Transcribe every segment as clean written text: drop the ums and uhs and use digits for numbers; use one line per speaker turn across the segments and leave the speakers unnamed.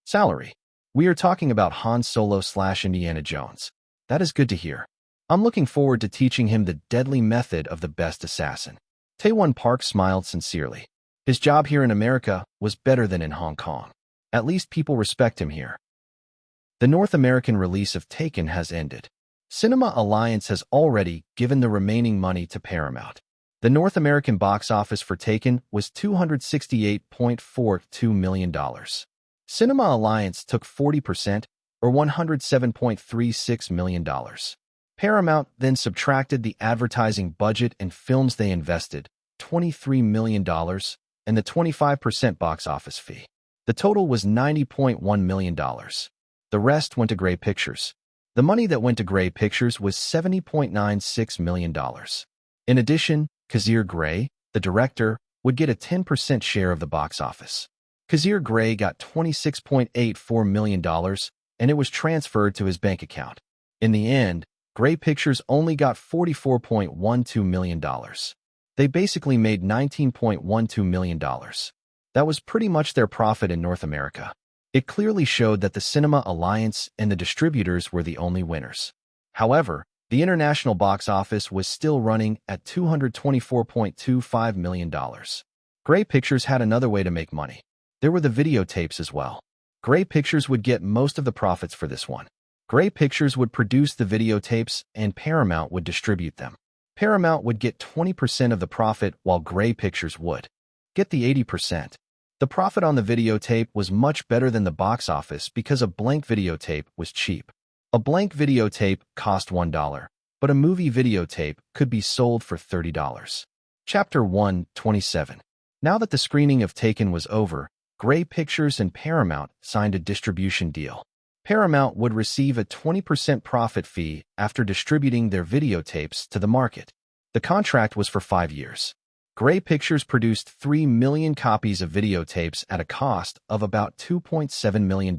Salary. We are talking about Han Solo/Indiana Jones. That is good to hear. I'm looking forward to teaching him the deadly method of the best assassin. Taewon Park smiled sincerely. His job here in America was better than in Hong Kong. At least people respect him here. The North American release of Taken has ended. Cinema Alliance has already given the remaining money to Paramount. The North American box office for Taken was $268.42 million. Cinema Alliance took 40%, or $107.36 million. Paramount then subtracted the advertising budget and films they invested, $23 million, and the 25% box office fee. The total was $90.1 million. The rest went to Grey Pictures. The money that went to Grey Pictures was $70.96 million. In addition, Kazir Grey, the director, would get a 10% share of the box office. Kazir Grey got $26.84 million, and it was transferred to his bank account. In the end, Grey Pictures only got $44.12 million. They basically made $19.12 million. That was pretty much their profit in North America. It clearly showed that the Cinema Alliance and the distributors were the only winners. However, the international box office was still running at $224.25 million. Grey Pictures had another way to make money. There were the videotapes as well. Grey Pictures would get most of the profits for this one. Grey Pictures would produce the videotapes and Paramount would distribute them. Paramount would get 20% of the profit while Grey Pictures would get the 80%. The profit on the videotape was much better than the box office because a blank videotape was cheap. A blank videotape cost $1, but a movie videotape could be sold for $30. Chapter 127. Now that the screening of Taken was over, Grey Pictures and Paramount signed a distribution deal. Paramount would receive a 20% profit fee after distributing their videotapes to the market. The contract was for 5 years. Grey Pictures produced 3 million copies of videotapes at a cost of about $2.7 million.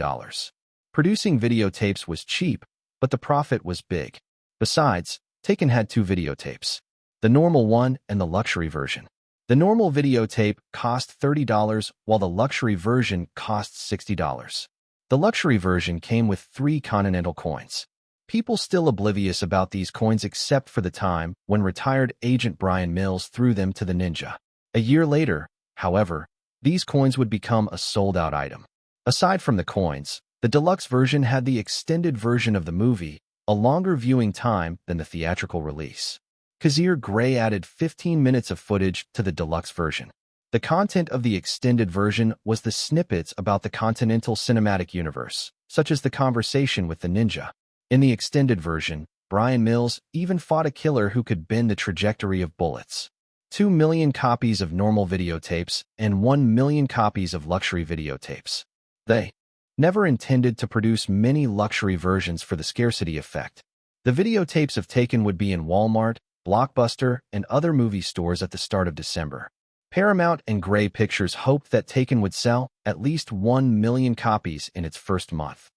Producing videotapes was cheap, but the profit was big. Besides, Taken had 2 videotapes, the normal one and the luxury version. The normal videotape cost $30, while the luxury version cost $60. The luxury version came with 3 Continental coins. People still oblivious about these coins except for the time when retired agent Brian Mills threw them to the ninja. A year later, however, these coins would become a sold-out item. Aside from the coins, the deluxe version had the extended version of the movie, a longer viewing time than the theatrical release. Kazir Grey added 15 minutes of footage to the deluxe version. The content of the extended version was the snippets about the Continental Cinematic Universe, such as the conversation with the ninja. In the extended version, Brian Mills even fought a killer who could bend the trajectory of bullets. 2 million copies of normal videotapes and 1 million copies of luxury videotapes. They never intended to produce many luxury versions for the scarcity effect. The videotapes of Taken would be in Walmart, Blockbuster, and other movie stores at the start of December. Paramount and Grey Pictures hoped that Taken would sell at least 1 million copies in its first month.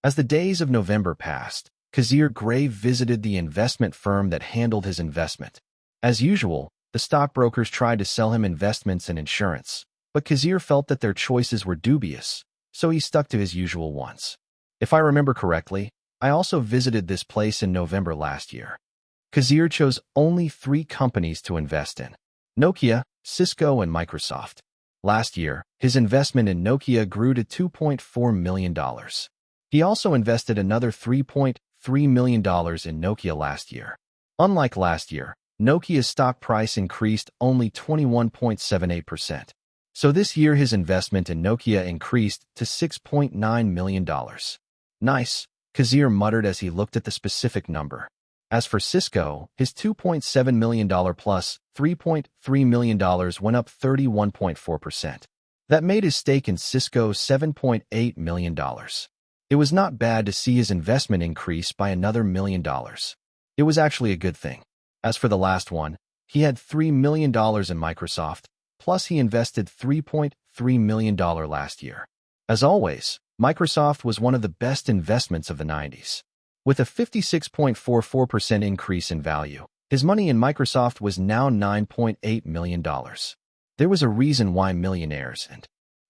As the days of November passed, Kazir Grey visited the investment firm that handled his investment. As usual, the stockbrokers tried to sell him investments and insurance, but Kazir felt that their choices were dubious, so he stuck to his usual ones. If I remember correctly, I also visited this place in November last year. Kazir chose only 3 companies to invest in: Nokia, Cisco, and Microsoft. Last year, his investment in Nokia grew to $2.4 million. He also invested another $3.3 million in Nokia last year. Unlike last year, Nokia's stock price increased only 21.78%. So this year his investment in Nokia increased to $6.9 million. Nice, Kazir muttered as he looked at the specific number. As for Cisco, his $2.7 million plus $3.3 million went up 31.4%. That made his stake in Cisco $7.8 million. It was not bad to see his investment increase by another $1 million. It was actually a good thing. As for the last one, he had $3 million in Microsoft, plus he invested $3.3 million last year. As always, Microsoft was one of the best investments of the 90s. With a 56.44% increase in value, his money in Microsoft was now $9.8 million. There was a reason why millionaires and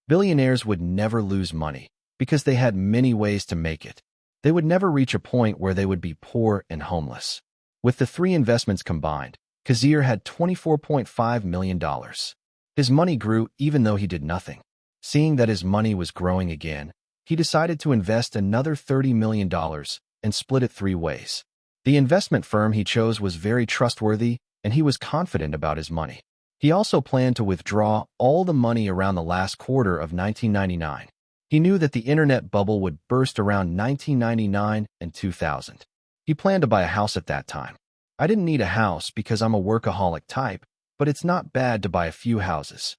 billionaires would never lose money. because they had many ways to make it. They would never reach a point where they would be poor and homeless. With the three investments combined, Kazir had $24.5 million. His money grew even though he did nothing. Seeing that his money was growing again, he decided to invest another $30 million and split it three ways. The investment firm he chose was very trustworthy, and he was confident about his money. He also planned to withdraw all the money around the last quarter of 1999. He knew that the internet bubble would burst around 1999 and 2000. He planned to buy a house at that time. I didn't need a house because I'm a workaholic type, but it's not bad to buy a few houses.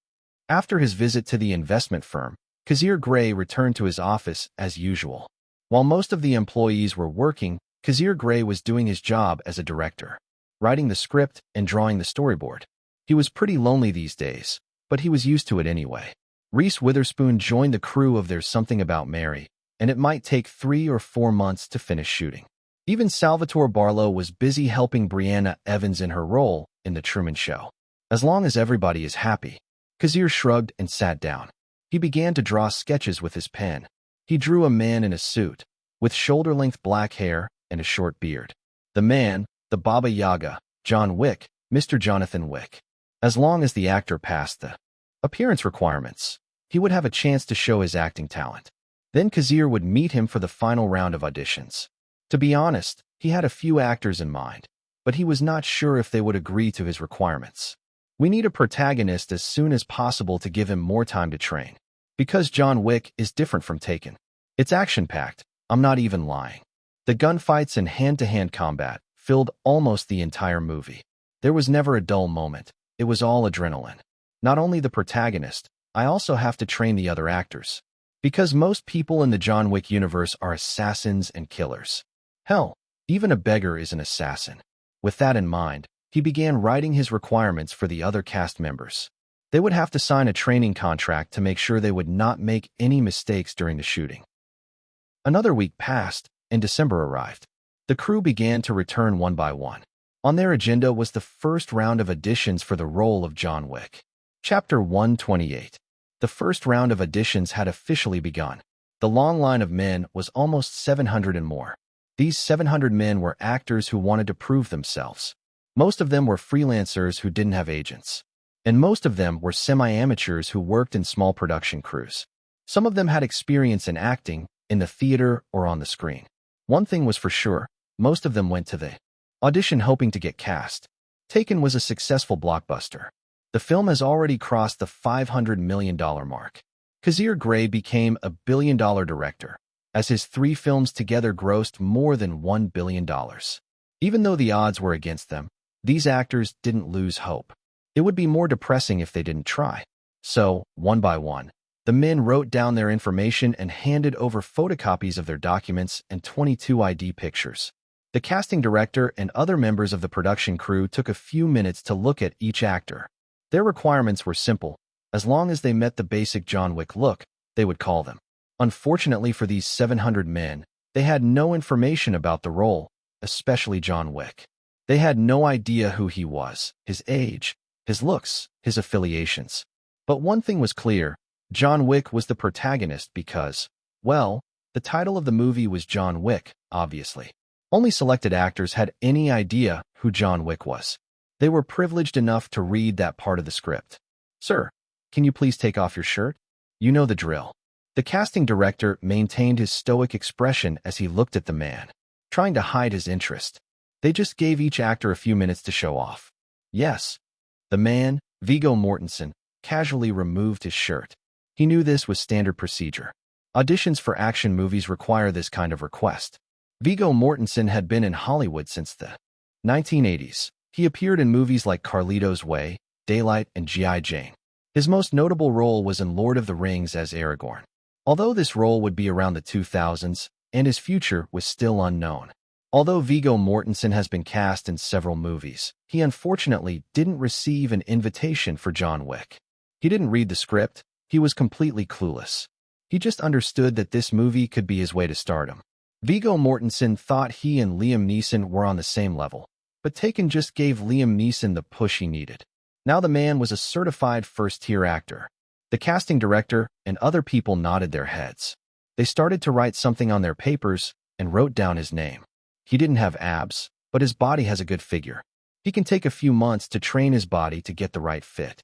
After his visit to the investment firm, Kazir Grey returned to his office as usual. While most of the employees were working, Kazir Grey was doing his job as a director, writing the script and drawing the storyboard. He was pretty lonely these days, but he was used to it anyway. Reese Witherspoon joined the crew of There's Something About Mary, and it might take 3 or 4 months to finish shooting. Even Salvatore Barlow was busy helping Brianna Evans in her role in The Truman Show. As long as everybody is happy. Kazir shrugged and sat down. He began to draw sketches with his pen. He drew a man in a suit, with shoulder-length black hair and a short beard. The man, the Baba Yaga, John Wick, Mr. Jonathan Wick. As long as the actor passed the appearance requirements, he would have a chance to show his acting talent. Then Kazir would meet him for the final round of auditions. To be honest, he had a few actors in mind, but he was not sure if they would agree to his requirements. We need a protagonist as soon as possible to give him more time to train. Because John Wick is different from Taken. It's action-packed, I'm not even lying. The gunfights and hand-to-hand combat filled almost the entire movie. There was never a dull moment. It was all adrenaline. Not only the protagonist, I also have to train the other actors. Because most people in the John Wick universe are assassins and killers. Hell, even a beggar is an assassin. With that in mind, he began writing his requirements for the other cast members. They would have to sign a training contract to make sure they would not make any mistakes during the shooting. Another week passed, and December arrived. The crew began to return one by one. On their agenda was the first round of auditions for the role of John Wick. Chapter 128. The first round of auditions had officially begun. The long line of men was almost 700 and more. These 700 men were actors who wanted to prove themselves. Most of them were freelancers who didn't have agents. And most of them were semi-amateurs who worked in small production crews. Some of them had experience in acting, in the theater, or on the screen. One thing was for sure, most of them went to the audition hoping to get cast. Taken was a successful blockbuster. The film has already crossed the $500 million mark. Kazir Grey became a billion-dollar director, as his 3 films together grossed more than $1 billion. Even though the odds were against them, these actors didn't lose hope. It would be more depressing if they didn't try. So, one by one, the men wrote down their information and handed over photocopies of their documents and 22 ID pictures. The casting director and other members of the production crew took a few minutes to look at each actor. Their requirements were simple. As long as they met the basic John Wick look, they would call them. Unfortunately for these 700 men, they had no information about the role, especially John Wick. They had no idea who he was, his age, his looks, his affiliations. But one thing was clear, John Wick was the protagonist because, well, the title of the movie was John Wick, obviously. Only selected actors had any idea who John Wick was. They were privileged enough to read that part of the script. Sir, can you please take off your shirt? You know the drill. The casting director maintained his stoic expression as he looked at the man, trying to hide his interest. They just gave each actor a few minutes to show off. Yes. The man, Viggo Mortensen, casually removed his shirt. He knew this was standard procedure. Auditions for action movies require this kind of request. Viggo Mortensen had been in Hollywood since the 1980s. He appeared in movies like Carlito's Way, Daylight, and G.I. Jane. His most notable role was in Lord of the Rings as Aragorn. Although this role would be around the 2000s, and his future was still unknown. Although Viggo Mortensen has been cast in several movies, he unfortunately didn't receive an invitation for John Wick. He didn't read the script, he was completely clueless. He just understood that this movie could be his way to stardom. Viggo Mortensen thought he and Liam Neeson were on the same level, but Taken just gave Liam Neeson the push he needed. Now the man was a certified first-tier actor. The casting director and other people nodded their heads. They started to write something on their papers and wrote down his name. He didn't have abs, but his body has a good figure. He can take a few months to train his body to get the right fit.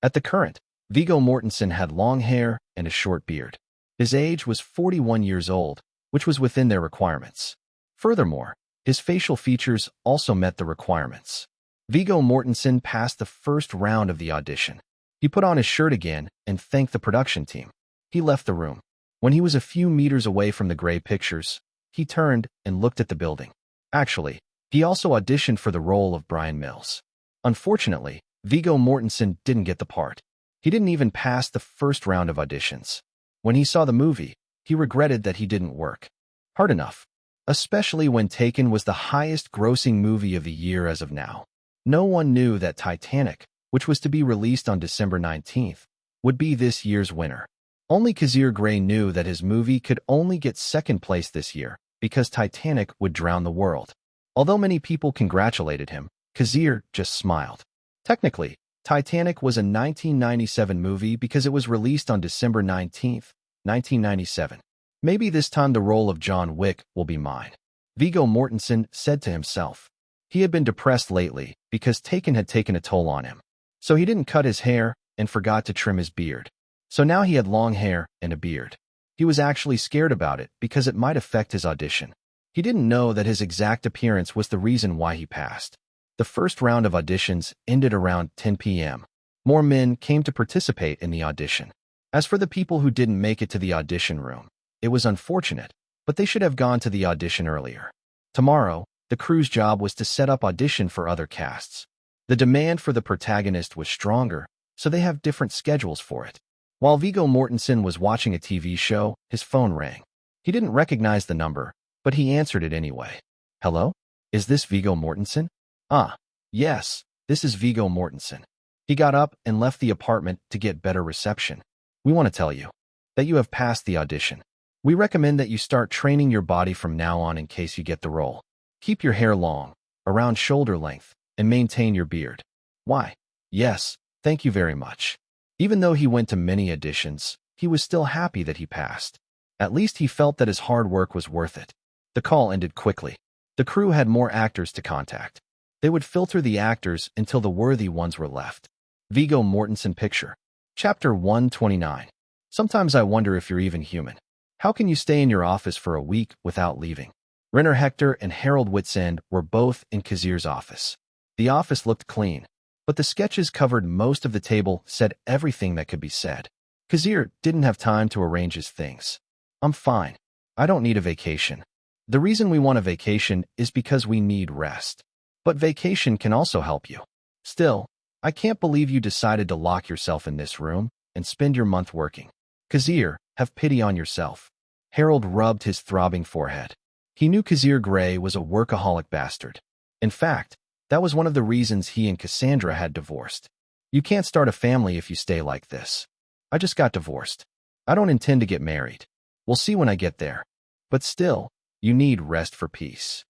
At the current, Viggo Mortensen had long hair and a short beard. His age was 41 years old, which was within their requirements. Furthermore, his facial features also met the requirements. Viggo Mortensen passed the first round of the audition. He put on his shirt again and thanked the production team. He left the room. When he was a few meters away from the Grey pictures, he turned and looked at the building. Actually, he also auditioned for the role of Brian Mills. Unfortunately, Viggo Mortensen didn't get the part. He didn't even pass the first round of auditions. When he saw the movie, he regretted that he didn't work hard enough, especially when Taken was the highest-grossing movie of the year as of now. No one knew that Titanic, which was to be released on December 19th, would be this year's winner. Only Kazir Grey knew that his movie could only get second place this year because Titanic would drown the world. Although many people congratulated him, Kazir just smiled. Technically, Titanic was a 1997 movie because it was released on December 19th, 1997. Maybe this time the role of John Wick will be mine, Viggo Mortensen said to himself. He had been depressed lately because Taken had taken a toll on him. So he didn't cut his hair and forgot to trim his beard. So now he had long hair and a beard. He was actually scared about it because it might affect his audition. He didn't know that his exact appearance was the reason why he passed. The first round of auditions ended around 10 p.m. More men came to participate in the audition. As for the people who didn't make it to the audition room, it was unfortunate, but they should have gone to the audition earlier. Tomorrow, the crew's job was to set up audition for other casts. The demand for the protagonist was stronger, so they have different schedules for it. While Viggo Mortensen was watching a TV show, his phone rang. He didn't recognize the number, but he answered it anyway. Hello? Is this Viggo Mortensen? Ah, yes, this is Viggo Mortensen. He got up and left the apartment to get better reception. We want to tell you that you have passed the audition. We recommend that you start training your body from now on in case you get the role. Keep your hair long, around shoulder length, and maintain your beard. Why? Yes, thank you very much. Even though he went to many auditions, he was still happy that he passed. At least he felt that his hard work was worth it. The call ended quickly. The crew had more actors to contact. They would filter the actors until the worthy ones were left. Viggo Mortensen picture. Chapter 129. Sometimes I wonder if you're even human. How can you stay in your office for a week without leaving? Renner Hector and Harold Whitsand were both in Kazir's office. The office looked clean, but the sketches covered most of the table, said everything that could be said. Kazir didn't have time to arrange his things. I'm fine. I don't need a vacation. The reason we want a vacation is because we need rest. But vacation can also help you. Still, I can't believe you decided to lock yourself in this room and spend your month working. Kazir, have pity on yourself. Harold rubbed his throbbing forehead. He knew Kazir Grey was a workaholic bastard. In fact, that was one of the reasons he and Cassandra had divorced. You can't start a family if you stay like this. I just got divorced. I don't intend to get married. We'll see when I get there. But still, you need rest for peace.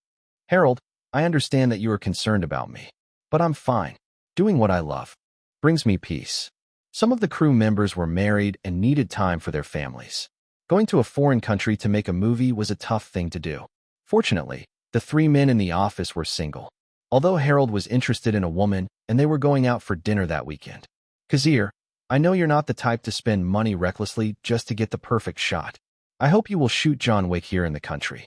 Harold, I understand that you are concerned about me. But I'm fine. Doing what I love brings me peace. Some of the crew members were married and needed time for their families. Going to a foreign country to make a movie was a tough thing to do. Fortunately, the three men in the office were single. Although Harold was interested in a woman and they were going out for dinner that weekend. Kazir, I know you're not the type to spend money recklessly just to get the perfect shot. I hope you will shoot John Wick here in the country.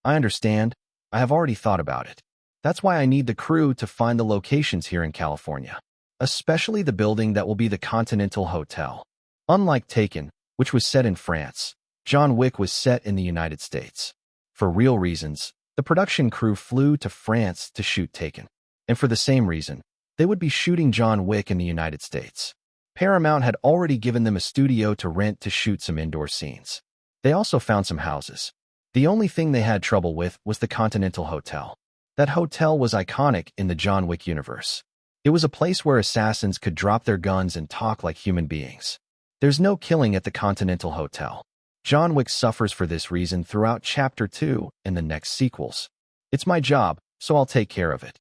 I understand. I have already thought about it. That's why I need the crew to find the locations here in California, especially the building that will be the Continental Hotel. Unlike Taken, which was set in France, John Wick was set in the United States. For real reasons, the production crew flew to France to shoot Taken. And for the same reason, they would be shooting John Wick in the United States. Paramount had already given them a studio to rent to shoot some indoor scenes. They also found some houses. The only thing they had trouble with was the Continental Hotel. That hotel was iconic in the John Wick universe. It was a place where assassins could drop their guns and talk like human beings. There's no killing at the Continental Hotel. John Wick suffers for this reason throughout Chapter 2 and the next sequels. It's my job, so I'll take care of it.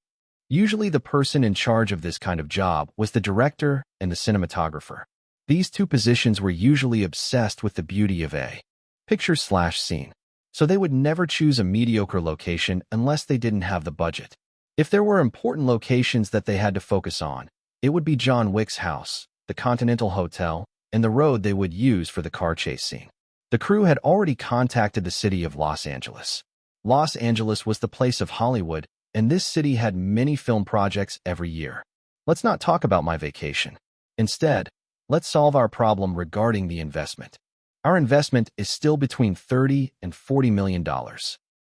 Usually the person in charge of this kind of job was the director and the cinematographer. These two positions were usually obsessed with the beauty of a picture/scene. So they would never choose a mediocre location unless they didn't have the budget. If there were important locations that they had to focus on, it would be John Wick's house, the Continental Hotel, and the road they would use for the car chase scene. The crew had already contacted the city of Los Angeles. Los Angeles was the place of Hollywood, and this city had many film projects every year. Let's not talk about my vacation. Instead, let's solve our problem regarding the investment. Our investment is still between $30 and $40 million.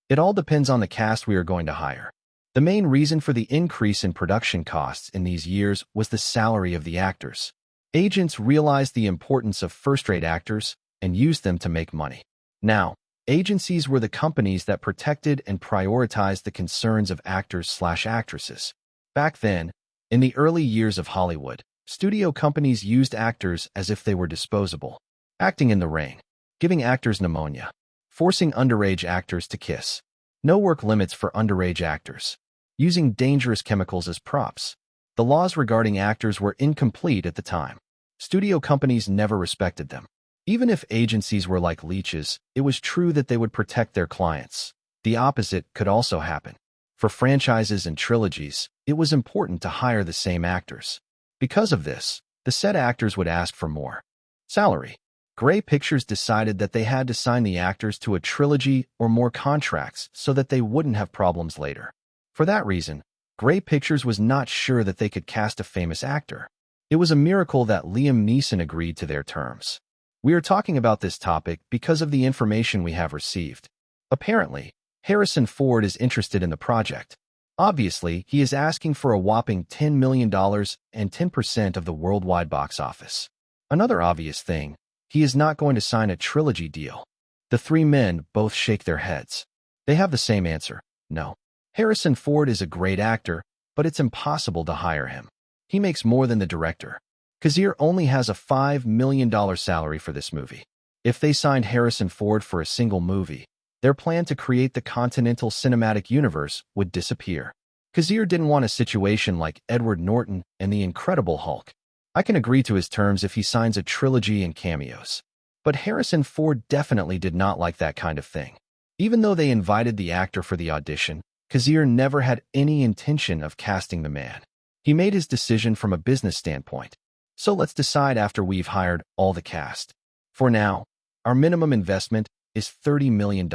It all depends on the cast we are going to hire. The main reason for the increase in production costs in these years was the salary of the actors. Agents realized the importance of first-rate actors and used them to make money. Now, agencies were the companies that protected and prioritized the concerns of actors/actresses. Back then, in the early years of Hollywood, studio companies used actors as if they were disposable. Acting in the rain, giving actors pneumonia, forcing underage actors to kiss, no work limits for underage actors, using dangerous chemicals as props. The laws regarding actors were incomplete at the time. Studio companies never respected them. Even if agencies were like leeches, it was true that they would protect their clients. The opposite could also happen. For franchises and trilogies, it was important to hire the same actors. Because of this, the said actors would ask for more salary. Grey Pictures decided that they had to sign the actors to a trilogy or more contracts so that they wouldn't have problems later. For that reason, Grey Pictures was not sure that they could cast a famous actor. It was a miracle that Liam Neeson agreed to their terms. We are talking about this topic because of the information we have received. Apparently, Harrison Ford is interested in the project. Obviously, he is asking for a whopping $10 million and 10% of the worldwide box office. Another obvious thing, he is not going to sign a trilogy deal. The three men both shake their heads. They have the same answer, no. Harrison Ford is a great actor, but it's impossible to hire him. He makes more than the director. Kazir only has a $5 million salary for this movie. If they signed Harrison Ford for a single movie, their plan to create the Continental Cinematic Universe would disappear. Kazir didn't want a situation like Edward Norton and The Incredible Hulk. I can agree to his terms if he signs a trilogy and cameos. But Harrison Ford definitely did not like that kind of thing. Even though they invited the actor for the audition, Kazir never had any intention of casting the man. He made his decision from a business standpoint. So let's decide after we've hired all the cast. For now, our minimum investment is $30 million.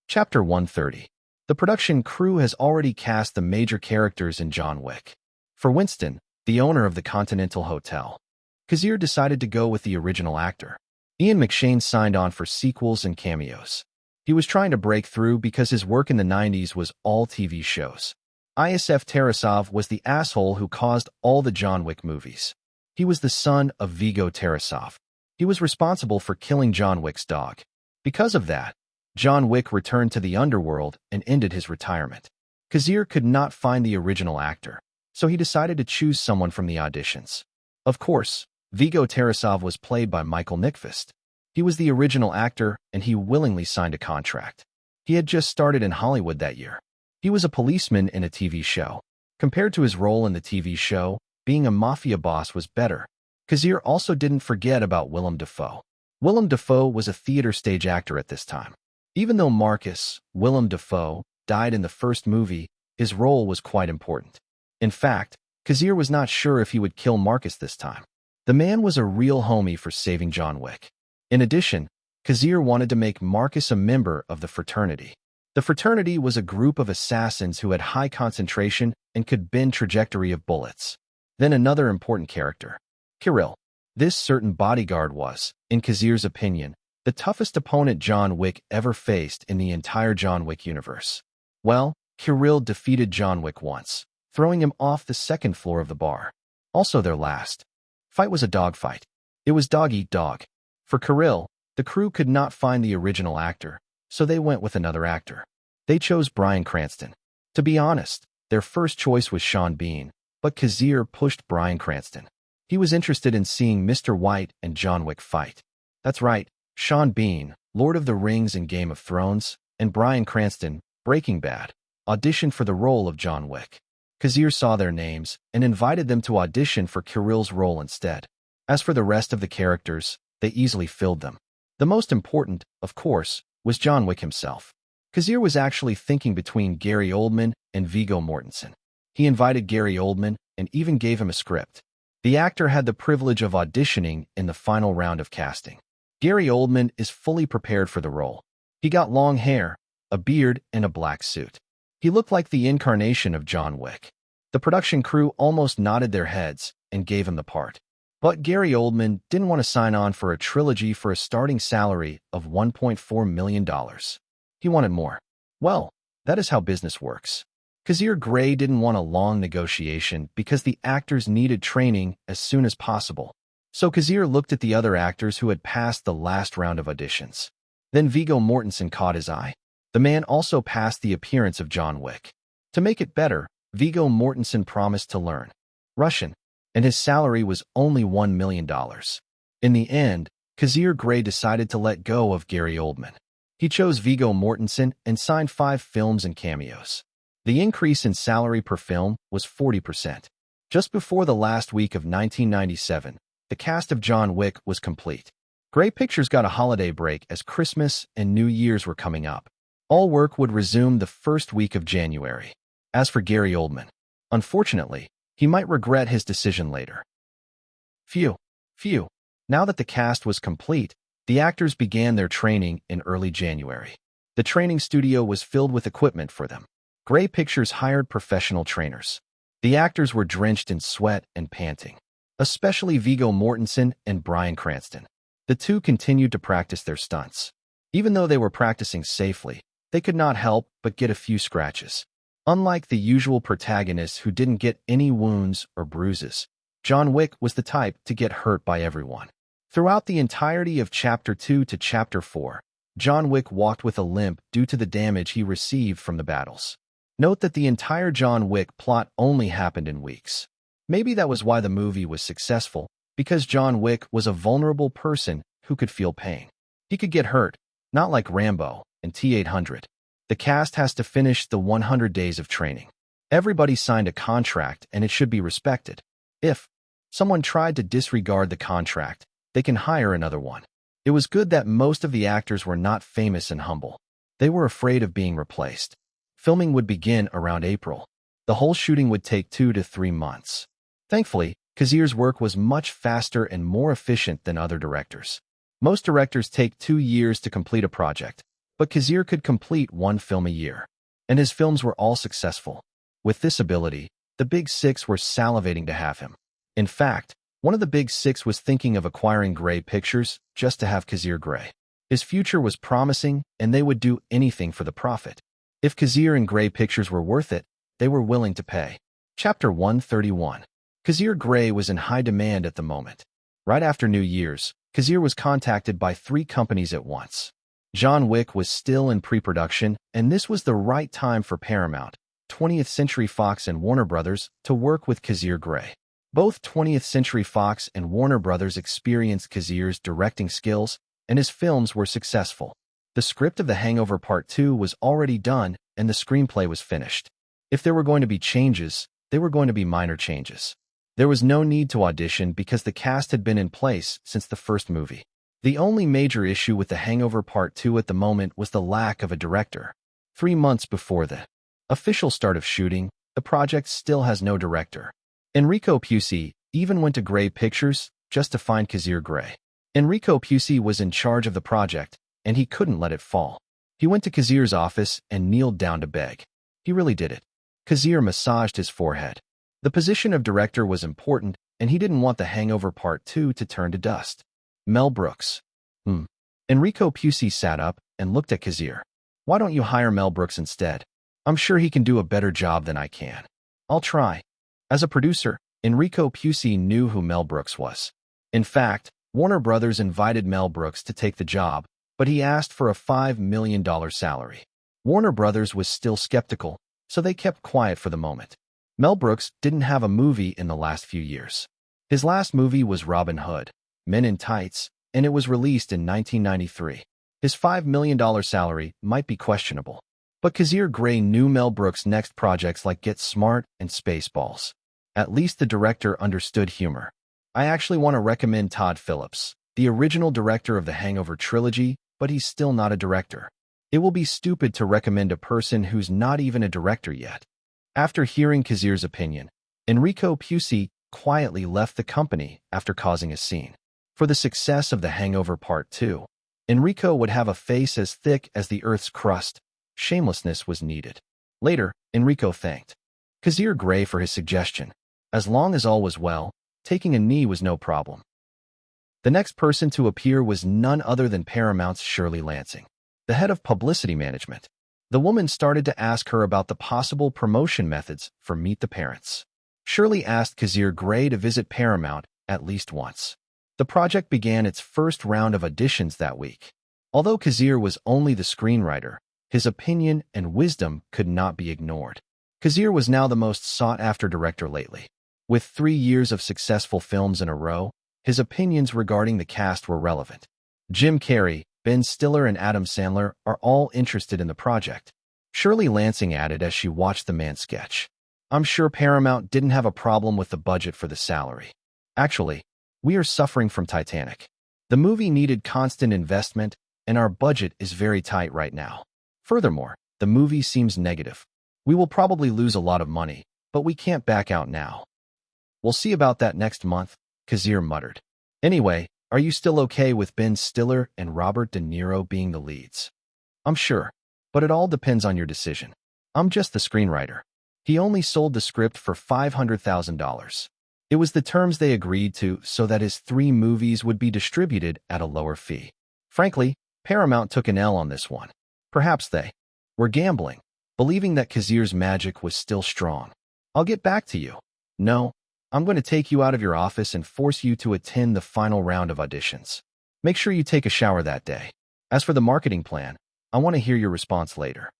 Chapter 130. The production crew has already cast the major characters in John Wick. For Winston, the owner of the Continental Hotel, Kazir decided to go with the original actor. Ian McShane signed on for sequels and cameos. He was trying to break through because his work in the 90s was all TV shows. Isef Tarasov was the asshole who caused all the John Wick movies. He was the son of Viggo Tarasov. He was responsible for killing John Wick's dog. Because of that, John Wick returned to the underworld and ended his retirement. Kazir could not find the original actor, so he decided to choose someone from the auditions. Of course, Viggo Tarasov was played by Michael Nyqvist. He was the original actor, and he willingly signed a contract. He had just started in Hollywood that year. He was a policeman in a TV show. Compared to his role in the TV show, being a mafia boss was better. Kazir also didn't forget about Willem Dafoe. Willem Dafoe was a theater stage actor at this time. Even though Marcus, Willem Dafoe, died in the first movie, his role was quite important. In fact, Kazir was not sure if he would kill Marcus this time. The man was a real homie for saving John Wick. In addition, Kazir wanted to make Marcus a member of the fraternity. The fraternity was a group of assassins who had high concentration and could bend trajectory of bullets. Then another important character, Kirill. This certain bodyguard was, in Kazir's opinion, the toughest opponent John Wick ever faced in the entire John Wick universe. Well, Kirill defeated John Wick once, throwing him off the second floor of the bar. Also their last fight was a dogfight. It was dog eat dog. For Kirill, the crew could not find the original actor, so they went with another actor. They chose Bryan Cranston. To be honest, their first choice was Sean Bean, but Kazir pushed Bryan Cranston. He was interested in seeing Mr. White and John Wick fight. That's right, Sean Bean, Lord of the Rings and Game of Thrones, and Bryan Cranston, Breaking Bad, auditioned for the role of John Wick. Kazir saw their names and invited them to audition for Kirill's role instead. As for the rest of the characters, they easily filled them. The most important, of course, was John Wick himself. Kazir was actually thinking between Gary Oldman and Viggo Mortensen. He invited Gary Oldman and even gave him a script. The actor had the privilege of auditioning in the final round of casting. Gary Oldman is fully prepared for the role. He got long hair, a beard, and a black suit. He looked like the incarnation of John Wick. The production crew almost nodded their heads and gave him the part. But Gary Oldman didn't want to sign on for a trilogy for a starting salary of $1.4 million. He wanted more. Well, that is how business works. Kazir Grey didn't want a long negotiation because the actors needed training as soon as possible. So Kazir looked at the other actors who had passed the last round of auditions. Then Viggo Mortensen caught his eye. The man also passed the appearance of John Wick. To make it better, Viggo Mortensen promised to learn Russian, and his salary was only $1 million. In the end, Kazir Grey decided to let go of Gary Oldman. He chose Viggo Mortensen and signed 5 films and cameos. The increase in salary per film was 40%. Just before the last week of 1997, the cast of John Wick was complete. Grey Pictures got a holiday break as Christmas and New Year's were coming up. All work would resume the first week of January. As for Gary Oldman, unfortunately, he might regret his decision later. Phew. Now that the cast was complete, the actors began their training in early January. The training studio was filled with equipment for them. Grey Pictures hired professional trainers. The actors were drenched in sweat and panting, especially Viggo Mortensen and Bryan Cranston. The two continued to practice their stunts. Even though they were practicing safely, they could not help but get a few scratches. Unlike the usual protagonists who didn't get any wounds or bruises, John Wick was the type to get hurt by everyone. Throughout the entirety of Chapter 2 to Chapter 4, John Wick walked with a limp due to the damage he received from the battles. Note that the entire John Wick plot only happened in weeks. Maybe that was why the movie was successful, because John Wick was a vulnerable person who could feel pain. He could get hurt, not like Rambo and T-800. The cast has to finish the 100 days of training. Everybody signed a contract and it should be respected. If someone tried to disregard the contract, they can hire another one. It was good that most of the actors were not famous and humble. They were afraid of being replaced. Filming would begin around April. The whole shooting would take 2 to 3 months. Thankfully, Kazir's work was much faster and more efficient than other directors. Most directors take 2 years to complete a project, but Kazir could complete 1 film a year. And his films were all successful. With this ability, the Big Six were salivating to have him. In fact, one of the Big Six was thinking of acquiring Grey Pictures just to have Kazir Grey. His future was promising, and they would do anything for the profit. If Kazir and Grey Pictures were worth it, they were willing to pay. Chapter 131. Kazir Grey was in high demand at the moment. Right after New Year's, Kazir was contacted by 3 companies at once. John Wick was still in pre-production, and this was the right time for Paramount, 20th Century Fox and Warner Brothers to work with Kazir Grey. Both 20th Century Fox and Warner Brothers experienced Kazir's directing skills, and his films were successful. The script of The Hangover Part 2 was already done, and the screenplay was finished. If there were going to be changes, they were going to be minor changes. There was no need to audition because the cast had been in place since the first movie. The only major issue with The Hangover Part 2 at the moment was the lack of a director. 3 months before the official start of shooting, the project still has no director. Enrico Pucci even went to Grey Pictures just to find Kazir Grey. Enrico Pucci was in charge of the project, and he couldn't let it fall. He went to Kazir's office and kneeled down to beg. He really did it. Kazir massaged his forehead. The position of director was important, and he didn't want The Hangover Part 2 to turn to dust. Mel Brooks. Enrico Pucci sat up and looked at Kazir. Why don't you hire Mel Brooks instead? I'm sure he can do a better job than I can. I'll try. As a producer, Enrico Pucci knew who Mel Brooks was. In fact, Warner Brothers invited Mel Brooks to take the job, but he asked for a $5 million salary. Warner Brothers was still skeptical, so they kept quiet for the moment. Mel Brooks didn't have a movie in the last few years. His last movie was Robin Hood, Men in Tights, and it was released in 1993. His $5 million salary might be questionable. But Kazir Grey knew Mel Brooks' next projects like Get Smart and Spaceballs. At least the director understood humor. I actually want to recommend Todd Phillips. the original director of the Hangover trilogy, but he's still not a director. It will be stupid to recommend a person who's not even a director yet. After hearing Kazir's opinion, Enrico Pucci quietly left the company after causing a scene. For the success of The Hangover Part 2, Enrico would have a face as thick as the Earth's crust. Shamelessness was needed. Later, Enrico thanked Kazir Grey for his suggestion. As long as all was well, taking a knee was no problem. The next person to appear was none other than Paramount's Shirley Lansing, the head of publicity management. The woman started to ask her about the possible promotion methods for Meet the Parents. Shirley asked Kazir Grey to visit Paramount at least once. The project began its first round of auditions that week. Although Kazir was only the screenwriter, his opinion and wisdom could not be ignored. Kazir was now the most sought-after director lately. With 3 years of successful films in a row, his opinions regarding the cast were relevant. Jim Carrey, Ben Stiller, and Adam Sandler are all interested in the project. Shirley Lansing added as she watched the man sketch. I'm sure Paramount didn't have a problem with the budget for the salary. Actually, we are suffering from Titanic. The movie needed constant investment, and our budget is very tight right now. Furthermore, the movie seems negative. We will probably lose a lot of money, but we can't back out now. We'll see about that next month, Kazir muttered. Anyway, are you still okay with Ben Stiller and Robert De Niro being the leads? I'm sure, but it all depends on your decision. I'm just the screenwriter. He only sold the script for $500,000. It was the terms they agreed to so that his 3 movies would be distributed at a lower fee. Frankly, Paramount took an L on this one. Perhaps they were gambling, believing that Kazir's magic was still strong. I'll get back to you. No, I'm going to take you out of your office and force you to attend the final round of auditions. Make sure you take a shower that day. As for the marketing plan, I want to hear your response later.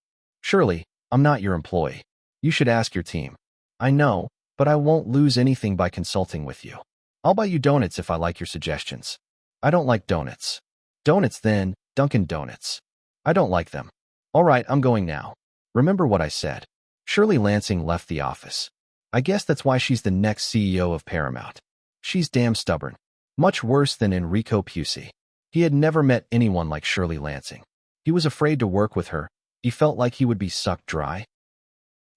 Surely, I'm not your employee. You should ask your team. I know, but I won't lose anything by consulting with you. I'll buy you donuts if I like your suggestions. I don't like donuts. Donuts then, Dunkin' Donuts. I don't like them. All right, I'm going now. Remember what I said. Shirley Lansing left the office. I guess that's why she's the next CEO of Paramount. She's damn stubborn. Much worse than Enrico Pucci. He had never met anyone like Shirley Lansing. He was afraid to work with her. He felt like he would be sucked dry.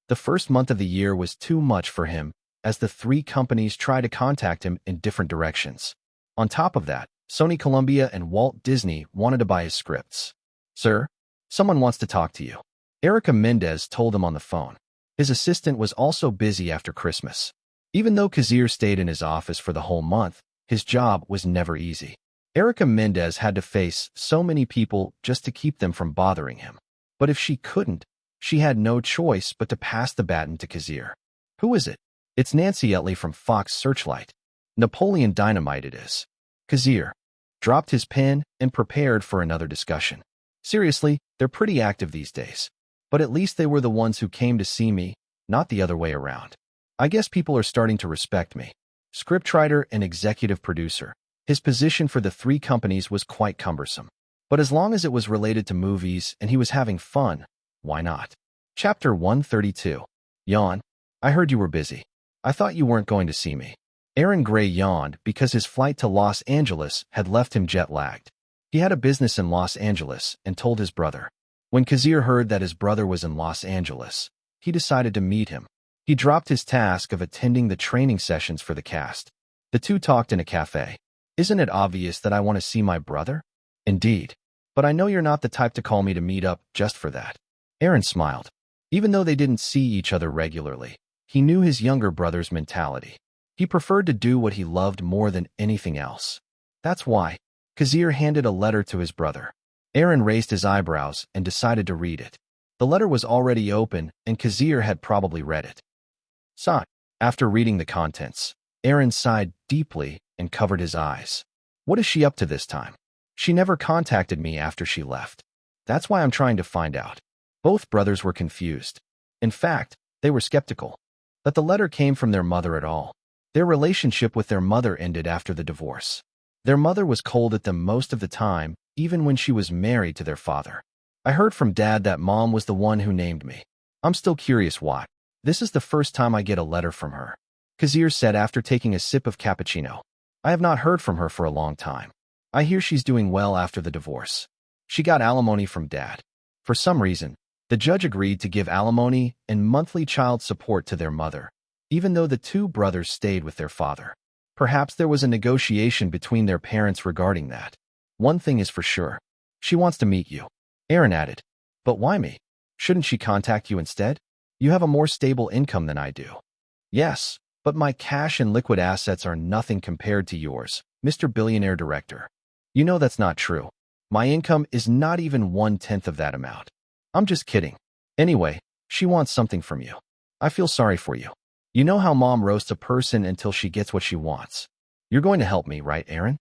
The first month of the year was too much for him, as the 3 companies tried to contact him in different directions. On top of that, Sony Columbia and Walt Disney wanted to buy his scripts. Sir, someone wants to talk to you. Erica Mendez told him on the phone. His assistant was also busy after Christmas. Even though Kazir stayed in his office for the whole month, his job was never easy. Erica Mendez had to face so many people just to keep them from bothering him. But if she couldn't, she had no choice but to pass the baton to Kazir. Who is it? It's Nancy Utley from Fox Searchlight. Napoleon Dynamite it is. Kazir dropped his pen and prepared for another discussion. Seriously, they're pretty active these days. But at least they were the ones who came to see me, not the other way around. I guess people are starting to respect me. Scriptwriter and executive producer. His position for the 3 companies was quite cumbersome. But as long as it was related to movies and he was having fun, why not? Chapter 132. Yawn. I heard you were busy. I thought you weren't going to see me. Aaron Gray yawned because his flight to Los Angeles had left him jet-lagged. He had a business in Los Angeles and told his brother. When Kazir heard that his brother was in Los Angeles, he decided to meet him. He dropped his task of attending the training sessions for the cast. The 2 talked in a cafe. Isn't it obvious that I want to see my brother? Indeed. But I know you're not the type to call me to meet up just for that. Aaron smiled. Even though they didn't see each other regularly, he knew his younger brother's mentality. He preferred to do what he loved more than anything else. That's why. Kazir handed a letter to his brother. Aaron raised his eyebrows and decided to read it. The letter was already open, and Kazir had probably read it. Sigh. After reading the contents, Aaron sighed deeply and covered his eyes. What is she up to this time? She never contacted me after she left. That's why I'm trying to find out. Both brothers were confused. In fact, they were skeptical that the letter came from their mother at all. Their relationship with their mother ended after the divorce. Their mother was cold at them most of the time, even when she was married to their father. I heard from Dad that Mom was the one who named me. I'm still curious why. This is the first time I get a letter from her, Kazir said after taking a sip of cappuccino. I have not heard from her for a long time. I hear she's doing well after the divorce. She got alimony from Dad. For some reason, the judge agreed to give alimony and monthly child support to their mother, even though the two brothers stayed with their father. Perhaps there was a negotiation between their parents regarding that. One thing is for sure. She wants to meet you. Aaron added. But why me? Shouldn't she contact you instead? You have a more stable income than I do. Yes, but my cash and liquid assets are nothing compared to yours, Mr. Billionaire Director. You know that's not true. My income is not even 1/10 of that amount. I'm just kidding. Anyway, she wants something from you. I feel sorry for you. You know how mom roasts a person until she gets what she wants. You're going to help me, right, Aaron?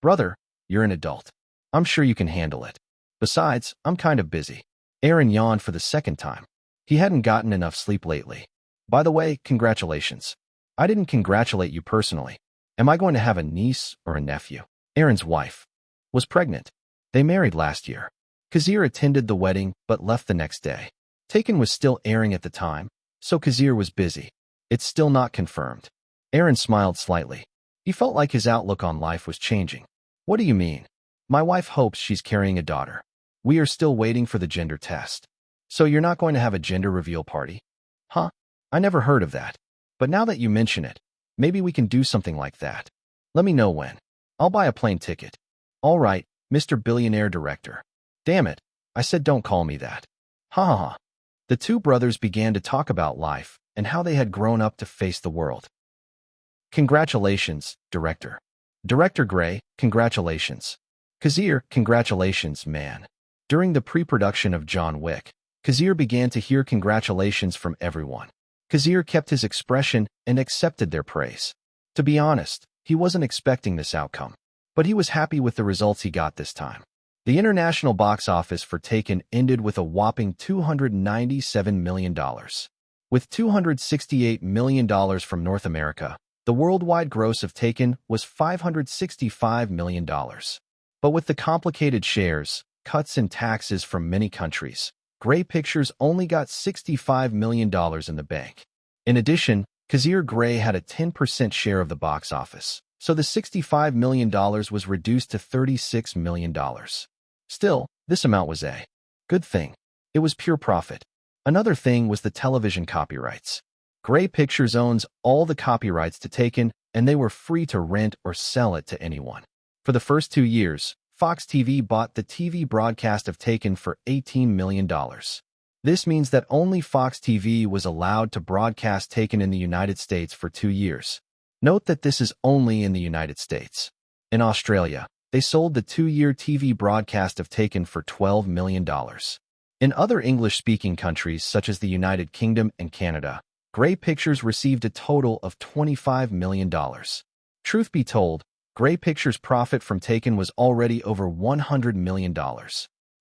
Brother, you're an adult. I'm sure you can handle it. Besides, I'm kind of busy. Aaron yawned for the second time. He hadn't gotten enough sleep lately. By the way, congratulations. I didn't congratulate you personally. Am I going to have a niece or a nephew? Aaron's wife was pregnant. They married last year. Kazir attended the wedding but left the next day. Taken was still airing at the time, so Kazir was busy. It's still not confirmed. Aaron smiled slightly. He felt like his outlook on life was changing. What do you mean? My wife hopes she's carrying a daughter. We are still waiting for the gender test. So you're not going to have a gender reveal party? Huh? I never heard of that. But now that you mention it, maybe we can do something like that. Let me know when. I'll buy a plane ticket. All right, Mr. Billionaire Director. Damn it, I said don't call me that. Ha ha ha. The two brothers began to talk about life and how they had grown up to face the world. Congratulations, Director. Director Grey, congratulations. Kazir, congratulations, man. During the pre-production of John Wick, Kazir began to hear congratulations from everyone. Kazir kept his expression and accepted their praise. To be honest, he wasn't expecting this outcome, but he was happy with the results he got this time. The international box office for Taken ended with a whopping $297 million. With $268 million from North America, the worldwide gross of Taken was $565 million. But with the complicated shares, cuts and taxes from many countries, Grey Pictures only got $65 million in the bank. In addition, Kazir Grey had a 10% share of the box office, so the $65 million was reduced to $36 million. Still, this amount was a good thing. It was pure profit. Another thing was the television copyrights. Grey Pictures owns all the copyrights to Taken, and they were free to rent or sell it to anyone. For the first 2 years, Fox TV bought the TV broadcast of Taken for $18 million. This means that only Fox TV was allowed to broadcast Taken in the United States for 2 years. Note that this is only in the United States. In Australia, they sold the 2-year TV broadcast of Taken for $12 million. In other English-speaking countries such as the United Kingdom and Canada, Grey Pictures received a total of $25 million. Truth be told, Grey Pictures' profit from Taken was already over $100 million.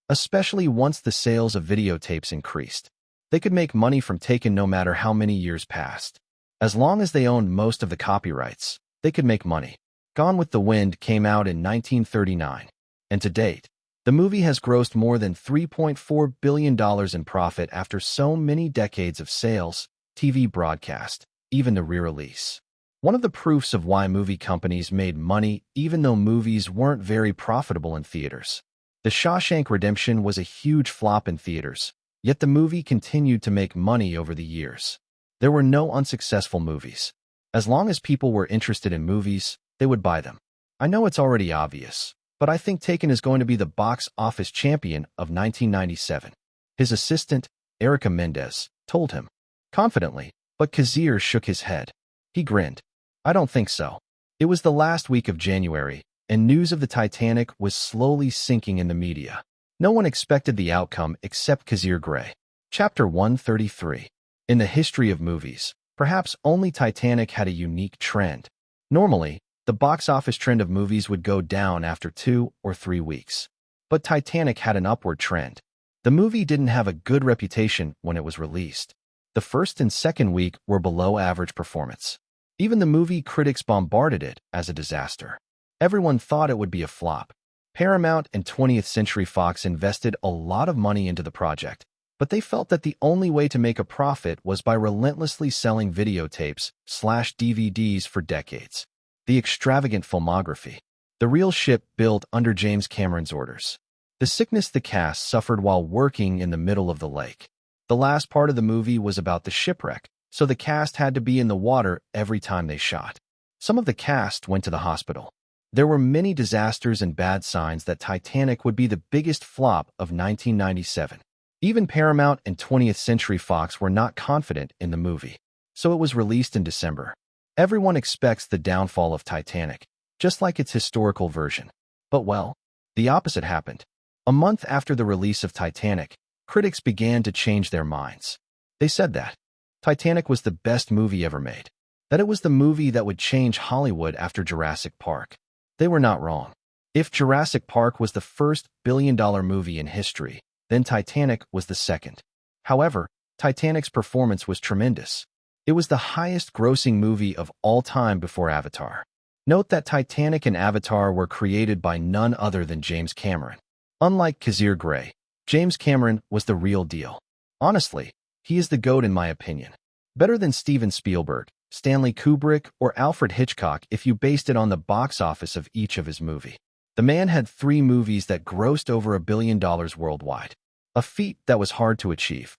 Especially once the sales of videotapes increased. They could make money from Taken no matter how many years passed. As long as they owned most of the copyrights, they could make money. Gone with the Wind came out in 1939, and to date, the movie has grossed more than $3.4 billion in profit after so many decades of sales, TV broadcast, even the re-release. One of the proofs of why movie companies made money even though movies weren't very profitable in theaters. The Shawshank Redemption was a huge flop in theaters, yet the movie continued to make money over the years. There were no unsuccessful movies. As long as people were interested in movies, they would buy them. I know it's already obvious, but I think Taken is going to be the box office champion of 1997. His assistant, Erica Mendez, told him. Confidently, but Kazir shook his head. He grinned. I don't think so. It was the last week of January, and news of the Titanic was slowly sinking in the media. No one expected the outcome except Kazir Grey. Chapter 133. In the history of movies, perhaps only Titanic had a unique trend. Normally, the box office trend of movies would go down after 2 or 3 weeks. But Titanic had an upward trend. The movie didn't have a good reputation when it was released. The first and second week were below average performance. Even the movie critics bombarded it as a disaster. Everyone thought it would be a flop. Paramount and 20th Century Fox invested a lot of money into the project, but they felt that the only way to make a profit was by relentlessly selling videotapes/DVDs for decades. The extravagant filmography. the real ship built under James Cameron's orders. The sickness the cast suffered while working in the middle of the lake. The last part of the movie was about the shipwreck, so the cast had to be in the water every time they shot. Some of the cast went to the hospital. There were many disasters and bad signs that Titanic would be the biggest flop of 1997. Even Paramount and 20th Century Fox were not confident in the movie, so it was released in December. Everyone expects the downfall of Titanic, just like its historical version. But well, the opposite happened. A month after the release of Titanic, critics began to change their minds. They said that Titanic was the best movie ever made, that it was the movie that would change Hollywood after Jurassic Park. They were not wrong. If Jurassic Park was the first billion-dollar movie in history, then Titanic was the second. However, Titanic's performance was tremendous. It was the highest-grossing movie of all time before Avatar. Note that Titanic and Avatar were created by none other than James Cameron. Unlike Kazir Grey, James Cameron was the real deal. Honestly, he is the GOAT in my opinion. Better than Steven Spielberg, Stanley Kubrick, or Alfred Hitchcock if you based it on the box office of each of his movies. The man had 3 movies that grossed over $1 billion worldwide, a feat that was hard to achieve.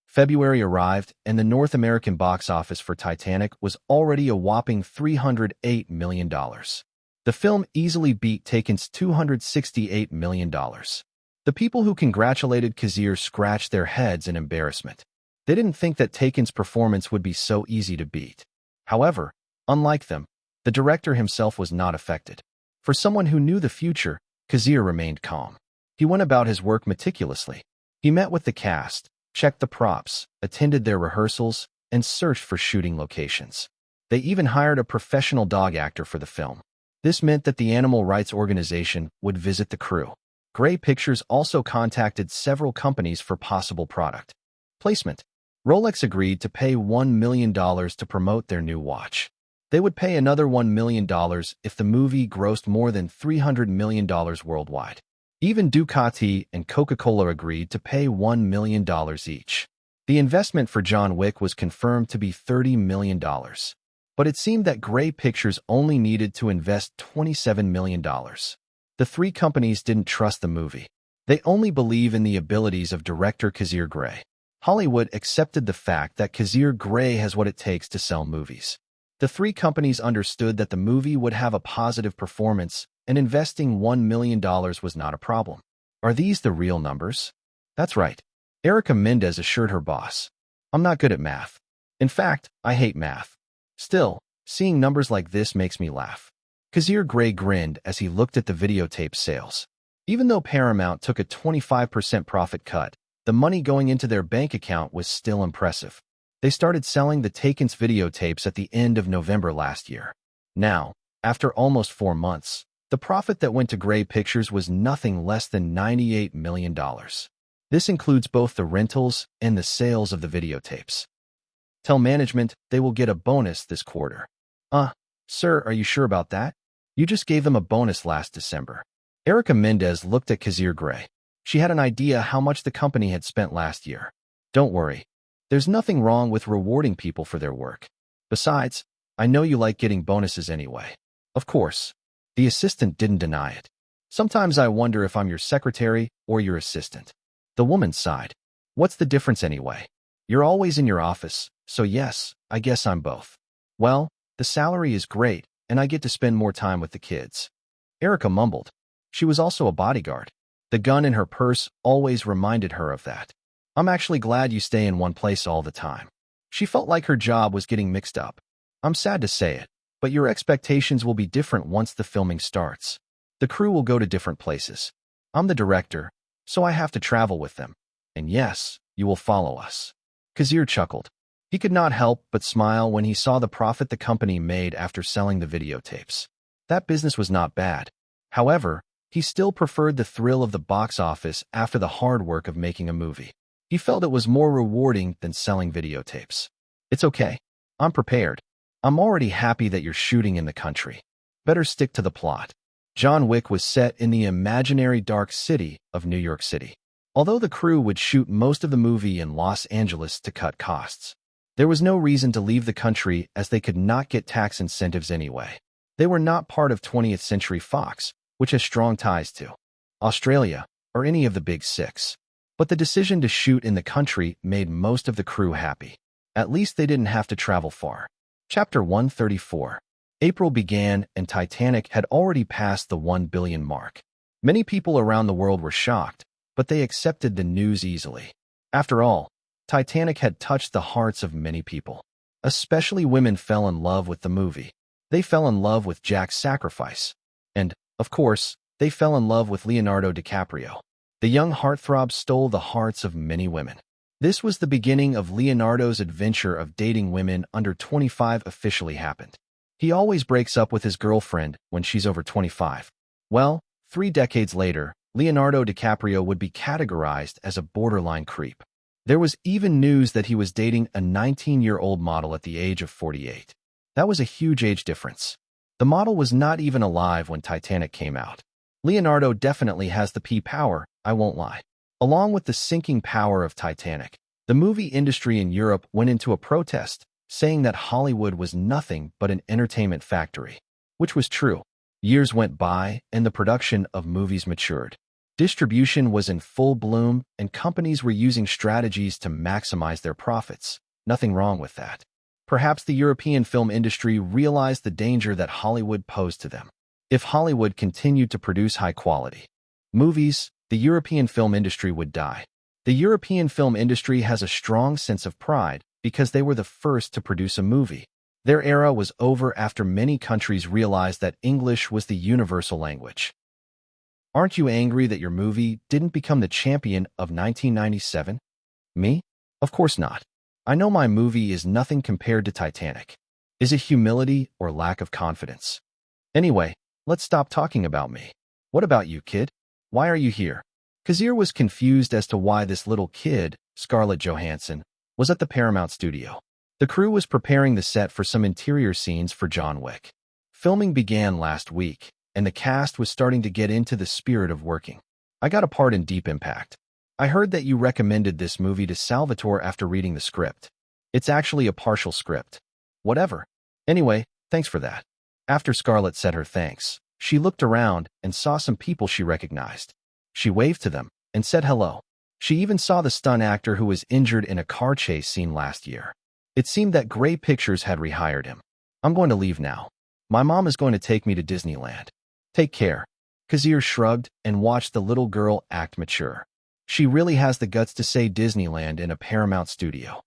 February arrived, and the North American box office for Titanic was already a whopping $308 million. The film easily beat Taken's $268 million. The people who congratulated Kazir scratched their heads in embarrassment. They didn't think that Taken's performance would be so easy to beat. However, unlike them, the director himself was not affected. For someone who knew the future, Kazir remained calm. He went about his work meticulously. He met with the cast, checked the props, attended their rehearsals, and searched for shooting locations. They even hired a professional dog actor for the film. This meant that the animal rights organization would visit the crew. Grey Pictures also contacted several companies for possible product placement. Rolex agreed to pay $1 million to promote their new watch. They would pay another $1 million if the movie grossed more than $300 million worldwide. Even Ducati and Coca-Cola agreed to pay $1 million each. The investment for John Wick was confirmed to be $30 million. But it seemed that Grey Pictures only needed to invest $27 million. The 3 companies didn't trust the movie. They only believe in the abilities of director Kazir Grey. Hollywood accepted the fact that Kazir Grey has what it takes to sell movies. The 3 companies understood that the movie would have a positive performance, and investing $1 million was not a problem. Are these the real numbers? That's right. Erica Mendez assured her boss. I'm not good at math. In fact, I hate math. Still, seeing numbers like this makes me laugh. Kazir Grey grinned as he looked at the videotape sales. Even though Paramount took a 25% profit cut, the money going into their bank account was still impressive. They started selling the Taken's videotapes at the end of November last year. Now, after almost 4 months, the profit that went to Grey Pictures was nothing less than $98 million. This includes both the rentals and the sales of the videotapes. Tell management they will get a bonus this quarter. Sir, are you sure about that? You just gave them a bonus last December. Erica Mendez looked at Kazir Grey. She had an idea how much the company had spent last year. Don't worry. There's nothing wrong with rewarding people for their work. Besides, I know you like getting bonuses anyway. Of course. The assistant didn't deny it. Sometimes I wonder if I'm your secretary or your assistant. The woman sighed. What's the difference anyway? You're always in your office, so yes, I guess I'm both. Well, the salary is great, and I get to spend more time with the kids. Erica mumbled. She was also a bodyguard. The gun in her purse always reminded her of that. I'm actually glad you stay in one place all the time. She felt like her job was getting mixed up. I'm sad to say it, but your expectations will be different once the filming starts. The crew will go to different places. I'm the director, so I have to travel with them. And yes, you will follow us. Kazir chuckled. He could not help but smile when he saw the profit the company made after selling the videotapes. That business was not bad. However, he still preferred the thrill of the box office after the hard work of making a movie. He felt it was more rewarding than selling videotapes. It's okay. I'm prepared. I'm already happy that you're shooting in the country. Better stick to the plot. John Wick was set in the imaginary dark city of New York City. Although the crew would shoot most of the movie in Los Angeles to cut costs, there was no reason to leave the country as they could not get tax incentives anyway. They were not part of 20th Century Fox, which has strong ties to Australia or any of the big six. But the decision to shoot in the country made most of the crew happy. At least they didn't have to travel far. Chapter 134. April began and Titanic had already passed the 1 billion mark. Many people around the world were shocked, but they accepted the news easily. After all, Titanic had touched the hearts of many people. Especially women fell in love with the movie. They fell in love with Jack's sacrifice. And, of course, they fell in love with Leonardo DiCaprio. The young heartthrob stole the hearts of many women. This was the beginning of Leonardo's adventure of dating women under 25 officially happened. He always breaks up with his girlfriend when she's over 25. Well, 3 decades later, Leonardo DiCaprio would be categorized as a borderline creep. There was even news that he was dating a 19-year-old model at the age of 48. That was a huge age difference. The model was not even alive when Titanic came out. Leonardo definitely has the P-power, I won't lie. Along with the sinking power of Titanic, the movie industry in Europe went into a protest, saying that Hollywood was nothing but an entertainment factory, which was true. Years went by, and the production of movies matured. Distribution was in full bloom, and companies were using strategies to maximize their profits. Nothing wrong with that. Perhaps the European film industry realized the danger that Hollywood posed to them. If Hollywood continued to produce high-quality movies, the European film industry would die. The European film industry has a strong sense of pride because they were the first to produce a movie. Their era was over after many countries realized that English was the universal language. Aren't you angry that your movie didn't become the champion of 1997? Me? Of course not. I know my movie is nothing compared to Titanic. Is it humility or lack of confidence? Anyway, let's stop talking about me. What about you, kid? Why are you here? Kazir was confused as to why this little kid, Scarlett Johansson, was at the Paramount studio. The crew was preparing the set for some interior scenes for John Wick. Filming began last week, and the cast was starting to get into the spirit of working. I got a part in Deep Impact. I heard that you recommended this movie to Salvatore after reading the script. It's actually a partial script. Whatever. Anyway, thanks for that. After Scarlett said her thanks, she looked around and saw some people she recognized. She waved to them and said hello. She even saw the stunt actor who was injured in a car chase scene last year. It seemed that Grey Pictures had rehired him. I'm going to leave now. My mom is going to take me to Disneyland. Take care. Kazir shrugged and watched the little girl act mature. She really has the guts to say Disneyland in a Paramount studio.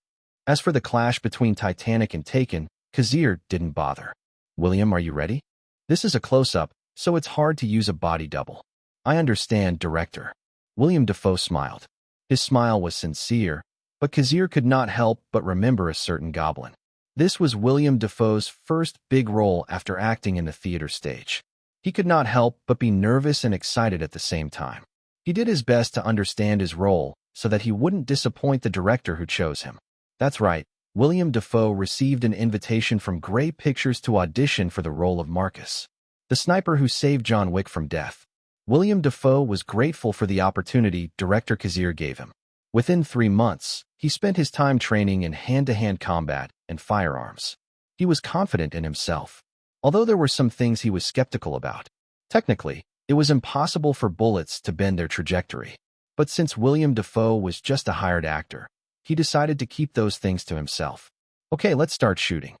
As for the clash between Titanic and Taken, Kazir didn't bother. William, are you ready? This is a close-up, so it's hard to use a body double. I understand, director. William Dafoe smiled. His smile was sincere, but Kazir could not help but remember a certain goblin. This was William Dafoe's first big role after acting in the theater stage. He could not help but be nervous and excited at the same time. He did his best to understand his role so that he wouldn't disappoint the director who chose him. That's right, William Dafoe received an invitation from Grey Pictures to audition for the role of Marcus, the sniper who saved John Wick from death. William Dafoe was grateful for the opportunity director Kazir gave him. Within 3 months, he spent his time training in hand-to-hand combat and firearms. He was confident in himself, although there were some things he was skeptical about. Technically, it was impossible for bullets to bend their trajectory. But since William Dafoe was just a hired actor, he decided to keep those things to himself. Okay, let's start shooting.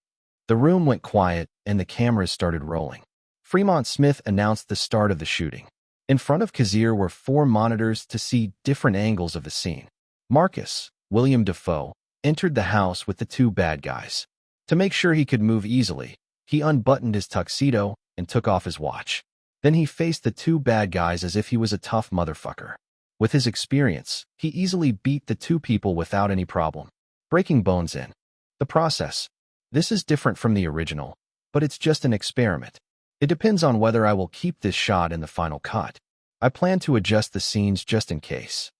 The room went quiet and the cameras started rolling. Fremont Smith announced the start of the shooting. In front of Kazir were 4 monitors to see different angles of the scene. Marcus, William Dafoe, entered the house with the 2 bad guys. To make sure he could move easily, he unbuttoned his tuxedo and took off his watch. Then he faced the 2 bad guys as if he was a tough motherfucker. With his experience, he easily beat the 2 people without any problem, breaking bones in the process. This is different from the original, but it's just an experiment. It depends on whether I will keep this shot in the final cut. I plan to adjust the scenes just in case.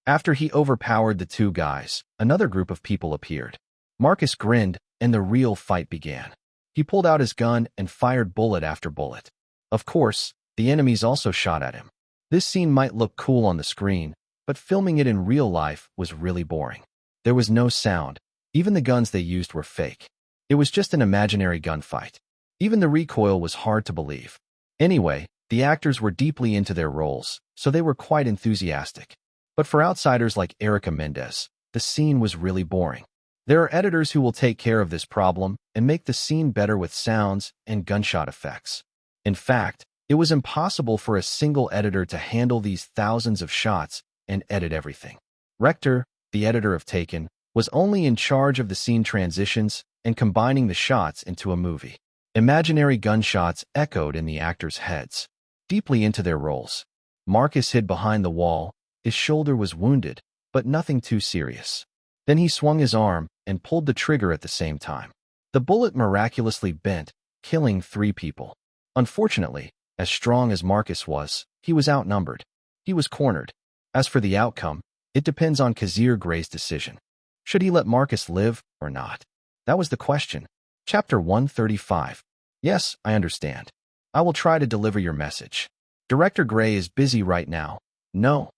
After he overpowered the 2 guys, another group of people appeared. Marcus grinned, and the real fight began. He pulled out his gun and fired bullet after bullet. Of course, the enemies also shot at him. This scene might look cool on the screen, but filming it in real life was really boring. There was no sound. Even the guns they used were fake. It was just an imaginary gunfight. Even the recoil was hard to believe. Anyway, the actors were deeply into their roles, so they were quite enthusiastic. But for outsiders like Erica Mendez, the scene was really boring. There are editors who will take care of this problem and make the scene better with sounds and gunshot effects. In fact, it was impossible for a single editor to handle these thousands of shots and edit everything. Rector, the editor of Taken, was only in charge of the scene transitions and combining the shots into a movie. Imaginary gunshots echoed in the actors' heads. Deeply into their roles, Marcus hid behind the wall. His shoulder was wounded, but nothing too serious. Then he swung his arm and pulled the trigger at the same time. The bullet miraculously bent, killing 3 people. Unfortunately, as strong as Marcus was, he was outnumbered. He was cornered. As for the outcome, it depends on Kazir Grey's decision. Should he let Marcus live or not? That was the question. Chapter 135. Yes, I understand. I will try to deliver your message. Director Grey is busy right now. No,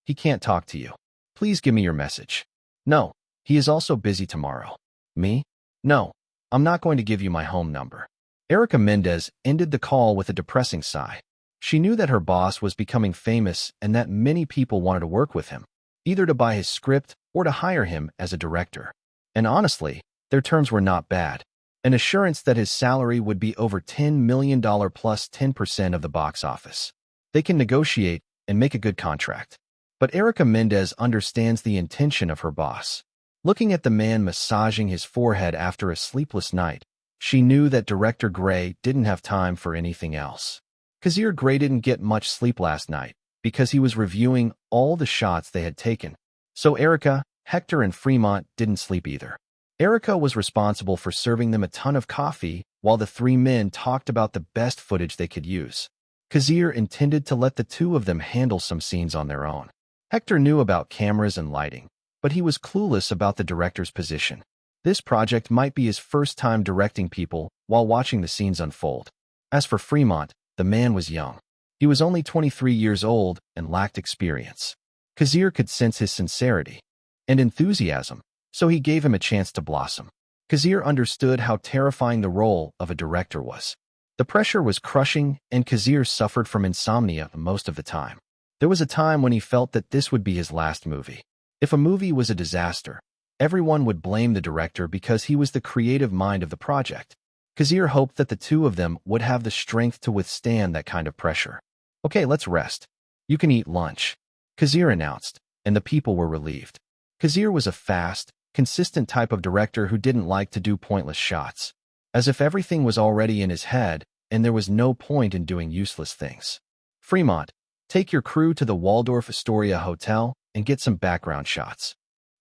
he can't talk to you. Please give me your message. No, he is also busy tomorrow. Me? No, I'm not going to give you my home number. Erica Mendez ended the call with a depressing sigh. She knew that her boss was becoming famous and that many people wanted to work with him, either to buy his script or to hire him as a director. And honestly, their terms were not bad. An assurance that his salary would be over $10 million plus 10% of the box office. They can negotiate and make a good contract. But Erica Mendez understands the intention of her boss. Looking at the man massaging his forehead after a sleepless night, she knew that Director Grey didn't have time for anything else. Kazir Grey didn't get much sleep last night because he was reviewing all the shots they had taken. So Erica, Hector, and Fremont didn't sleep either. Erica was responsible for serving them a ton of coffee while the 3 men talked about the best footage they could use. Kazir intended to let the 2 of them handle some scenes on their own. Hector knew about cameras and lighting, but he was clueless about the director's position. This project might be his first time directing people while watching the scenes unfold. As for Fremont, the man was young. He was only 23 years old and lacked experience. Kazir could sense his sincerity and enthusiasm, so he gave him a chance to blossom. Kazir understood how terrifying the role of a director was. The pressure was crushing, and Kazir suffered from insomnia most of the time. There was a time when he felt that this would be his last movie. If a movie was a disaster, everyone would blame the director because he was the creative mind of the project. Kazir hoped that the 2 of them would have the strength to withstand that kind of pressure. Okay, let's rest. You can eat lunch, Kazir announced, and the people were relieved. Kazir was a fast, consistent type of director who didn't like to do pointless shots. As if everything was already in his head, and there was no point in doing useless things. Fremont, take your crew to the Waldorf Astoria Hotel and get some background shots.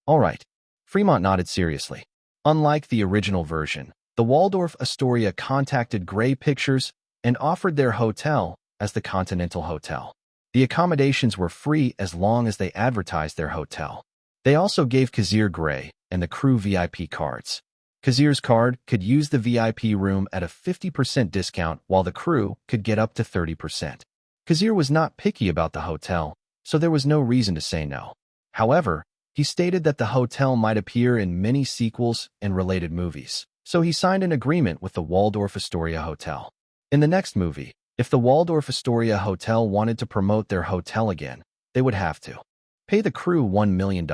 All right. Fremont nodded seriously. Unlike the original version, the Waldorf Astoria contacted Grey Pictures and offered their hotel as the Continental Hotel. The accommodations were free as long as they advertised their hotel. They also gave Kazir Grey and the crew VIP cards. Kazir's card could use the VIP room at a 50% discount while the crew could get up to 30%. Kazir was not picky about the hotel, so there was no reason to say no. However, he stated that the hotel might appear in many sequels and related movies, so he signed an agreement with the Waldorf Astoria Hotel. In the next movie, if the Waldorf Astoria Hotel wanted to promote their hotel again, they would have to pay the crew $1 million.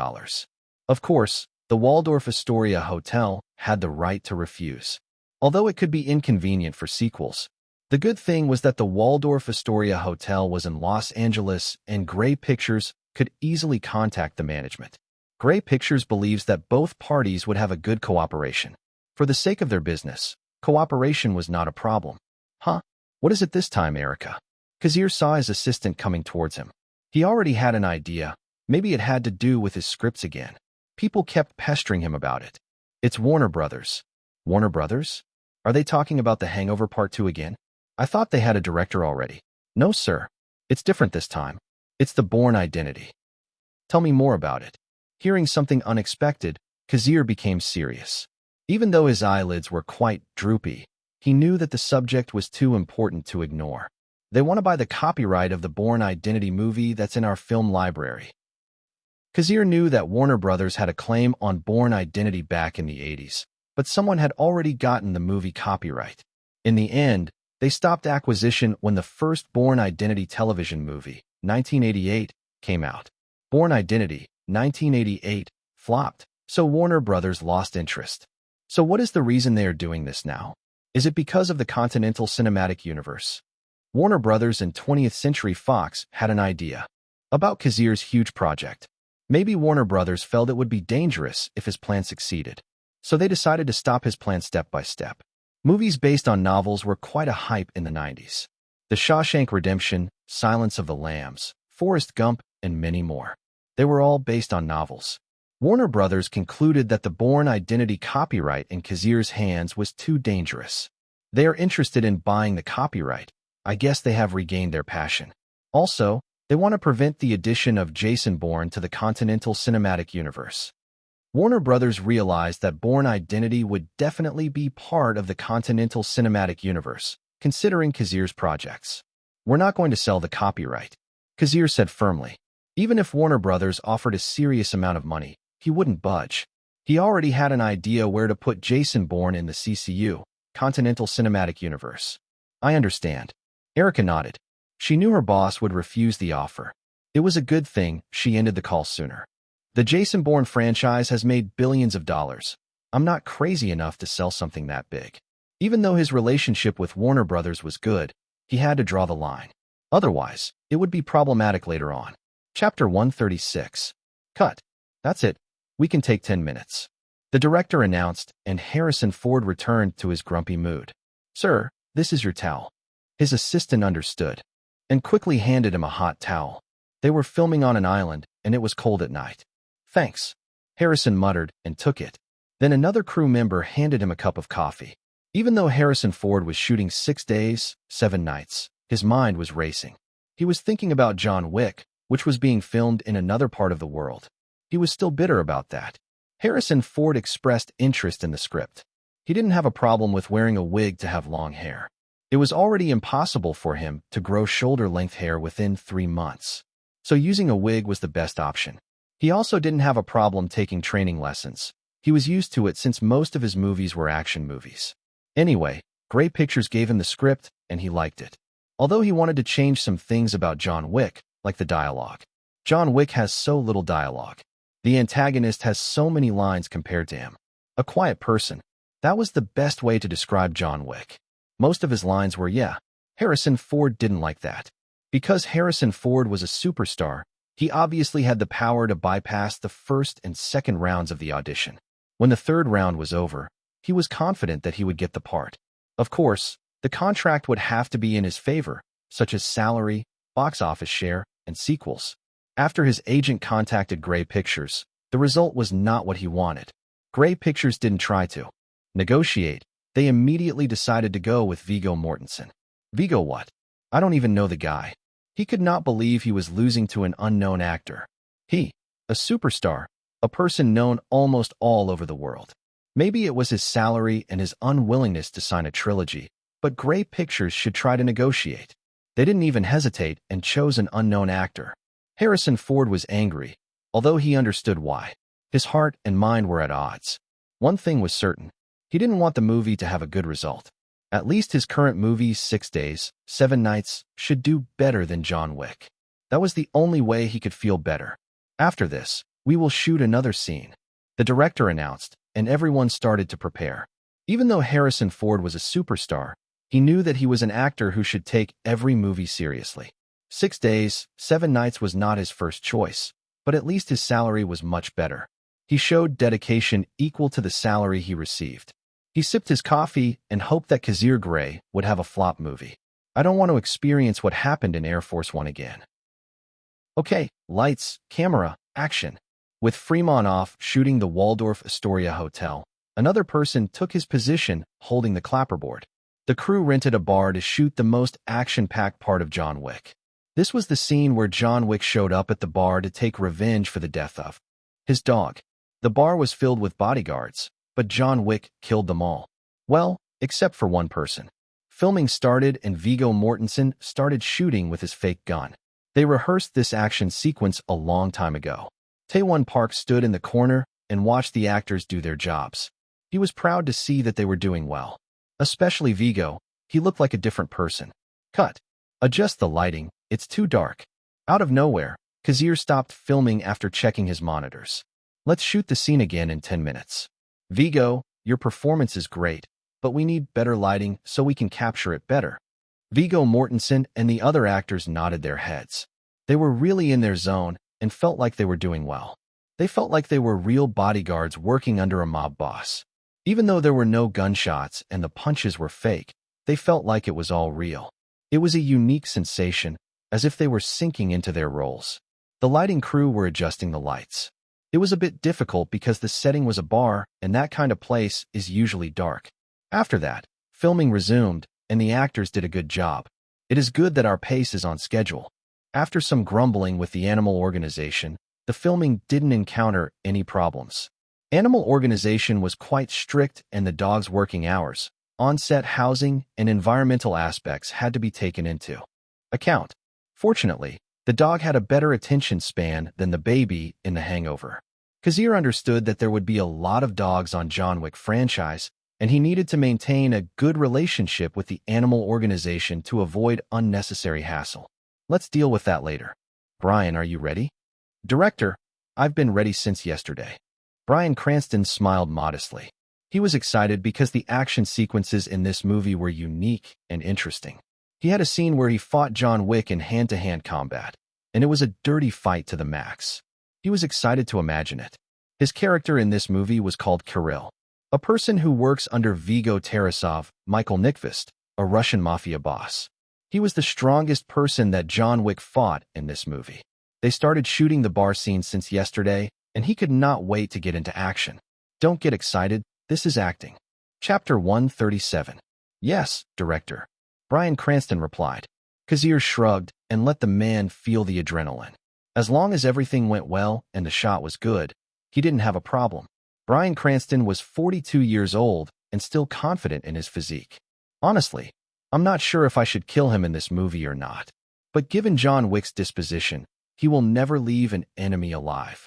Of course, the Waldorf Astoria Hotel had the right to refuse. Although it could be inconvenient for sequels, the good thing was that the Waldorf Astoria Hotel was in Los Angeles and Grey Pictures could easily contact the management. Grey Pictures believes that both parties would have a good cooperation. For the sake of their business, cooperation was not a problem. Huh? What is it this time, Erica? Kazir saw his assistant coming towards him. He already had an idea. Maybe it had to do with his scripts again. People kept pestering him about it. It's Warner Brothers. Warner Brothers? Are they talking about The Hangover Part 2 again? I thought they had a director already. No, sir. It's different this time. It's the Bourne Identity. Tell me more about it. Hearing something unexpected, Kazir became serious. Even though his eyelids were quite droopy, he knew that the subject was too important to ignore. They want to buy the copyright of the Bourne Identity movie that's in our film library. Kazir knew that Warner Brothers had a claim on Bourne Identity back in the 80s, but someone had already gotten the movie copyright. In the end, they stopped acquisition when the first Bourne Identity television movie, 1988, came out. Bourne Identity, 1988, flopped, so Warner Brothers lost interest. So what is the reason they are doing this now? Is it because of the Continental Cinematic Universe? Warner Brothers and 20th Century Fox had an idea about Kazir's huge project. Maybe Warner Brothers felt it would be dangerous if his plan succeeded, so they decided to stop his plan step by step. Movies based on novels were quite a hype in the 90s. The Shawshank Redemption, Silence of the Lambs, Forrest Gump, and many more. They were all based on novels. Warner Brothers concluded that the Bourne Identity copyright in Kazir's hands was too dangerous. They are interested in buying the copyright. I guess they have regained their passion. Also, they want to prevent the addition of Jason Bourne to the Continental Cinematic Universe. Warner Brothers realized that Bourne Identity would definitely be part of the Continental Cinematic Universe, considering Kazir's projects. We're not going to sell the copyright, Kazir said firmly. Even if Warner Brothers offered a serious amount of money, he wouldn't budge. He already had an idea where to put Jason Bourne in the CCU, Continental Cinematic Universe. I understand. Erica nodded. She knew her boss would refuse the offer. It was a good thing she ended the call sooner. The Jason Bourne franchise has made billions of dollars. I'm not crazy enough to sell something that big. Even though his relationship with Warner Brothers was good, he had to draw the line. Otherwise, it would be problematic later on. Chapter 136. Cut. That's it. We can take 10 minutes. The director announced, and Harrison Ford returned to his grumpy mood. Sir, this is your towel. His assistant understood and quickly handed him a hot towel. They were filming on an island, and it was cold at night. Thanks, Harrison muttered and took it. Then another crew member handed him a cup of coffee. Even though Harrison Ford was shooting 6 days, 7 nights, his mind was racing. He was thinking about John Wick, which was being filmed in another part of the world. He was still bitter about that. Harrison Ford expressed interest in the script. He didn't have a problem with wearing a wig to have long hair. It was already impossible for him to grow shoulder-length hair within 3 months. So using a wig was the best option. He also didn't have a problem taking training lessons. He was used to it since most of his movies were action movies. Anyway, Grey Pictures gave him the script, and he liked it. Although he wanted to change some things about John Wick, like the dialogue. John Wick has so little dialogue. The antagonist has so many lines compared to him. A quiet person. That was the best way to describe John Wick. Most of his lines were yeah. Harrison Ford didn't like that. Because Harrison Ford was a superstar, he obviously had the power to bypass the first and second rounds of the audition. When the third round was over, he was confident that he would get the part. Of course, the contract would have to be in his favor, such as salary, box office share, and sequels. After his agent contacted Grey Pictures, the result was not what he wanted. Grey Pictures didn't try to negotiate. They immediately decided to go with Viggo Mortensen. Viggo what? I don't even know the guy. He could not believe he was losing to an unknown actor. He, a superstar, a person known almost all over the world. Maybe it was his salary and his unwillingness to sign a trilogy, but Grey Pictures should try to negotiate. They didn't even hesitate and chose an unknown actor. Harrison Ford was angry, although he understood why. His heart and mind were at odds. One thing was certain. He didn't want the movie to have a good result. At least his current movie, 6 Days, 7 Nights, should do better than John Wick. That was the only way he could feel better. After this, we will shoot another scene, the director announced, and everyone started to prepare. Even though Harrison Ford was a superstar, he knew that he was an actor who should take every movie seriously. 6 Days, 7 Nights was not his first choice, but at least his salary was much better. He showed dedication equal to the salary he received. He sipped his coffee and hoped that Kazir Grey would have a flop movie. I don't want to experience what happened in Air Force One again. Okay, lights, camera, action. With Fremont off shooting the Waldorf Astoria Hotel, another person took his position holding the clapperboard. The crew rented a bar to shoot the most action-packed part of John Wick. This was the scene where John Wick showed up at the bar to take revenge for the death of his dog. The bar was filled with bodyguards, but John Wick killed them all. Well, except for one person. Filming started and Viggo Mortensen started shooting with his fake gun. They rehearsed this action sequence a long time ago. Taewon Park stood in the corner and watched the actors do their jobs. He was proud to see that they were doing well. Especially Viggo, He looked like a different person. Cut. Adjust the lighting, it's too dark. Out of nowhere, Kazir stopped filming after checking his monitors. Let's shoot the scene again in 10 minutes. Vigo, your performance is great, but we need better lighting so we can capture it better. Viggo Mortensen and the other actors nodded their heads. They were really in their zone and felt like they were doing well. They felt like they were real bodyguards working under a mob boss. Even though there were no gunshots and the punches were fake, they felt like it was all real. It was a unique sensation, as if they were sinking into their roles. The lighting crew were adjusting the lights. It was a bit difficult because the setting was a bar, and that kind of place is usually dark. After that, filming resumed, and the actors did a good job. It is good that our pace is on schedule. After some grumbling with the animal organization, the filming didn't encounter any problems. Animal organization was quite strict, and the dogs' working hours, on-set housing, and environmental aspects had to be taken into account. Fortunately, the dog had a better attention span than the baby in The Hangover. Kazir understood that there would be a lot of dogs on John Wick franchise, and he needed to maintain a good relationship with the animal organization to avoid unnecessary hassle. Let's deal with that later. Bryan, are you ready? Director, I've been ready since yesterday. Bryan Cranston smiled modestly. He was excited because the action sequences in this movie were unique and interesting. He had a scene where he fought John Wick in hand-to-hand combat, and it was a dirty fight to the max. He was excited to imagine it. His character in this movie was called Kirill, a person who works under Viggo Tarasov, Michael Nickvist, a Russian mafia boss. He was the strongest person that John Wick fought in this movie. They started shooting the bar scene since yesterday, and he could not wait to get into action. Don't get excited, this is acting. Chapter 137. Yes, director. Bryan Cranston replied. Kazir shrugged and let the man feel the adrenaline. As long as everything went well and the shot was good, he didn't have a problem. Bryan Cranston was 42 years old and still confident in his physique. Honestly, I'm not sure if I should kill him in this movie or not. But given John Wick's disposition, he will never leave an enemy alive.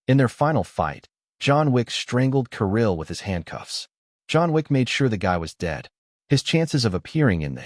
In their final fight, John Wick strangled Kirill with his handcuffs. John Wick made sure the guy was dead. His chances of appearing in the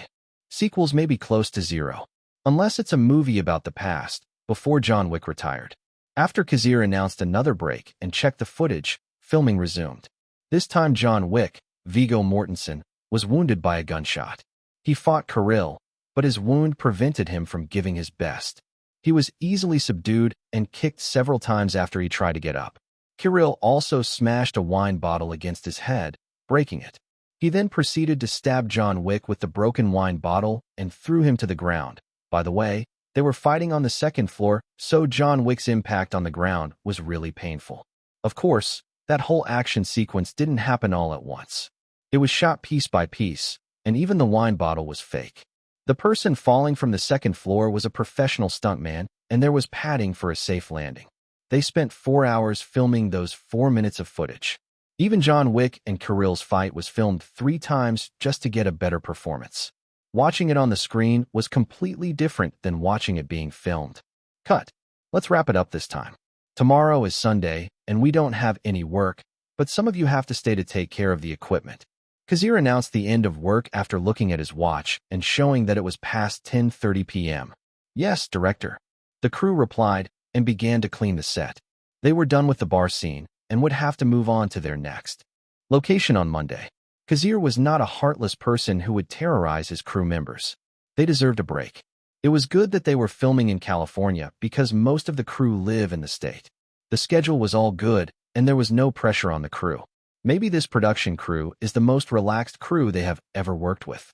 sequels may be close to zero, unless it's a movie about the past, before John Wick retired. After Kazir announced another break and checked the footage, filming resumed. This time John Wick, Viggo Mortensen, was wounded by a gunshot. He fought Kirill, but his wound prevented him from giving his best. He was easily subdued and kicked several times after he tried to get up. Kirill also smashed a wine bottle against his head, breaking it. He then proceeded to stab John Wick with the broken wine bottle and threw him to the ground. By the way, they were fighting on the second floor, so John Wick's impact on the ground was really painful. Of course, that whole action sequence didn't happen all at once. It was shot piece by piece, and even the wine bottle was fake. The person falling from the second floor was a professional stuntman, and there was padding for a safe landing. They spent 4 hours filming those 4 minutes of footage. Even John Wick and Kirill's fight was filmed 3 times just to get a better performance. Watching it on the screen was completely different than watching it being filmed. Cut. Let's wrap it up this time. Tomorrow is Sunday, and we don't have any work, but some of you have to stay to take care of the equipment. Kazir announced the end of work after looking at his watch and showing that it was past 10:30 p.m. Yes, director. The crew replied and began to clean the set. They were done with the bar scene and would have to move on to their next location on Monday. Kazir was not a heartless person who would terrorize his crew members. They deserved a break. It was good that they were filming in California because most of the crew live in the state. The schedule was all good, and there was no pressure on the crew. Maybe this production crew is the most relaxed crew they have ever worked with.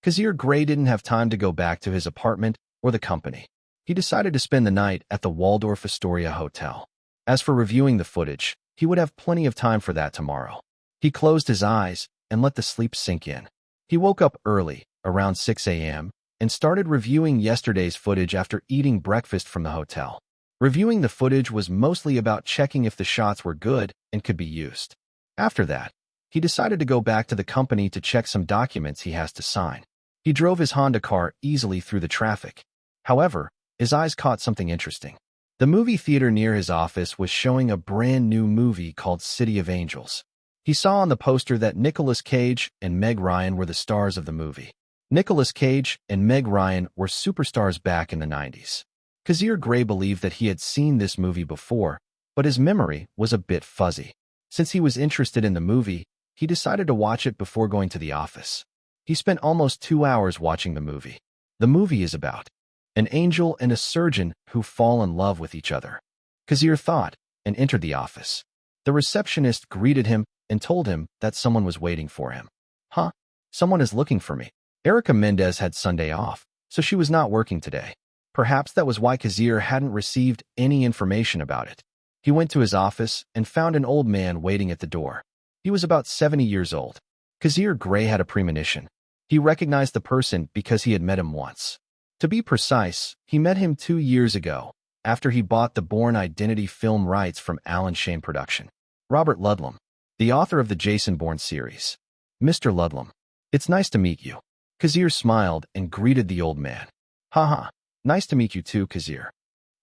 Kazir Grey didn't have time to go back to his apartment or the company. He decided to spend the night at the Waldorf Astoria Hotel. As for reviewing the footage, he would have plenty of time for that tomorrow. He closed his eyes and let the sleep sink in. He woke up early, around 6 a.m., and started reviewing yesterday's footage after eating breakfast from the hotel. Reviewing the footage was mostly about checking if the shots were good and could be used. After that, he decided to go back to the company to check some documents he has to sign. He drove his Honda car easily through the traffic. However, his eyes caught something interesting. The movie theater near his office was showing a brand new movie called City of Angels. He saw on the poster that Nicolas Cage and Meg Ryan were the stars of the movie. Nicolas Cage and Meg Ryan were superstars back in the 90s. Kazir Grey believed that he had seen this movie before, but his memory was a bit fuzzy. Since he was interested in the movie, he decided to watch it before going to the office. He spent almost 2 hours watching the movie. The movie is about an angel and a surgeon who fall in love with each other. Kazir thought and entered the office. The receptionist greeted him and told him that someone was waiting for him. Huh? Someone is looking for me. Erica Mendez had Sunday off, so she was not working today. Perhaps that was why Kazir hadn't received any information about it. He went to his office and found an old man waiting at the door. He was about 70 years old. Kazir Grey had a premonition. He recognized the person because he had met him once. To be precise, he met him 2 years ago, after he bought the Bourne Identity film rights from Alan Shane Production. Robert Ludlum, the author of the Jason Bourne series. Mr. Ludlum, it's nice to meet you. Kazir smiled and greeted the old man. Haha, nice to meet you too, Kazir.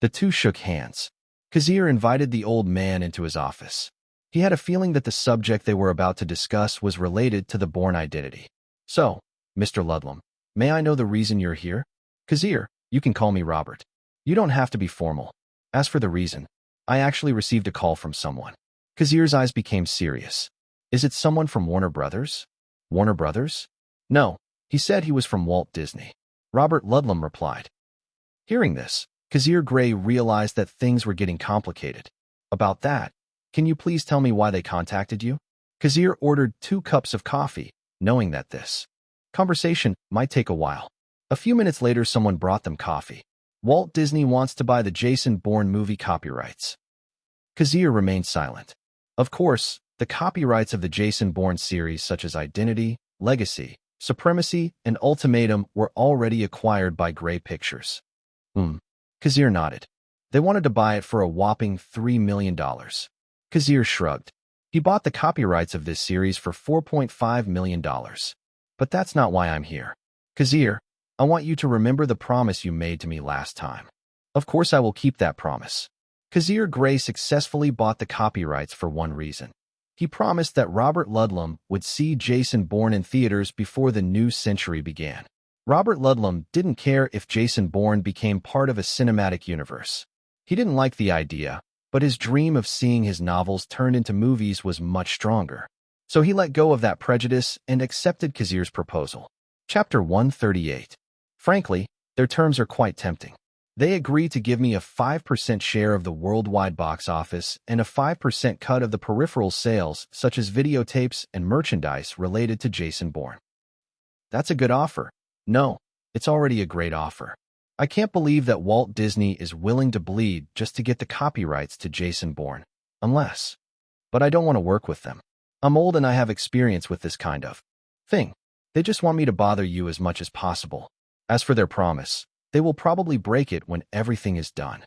The two shook hands. Kazir invited the old man into his office. He had a feeling that the subject they were about to discuss was related to the Bourne Identity. So, Mr. Ludlum, may I know the reason you're here? Kazir, you can call me Robert. You don't have to be formal. As for the reason, I actually received a call from someone. Kazir's eyes became serious. Is it someone from Warner Brothers? Warner Brothers? No, he said he was from Walt Disney. Robert Ludlum replied. Hearing this, Kazir Grey realized that things were getting complicated. About that, can you please tell me why they contacted you? Kazir ordered 2 cups of coffee, knowing that this conversation might take a while. A few minutes later, someone brought them coffee. Walt Disney wants to buy the Jason Bourne movie copyrights. Kazir remained silent. Of course, the copyrights of the Jason Bourne series such as Identity, Legacy, Supremacy, and Ultimatum were already acquired by Grey Pictures. Kazir nodded. They wanted to buy it for a whopping $3 million. Kazir shrugged. He bought the copyrights of this series for $4.5 million. But that's not why I'm here. Kazir, I want you to remember the promise you made to me last time. Of course I will keep that promise. Kazir Grey successfully bought the copyrights for one reason. He promised that Robert Ludlum would see Jason Bourne in theaters before the new century began. Robert Ludlum didn't care if Jason Bourne became part of a cinematic universe. He didn't like the idea, but his dream of seeing his novels turned into movies was much stronger. So he let go of that prejudice and accepted Kazir's proposal. Chapter 138. Frankly, their terms are quite tempting. They agree to give me a 5% share of the worldwide box office and a 5% cut of the peripheral sales, such as videotapes and merchandise related to Jason Bourne. That's a good offer. No, it's already a great offer. I can't believe that Walt Disney is willing to bleed just to get the copyrights to Jason Bourne. Unless. But I don't want to work with them. I'm old and I have experience with this kind of thing. They just want me to bother you as much as possible. As for their promise, they will probably break it when everything is done.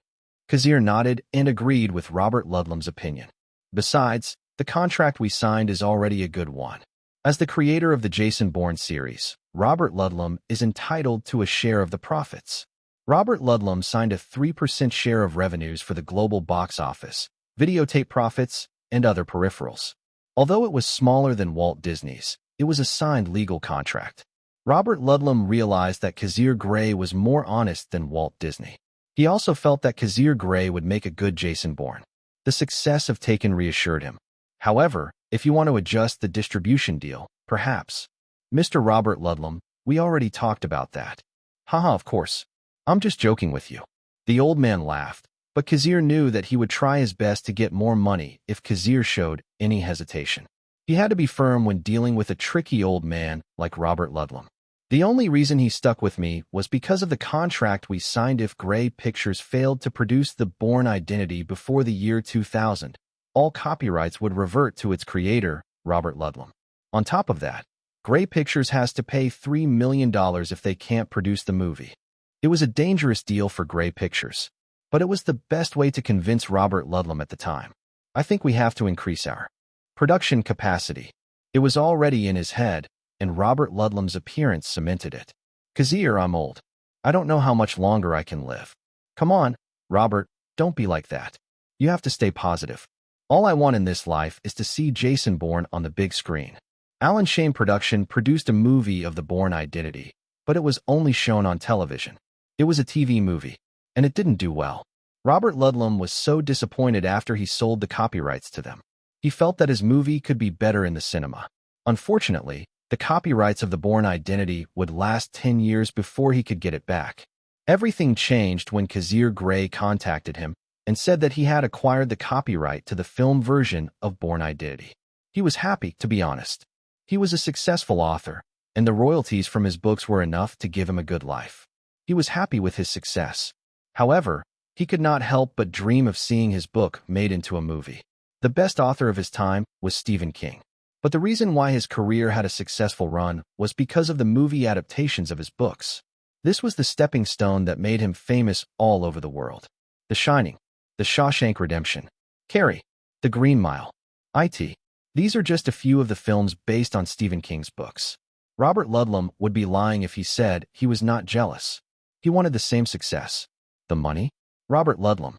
Kazir nodded and agreed with Robert Ludlum's opinion. Besides, the contract we signed is already a good one. As the creator of the Jason Bourne series, Robert Ludlum is entitled to a share of the profits. Robert Ludlum signed a 3% share of revenues for the global box office, videotape profits, and other peripherals. Although it was smaller than Walt Disney's, it was a signed legal contract. Robert Ludlum realized that Kazir Grey was more honest than Walt Disney. He also felt that Kazir Grey would make a good Jason Bourne. The success of Taken reassured him. However, if you want to adjust the distribution deal, perhaps. Mr. Robert Ludlum, we already talked about that. Haha, of course. I'm just joking with you. The old man laughed, but Kazir knew that he would try his best to get more money if Kazir showed any hesitation. He had to be firm when dealing with a tricky old man like Robert Ludlum. The only reason he stuck with me was because of the contract we signed. If Grey Pictures failed to produce the Bourne Identity before the year 2000, all copyrights would revert to its creator, Robert Ludlum. On top of that, Grey Pictures has to pay $3 million if they can't produce the movie. It was a dangerous deal for Grey Pictures, but it was the best way to convince Robert Ludlum at the time. I think we have to increase our production capacity. It was already in his head, and Robert Ludlum's appearance cemented it. Kazir, I'm old. I don't know how much longer I can live. Come on, Robert, don't be like that. You have to stay positive. All I want in this life is to see Jason Bourne on the big screen. Alan Shane Production produced a movie of the Bourne identity, but it was only shown on television. It was a TV movie, and it didn't do well. Robert Ludlum was so disappointed after he sold the copyrights to them. He felt that his movie could be better in the cinema. Unfortunately, the copyrights of the Bourne identity would last 10 years before he could get it back. Everything changed when Kazir Grey contacted him and said that he had acquired the copyright to the film version of Bourne Identity. He was happy, to be honest. He was a successful author, and the royalties from his books were enough to give him a good life. He was happy with his success. However, he could not help but dream of seeing his book made into a movie. The best author of his time was Stephen King. But the reason why his career had a successful run was because of the movie adaptations of his books. This was the stepping stone that made him famous all over the world. The Shining, The Shawshank Redemption, Carrie, The Green Mile, IT. These are just a few of the films based on Stephen King's books. Robert Ludlum would be lying if he said he was not jealous. He wanted the same success. The money? Robert Ludlum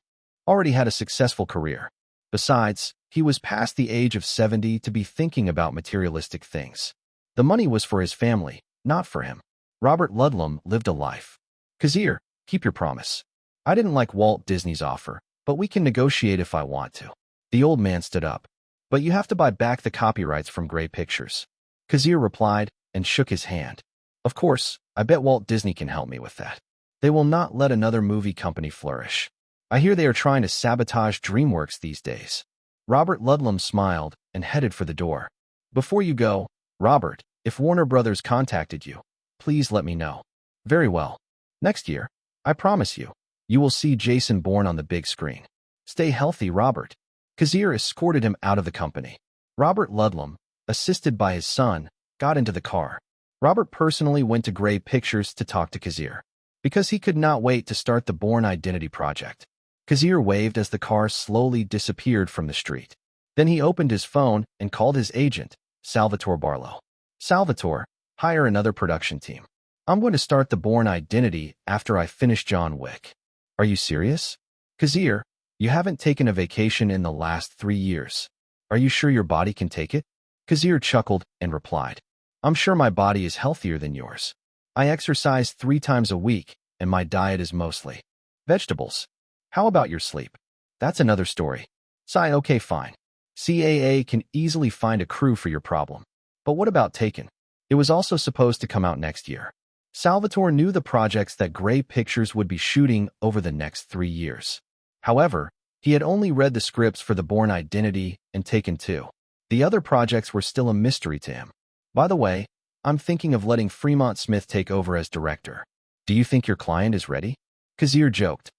already had a successful career. Besides, he was past the age of 70 to be thinking about materialistic things. The money was for his family, not for him. Robert Ludlum lived a life. Kazir, keep your promise. I didn't like Walt Disney's offer, but we can negotiate if I want to. The old man stood up. But you have to buy back the copyrights from Grey Pictures. Kazir replied and shook his hand. Of course, I bet Walt Disney can help me with that. They will not let another movie company flourish. I hear they are trying to sabotage DreamWorks these days. Robert Ludlum smiled and headed for the door. Before you go, Robert, if Warner Brothers contacted you, please let me know. Very well. Next year, I promise you, you will see Jason Bourne on the big screen. Stay healthy, Robert. Kazir escorted him out of the company. Robert Ludlum, assisted by his son, got into the car. Robert personally went to Grey Pictures to talk to Kazir, because he could not wait to start the Bourne Identity project. Kazir waved as the car slowly disappeared from the street. Then he opened his phone and called his agent, Salvatore Barlow. Salvatore, hire another production team. I'm going to start the Bourne Identity after I finish John Wick. Are you serious? Kazir, you haven't taken a vacation in the last 3 years. Are you sure your body can take it? Kazir chuckled and replied, I'm sure my body is healthier than yours. I exercise 3 times a week, and my diet is mostly vegetables. How about your sleep? That's another story. Sigh, okay, fine. CAA can easily find a crew for your problem. But what about Taken? It was also supposed to come out next year. Salvatore knew the projects that Grey Pictures would be shooting over the next 3 years. However, he had only read the scripts for The Bourne Identity and Taken 2. The other projects were still a mystery to him. By the way, I'm thinking of letting Fremont Smith take over as director. Do you think your client is ready? Kazir joked.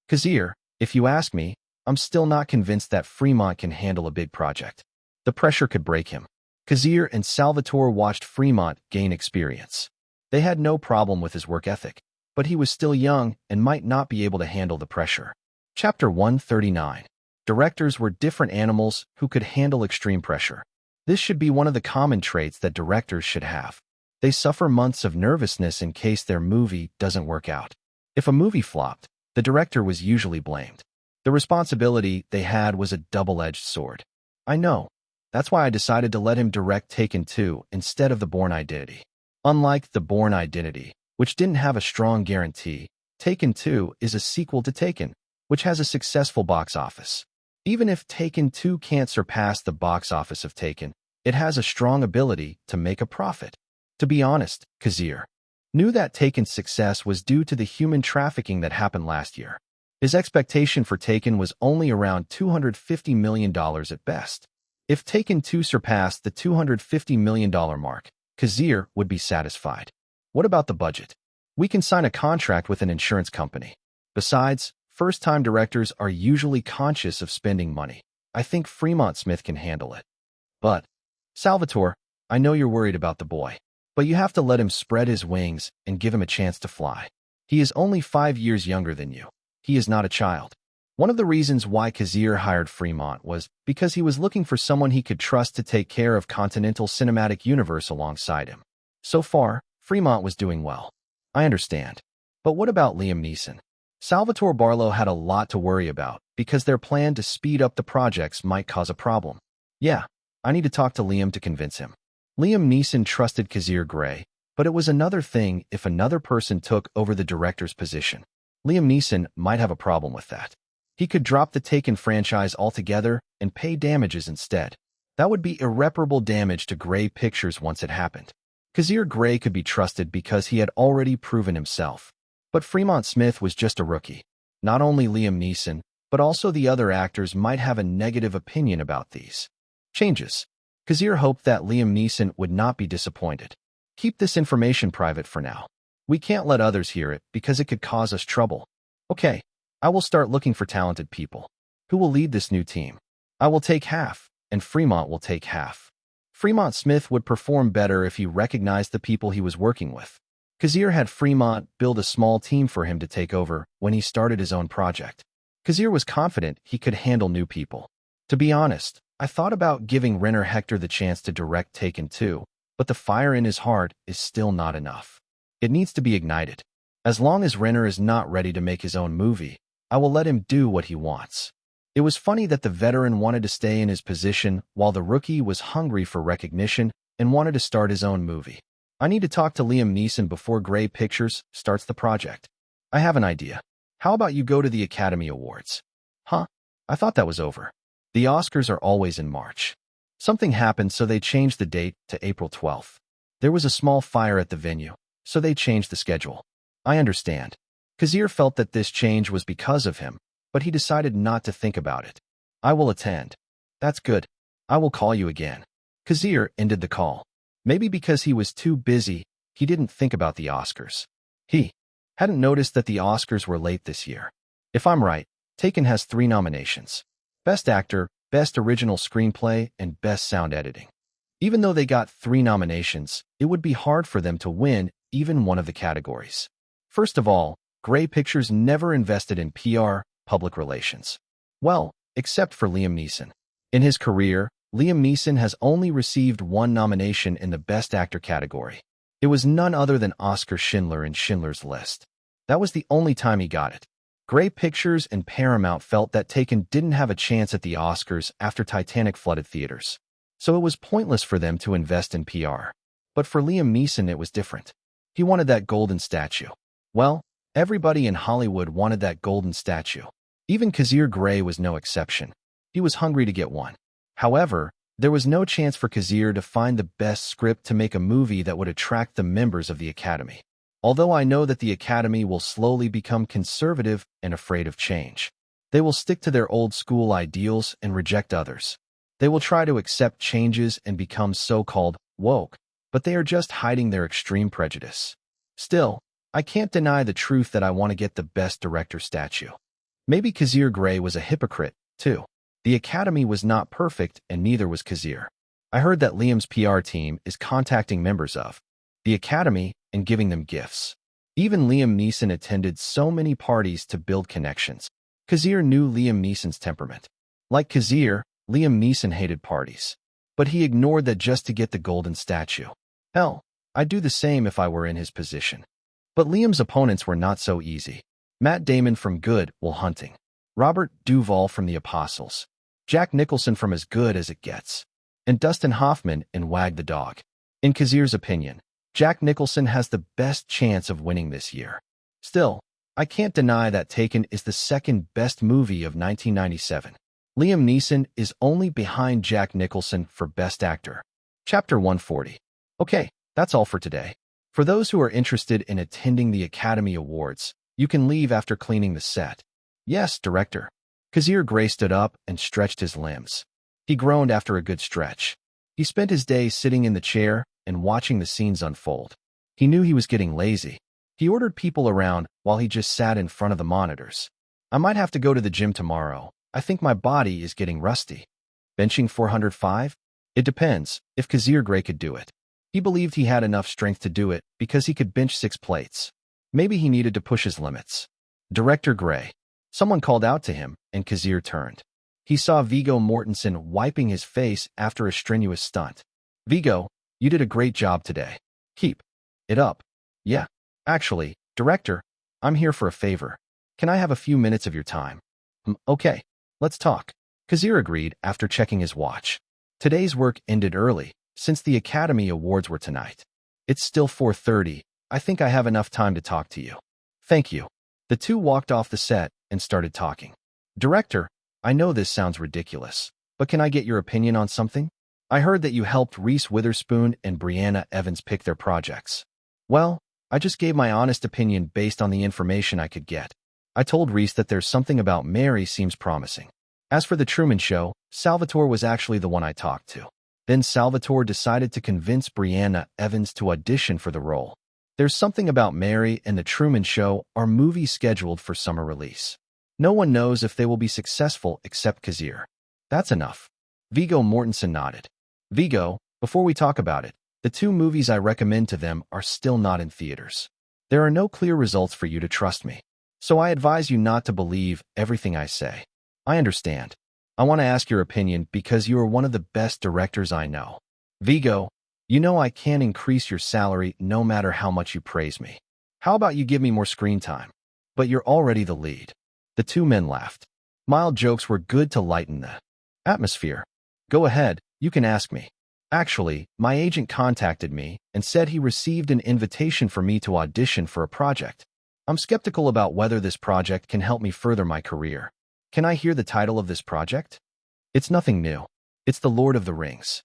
Kazir, if you ask me, I'm still not convinced that Fremont can handle a big project. The pressure could break him. Kazir and Salvatore watched Fremont gain experience. They had no problem with his work ethic, but he was still young and might not be able to handle the pressure. Chapter 139. Directors were different animals who could handle extreme pressure. This should be one of the common traits that directors should have. They suffer months of nervousness in case their movie doesn't work out. If a movie flopped, the director was usually blamed. The responsibility they had was a double-edged sword. I know. That's why I decided to let him direct Taken 2 instead of The Bourne Identity. Unlike The Bourne Identity, which didn't have a strong guarantee, Taken 2 is a sequel to Taken, which has a successful box office. Even if Taken 2 can't surpass the box office of Taken, it has a strong ability to make a profit. To be honest, Kazir knew that Taken's success was due to the human trafficking that happened last year. His expectation for Taken was only around $250 million at best. If Taken 2 surpassed the $250 million mark, Kazir would be satisfied. What about the budget? We can sign a contract with an insurance company. Besides, first-time directors are usually conscious of spending money. I think Fremont Smith can handle it. But, Salvatore, I know you're worried about the boy, but you have to let him spread his wings and give him a chance to fly. He is only 5 years younger than you. He is not a child. One of the reasons why Kazir hired Fremont was because he was looking for someone he could trust to take care of Continental Cinematic Universe alongside him. So far, Fremont was doing well. I understand. But what about Liam Neeson? Salvatore Barlow had a lot to worry about because their plan to speed up the projects might cause a problem. Yeah, I need to talk to Liam to convince him. Liam Neeson trusted Kazir Grey, but it was another thing if another person took over the director's position. Liam Neeson might have a problem with that. He could drop the Taken franchise altogether and pay damages instead. That would be irreparable damage to Grey Pictures once it happened. Kazir Grey could be trusted because he had already proven himself. But Fremont Smith was just a rookie. Not only Liam Neeson, but also the other actors might have a negative opinion about these changes. Kazir hoped that Liam Neeson would not be disappointed. Keep this information private for now. We can't let others hear it because it could cause us trouble. Okay, I will start looking for talented people. Who will lead this new team? I will take half, and Fremont will take half. Fremont Smith would perform better if he recognized the people he was working with. Kazir had Fremont build a small team for him to take over when he started his own project. Kazir was confident he could handle new people. To be honest, I thought about giving Renner Hector the chance to direct Taken 2, but the fire in his heart is still not enough. It needs to be ignited. As long as Renner is not ready to make his own movie, I will let him do what he wants. It was funny that the veteran wanted to stay in his position while the rookie was hungry for recognition and wanted to start his own movie. I need to talk to Liam Neeson before Grey Pictures starts the project. I have an idea. How about you go to the Academy Awards? Huh? I thought that was over. The Oscars are always in March. Something happened, so they changed the date to April 12th. There was a small fire at the venue, so they changed the schedule. I understand. Kazir felt that this change was because of him, but he decided not to think about it. I will attend. That's good. I will call you again. Kazir ended the call. Maybe because he was too busy, he didn't think about the Oscars. He hadn't noticed that the Oscars were late this year. If I'm right, Taken has 3 nominations: Best Actor, Best Original Screenplay, and Best Sound Editing. Even though they got 3 nominations, it would be hard for them to win even one of the categories. First of all, Grey Pictures never invested in PR, public relations. Well, except for Liam Neeson. In his career, Liam Neeson has only received 1 nomination in the Best Actor category. It was none other than Oscar Schindler in Schindler's List. That was the only time he got it. Grey Pictures and Paramount felt that Taken didn't have a chance at the Oscars after Titanic flooded theaters. So it was pointless for them to invest in PR. But for Liam Neeson it was different. He wanted that golden statue. Well, everybody in Hollywood wanted that golden statue. Even Kazir Grey was no exception. He was hungry to get one. However, there was no chance for Kazir to find the best script to make a movie that would attract the members of the Academy. Although I know that the Academy will slowly become conservative and afraid of change. They will stick to their old school ideals and reject others. They will try to accept changes and become so-called woke, but they are just hiding their extreme prejudice. Still, I can't deny the truth that I want to get the best director statue. Maybe Kazir Grey was a hypocrite, too. The Academy was not perfect, and neither was Kazir. I heard that Liam's PR team is contacting members of the Academy and giving them gifts. Even Liam Neeson attended so many parties to build connections. Kazir knew Liam Neeson's temperament. Like Kazir, Liam Neeson hated parties. But he ignored that just to get the golden statue. Hell, I'd do the same if I were in his position. But Liam's opponents were not so easy. Matt Damon from Good Will Hunting. Robert Duvall from The Apostles. Jack Nicholson from As Good as It Gets. And Dustin Hoffman in Wag the Dog. In Kazir's opinion, Jack Nicholson has the best chance of winning this year. Still, I can't deny that Taken is the second best movie of 1997. Liam Neeson is only behind Jack Nicholson for Best Actor. Chapter 140. Okay, that's all for today. For those who are interested in attending the Academy Awards, you can leave after cleaning the set. Yes, director. Kazir Grey stood up and stretched his limbs. He groaned after a good stretch. He spent his day sitting in the chair and watching the scenes unfold. He knew he was getting lazy. He ordered people around while he just sat in front of the monitors. I might have to go to the gym tomorrow. I think my body is getting rusty. Benching 405? It depends if Kazir Grey could do it. He believed he had enough strength to do it because he could bench 6 plates. Maybe he needed to push his limits. Director Grey. Someone called out to him, and Kazir turned. He saw Viggo Mortensen wiping his face after a strenuous stunt. Viggo, you did a great job today. Keep it up. Yeah. Actually, director, I'm here for a favor. Can I have a few minutes of your time? Okay, let's talk. Kazir agreed after checking his watch. Today's work ended early, since the Academy Awards were tonight. It's still 4:30. I think I have enough time to talk to you. Thank you. The two walked off the set and started talking. Director, I know this sounds ridiculous, but can I get your opinion on something? I heard that you helped Reese Witherspoon and Brianna Evans pick their projects. Well, I just gave my honest opinion based on the information I could get. I told Reese that there's something about Mary seems promising. As for the Truman Show, Salvatore was actually the one I talked to. Then Salvatore decided to convince Brianna Evans to audition for the role. There's something about Mary and the Truman Show are movies scheduled for summer release. No one knows if they will be successful except Kazir. That's enough. Viggo Mortensen nodded. Viggo, before we talk about it, the two movies I recommend to them are still not in theaters. There are no clear results for you to trust me. So I advise you not to believe everything I say. I understand. I want to ask your opinion because you are one of the best directors I know. Viggo, you know I can't increase your salary no matter how much you praise me. How about you give me more screen time? But you're already the lead. The two men laughed. Mild jokes were good to lighten the atmosphere. Go ahead, you can ask me. Actually, my agent contacted me and said he received an invitation for me to audition for a project. I'm skeptical about whether this project can help me further my career. Can I hear the title of this project? It's nothing new. It's The Lord of the Rings.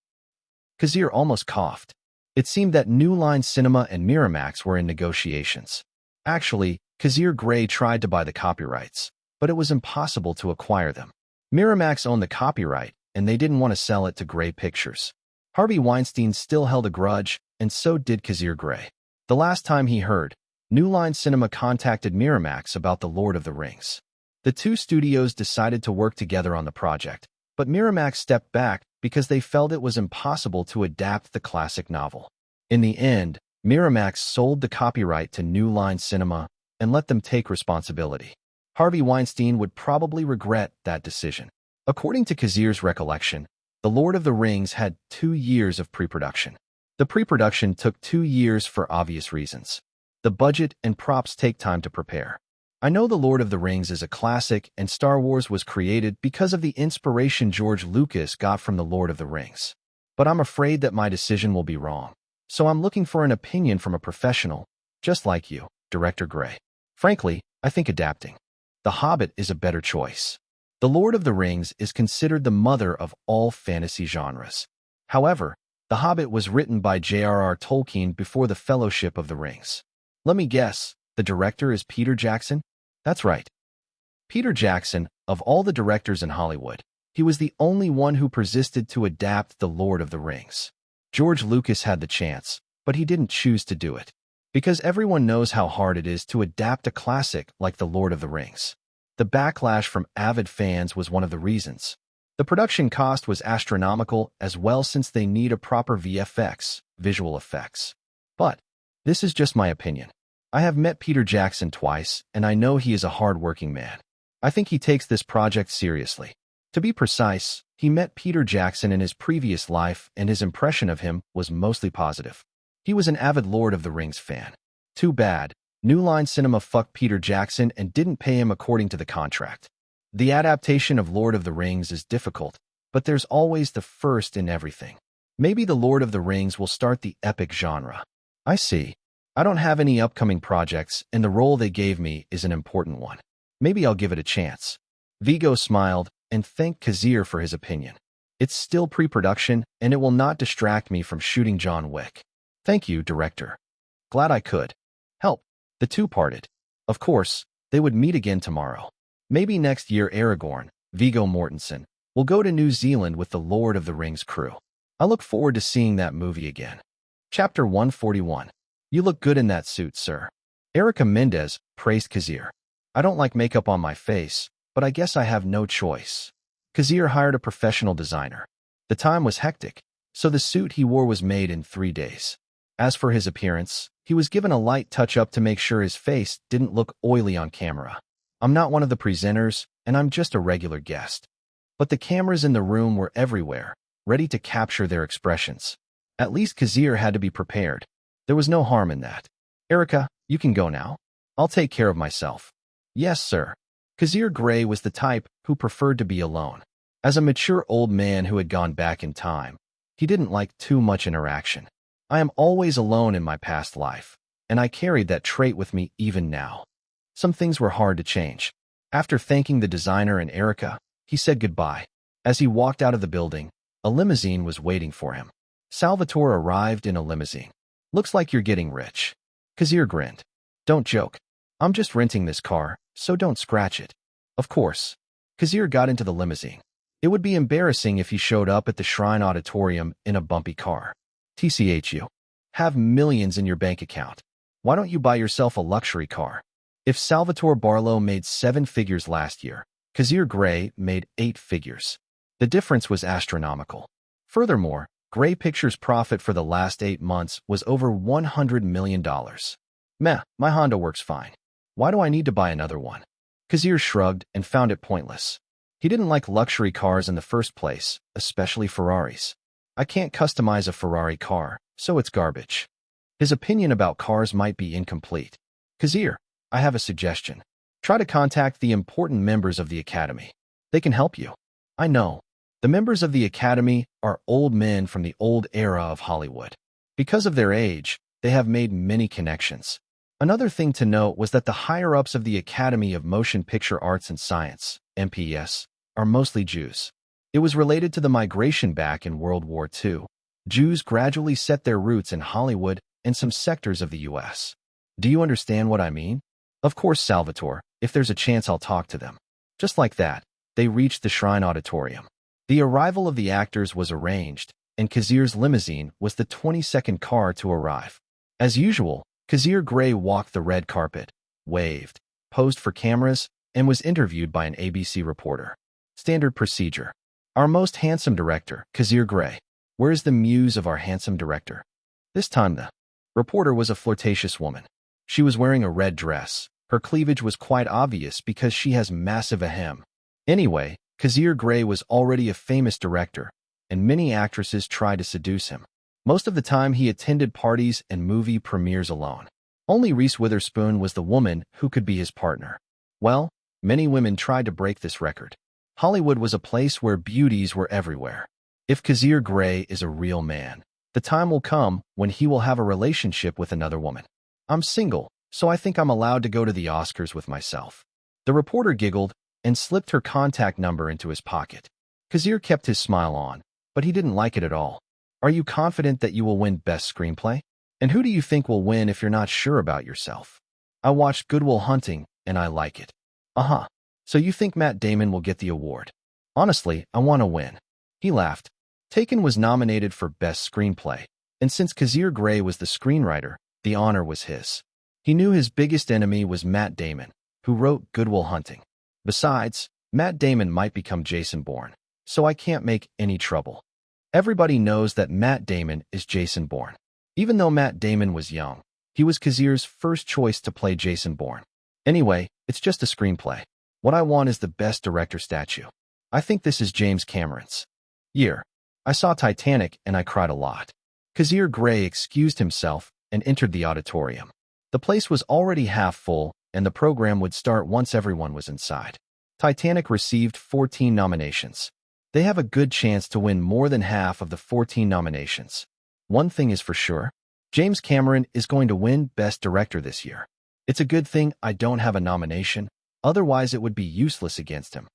Kazir almost coughed. It seemed that New Line Cinema and Miramax were in negotiations. Actually, Kazir Grey tried to buy the copyrights, but it was impossible to acquire them. Miramax owned the copyright, and they didn't want to sell it to Grey Pictures. Harvey Weinstein still held a grudge, and so did Kazir Grey. The last time he heard, New Line Cinema contacted Miramax about The Lord of the Rings. The two studios decided to work together on the project, but Miramax stepped back because they felt it was impossible to adapt the classic novel. In the end, Miramax sold the copyright to New Line Cinema and let them take responsibility. Harvey Weinstein would probably regret that decision. According to Kazir's recollection, The Lord of the Rings had 2 years of pre-production. The pre-production took 2 years for obvious reasons. The budget and props take time to prepare. I know The Lord of the Rings is a classic and Star Wars was created because of the inspiration George Lucas got from The Lord of the Rings. But I'm afraid that my decision will be wrong. So I'm looking for an opinion from a professional, just like you, Director Grey. Frankly, I think adapting The Hobbit is a better choice. The Lord of the Rings is considered the mother of all fantasy genres. However, The Hobbit was written by J.R.R. Tolkien before the Fellowship of the Rings. Let me guess, the director is Peter Jackson? That's right. Peter Jackson, of all the directors in Hollywood, he was the only one who persisted to adapt The Lord of the Rings. George Lucas had the chance, but he didn't choose to do it. Because everyone knows how hard it is to adapt a classic like The Lord of the Rings. The backlash from avid fans was one of the reasons. The production cost was astronomical as well since they need a proper VFX, visual effects. But this is just my opinion. I have met Peter Jackson twice, and I know he is a hard-working man. I think he takes this project seriously. To be precise, he met Peter Jackson in his previous life, and his impression of him was mostly positive. He was an avid Lord of the Rings fan. Too bad, New Line Cinema fucked Peter Jackson and didn't pay him according to the contract. The adaptation of Lord of the Rings is difficult, but there's always the first in everything. Maybe The Lord of the Rings will start the epic genre. I see. I don't have any upcoming projects, and the role they gave me is an important one. Maybe I'll give it a chance. Viggo smiled and thanked Kazir for his opinion. It's still pre-production, and it will not distract me from shooting John Wick. Thank you, director. Glad I could help. The two parted. Of course, they would meet again tomorrow. Maybe next year Aragorn, Viggo Mortensen, will go to New Zealand with the Lord of the Rings crew. I look forward to seeing that movie again. Chapter 141. You look good in that suit, sir. Erica Mendez praised Kazir. I don't like makeup on my face, but I guess I have no choice. Kazir hired a professional designer. The time was hectic, so the suit he wore was made in 3 days. As for his appearance, he was given a light touch-up to make sure his face didn't look oily on camera. I'm not one of the presenters, and I'm just a regular guest. But the cameras in the room were everywhere, ready to capture their expressions. At least Kazir had to be prepared. There was no harm in that. Erica, you can go now. I'll take care of myself. Yes, sir. Kazir Grey was the type who preferred to be alone. As a mature old man who had gone back in time, he didn't like too much interaction. I am always alone in my past life, and I carried that trait with me even now. Some things were hard to change. After thanking the designer and Erica, he said goodbye. As he walked out of the building, a limousine was waiting for him. Salvatore arrived in a limousine. Looks like you're getting rich. Kazir grinned. Don't joke. I'm just renting this car, so don't scratch it. Of course. Kazir got into the limousine. It would be embarrassing if he showed up at the Shrine Auditorium in a bumpy car. TCHU. Have millions in your bank account. Why don't you buy yourself a luxury car? If Salvatore Barlow made 7 figures last year, Kazir Grey made 8 figures. The difference was astronomical. Furthermore, Grey Pictures' profit for the last 8 months was over $100 million. Meh, my Honda works fine. Why do I need to buy another one? Kazir shrugged and found it pointless. He didn't like luxury cars in the first place, especially Ferraris. I can't customize a Ferrari car, so it's garbage. His opinion about cars might be incomplete. Kazir, I have a suggestion. Try to contact the important members of the Academy. They can help you. I know. The members of the Academy are old men from the old era of Hollywood. Because of their age, they have made many connections. Another thing to note was that the higher-ups of the Academy of Motion Picture Arts and Science, MPS, are mostly Jews. It was related to the migration back in World War II. Jews gradually set their roots in Hollywood and some sectors of the U.S. Do you understand what I mean? Of course, Salvatore. If there's a chance, I'll talk to them. Just like that, they reached the Shrine Auditorium. The arrival of the actors was arranged, and Kazir's limousine was the 22nd car to arrive. As usual, Kazir Grey walked the red carpet, waved, posed for cameras, and was interviewed by an ABC reporter. Standard procedure. Our most handsome director, Kazir Grey. Where is the muse of our handsome director? This time the reporter was a flirtatious woman. She was wearing a red dress. Her cleavage was quite obvious because she has massive ahem. Anyway, Kazir Grey was already a famous director, and many actresses tried to seduce him. Most of the time he attended parties and movie premieres alone. Only Reese Witherspoon was the woman who could be his partner. Well, many women tried to break this record. Hollywood was a place where beauties were everywhere. If Kazir Grey is a real man, the time will come when he will have a relationship with another woman. I'm single, so I think I'm allowed to go to the Oscars with myself. The reporter giggled and slipped her contact number into his pocket. Kazir kept his smile on, but he didn't like it at all. Are you confident that you will win Best Screenplay? And who do you think will win if you're not sure about yourself? I watched Good Will Hunting, and I like it. Uh-huh. So you think Matt Damon will get the award? Honestly, I want to win. He laughed. Taken was nominated for Best Screenplay, and since Kazir Grey was the screenwriter, the honor was his. He knew his biggest enemy was Matt Damon, who wrote Good Will Hunting. Besides, Matt Damon might become Jason Bourne, so I can't make any trouble. Everybody knows that Matt Damon is Jason Bourne. Even though Matt Damon was young, he was Kazir's first choice to play Jason Bourne. Anyway, it's just a screenplay. What I want is the Best Director statue. I think this is James Cameron's. Year. I saw Titanic and I cried a lot. Kazir Grey excused himself and entered the auditorium. The place was already half full, and the program would start once everyone was inside. Titanic received 14 nominations. They have a good chance to win more than half of the 14 nominations. One thing is for sure, James Cameron is going to win Best Director this year. It's a good thing I don't have a nomination, otherwise it would be useless against him.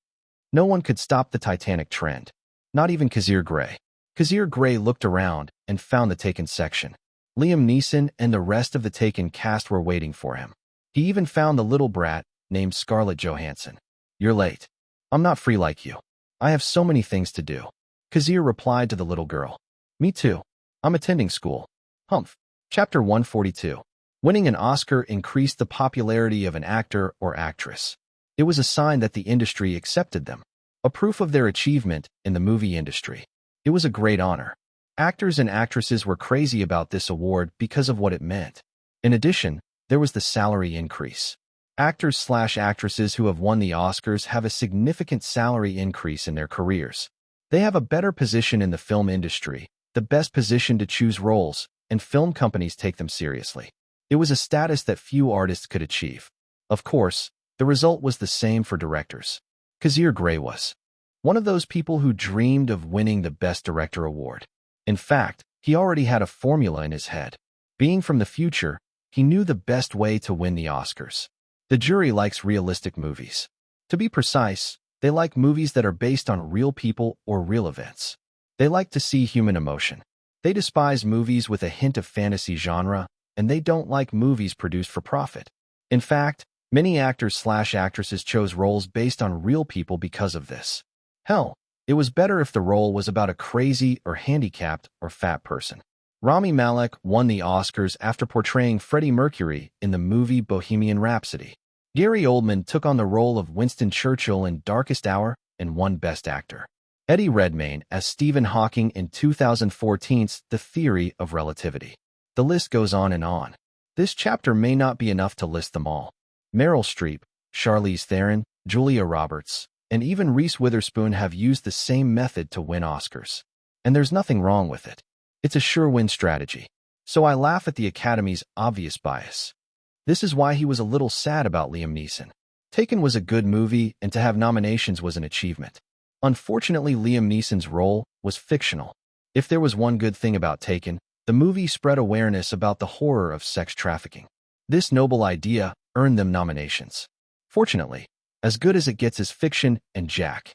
No one could stop the Titanic trend. Not even Kazir Grey. Kazir Grey looked around and found the Taken section. Liam Neeson and the rest of the Taken cast were waiting for him. He even found the little brat named Scarlett Johansson. You're late. I'm not free like you. I have so many things to do. Kazir replied to the little girl. Me too. I'm attending school. Humph. Chapter 142. Winning an Oscar increased the popularity of an actor or actress. It was a sign that the industry accepted them. A proof of their achievement in the movie industry. It was a great honor. Actors and actresses were crazy about this award because of what it meant. In addition, there was the salary increase. Actors/actresses who have won the Oscars have a significant salary increase in their careers. They have a better position in the film industry, the best position to choose roles, and film companies take them seriously. It was a status that few artists could achieve. Of course, The result was the same for directors. Kazir Grey was one of those people who dreamed of winning the Best Director award. In fact, he already had a formula in his head. Being from the future, he knew the best way to win the Oscars. The jury likes realistic movies. To be precise, they like movies that are based on real people or real events. They like to see human emotion. They despise movies with a hint of fantasy genre, and they don't like movies produced for profit. In fact, many actors/actresses chose roles based on real people because of this. Hell, it was better if the role was about a crazy or handicapped or fat person. Rami Malek won the Oscars after portraying Freddie Mercury in the movie Bohemian Rhapsody. Gary Oldman took on the role of Winston Churchill in Darkest Hour and won Best Actor. Eddie Redmayne as Stephen Hawking in 2014's The Theory of Relativity. The list goes on and on. This chapter may not be enough to list them all. Meryl Streep, Charlize Theron, Julia Roberts, and even Reese Witherspoon have used the same method to win Oscars. And there's nothing wrong with it. It's a sure-win strategy. So I laugh at the Academy's obvious bias. This is why he was a little sad about Liam Neeson. Taken was a good movie, and to have nominations was an achievement. Unfortunately, Liam Neeson's role was fictional. If there was one good thing about Taken, the movie spread awareness about the horror of sex trafficking. This noble idea earned them nominations. Fortunately, as good as it gets is fiction, and Jack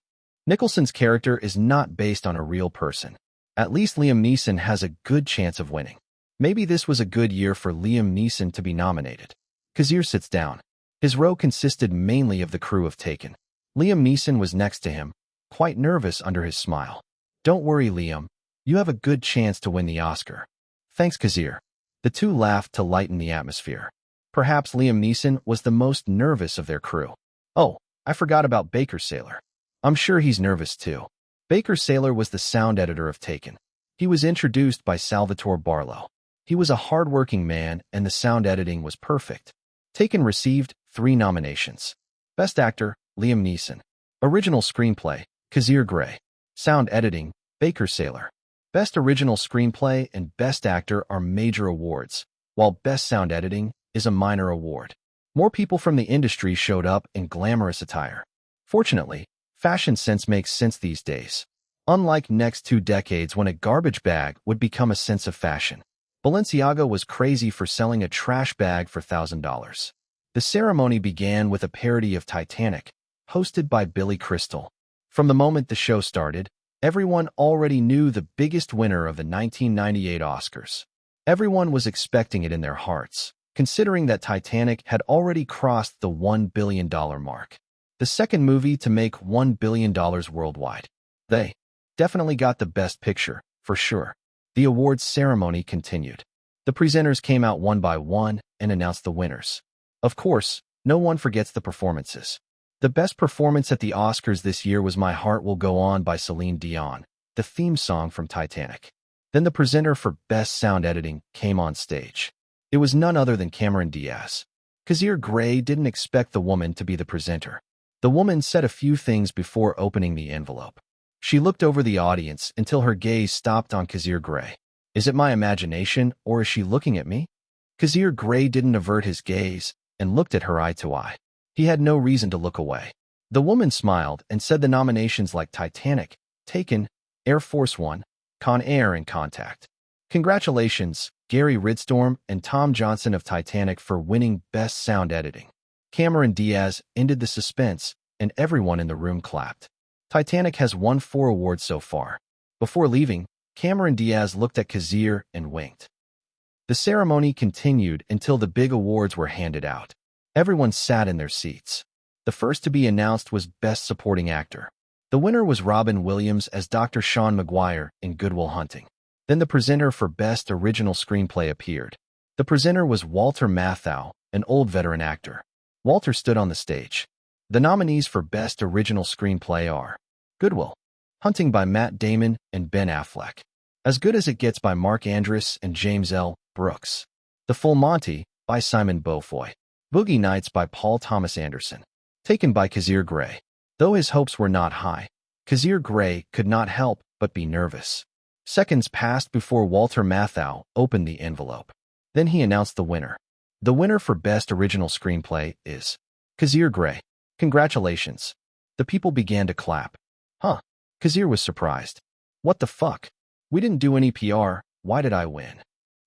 Nicholson's character is not based on a real person. At least Liam Neeson has a good chance of winning. Maybe this was a good year for Liam Neeson to be nominated. Kazir sits down. His row consisted mainly of the crew of Taken. Liam Neeson was next to him, quite nervous under his smile. Don't worry, Liam. You have a good chance to win the Oscar. Thanks, Kazir. The two laughed to lighten the atmosphere. Perhaps Liam Neeson was the most nervous of their crew. Oh, I forgot about Baker Saylor. I'm sure he's nervous too. Baker Saylor was the sound editor of Taken. He was introduced by Salvatore Barlow. He was a hard-working man, and the sound editing was perfect. Taken received 3 nominations. Best Actor, Liam Neeson. Original Screenplay, Kazir Grey. Sound Editing, Baker Saylor. Best Original Screenplay and Best Actor are major awards, while Best Sound Editing is a minor award. More people from the industry showed up in glamorous attire. Fortunately, fashion sense makes sense these days. Unlike next 2 decades when a garbage bag would become a sense of fashion. Balenciaga was crazy for selling a trash bag for $1,000. The ceremony began with a parody of Titanic, hosted by Billy Crystal. From the moment the show started, everyone already knew the biggest winner of the 1998 Oscars. Everyone was expecting it in their hearts, considering that Titanic had already crossed the $1 billion mark. The second movie to make $1 billion worldwide. They definitely got the best picture, for sure. The awards ceremony continued. The presenters came out one by one and announced the winners. Of course, no one forgets the performances. The best performance at the Oscars this year was My Heart Will Go On by Celine Dion, the theme song from Titanic. Then the presenter for Best Sound Editing came on stage. It was none other than Cameron Diaz. Kazir Grey didn't expect the woman to be the presenter. The woman said a few things before opening the envelope. She looked over the audience until her gaze stopped on Kazir Grey. Is it my imagination, or is she looking at me? Kazir Grey didn't avert his gaze and looked at her eye to eye. He had no reason to look away. The woman smiled and said the nominations like Titanic, Taken, Air Force One, Con Air, and Contact. Congratulations, Gary Ridstorm and Tom Johnson of Titanic for winning Best Sound Editing. Cameron Diaz ended the suspense, and everyone in the room clapped. Titanic has won 4 awards so far. Before leaving, Cameron Diaz looked at Kazir and winked. The ceremony continued until the big awards were handed out. Everyone sat in their seats. The first to be announced was Best Supporting Actor. The winner was Robin Williams as Dr. Sean Maguire in Good Will Hunting. Then the presenter for Best Original Screenplay appeared. The presenter was Walter Matthau, an old veteran actor. Walter stood on the stage. The nominees for Best Original Screenplay are Good Will Hunting by Matt Damon and Ben Affleck. As Good as It Gets by Mark Andrus and James L. Brooks. The Full Monty by Simon Beaufoy. Boogie Nights by Paul Thomas Anderson. Taken by Kazir Grey. Though his hopes were not high, Kazir Grey could not help but be nervous. Seconds passed before Walter Matthau opened the envelope. Then he announced the winner. The winner for Best Original Screenplay is Kazir Grey. Congratulations. The people began to clap. Huh. Kazir was surprised. What the fuck? We didn't do any PR, why did I win?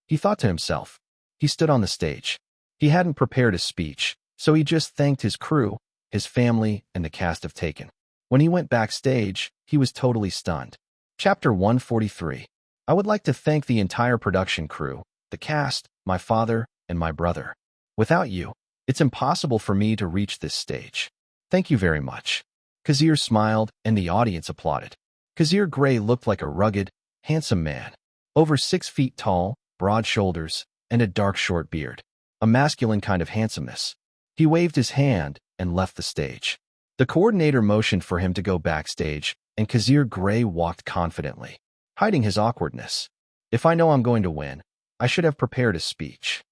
He thought to himself. He stood on the stage. He hadn't prepared a speech, so he just thanked his crew, his family, and the cast of Taken. When he went backstage, he was totally stunned. Chapter 143. I would like to thank the entire production crew, the cast, my father, and my brother. Without you, it's impossible for me to reach this stage. Thank you very much. Kazir smiled, and the audience applauded. Kazir Grey looked like a rugged, handsome man. Over 6 feet tall, broad shoulders, and a dark short beard. A masculine kind of handsomeness. He waved his hand and left the stage. The coordinator motioned for him to go backstage, and Kazir Grey walked confidently, hiding his awkwardness. If I know I'm going to win, I should have prepared a speech.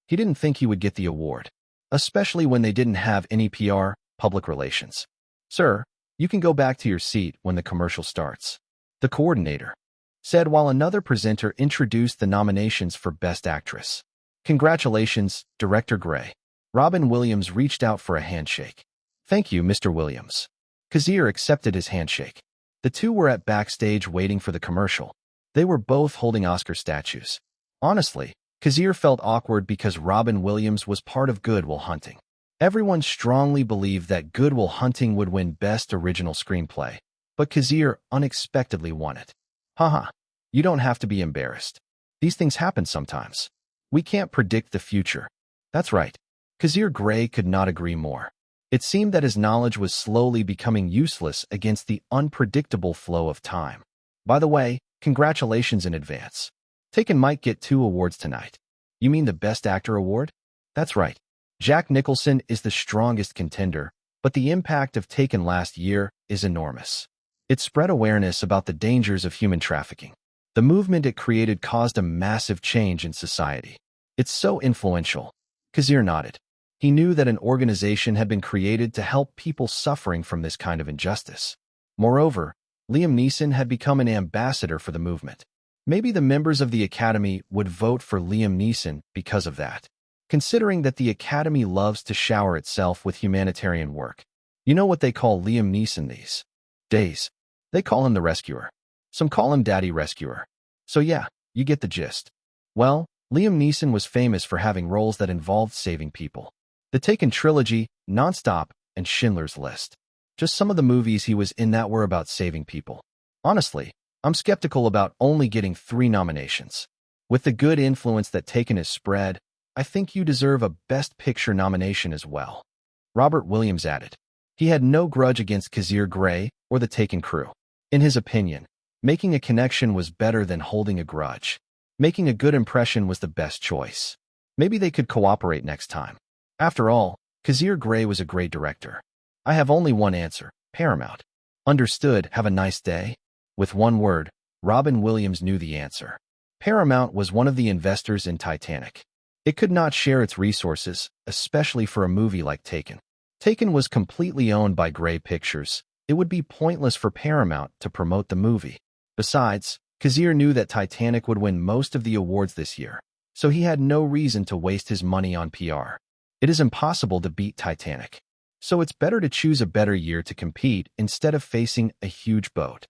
He didn't think he would get the award, especially when they didn't have any PR, public relations. Sir, you can go back to your seat when the commercial starts, the coordinator said while another presenter introduced the nominations for Best Actress. Congratulations, Director Grey. Robin Williams reached out for a handshake. Thank you, Mr. Williams. Kazir accepted his handshake. The two were at backstage waiting for the commercial. They were both holding Oscar statues. Honestly, Kazir felt awkward because Robin Williams was part of Good Will Hunting. Everyone strongly believed that Good Will Hunting would win Best Original Screenplay, but Kazir unexpectedly won it. Haha, you don't have to be embarrassed. These things happen sometimes. We can't predict the future. That's right. Kazir Grey could not agree more. It seemed that his knowledge was slowly becoming useless against the unpredictable flow of time. By the way, congratulations in advance. Taken might get 2 awards tonight. You mean the Best Actor award? That's right. Jack Nicholson is the strongest contender, but the impact of Taken last year is enormous. It spread awareness about the dangers of human trafficking. The movement it created caused a massive change in society. It's so influential. Kazir nodded. He knew that an organization had been created to help people suffering from this kind of injustice. Moreover, Liam Neeson had become an ambassador for the movement. Maybe the members of the Academy would vote for Liam Neeson because of that. Considering that the Academy loves to shower itself with humanitarian work. You know what they call Liam Neeson these days? They call him the Rescuer. Some call him Daddy Rescuer. So yeah, you get the gist. Well, Liam Neeson was famous for having roles that involved saving people. The Taken trilogy, Nonstop, and Schindler's List. Just some of the movies he was in that were about saving people. Honestly, I'm skeptical about only getting 3 nominations. With the good influence that Taken has spread, I think you deserve a Best Picture nomination as well. Robert Williams added. He had no grudge against Kazir Grey or the Taken crew. In his opinion, making a connection was better than holding a grudge. Making a good impression was the best choice. Maybe they could cooperate next time. After all, Kazir Grey was a great director. I have only one answer, Paramount. Understood, have a nice day? With one word, Robin Williams knew the answer. Paramount was one of the investors in Titanic. It could not share its resources, especially for a movie like Taken. Taken was completely owned by Grey Pictures. It would be pointless for Paramount to promote the movie. Besides, Kazir knew that Titanic would win most of the awards this year, so he had no reason to waste his money on PR. It is impossible to beat Titanic, so it's better to choose a better year to compete instead of facing a huge boat.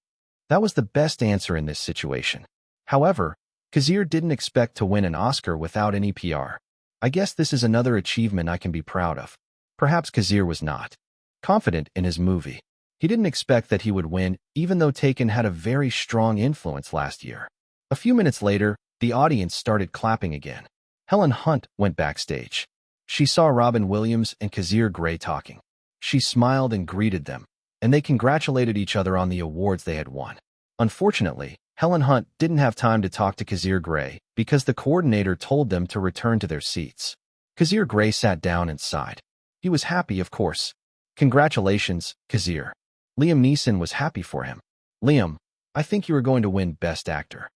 That was the best answer in this situation. However, Kazir didn't expect to win an Oscar without any PR. I guess this is another achievement I can be proud of. Perhaps Kazir was not confident in his movie. He didn't expect that he would win, even though Taken had a very strong influence last year. A few minutes later, the audience started clapping again. Helen Hunt went backstage. She saw Robin Williams and Kazir Grey talking. She smiled and greeted them, and they congratulated each other on the awards they had won. Unfortunately, Helen Hunt didn't have time to talk to Kazir Grey because the coordinator told them to return to their seats. Kazir Grey sat down and sighed. He was happy, of course. Congratulations, Kazir. Liam Neeson was happy for him. Liam, I think you are going to win Best Actor.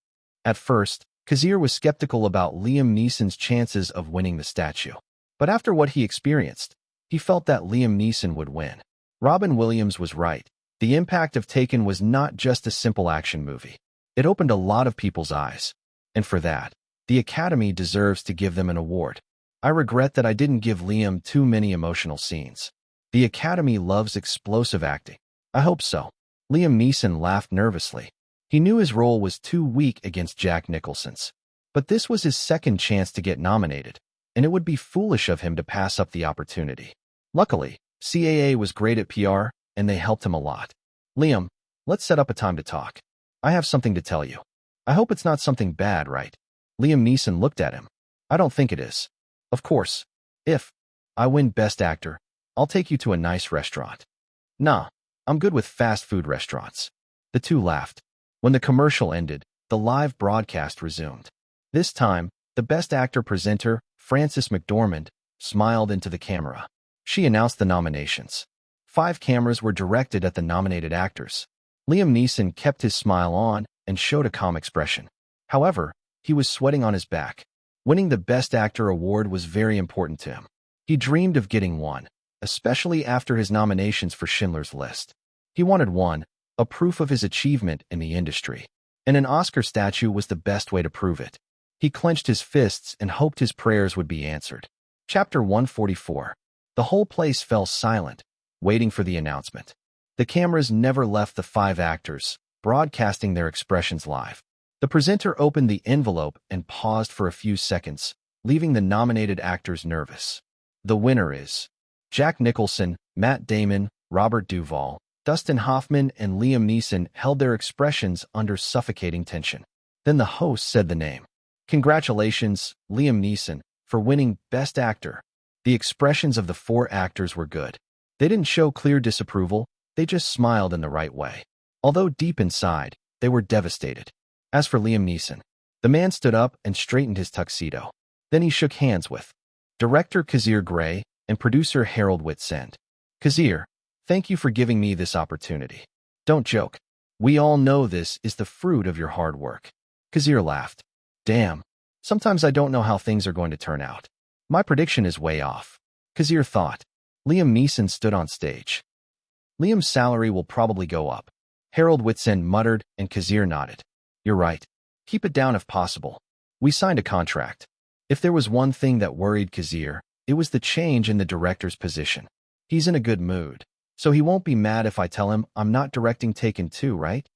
At first, Kazir was skeptical about Liam Neeson's chances of winning the statue. But after what he experienced, he felt that Liam Neeson would win. Robin Williams was right. The impact of Taken was not just a simple action movie. It opened a lot of people's eyes. And for that, the Academy deserves to give them an award. I regret that I didn't give Liam too many emotional scenes. The Academy loves explosive acting. I hope so. Liam Neeson laughed nervously. He knew his role was too weak against Jack Nicholson's. But this was his second chance to get nominated, and it would be foolish of him to pass up the opportunity. Luckily, CAA was great at PR, and they helped him a lot. Liam, let's set up a time to talk. I have something to tell you. I hope it's not something bad, right? Liam Neeson looked at him. I don't think it is. Of course. If I win Best Actor, I'll take you to a nice restaurant. Nah, I'm good with fast food restaurants. The two laughed. When the commercial ended, the live broadcast resumed. This time, the Best Actor presenter, Frances McDormand, smiled into the camera. She announced the nominations. 5 cameras were directed at the nominated actors. Liam Neeson kept his smile on and showed a calm expression. However, he was sweating on his back. Winning the Best Actor award was very important to him. He dreamed of getting one, especially after his nominations for Schindler's List. He wanted one, a proof of his achievement in the industry. And an Oscar statue was the best way to prove it. He clenched his fists and hoped his prayers would be answered. Chapter 144. The whole place fell silent, waiting for the announcement. The cameras never left the 5 actors, broadcasting their expressions live. The presenter opened the envelope and paused for a few seconds, leaving the nominated actors nervous. The winner is Jack Nicholson, Matt Damon, Robert Duvall, Dustin Hoffman, and Liam Neeson held their expressions under suffocating tension. Then the host said the name. Congratulations, Liam Neeson, for winning Best Actor. The expressions of the 4 actors were good. They didn't show clear disapproval, they just smiled in the right way. Although deep inside, they were devastated. As for Liam Neeson, the man stood up and straightened his tuxedo. Then he shook hands with director Kazir Grey and producer Harold Whitsend. Kazir, thank you for giving me this opportunity. Don't joke. We all know this is the fruit of your hard work. Kazir laughed. Damn. Sometimes I don't know how things are going to turn out. My prediction is way off. Kazir thought. Liam Neeson stood on stage. Liam's salary will probably go up. Harold Whitsend muttered and Kazir nodded. You're right. Keep it down if possible. We signed a contract. If there was one thing that worried Kazir, it was the change in the director's position. He's in a good mood, so he won't be mad if I tell him I'm not directing Taken 2, right?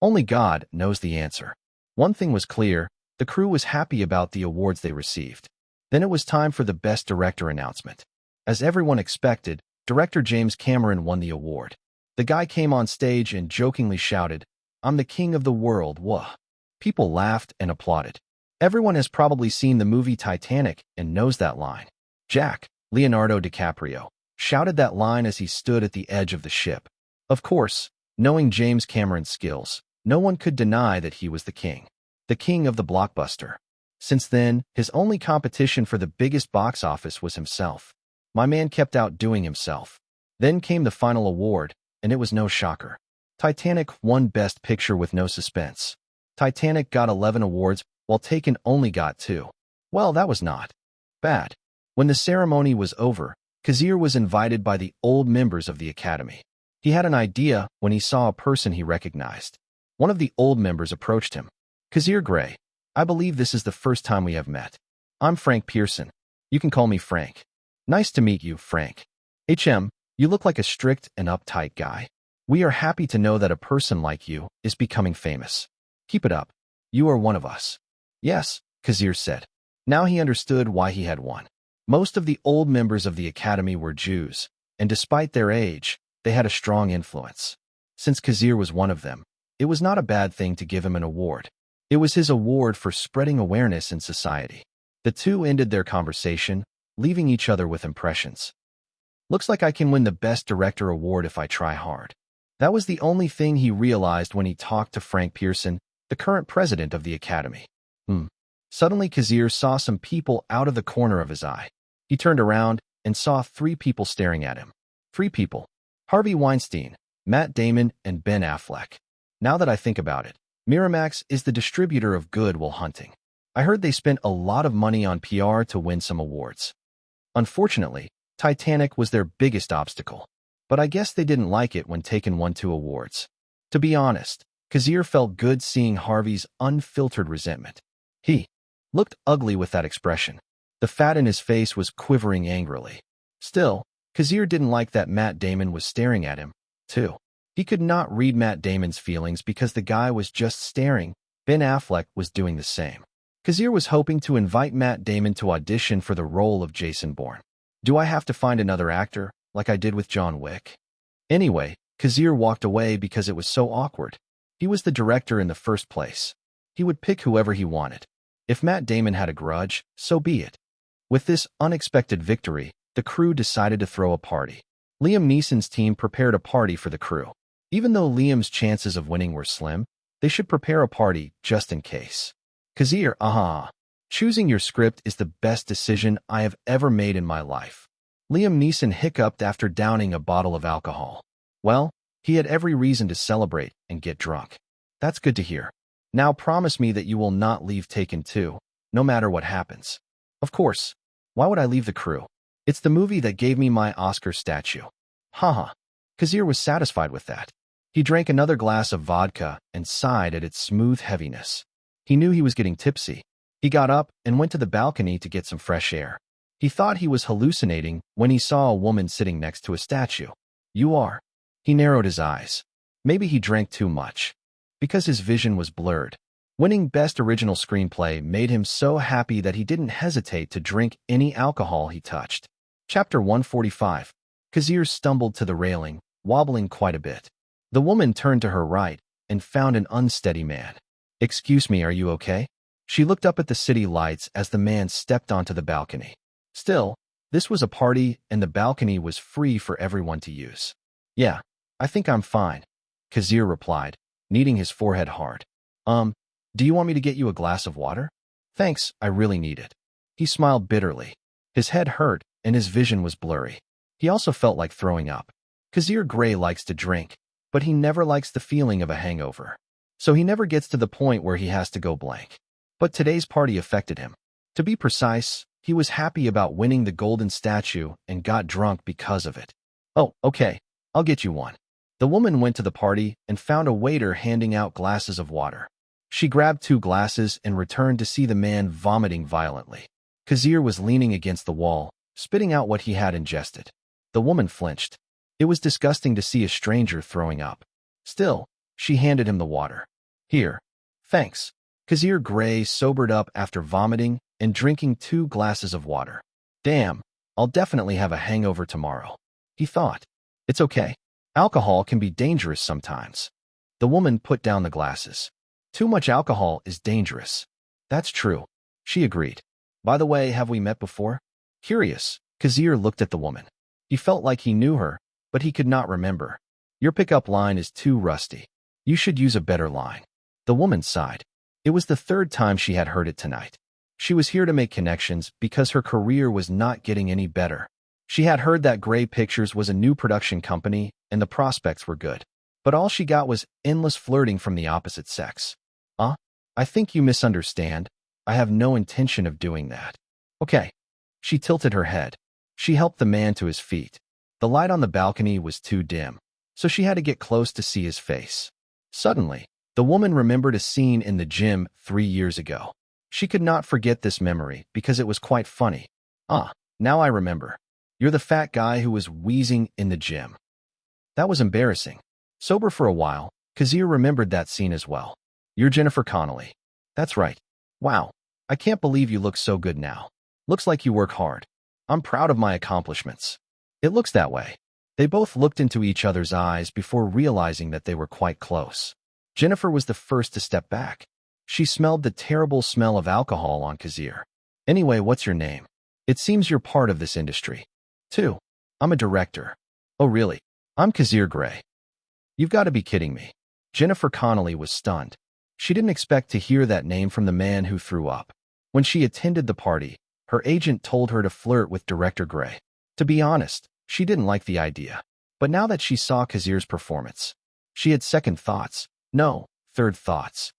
Only God knows the answer. One thing was clear, the crew was happy about the awards they received. Then it was time for the Best Director announcement. As everyone expected, director James Cameron won the award. The guy came on stage and jokingly shouted, I'm the king of the world, wah. People laughed and applauded. Everyone has probably seen the movie Titanic and knows that line. Jack, Leonardo DiCaprio, shouted that line as he stood at the edge of the ship. Of course, knowing James Cameron's skills, no one could deny that he was the king of the blockbuster. Since then, his only competition for the biggest box office was himself. My man kept outdoing himself. Then came the final award, and it was no shocker. Titanic won Best Picture with no suspense. Titanic got 11 awards, while Taken only got 2. Well, that was not bad. When the ceremony was over, Kazir was invited by the old members of the Academy. He had an idea when he saw a person he recognized. One of the old members approached him. Kazir Grey, I believe this is the first time we have met. I'm Frank Pearson. You can call me Frank. Nice to meet you, Frank. You look like a strict and uptight guy. We are happy to know that a person like you is becoming famous. Keep it up. You are one of us. Yes, Kazir said. Now he understood why he had won. Most of the old members of the Academy were Jews, and despite their age, they had a strong influence. Since Kazir was one of them, it was not a bad thing to give him an award. It was his award for spreading awareness in society. The two ended their conversation, leaving each other with impressions. Looks like I can win the Best Director award if I try hard. That was the only thing he realized when he talked to Frank Pearson, the current president of the Academy. Suddenly Kazir saw some people out of the corner of his eye. He turned around and saw 3 people staring at him. 3 people. Harvey Weinstein, Matt Damon, and Ben Affleck. Now that I think about it, Miramax is the distributor of Good Will Hunting. I heard they spent a lot of money on PR to win some awards. Unfortunately, Titanic was their biggest obstacle. But I guess they didn't like it when Taken won 2 awards. To be honest, Kazir felt good seeing Harvey's unfiltered resentment. He looked ugly with that expression. The fat in his face was quivering angrily. Still, Kazir didn't like that Matt Damon was staring at him, too. He could not read Matt Damon's feelings because the guy was just staring. Ben Affleck was doing the same. Kazir was hoping to invite Matt Damon to audition for the role of Jason Bourne. Do I have to find another actor, like I did with John Wick? Anyway, Kazir walked away because it was so awkward. He was the director in the first place. He would pick whoever he wanted. If Matt Damon had a grudge, so be it. With this unexpected victory, the crew decided to throw a party. Liam Neeson's team prepared a party for the crew. Even though Liam's chances of winning were slim, they should prepare a party just in case. Kazir, choosing your script is the best decision I have ever made in my life. Liam Neeson hiccuped after downing a bottle of alcohol. Well, he had every reason to celebrate and get drunk. That's good to hear. Now promise me that you will not leave Taken 2, no matter what happens. Of course. Why would I leave the crew? It's the movie that gave me my Oscar statue. Haha. Kazir was satisfied with that. He drank another glass of vodka and sighed at its smooth heaviness. He knew he was getting tipsy. He got up and went to the balcony to get some fresh air. He thought he was hallucinating when he saw a woman sitting next to a statue. You are. He narrowed his eyes. Maybe he drank too much. Because his vision was blurred. Winning Best Original Screenplay made him so happy that he didn't hesitate to drink any alcohol he touched. Chapter 145. Kazir stumbled to the railing, wobbling quite a bit. The woman turned to her right and found an unsteady man. Excuse me, are you okay? She looked up at the city lights as the man stepped onto the balcony. Still, this was a party and the balcony was free for everyone to use. Yeah, I think I'm fine, Kazir replied, kneading his forehead hard. Do you want me to get you a glass of water? Thanks, I really need it. He smiled bitterly. His head hurt and his vision was blurry. He also felt like throwing up. Kazir Grey likes to drink, but he never likes the feeling of a hangover. So he never gets to the point where he has to go blank. But today's party affected him. To be precise, he was happy about winning the golden statue and got drunk because of it. Oh, okay, I'll get you one. The woman went to the party and found a waiter handing out glasses of water. She grabbed 2 glasses and returned to see the man vomiting violently. Kazir was leaning against the wall, spitting out what he had ingested. The woman flinched. It was disgusting to see a stranger throwing up. Still, she handed him the water. Here. Thanks. Kazir Grey sobered up after vomiting and drinking 2 glasses of water. Damn, I'll definitely have a hangover tomorrow, he thought. It's okay. Alcohol can be dangerous sometimes. The woman put down the glasses. Too much alcohol is dangerous. That's true, she agreed. By the way, have we met before? Curious, Kazir looked at the woman. He felt like he knew her, but he could not remember. Your pickup line is too rusty. You should use a better line. The woman sighed. It was the 3rd time she had heard it tonight. She was here to make connections because her career was not getting any better. She had heard that Grey Pictures was a new production company and the prospects were good. But all she got was endless flirting from the opposite sex. I think you misunderstand. I have no intention of doing that. Okay. She tilted her head. She helped the man to his feet. The light on the balcony was too dim, so she had to get close to see his face. Suddenly, the woman remembered a scene in the gym 3 years ago. She could not forget this memory because it was quite funny. Now I remember. You're the fat guy who was wheezing in the gym. That was embarrassing. Sober for a while, Kazir remembered that scene as well. You're Jennifer Connelly. That's right. Wow, I can't believe you look so good now. Looks like you work hard. I'm proud of my accomplishments. It looks that way. They both looked into each other's eyes before realizing that they were quite close. Jennifer was the first to step back. She smelled the terrible smell of alcohol on Kazir. Anyway, what's your name? It seems you're part of this industry. Too. I'm a director. Oh really? I'm Kazir Grey. You've got to be kidding me. Jennifer Connelly was stunned. She didn't expect to hear that name from the man who threw up. When she attended the party, her agent told her to flirt with Director Grey. To be honest, she didn't like the idea. But now that she saw Kazir's performance, she had second thoughts. No, third thoughts.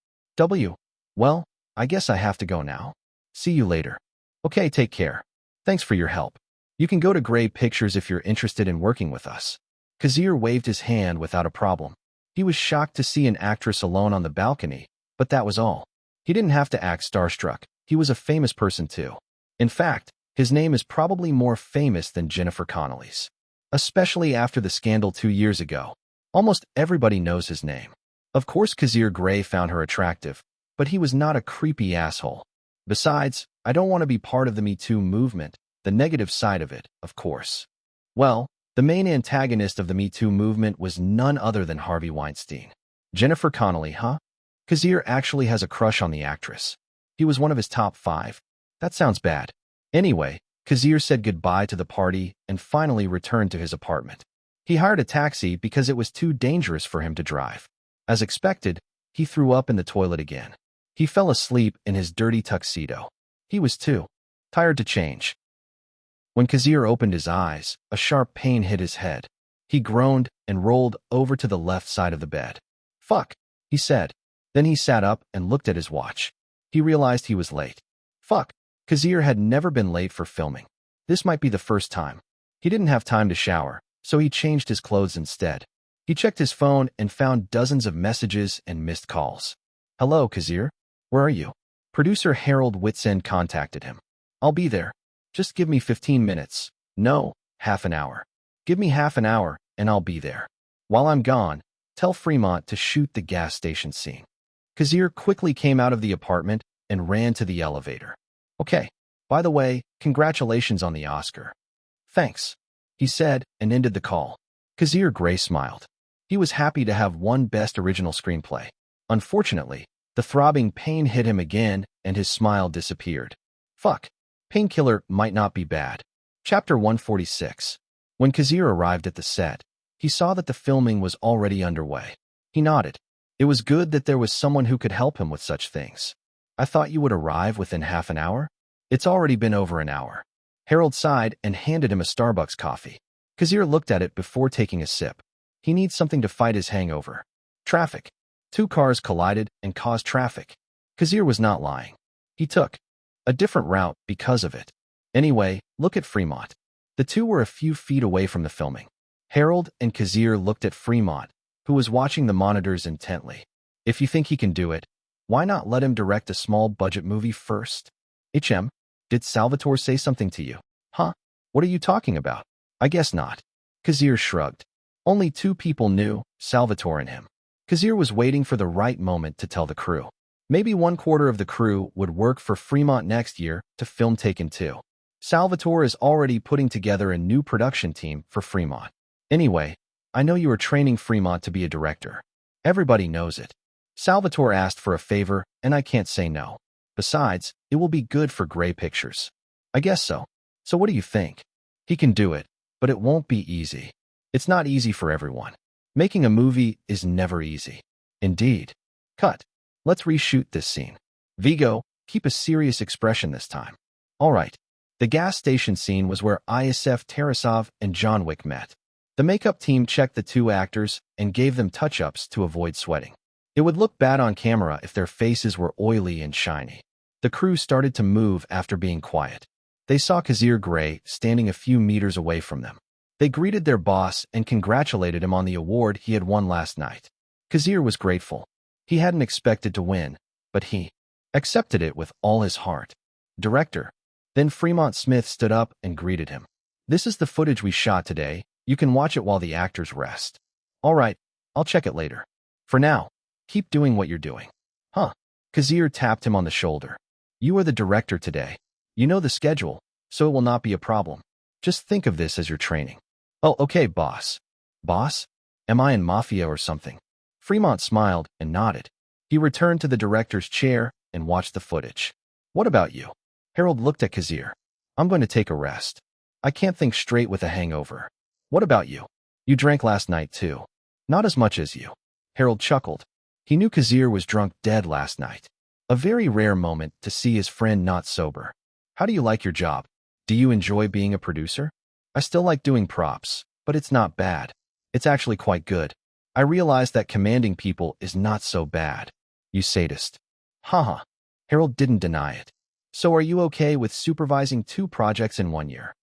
Well, I guess I have to go now. See you later. Okay, take care. Thanks for your help. You can go to Grey Pictures if you're interested in working with us. Kazir waved his hand without a problem. He was shocked to see an actress alone on the balcony, but that was all. He didn't have to act starstruck. He was a famous person too. In fact, his name is probably more famous than Jennifer Connelly's. especially after the scandal 2 years ago. Almost everybody knows his name. Of course, Kazir Grey found her attractive, but he was not a creepy asshole. Besides, I don't want to be part of the Me Too movement, the negative side of it, of course. Well, the main antagonist of the Me Too movement was none other than Harvey Weinstein. Jennifer Connelly, huh? Kazir actually has a crush on the actress. He was one of his top 5. That sounds bad. Anyway, Kazir said goodbye to the party and finally returned to his apartment. He hired a taxi because it was too dangerous for him to drive. As expected, he threw up in the toilet again. He fell asleep in his dirty tuxedo. He was too tired to change. When Kazir opened his eyes, a sharp pain hit his head. He groaned and rolled over to the left side of the bed. "Fuck," he said. Then he sat up and looked at his watch. He realized he was late. Fuck. Kazir had never been late for filming. This might be the first time. He didn't have time to shower, so he changed his clothes instead. He checked his phone and found dozens of messages and missed calls. "Hello, Kazir. Where are you?" Producer Harold Whitsend contacted him. "I'll be there. Just give me 15 minutes. No, half an hour. Give me half an hour, and I'll be there. While I'm gone, tell Fremont to shoot the gas station scene." Kazir quickly came out of the apartment and ran to the elevator. "Okay. By the way, congratulations on the Oscar." "Thanks," he said and ended the call. Kazir Grey smiled. He was happy to have won Best Original Screenplay. Unfortunately, the throbbing pain hit him again and his smile disappeared. Fuck. Painkiller might not be bad. Chapter 146. When Kazir arrived at the set, he saw that the filming was already underway. He nodded. It was good that there was someone who could help him with such things. "I thought you would arrive within half an hour?" "It's already been over an hour." Harold sighed and handed him a Starbucks coffee. Kazir looked at it before taking a sip. He needs something to fight his hangover. Traffic. 2 cars collided and caused traffic. Kazir was not lying. He took a different route because of it. Anyway, look at Fremont. The two were a few feet away from the filming. Harold and Kazir looked at Fremont, who was watching the monitors intently. "If you think he can do it, why not let him direct a small-budget movie first?" Did Salvatore say something to you?" "Huh? What are you talking about?" "I guess not." Kazir shrugged. Only 2 people knew, Salvatore and him. Kazir was waiting for the right moment to tell the crew. Maybe 1/4 of the crew would work for Fremont next year to film Taken 2. Salvatore is already putting together a new production team for Fremont. "Anyway, I know you are training Fremont to be a director. Everybody knows it. Salvatore asked for a favor, and I can't say no. Besides, it will be good for Grey Pictures." "I guess so. So what do you think?" "He can do it, but it won't be easy. It's not easy for everyone. Making a movie is never easy." "Indeed." "Cut. Let's reshoot this scene. Vigo, keep a serious expression this time." "All right." The gas station scene was where Isef Tarasov and John Wick met. The makeup team checked the 2 actors and gave them touch-ups to avoid sweating. It would look bad on camera if their faces were oily and shiny. The crew started to move after being quiet. They saw Kazir Grey standing a few meters away from them. They greeted their boss and congratulated him on the award he had won last night. Kazir was grateful. He hadn't expected to win, but he accepted it with all his heart. "Director." Then Fremont Smith stood up and greeted him. "This is the footage we shot today. You can watch it while the actors rest." "All right, I'll check it later. For now, keep doing what you're doing." "Huh." Kazir tapped him on the shoulder. "You are the director today. You know the schedule, so it will not be a problem. Just think of this as your training." "Oh, okay, boss." "Boss? Am I in Mafia or something?" Fremont smiled and nodded. He returned to the director's chair and watched the footage. "What about you?" Harold looked at Kazir. "I'm going to take a rest. I can't think straight with a hangover." "What about you?" "You drank last night, too." "Not as much as you." Harold chuckled. He knew Kazir was drunk dead last night. A very rare moment to see his friend not sober. "How do you like your job? Do you enjoy being a producer?" "I still like doing props, but it's not bad. It's actually quite good. I realized that commanding people is not so bad." "You sadist." Haha. Harold didn't deny it. "So are you okay with supervising 2 projects in 1 year?"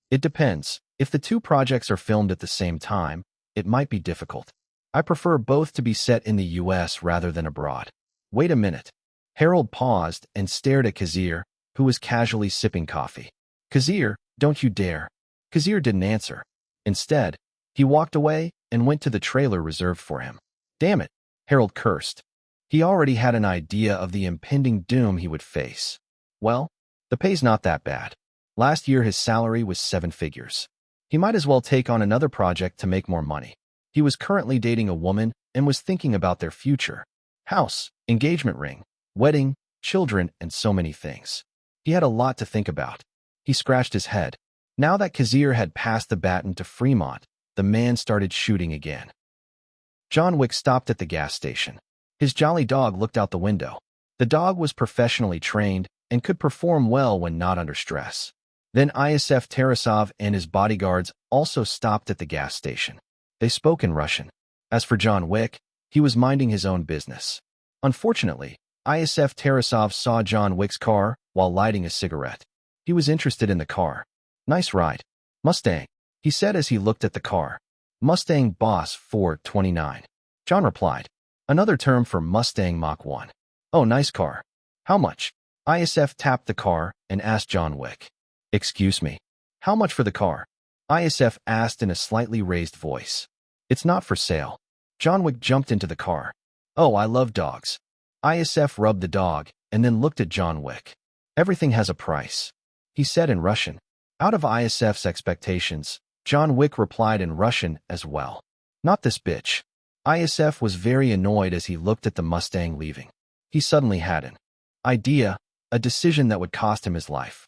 "It depends. If the 2 projects are filmed at the same time, it might be difficult. I prefer both to be set in the US rather than abroad." "Wait a minute." Harold paused and stared at Kazir, who was casually sipping coffee. "Kazir, don't you dare." Kazir didn't answer. Instead, he walked away and went to the trailer reserved for him. Damn it, Harold cursed. He already had an idea of the impending doom he would face. Well, the pay's not that bad. Last year his salary was 7 figures. He might as well take on another project to make more money. He was currently dating a woman and was thinking about their future. House, engagement ring, wedding, children, and so many things. He had a lot to think about. He scratched his head. Now that Kazir had passed the baton to Fremont, the man started shooting again. John Wick stopped at the gas station. His jolly dog looked out the window. The dog was professionally trained and could perform well when not under stress. Then ISF Tarasov and his bodyguards also stopped at the gas station. They spoke in Russian. As for John Wick, he was minding his own business. Unfortunately, ISF Tarasov saw John Wick's car while lighting a cigarette. He was interested in the car. Nice ride. Mustang, he said as he looked at the car. Mustang Boss 429. John replied. Another term for Mustang Mach 1. Oh, nice car. How much? ISF tapped the car and asked John Wick. Excuse me. How much for the car? ISF asked in a slightly raised voice. It's not for sale. John Wick jumped into the car. Oh, I love dogs. ISF rubbed the dog and then looked at John Wick. Everything has a price, he said in Russian. Out of ISF's expectations, John Wick replied in Russian as well. Not this bitch. ISF was very annoyed as he looked at the Mustang leaving. He suddenly had an idea, a decision that would cost him his life.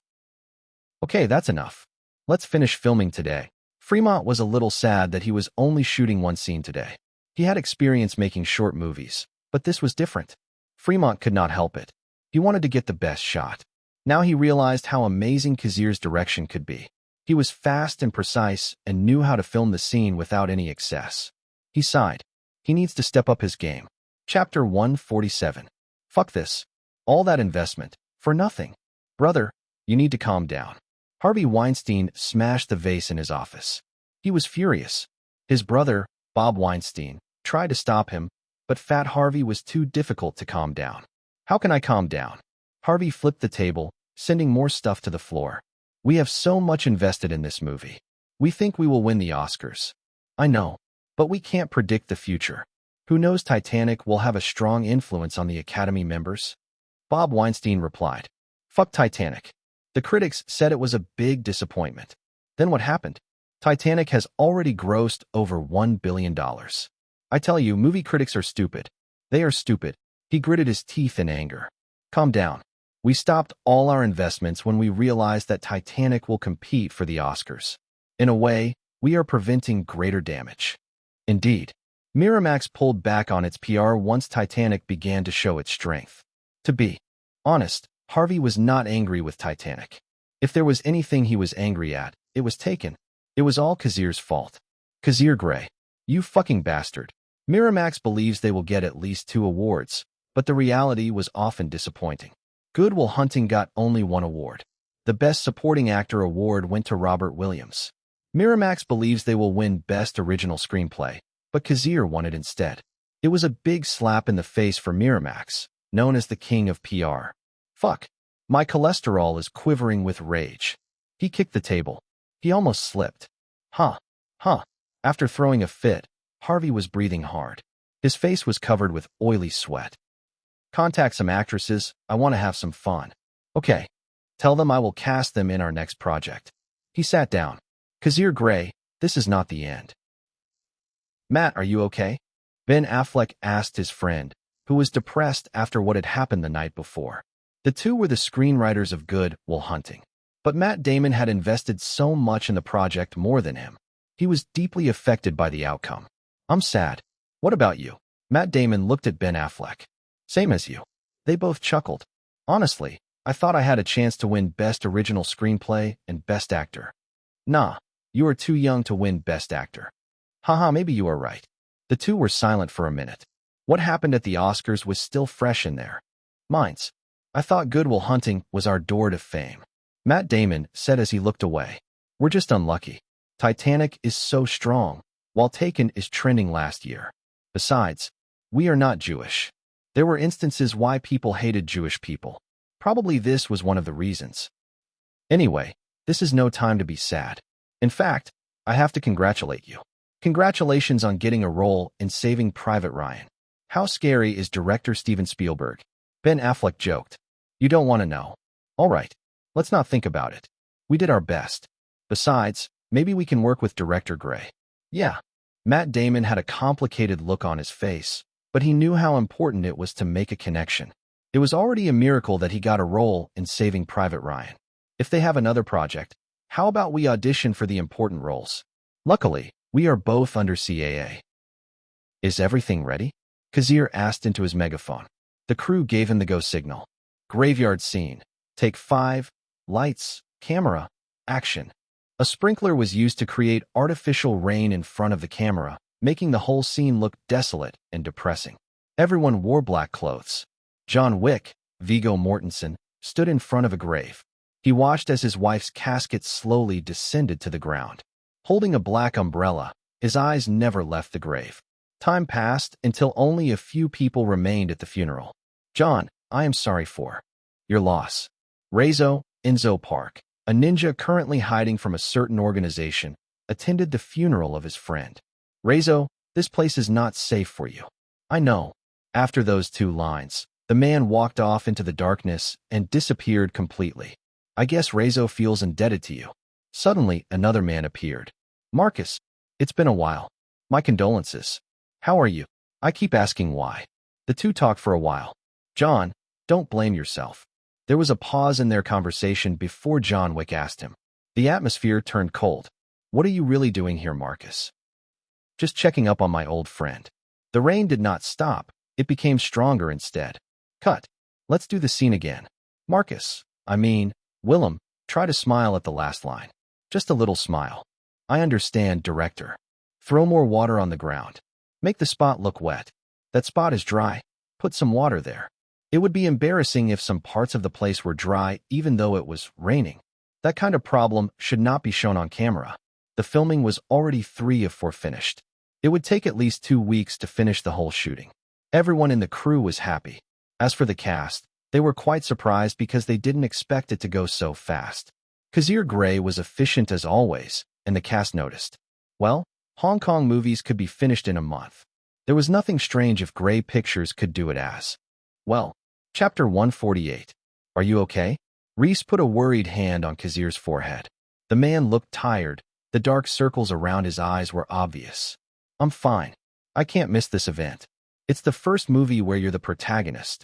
Okay, that's enough. Let's finish filming today. Fremont was a little sad that he was only shooting one scene today. He had experience making short movies, but this was different. Fremont could not help it. He wanted to get the best shot. Now he realized how amazing Kazir's direction could be. He was fast and precise and knew how to film the scene without any excess. He sighed. He needs to step up his game. Chapter 147. Fuck this. All that investment. For nothing. Brother, you need to calm down. Harvey Weinstein smashed the vase in his office. He was furious. His brother, Bob Weinstein, tried to stop him, but Fat Harvey was too difficult to calm down. How can I calm down? Harvey flipped the table, sending more stuff to the floor. We have so much invested in this movie. We think we will win the Oscars. I know, but we can't predict the future. Who knows, Titanic will have a strong influence on the Academy members? Bob Weinstein replied. Fuck Titanic. The critics said it was a big disappointment. Then what happened? Titanic has already grossed over $1 billion. I tell you, movie critics are stupid. They are stupid. He gritted his teeth in anger. Calm down. We stopped all our investments when we realized that Titanic will compete for the Oscars. In a way, we are preventing greater damage. Indeed, Miramax pulled back on its PR once Titanic began to show its strength. To be honest, Harvey was not angry with Titanic. If there was anything he was angry at, it was Taken. It was all Kazir's fault. Kazir Grey. You fucking bastard. Miramax believes they will get at least 2 awards, but the reality was often disappointing. Good Will Hunting got only 1 award. The Best Supporting Actor award went to Robert Williams. Miramax believes they will win Best Original Screenplay, but Kazir won it instead. It was a big slap in the face for Miramax, known as the king of PR. Fuck. My cholesterol is quivering with rage. He kicked the table. He almost slipped. Huh. After throwing a fit, Harvey was breathing hard. His face was covered with oily sweat. Contact some actresses. I want to have some fun. Okay. Tell them I will cast them in our next project. He sat down. Kazir Grey, this is not the end. Matt, are you okay? Ben Affleck asked his friend, who was depressed after what had happened the night before. The two were the screenwriters of Good Will Hunting. But Matt Damon had invested so much in the project more than him. He was deeply affected by the outcome. I'm sad. What about you? Matt Damon looked at Ben Affleck. Same as you. They both chuckled. Honestly, I thought I had a chance to win Best Original Screenplay and Best Actor. Nah, you are too young to win Best Actor. Haha, maybe you are right. The two were silent for a minute. What happened at the Oscars was still fresh in their minds. I thought Good Will Hunting was our door to fame. Matt Damon said as he looked away. We're just unlucky. Titanic is so strong, while Taken is trending last year. Besides, we are not Jewish. There were instances why people hated Jewish people. Probably this was one of the reasons. Anyway, this is no time to be sad. In fact, I have to congratulate you. Congratulations on getting a role in Saving Private Ryan. How scary is director Steven Spielberg? Ben Affleck joked. You don't want to know. All right, let's not think about it. We did our best. Besides, maybe we can work with director Grey. Yeah. Matt Damon had a complicated look on his face, but he knew how important it was to make a connection. It was already a miracle that he got a role in Saving Private Ryan. If they have another project, how about we audition for the important roles? Luckily, we are both under CAA. Is everything ready? Kazir asked into his megaphone. The crew gave him the go signal. Graveyard scene. Take 5. Lights, camera, action. A sprinkler was used to create artificial rain in front of the camera, making the whole scene look desolate and depressing. Everyone wore black clothes. John Wick, Viggo Mortensen, stood in front of a grave. He watched as his wife's casket slowly descended to the ground. Holding a black umbrella, his eyes never left the grave. Time passed until only a few people remained at the funeral. John, I am sorry for your loss. Reizo, Enzo Park, a ninja currently hiding from a certain organization, attended the funeral of his friend. Reizo, this place is not safe for you. I know. After those 2 lines, the man walked off into the darkness and disappeared completely. I guess Reizo feels indebted to you. Suddenly, another man appeared. Marcus, it's been a while. My condolences. How are you? I keep asking why. The two talked for a while. John, don't blame yourself. There was a pause in their conversation before John Wick asked him. The atmosphere turned cold. What are you really doing here, Marcus? Just checking up on my old friend. The rain did not stop. It became stronger instead. Cut. Let's do the scene again. Marcus, Willem, try to smile at the last line. Just a little smile. I understand, director. Throw more water on the ground. Make the spot look wet. That spot is dry. Put some water there. It would be embarrassing if some parts of the place were dry even though it was raining. That kind of problem should not be shown on camera. The filming was already 3 of 4 finished. It would take at least 2 weeks to finish the whole shooting. Everyone in the crew was happy. As for the cast, they were quite surprised because they didn't expect it to go so fast. Kazir Grey was efficient as always, and the cast noticed. Well, Hong Kong movies could be finished in a month. There was nothing strange if Grey Pictures could do it as well. Chapter 148. Are you okay? Reese put a worried hand on Kazir's forehead. The man looked tired. The dark circles around his eyes were obvious. I'm fine. I can't miss this event. It's the first movie where you're the protagonist.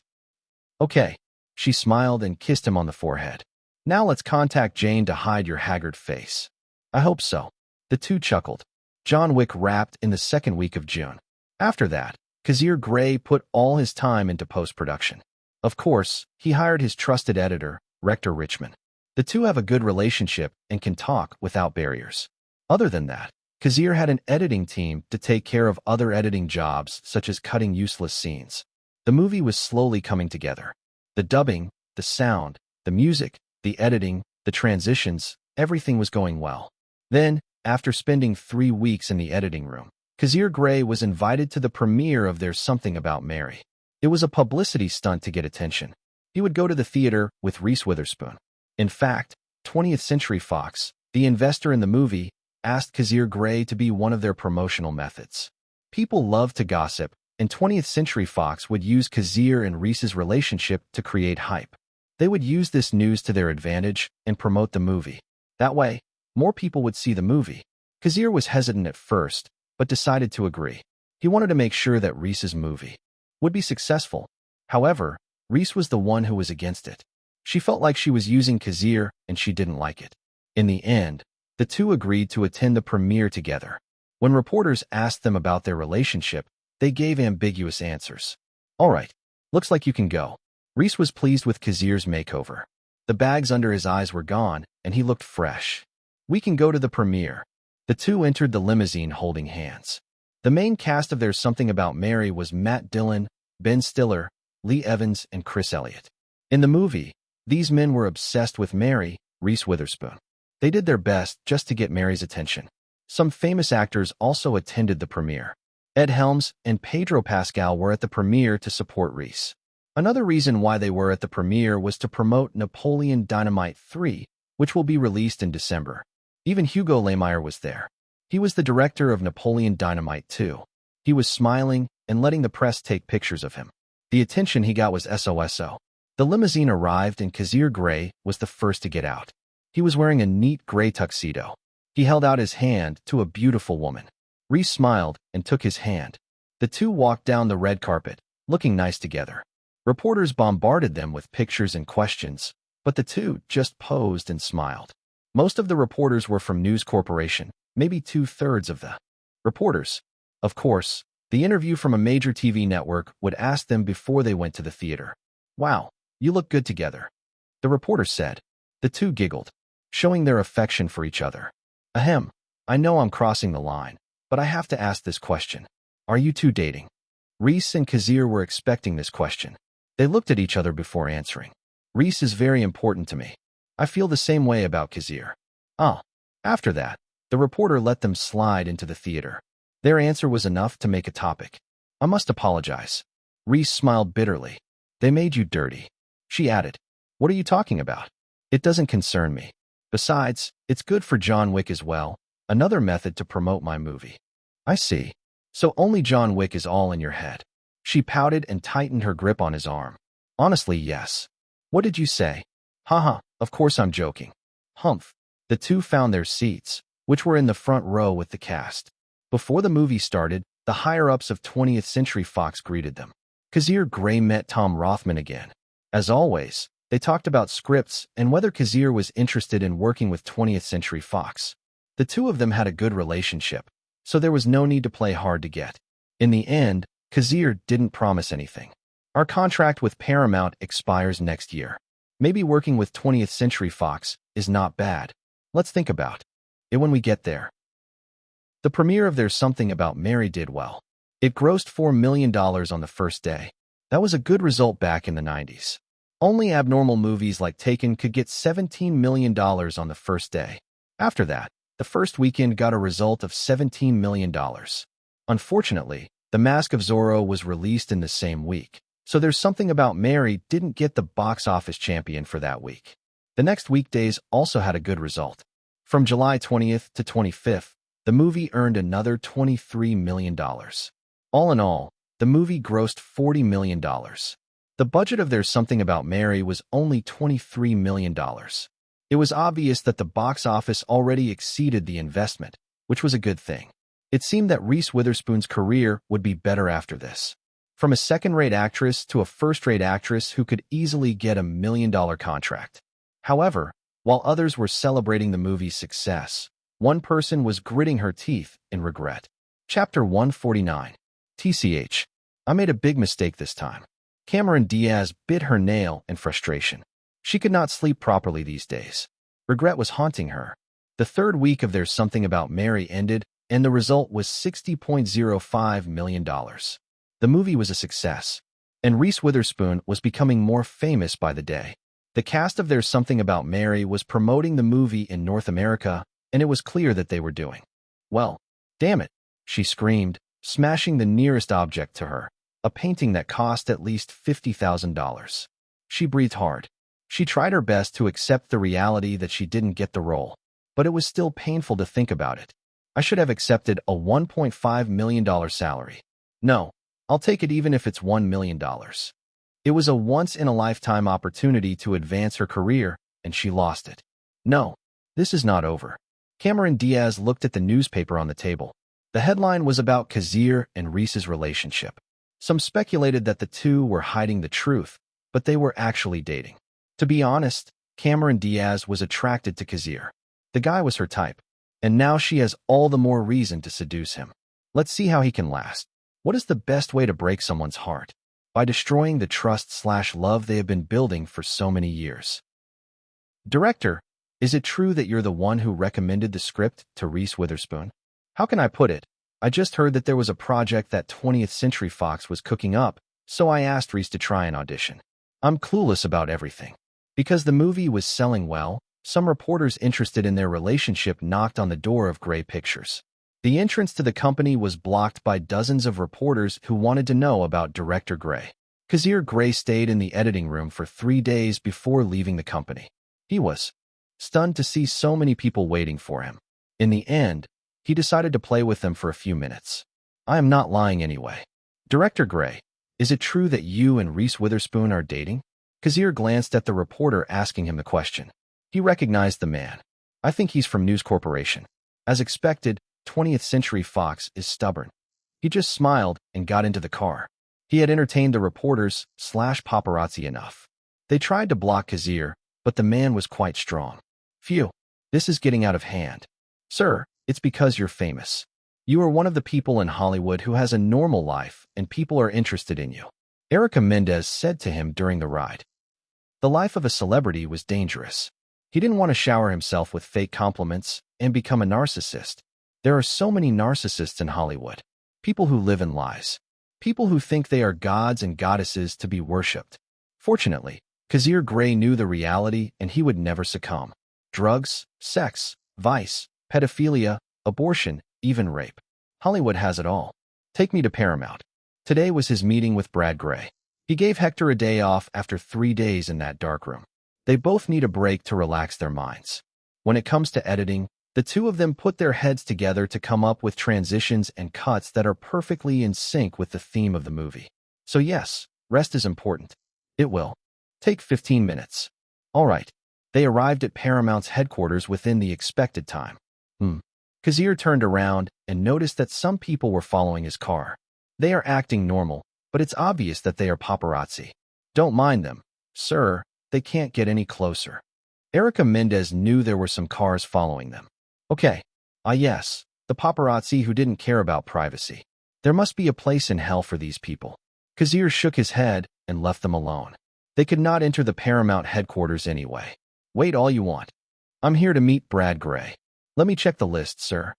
Okay. She smiled and kissed him on the forehead. Now let's contact Jane to hide your haggard face. I hope so. The two chuckled. John Wick wrapped in the second week of June. After that, Kazir Grey put all his time into post-production. Of course, he hired his trusted editor, Rector Richmond. The two have a good relationship and can talk without barriers. Other than that, Kazir had an editing team to take care of other editing jobs such as cutting useless scenes. The movie was slowly coming together. The dubbing, the sound, the music, the editing, the transitions, everything was going well. Then, after spending 3 weeks in the editing room, Kazir Grey was invited to the premiere of There's Something About Mary. It was a publicity stunt to get attention. He would go to the theater with Reese Witherspoon. In fact, 20th Century Fox, the investor in the movie, asked Kazir Grey to be one of their promotional methods. People loved to gossip, and 20th Century Fox would use Kazir and Reese's relationship to create hype. They would use this news to their advantage and promote the movie. That way, more people would see the movie. Kazir was hesitant at first, but decided to agree. He wanted to make sure that Reese's movie would be successful. However, Reese was the one who was against it. She felt like she was using Kazir, and she didn't like it. In the end, the two agreed to attend the premiere together. When reporters asked them about their relationship, they gave ambiguous answers. All right, looks like you can go. Reese was pleased with Kazir's makeover. The bags under his eyes were gone, and he looked fresh. We can go to the premiere. The two entered the limousine holding hands. The main cast of There's Something About Mary was Matt Dillon, Ben Stiller, Lee Evans, and Chris Elliott. In the movie, these men were obsessed with Mary, Reese Witherspoon. They did their best just to get Mary's attention. Some famous actors also attended the premiere. Ed Helms and Pedro Pascal were at the premiere to support Reese. Another reason why they were at the premiere was to promote Napoleon Dynamite 3, which will be released in December. Even Hugo Lemire was there. He was the director of Napoleon Dynamite too. He was smiling and letting the press take pictures of him. The attention he got was SOSO. The limousine arrived and Kazir Grey was the first to get out. He was wearing a neat gray tuxedo. He held out his hand to a beautiful woman. Reese smiled and took his hand. The two walked down the red carpet, looking nice together. Reporters bombarded them with pictures and questions, but the two just posed and smiled. Most of the reporters were from News Corporation, maybe 2/3 of the reporters. Of course, the interview from a major TV network would ask them before they went to the theater. "Wow, you look good together," the reporter said. The two giggled, showing their affection for each other. "Ahem, I know I'm crossing the line, but I have to ask this question. Are you two dating?" Reese and Kazir were expecting this question. They looked at each other before answering. "Reese is very important to me. I feel the same way about Kazir." Ah. After that, the reporter let them slide into the theater. Their answer was enough to make a topic. "I must apologize." Reese smiled bitterly. "They made you dirty." She added, "What are you talking about? It doesn't concern me. Besides, it's good for John Wick as well, another method to promote my movie." "I see. So only John Wick is all in your head." She pouted and tightened her grip on his arm. "Honestly, yes." "What did you say?" "Haha, of course I'm joking." Humph. The two found their seats, which were in the front row with the cast. Before the movie started, the higher-ups of 20th Century Fox greeted them. Kazir Grey met Tom Rothman again. As always, they talked about scripts and whether Kazir was interested in working with 20th Century Fox. The two of them had a good relationship, so there was no need to play hard to get. In the end, Kazir didn't promise anything. "Our contract with Paramount expires next year. Maybe working with 20th Century Fox is not bad. Let's think about it when we get there." The premiere of There's Something About Mary did well. It grossed $4 million on the first day. That was a good result back in the 90s. Only abnormal movies like Taken could get $17 million on the first day. After that, the first weekend got a result of $17 million. Unfortunately, The Mask of Zorro was released in the same week, so There's Something About Mary didn't get the box office champion for that week. The next weekdays also had a good result. From July 20th to 25th, the movie earned another $23 million. All in all, the movie grossed $40 million. The budget of There's Something About Mary was only $23 million. It was obvious that the box office already exceeded the investment, which was a good thing. It seemed that Reese Witherspoon's career would be better after this. From a second-rate actress to a first-rate actress who could easily get a $1 million contract. However, while others were celebrating the movie's success, one person was gritting her teeth in regret. Chapter 149. TCH. I made a big mistake this time. Cameron Diaz bit her nail in frustration. She could not sleep properly these days. Regret was haunting her. The third week of There's Something About Mary ended, and the result was $60.05 million. The movie was a success, and Reese Witherspoon was becoming more famous by the day. The cast of There's Something About Mary was promoting the movie in North America, and it was clear that they were doing well. "Damn it," she screamed, smashing the nearest object to her, a painting that cost at least $50,000. She breathed hard. She tried her best to accept the reality that she didn't get the role, but it was still painful to think about it. "I should have accepted a $1.5 million salary. No, I'll take it even if it's $1 million. It was a once-in-a-lifetime opportunity to advance her career, and she lost it. No, this is not over." Cameron Diaz looked at the newspaper on the table. The headline was about Kazir and Reese's relationship. Some speculated that the two were hiding the truth, but they were actually dating. To be honest, Cameron Diaz was attracted to Kazir. The guy was her type, and now she has all the more reason to seduce him. Let's see how he can last. What is the best way to break someone's heart? By destroying the trust/love they have been building for so many years. Director, is it true that you're the one who recommended the script to Reese Witherspoon? How can I put it? I just heard that there was a project that 20th Century Fox was cooking up, so I asked Reese to try an audition. I'm clueless about everything. Because the movie was selling well, some reporters interested in their relationship knocked on the door of Grey Pictures. The entrance to the company was blocked by dozens of reporters who wanted to know about Director Grey. Kazir Grey stayed in the editing room for 3 days before leaving the company. He was stunned to see so many people waiting for him. In the end, He decided to play with them for a few minutes. I am not lying anyway. Director Grey, is it true that you and Reese Witherspoon are dating? Kazir glanced at the reporter asking him the question. He recognized the man. I think he's from News Corporation. As expected, 20th Century Fox is stubborn. He just smiled and got into the car. He had entertained the reporters/paparazzi enough. They tried to block Kazir, but the man was quite strong. Phew, this is getting out of hand. Sir, it's because you're famous. You are one of the people in Hollywood who has a normal life and people are interested in you. Erica Mendez said to him during the ride. The life of a celebrity was dangerous. He didn't want to shower himself with fake compliments and become a narcissist. There are so many narcissists in Hollywood. People who live in lies. People who think they are gods and goddesses to be worshipped. Fortunately, Kazir Grey knew the reality and he would never succumb. Drugs, sex, vice, pedophilia, abortion, even rape. Hollywood has it all. Take me to Paramount. Today was his meeting with Brad Grey. He gave Hector a day off after 3 days in that darkroom. They both need a break to relax their minds. When it comes to editing, the two of them put their heads together to come up with transitions and cuts that are perfectly in sync with the theme of the movie. So yes, rest is important. It will take 15 minutes. All right. They arrived at Paramount's headquarters within the expected time. Kazir turned around and noticed that some people were following his car. They are acting normal, but it's obvious that they are paparazzi. Don't mind them, sir. They can't get any closer. Erica Mendez knew there were some cars following them. Okay. Yes, the paparazzi who didn't care about privacy. There must be a place in hell for these people. Kazir shook his head and left them alone. They could not enter the Paramount headquarters anyway. Wait all you want. I'm here to meet Brad Grey. Let me check the list, sir.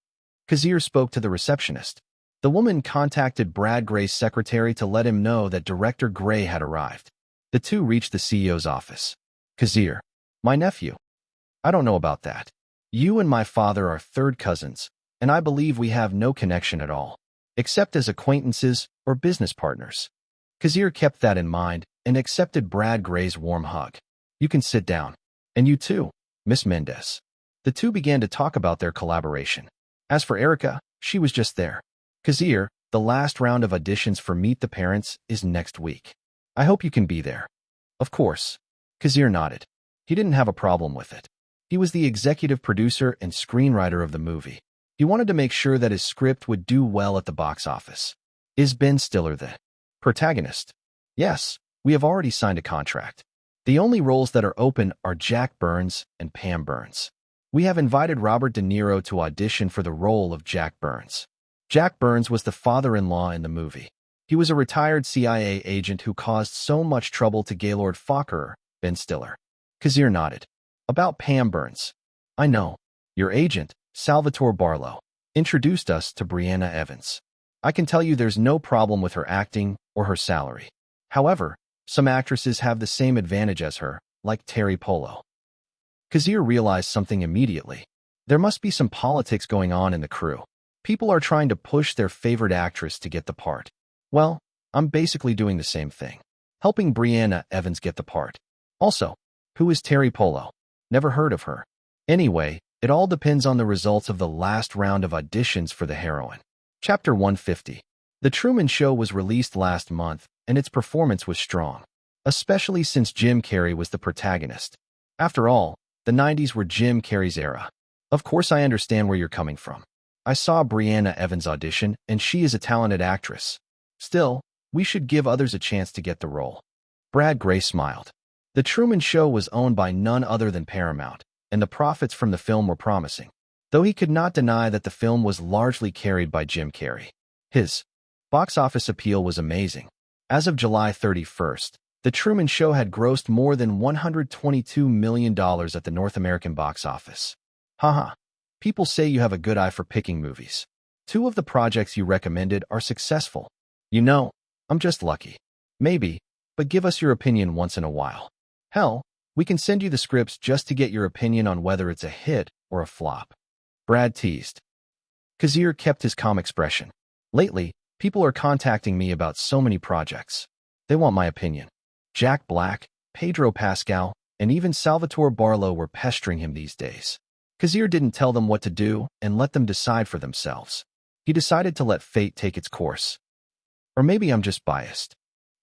Kazir spoke to the receptionist. The woman contacted Brad Grey's secretary to let him know that Director Grey had arrived. The two reached the CEO's office. Kazir, my nephew. I don't know about that. You and my father are third cousins, and I believe we have no connection at all, except as acquaintances or business partners. Kazir kept that in mind and accepted Brad Grey's warm hug. You can sit down. And you too, Miss Mendez. The two began to talk about their collaboration. As for Erica, she was just there. Kazir, the last round of auditions for Meet the Parents is next week. I hope you can be there. Of course. Kazir nodded. He didn't have a problem with it. He was the executive producer and screenwriter of the movie. He wanted to make sure that his script would do well at the box office. Is Ben Stiller the protagonist? Yes, we have already signed a contract. The only roles that are open are Jack Burns and Pam Burns. We have invited Robert De Niro to audition for the role of Jack Burns. Jack Burns was the father-in-law in the movie. He was a retired CIA agent who caused so much trouble to Gaylord Fokker, Ben Stiller. Kazir nodded. About Pam Burns. I know. Your agent, Salvatore Barlow, introduced us to Brianna Evans. I can tell you there's no problem with her acting or her salary. However, some actresses have the same advantage as her, like Terry Polo. Kazir realized something immediately. There must be some politics going on in the crew. People are trying to push their favorite actress to get the part. Well, I'm basically doing the same thing. Helping Brianna Evans get the part. Also, who is Terry Polo? Never heard of her. Anyway, it all depends on the results of the last round of auditions for the heroine. Chapter 150. The Truman Show was released last month, and its performance was strong, especially since Jim Carrey was the protagonist. After all, the 90s were Jim Carrey's era. Of course I understand where you're coming from. I saw Brianna Evans audition, and she is a talented actress. Still, we should give others a chance to get the role. Brad Grey smiled. The Truman Show was owned by none other than Paramount, and the profits from the film were promising, though he could not deny that the film was largely carried by Jim Carrey. His box office appeal was amazing. As of July 31st, The Truman Show had grossed more than $122 million at the North American box office. Haha. People say you have a good eye for picking movies. 2 of the projects you recommended are successful. You know, I'm just lucky. Maybe, but give us your opinion once in a while. Hell, we can send you the scripts just to get your opinion on whether it's a hit or a flop. Brad teased. Kazir kept his calm expression. Lately, people are contacting me about so many projects. They want my opinion. Jack Black, Pedro Pascal, and even Salvatore Barlow were pestering him these days. Kazir didn't tell them what to do and let them decide for themselves. He decided to let fate take its course. Or maybe I'm just biased.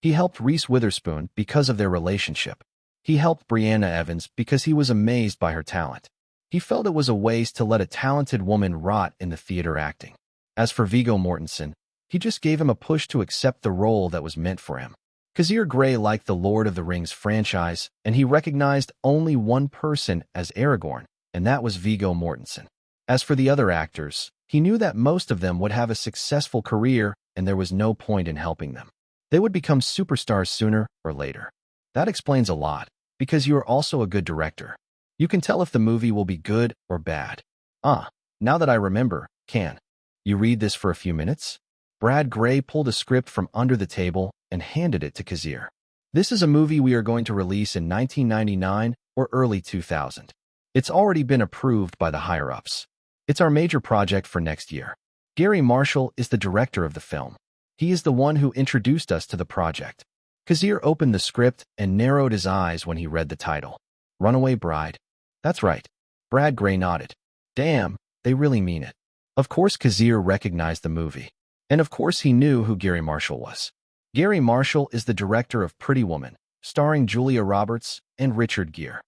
He helped Reese Witherspoon because of their relationship. He helped Brianna Evans because he was amazed by her talent. He felt it was a waste to let a talented woman rot in the theater acting. As for Viggo Mortensen, he just gave him a push to accept the role that was meant for him. Kazir Grey liked the Lord of the Rings franchise, and he recognized only one person as Aragorn, and that was Viggo Mortensen. As for the other actors, he knew that most of them would have a successful career and there was no point in helping them. They would become superstars sooner or later. That explains a lot, because you are also a good director. You can tell if the movie will be good or bad. Now that I remember, can you read this for a few minutes? Brad Grey pulled a script from under the table and handed it to Kazir. This is a movie we are going to release in 1999 or early 2000. It's already been approved by the higher-ups. It's our major project for next year. Gary Marshall is the director of the film. He is the one who introduced us to the project. Kazir opened the script and narrowed his eyes when he read the title. Runaway Bride. That's right. Brad Grey nodded. Damn, they really mean it. Of course Kazir recognized the movie. And of course he knew who Gary Marshall was. Gary Marshall is the director of Pretty Woman, starring Julia Roberts and Richard Gere.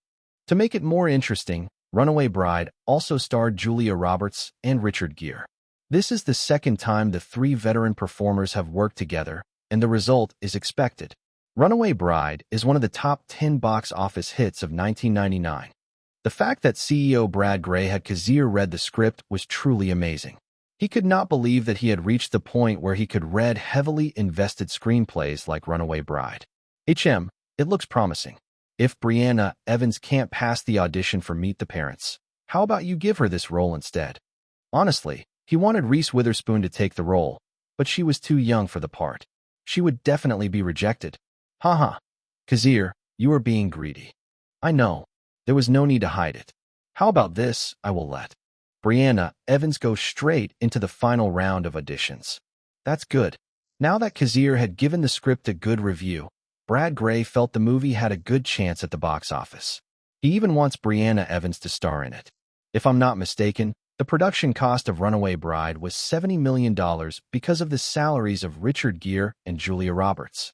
To make it more interesting, Runaway Bride also starred Julia Roberts and Richard Gere. This is the second time the three veteran performers have worked together, and the result is expected. Runaway Bride is one of the top 10 box office hits of 1999. The fact that CEO Brad Grey had Kazir read the script was truly amazing. He could not believe that he had reached the point where he could read heavily invested screenplays like Runaway Bride. It looks promising. If Brianna Evans can't pass the audition for Meet the Parents, how about you give her this role instead? Honestly, he wanted Reese Witherspoon to take the role, but she was too young for the part. She would definitely be rejected. Haha. Kazir, you are being greedy. I know. There was no need to hide it. How about this? I will let Brianna Evans go straight into the final round of auditions. That's good. Now that Kazir had given the script a good review, Brad Grey felt the movie had a good chance at the box office. He even wants Brianna Evans to star in it. If I'm not mistaken, the production cost of Runaway Bride was $70 million because of the salaries of Richard Gere and Julia Roberts.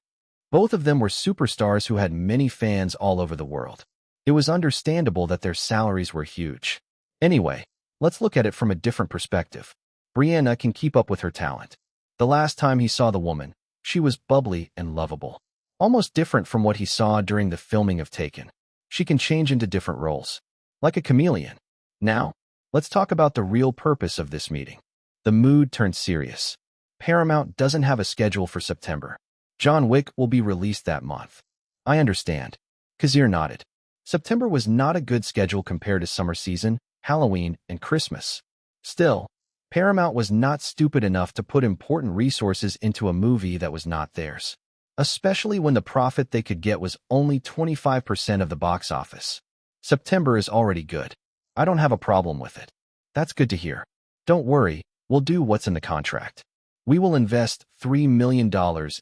Both of them were superstars who had many fans all over the world. It was understandable that their salaries were huge. Anyway, let's look at it from a different perspective. Brianna can keep up with her talent. The last time he saw the woman, she was bubbly and lovable. Almost different from what he saw during the filming of Taken. She can change into different roles, like a chameleon. Now, let's talk about the real purpose of this meeting. The mood turned serious. Paramount doesn't have a schedule for September. John Wick will be released that month. I understand. Kazir nodded. September was not a good schedule compared to summer season, Halloween, and Christmas. Still, Paramount was not stupid enough to put important resources into a movie that was not theirs. Especially when the profit they could get was only 25% of the box office. September is already good. I don't have a problem with it. That's good to hear. Don't worry, we'll do what's in the contract. We will invest $3 million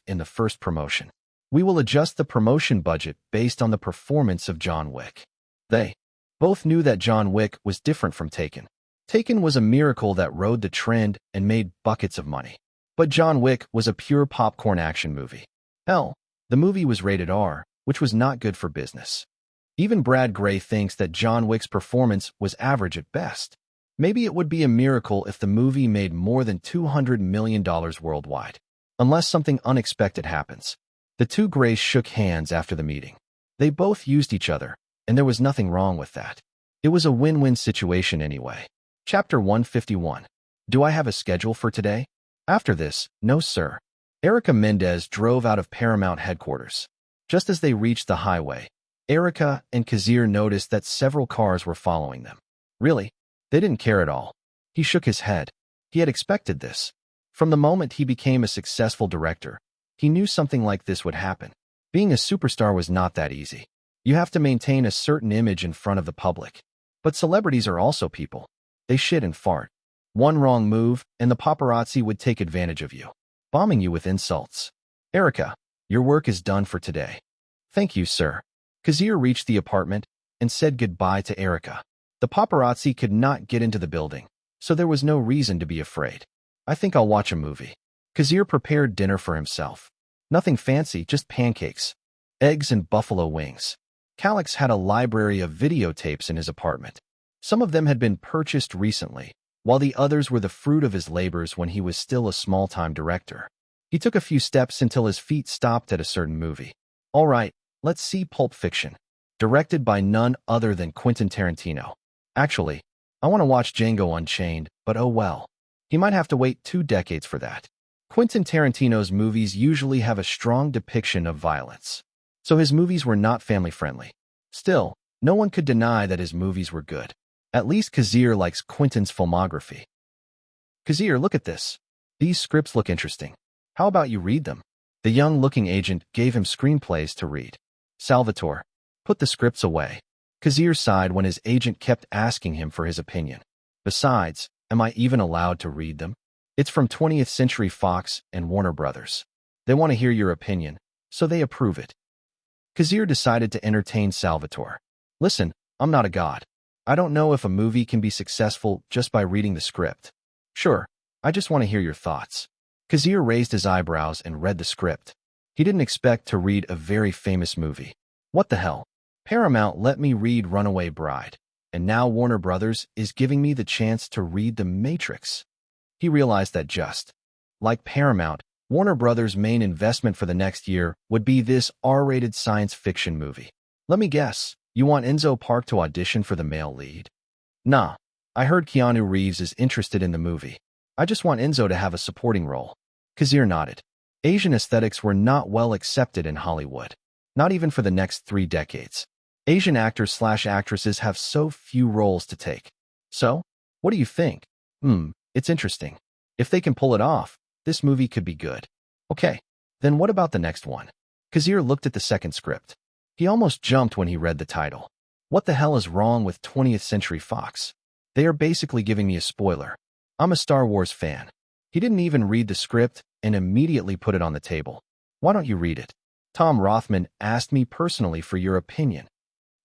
in the first promotion. We will adjust the promotion budget based on the performance of John Wick. They both knew that John Wick was different from Taken. Taken was a miracle that rode the trend and made buckets of money. But John Wick was a pure popcorn action movie. Hell, the movie was rated R, which was not good for business. Even Brad Grey thinks that John Wick's performance was average at best. Maybe it would be a miracle if the movie made more than $200 million worldwide. Unless something unexpected happens. The two Greys shook hands after the meeting. They both used each other, and there was nothing wrong with that. It was a win-win situation anyway. Chapter 151. Do I have a schedule for today? After this, no sir. Erica Mendez drove out of Paramount headquarters. Just as they reached the highway, Erica and Kazir noticed that several cars were following them. Really? They didn't care at all. He shook his head. He had expected this. From the moment he became a successful director, he knew something like this would happen. Being a superstar was not that easy. You have to maintain a certain image in front of the public. But celebrities are also people. They shit and fart. One wrong move, and the paparazzi would take advantage of you, bombing you with insults. Erica, your work is done for today. Thank you, sir. Kazir reached the apartment and said goodbye to Erica. The paparazzi could not get into the building, so there was no reason to be afraid. I think I'll watch a movie. Kazir prepared dinner for himself. Nothing fancy, just pancakes, eggs, and buffalo wings. Calix had a library of videotapes in his apartment. Some of them had been purchased recently, while the others were the fruit of his labors when he was still a small-time director. He took a few steps until his feet stopped at a certain movie. All right, let's see Pulp Fiction, directed by none other than Quentin Tarantino. Actually, I want to watch Django Unchained, but oh well. He might have to wait 2 decades for that. Quentin Tarantino's movies usually have a strong depiction of violence, so his movies were not family-friendly. Still, no one could deny that his movies were good. At least Kazir likes Quentin's filmography. Kazir, look at this. These scripts look interesting. How about you read them? The young-looking agent gave him screenplays to read. Salvatore, put the scripts away. Kazir sighed when his agent kept asking him for his opinion. Besides, am I even allowed to read them? It's from 20th Century Fox and Warner Brothers. They want to hear your opinion, so they approve it. Kazir decided to entertain Salvatore. Listen, I'm not a god. I don't know if a movie can be successful just by reading the script. Sure, I just want to hear your thoughts. Kazir raised his eyebrows and read the script. He didn't expect to read a very famous movie. What the hell? Paramount let me read Runaway Bride, and now Warner Brothers is giving me the chance to read The Matrix. He realized that just like Paramount, Warner Brothers' main investment for the next year would be this R-rated science fiction movie. Let me guess, you want Enzo Park to audition for the male lead? Nah, I heard Keanu Reeves is interested in the movie. I just want Enzo to have a supporting role. Kazir nodded. Asian aesthetics were not well accepted in Hollywood, not even for the next 3 decades. Asian actors/actresses have so few roles to take. So, what do you think? It's interesting. If they can pull it off, this movie could be good. Okay, then what about the next one? Kazir looked at the second script. He almost jumped when he read the title. What the hell is wrong with 20th Century Fox? They are basically giving me a spoiler. I'm a Star Wars fan. He didn't even read the script and immediately put it on the table. Why don't you read it? Tom Rothman asked me personally for your opinion.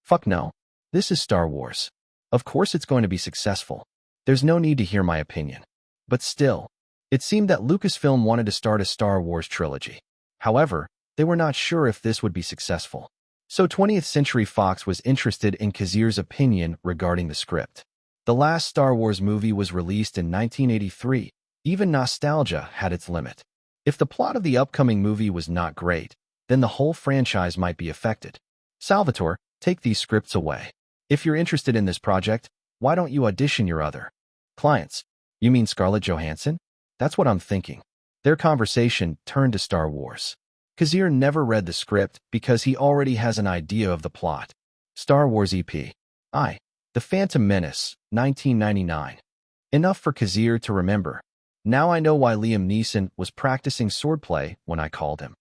Fuck no. This is Star Wars. Of course it's going to be successful. There's no need to hear my opinion. But still, it seemed that Lucasfilm wanted to start a Star Wars trilogy. However, they were not sure if this would be successful. So 20th Century Fox was interested in Kazir's opinion regarding the script. The last Star Wars movie was released in 1983. Even nostalgia had its limit. If the plot of the upcoming movie was not great, then the whole franchise might be affected. Salvatore, take these scripts away. If you're interested in this project, why don't you audition your other clients? You mean Scarlett Johansson? That's what I'm thinking. Their conversation turned to Star Wars. Kazir never read the script because he already has an idea of the plot. Star Wars E.P.I. The Phantom Menace, 1999. Enough for Kazir to remember. Now I know why Liam Neeson was practicing swordplay when I called him.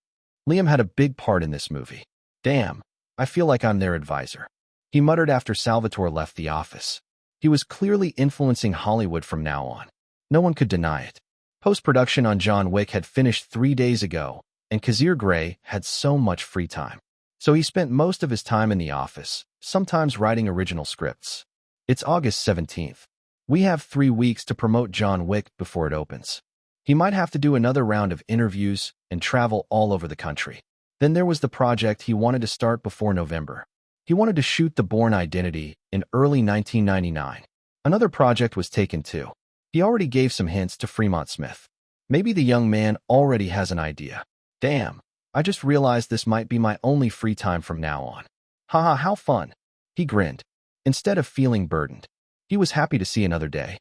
Liam had a big part in this movie. Damn, I feel like I'm their advisor. He muttered after Salvatore left the office. He was clearly influencing Hollywood from now on. No one could deny it. Post-production on John Wick had finished 3 days ago, and Kazir Grey had so much free time. So he spent most of his time in the office, sometimes writing original scripts. It's August 17th. We have 3 weeks to promote John Wick before it opens. He might have to do another round of interviews and travel all over the country. Then there was the project he wanted to start before November. He wanted to shoot The Bourne Identity in early 1999. Another project was taken too. He already gave some hints to Fremont Smith. Maybe the young man already has an idea. Damn, I just realized this might be my only free time from now on. Haha, how fun. He grinned. Instead of feeling burdened, he was happy to see another day.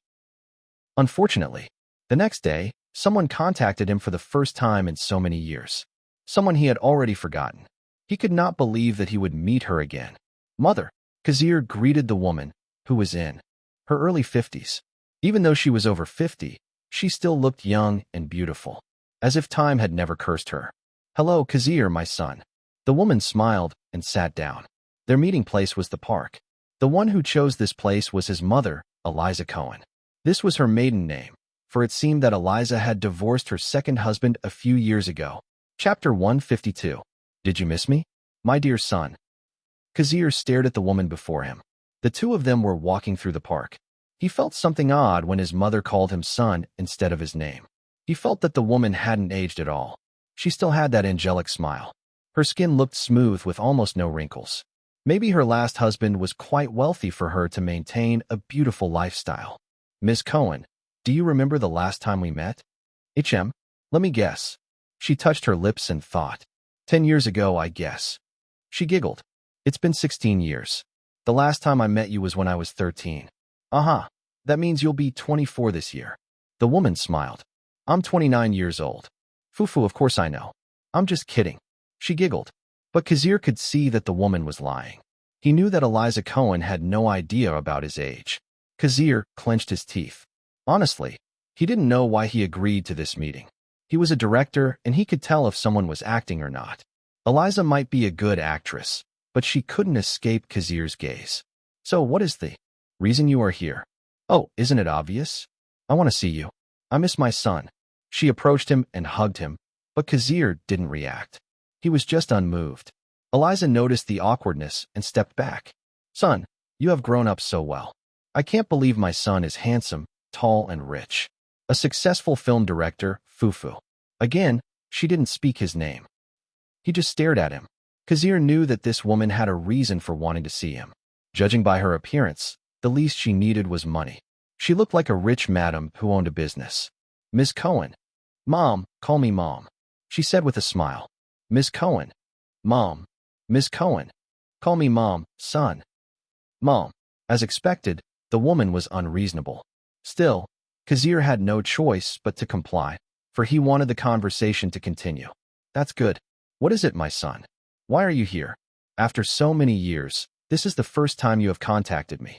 Unfortunately, the next day, someone contacted him for the first time in so many years. Someone he had already forgotten. He could not believe that he would meet her again. Mother. Kazir greeted the woman, who was in her early 50s. Even though she was over 50, she still looked young and beautiful, as if time had never cursed her. Hello, Kazir, my son. The woman smiled and sat down. Their meeting place was the park. The one who chose this place was his mother, Eliza Cohen. This was her maiden name, for it seemed that Eliza had divorced her second husband a few years ago. Chapter 152. Did you miss me? My dear son. Kazir stared at the woman before him. The two of them were walking through the park. He felt something odd when his mother called him son instead of his name. He felt that the woman hadn't aged at all. She still had that angelic smile. Her skin looked smooth with almost no wrinkles. Maybe her last husband was quite wealthy for her to maintain a beautiful lifestyle. Miss Cohen, do you remember the last time we met? Let me guess. She touched her lips and thought. 10 years ago, I guess. She giggled. It's been 16 years. The last time I met you was when I was 13. Uh-huh. That means you'll be 24 this year. The woman smiled. I'm 29 years old. Fufu, of course I know. I'm just kidding. She giggled. But Kazir could see that the woman was lying. He knew that Eliza Cohen had no idea about his age. Kazir clenched his teeth. Honestly, he didn't know why he agreed to this meeting. He was a director, and he could tell if someone was acting or not. Eliza might be a good actress, but she couldn't escape Kazir's gaze. So what is the reason you are here? Oh, isn't it obvious? I want to see you. I miss my son. She approached him and hugged him, but Kazir didn't react. He was just unmoved. Eliza noticed the awkwardness and stepped back. Son, you have grown up so well. I can't believe my son is handsome, tall, and rich. A successful film director, Fufu. Again, she didn't speak his name. He just stared at him. Kazir knew that this woman had a reason for wanting to see him. Judging by her appearance, the least she needed was money. She looked like a rich madam who owned a business. Miss Cohen. Mom, call me Mom. She said with a smile. Miss Cohen. Mom. Miss Cohen. Call me Mom, son. Mom. As expected, the woman was unreasonable. Still, Kazir had no choice but to comply, for he wanted the conversation to continue. That's good. What is it, my son? Why are you here? After so many years, this is the first time you have contacted me.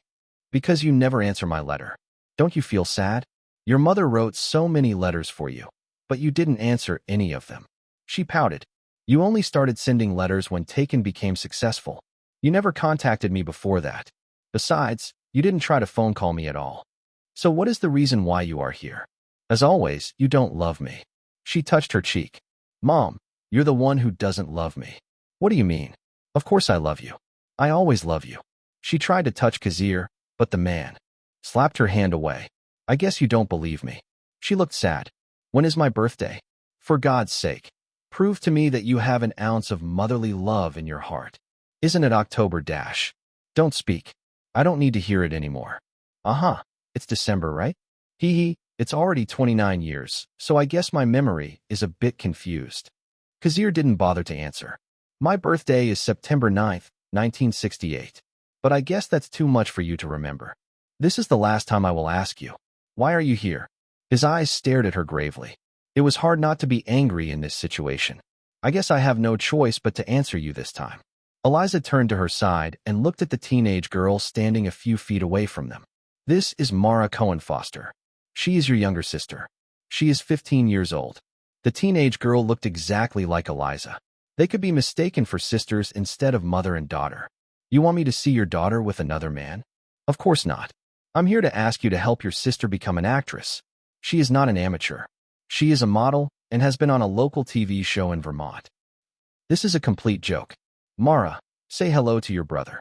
Because you never answer my letter. Don't you feel sad? Your mother wrote so many letters for you, but you didn't answer any of them. She pouted. You only started sending letters when Taken became successful. You never contacted me before that. Besides, you didn't try to phone call me at all. So what is the reason why you are here? As always, you don't love me. She touched her cheek. Mom, you're the one who doesn't love me. What do you mean? Of course I love you. I always love you. She tried to touch Kazir, but the man slapped her hand away. I guess you don't believe me. She looked sad. When is my birthday? For God's sake, prove to me that you have an ounce of motherly love in your heart. Isn't it October dash? Don't speak. I don't need to hear it anymore. Uh-huh. It's December, right? Hee hee, it's already 29 years, so I guess my memory is a bit confused. Kazir didn't bother to answer. My birthday is September 9th, 1968. But I guess that's too much for you to remember. This is the last time I will ask you. Why are you here? His eyes stared at her gravely. It was hard not to be angry in this situation. I guess I have no choice but to answer you this time. Eliza turned to her side and looked at the teenage girl standing a few feet away from them. This is Mara Cohen Foster. She is your younger sister. She is 15 years old. The teenage girl looked exactly like Eliza. They could be mistaken for sisters instead of mother and daughter. You want me to see your daughter with another man? Of course not. I'm here to ask you to help your sister become an actress. She is not an amateur. She is a model and has been on a local TV show in Vermont. This is a complete joke. Mara, say hello to your brother.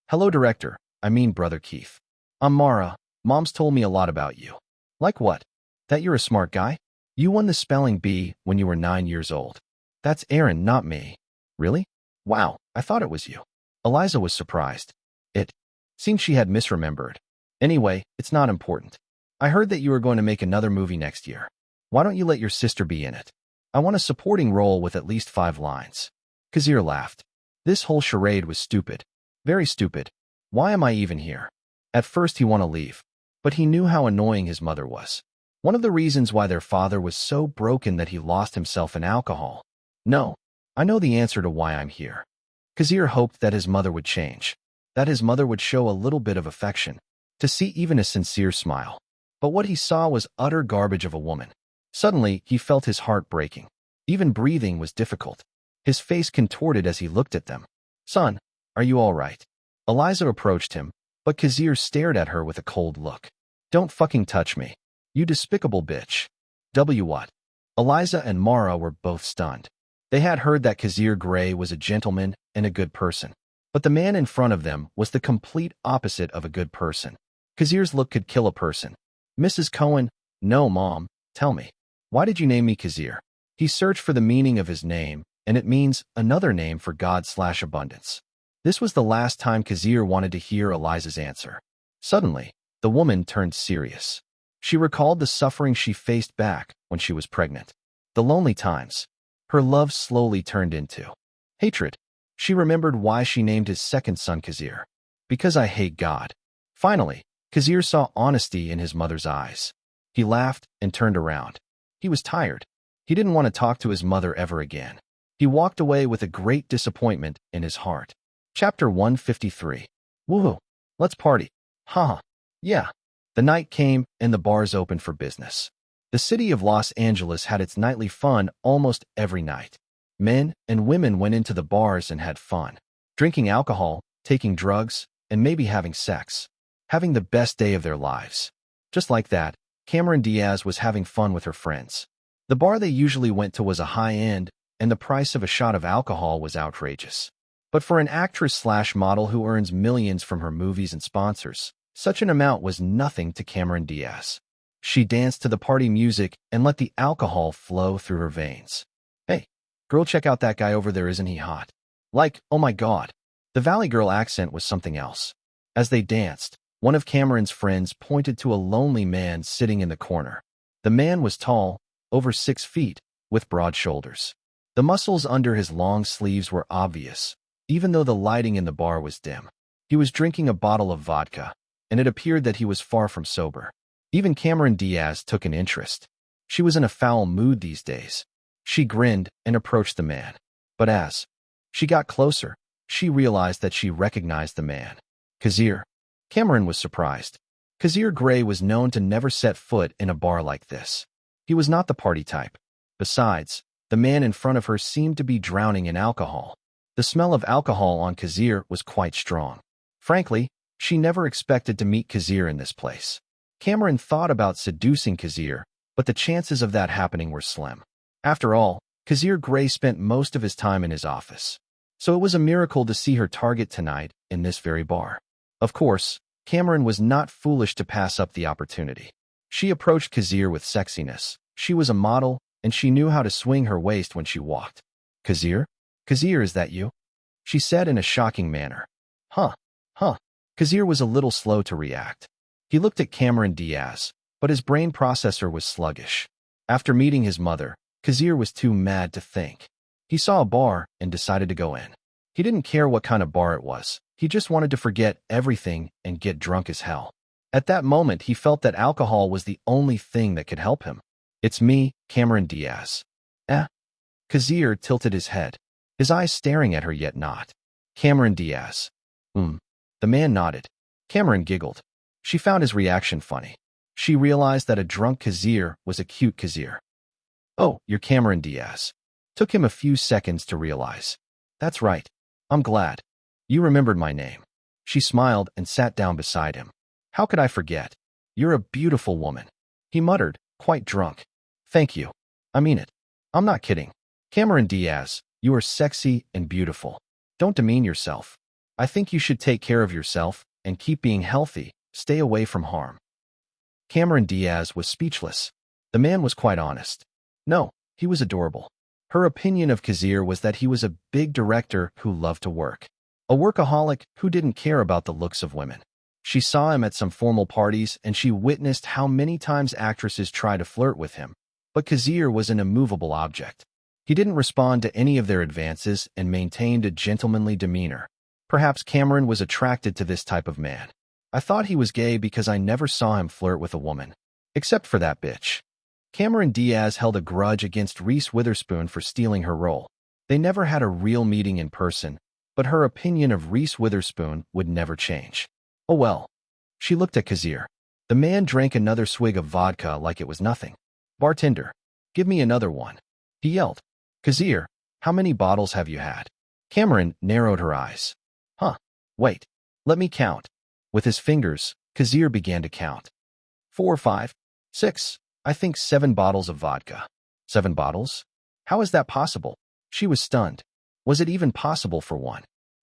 Hello, director. I mean brother Keith. I'm Mara. Mom's told me a lot about you. Like what? That you're a smart guy? You won the spelling bee when you were 9 years old. That's Aaron, not me. Really? Wow, I thought it was you. Eliza was surprised. It seemed she had misremembered. Anyway, it's not important. I heard that you are going to make another movie next year. Why don't you let your sister be in it? I want a supporting role with at least 5 lines. Kazir laughed. This whole charade was stupid. Very stupid. Why am I even here? At first he wanted to leave, but he knew how annoying his mother was. One of the reasons why their father was so broken that he lost himself in alcohol. No, I know the answer to why I'm here. Kazir hoped that his mother would change, that his mother would show a little bit of affection, to see even a sincere smile. But what he saw was utter garbage of a woman. Suddenly, he felt his heart breaking. Even breathing was difficult. His face contorted as he looked at them. Son, are you all right? Eliza approached him, but Kazir stared at her with a cold look. Don't fucking touch me. You despicable bitch. What? Eliza and Mara were both stunned. They had heard that Kazir Grey was a gentleman and a good person. But the man in front of them was the complete opposite of a good person. Kazir's look could kill a person. Mrs. Cohen, no, Mom, tell me. Why did you name me Kazir? He searched for the meaning of his name, and it means another name for God/abundance. This was the last time Kazir wanted to hear Eliza's answer. Suddenly, the woman turned serious. She recalled the suffering she faced back when she was pregnant. The lonely times. Her love slowly turned into hatred. She remembered why she named his second son Kazir. Because I hate God. Finally, Kazir saw honesty in his mother's eyes. He laughed and turned around. He was tired. He didn't want to talk to his mother ever again. He walked away with a great disappointment in his heart. Chapter 153. Woohoo! Let's party. Haha. Yeah. The night came and the bars opened for business. The city of Los Angeles had its nightly fun almost every night. Men and women went into the bars and had fun. Drinking alcohol, taking drugs, and maybe having sex. Having the best day of their lives. Just like that, Cameron Diaz was having fun with her friends. The bar they usually went to was a high-end, and the price of a shot of alcohol was outrageous. But for an actress/model who earns millions from her movies and sponsors, such an amount was nothing to Cameron Diaz. She danced to the party music and let the alcohol flow through her veins. Hey, girl, check out that guy over there, isn't he hot? Like, oh my God. The Valley Girl accent was something else. As they danced, one of Cameron's friends pointed to a lonely man sitting in the corner. The man was tall, over 6 feet, with broad shoulders. The muscles under his long sleeves were obvious, even though the lighting in the bar was dim. He was drinking a bottle of vodka, and it appeared that he was far from sober. Even Cameron Diaz took an interest. She was in a foul mood these days. She grinned and approached the man. But as she got closer, she realized that she recognized the man. Kazir. Cameron was surprised. Kazir Grey was known to never set foot in a bar like this. He was not the party type. Besides, the man in front of her seemed to be drowning in alcohol. The smell of alcohol on Kazir was quite strong. Frankly, she never expected to meet Kazir in this place. Cameron thought about seducing Kazir, but the chances of that happening were slim. After all, Kazir Grey spent most of his time in his office. So it was a miracle to see her target tonight in this very bar. Of course, Cameron was not foolish to pass up the opportunity. She approached Kazir with sexiness. She was a model, and she knew how to swing her waist when she walked. Kazir? Kazir, is that you? She said in a shocking manner. Huh. Kazir was a little slow to react. He looked at Cameron Diaz, but his brain processor was sluggish. After meeting his mother, Kazir was too mad to think. He saw a bar and decided to go in. He didn't care what kind of bar it was. He just wanted to forget everything and get drunk as hell. At that moment, he felt that alcohol was the only thing that could help him. It's me, Cameron Diaz. Kazir tilted his head, his eyes staring at her yet not. Cameron Diaz. The man nodded. Cameron giggled. She found his reaction funny. She realized that a drunk Kazir was a cute Kazir. Oh, you're Cameron Diaz. Took him a few seconds to realize. That's right. I'm glad. You remembered my name. She smiled and sat down beside him. How could I forget? You're a beautiful woman. He muttered, quite drunk. Thank you. I mean it. I'm not kidding. Cameron Diaz, you are sexy and beautiful. Don't demean yourself. I think you should take care of yourself and keep being healthy. Stay away from harm. Cameron Diaz was speechless. The man was quite honest. No, he was adorable. Her opinion of Kazir was that he was a big director who loved to work. A workaholic who didn't care about the looks of women. She saw him at some formal parties and she witnessed how many times actresses tried to flirt with him. But Kazir was an immovable object. He didn't respond to any of their advances and maintained a gentlemanly demeanor. Perhaps Cameron was attracted to this type of man. I thought he was gay because I never saw him flirt with a woman. Except for that bitch. Cameron Diaz held a grudge against Reese Witherspoon for stealing her role. They never had a real meeting in person, but her opinion of Reese Witherspoon would never change. Oh well. She looked at Kazir. The man drank another swig of vodka like it was nothing. Bartender, give me another one. He yelled. Kazir, how many bottles have you had? Cameron narrowed her eyes. Wait. Let me count. With his fingers, Kazir began to count. 4, 5, 6, I think 7 bottles of vodka. 7 bottles? How is that possible? She was stunned. Was it even possible for one?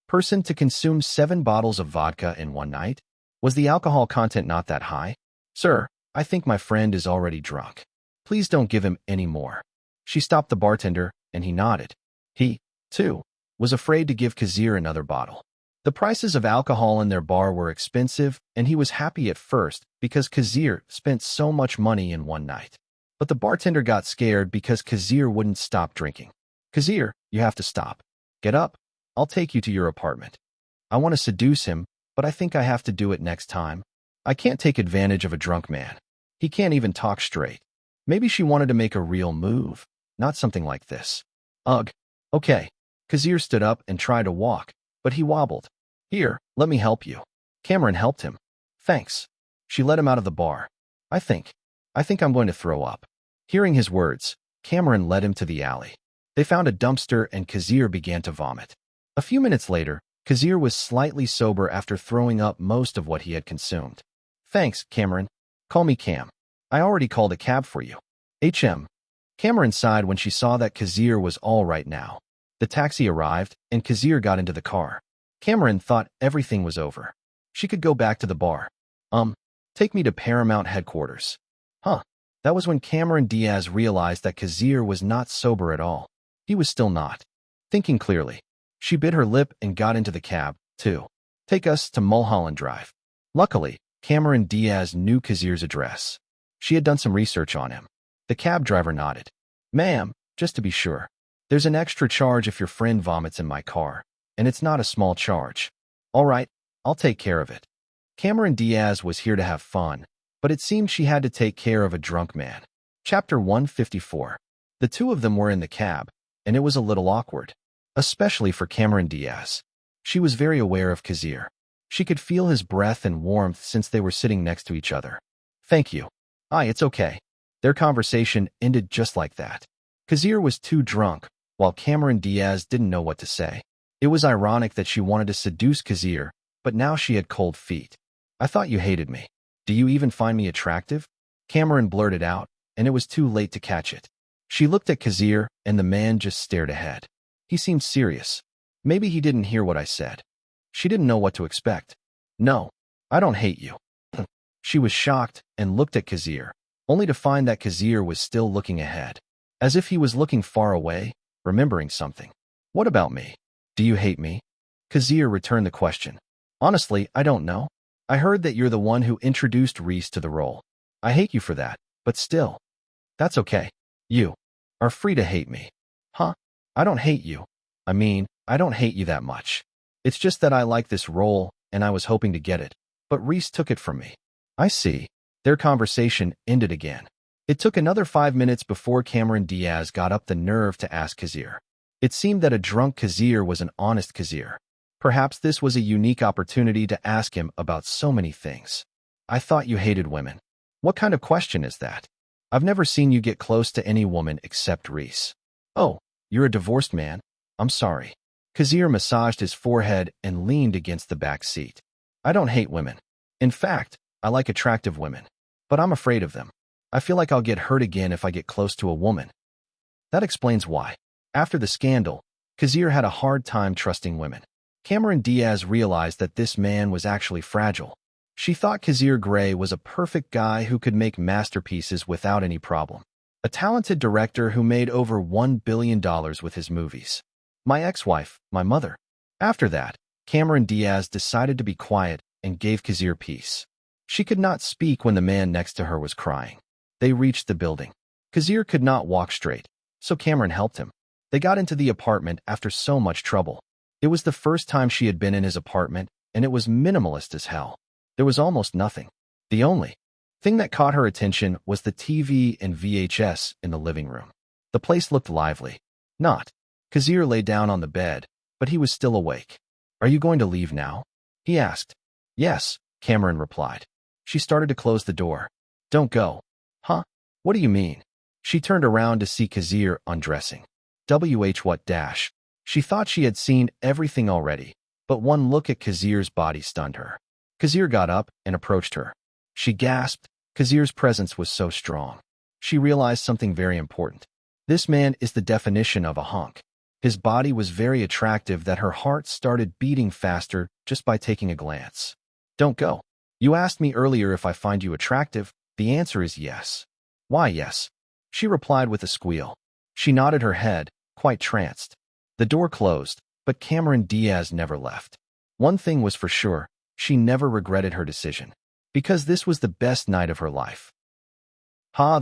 person to consume 7 bottles of vodka in one night? Was the alcohol content not that high? Sir, I think my friend is already drunk. Please don't give him any more. She stopped the bartender, and he nodded. He, too, was afraid to give Kazir another bottle. The prices of alcohol in their bar were expensive, and he was happy at first because Kazir spent so much money in one night. But the bartender got scared because Kazir wouldn't stop drinking. Kazir, you have to stop. Get up. I'll take you to your apartment. I want to seduce him, but I think I have to do it next time. I can't take advantage of a drunk man. He can't even talk straight. Maybe she wanted to make a real move, not something like this. Ugh. Okay. Kazir stood up and tried to walk, but he wobbled. Here, let me help you. Cameron helped him. Thanks. She led him out of the bar. I think I'm going to throw up. Hearing his words, Cameron led him to the alley. They found a dumpster and Kazir began to vomit. A few minutes later, Kazir was slightly sober after throwing up most of what he had consumed. Thanks, Cameron. Call me Cam. I already called a cab for you. HM. Cameron sighed when she saw that Kazir was all right now. The taxi arrived, and Kazir got into the car. Cameron thought everything was over. She could go back to the bar. Take me to Paramount headquarters. Huh. That was when Cameron Diaz realized that Kazir was not sober at all. He was still not. Thinking clearly, she bit her lip and got into the cab, too. Take us to Mulholland Drive. Luckily, Cameron Diaz knew Kazir's address. She had done some research on him. The cab driver nodded. Ma'am, just to be sure, there's an extra charge if your friend vomits in my car, and it's not a small charge. All right, I'll take care of it. Cameron Diaz was here to have fun, but it seemed she had to take care of a drunk man. Chapter 154. The two of them were in the cab, and it was a little awkward, especially for Cameron Diaz. She was very aware of Kazir. She could feel his breath and warmth since they were sitting next to each other. Thank you. It's okay. Their conversation ended just like that. Kazir was too drunk, while Cameron Diaz didn't know what to say. It was ironic that she wanted to seduce Kazir, but now she had cold feet. I thought you hated me. Do you even find me attractive? Cameron blurted out, and it was too late to catch it. She looked at Kazir, and the man just stared ahead. He seemed serious. Maybe he didn't hear what I said. She didn't know what to expect. No, I don't hate you. She was shocked and looked at Kazir, only to find that Kazir was still looking ahead, as if he was looking far away, remembering something. What about me? Do you hate me? Kazir returned the question. Honestly, I don't know. I heard that you're the one who introduced Reese to the role. I hate you for that, but still. That's okay. You are free to hate me. Huh? I don't hate you. I don't hate you that much. It's just that I like this role, and I was hoping to get it, but Reese took it from me. I see. Their conversation ended again. It took another 5 minutes before Cameron Diaz got up the nerve to ask Kazir. It seemed that a drunk Kazir was an honest Kazir. Perhaps this was a unique opportunity to ask him about so many things. I thought you hated women. What kind of question is that? I've never seen you get close to any woman except Reese. Oh, you're a divorced man? I'm sorry. Kazir massaged his forehead and leaned against the back seat. I don't hate women. In fact, I like attractive women. But I'm afraid of them. I feel like I'll get hurt again if I get close to a woman. That explains why. After the scandal, Kazir had a hard time trusting women. Cameron Diaz realized that this man was actually fragile. She thought Kazir Grey was a perfect guy who could make masterpieces without any problem. A talented director who made over $1 billion with his movies. My ex-wife, my mother. After that, Cameron Diaz decided to be quiet and gave Kazir peace. She could not speak when the man next to her was crying. They reached the building. Kazir could not walk straight, so Cameron helped him. They got into the apartment after so much trouble. It was the first time she had been in his apartment, and it was minimalist as hell. There was almost nothing. The only thing that caught her attention was the TV and VHS in the living room. The place looked lively. Not. Kazir lay down on the bed, but he was still awake. Are you going to leave now? He asked. Yes, Cameron replied. She started to close the door. Don't go. Huh? What do you mean? She turned around to see Kazir undressing. What dash? She thought she had seen everything already, but one look at Kazir's body stunned her. Kazir got up and approached her. She gasped. Kazir's presence was so strong. She realized something very important. This man is the definition of a hunk. His body was very attractive that her heart started beating faster just by taking a glance. Don't go. You asked me earlier if I find you attractive. The answer is yes. Why yes? She replied with a squeal. She nodded her head, quite tranced. The door closed, but Cameron Diaz never left. One thing was for sure, she never regretted her decision. Because this was the best night of her life.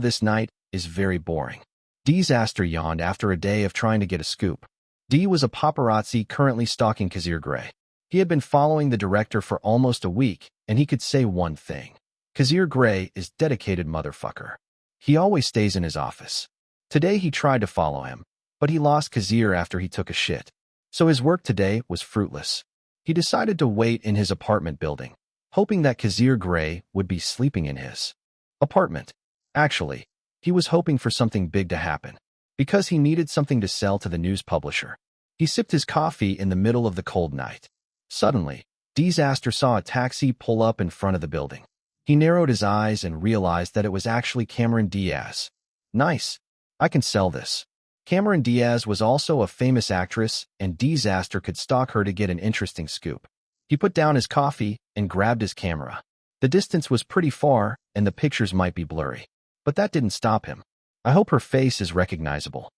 This night is very boring. Disaster yawned after a day of trying to get a scoop. D was a paparazzi currently stalking Kazir Grey. He had been following the director for almost a week, and he could say one thing. Kazir Grey is dedicated motherfucker. He always stays in his office. Today he tried to follow him, but he lost Kazir after he took a shit. So his work today was fruitless. He decided to wait in his apartment building, hoping that Kazir Grey would be sleeping in his apartment. Actually, he was hoping for something big to happen, because he needed something to sell to the news publisher. He sipped his coffee in the middle of the cold night. Suddenly, Disaster saw a taxi pull up in front of the building. He narrowed his eyes and realized that it was actually Cameron Diaz. Nice. I can sell this. Cameron Diaz was also a famous actress, and Disaster could stalk her to get an interesting scoop. He put down his coffee and grabbed his camera. The distance was pretty far, and the pictures might be blurry. But that didn't stop him. I hope her face is recognizable.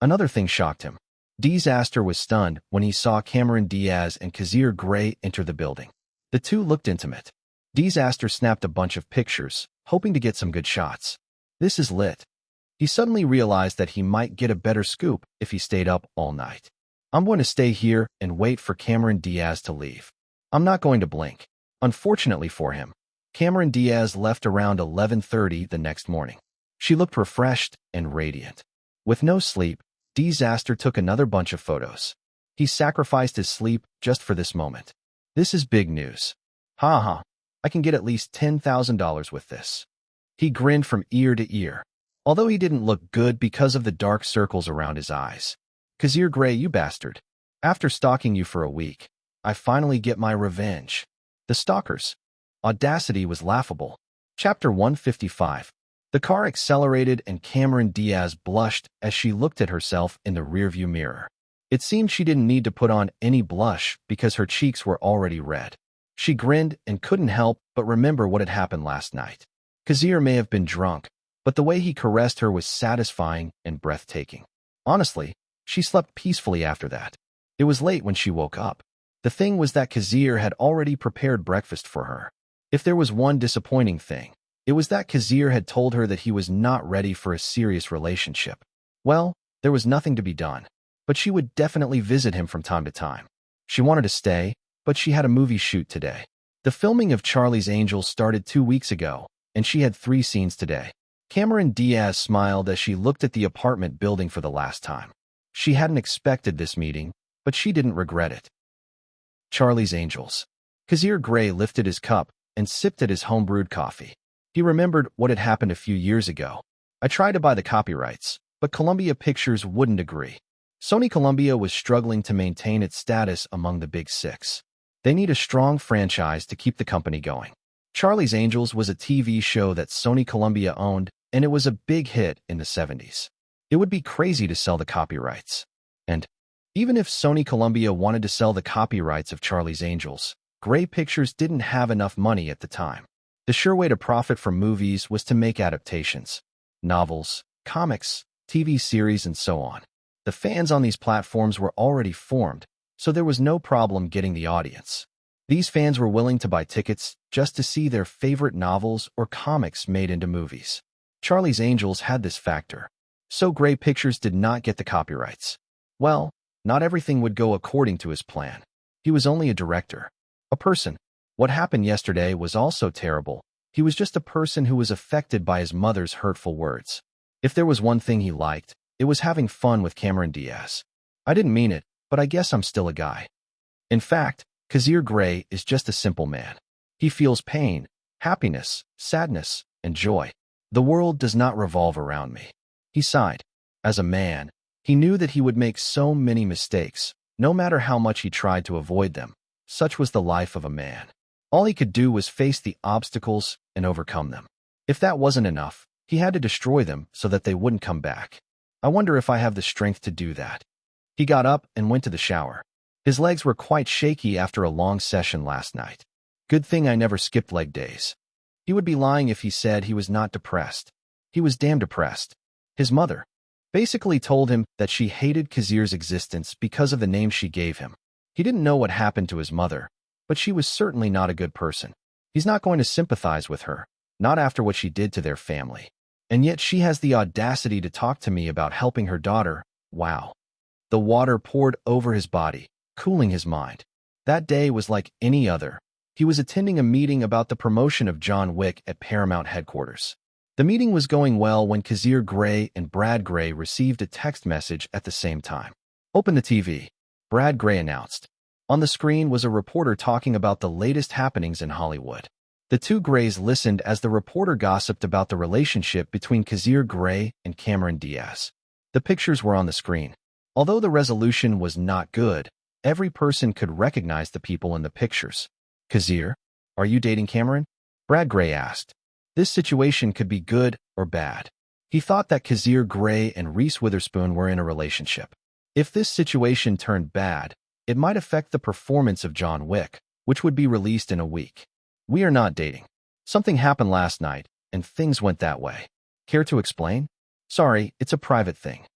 Another thing shocked him. Disaster was stunned when he saw Cameron Diaz and Kazir Grey enter the building. The two looked intimate. Disaster snapped a bunch of pictures, hoping to get some good shots. This is lit. He suddenly realized that he might get a better scoop if he stayed up all night. I'm going to stay here and wait for Cameron Diaz to leave. I'm not going to blink. Unfortunately for him, Cameron Diaz left around 11:30 the next morning. She looked refreshed and radiant. With no sleep, Disaster took another bunch of photos. He sacrificed his sleep just for this moment. This is big news. I can get at least $10,000 with this. He grinned from ear to ear, although he didn't look good because of the dark circles around his eyes. Kazir Grey, you bastard. After stalking you for a week, I finally get my revenge. The stalkers. Audacity was laughable. Chapter 155. The car accelerated and Cameron Diaz blushed as she looked at herself in the rearview mirror. It seemed she didn't need to put on any blush because her cheeks were already red. She grinned and couldn't help but remember what had happened last night. Kazir may have been drunk, but the way he caressed her was satisfying and breathtaking. Honestly, she slept peacefully after that. It was late when she woke up. The thing was that Kazir had already prepared breakfast for her. If there was one disappointing thing, it was that Kazir had told her that he was not ready for a serious relationship. Well, there was nothing to be done, but she would definitely visit him from time to time. She wanted to stay, but she had a movie shoot today. The filming of Charlie's Angels started 2 weeks ago, and she had 3 scenes today. Cameron Diaz smiled as she looked at the apartment building for the last time. She hadn't expected this meeting, but she didn't regret it. Charlie's Angels. Kazir Grey lifted his cup and sipped at his homebrewed coffee. He remembered what had happened a few years ago. I tried to buy the copyrights, but Columbia Pictures wouldn't agree. Sony Columbia was struggling to maintain its status among the Big Six. They need a strong franchise to keep the company going. Charlie's Angels was a TV show that Sony Columbia owned, and it was a big hit in the 70s. It would be crazy to sell the copyrights. And even if Sony Columbia wanted to sell the copyrights of Charlie's Angels, Grey Pictures didn't have enough money at the time. The sure way to profit from movies was to make adaptations, novels, comics, TV series, and so on. The fans on these platforms were already formed, so there was no problem getting the audience. These fans were willing to buy tickets just to see their favorite novels or comics made into movies. Charlie's Angels had this factor, so Grey Pictures did not get the copyrights. Well, not everything would go according to his plan. He was only a director, a person. What happened yesterday was also terrible. He was just a person who was affected by his mother's hurtful words. If there was one thing he liked, it was having fun with Cameron Diaz. I didn't mean it, but I guess I'm still a guy. In fact, Kazir Grey is just a simple man. He feels pain, happiness, sadness, and joy. The world does not revolve around me. He sighed. As a man, he knew that he would make so many mistakes, no matter how much he tried to avoid them. Such was the life of a man. All he could do was face the obstacles and overcome them. If that wasn't enough, he had to destroy them so that they wouldn't come back. I wonder if I have the strength to do that. He got up and went to the shower. His legs were quite shaky after a long session last night. Good thing I never skipped leg days. He would be lying if he said he was not depressed. He was damn depressed. His mother basically told him that she hated Kazir's existence because of the name she gave him. He didn't know what happened to his mother, but she was certainly not a good person. He's not going to sympathize with her, not after what she did to their family. And yet she has the audacity to talk to me about helping her daughter. Wow. The water poured over his body, cooling his mind. That day was like any other. He was attending a meeting about the promotion of John Wick at Paramount headquarters. The meeting was going well when Kazir Grey and Brad Grey received a text message at the same time. "Open the TV," Brad Grey announced. On the screen was a reporter talking about the latest happenings in Hollywood. The two Greys listened as the reporter gossiped about the relationship between Kazir Grey and Cameron Diaz. The pictures were on the screen. Although the resolution was not good, every person could recognize the people in the pictures. "Kazir, are you dating Cameron?" Brad Grey asked. This situation could be good or bad. He thought that Kazir Grey and Reese Witherspoon were in a relationship. If this situation turned bad, it might affect the performance of John Wick, which would be released in a week. "We are not dating. Something happened last night, and things went that way. Care to explain?" "Sorry, it's a private thing."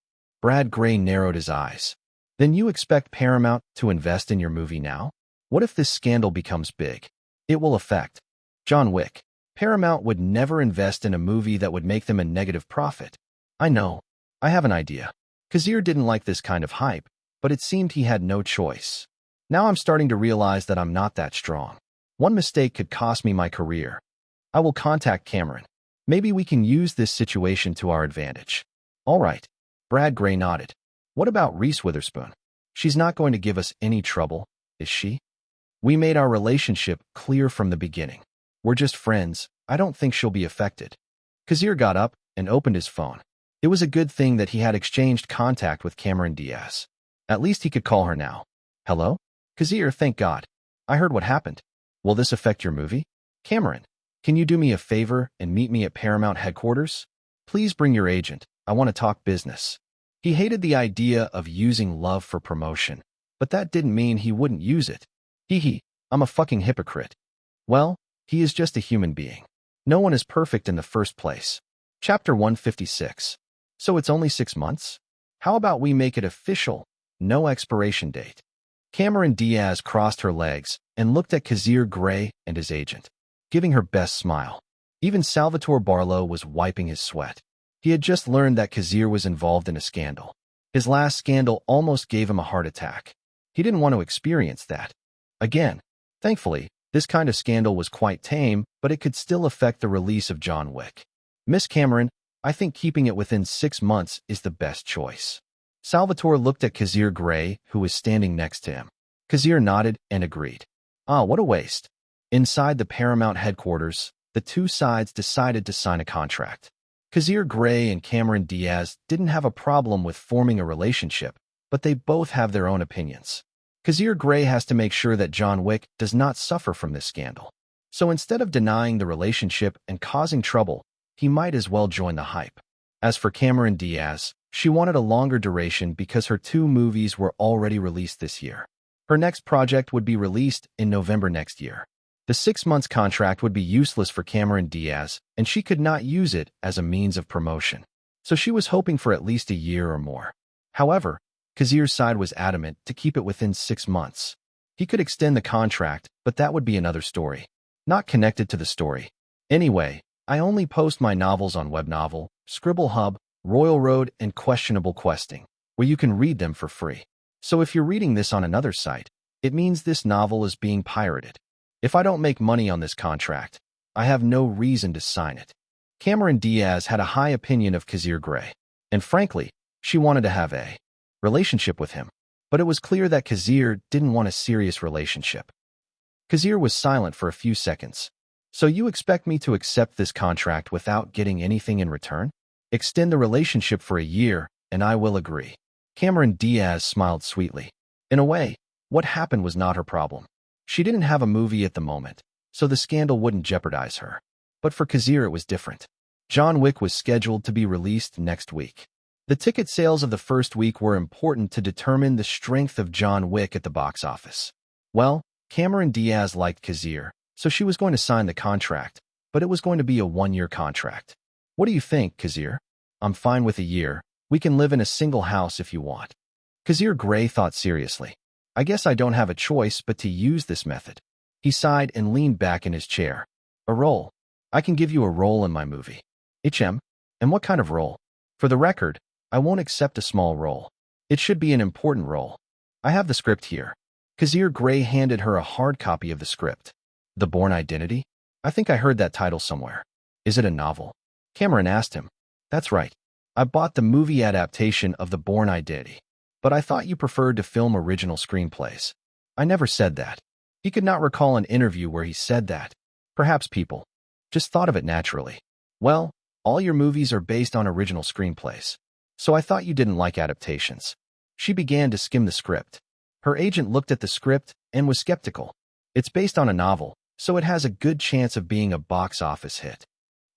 Brad Grey narrowed his eyes. "Then you expect Paramount to invest in your movie now? What if this scandal becomes big? It will affect John Wick. Paramount would never invest in a movie that would make them a negative profit." "I know. I have an idea." Kazir didn't like this kind of hype, but it seemed he had no choice. "Now I'm starting to realize that I'm not that strong. One mistake could cost me my career. I will contact Cameron. Maybe we can use this situation to our advantage." "All right." Brad Grey nodded. "What about Reese Witherspoon? She's not going to give us any trouble, is she? We made our relationship clear from the beginning. We're just friends. I don't think she'll be affected." Kazir got up and opened his phone. It was a good thing that he had exchanged contact with Cameron Diaz. At least he could call her now. "Hello? Kazir, thank God. I heard what happened. Will this affect your movie?" "Cameron, can you do me a favor and meet me at Paramount headquarters? Please bring your agent. I want to talk business." He hated the idea of using love for promotion, but that didn't mean he wouldn't use it. I'm a fucking hypocrite. Well, he is just a human being. No one is perfect in the first place. Chapter 156. So it's only 6 months? How about we make it official? No expiration date. Cameron Diaz crossed her legs and looked at Kazir Grey and his agent, giving her best smile. Even Salvatore Barlow was wiping his sweat. He had just learned that Kazir was involved in a scandal. His last scandal almost gave him a heart attack. He didn't want to experience that again. Thankfully, this kind of scandal was quite tame, but it could still affect the release of John Wick. "Miss Cameron, I think keeping it within 6 months is the best choice." Salvatore looked at Kazir Grey, who was standing next to him. Kazir nodded and agreed. "Ah, what a waste." Inside the Paramount headquarters, the two sides decided to sign a contract. Kazir Grey and Cameron Diaz didn't have a problem with forming a relationship, but they both have their own opinions. Kazir Grey has to make sure that John Wick does not suffer from this scandal. So instead of denying the relationship and causing trouble, he might as well join the hype. As for Cameron Diaz, she wanted a longer duration because her 2 movies were already released this year. Her next project would be released in November next year. The 6 months contract would be useless for Cameron Diaz, and she could not use it as a means of promotion. So she was hoping for at least a year or more. However, Kazir's side was adamant to keep it within 6 months. He could extend the contract, but that would be another story. Not connected to the story. Anyway, I only post my novels on WebNovel, Scribble Hub, Royal Road, and Questionable Questing, where you can read them for free. So if you're reading this on another site, it means this novel is being pirated. If I don't make money on this contract, I have no reason to sign it. Cameron Diaz had a high opinion of Kazir Grey, and frankly, she wanted to have a relationship with him, but it was clear that Kazir didn't want a serious relationship. Kazir was silent for a few seconds. "So you expect me to accept this contract without getting anything in return? Extend the relationship for a year, and I will agree." Cameron Diaz smiled sweetly. In a way, what happened was not her problem. She didn't have a movie at the moment, so the scandal wouldn't jeopardize her. But for Kazir it was different. John Wick was scheduled to be released next week. The ticket sales of the first week were important to determine the strength of John Wick at the box office. Well, Cameron Diaz liked Kazir, so she was going to sign the contract, but it was going to be a one-year contract. What do you think, Kazir? I'm fine with a year. We can live in a single house if you want. Kazir Grey thought seriously. I guess I don't have a choice but to use this method. He sighed and leaned back in his chair. A role. I can give you a role in my movie. HM? And what kind of role? For the record, I won't accept a small role. It should be an important role. I have the script here. Kazir Grey handed her a hard copy of the script. The Bourne Identity? I think I heard that title somewhere. Is it a novel? Cameron asked him. That's right. I bought the movie adaptation of The Bourne Identity. But I thought you preferred to film original screenplays. I never said that. He could not recall an interview where he said that. Perhaps people just thought of it naturally. Well, all your movies are based on original screenplays. So I thought you didn't like adaptations. She began to skim the script. Her agent looked at the script and was skeptical. It's based on a novel, so it has a good chance of being a box office hit.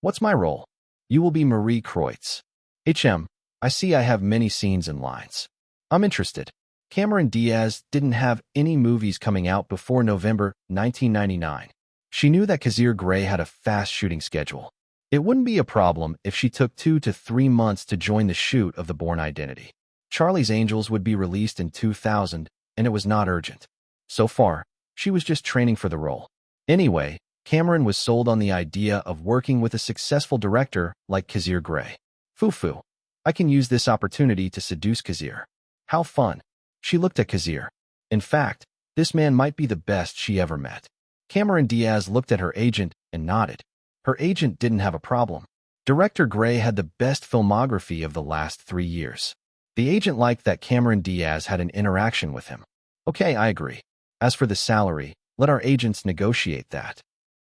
What's my role? You will be Marie Kreutz. HM, I see I have many scenes and lines. I'm interested. Cameron Diaz didn't have any movies coming out before November 1999. She knew that Kazir Grey had a fast shooting schedule. It wouldn't be a problem if she took 2 to 3 months to join the shoot of The Bourne Identity. Charlie's Angels would be released in 2000, and it was not urgent. So far, she was just training for the role. Anyway, Cameron was sold on the idea of working with a successful director like Kazir Grey. Foo-foo. I can use this opportunity to seduce Kazir. How fun. She looked at Kazir. In fact, this man might be the best she ever met. Cameron Diaz looked at her agent and nodded. Her agent didn't have a problem. Director Grey had the best filmography of the last 3 years. The agent liked that Cameron Diaz had an interaction with him. Okay, I agree. As for the salary, let our agents negotiate that.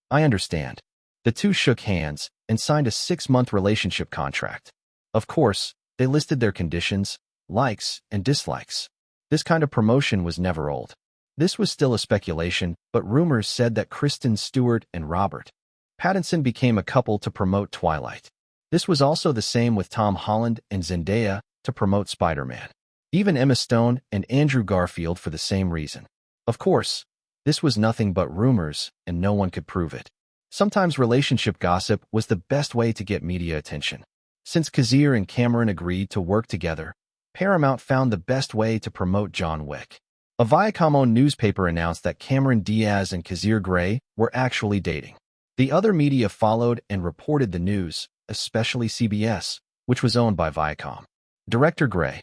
I understand. The two shook hands and signed a 6-month relationship contract. Of course, they listed their conditions, likes, and dislikes. This kind of promotion was never old. This was still a speculation, but rumors said that Kristen Stewart and Robert Pattinson became a couple to promote Twilight. This was also the same with Tom Holland and Zendaya to promote Spider-Man. Even Emma Stone and Andrew Garfield for the same reason. Of course, this was nothing but rumors, and no one could prove it. Sometimes relationship gossip was the best way to get media attention. Since Kazir and Cameron agreed to work together, Paramount found the best way to promote John Wick. A Viacom-owned newspaper announced that Cameron Diaz and Kazir Grey were actually dating. The other media followed and reported the news, especially CBS, which was owned by Viacom. Director Grey,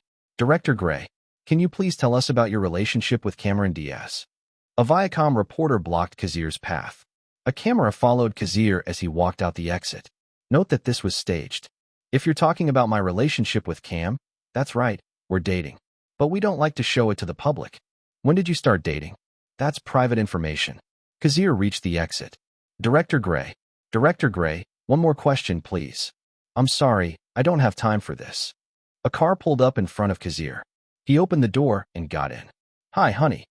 can you please tell us about your relationship with Cameron Diaz? A Viacom reporter blocked Kazir's path. A camera followed Kazir as he walked out the exit. Note that this was staged. If you're talking about my relationship with Cam, that's right, we're dating. But we don't like to show it to the public. When did you start dating? That's private information. Kazir reached the exit. Director Grey, one more question, please. I'm sorry, I don't have time for this. A car pulled up in front of Kazir. He opened the door and got in. Hi, honey.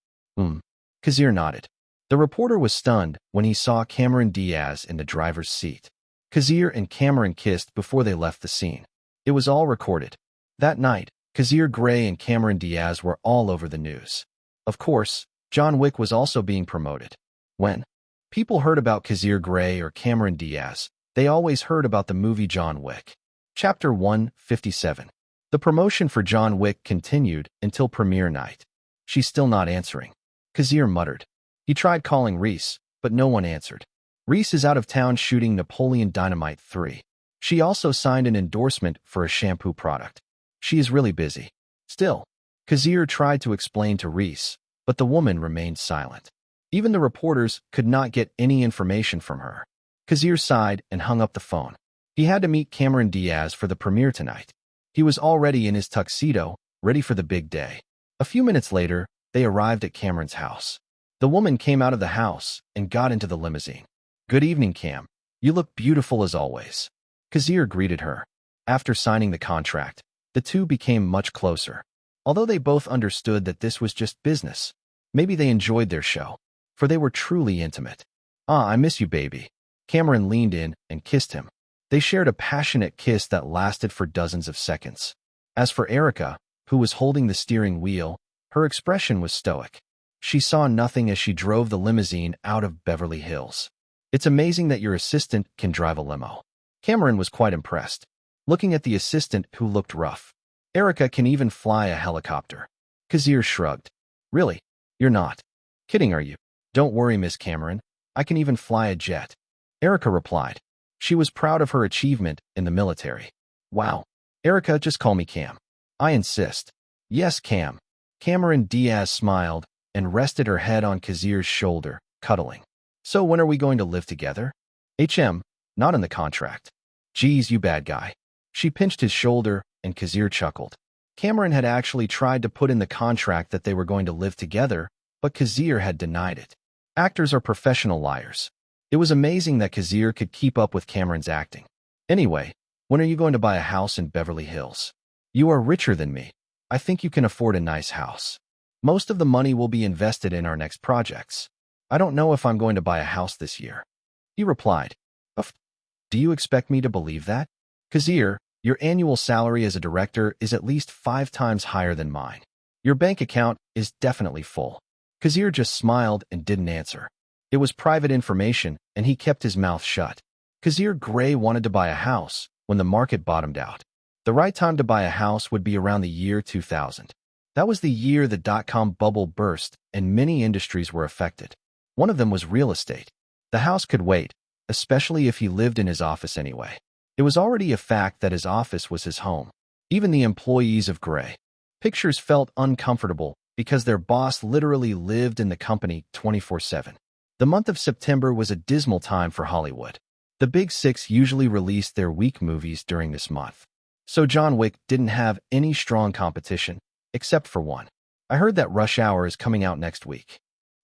Kazir nodded. The reporter was stunned when he saw Cameron Diaz in the driver's seat. Kazir and Cameron kissed before they left the scene. It was all recorded. That night, Kazir Grey and Cameron Diaz were all over the news. Of course, John Wick was also being promoted. When people heard about Kazir Grey or Cameron Diaz, they always heard about the movie John Wick. Chapter 157. The promotion for John Wick continued until premiere night. She's still not answering. Kazir muttered. He tried calling Reese, but no one answered. Reese is out of town shooting Napoleon Dynamite 3. She also signed an endorsement for a shampoo product. She is really busy. Still, Kazir tried to explain to Reese, but the woman remained silent. Even the reporters could not get any information from her. Kazir sighed and hung up the phone. He had to meet Cameron Diaz for the premiere tonight. He was already in his tuxedo, ready for the big day. A few minutes later, they arrived at Cameron's house. The woman came out of the house and got into the limousine. Good evening, Cam. You look beautiful as always. Kazir greeted her. After signing the contract, the two became much closer. Although they both understood that this was just business, maybe they enjoyed their show, for they were truly intimate. I miss you, baby. Cameron leaned in and kissed him. They shared a passionate kiss that lasted for dozens of seconds. As for Erica, who was holding the steering wheel, her expression was stoic. She saw nothing as she drove the limousine out of Beverly Hills. It's amazing that your assistant can drive a limo. Cameron was quite impressed, looking at the assistant who looked rough. Erica can even fly a helicopter. Kazir shrugged. Really? You're not kidding, are you? Don't worry, Miss Cameron. I can even fly a jet. Erica replied. She was proud of her achievement in the military. Wow. Erica, just call me Cam. I insist. Yes, Cam. Cameron Diaz smiled and rested her head on Kazir's shoulder, cuddling. So when are we going to live together? Not in the contract. Geez, you bad guy. She pinched his shoulder, and Kazir chuckled. Cameron had actually tried to put in the contract that they were going to live together, but Kazir had denied it. Actors are professional liars. It was amazing that Kazir could keep up with Cameron's acting. Anyway, when are you going to buy a house in Beverly Hills? You are richer than me. I think you can afford a nice house. Most of the money will be invested in our next projects. I don't know if I'm going to buy a house this year. He replied. Do you expect me to believe that? Kazir, your annual salary as a director is at least 5 times higher than mine. Your bank account is definitely full. Kazir just smiled and didn't answer. It was private information, and he kept his mouth shut. Kazir Grey wanted to buy a house when the market bottomed out. The right time to buy a house would be around the year 2000. That was the year the dot-com bubble burst and many industries were affected. One of them was real estate. The house could wait, especially if he lived in his office anyway. It was already a fact that his office was his home. Even the employees of Grey Pictures felt uncomfortable because their boss literally lived in the company 24/7. The month of September was a dismal time for Hollywood. The Big Six usually released their weak movies during this month. So John Wick didn't have any strong competition, except for one. I heard that Rush Hour is coming out next week.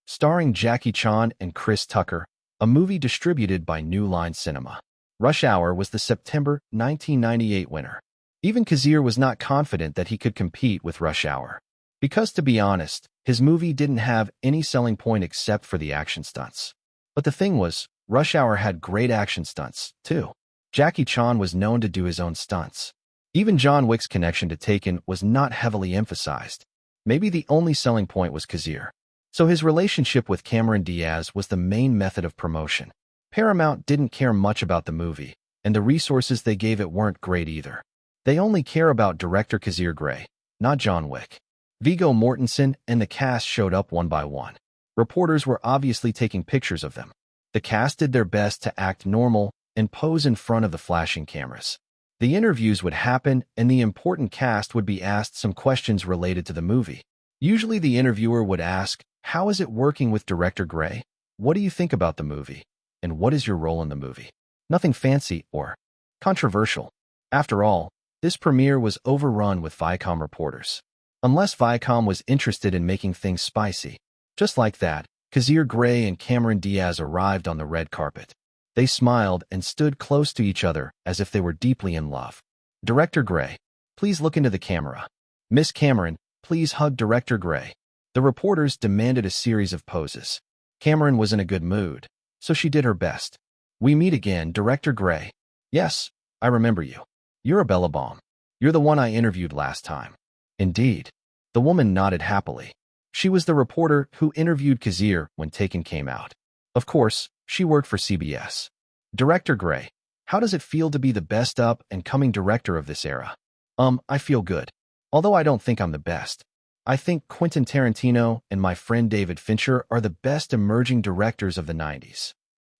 Starring Jackie Chan and Chris Tucker, a movie distributed by New Line Cinema. Rush Hour was the September 1998 winner. Even Kazir was not confident that he could compete with Rush Hour. Because, to be honest, his movie didn't have any selling point except for the action stunts. But the thing was, Rush Hour had great action stunts, too. Jackie Chan was known to do his own stunts. Even John Wick's connection to Taken was not heavily emphasized. Maybe the only selling point was Kazir. So his relationship with Cameron Diaz was the main method of promotion. Paramount didn't care much about the movie, and the resources they gave it weren't great either. They only care about director Kazir Grey, not John Wick. Viggo Mortensen and the cast showed up one by one. Reporters were obviously taking pictures of them. The cast did their best to act normal and pose in front of the flashing cameras. The interviews would happen, and the important cast would be asked some questions related to the movie. Usually the interviewer would ask, "How is it working with director Grey? What do you think about the movie? And what is your role in the movie?" Nothing fancy or controversial. After all, this premiere was overrun with Viacom reporters. Unless Viacom was interested in making things spicy. Just like that, Kazir Grey and Cameron Diaz arrived on the red carpet. They smiled and stood close to each other as if they were deeply in love. Director Grey, please look into the camera. Miss Cameron, please hug Director Grey. The reporters demanded a series of poses. Cameron was in a good mood, so she did her best. We meet again, Director Grey. Yes, I remember you. You're a Bellabomb. You're the one I interviewed last time. Indeed. The woman nodded happily. She was the reporter who interviewed Kazir when Taken came out. Of course, she worked for CBS. Director Grey, how does it feel to be the best up-and-coming director of this era? I feel good. Although I don't think I'm the best. I think Quentin Tarantino and my friend David Fincher are the best emerging directors of the 90s.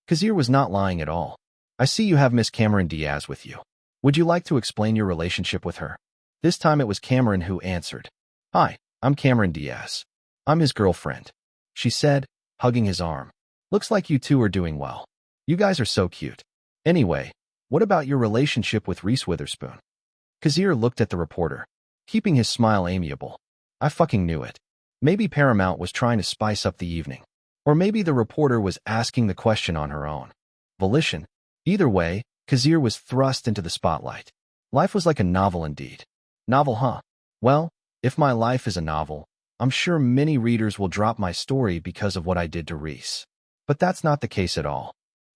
Kazir was not lying at all. I see you have Miss Cameron Diaz with you. Would you like to explain your relationship with her? This time it was Cameron who answered. Hi, I'm Cameron Diaz. I'm his girlfriend, she said, hugging his arm. Looks like you two are doing well. You guys are so cute. Anyway, what about your relationship with Reese Witherspoon? Kazir looked at the reporter, keeping his smile amiable. I fucking knew it. Maybe Paramount was trying to spice up the evening. Or maybe the reporter was asking the question on her own volition. Either way, Kazir was thrust into the spotlight. Life was like a novel indeed. Novel, huh? Well, if my life is a novel, I'm sure many readers will drop my story because of what I did to Reese. But that's not the case at all.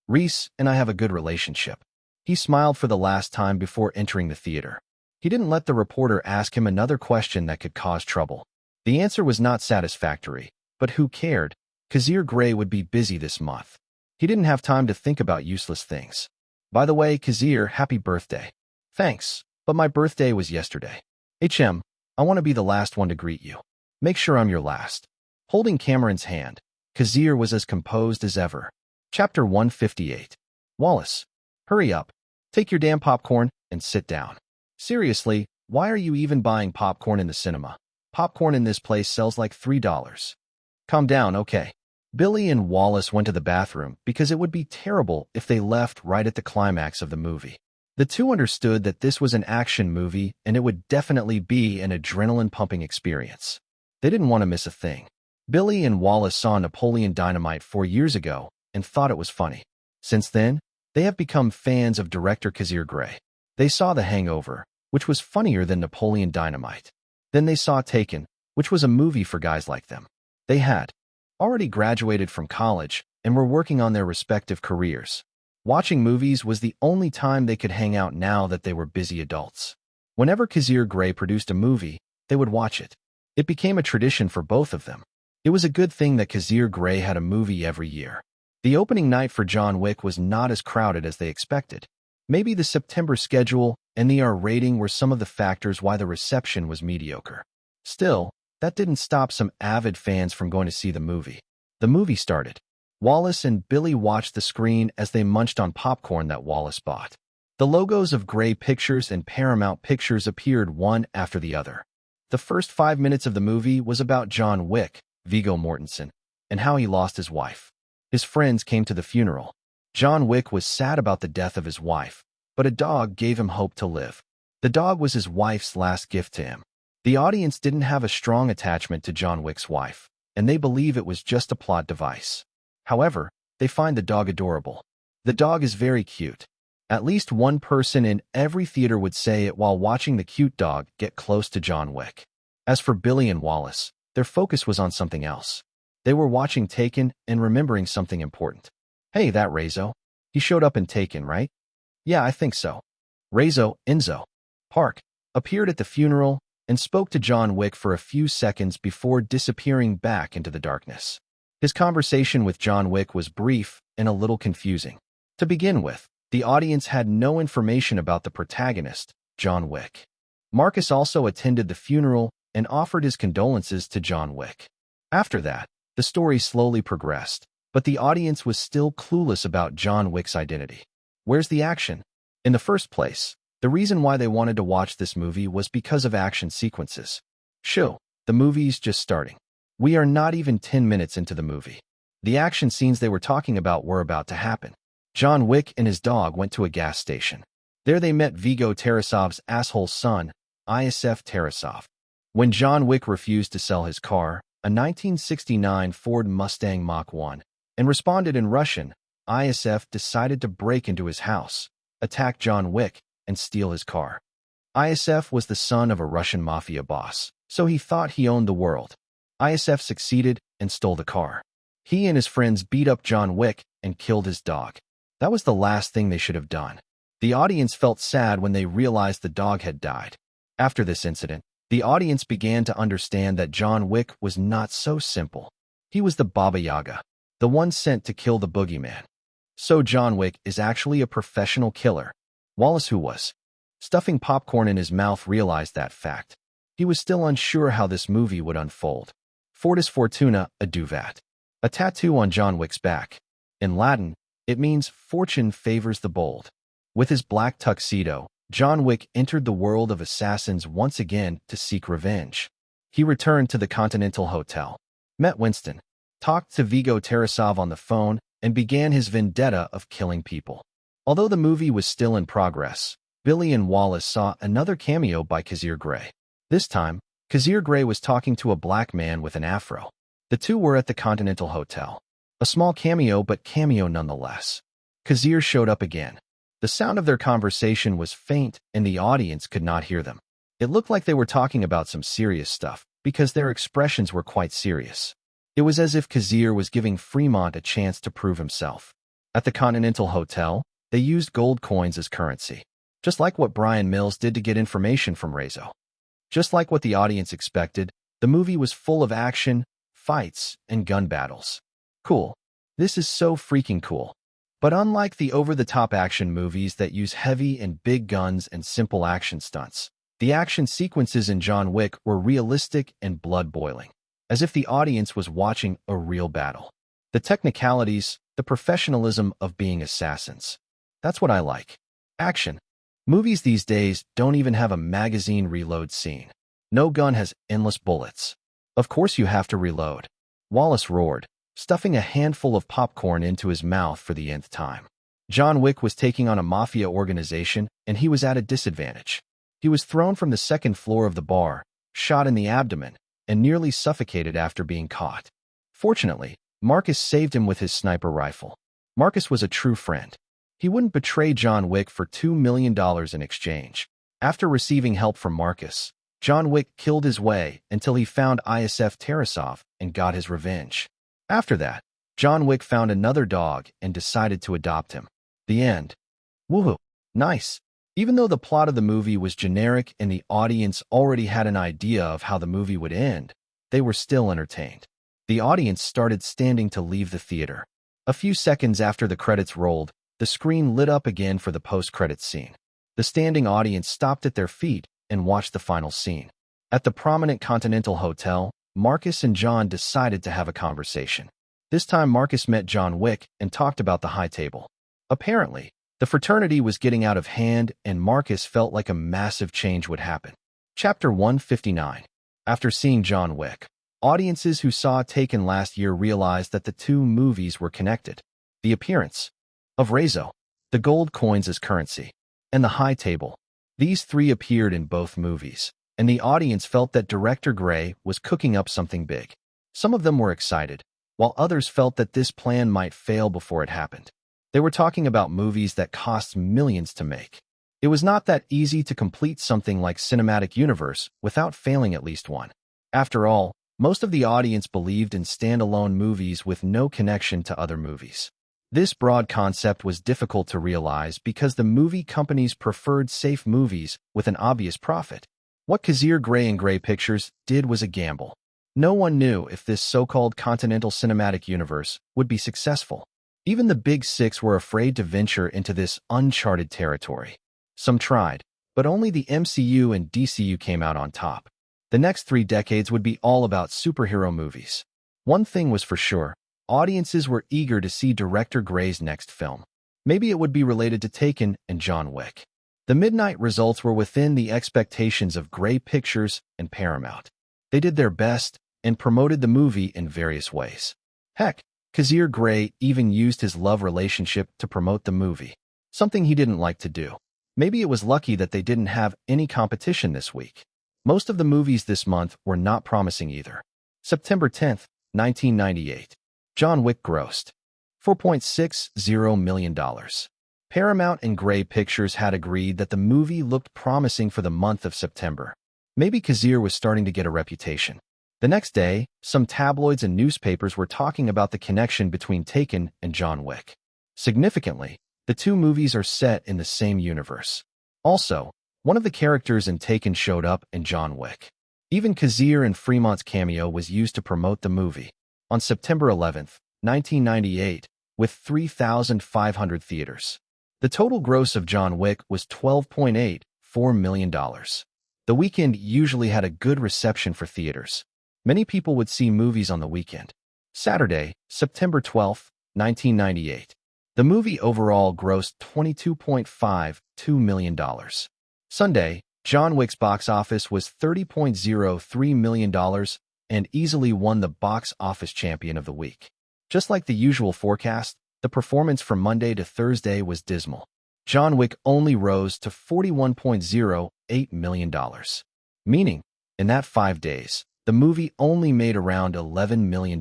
Reese and I have a good relationship. He smiled for the last time before entering the theater. He didn't let the reporter ask him another question that could cause trouble. The answer was not satisfactory, but who cared? Kazir Grey would be busy this month. He didn't have time to think about useless things. By the way, Kazir, happy birthday. Thanks, but my birthday was yesterday. I want to be the last one to greet you. Make sure I'm your last. Holding Cameron's hand, Kazir was as composed as ever. Chapter 158. Wallace. Hurry up. Take your damn popcorn and sit down. Seriously, why are you even buying popcorn in the cinema? Popcorn in this place sells like $3. Calm down, okay? Billy and Wallace went to the bathroom because it would be terrible if they left right at the climax of the movie. The two understood that this was an action movie and it would definitely be an adrenaline-pumping experience. They didn't want to miss a thing. Billy and Wallace saw Napoleon Dynamite 4 years ago and thought it was funny. Since then, they have become fans of director Kazir Grey. They saw The Hangover, which was funnier than Napoleon Dynamite. Then they saw Taken, which was a movie for guys like them. They had already graduated from college and were working on their respective careers. Watching movies was the only time they could hang out now that they were busy adults. Whenever Kazir Grey produced a movie, they would watch it. It became a tradition for both of them. It was a good thing that Kazir Grey had a movie every year. The opening night for John Wick was not as crowded as they expected. Maybe the September schedule and the R rating were some of the factors why the reception was mediocre. Still, that didn't stop some avid fans from going to see the movie. The movie started. Wallace and Billy watched the screen as they munched on popcorn that Wallace bought. The logos of Grey Pictures and Paramount Pictures appeared one after the other. The first 5 minutes of the movie was about John Wick, Viggo Mortensen, and how he lost his wife. His friends came to the funeral. John Wick was sad about the death of his wife, but a dog gave him hope to live. The dog was his wife's last gift to him. The audience didn't have a strong attachment to John Wick's wife, and they believe it was just a plot device. However, they find the dog adorable. The dog is very cute. At least one person in every theater would say it while watching the cute dog get close to John Wick. As for Billy and Wallace, their focus was on something else. They were watching Taken and remembering something important. Hey, that Rezo. He showed up in Taken, right? Yeah, I think so. Rezo, Enzo Park, appeared at the funeral and spoke to John Wick for a few seconds before disappearing back into the darkness. His conversation with John Wick was brief and a little confusing. To begin with, the audience had no information about the protagonist, John Wick. Marcus also attended the funeral and offered his condolences to John Wick. After that, the story slowly progressed, but the audience was still clueless about John Wick's identity. Where's the action? In the first place, the reason why they wanted to watch this movie was because of action sequences. Shoo, the movie's just starting. We are not even 10 minutes into the movie. The action scenes they were talking about were about to happen. John Wick and his dog went to a gas station. There they met Viggo Tarasov's asshole son, ISF Tarasov. When John Wick refused to sell his car, a 1969 Ford Mustang Mach 1, and responded in Russian, ISF decided to break into his house, attack John Wick, and steal his car. ISF was the son of a Russian mafia boss, so he thought he owned the world. ISF succeeded and stole the car. He and his friends beat up John Wick and killed his dog. That was the last thing they should have done. The audience felt sad when they realized the dog had died. After this incident, the audience began to understand that John Wick was not so simple. He was the Baba Yaga, the one sent to kill the boogeyman. So John Wick is actually a professional killer. Wallace, who was stuffing popcorn in his mouth, realized that fact. He was still unsure how this movie would unfold. Fortis Fortuna, a duvat. A tattoo on John Wick's back. In Latin, it means fortune favors the bold. With his black tuxedo, John Wick entered the world of assassins once again to seek revenge. He returned to the Continental Hotel, met Winston, talked to Viggo Tarasov on the phone, and began his vendetta of killing people. Although the movie was still in progress, Billy and Wallace saw another cameo by Kazir Grey. This time, Kazir Grey was talking to a black man with an afro. The two were at the Continental Hotel. A small cameo, but cameo nonetheless. Kazir showed up again. The sound of their conversation was faint and the audience could not hear them. It looked like they were talking about some serious stuff because their expressions were quite serious. It was as if Kazir was giving Fremont a chance to prove himself. At the Continental Hotel, they used gold coins as currency. just like what Brian Mills did to get information from Rezo. Just like what the audience expected, the movie was full of action, fights, and gun battles. Cool. This is so freaking cool. But unlike the over-the-top action movies that use heavy and big guns and simple action stunts, the action sequences in John Wick were realistic and blood-boiling, as if the audience was watching a real battle. The technicalities, the professionalism of being assassins. That's what I like. Action. Movies these days don't even have a magazine reload scene. No gun has endless bullets. Of course you have to reload. Wallace roared, stuffing a handful of popcorn into his mouth for the nth time. John Wick was taking on a mafia organization, and he was at a disadvantage. He was thrown from the second floor of the bar, shot in the abdomen, and nearly suffocated after being caught. Fortunately, Marcus saved him with his sniper rifle. Marcus was a true friend. He wouldn't betray John Wick for $2 million in exchange. After receiving help from Marcus, John Wick killed his way until he found ISF Tarasov and got his revenge. After that, John Wick found another dog and decided to adopt him. The end. Woohoo! Nice. Even though the plot of the movie was generic and the audience already had an idea of how the movie would end, they were still entertained. The audience started standing to leave the theater. A few seconds after the credits rolled, the screen lit up again for the post-credits scene. The standing audience stopped at their feet and watched the final scene. At the prominent Continental Hotel, Marcus and John decided to have a conversation. This time Marcus met John Wick and talked about the high table. Apparently, the fraternity was getting out of hand and Marcus felt like a massive change would happen. Chapter 159. After seeing John Wick, audiences who saw Taken last year realized that the two movies were connected. The appearance of Rezo, the gold coins as currency, and the high table. These three appeared in both movies, and the audience felt that director Grey was cooking up something big. Some of them were excited, while others felt that this plan might fail before it happened. They were talking about movies that cost millions to make. It was not that easy to complete something like Cinematic Universe without failing at least one. After all, most of the audience believed in standalone movies with no connection to other movies. This broad concept was difficult to realize because the movie companies preferred safe movies with an obvious profit. What Kazir Grey and Grey Pictures did was a gamble. No one knew if this so-called Continental Cinematic Universe would be successful. Even the Big Six were afraid to venture into this uncharted territory. Some tried, but only the MCU and DCU came out on top. The next 3 decades would be all about superhero movies. One thing was for sure, audiences were eager to see director Grey's next film. Maybe it would be related to Taken and John Wick. The midnight results were within the expectations of Grey Pictures and Paramount. They did their best and promoted the movie in various ways. Heck, Kazir Grey even used his love relationship to promote the movie, something he didn't like to do. Maybe it was lucky that they didn't have any competition this week. Most of the movies this month were not promising either. September 10th, 1998. John Wick grossed $4.60 million. Paramount and Grey Pictures had agreed that the movie looked promising for the month of September. Maybe Kazir was starting to get a reputation. The next day, some tabloids and newspapers were talking about the connection between Taken and John Wick. Significantly, the two movies are set in the same universe. Also, one of the characters in Taken showed up in John Wick. Even Kazir and Fremont's cameo was used to promote the movie. On September 11th, 1998, with 3,500 theaters. The total gross of John Wick was $12.84 million. The weekend usually had a good reception for theaters. Many people would see movies on the weekend. Saturday, September 12th, 1998. The movie overall grossed $22.52 million. Sunday, John Wick's box office was $30.03 million and easily won the box office champion of the week. Just like the usual forecast, the performance from Monday to Thursday was dismal. John Wick only rose to $41.08 million. Meaning, in that 5 days, the movie only made around $11 million.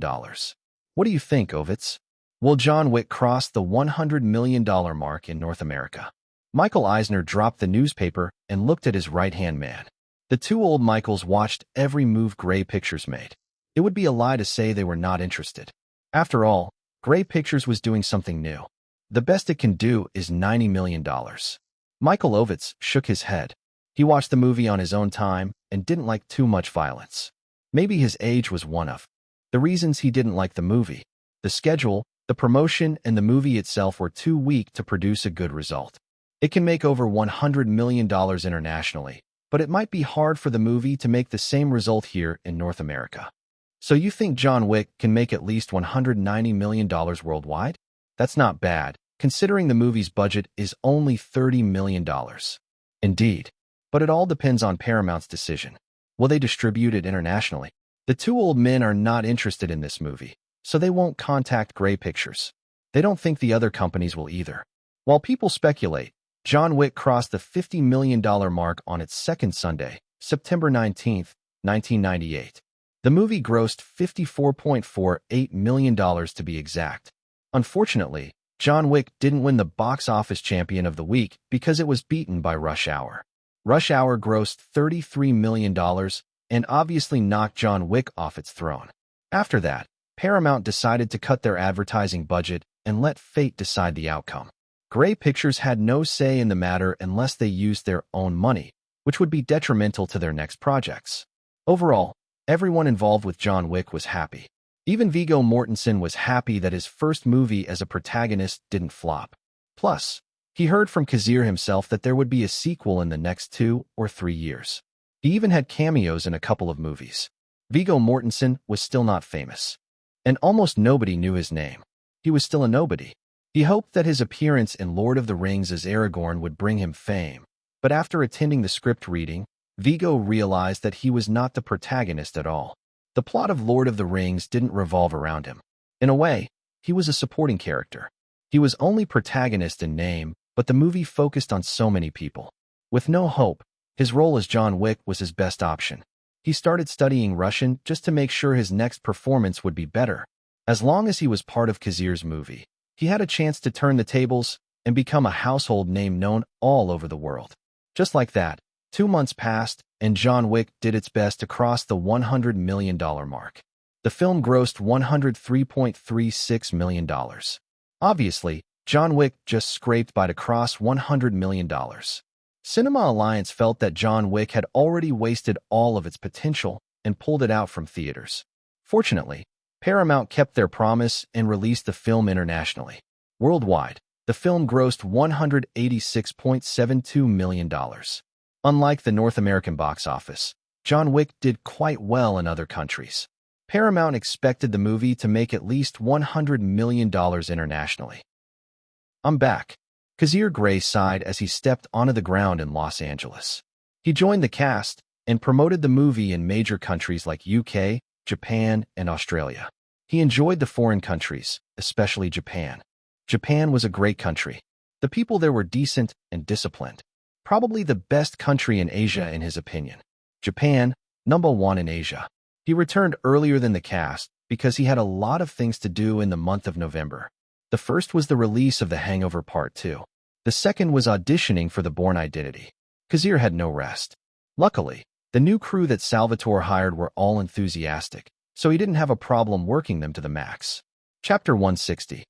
What do you think, Ovitz? Well, John Wick crossed the $100 million mark in North America. Michael Eisner dropped the newspaper and looked at his right-hand man. The two old Michaels watched every move Grey Pictures made. It would be a lie to say they were not interested. After all, Grey Pictures was doing something new. The best it can do is $90 million. Michael Ovitz shook his head. He watched the movie on his own time and didn't like too much violence. Maybe his age was one of the reasons he didn't like the movie. The schedule, the promotion, and the movie itself were too weak to produce a good result. It can make over $100 million internationally, but it might be hard for the movie to make the same result here in North America. So you think John Wick can make at least $190 million worldwide? That's not bad, considering the movie's budget is only $30 million. Indeed. But it all depends on Paramount's decision. Will they distribute it internationally? The two old men are not interested in this movie, so they won't contact Grey Pictures. They don't think the other companies will either. While people speculate, John Wick crossed the $50 million mark on its second Sunday, September 19, 1998. The movie grossed $54.48 million to be exact. Unfortunately, John Wick didn't win the box office champion of the week because it was beaten by Rush Hour. Rush Hour grossed $33 million and obviously knocked John Wick off its throne. After that, Paramount decided to cut their advertising budget and let fate decide the outcome. Grey Pictures had no say in the matter unless they used their own money, which would be detrimental to their next projects. Overall, everyone involved with John Wick was happy. Even Viggo Mortensen was happy that his first movie as a protagonist didn't flop. Plus, he heard from Kazir himself that there would be a sequel in the next 2 or 3 years. He even had cameos in a couple of movies. Viggo Mortensen was still not famous, and almost nobody knew his name. He was still a nobody. He hoped that his appearance in Lord of the Rings as Aragorn would bring him fame, but after attending the script reading, Viggo realized that he was not the protagonist at all. The plot of Lord of the Rings didn't revolve around him. In a way, he was a supporting character. He was only protagonist in name, but the movie focused on so many people. With no hope, his role as John Wick was his best option. He started studying Russian just to make sure his next performance would be better. As long as he was part of Kazir's movie, he had a chance to turn the tables and become a household name known all over the world. Just like that, 2 months passed, and John Wick did its best to cross the $100 million mark. The film grossed $103.36 million. Obviously, John Wick just scraped by to cross $100 million. Cinema Alliance felt that John Wick had already wasted all of its potential and pulled it out from theaters. Fortunately, Paramount kept their promise and released the film internationally. Worldwide, the film grossed $186.72 million. Unlike the North American box office, John Wick did quite well in other countries. Paramount expected the movie to make at least $100 million internationally. I'm back. Kazir Grey sighed as he stepped onto the ground in Los Angeles. He joined the cast and promoted the movie in major countries like UK, Japan, and Australia. He enjoyed the foreign countries, especially Japan. Japan was a great country. The people there were decent and disciplined. Probably the best country in Asia in his opinion. Japan, #1 in Asia. He returned earlier than the cast because he had a lot of things to do in the month of November. The first was the release of The Hangover Part 2. The second was auditioning for The Bourne Identity. Kazir had no rest. Luckily, the new crew that Salvatore hired were all enthusiastic, so he didn't have a problem working them to the max. Chapter 160.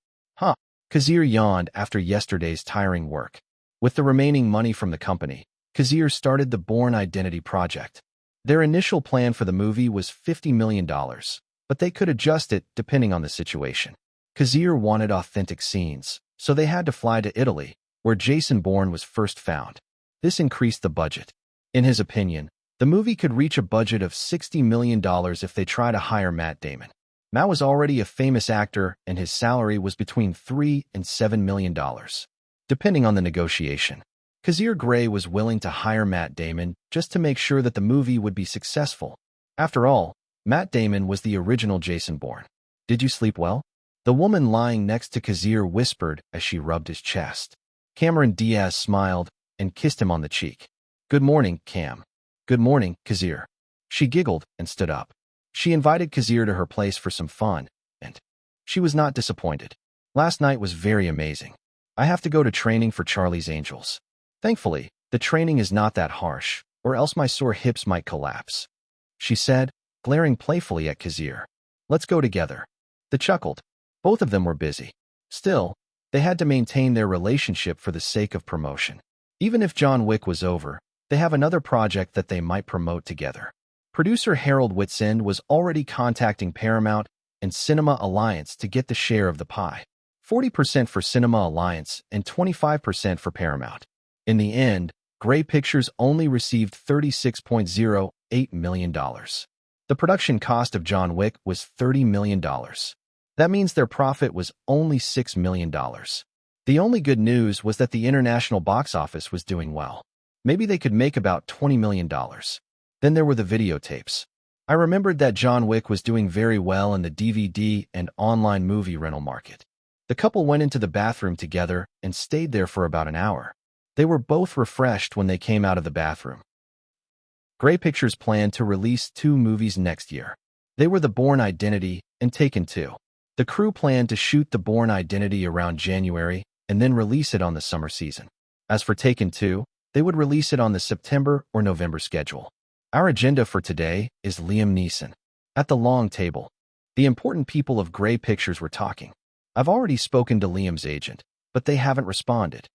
Kazir yawned after yesterday's tiring work. With the remaining money from the company, Kazir started the Bourne Identity project. Their initial plan for the movie was $50 million, but they could adjust it depending on the situation. Kazir wanted authentic scenes, so they had to fly to Italy, where Jason Bourne was first found. This increased the budget. In his opinion, the movie could reach a budget of $60 million if they try to hire Matt Damon. Matt was already a famous actor, and his salary was between $3 and $7 million. Depending on the negotiation, Kazir Grey was willing to hire Matt Damon just to make sure that the movie would be successful. After all, Matt Damon was the original Jason Bourne. Did you sleep well? The woman lying next to Kazir whispered as she rubbed his chest. Cameron Diaz smiled and kissed him on the cheek. Good morning, Cam. Good morning, Kazir. She giggled and stood up. She invited Kazir to her place for some fun, and she was not disappointed. Last night was very amazing. I have to go to training for Charlie's Angels. Thankfully, the training is not that harsh, or else my sore hips might collapse. She said, glaring playfully at Kazir. Let's go together. They chuckled. Both of them were busy. Still, they had to maintain their relationship for the sake of promotion. Even if John Wick was over, they have another project that they might promote together. Producer Harold Whitsend was already contacting Paramount and Cinema Alliance to get the share of the pie. 40% for Cinema Alliance and 25% for Paramount. In the end, Grey Pictures only received $36.08 million. The production cost of John Wick was $30 million. That means their profit was only $6 million. The only good news was that the international box office was doing well. Maybe they could make about $20 million. Then there were the videotapes. I remembered that John Wick was doing very well in the DVD and online movie rental market. The couple went into the bathroom together and stayed there for about an hour. They were both refreshed when they came out of the bathroom. Grey Pictures planned to release 2 movies next year. They were The Bourne Identity and Taken 2. The crew planned to shoot The Bourne Identity around January and then release it on the summer season. As for Taken 2, they would release it on the September or November schedule. Our agenda for today is Liam Neeson. At the long table, the important people of Grey Pictures were talking. I've already spoken to Liam's agent, but they haven't responded.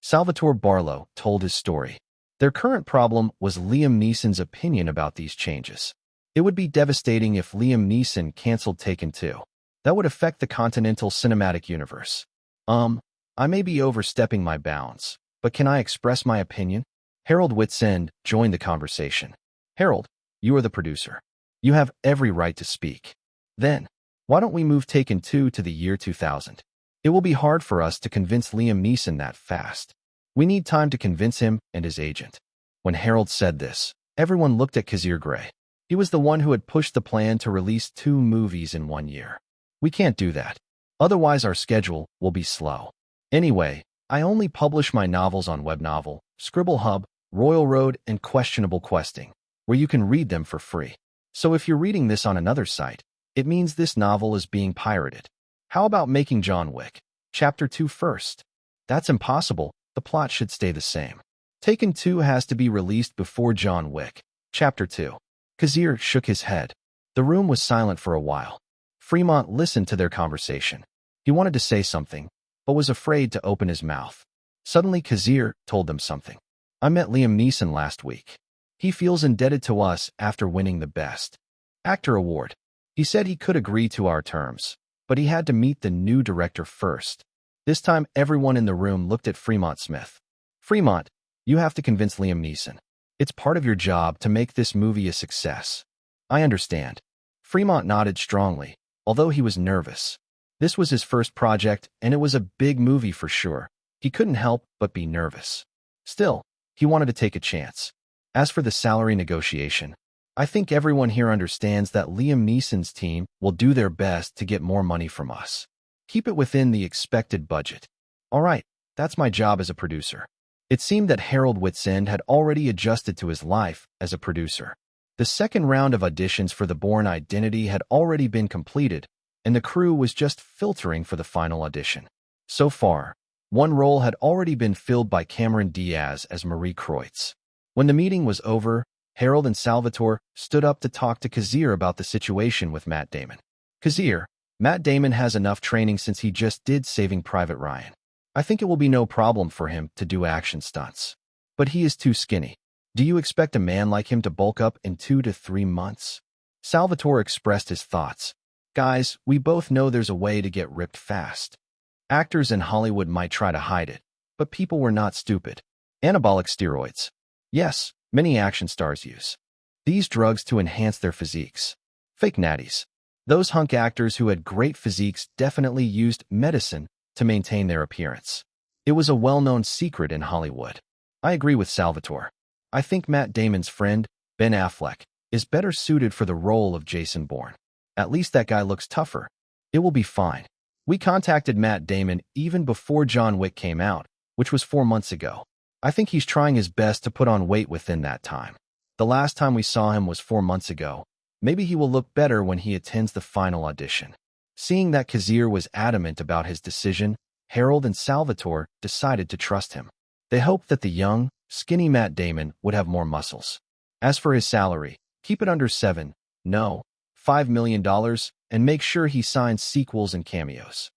Salvatore Barlow told his story. Their current problem was Liam Neeson's opinion about these changes. It would be devastating if Liam Neeson canceled Taken 2. That would affect the Continental Cinematic Universe. I may be overstepping my bounds, but can I express my opinion? Harold Whitsend joined the conversation. Harold, you are the producer. You have every right to speak. Then, why don't we move Taken 2 to the year 2000? It will be hard for us to convince Liam Neeson that fast. We need time to convince him and his agent. When Harold said this, everyone looked at Kazir Grey. He was the one who had pushed the plan to release 2 movies in 1 year. We can't do that. Otherwise our schedule will be slow. Anyway, I only publish my novels on WebNovel, Scribble Hub, Royal Road, and Questionable Questing, where you can read them for free. So if you're reading this on another site, it means this novel is being pirated. How about making John Wick Chapter 2 first? That's impossible. The plot should stay the same. Taken 2 has to be released before John Wick Chapter 2. Kazir shook his head. The room was silent for a while. Fremont listened to their conversation. He wanted to say something, but was afraid to open his mouth. Suddenly Kazir told them something. I met Liam Neeson last week. He feels indebted to us after winning the Best Actor award. He said he could agree to our terms, but he had to meet the new director first. This time everyone in the room looked at Fremont Smith. Fremont, you have to convince Liam Neeson. It's part of your job to make this movie a success. I understand. Fremont nodded strongly, although he was nervous. This was his first project, and it was a big movie for sure. He couldn't help but be nervous. Still, he wanted to take a chance. As for the salary negotiation, I think everyone here understands that Liam Neeson's team will do their best to get more money from us. Keep it within the expected budget. All right, that's my job as a producer. It seemed that Harold Whitsend had already adjusted to his life as a producer. The second round of auditions for The Bourne Identity had already been completed, and the crew was just filtering for the final audition. So far, one role had already been filled by Cameron Diaz as Marie Kreutz. When the meeting was over, Harold and Salvatore stood up to talk to Kazir about the situation with Matt Damon. Kazir, Matt Damon has enough training since he just did Saving Private Ryan. I think it will be no problem for him to do action stunts. But he is too skinny. Do you expect a man like him to bulk up in 2 to 3 months? Salvatore expressed his thoughts. Guys, we both know there's a way to get ripped fast. Actors in Hollywood might try to hide it, but people were not stupid. Anabolic steroids. Yes, many action stars use these drugs to enhance their physiques. Fake natties. Those hunk actors who had great physiques definitely used medicine to maintain their appearance. It was a well-known secret in Hollywood. I agree with Salvatore. I think Matt Damon's friend, Ben Affleck, is better suited for the role of Jason Bourne. At least that guy looks tougher. It will be fine. We contacted Matt Damon even before John Wick came out, which was 4 months ago. I think he's trying his best to put on weight within that time. The last time we saw him was 4 months ago. Maybe he will look better when he attends the final audition. Seeing that Kazir was adamant about his decision, Harold and Salvatore decided to trust him. They hoped that the young, skinny Matt Damon would have more muscles. As for his salary, keep it under $5 million, and make sure he signs sequels and cameos.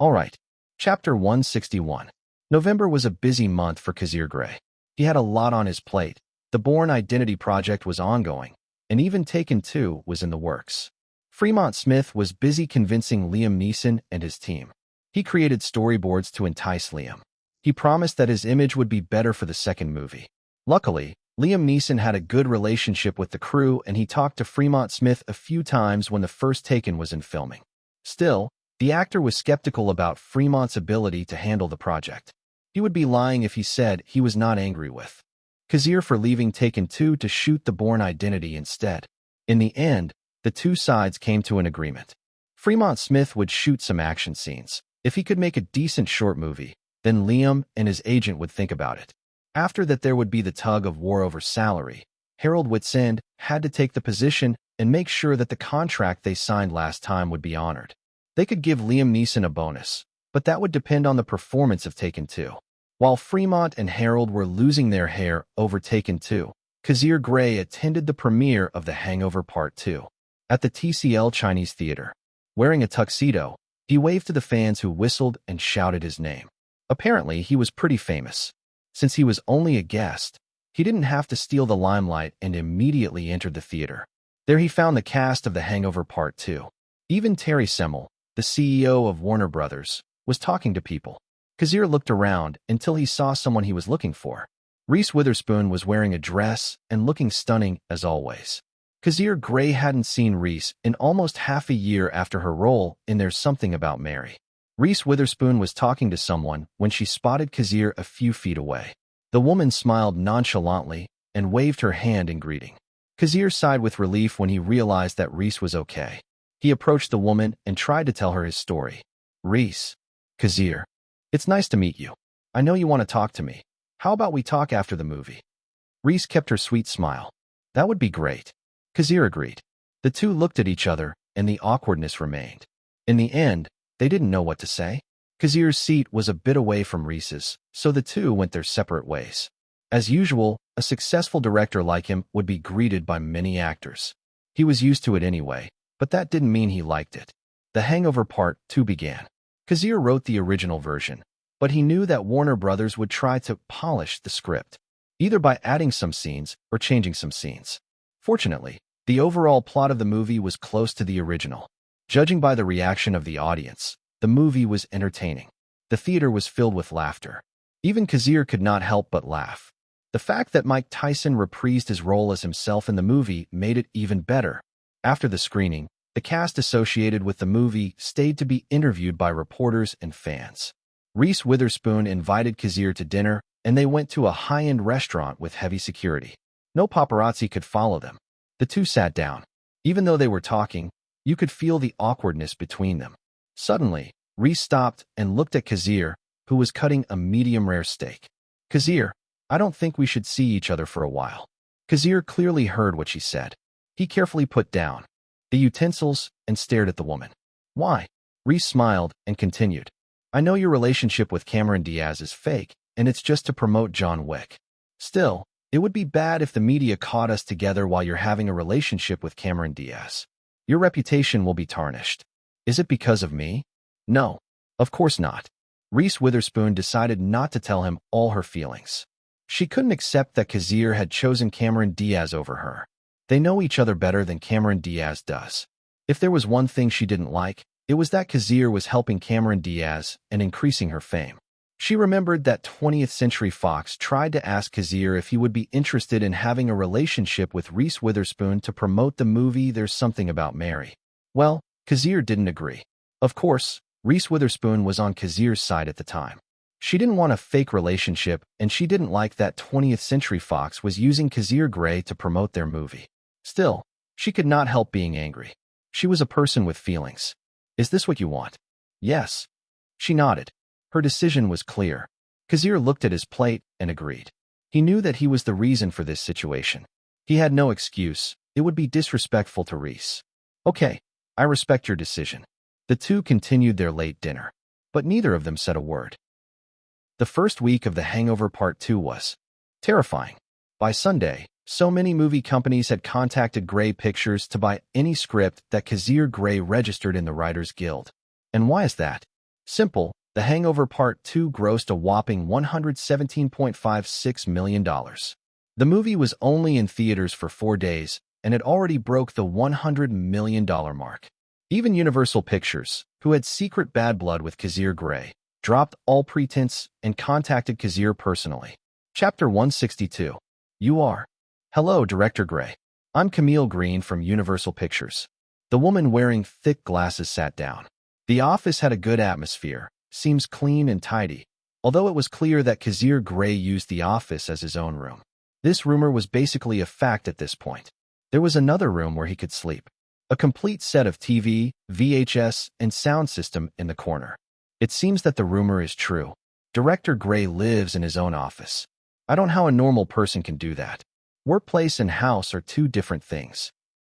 All right. Chapter 161. November was a busy month for Kazir Grey. He had a lot on his plate. The Bourne Identity project was ongoing, and even Taken 2 was in the works. Fremont Smith was busy convincing Liam Neeson and his team. He created storyboards to entice Liam. He promised that his image would be better for the second movie. Luckily, Liam Neeson had a good relationship with the crew, and he talked to Fremont Smith a few times when the first Taken was in filming. Still, the actor was skeptical about Fremont's ability to handle the project. He would be lying if he said he was not angry with Kazir for leaving Taken 2 to shoot the Bourne Identity instead. In the end, the two sides came to an agreement. Fremont Smith would shoot some action scenes. If he could make a decent short movie, then Liam and his agent would think about it. After that, there would be the tug of war over salary. Harold Whitsand had to take the position and make sure that the contract they signed last time would be honored. They could give Liam Neeson a bonus, but that would depend on the performance of Taken 2. While Fremont and Harold were losing their hair over Taken 2, Kazir Grey attended the premiere of The Hangover Part 2 at the TCL Chinese Theater. Wearing a tuxedo, he waved to the fans who whistled and shouted his name. Apparently, he was pretty famous. Since he was only a guest, he didn't have to steal the limelight and immediately entered the theater. There he found the cast of The Hangover Part 2. Even Terry Semel, the CEO of Warner Brothers, was talking to people. Kazir looked around until he saw someone he was looking for. Reese Witherspoon was wearing a dress and looking stunning as always. Kazir Grey hadn't seen Reese in almost half a year after her role in There's Something About Mary. Reese Witherspoon was talking to someone when she spotted Kazir a few feet away. The woman smiled nonchalantly and waved her hand in greeting. Kazir sighed with relief when he realized that Reese was okay. He approached the woman and tried to tell her his story. Reese. Kazir. It's nice to meet you. I know you want to talk to me. How about we talk after the movie? Reese kept her sweet smile. That would be great. Kazir agreed. The two looked at each other, and the awkwardness remained. In the end, they didn't know what to say. Kazir's seat was a bit away from Reese's, so the two went their separate ways. As usual, a successful director like him would be greeted by many actors. He was used to it anyway, but that didn't mean he liked it. The Hangover Part 2 began. Kazir wrote the original version, but he knew that Warner Brothers would try to polish the script, either by adding some scenes or changing some scenes. Fortunately, the overall plot of the movie was close to the original. Judging by the reaction of the audience, the movie was entertaining. The theater was filled with laughter. Even Kazir could not help but laugh. The fact that Mike Tyson reprised his role as himself in the movie made it even better. After the screening, the cast associated with the movie stayed to be interviewed by reporters and fans. Reese Witherspoon invited Kazir to dinner, and they went to a high-end restaurant with heavy security. No paparazzi could follow them. The two sat down. Even though they were talking, you could feel the awkwardness between them. Suddenly, Reese stopped and looked at Kazir, who was cutting a medium-rare steak. Kazir, I don't think we should see each other for a while. Kazir clearly heard what she said. He carefully put down the utensils and stared at the woman. Why? Reese smiled and continued. I know your relationship with Cameron Diaz is fake, and it's just to promote John Wick. Still, it would be bad if the media caught us together while you're having a relationship with Cameron Diaz. Your reputation will be tarnished. Is it because of me? No, of course not. Reese Witherspoon decided not to tell him all her feelings. She couldn't accept that Kazir had chosen Cameron Diaz over her. They know each other better than Cameron Diaz does. If there was one thing she didn't like, it was that Kazir was helping Cameron Diaz and increasing her fame. She remembered that 20th Century Fox tried to ask Kazir if he would be interested in having a relationship with Reese Witherspoon to promote the movie There's Something About Mary. Well, Kazir didn't agree. Of course, Reese Witherspoon was on Kazir's side at the time. She didn't want a fake relationship, and she didn't like that 20th Century Fox was using Kazir Grey to promote their movie. Still, she could not help being angry. She was a person with feelings. Is this what you want? Yes. She nodded. Her decision was clear. Kazir looked at his plate and agreed. He knew that he was the reason for this situation. He had no excuse. It would be disrespectful to Reese. Okay, I respect your decision. The two continued their late dinner, but neither of them said a word. The first week of The Hangover Part 2 was terrifying. By Sunday, so many movie companies had contacted Grey Pictures to buy any script that Kazir Grey registered in the Writers Guild. And why is that? Simple, The Hangover Part 2 grossed a whopping $117.56 million. The movie was only in theaters for 4 days, and it already broke the $100 million mark. Even Universal Pictures, who had secret bad blood with Kazir Grey, dropped all pretense and contacted Kazir personally. Chapter 162. You are. Hello, Director Grey. I'm Camille Green from Universal Pictures. The woman wearing thick glasses sat down. The office had a good atmosphere, seems clean and tidy, although it was clear that Kazir Grey used the office as his own room. This rumor was basically a fact at this point. There was another room where he could sleep. A complete set of TV, VHS, and sound system in the corner. It seems that the rumor is true. Director Grey lives in his own office. I don't know how a normal person can do that. Workplace and house are two different things.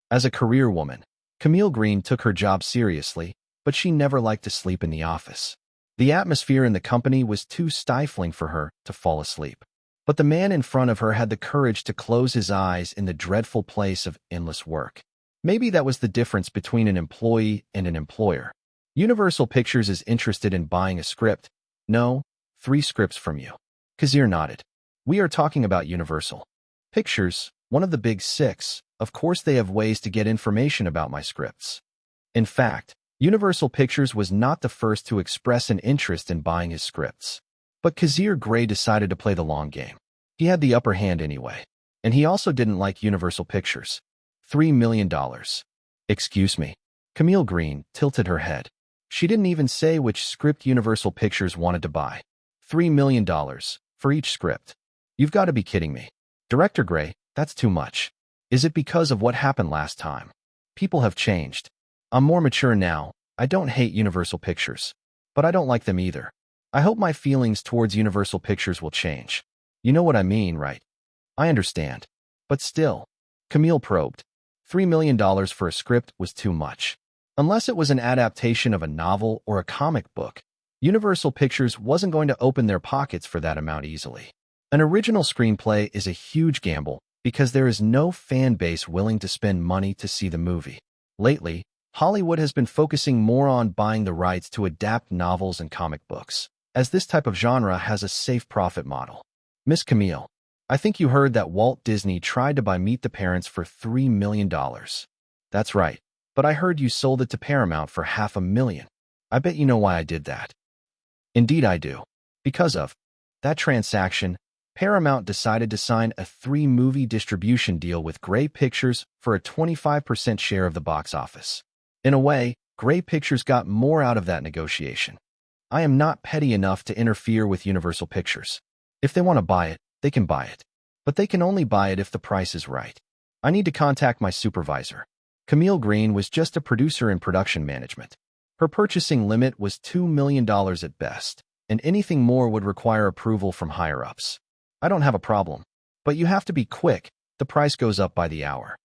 As a career woman, Camille Green took her job seriously, but she never liked to sleep in the office. The atmosphere in the company was too stifling for her to fall asleep. But the man in front of her had the courage to close his eyes in the dreadful place of endless work. Maybe that was the difference between an employee and an employer. Universal Pictures is interested in buying a script. No, 3 scripts from you. Kazir nodded. We are talking about Universal Pictures, one of the big 6. Of course they have ways to get information about my scripts. In fact, Universal Pictures was not the first to express an interest in buying his scripts. But Kazir Grey decided to play the long game. He had the upper hand anyway. And he also didn't like Universal Pictures. $3 million. Excuse me. Camille Green tilted her head. She didn't even say which script Universal Pictures wanted to buy. $3 million for each script. You've got to be kidding me. Director Grey, that's too much. Is it because of what happened last time? People have changed. I'm more mature now. I don't hate Universal Pictures. But I don't like them either. I hope my feelings towards Universal Pictures will change. You know what I mean, right? I understand. But still. Camille probed. $3 million for a script was too much. Unless it was an adaptation of a novel or a comic book, Universal Pictures wasn't going to open their pockets for that amount easily. An original screenplay is a huge gamble because there is no fan base willing to spend money to see the movie. Lately, Hollywood has been focusing more on buying the rights to adapt novels and comic books, as this type of genre has a safe profit model. Miss Camille, I think you heard that Walt Disney tried to buy Meet the Parents for $3 million. That's right, but I heard you sold it to Paramount for $500,000. I bet you know why I did that. Indeed I do. Because of that transaction, Paramount decided to sign a 3-movie distribution deal with Grey Pictures for a 25% share of the box office. In a way, Grey Pictures got more out of that negotiation. I am not petty enough to interfere with Universal Pictures. If they want to buy it, they can buy it. But they can only buy it if the price is right. I need to contact my supervisor. Camille Green was just a producer in production management. Her purchasing limit was $2 million at best, and anything more would require approval from higher-ups. I don't have a problem. But you have to be quick. The price goes up by the hour.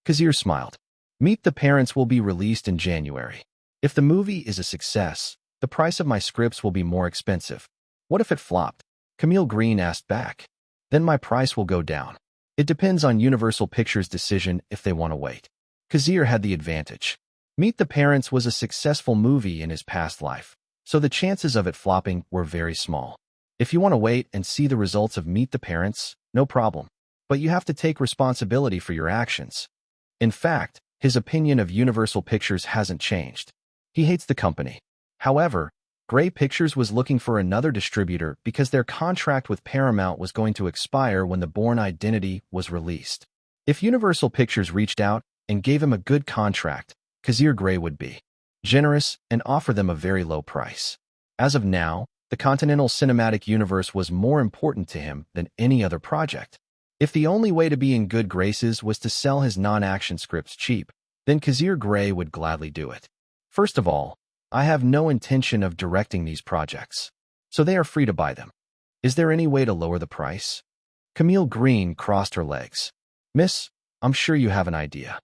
Kazir smiled. Meet the Parents will be released in January. If the movie is a success, the price of my scripts will be more expensive. What if it flopped? Camille Green asked back. Then my price will go down. It depends on Universal Pictures' decision if they want to wait. Kazir had the advantage. Meet the Parents was a successful movie in his past life, so the chances of it flopping were very small. If you want to wait and see the results of Meet the Parents, no problem. But you have to take responsibility for your actions. In fact, his opinion of Universal Pictures hasn't changed. He hates the company. However, Grey Pictures was looking for another distributor because their contract with Paramount was going to expire when The Bourne Identity was released. If Universal Pictures reached out and gave him a good contract, Kazir Grey would be generous and offer them a very low price. As of now, the Continental Cinematic Universe was more important to him than any other project. If the only way to be in good graces was to sell his non-action scripts cheap, then Kazir Grey would gladly do it. First of all, I have no intention of directing these projects, so they are free to buy them. Is there any way to lower the price? Camille Green crossed her legs. Miss, I'm sure you have an idea.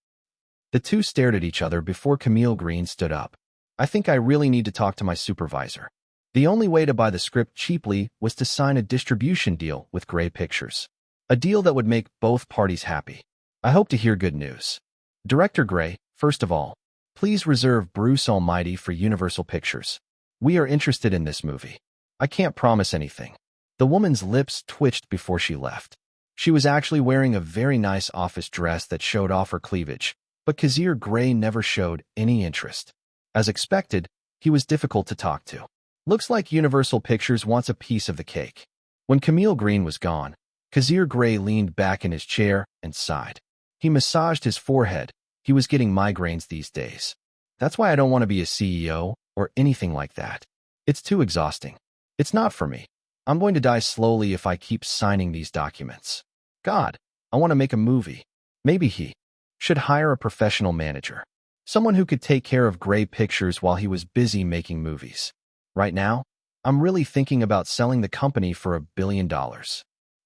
The two stared at each other before Camille Green stood up. I think I really need to talk to my supervisor. The only way to buy the script cheaply was to sign a distribution deal with Grey Pictures. A deal that would make both parties happy. I hope to hear good news. Director Grey, first of all, please reserve Bruce Almighty for Universal Pictures. We are interested in this movie. I can't promise anything. The woman's lips twitched before she left. She was actually wearing a very nice office dress that showed off her cleavage, but Kazir Grey never showed any interest. As expected, he was difficult to talk to. Looks like Universal Pictures wants a piece of the cake. When Camille Green was gone, Kazir Grey leaned back in his chair and sighed. He massaged his forehead. He was getting migraines these days. That's why I don't want to be a CEO or anything like that. It's too exhausting. It's not for me. I'm going to die slowly if I keep signing these documents. God, I want to make a movie. Maybe he should hire a professional manager. Someone who could take care of Grey Pictures while he was busy making movies. Right now, I'm really thinking about selling the company for $1 billion.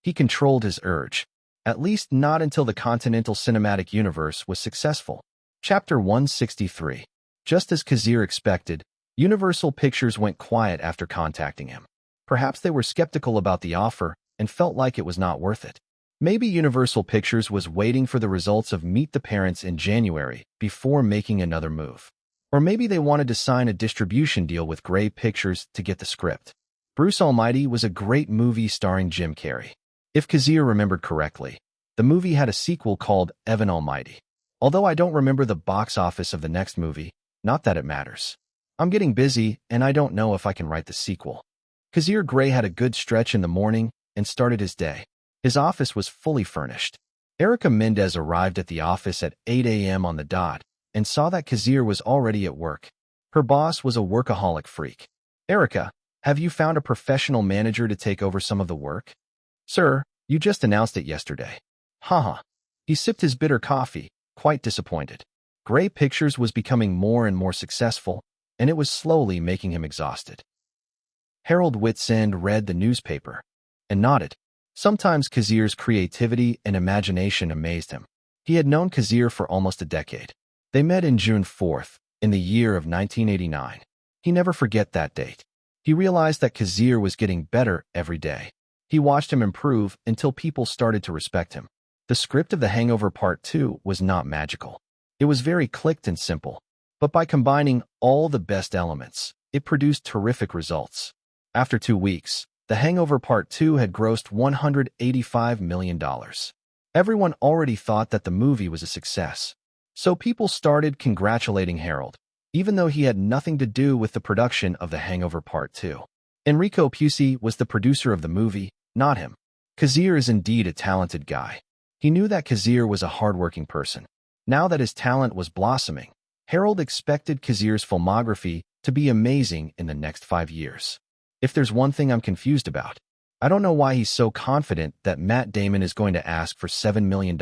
He controlled his urge. At least not until the Continental Cinematic Universe was successful. Chapter 163. Just as Kazir expected, Universal Pictures went quiet after contacting him. Perhaps they were skeptical about the offer and felt like it was not worth it. Maybe Universal Pictures was waiting for the results of Meet the Parents in January before making another move. Or maybe they wanted to sign a distribution deal with Grey Pictures to get the script. Bruce Almighty was a great movie starring Jim Carrey. If Kazir remembered correctly, the movie had a sequel called Evan Almighty. Although I don't remember the box office of the next movie, not that it matters. I'm getting busy and I don't know if I can write the sequel. Kazir Grey had a good stretch in the morning and started his day. His office was fully furnished. Erica Mendez arrived at the office at 8 a.m. on the dot and saw that Kazir was already at work. Her boss was a workaholic freak. Erica, have you found a professional manager to take over some of the work? Sir, you just announced it yesterday. Haha. He sipped his bitter coffee, quite disappointed. Grey Pictures was becoming more and more successful, and it was slowly making him exhausted. Harold Whitsand read the newspaper and nodded. Sometimes Kazir's creativity and imagination amazed him. He had known Kazir for almost a decade. They met in June 4th, in the year of 1989. He never forget that date. He realized that Kazir was getting better every day. He watched him improve until people started to respect him. The script of The Hangover Part 2 was not magical. It was very clicked and simple. But by combining all the best elements, it produced terrific results. After 2 weeks, The Hangover Part 2 had grossed $185 million. Everyone already thought that the movie was a success. So people started congratulating Harold, even though he had nothing to do with the production of The Hangover Part 2. Enrico Pucci was the producer of the movie, not him. Kazir is indeed a talented guy. He knew that Kazir was a hardworking person. Now that his talent was blossoming, Harold expected Kazir's filmography to be amazing in the next 5 years. If there's one thing I'm confused about, I don't know why he's so confident that Matt Damon is going to ask for $7 million.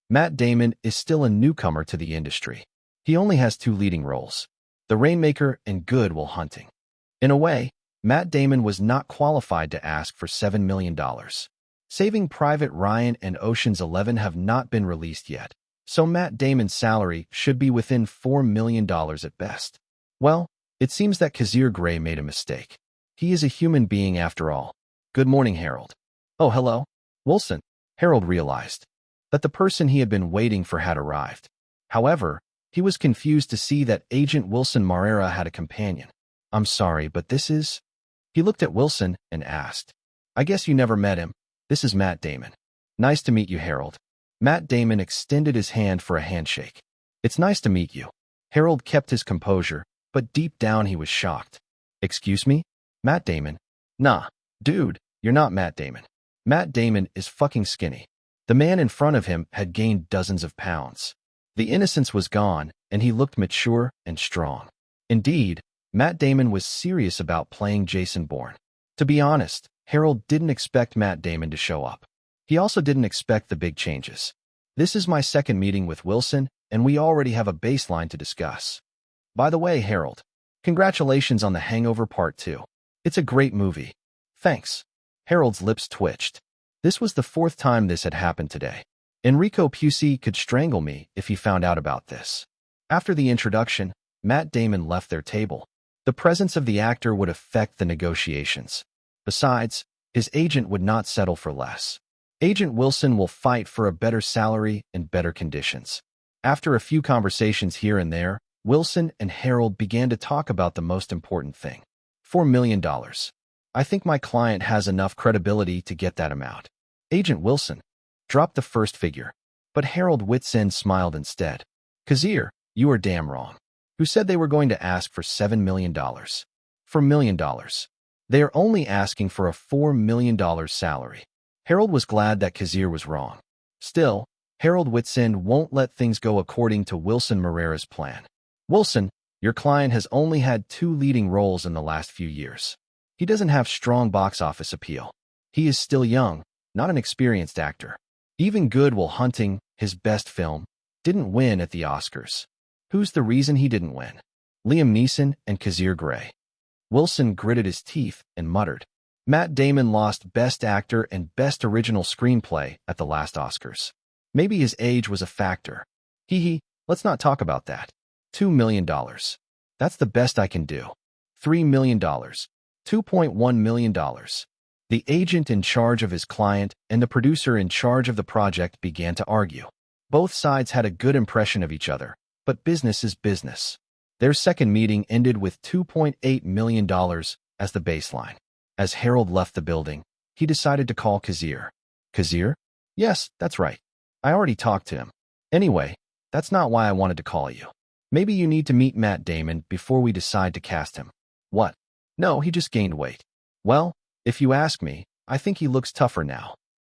Matt Damon is still a newcomer to the industry. He only has 2 leading roles, The Rainmaker and Good Will Hunting. In a way, Matt Damon was not qualified to ask for $7 million. Saving Private Ryan and Ocean's 11 have not been released yet, so Matt Damon's salary should be within $4 million at best. Well, it seems that Kazir Grey made a mistake. He is a human being after all. Good morning, Harold. Oh, hello. Wilson. Harold realized that the person he had been waiting for had arrived. However, he was confused to see that Agent Wilson Marrera had a companion. I'm sorry, but this is... He looked at Wilson and asked, I guess you never met him. This is Matt Damon. Nice to meet you, Harold. Matt Damon extended his hand for a handshake. It's nice to meet you. Harold kept his composure, but deep down he was shocked. Excuse me? Matt Damon? Nah, dude, you're not Matt Damon. Matt Damon is fucking skinny. The man in front of him had gained dozens of pounds. The innocence was gone, and he looked mature and strong. Indeed, Matt Damon was serious about playing Jason Bourne. To be honest, Harold didn't expect Matt Damon to show up. He also didn't expect the big changes. This is my second meeting with Wilson, and we already have a baseline to discuss. By the way, Harold, congratulations on The Hangover Part 2. It's a great movie. Thanks. Harold's lips twitched. This was the 4th time this had happened today. Enrico Pucci could strangle me if he found out about this. After the introduction, Matt Damon left their table. The presence of the actor would affect the negotiations. Besides, his agent would not settle for less. Agent Wilson will fight for a better salary and better conditions. After a few conversations here and there, Wilson and Harold began to talk about the most important thing. $4 million. I think my client has enough credibility to get that amount. Agent Wilson dropped the first figure, but Harold Whitson smiled instead. Kazir, you are damn wrong. Who said they were going to ask for $7 million? For $1 million. They are only asking for a $4 million salary. Harold was glad that Kazir was wrong. Still, Harold Whitson won't let things go according to Wilson Moreira's plan. Wilson, your client has only had 2 leading roles in the last few years. He doesn't have strong box office appeal. He is still young, not an experienced actor. Even Good Will Hunting, his best film, didn't win at the Oscars. Who's the reason he didn't win? Liam Neeson and Kazir Grey. Wilson gritted his teeth and muttered. Matt Damon lost Best Actor and Best Original Screenplay at the last Oscars. Maybe his age was a factor. Let's not talk about that. $2 million. That's the best I can do. $3 million. $2.1 million. The agent in charge of his client and the producer in charge of the project began to argue. Both sides had a good impression of each other, but business is business. Their second meeting ended with $2.8 million as the baseline. As Harold left the building, he decided to call Kazir. Kazir? Yes, that's right. I already talked to him. Anyway, that's not why I wanted to call you. Maybe you need to meet Matt Damon before we decide to cast him. What? No, he just gained weight. Well, if you ask me, I think he looks tougher now.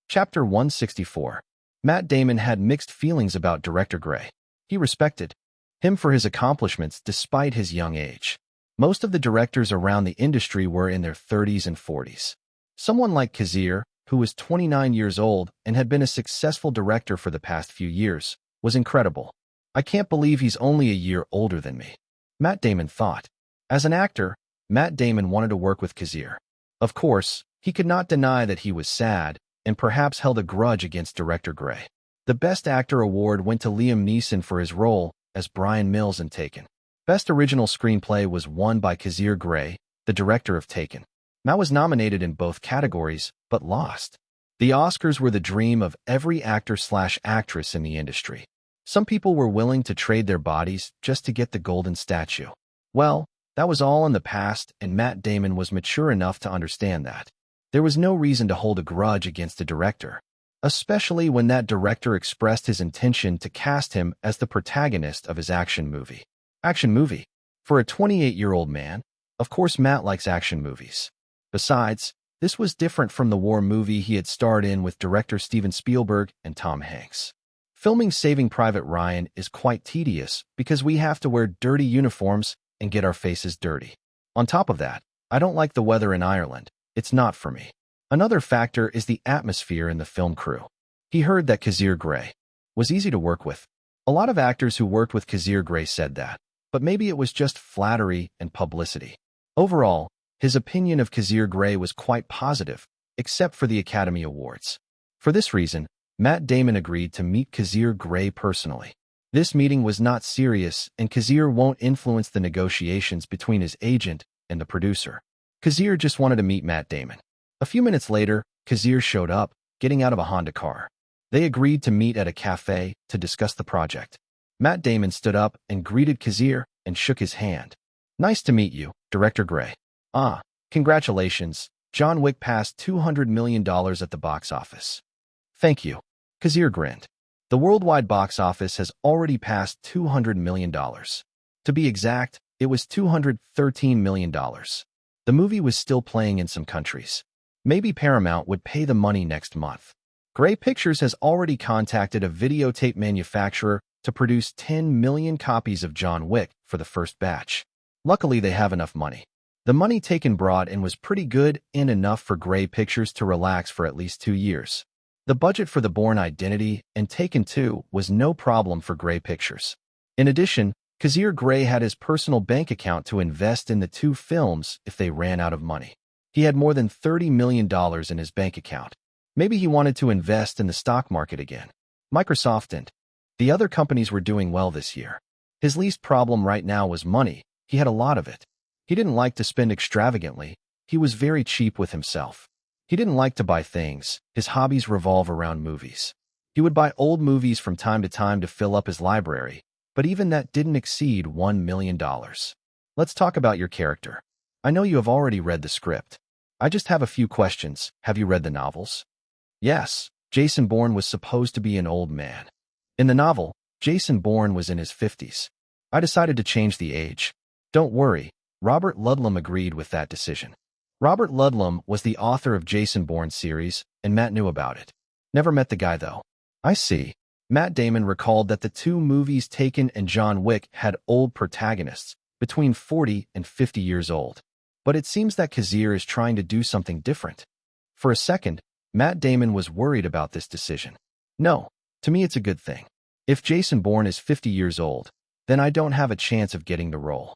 Chapter 164. Matt Damon had mixed feelings about Director Grey. He respected him for his accomplishments despite his young age. Most of the directors around the industry were in their 30s and 40s. Someone like Kazir, who was 29 years old and had been a successful director for the past few years, was incredible. I can't believe he's only a year older than me, Matt Damon thought. As an actor, Matt Damon wanted to work with Kazir. Of course, he could not deny that he was sad and perhaps held a grudge against Director Grey. The Best Actor award went to Liam Neeson for his role as Brian Mills in Taken. Best Original Screenplay was won by Kazir Grey, the director of Taken. Matt was nominated in both categories, but lost. The Oscars were the dream of every actor/actress in the industry. Some people were willing to trade their bodies just to get the golden statue. Well, that was all in the past, and Matt Damon was mature enough to understand that. There was no reason to hold a grudge against a director, especially when that director expressed his intention to cast him as the protagonist of his action movie. Action movie? For a 28-year-old man, of course Matt likes action movies. Besides, this was different from the war movie he had starred in with director Steven Spielberg and Tom Hanks. Filming Saving Private Ryan is quite tedious because we have to wear dirty uniforms and get our faces dirty. On top of that, I don't like the weather in Ireland. It's not for me. Another factor is the atmosphere in the film crew. He heard that Kazir Grey was easy to work with. A lot of actors who worked with Kazir Grey said that, but maybe it was just flattery and publicity. Overall, his opinion of Kazir Grey was quite positive, except for the Academy Awards. For this reason, Matt Damon agreed to meet Kazir Grey personally. This meeting was not serious, and Kazir won't influence the negotiations between his agent and the producer. Kazir just wanted to meet Matt Damon. A few minutes later, Kazir showed up, getting out of a Honda car. They agreed to meet at a cafe to discuss the project. Matt Damon stood up and greeted Kazir and shook his hand. Nice to meet you, Director Grey. Ah, congratulations. John Wick passed $200 million at the box office. Thank you. Kazir grinned. The worldwide box office has already passed $200 million. To be exact, it was $213 million. The movie was still playing in some countries. Maybe Paramount would pay the money next month. Grey Pictures has already contacted a videotape manufacturer to produce 10 million copies of John Wick for the first batch. Luckily, they have enough money. The money Taken brought in was pretty good and enough for Grey Pictures to relax for at least 2 years. The budget for The Bourne Identity and Taken 2 was no problem for Grey Pictures. In addition, Kazir Grey had his personal bank account to invest in the 2 films if they ran out of money. He had more than $30 million in his bank account. Maybe he wanted to invest in the stock market again. Microsoft and the other companies were doing well this year. His least problem right now was money. He had a lot of it. He didn't like to spend extravagantly. He was very cheap with himself. He didn't like to buy things. His hobbies revolve around movies. He would buy old movies from time to fill up his library, but even that didn't exceed $1 million. Let's talk about your character. I know you have already read the script. I just have a few questions. Have you read the novels? Yes, Jason Bourne was supposed to be an old man. In the novel, Jason Bourne was in his 50s. I decided to change the age. Don't worry, Robert Ludlum agreed with that decision. Robert Ludlum was the author of Jason Bourne series, and Matt knew about it. Never met the guy, though. I see. Matt Damon recalled that the two movies Taken and John Wick had old protagonists, between 40 and 50 years old. But it seems that Kazir is trying to do something different. For a second, Matt Damon was worried about this decision. No, to me it's a good thing. If Jason Bourne is 50 years old, then I don't have a chance of getting the role.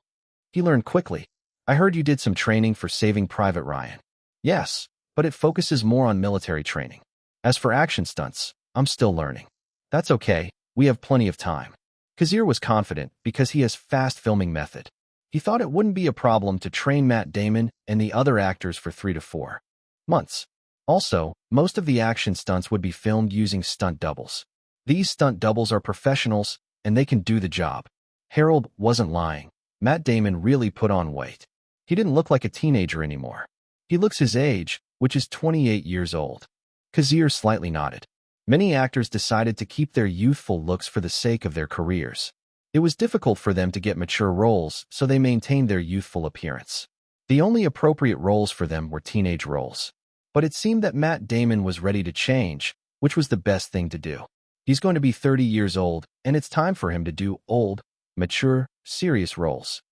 He learned quickly. I heard you did some training for Saving Private Ryan. Yes, but it focuses more on military training. As for action stunts, I'm still learning. That's okay, we have plenty of time. Kazir was confident because he has fast filming method. He thought it wouldn't be a problem to train Matt Damon and the other actors for 3 to 4 months. Also, most of the action stunts would be filmed using stunt doubles. These stunt doubles are professionals, and they can do the job. Harold wasn't lying. Matt Damon really put on weight. He didn't look like a teenager anymore. He looks his age, which is 28 years old. Kazir slightly nodded. Many actors decided to keep their youthful looks for the sake of their careers. It was difficult for them to get mature roles, so they maintained their youthful appearance. The only appropriate roles for them were teenage roles. But it seemed that Matt Damon was ready to change, which was the best thing to do. He's going to be 30 years old, and it's time for him to do old, mature, serious roles.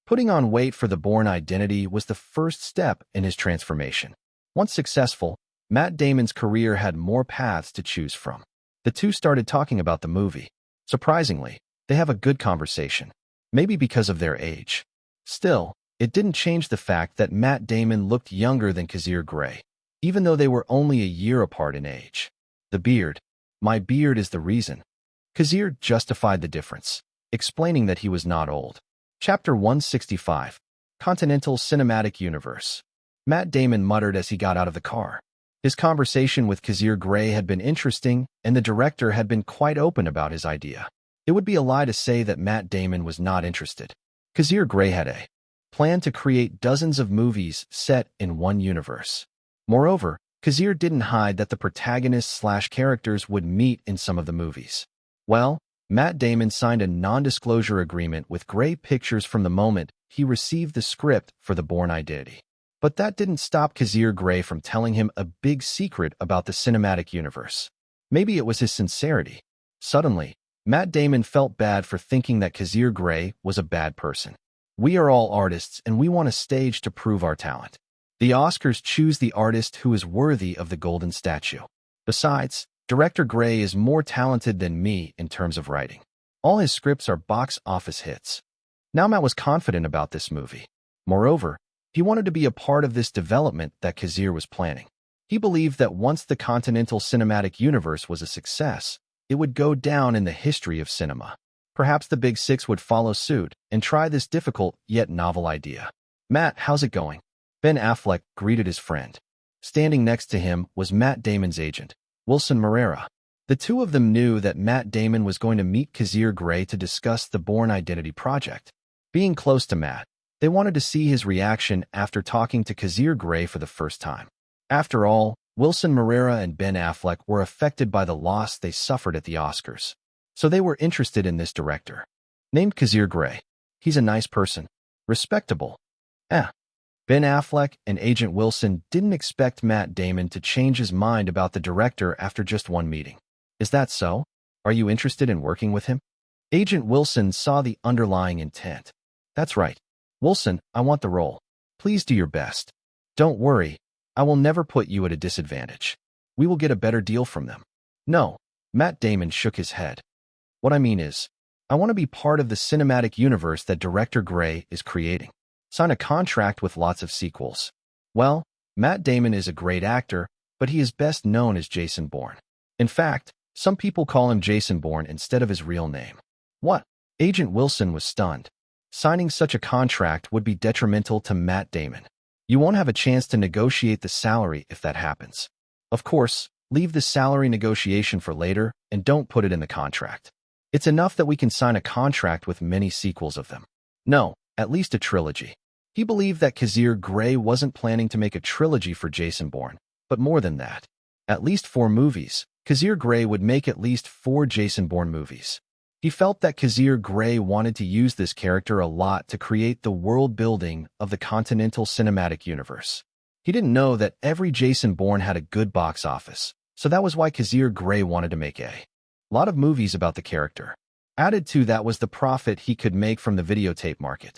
Putting on weight for the Bourne identity was the first step in his transformation. Once successful, Matt Damon's career had more paths to choose from. The two started talking about the movie. Surprisingly, they have a good conversation, maybe because of their age. Still, it didn't change the fact that Matt Damon looked younger than Kazir Grey, even though they were only a year apart in age. The beard. My beard is the reason. Kazir justified the difference, explaining that he was not old. Chapter 165. Continental Cinematic Universe. Matt Damon muttered as he got out of the car. His conversation with Kazir Grey had been interesting, and the director had been quite open about his idea. It would be a lie to say that Matt Damon was not interested. Kazir Grey had a plan to create dozens of movies set in one universe. Moreover, Kazir didn't hide that the protagonists/characters would meet in some of the movies. Well, Matt Damon signed a non-disclosure agreement with Grey Pictures from the moment he received the script for the Bourne identity. But that didn't stop Kazir Grey from telling him a big secret about the cinematic universe. Maybe it was his sincerity. Suddenly, Matt Damon felt bad for thinking that Kazir Grey was a bad person. We are all artists and we want a stage to prove our talent. The Oscars choose the artist who is worthy of the golden statue. Besides, Director Grey is more talented than me in terms of writing. All his scripts are box office hits. Now Matt was confident about this movie. Moreover, he wanted to be a part of this development that Kazir was planning. He believed that once the Continental Cinematic Universe was a success, it would go down in the history of cinema. Perhaps the Big Six would follow suit and try this difficult yet novel idea. Matt, how's it going? Ben Affleck greeted his friend. Standing next to him was Matt Damon's agent, Wilson Moreira. The two of them knew that Matt Damon was going to meet Kazir Grey to discuss the Bourne Identity project. Being close to Matt, they wanted to see his reaction after talking to Kazir Grey for the first time. After all, Wilson Moreira and Ben Affleck were affected by the loss they suffered at the Oscars. So they were interested in this director. Named Kazir Grey. He's a nice person. Respectable. Ben Affleck and Agent Wilson didn't expect Matt Damon to change his mind about the director after just one meeting. Is that so? Are you interested in working with him? Agent Wilson saw the underlying intent. That's right. Wilson, I want the role. Please do your best. Don't worry. I will never put you at a disadvantage. We will get a better deal from them. No. Matt Damon shook his head. What I mean is, I want to be part of the cinematic universe that Director Grey is creating. Sign a contract with lots of sequels. Well, Matt Damon is a great actor, but he is best known as Jason Bourne. In fact, some people call him Jason Bourne instead of his real name. What? Agent Wilson was stunned. Signing such a contract would be detrimental to Matt Damon. You won't have a chance to negotiate the salary if that happens. Of course, leave the salary negotiation for later and don't put it in the contract. It's enough that we can sign a contract with many sequels of them. No, at least a trilogy. He believed that Kazir Grey wasn't planning to make a trilogy for Jason Bourne, but more than that. At least 4 movies. Kazir Grey would make at least 4 Jason Bourne movies. He felt that Kazir Grey wanted to use this character a lot to create the world building of the Continental Cinematic Universe. He didn't know that every Jason Bourne had a good box office, so that was why Kazir Grey wanted to make a lot of movies about the character. Added to that was the profit he could make from the videotape market.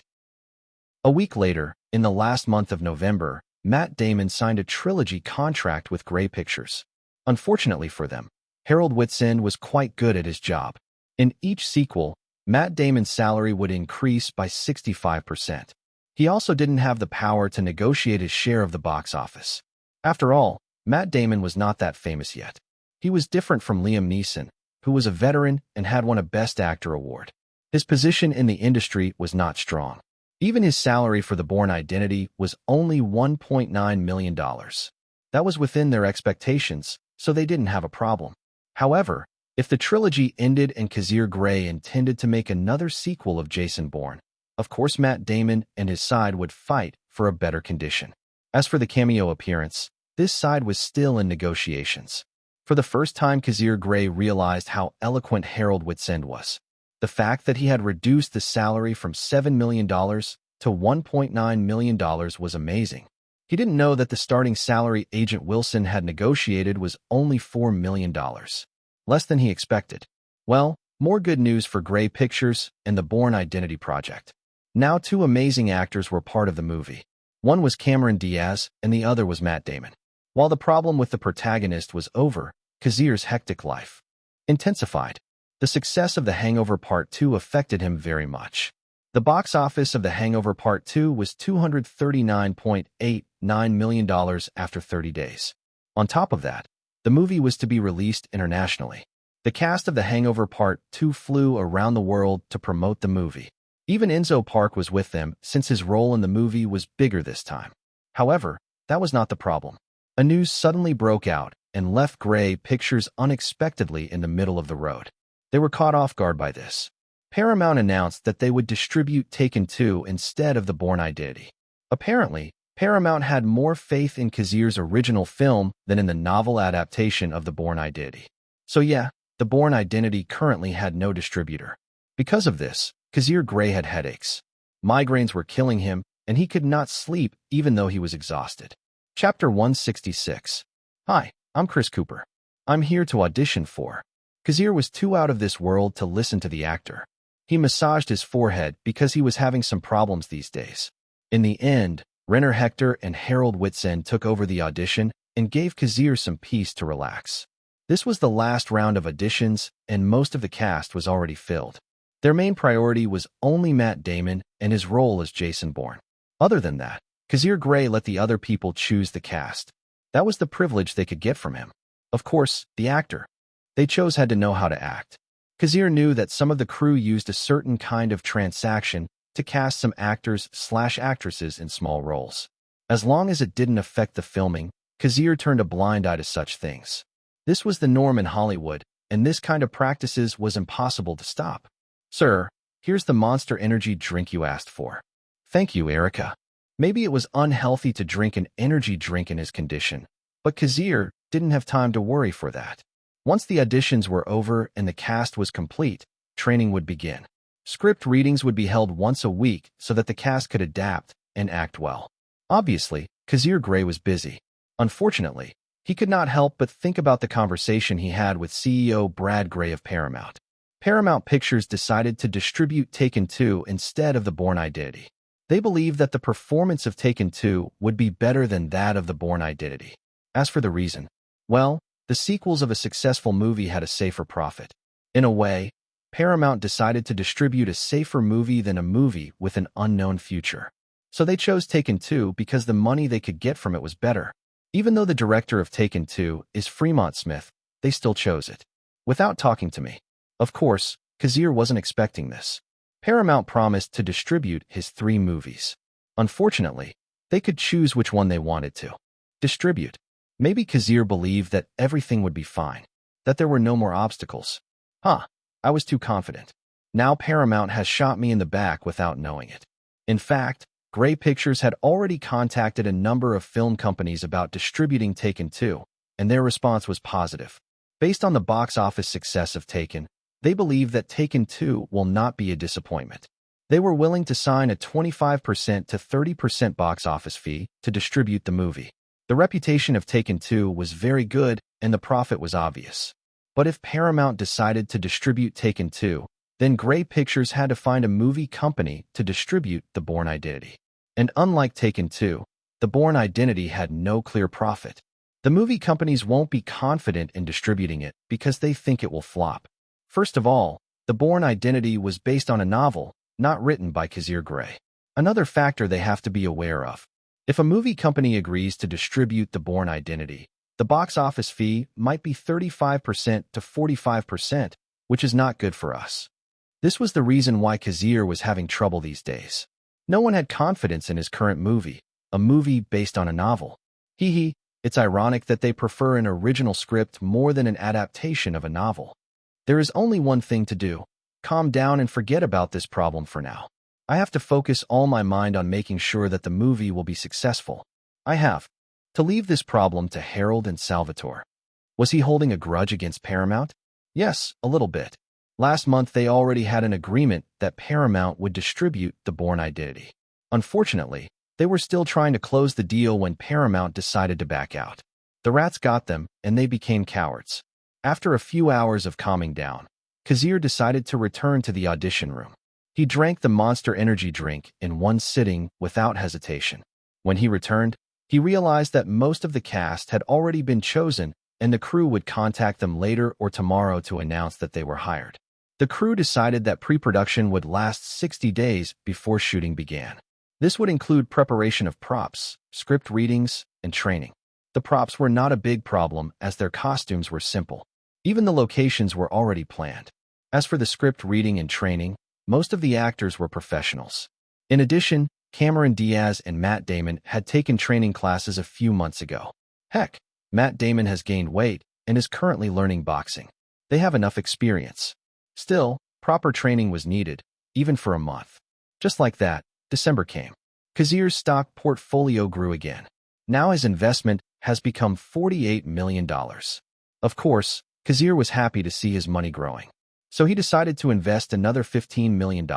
A week later, in the last month of November, Matt Damon signed a trilogy contract with Grey Pictures. Unfortunately for them, Harold Whitsand was quite good at his job. In each sequel, Matt Damon's salary would increase by 65%. He also didn't have the power to negotiate his share of the box office. After all, Matt Damon was not that famous yet. He was different from Liam Neeson, who was a veteran and had won a Best Actor award. His position in the industry was not strong. Even his salary for the Bourne Identity was only $1.9 million. That was within their expectations, so they didn't have a problem. However, if the trilogy ended and Kazir Grey intended to make another sequel of Jason Bourne, of course Matt Damon and his side would fight for a better condition. As for the cameo appearance, this side was still in negotiations. For the first time, Kazir Grey realized how eloquent Harold Whitsand was. The fact that he had reduced the salary from $7 million to $1.9 million was amazing. He didn't know that the starting salary Agent Wilson had negotiated was only $4 million. Less than he expected. Well, more good news for Grey Pictures and the Bourne Identity project. Now 2 amazing actors were part of the movie. One was Cameron Diaz and the other was Matt Damon. While the problem with the protagonist was over, Kazir's hectic life intensified. The success of The Hangover Part 2 affected him very much. The box office of The Hangover Part 2 was $239.89 million after 30 days. On top of that, the movie was to be released internationally. The cast of The Hangover Part 2 flew around the world to promote the movie. Even Enzo Park was with them since his role in the movie was bigger this time. However, that was not the problem. A news suddenly broke out and left Grey Pictures unexpectedly in the middle of the road. They were caught off guard by this. Paramount announced that they would distribute Taken 2 instead of the Bourne Identity. Apparently, Paramount had more faith in Kazir's original film than in the novel adaptation of the Bourne Identity. So yeah, the Bourne Identity currently had no distributor. Because of this, Kazir Grey had headaches. Migraines were killing him, and he could not sleep even though he was exhausted. Chapter 166. Hi, I'm Chris Cooper. I'm here to audition for. Kazir was too out of this world to listen to the actor. He massaged his forehead because he was having some problems these days. In the end, Renner Hector and Harold Whitsand took over the audition and gave Kazir some peace to relax. This was the last round of auditions, and most of the cast was already filled. Their main priority was only Matt Damon and his role as Jason Bourne. Other than that, Kazir Grey let the other people choose the cast. That was the privilege they could get from him. Of course, the actor they chose had to know how to act. Kazir knew that some of the crew used a certain kind of transaction to cast some actors/actresses in small roles. As long as it didn't affect the filming, Kazir turned a blind eye to such things. This was the norm in Hollywood, and this kind of practices was impossible to stop. Sir, here's the Monster Energy drink you asked for. Thank you, Erica. Maybe it was unhealthy to drink an energy drink in his condition, but Kazir didn't have time to worry for that. Once the auditions were over and the cast was complete, training would begin. Script readings would be held once a week so that the cast could adapt and act well. Obviously, Kazir Grey was busy. Unfortunately, he could not help but think about the conversation he had with CEO Brad Grey of Paramount. Paramount Pictures decided to distribute Taken 2 instead of the Bourne Identity. They believed that the performance of Taken 2 would be better than that of the Bourne Identity. As for the reason, well, the sequels of a successful movie had a safer profit. In a way, Paramount decided to distribute a safer movie than a movie with an unknown future. So they chose Taken 2 because the money they could get from it was better. Even though the director of Taken 2 is Fremont Smith, they still chose it. Without talking to me. Of course, Kazir wasn't expecting this. Paramount promised to distribute his 3 movies. Unfortunately, they could choose which one they wanted to distribute. Maybe Kazir believed that everything would be fine, that there were no more obstacles. I I was too confident. Now Paramount has shot me in the back without knowing it. In fact, Grey Pictures had already contacted a number of film companies about distributing Taken 2, and their response was positive. Based on the box office success of Taken, they believe that Taken 2 will not be a disappointment. They were willing to sign a 25% to 30% box office fee to distribute the movie. The reputation of Taken 2 was very good, and the profit was obvious. But if Paramount decided to distribute Taken 2, then Grey Pictures had to find a movie company to distribute The Bourne Identity. And unlike Taken 2, The Bourne Identity had no clear profit. The movie companies won't be confident in distributing it because they think it will flop. First of all, The Bourne Identity was based on a novel, not written by Kazir Grey. Another factor they have to be aware of. If a movie company agrees to distribute The Bourne Identity, the box office fee might be 35% to 45%, which is not good for us. This was the reason why Kazir was having trouble these days. No one had confidence in his current movie, a movie based on a novel. It's ironic that they prefer an original script more than an adaptation of a novel. There is only one thing to do. Calm down and forget about this problem for now. I have to focus all my mind on making sure that the movie will be successful. I have to leave this problem to Harold and Salvatore. Was he holding a grudge against Paramount? Yes, a little bit. Last month they already had an agreement that Paramount would distribute The Bourne Identity. Unfortunately, they were still trying to close the deal when Paramount decided to back out. The rats got them, and they became cowards. After a few hours of calming down, Kazir decided to return to the audition room. He drank the Monster Energy drink in one sitting without hesitation. When he returned, he realized that most of the cast had already been chosen, and the crew would contact them later or tomorrow to announce that they were hired. The crew decided that pre-production would last 60 days before shooting began. This would include preparation of props, script readings, and training. The props were not a big problem as their costumes were simple. Even the locations were already planned. As for the script reading and training, most of the actors were professionals. In addition, Cameron Diaz and Matt Damon had taken training classes a few months ago. Heck, Matt Damon has gained weight and is currently learning boxing. They have enough experience. Still, proper training was needed, even for a month. Just like that, December came. Kazir's stock portfolio grew again. Now his investment has become $48 million. Of course, Kazir was happy to see his money growing. So he decided to invest another $15 million.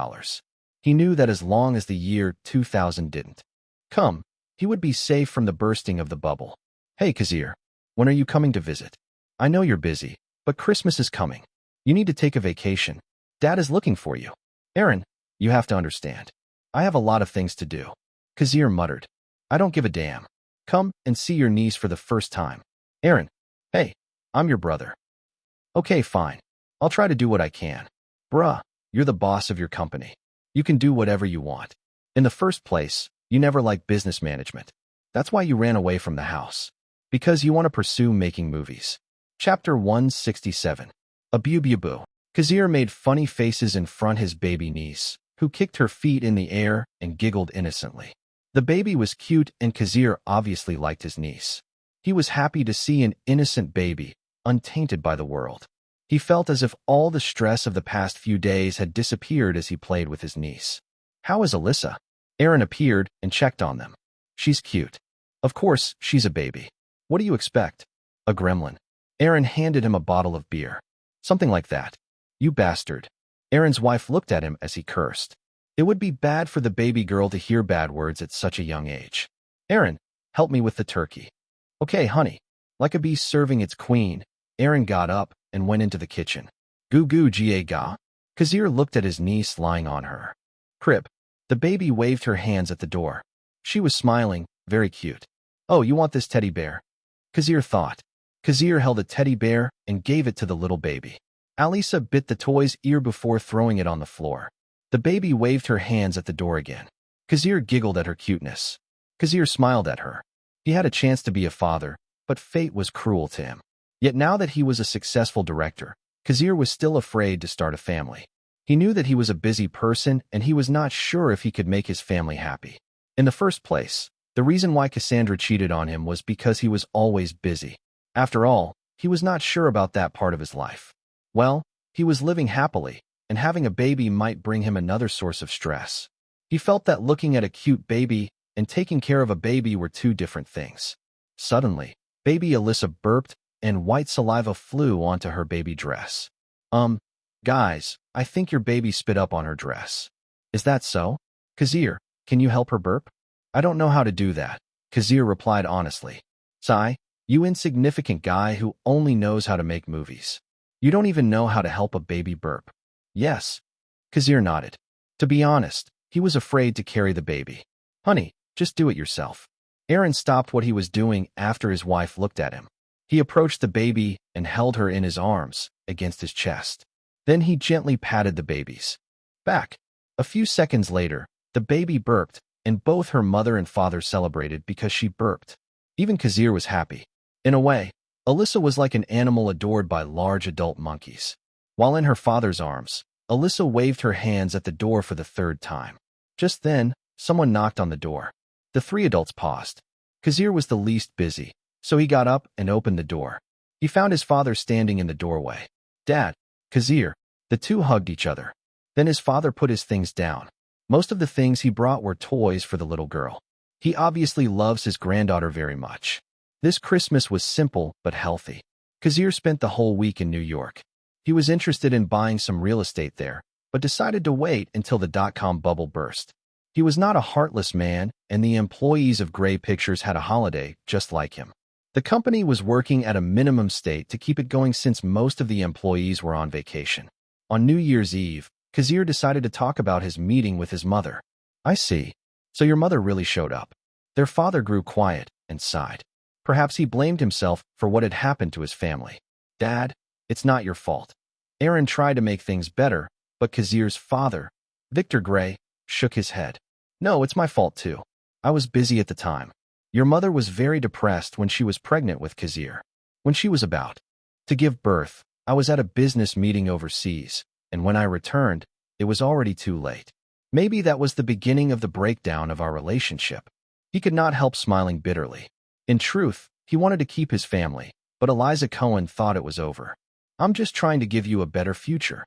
He knew that as long as the year 2000 didn't come, he would be safe from the bursting of the bubble. Hey Kazir, when are you coming to visit? I know you're busy, but Christmas is coming. You need to take a vacation. Dad is looking for you. Aaron, you have to understand. I have a lot of things to do. Kazir muttered. I don't give a damn. Come and see your niece for the first time. Aaron, hey, I'm your brother. Okay, fine. I'll try to do what I can. Bruh, you're the boss of your company. You can do whatever you want. In the first place, you never liked business management. That's why you ran away from the house. Because you want to pursue making movies. Chapter 167. Abu-bu-bu. Kazir made funny faces in front his baby niece, who kicked her feet in the air and giggled innocently. The baby was cute and Kazir obviously liked his niece. He was happy to see an innocent baby, untainted by the world. He felt as if all the stress of the past few days had disappeared as he played with his niece. How is Alyssa? Aaron appeared and checked on them. She's cute. Of course, she's a baby. What do you expect? A gremlin. Aaron handed him a bottle of beer. Something like that. You bastard. Aaron's wife looked at him as he cursed. It would be bad for the baby girl to hear bad words at such a young age. Aaron, help me with the turkey. Okay, honey. Like a bee serving its queen, Aaron got up and went into the kitchen. Goo goo ga. Kazir looked at his niece lying on her crib. The baby waved her hands at the door. She was smiling, very cute. Oh, you want this teddy bear? Kazir thought. Kazir held a teddy bear and gave it to the little baby. Alisa bit the toy's ear before throwing it on the floor. The baby waved her hands at the door again. Kazir giggled at her cuteness. Kazir smiled at her. He had a chance to be a father, but fate was cruel to him. Yet now that he was a successful director, Kazir was still afraid to start a family. He knew that he was a busy person and he was not sure if he could make his family happy. In the first place, the reason why Cassandra cheated on him was because he was always busy. After all, he was not sure about that part of his life. Well, He was living happily, and having a baby might bring him another source of stress. He felt that looking at a cute baby and taking care of a baby were two different things. Suddenly, baby Alyssa burped, and white saliva flew onto her baby dress. Guys, I think your baby spit up on her dress. Is that so? Kazir, can you help her burp? I don't know how to do that, Kazir replied honestly. Sigh, you insignificant guy who only knows how to make movies. You don't even know how to help a baby burp. Yes. Kazir nodded. To be honest, he was afraid to carry the baby. Honey, just do it yourself. Aaron stopped what he was doing after his wife looked at him. He approached the baby and held her in his arms, against his chest. Then he gently patted the baby's back. A few seconds later, the baby burped, and both her mother and father celebrated because she burped. Even Kazir was happy. In a way, Alyssa was like an animal adored by large adult monkeys. While in her father's arms, Alyssa waved her hands at the door for the third time. Just then, someone knocked on the door. The three adults paused. Kazir was the least busy, so he got up and opened the door. He found his father standing in the doorway. Dad, Kazir. The two hugged each other. Then his father put his things down. Most of the things he brought were toys for the little girl. He obviously loves his granddaughter very much. This Christmas was simple but healthy. Kazir spent the whole week in New York. He was interested in buying some real estate there, but decided to wait until the dot-com bubble burst. He was not a heartless man, and the employees of Grey Pictures had a holiday just like him. The company was working at a minimum state to keep it going since most of the employees were on vacation. On New Year's Eve, Kazir decided to talk about his meeting with his mother. I see. So your mother really showed up. Their father grew quiet and sighed. Perhaps he blamed himself for what had happened to his family. Dad, it's not your fault. Aaron tried to make things better, but Kazir's father, Victor Grey, shook his head. No, it's my fault too. I was busy at the time. Your mother was very depressed when she was pregnant with Kazir. When she was about to give birth, I was at a business meeting overseas, and when I returned, it was already too late. Maybe that was the beginning of the breakdown of our relationship. He could not help smiling bitterly. In truth, he wanted to keep his family, but Eliza Cohen thought it was over. I'm just trying to give you a better future.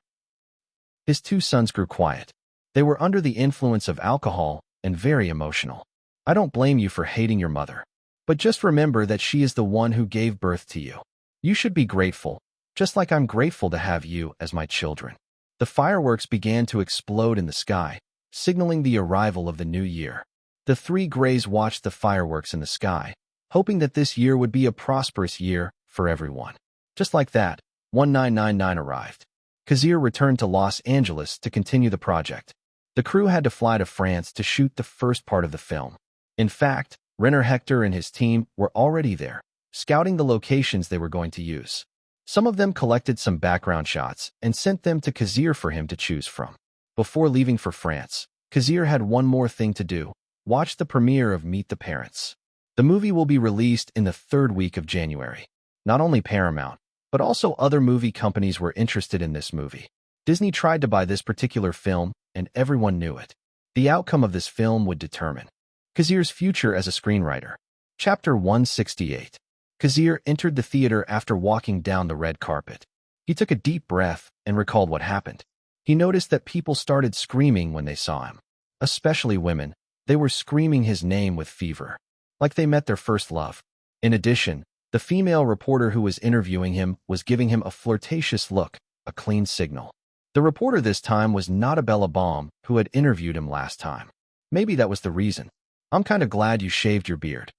His two sons grew quiet. They were under the influence of alcohol and very emotional. I don't blame you for hating your mother, but just remember that she is the one who gave birth to you. You should be grateful, just like I'm grateful to have you as my children. The fireworks began to explode in the sky, signaling the arrival of the new year. The three Greys watched the fireworks in the sky, hoping that this year would be a prosperous year for everyone. Just like that, 1999 arrived. Kazir returned to Los Angeles to continue the project. The crew had to fly to France to shoot the first part of the film. In fact, Renner Hector and his team were already there, scouting the locations they were going to use. Some of them collected some background shots and sent them to Kazir for him to choose from. Before leaving for France, Kazir had one more thing to do: watch the premiere of Meet the Parents. The movie will be released in the third week of January. Not only Paramount, but also other movie companies were interested in this movie. Disney tried to buy this particular film, and everyone knew it. The outcome of this film would determine Kazir's future as a screenwriter. Chapter 168. Kazir entered the theater after walking down the red carpet. He took a deep breath and recalled what happened. He noticed that people started screaming when they saw him. Especially women. They were screaming his name with fever, like they met their first love. In addition, the female reporter who was interviewing him was giving him a flirtatious look, a clean signal. The reporter this time was not Abella Baum, who had interviewed him last time. Maybe that was the reason. I'm kind of glad you shaved your beard.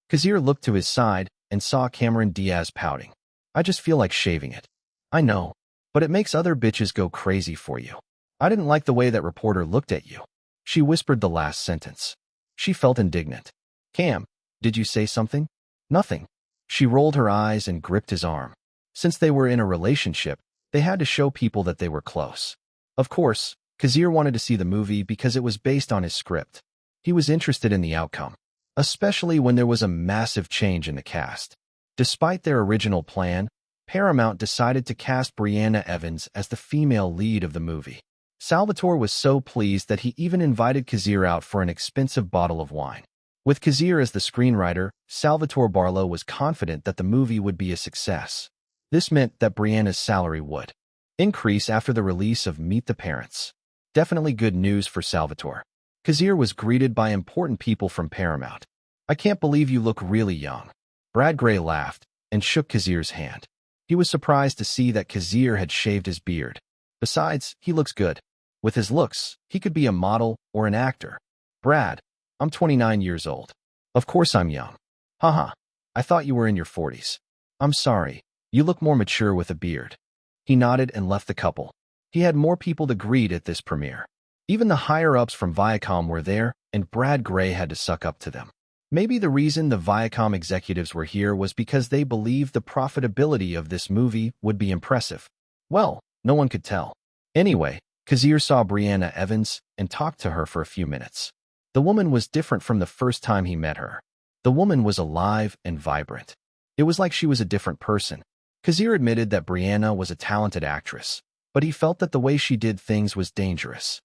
Kazir looked to his side and saw Cameron Diaz pouting. I just feel like shaving it. I know, but it makes other bitches go crazy for you. I didn't like the way that reporter looked at you. She whispered the last sentence. She felt indignant. Cam, did you say something? Nothing. She rolled her eyes and gripped his arm. Since they were in a relationship, they had to show people that they were close. Of course, Kazir wanted to see the movie because it was based on his script. He was interested in the outcome, especially when there was a massive change in the cast. Despite their original plan, Paramount decided to cast Brianna Evans as the female lead of the movie. Salvatore was so pleased that he even invited Kazir out for an expensive bottle of wine. With Kazir as the screenwriter, Salvatore Barlow was confident that the movie would be a success. This meant that Brianna's salary would increase after the release of Meet the Parents. Definitely good news for Salvatore. Kazir was greeted by important people from Paramount. I can't believe you look really young. Brad Grey laughed and shook Kazir's hand. He was surprised to see that Kazir had shaved his beard. Besides, he looks good. With his looks, he could be a model or an actor. Brad, I'm 29 years old. Of course I'm young. Haha, I thought you were in your 40s. I'm sorry, you look more mature with a beard. He nodded and left the couple. He had more people to greet at this premiere. Even the higher-ups from Viacom were there, and Brad Grey had to suck up to them. Maybe the reason the Viacom executives were here was because they believed the profitability of this movie would be impressive. Well, no one could tell. Anyway, Kazir saw Brianna Evans and talked to her for a few minutes. The woman was different from the first time he met her. The woman was alive and vibrant. It was like she was a different person. Kazir admitted that Brianna was a talented actress, but he felt that the way she did things was dangerous.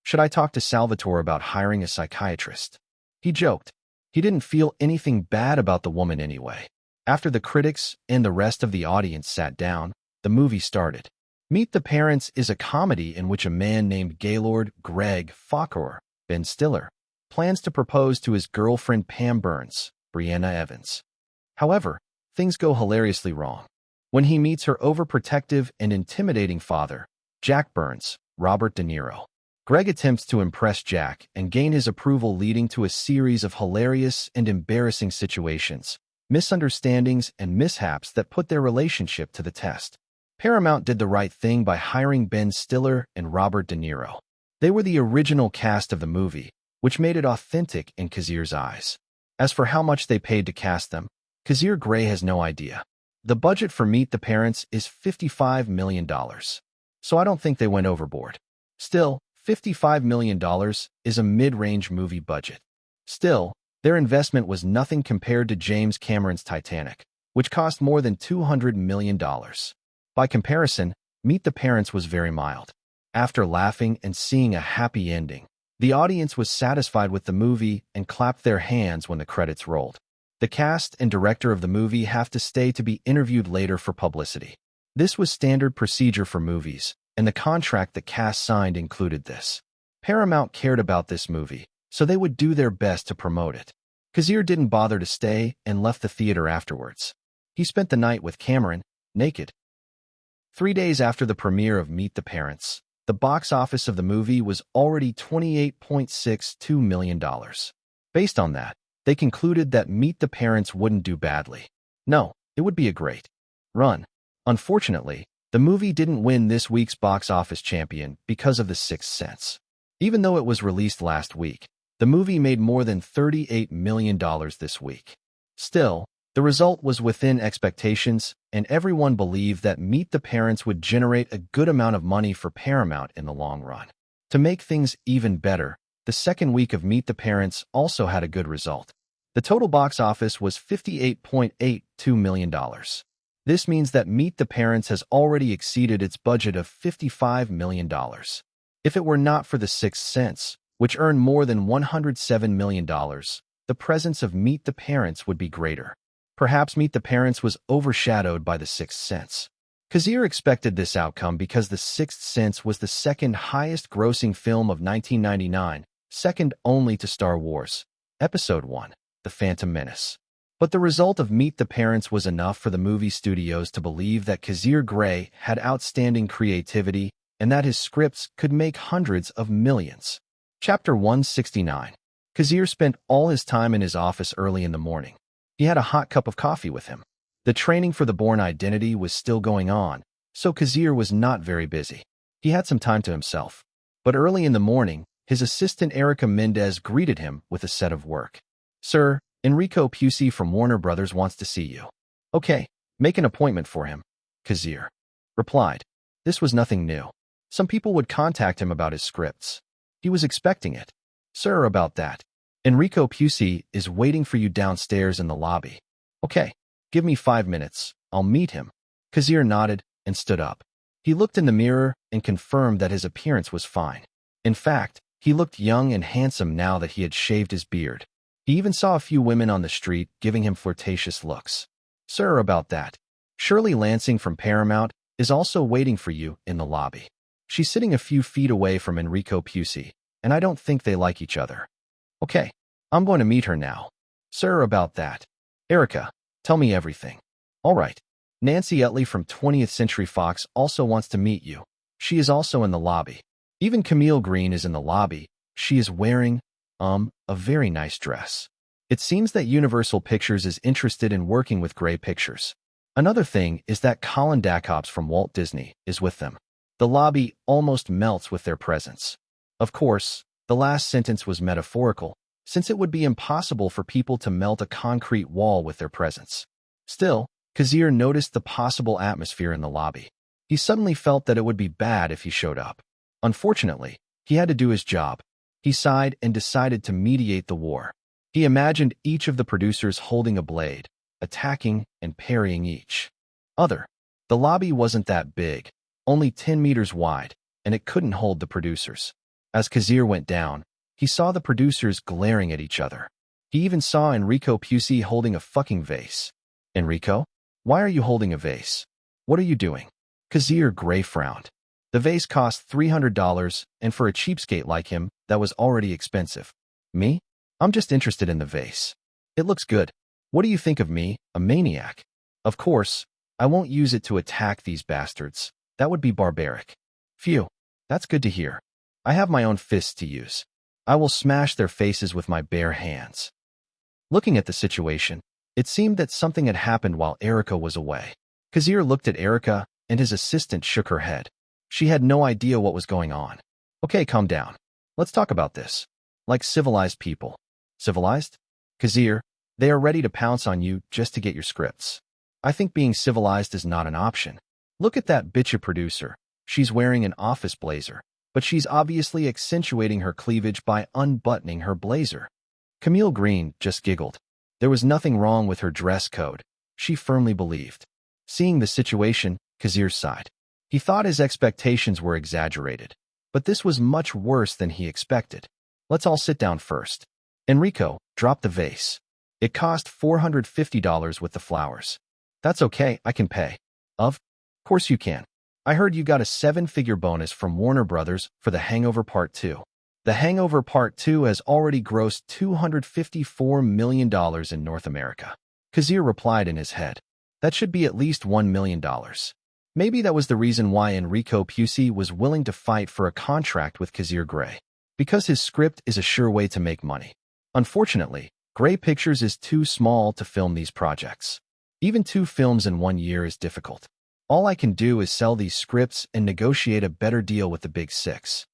Should I talk to Salvatore about hiring a psychiatrist? He joked. He didn't feel anything bad about the woman anyway. After the critics and the rest of the audience sat down, the movie started. Meet the Parents is a comedy in which a man named Gaylord Greg Fokker, Ben Stiller, plans to propose to his girlfriend Pam Burns, Brianna Evans. However, things go hilariously wrong. When he meets her overprotective and intimidating father, Jack Burns, Robert De Niro, Greg attempts to impress Jack and gain his approval, leading to a series of hilarious and embarrassing situations, misunderstandings, and mishaps that put their relationship to the test. Paramount did the right thing by hiring Ben Stiller and Robert De Niro. They were the original cast of the movie, which made it authentic in Kazir's eyes. As for how much they paid to cast them, Kazir Grey has no idea. The budget for Meet the Parents is $55 million, so I don't think they went overboard. Still, $55 million is a mid-range movie budget. Still, their investment was nothing compared to James Cameron's Titanic, which cost more than $200 million. By comparison, Meet the Parents was very mild. After laughing and seeing a happy ending, the audience was satisfied with the movie and clapped their hands when the credits rolled. The cast and director of the movie have to stay to be interviewed later for publicity. This was standard procedure for movies, and the contract the cast signed included this. Paramount cared about this movie, so they would do their best to promote it. Kazir didn't bother to stay and left the theater afterwards. He spent the night with Cameron, naked. 3 days after the premiere of Meet the Parents, the box office of the movie was already $28.62 million. Based on that, they concluded that Meet the Parents wouldn't do badly. No, it would be a great run. Unfortunately, the movie didn't win this week's box office champion because of The Sixth Sense. Even though it was released last week, the movie made more than $38 million this week. Still, the result was within expectations, and everyone believed that Meet the Parents would generate a good amount of money for Paramount in the long run. To make things even better, the second week of Meet the Parents also had a good result. The total box office was $58.82 million. This means that Meet the Parents has already exceeded its budget of $55 million. If it were not for The Sixth Sense, which earned more than $107 million, the presence of Meet the Parents would be greater. Perhaps Meet the Parents was overshadowed by The Sixth Sense. Kazir expected this outcome because The Sixth Sense was the second highest grossing film of 1999, second only to Star Wars, Episode I, The Phantom Menace. But the result of Meet the Parents was enough for the movie studios to believe that Kazir Grey had outstanding creativity and that his scripts could make hundreds of millions. Chapter 169. Kazir spent all his time in his office early in the morning. He had a hot cup of coffee with him. The training for the Bourne Identity was still going on, so Kazir was not very busy. He had some time to himself. But early in the morning, his assistant Erica Mendez greeted him with a set of work. "Sir, Enrico Pucci from Warner Brothers wants to see you." "Okay, make an appointment for him," Kazir replied. This was nothing new. Some people would contact him about his scripts. He was expecting it. "Sir, about that. Enrico Pucci is waiting for you downstairs in the lobby." "Okay, give me 5 minutes. I'll meet him." Kazir nodded and stood up. He looked in the mirror and confirmed that his appearance was fine. In fact, he looked young and handsome now that he had shaved his beard. He even saw a few women on the street giving him flirtatious looks. "Sir, about that. Shirley Lansing from Paramount is also waiting for you in the lobby. She's sitting a few feet away from Enrico Pusey, and I don't think they like each other. Okay, I'm going to meet her now. Sir, about that. Erica, tell me everything. All right. Nancy Utley from 20th Century Fox also wants to meet you. She is also in the lobby. Even Camille Green is in the lobby. She is wearing, a very nice dress. It seems that Universal Pictures is interested in working with Grey Pictures. Another thing is that Colin Dacobs from Walt Disney is with them. The lobby almost melts with their presence. Of course, the last sentence was metaphorical, since it would be impossible for people to melt a concrete wall with their presence. Still, Kazir noticed the possible atmosphere in the lobby. He suddenly felt that it would be bad if he showed up. Unfortunately, he had to do his job. He sighed and decided to mediate the war. He imagined each of the producers holding a blade, attacking and parrying each other. The lobby wasn't that big, only 10 meters wide, and it couldn't hold the producers. As Kazir went down, he saw the producers glaring at each other. He even saw Enrico Pusey holding a fucking vase. Enrico? Why are you holding a vase? What are you doing? Kazir Grey frowned. The vase cost $300, and for a cheapskate like him, that was already expensive. Me? I'm just interested in the vase. It looks good. What do you think of me, a maniac? Of course, I won't use it to attack these bastards. That would be barbaric. Phew, that's good to hear. I have my own fists to use. I will smash their faces with my bare hands. Looking at the situation, it seemed that something had happened while Erica was away. Kazir looked at Erica, and his assistant shook her head. She had no idea what was going on. Okay, calm down. Let's talk about this. Like civilized people. Civilized? Kazir, they are ready to pounce on you just to get your scripts. I think being civilized is not an option. Look at that bitch producer. She's wearing an office blazer, but she's obviously accentuating her cleavage by unbuttoning her blazer. Camille Green just giggled. There was nothing wrong with her dress code. She firmly believed. Seeing the situation, Kazir sighed. He thought his expectations were exaggerated, but this was much worse than he expected. Let's all sit down first. Enrico, drop the vase. It cost $450 with the flowers. That's okay, I can pay. Of course you can. I heard you got a 7-figure bonus from Warner Brothers for The Hangover Part 2. The Hangover Part 2 has already grossed $254 million in North America. Kazir replied in his head. That should be at least $1 million. Maybe that was the reason why Enrico Pusey was willing to fight for a contract with Kazir Grey. Because his script is a sure way to make money. Unfortunately, Grey Pictures is too small to film these projects. Even 2 films in 1 year is difficult. All I can do is sell these scripts and negotiate a better deal with the Big Six.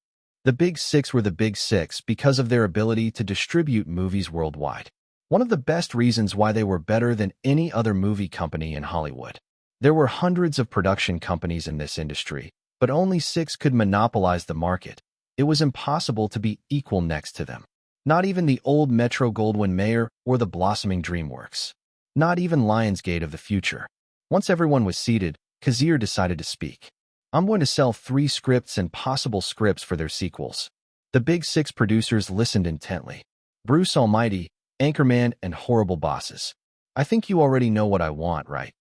The Big Six were the Big Six because of their ability to distribute movies worldwide. One of the best reasons why they were better than any other movie company in Hollywood. There were hundreds of production companies in this industry, but only 6 could monopolize the market. It was impossible to be equal next to them. Not even the old Metro-Goldwyn-Mayer or the blossoming DreamWorks. Not even Lionsgate of the future. Once everyone was seated, Kazir decided to speak. I'm going to sell 3 scripts and possible scripts for their sequels. The Big Six producers listened intently. Bruce Almighty, Anchorman, and Horrible Bosses. I think you already know what I want, right?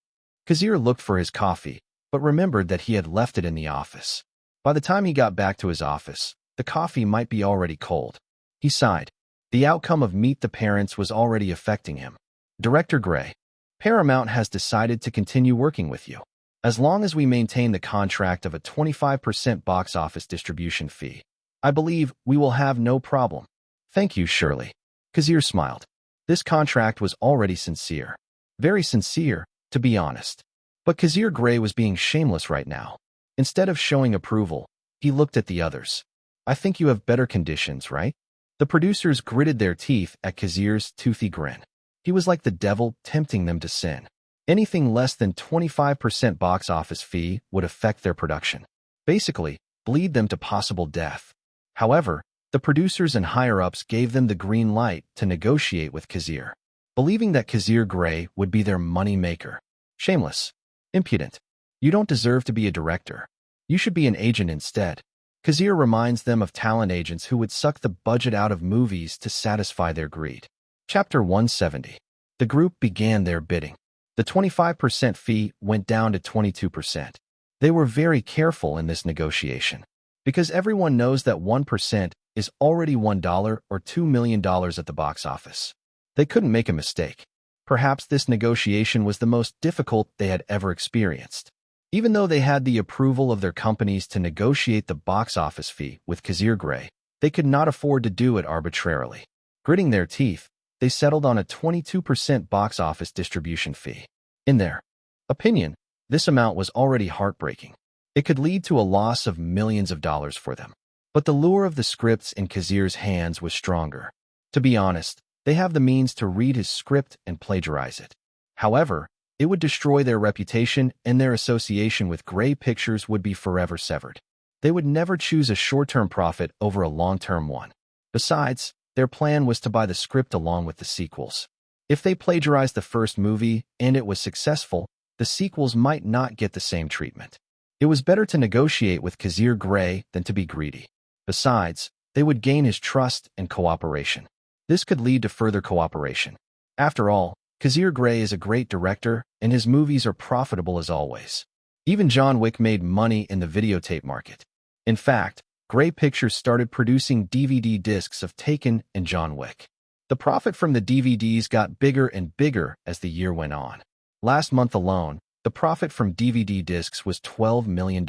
Kazir looked for his coffee, but remembered that he had left it in the office. By the time he got back to his office, the coffee might be already cold. He sighed. The outcome of Meet the Parents was already affecting him. Director Grey, Paramount has decided to continue working with you. As long as we maintain the contract of a 25% box office distribution fee, I believe we will have no problem. Thank you, Shirley. Kazir smiled. This contract was already sincere. Very sincere, to be honest. But Kazir Grey was being shameless right now. Instead of showing approval, he looked at the others. I think you have better conditions, right? The producers gritted their teeth at Kazir's toothy grin. He was like the devil tempting them to sin. Anything less than 25% box office fee would affect their production. Basically, bleed them to possible death. However, the producers and higher-ups gave them the green light to negotiate with Kazir, believing that Kazir Grey would be their money maker. Shameless. Impudent. You don't deserve to be a director. You should be an agent instead. Kazir reminds them of talent agents who would suck the budget out of movies to satisfy their greed. Chapter 170. The group began their bidding. The 25% fee went down to 22%. They were very careful in this negotiation, because everyone knows that 1% is already $1 or $2 million at the box office. They couldn't make a mistake. Perhaps this negotiation was the most difficult they had ever experienced. Even though they had the approval of their companies to negotiate the box office fee with Kazir Grey, they could not afford to do it arbitrarily. Gritting their teeth, they settled on a 22% box office distribution fee. In their opinion, this amount was already heartbreaking. It could lead to a loss of millions of dollars for them. But the lure of the scripts in Kazir's hands was stronger. To be honest, they have the means to read his script and plagiarize it. However, it would destroy their reputation, and their association with Grey Pictures would be forever severed. They would never choose a short-term profit over a long-term one. Besides, their plan was to buy the script along with the sequels. If they plagiarized the first movie and it was successful, the sequels might not get the same treatment. It was better to negotiate with Kazir Grey than to be greedy. Besides, they would gain his trust and cooperation. This could lead to further cooperation. After all, Kazir Grey is a great director, and his movies are profitable as always. Even John Wick made money in the videotape market. In fact, Grey Pictures started producing DVD discs of Taken and John Wick. The profit from the DVDs got bigger and bigger as the year went on. Last month alone, the profit from DVD discs was $12 million.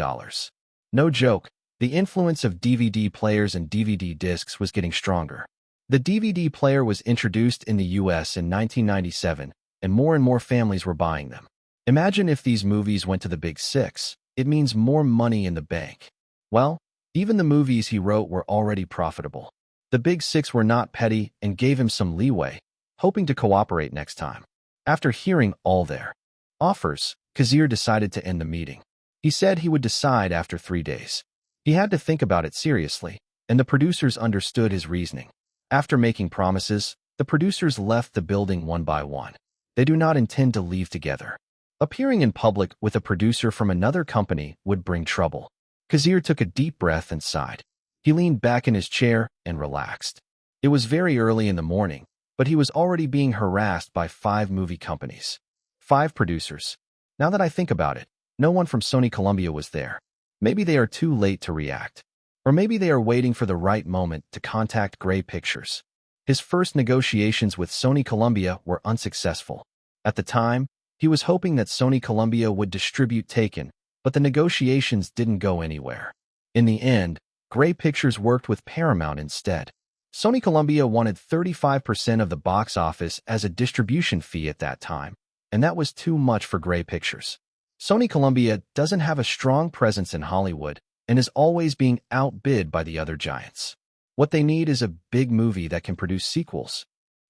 No joke, the influence of DVD players and DVD discs was getting stronger. The DVD player was introduced in the US in 1997, and more families were buying them. Imagine if these movies went to the big six. It means more money in the bank. Well, even the movies he wrote were already profitable. The big six were not petty and gave him some leeway, hoping to cooperate next time. After hearing all their offers, Kazir decided to end the meeting. He said he would decide after 3 days. He had to think about it seriously, and the producers understood his reasoning. After making promises, the producers left the building one by one. They do not intend to leave together. Appearing in public with a producer from another company would bring trouble. Kazir took a deep breath and sighed. He leaned back in his chair and relaxed. It was very early in the morning, but he was already being harassed by 5 movie companies. 5 producers. Now that I think about it, no one from Sony Columbia was there. Maybe they are too late to react. Or maybe they are waiting for the right moment to contact Grey Pictures. His first negotiations with Sony Columbia were unsuccessful. At the time, he was hoping that Sony Columbia would distribute Taken, but the negotiations didn't go anywhere. In the end, Grey Pictures worked with Paramount instead. Sony Columbia wanted 35% of the box office as a distribution fee at that time, and that was too much for Grey Pictures. Sony Columbia doesn't have a strong presence in Hollywood and is always being outbid by the other giants. What they need is a big movie that can produce sequels.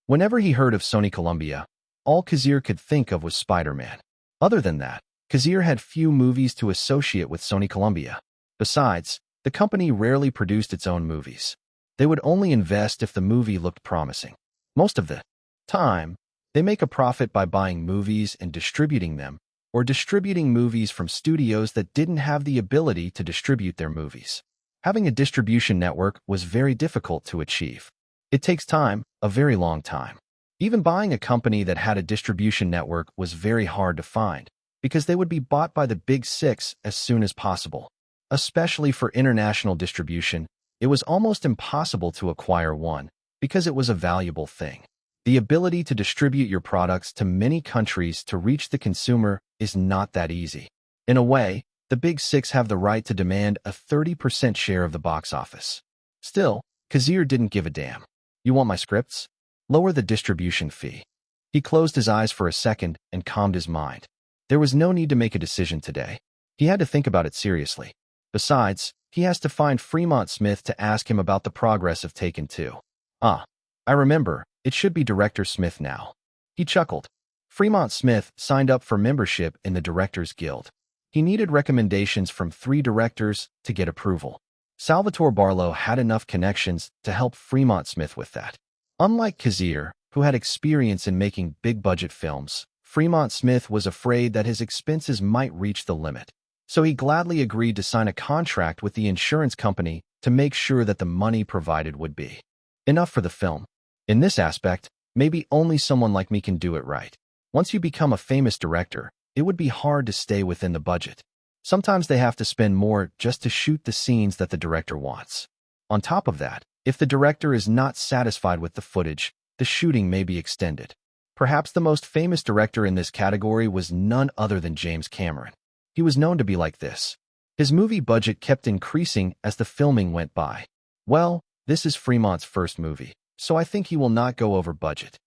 Whenever he heard of Sony Columbia, all Kazir could think of was Spider-Man. Other than that, Kazir had few movies to associate with Sony Columbia. Besides, the company rarely produced its own movies. They would only invest if the movie looked promising. Most of the time, they make a profit by buying movies and distributing them, or distributing movies from studios that didn't have the ability to distribute their movies. Having a distribution network was very difficult to achieve. It takes time, a very long time. Even buying a company that had a distribution network was very hard to find, because they would be bought by the big six as soon as possible. Especially for international distribution, it was almost impossible to acquire one, because it was a valuable thing. The ability to distribute your products to many countries to reach the consumer is not that easy. In a way, the big six have the right to demand a 30% share of the box office. Still, Kazir didn't give a damn. You want my scripts? Lower the distribution fee. He closed his eyes for a second and calmed his mind. There was no need to make a decision today. He had to think about it seriously. Besides, he has to find Fremont Smith to ask him about the progress of Taken 2. I remember, it should be Director Smith now. He chuckled. Fremont Smith signed up for membership in the Directors Guild. He needed recommendations from 3 directors to get approval. Salvatore Barlow had enough connections to help Fremont Smith with that. Unlike Kazir, who had experience in making big-budget films, Fremont Smith was afraid that his expenses might reach the limit. So he gladly agreed to sign a contract with the insurance company to make sure that the money provided would be enough for the film. In this aspect, maybe only someone like me can do it right. Once you become a famous director, it would be hard to stay within the budget. Sometimes they have to spend more just to shoot the scenes that the director wants. On top of that, if the director is not satisfied with the footage, the shooting may be extended. Perhaps the most famous director in this category was none other than James Cameron. He was known to be like this. His movie budget kept increasing as the filming went by. Well, this is Fremont's first movie, so I think he will not go over budget.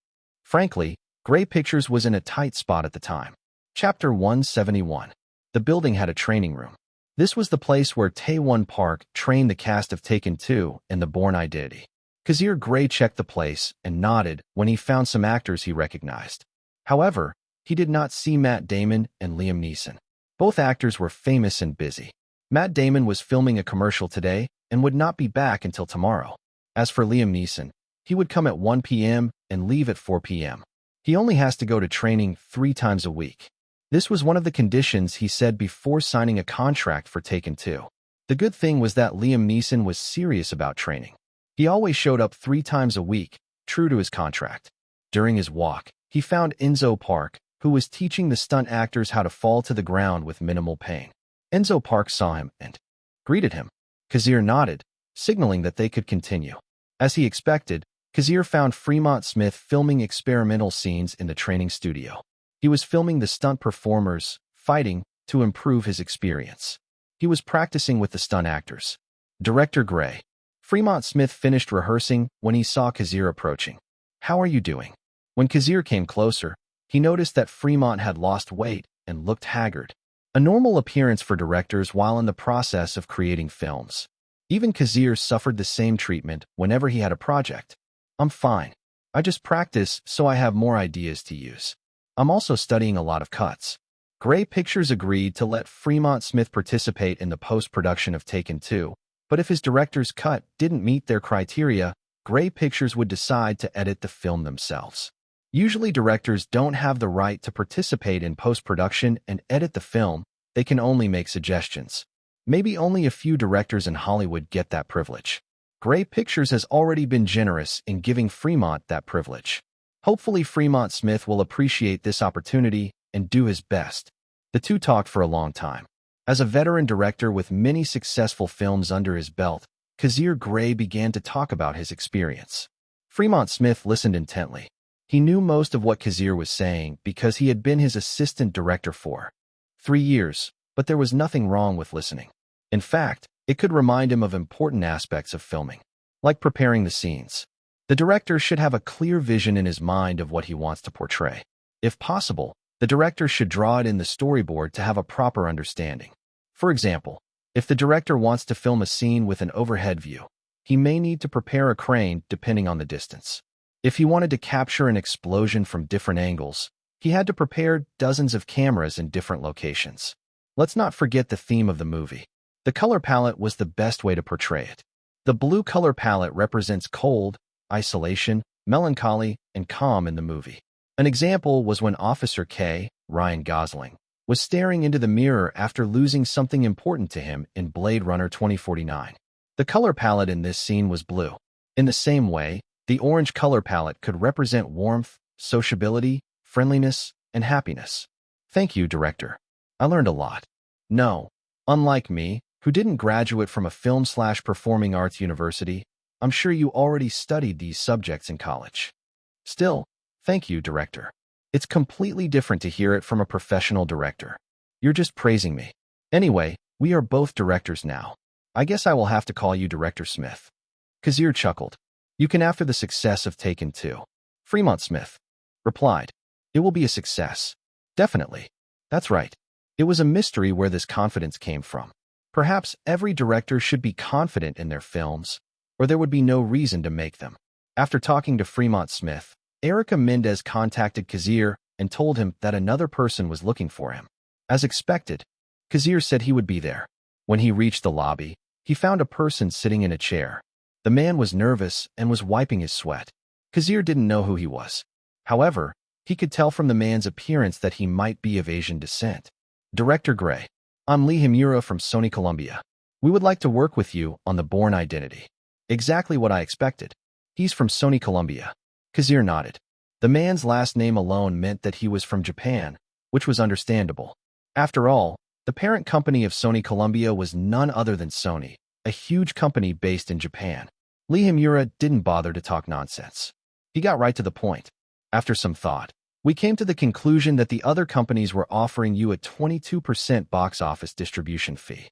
Frankly, Grey Pictures was in a tight spot at the time. Chapter 171. The building had a training room. This was the place where Tae-won Park trained the cast of Taken 2 and The Bourne Identity. Kazir Grey checked the place and nodded when he found some actors he recognized. However, he did not see Matt Damon and Liam Neeson. Both actors were famous and busy. Matt Damon was filming a commercial today and would not be back until tomorrow. As for Liam Neeson, he would come at 1 p.m. and leave at 4 p.m. He only has to go to training 3 times a week. This was one of the conditions he said before signing a contract for Taken 2. The good thing was that Liam Neeson was serious about training. He always showed up 3 times a week, true to his contract. During his walk, he found Enzo Park, who was teaching the stunt actors how to fall to the ground with minimal pain. Enzo Park saw him and greeted him. Kazir nodded, signaling that they could continue. As he expected, Kazir found Fremont Smith filming experimental scenes in the training studio. He was filming the stunt performers fighting to improve his experience. He was practicing with the stunt actors. Director Grey. Fremont Smith finished rehearsing when he saw Kazir approaching. "How are you doing?" When Kazir came closer, he noticed that Fremont had lost weight and looked haggard. A normal appearance for directors while in the process of creating films. Even Kazir suffered the same treatment whenever he had a project. "I'm fine. I just practice so I have more ideas to use. I'm also studying a lot of cuts." Grey Pictures agreed to let Fremont Smith participate in the post-production of Taken 2, but if his director's cut didn't meet their criteria, Grey Pictures would decide to edit the film themselves. Usually directors don't have the right to participate in post-production and edit the film, they can only make suggestions. Maybe only a few directors in Hollywood get that privilege. Grey Pictures has already been generous in giving Fremont that privilege. Hopefully Fremont Smith will appreciate this opportunity and do his best. The two talked for a long time. As a veteran director with many successful films under his belt, Kazir Grey began to talk about his experience. Fremont Smith listened intently. He knew most of what Kazir was saying because he had been his assistant director for 3 years, but there was nothing wrong with listening. In fact, it could remind him of important aspects of filming, like preparing the scenes. The director should have a clear vision in his mind of what he wants to portray. If possible, the director should draw it in the storyboard to have a proper understanding. For example, if the director wants to film a scene with an overhead view, he may need to prepare a crane depending on the distance. If he wanted to capture an explosion from different angles, he had to prepare dozens of cameras in different locations. Let's not forget the theme of the movie. The color palette was the best way to portray it. The blue color palette represents cold, isolation, melancholy, and calm in the movie. An example was when Officer K, Ryan Gosling, was staring into the mirror after losing something important to him in Blade Runner 2049. The color palette in this scene was blue. In the same way, the orange color palette could represent warmth, sociability, friendliness, and happiness. Thank you, director. I learned a lot. No, unlike me, who didn't graduate from a film/performing arts university, I'm sure you already studied these subjects in college. Still, thank you, director. It's completely different to hear it from a professional director. You're just praising me. Anyway, we are both directors now. I guess I will have to call you Director Smith. Kazir chuckled. You can after the success of Taken 2. Fremont Smith replied. It will be a success. Definitely. That's right. It was a mystery where this confidence came from. Perhaps every director should be confident in their films, or there would be no reason to make them. After talking to Fremont Smith, Erica Mendez contacted Kazir and told him that another person was looking for him. As expected, Kazir said he would be there. When he reached the lobby, he found a person sitting in a chair. The man was nervous and was wiping his sweat. Kazir didn't know who he was. However, he could tell from the man's appearance that he might be of Asian descent. Director Grey. I'm Lee Himura from Sony Columbia. We would like to work with you on The Bourne Identity. Exactly what I expected. He's from Sony Columbia. Kazir nodded. The man's last name alone meant that he was from Japan, which was understandable. After all, The parent company of Sony Columbia was none other than Sony, a huge company based in Japan. Lee Himura didn't bother to talk nonsense. He got right to the point. After some thought, we came to the conclusion that the other companies were offering you a 22% box office distribution fee.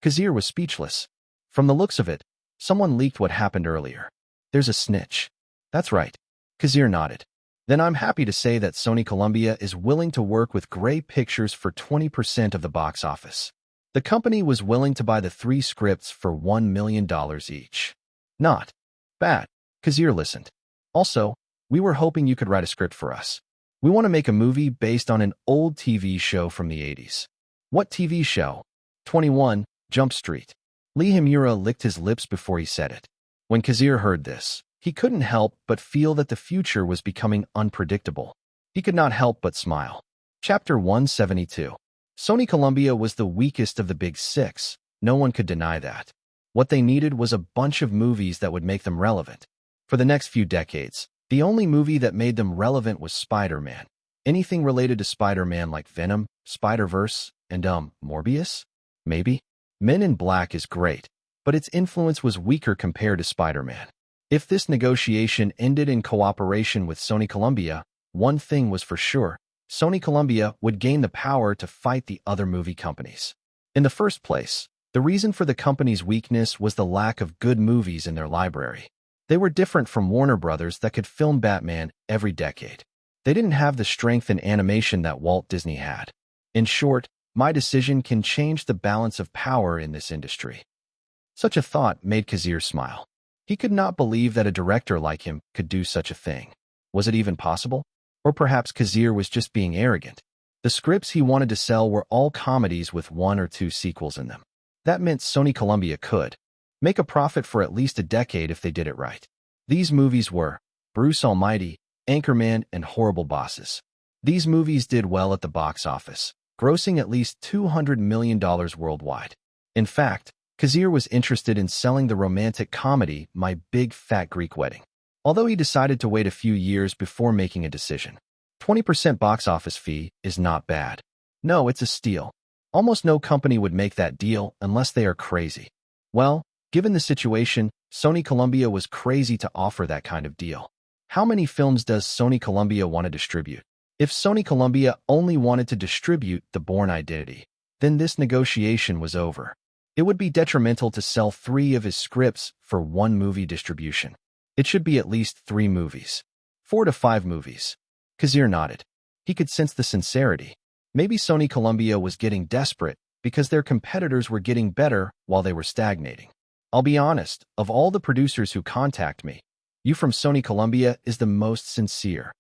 Kazir was speechless. From the looks of it, someone leaked what happened earlier. There's a snitch. That's right. Kazir nodded. Then I'm happy to say that Sony Columbia is willing to work with Grey Pictures for 20% of the box office. The company was willing to buy the 3 scripts for $1 million each. Not bad. Kazir listened. Also, we were hoping you could write a script for us. We want to make a movie based on an old TV show from the 80s. What TV show? 21 Jump Street. Lee Himura licked his lips before he said it. When Kazir heard this, he couldn't help but feel that the future was becoming unpredictable. He could not help but smile. Chapter 172. Sony Columbia was the weakest of the big 6. No one could deny that. What they needed was a bunch of movies that would make them relevant. For the next few decades, the only movie that made them relevant was Spider-Man. Anything related to Spider-Man like Venom, Spider-Verse, and Morbius? Maybe? Men in Black is great, but its influence was weaker compared to Spider-Man. If this negotiation ended in cooperation with Sony Columbia, one thing was for sure: Sony Columbia would gain the power to fight the other movie companies. In the first place, the reason for the company's weakness was the lack of good movies in their library. They were different from Warner Brothers that could film Batman every decade. They didn't have the strength in animation that Walt Disney had. In short, my decision can change the balance of power in this industry. Such a thought made Kazir smile. He could not believe that a director like him could do such a thing. Was it even possible? Or perhaps Kazir was just being arrogant. The scripts he wanted to sell were all comedies with 1 or 2 sequels in them. That meant Sony Columbia could make a profit for at least a decade if they did it right. These movies were Bruce Almighty, Anchorman, and Horrible Bosses. These movies did well at the box office, grossing at least $200 million worldwide. In fact, Kazir was interested in selling the romantic comedy My Big Fat Greek Wedding, although he decided to wait a few years before making a decision. 20% box office fee is not bad. No, it's a steal. Almost no company would make that deal unless they are crazy. Well, given the situation, Sony Columbia was crazy to offer that kind of deal. How many films does Sony Columbia want to distribute? If Sony Columbia only wanted to distribute The Bourne Identity, then this negotiation was over. It would be detrimental to sell 3 of his scripts for 1 movie distribution. It should be at least 3 movies. 4 to 5 movies. Kazir nodded. He could sense the sincerity. Maybe Sony Columbia was getting desperate because their competitors were getting better while they were stagnating. I'll be honest, of all the producers who contact me, you from Sony Columbia is the most sincere.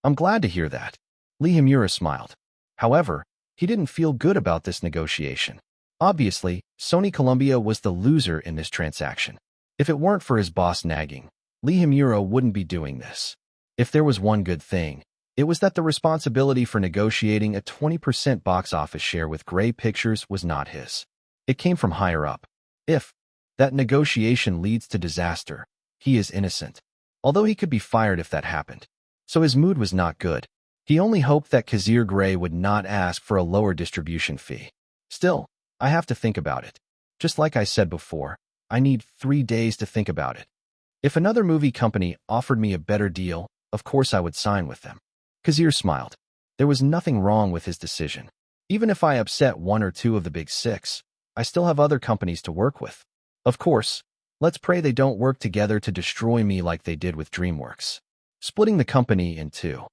I'm glad to hear that. Lee Himura smiled. However, he didn't feel good about this negotiation. Obviously, Sony Columbia was the loser in this transaction. If it weren't for his boss nagging, Lee Himura wouldn't be doing this. If there was one good thing, it was that the responsibility for negotiating a 20% box office share with Grey Pictures was not his. It came from higher up. If that negotiation leads to disaster, he is innocent, although he could be fired if that happened. So his mood was not good. He only hoped that Kazir Grey would not ask for a lower distribution fee. Still, I have to think about it. Just like I said before, I need 3 days to think about it. If another movie company offered me a better deal, of course I would sign with them. Kazir smiled. There was nothing wrong with his decision. Even if I upset 1 or 2 of the big 6, I still have other companies to work with. Of course, let's pray they don't work together to destroy me like they did with DreamWorks, splitting the company in 2.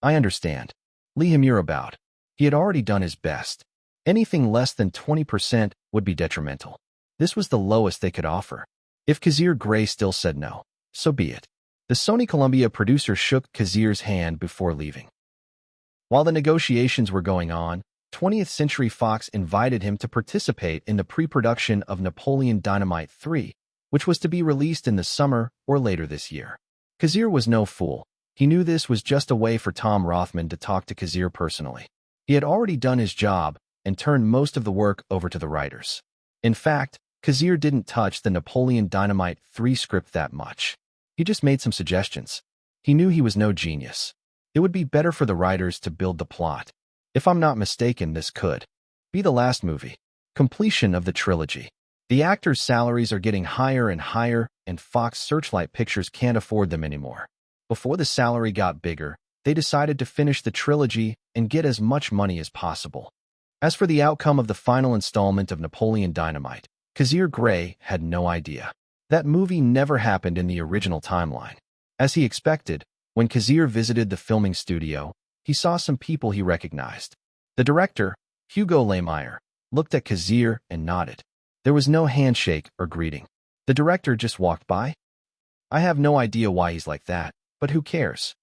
I understand. Lee Himura bowed. He had already done his best. Anything less than 20% would be detrimental. This was the lowest they could offer. If Kazir Grey still said no, so be it. The Sony Columbia producer shook Kazir's hand before leaving. While the negotiations were going on, 20th Century Fox invited him to participate in the pre-production of Napoleon Dynamite 3, which was to be released in the summer or later this year. Kazir was no fool. He knew this was just a way for Tom Rothman to talk to Kazir personally. He had already done his job and turned most of the work over to the writers. In fact, Kazir didn't touch the Napoleon Dynamite 3 script that much. He just made some suggestions. He knew he was no genius. It would be better for the writers to build the plot. If I'm not mistaken, this could Be the last movie. Completion of the trilogy. The actors' salaries are getting higher and higher, and Fox Searchlight Pictures can't afford them anymore. Before the salary got bigger, they decided to finish the trilogy and get as much money as possible. As for the outcome of the final installment of Napoleon Dynamite, Kazir Grey had no idea. That movie never happened in the original timeline. As he expected, when Kazir visited the filming studio, he saw some people he recognized. The director, Hugo Lemire, looked at Kazir and nodded. There was no handshake or greeting. The director just walked by. I have no idea why he's like that, but who cares?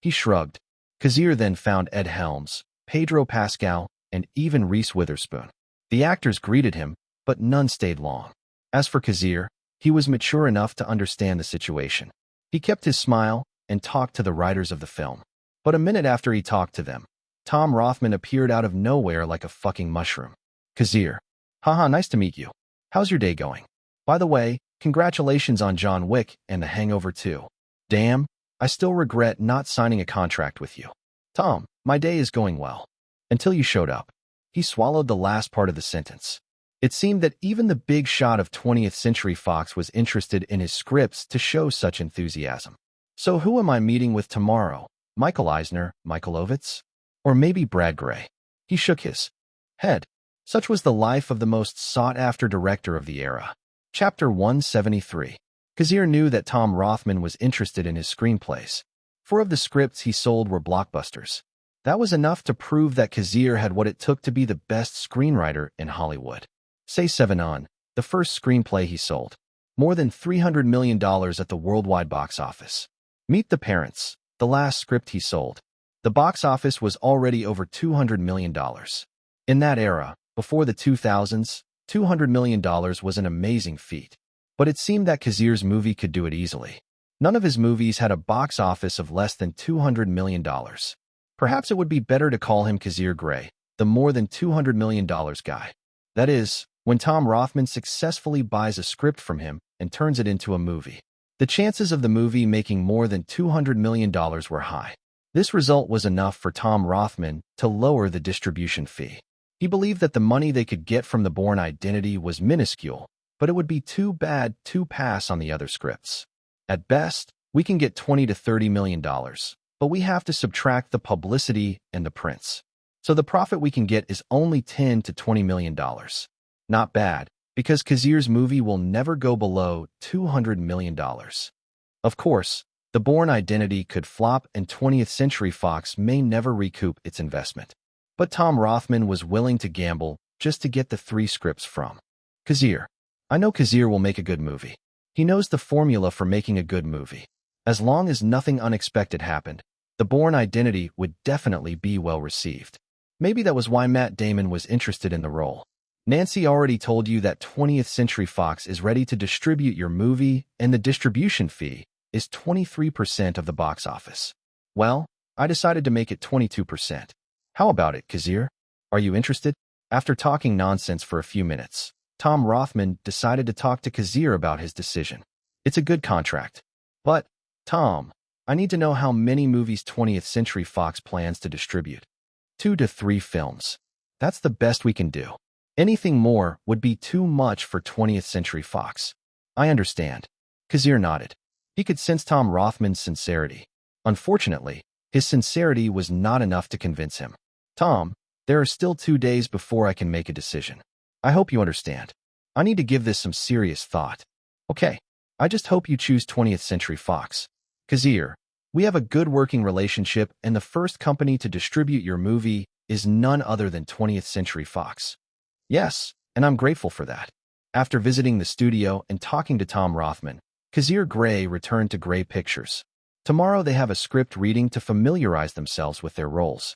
He shrugged. Kazir then found Ed Helms, Pedro Pascal, and even Reese Witherspoon. The actors greeted him, but none stayed long. As for Kazir, he was mature enough to understand the situation. He kept his smile and talked to the writers of the film. But a minute after he talked to them, Tom Rothman appeared out of nowhere like a fucking mushroom. Kazir. Haha, nice to meet you. How's your day going? By the way, congratulations on John Wick and The Hangover 2. Damn, I still regret not signing a contract with you. Tom, my day is going well. Until you showed up. He swallowed the last part of the sentence. It seemed that even the big shot of 20th Century Fox was interested in his scripts to show such enthusiasm. So who am I meeting with tomorrow? Michael Eisner, Michael Ovitz? Or maybe Brad Grey? He shook his head. Such was the life of the most sought-after director of the era. Chapter 173. Kazir knew that Tom Rothman was interested in his screenplays. 4 of the scripts he sold were blockbusters. That was enough to prove that Kazir had what it took to be the best screenwriter in Hollywood. Say 7 On, the first screenplay he sold. More than $300 million at the worldwide box office. Meet the Parents, the last script he sold. The box office was already over $200 million. In that era, before the 2000s, $200 million was an amazing feat. But it seemed that Kazir's movie could do it easily. None of his movies had a box office of less than $200 million. Perhaps it would be better to call him Kazir Grey, the more than $200 million guy. That is, when Tom Rothman successfully buys a script from him and turns it into a movie. The chances of the movie making more than $200 million were high. This result was enough for Tom Rothman to lower the distribution fee. He believed that the money they could get from The Bourne Identity was minuscule, but it would be too bad to pass on the other scripts. At best, we can get $20 to $30 million, but we have to subtract the publicity and the prints. So the profit we can get is only $10 to $20 million. Not bad, because Kazir's movie will never go below $200 million. Of course, The Bourne Identity could flop and 20th Century Fox may never recoup its investment. But Tom Rothman was willing to gamble just to get the 3 scripts from Kazir. I know Kazir will make a good movie. He knows the formula for making a good movie. As long as nothing unexpected happened, The Bourne Identity would definitely be well received. Maybe that was why Matt Damon was interested in the role. Nancy already told you that 20th Century Fox is ready to distribute your movie, and the distribution fee is 23% of the box office. Well, I decided to make it 22%. How about it, Kazir? Are you interested? After talking nonsense for a few minutes, Tom Rothman decided to talk to Kazir about his decision. It's a good contract. But, Tom, I need to know how many movies 20th Century Fox plans to distribute. 2 to 3 films. That's the best we can do. Anything more would be too much for 20th Century Fox. I understand. Kazir nodded. He could sense Tom Rothman's sincerity. Unfortunately, his sincerity was not enough to convince him. Tom, there are still 2 days before I can make a decision. I hope you understand. I need to give this some serious thought. Okay, I just hope you choose 20th Century Fox. Kazir, we have a good working relationship, and the first company to distribute your movie is none other than 20th Century Fox. Yes, and I'm grateful for that. After visiting the studio and talking to Tom Rothman, Kazir Grey returned to Grey Pictures. Tomorrow they have a script reading to familiarize themselves with their roles.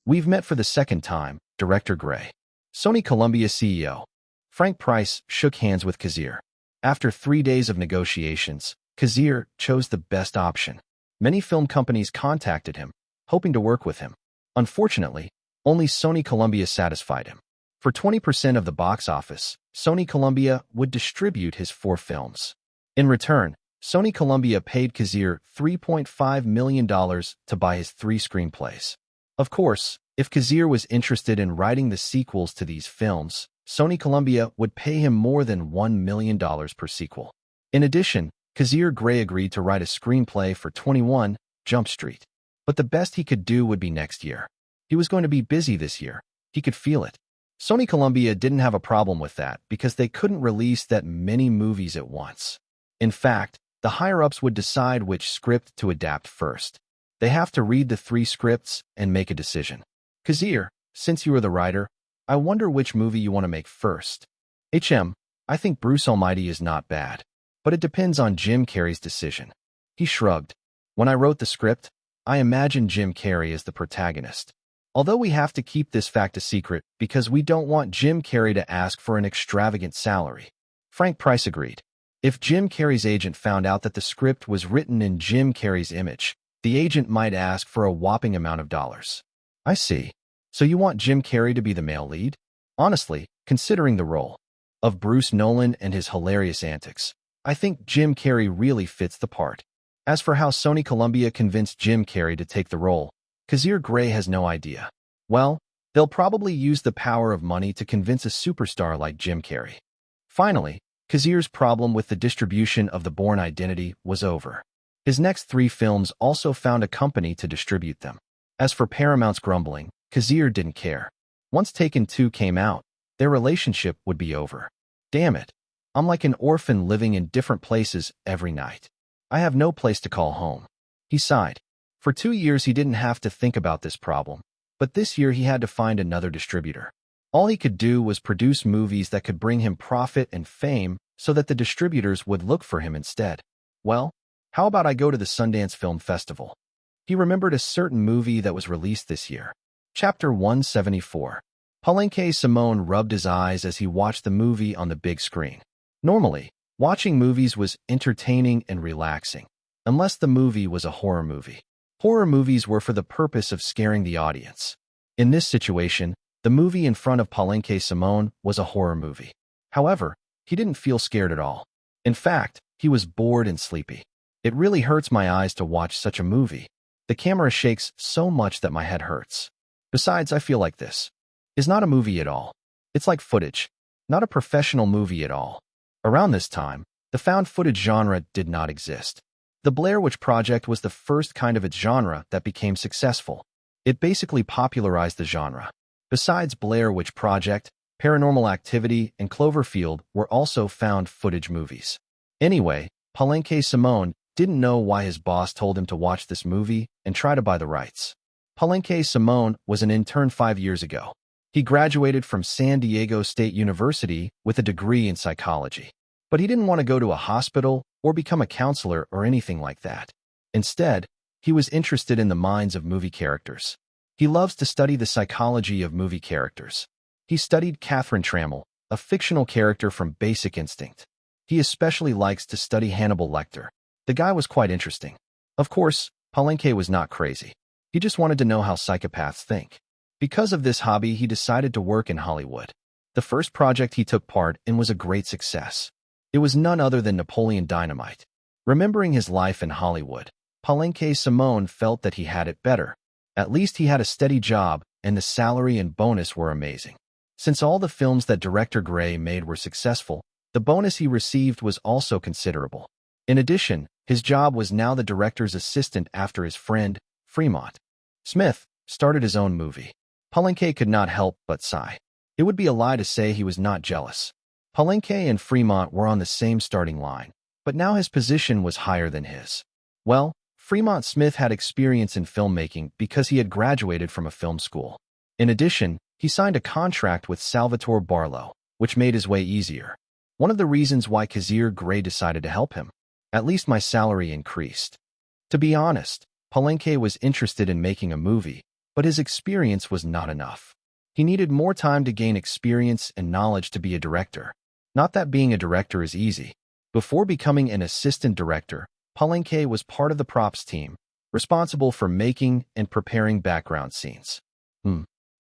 We've met for the second time, Director Grey. Sony Columbia CEO Frank Price shook hands with Kazir. After 3 days of negotiations, Kazir chose the best option. Many film companies contacted him, hoping to work with him. Unfortunately, only Sony Columbia satisfied him. For 20% of the box office, Sony Columbia would distribute his 4 films. In return, Sony Columbia paid Kazir $3.5 million to buy his 3 screenplays. Of course, If Kazir was interested in writing the sequels to these films, Sony Columbia would pay him more than $1 million per sequel. In addition, Kazir Grey agreed to write a screenplay for 21 Jump Street. But the best he could do would be next year. He was going to be busy this year. He could feel it. Sony Columbia didn't have a problem with that because they couldn't release that many movies at once. In fact, the higher-ups would decide which script to adapt first. They have to read the 3 scripts and make a decision. Kazir, since you are the writer, I wonder which movie you want to make first. I think Bruce Almighty is not bad, but it depends on Jim Carrey's decision. He shrugged. When I wrote the script, I imagined Jim Carrey as the protagonist. Although we have to keep this fact a secret because we don't want Jim Carrey to ask for an extravagant salary. Frank Price agreed. If Jim Carrey's agent found out that the script was written in Jim Carrey's image, the agent might ask for a whopping amount of dollars. I see. So you want Jim Carrey to be the male lead? Honestly, considering the role of Bruce Nolan and his hilarious antics, I think Jim Carrey really fits the part. As for how Sony Columbia convinced Jim Carrey to take the role, Kazir Grey has no idea. Well, they'll probably use the power of money to convince a superstar like Jim Carrey. Finally, Kazir's problem with the distribution of the Bourne Identity was over. His next 3 films also found a company to distribute them. As for Paramount's grumbling, Kazir didn't care. Once Taken 2 came out, their relationship would be over. Damn it. I'm like an orphan living in different places every night. I have no place to call home. He sighed. For 2 years he didn't have to think about this problem, but this year he had to find another distributor. All he could do was produce movies that could bring him profit and fame so that the distributors would look for him instead. Well, how about I go to the Sundance Film Festival? He remembered a certain movie that was released this year. Chapter 174. Palenque Simone rubbed his eyes as he watched the movie on the big screen. Normally, watching movies was entertaining and relaxing, unless the movie was a horror movie. Horror movies were for the purpose of scaring the audience. In this situation, the movie in front of Palenque Simone was a horror movie. However, he didn't feel scared at all. In fact, he was bored and sleepy. It really hurts my eyes to watch such a movie. The camera shakes so much that my head hurts. Besides, I feel like this is not a movie at all. It's like footage, not a professional movie at all. Around this time, the found footage genre did not exist. The Blair Witch Project was the first kind of its genre that became successful. It basically popularized the genre. Besides Blair Witch Project, Paranormal Activity and Cloverfield were also found footage movies. Anyway, Palenque Simone didn't know why his boss told him to watch this movie and try to buy the rights. Palenque Simone was an intern 5 years ago. He graduated from San Diego State University with a degree in psychology. But he didn't want to go to a hospital or become a counselor or anything like that. Instead, he was interested in the minds of movie characters. He loves to study the psychology of movie characters. He studied Catherine Trammell, a fictional character from Basic Instinct. He especially likes to study Hannibal Lecter. The guy was quite interesting. Of course, Palenque was not crazy. He just wanted to know how psychopaths think. Because of this hobby, he decided to work in Hollywood. The first project he took part in was a great success. It was none other than Napoleon Dynamite. Remembering his life in Hollywood, Palenque Simone felt that he had it better. At least he had a steady job, and the salary and bonus were amazing. Since all the films that director Grey made were successful, the bonus he received was also considerable. In addition, his job was now the director's assistant after his friend, Fremont Smith, started his own movie. Palenque could not help but sigh. It would be a lie to say he was not jealous. Palenque and Fremont were on the same starting line, but now his position was higher than his. Well, Fremont Smith had experience in filmmaking because he had graduated from a film school. In addition, he signed a contract with Salvatore Barlow, which made his way easier. One of the reasons why Kazir Grey decided to help him. At least my salary increased. To be honest, Palenque was interested in making a movie, but his experience was not enough. He needed more time to gain experience and knowledge to be a director. Not that being a director is easy. Before becoming an assistant director, Palenque was part of the props team, responsible for making and preparing background scenes.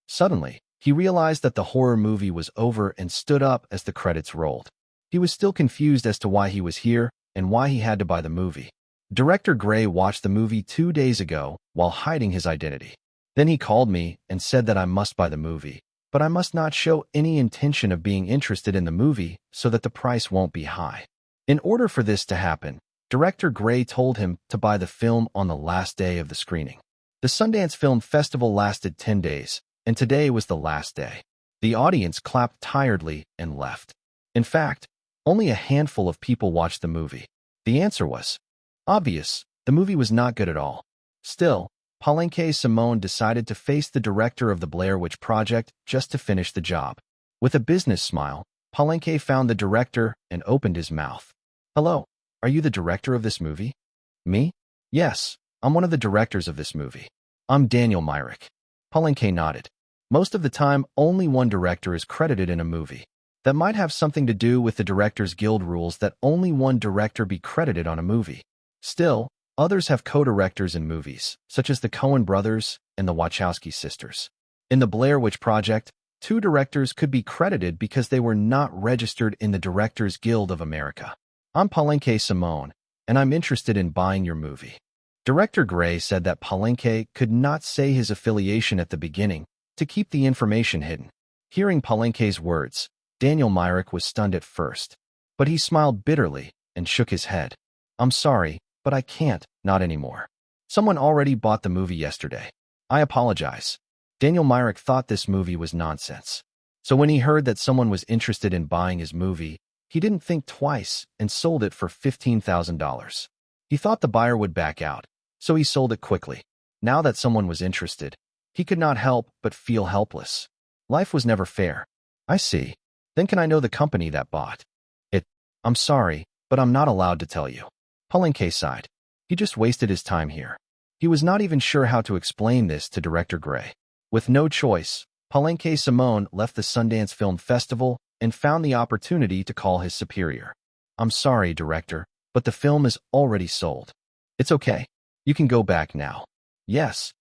Suddenly, he realized that the horror movie was over and stood up as the credits rolled. He was still confused as to why he was here and why he had to buy the movie. Director Grey watched the movie 2 days ago while hiding his identity. Then he called me and said that I must buy the movie, but I must not show any intention of being interested in the movie so that the price won't be high. In order for this to happen, Director Grey told him to buy the film on the last day of the screening. The Sundance Film Festival lasted 10 days, and today was the last day. The audience clapped tiredly and left. In fact, only a handful of people watched the movie. The answer was obvious. The movie was not good at all. Still, Palenque Simone decided to face the director of the Blair Witch Project just to finish the job. With a business smile, Palenque found the director and opened his mouth. "Hello, are you the director of this movie?" "Me? Yes, I'm one of the directors of this movie. I'm Daniel Myrick." Palenque nodded. Most of the time, only one director is credited in a movie. That might have something to do with the Directors Guild rules that only one director be credited on a movie. Still, others have co-directors in movies, such as the Coen brothers and the Wachowski sisters. In the Blair Witch Project, 2 directors could be credited because they were not registered in the Directors Guild of America. "I'm Palenque Simone, and I'm interested in buying your movie." Director Grey said that Palenque could not say his affiliation at the beginning to keep the information hidden. Hearing Palenque's words, Daniel Myrick was stunned at first, but he smiled bitterly and shook his head. "I'm sorry, but I can't, not anymore. Someone already bought the movie yesterday. I apologize." Daniel Myrick thought this movie was nonsense. So when he heard that someone was interested in buying his movie, he didn't think twice and sold it for $15,000. He thought the buyer would back out, so he sold it quickly. Now that someone was interested, he could not help but feel helpless. Life was never fair. "I see. Then can I know the company that bought it?" "I'm sorry, but I'm not allowed to tell you." Palenque sighed. He just wasted his time here. He was not even sure how to explain this to Director Grey. With no choice, Palenque Simone left the Sundance Film Festival and found the opportunity to call his superior. "I'm sorry, director, but the film is already sold." "It's okay. You can go back now." "Yes."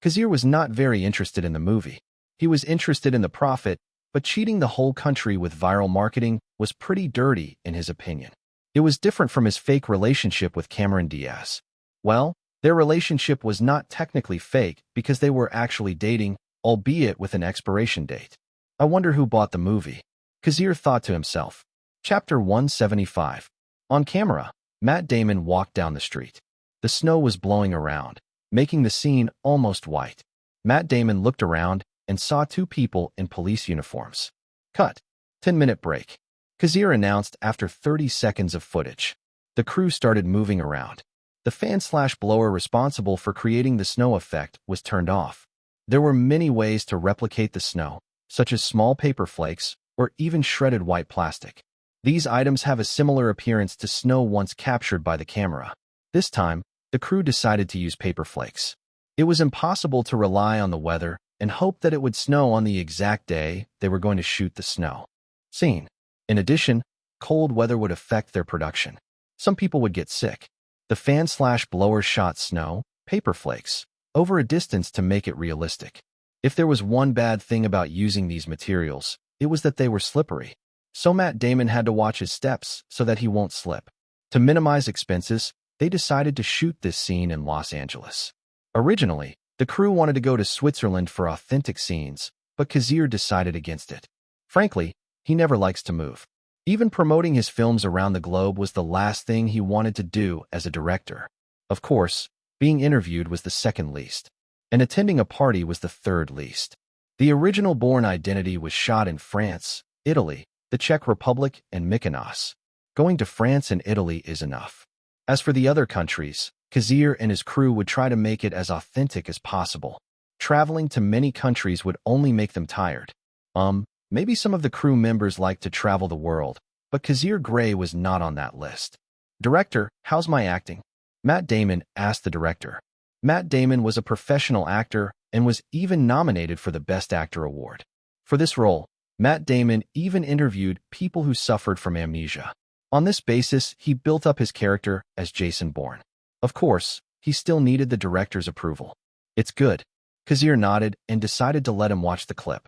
Kazir was not very interested in the movie. He was interested in the profit, but cheating the whole country with viral marketing was pretty dirty in his opinion. It was different from his fake relationship with Cameron Diaz. Well, their relationship was not technically fake because they were actually dating, albeit with an expiration date. "I wonder who bought the movie," Kazir thought to himself. Chapter 175. On camera, Matt Damon walked down the street. The snow was blowing around, making the scene almost white. Matt Damon looked around and saw 2 people in police uniforms. "Cut. 10-minute break," Kazir announced after 30 seconds of footage. The crew started moving around. The fan/blower responsible for creating the snow effect was turned off. There were many ways to replicate the snow, such as small paper flakes or even shredded white plastic. These items have a similar appearance to snow once captured by the camera. This time, the crew decided to use paper flakes. It was impossible to rely on the weather and hope that it would snow on the exact day they were going to shoot the snow scene. In addition, cold weather would affect their production. Some people would get sick. The fan/blower shot snow, paper flakes, over a distance to make it realistic. If there was one bad thing about using these materials, it was that they were slippery. So Matt Damon had to watch his steps so that he won't slip. To minimize expenses, they decided to shoot this scene in Los Angeles. Originally, the crew wanted to go to Switzerland for authentic scenes, but Kazir decided against it. Frankly, he never likes to move. Even promoting his films around the globe was the last thing he wanted to do as a director. Of course, being interviewed was the second least, and attending a party was the third least. The original Bourne Identity was shot in France, Italy, the Czech Republic, and Mykonos. Going to France and Italy is enough. As for the other countries, Kazir and his crew would try to make it as authentic as possible. Traveling to many countries would only make them tired. Maybe some of the crew members liked to travel the world, but Kazir Grey was not on that list. "Director, how's my acting?" Matt Damon asked the director. Matt Damon was a professional actor and was even nominated for the Best Actor award. For this role, Matt Damon even interviewed people who suffered from amnesia. On this basis, he built up his character as Jason Bourne. Of course, he still needed the director's approval. "It's good." Kazir nodded and decided to let him watch the clip.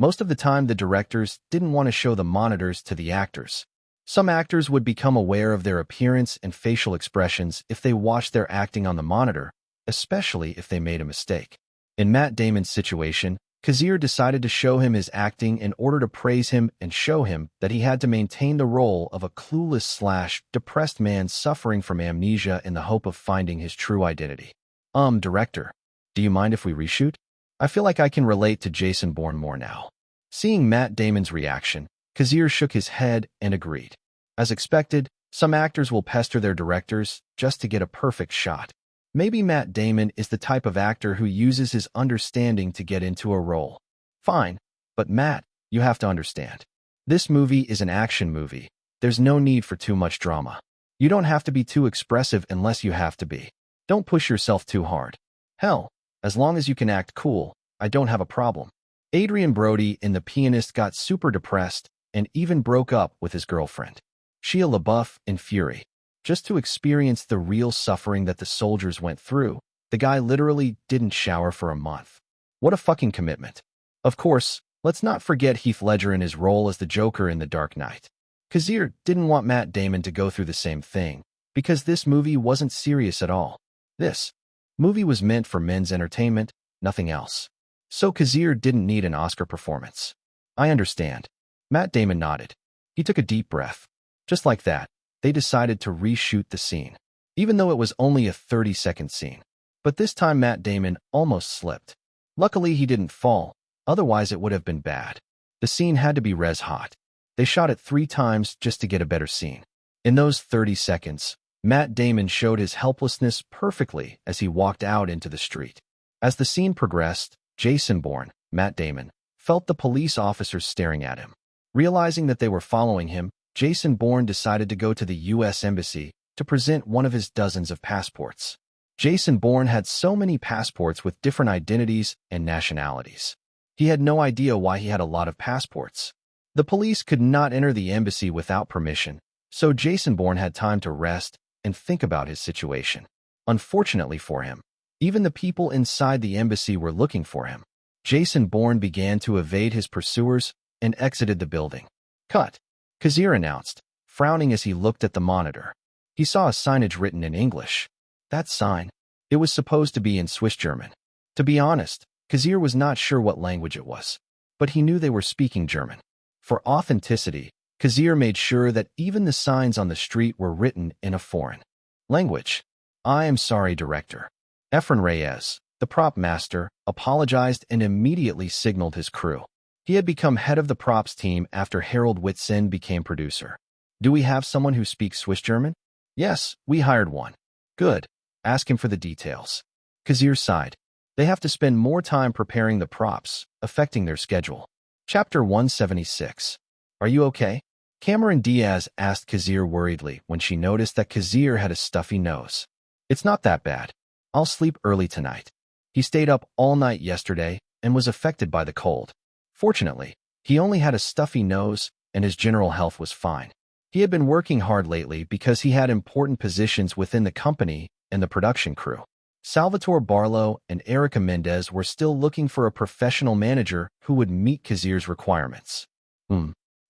Most of the time, the directors didn't want to show the monitors to the actors. Some actors would become aware of their appearance and facial expressions if they watched their acting on the monitor, especially if they made a mistake. In Matt Damon's situation, Kazir decided to show him his acting in order to praise him and show him that he had to maintain the role of a clueless/depressed man suffering from amnesia in the hope of finding his true identity. Director, do you mind if we reshoot? I feel like I can relate to Jason Bourne more now. Seeing Matt Damon's reaction, Kazir shook his head and agreed. As expected, some actors will pester their directors just to get a perfect shot. Maybe Matt Damon is the type of actor who uses his understanding to get into a role. Fine, but Matt, you have to understand. This movie is an action movie. There's no need for too much drama. You don't have to be too expressive unless you have to be. Don't push yourself too hard. Hell, as long as you can act cool, I don't have a problem. Adrien Brody in The Pianist got super depressed and even broke up with his girlfriend. Shia LaBeouf in Fury. Just to experience the real suffering that the soldiers went through, the guy literally didn't shower for a month. What a fucking commitment. Of course, let's not forget Heath Ledger in his role as the Joker in The Dark Knight. Kazir didn't want Matt Damon to go through the same thing, because this movie wasn't serious at all. This movie was meant for men's entertainment, nothing else. So Kazir didn't need an Oscar performance. I understand. Matt Damon nodded. He took a deep breath. Just like that, they decided to reshoot the scene, even though it was only a 30-second scene. But this time Matt Damon almost slipped. Luckily, he didn't fall, otherwise it would have been bad. The scene had to be res hot. They shot it 3 times just to get a better scene. In those 30 seconds, Matt Damon showed his helplessness perfectly as he walked out into the street. As the scene progressed, Jason Bourne, Matt Damon, felt the police officers staring at him. Realizing that they were following him, Jason Bourne decided to go to the U.S. Embassy to present one of his dozens of passports. Jason Bourne had so many passports with different identities and nationalities. He had no idea why he had a lot of passports. The police could not enter the embassy without permission, so Jason Bourne had time to rest and think about his situation. Unfortunately for him, even the people inside the embassy were looking for him. Jason Bourne began to evade his pursuers and exited the building. Cut, Kazir announced, frowning as he looked at the monitor. He saw a signage written in English. That sign. It was supposed to be in Swiss German. To be honest, Kazir was not sure what language it was, but he knew they were speaking German. For authenticity, Kazir made sure that even the signs on the street were written in a foreign language. I am sorry, director. Efren Reyes, the prop master, apologized and immediately signaled his crew. He had become head of the props team after Harold Whitson became producer. Do we have someone who speaks Swiss German? Yes, we hired one. Good. Ask him for the details. Kazir sighed. They have to spend more time preparing the props, affecting their schedule. Chapter 176. Are you okay? Cameron Diaz asked Kazir worriedly when she noticed that Kazir had a stuffy nose. It's not that bad. I'll sleep early tonight. He stayed up all night yesterday and was affected by the cold. Fortunately, he only had a stuffy nose and his general health was fine. He had been working hard lately because he had important positions within the company and the production crew. Salvatore Barlow and Erica Mendez were still looking for a professional manager who would meet Kazir's requirements.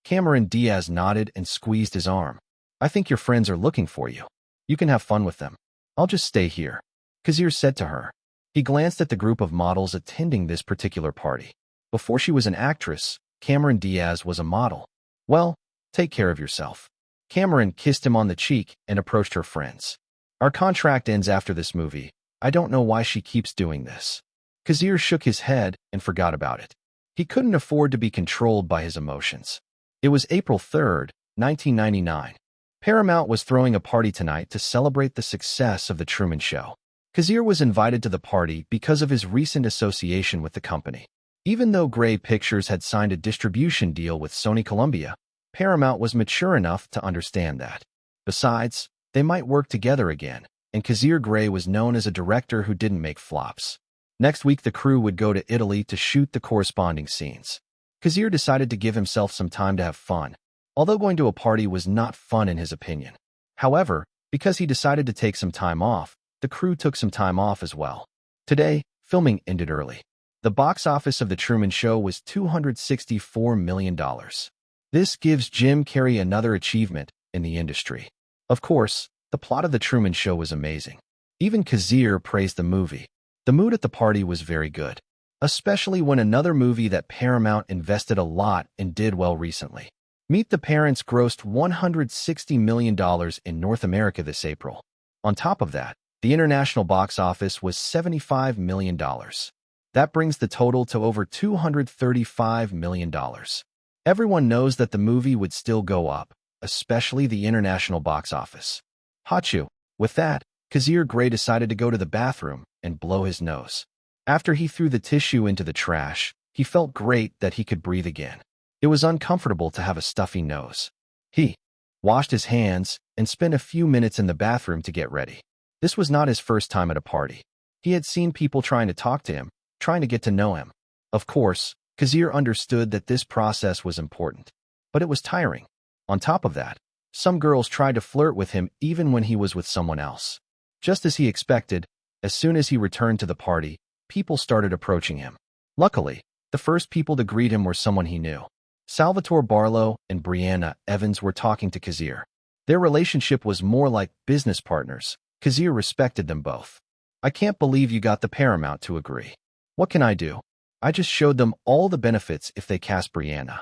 Cameron Diaz nodded and squeezed his arm. I think your friends are looking for you. You can have fun with them. I'll just stay here, Kazir said to her. He glanced at the group of models attending this particular party. Before she was an actress, Cameron Diaz was a model. Well, take care of yourself. Cameron kissed him on the cheek and approached her friends. Our contract ends after this movie. I don't know why she keeps doing this. Kazir shook his head and forgot about it. He couldn't afford to be controlled by his emotions. It was April 3rd, 1999. Paramount was throwing a party tonight to celebrate the success of The Truman Show. Kazir was invited to the party because of his recent association with the company. Even though Grey Pictures had signed a distribution deal with Sony Columbia, Paramount was mature enough to understand that. Besides, they might work together again, and Kazir Grey was known as a director who didn't make flops. Next week, the crew would go to Italy to shoot the corresponding scenes. Kazir decided to give himself some time to have fun, although going to a party was not fun in his opinion. However, because he decided to take some time off, the crew took some time off as well. Today, filming ended early. The box office of The Truman Show was $264 million. This gives Jim Carrey another achievement in the industry. Of course, the plot of The Truman Show was amazing. Even Kazir praised the movie. The mood at the party was very good, especially when another movie that Paramount invested a lot and did well recently. Meet the Parents grossed $160 million in North America this April. On top of that, the international box office was $75 million. That brings the total to over $235 million. Everyone knows that the movie would still go up, especially the international box office. Hachu. With that, Kazir Grey decided to go to the bathroom and blow his nose. After he threw the tissue into the trash, he felt great that he could breathe again. It was uncomfortable to have a stuffy nose. He washed his hands and spent a few minutes in the bathroom to get ready. This was not his first time at a party. He had seen people trying to talk to him, trying to get to know him. Of course, Kazir understood that this process was important, but it was tiring. On top of that, some girls tried to flirt with him even when he was with someone else. Just as he expected, as soon as he returned to the party, people started approaching him. Luckily, the first people to greet him were someone he knew. Salvatore Barlow and Brianna Evans were talking to Kazir. Their relationship was more like business partners. Kazir respected them both. I can't believe you got the Paramount to agree. What can I do? I just showed them all the benefits if they cast Brianna.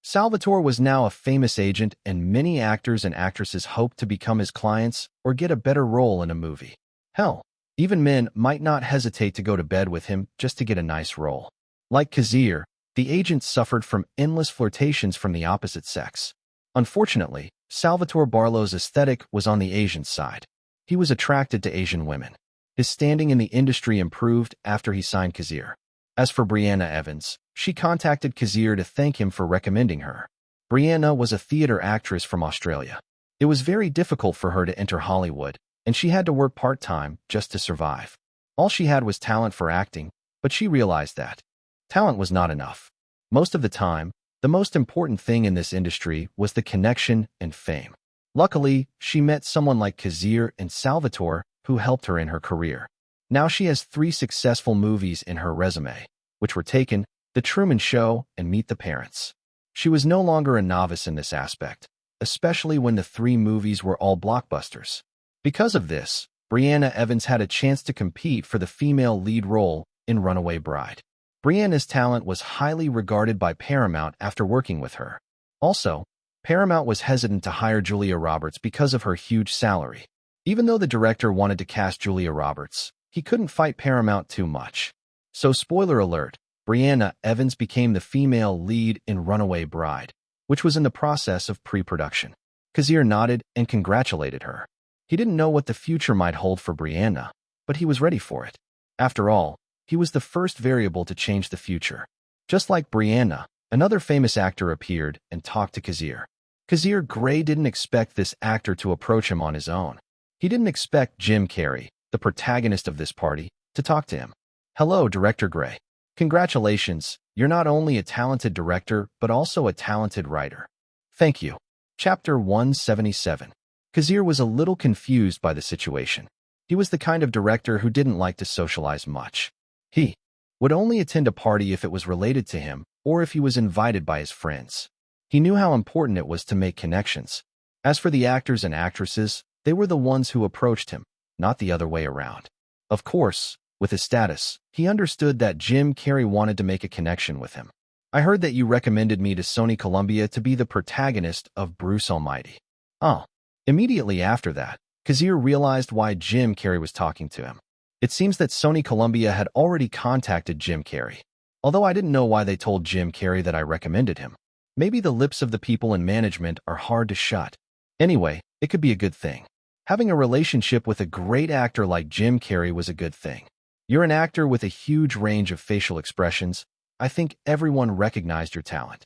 Salvatore was now a famous agent, and many actors and actresses hoped to become his clients or get a better role in a movie. Hell, even men might not hesitate to go to bed with him just to get a nice role. Like Kazir, the agent suffered from endless flirtations from the opposite sex. Unfortunately, Salvatore Barlow's aesthetic was on the Asian side. He was attracted to Asian women. His standing in the industry improved after he signed Kazir. As for Brianna Evans, she contacted Kazir to thank him for recommending her. Brianna was a theater actress from Australia. It was very difficult for her to enter Hollywood, and she had to work part-time just to survive. All she had was talent for acting, but she realized that talent was not enough. Most of the time, the most important thing in this industry was the connection and fame. Luckily, she met someone like Kazir and Salvatore who helped her in her career. Now she has 3 successful movies in her resume, which were Taken, The Truman Show, and Meet the Parents. She was no longer a novice in this aspect, especially when the 3 movies were all blockbusters. Because of this, Brianna Evans had a chance to compete for the female lead role in Runaway Bride. Brianna's talent was highly regarded by Paramount after working with her. Also, Paramount was hesitant to hire Julia Roberts because of her huge salary. Even though the director wanted to cast Julia Roberts, he couldn't fight Paramount too much. So spoiler alert, Brianna Evans became the female lead in Runaway Bride, which was in the process of pre-production. Kazir nodded and congratulated her. He didn't know what the future might hold for Brianna, but he was ready for it. After all, he was the first variable to change the future. Just like Brianna, another famous actor appeared and talked to Kazir. Kazir Grey didn't expect this actor to approach him on his own. He didn't expect Jim Carrey, the protagonist of this party, to talk to him. Hello, Director Grey. Congratulations, you're not only a talented director, but also a talented writer. Thank you. Chapter 177. Kazir was a little confused by the situation. He was the kind of director who didn't like to socialize much. He would only attend a party if it was related to him or if he was invited by his friends. He knew how important it was to make connections. As for the actors and actresses, they were the ones who approached him, not the other way around. Of course, with his status, he understood that Jim Carrey wanted to make a connection with him. I heard that you recommended me to Sony Columbia to be the protagonist of Bruce Almighty. Oh. Immediately after that, Kazir realized why Jim Carrey was talking to him. It seems that Sony Columbia had already contacted Jim Carrey. Although I didn't know why they told Jim Carrey that I recommended him. Maybe the lips of the people in management are hard to shut. Anyway, it could be a good thing. Having a relationship with a great actor like Jim Carrey was a good thing. You're an actor with a huge range of facial expressions. I think everyone recognized your talent.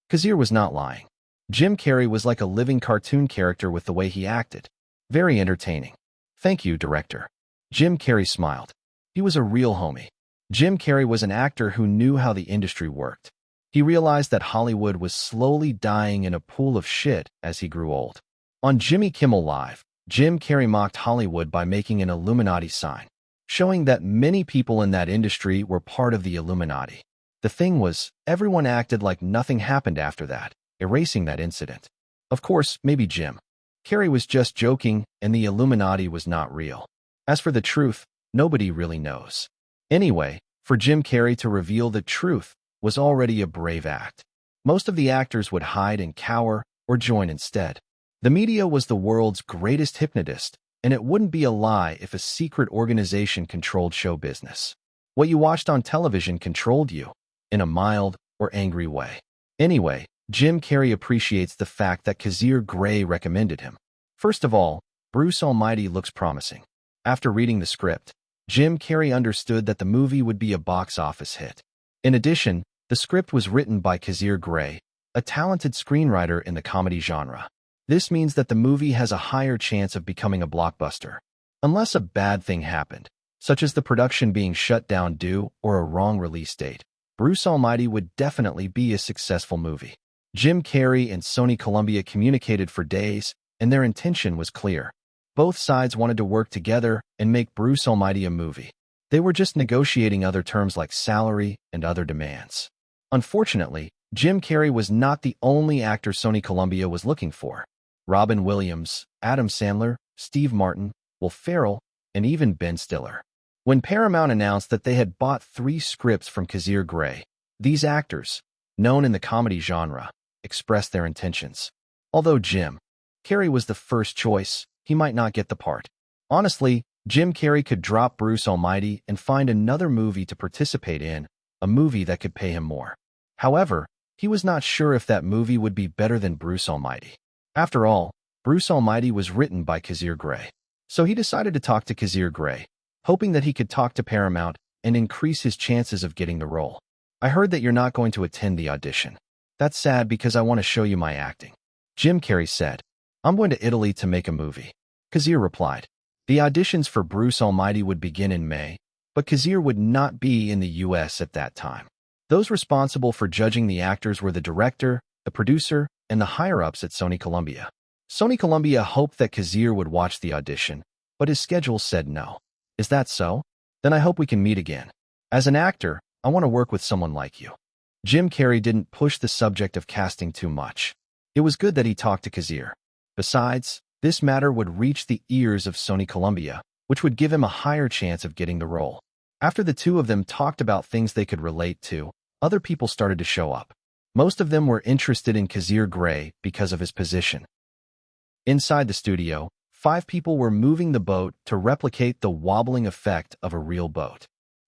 Kazir was not lying. Jim Carrey was like a living cartoon character with the way he acted. Very entertaining. Thank you, director. Jim Carrey smiled. He was a real homie. Jim Carrey was an actor who knew how the industry worked. He realized that Hollywood was slowly dying in a pool of shit as he grew old. On Jimmy Kimmel Live, Jim Carrey mocked Hollywood by making an Illuminati sign, showing that many people in that industry were part of the Illuminati. The thing was, everyone acted like nothing happened after that, erasing that incident. Of course, maybe Jim Carrey was just joking and the Illuminati was not real. As for the truth, nobody really knows. Anyway, for Jim Carrey to reveal the truth was already a brave act. Most of the actors would hide and cower or join instead. The media was the world's greatest hypnotist, and it wouldn't be a lie if a secret organization controlled show business. What you watched on television controlled you, in a mild or angry way. Anyway, Jim Carrey appreciates the fact that Kazir Grey recommended him. First of all, Bruce Almighty looks promising. After reading the script, Jim Carrey understood that the movie would be a box office hit. In addition, the script was written by Kazir Grey, a talented screenwriter in the comedy genre. This means that the movie has a higher chance of becoming a blockbuster. Unless a bad thing happened, such as the production being shut down due or a wrong release date, Bruce Almighty would definitely be a successful movie. Jim Carrey and Sony Columbia communicated for days, and their intention was clear. Both sides wanted to work together and make Bruce Almighty a movie. They were just negotiating other terms like salary and other demands. Unfortunately, Jim Carrey was not the only actor Sony Columbia was looking for. Robin Williams, Adam Sandler, Steve Martin, Will Ferrell, and even Ben Stiller. When Paramount announced that they had bought 3 scripts from Kazir Grey, these actors, known in the comedy genre, expressed their intentions. Although Jim Carrey was the first choice, he might not get the part. Honestly, Jim Carrey could drop Bruce Almighty and find another movie to participate in, a movie that could pay him more. However, he was not sure if that movie would be better than Bruce Almighty. After all, Bruce Almighty was written by Kazir Grey. So he decided to talk to Kazir Grey, hoping that he could talk to Paramount and increase his chances of getting the role. I heard that you're not going to attend the audition. That's sad because I want to show you my acting. Jim Carrey said, I'm going to Italy to make a movie. Kazir replied. The auditions for Bruce Almighty would begin in May, but Kazir would not be in the US at that time. Those responsible for judging the actors were the director, the producer, and the higher-ups at Sony Columbia. Sony Columbia hoped that Kazir would watch the audition, but his schedule said no. Is that so? Then I hope we can meet again. As an actor, I want to work with someone like you. Jim Carrey didn't push the subject of casting too much. It was good that he talked to Kazir. Besides, this matter would reach the ears of Sony Columbia, which would give him a higher chance of getting the role. After the two of them talked about things they could relate to, other people started to show up. Most of them were interested in Kazir Grey because of his position. Inside the studio, 5 people were moving the boat to replicate the wobbling effect of a real boat.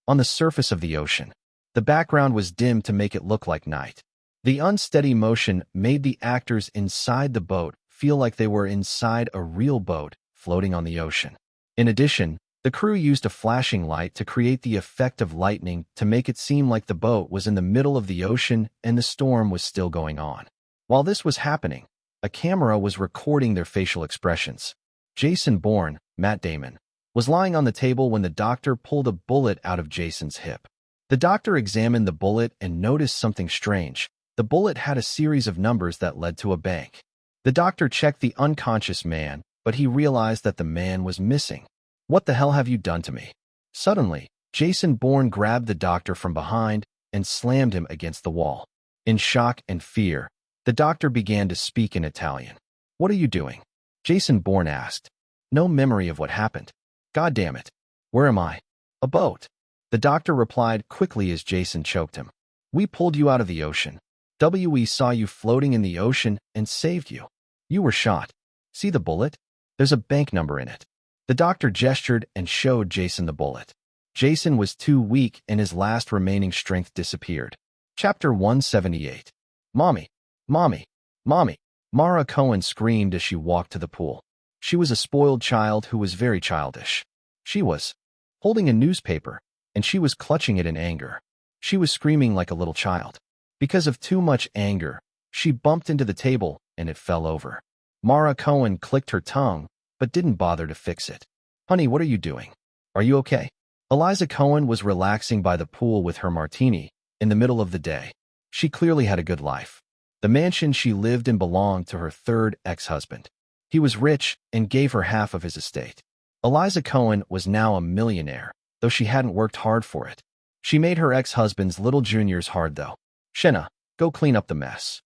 On the surface of the ocean, the background was dimmed to make it look like night. The unsteady motion made the actors inside the boat feel like they were inside a real boat floating on the ocean. In addition, the crew used a flashing light to create the effect of lightning to make it seem like the boat was in the middle of the ocean and the storm was still going on. While this was happening, a camera was recording their facial expressions. Jason Bourne, Matt Damon, was lying on the table when the doctor pulled a bullet out of Jason's hip. The doctor examined the bullet and noticed something strange. The bullet had a series of numbers that led to a bank. The doctor checked the unconscious man, but he realized that the man was missing. What the hell have you done to me? Suddenly, Jason Bourne grabbed the doctor from behind and slammed him against the wall. In shock and fear, the doctor began to speak in Italian. What are you doing? Jason Bourne asked. No memory of what happened. God damn it. Where am I? A boat. The doctor replied quickly as Jason choked him. We pulled you out of the ocean. We saw you floating in the ocean and saved you. You were shot. See the bullet? There's a bank number in it. The doctor gestured and showed Jason the bullet. Jason was too weak and his last remaining strength disappeared. Chapter 178. Mommy. Mommy. Mommy. Mara Cohen screamed as she walked to the pool. She was a spoiled child who was very childish. She was holding a newspaper, and she was clutching it in anger. She was screaming like a little child. Because of too much anger, she bumped into the table and it fell over. Mara Cohen clicked her tongue, but didn't bother to fix it. Honey, what are you doing? Are you okay? Eliza Cohen was relaxing by the pool with her martini in the middle of the day. She clearly had a good life. The mansion she lived in belonged to her third ex-husband. He was rich and gave her half of his estate. Eliza Cohen was now a millionaire, though she hadn't worked hard for it. She made her ex-husband's little juniors hard, though. Shenna, go clean up the mess.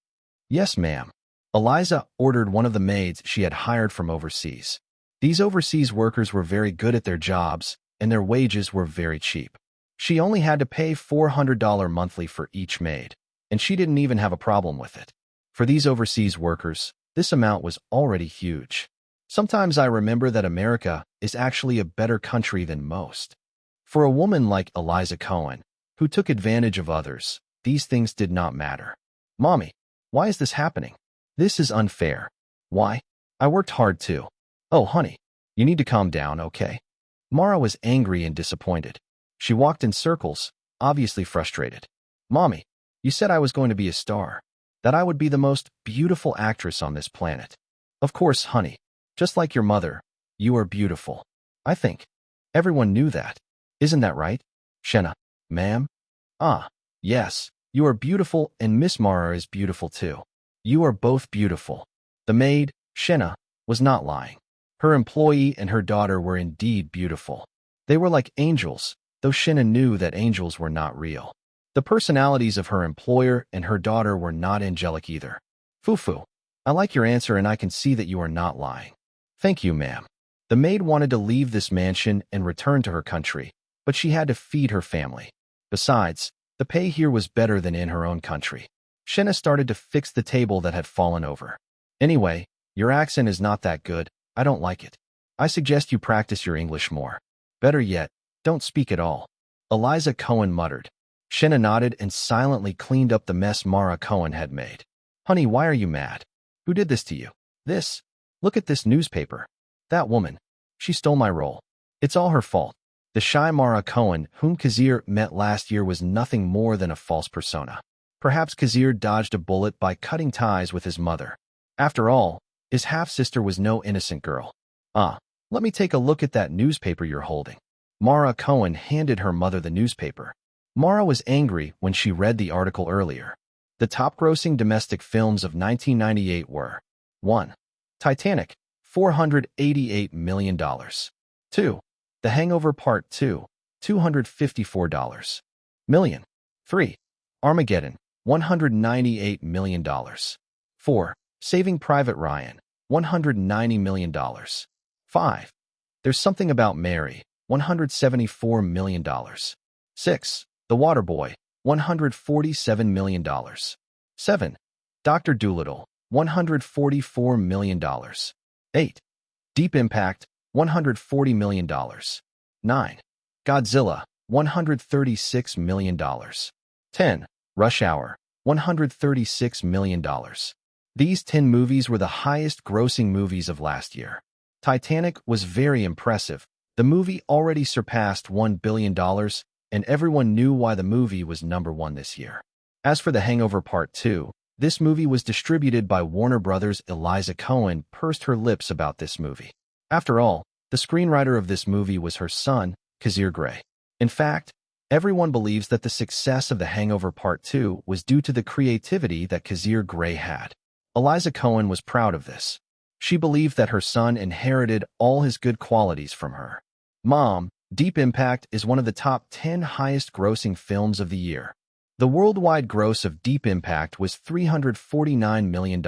Yes, ma'am. Eliza ordered one of the maids she had hired from overseas. These overseas workers were very good at their jobs, and their wages were very cheap. She only had to pay $400 monthly for each maid, and she didn't even have a problem with it. For these overseas workers, this amount was already huge. Sometimes I remember that America is actually a better country than most. For a woman like Eliza Cohen, who took advantage of others, these things did not matter. Mommy, why is this happening? This is unfair. Why? I worked hard too. Oh, honey, you need to calm down, okay? Mara was angry and disappointed. She walked in circles, obviously frustrated. Mommy, you said I was going to be a star, that I would be the most beautiful actress on this planet. Of course, honey, just like your mother, you are beautiful. I think everyone knew that. Isn't that right? Shenna, ma'am? Ah, yes, you are beautiful and Miss Mara is beautiful too. You are both beautiful. The maid, Shenna, was not lying. Her employee and her daughter were indeed beautiful. They were like angels, though Shenna knew that angels were not real. The personalities of her employer and her daughter were not angelic either. Fufu, I like your answer and I can see that you are not lying. Thank you, ma'am. The maid wanted to leave this mansion and return to her country, but she had to feed her family. Besides, the pay here was better than in her own country. Shenna started to fix the table that had fallen over. Anyway, your accent is not that good. I don't like it. I suggest you practice your English more. Better yet, don't speak at all. Eliza Cohen muttered. Shenna nodded and silently cleaned up the mess Mara Cohen had made. Honey, why are you mad? Who did this to you? This. Look at this newspaper. That woman. She stole my role. It's all her fault. The shy Mara Cohen, whom Kazir met last year, was nothing more than a false persona. Perhaps Kazir dodged a bullet by cutting ties with his mother. After all, his half-sister was no innocent girl. Let me take a look at that newspaper you're holding. Mara Cohen handed her mother the newspaper. Mara was angry when she read the article earlier. The top-grossing domestic films of 1998 were 1. Titanic, $488 million. 2. The Hangover Part 2, $254 million. 3. Armageddon, $198 million. 4. Saving Private Ryan, $190 million. 5. There's Something About Mary, $174 million. 6. The Waterboy, $147 million. 7. Dr. Dolittle, $144 million. 8. Deep Impact, $140 million. 9. Godzilla, $136 million. 10. Rush Hour, $136 million. These 10 movies were the highest-grossing movies of last year. Titanic was very impressive. The movie already surpassed $1 billion, and everyone knew why the movie was number one this year. As for The Hangover Part 2, this movie was distributed by Warner Brothers. Eliza Cohen pursed her lips about this movie. After all, the screenwriter of this movie was her son, Kazir Grey. In fact, everyone believes that the success of The Hangover Part 2 was due to the creativity that Kazir Grey had. Eliza Cohen was proud of this. She believed that her son inherited all his good qualities from her. Mom, Deep Impact is one of the top 10 highest-grossing films of the year. The worldwide gross of Deep Impact was $349 million.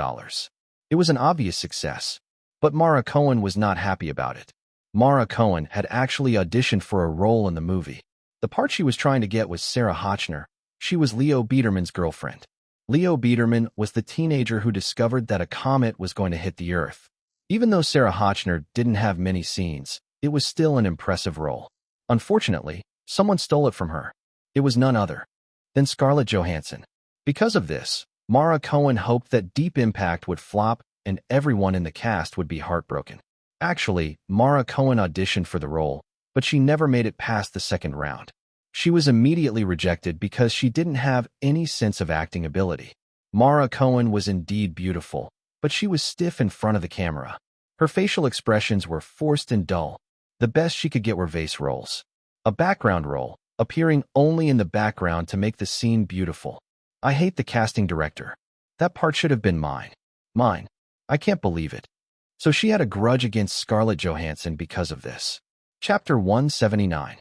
It was an obvious success, but Mara Cohen was not happy about it. Mara Cohen had actually auditioned for a role in the movie. The part she was trying to get was Sarah Hochner. She was Leo Biederman's girlfriend. Leo Biederman was the teenager who discovered that a comet was going to hit the Earth. Even though Sarah Hochner didn't have many scenes, it was still an impressive role. Unfortunately, someone stole it from her. It was none other than Scarlett Johansson. Because of this, Mara Cohen hoped that Deep Impact would flop and everyone in the cast would be heartbroken. Actually, Mara Cohen auditioned for the role, but she never made it past the second round. She was immediately rejected because she didn't have any sense of acting ability. Mara Cohen was indeed beautiful, but she was stiff in front of the camera. Her facial expressions were forced and dull. The best she could get were vase roles. A background role, appearing only in the background to make the scene beautiful. I hate the casting director. That part should have been mine. Mine. I can't believe it. So she had a grudge against Scarlett Johansson because of this. Chapter 179.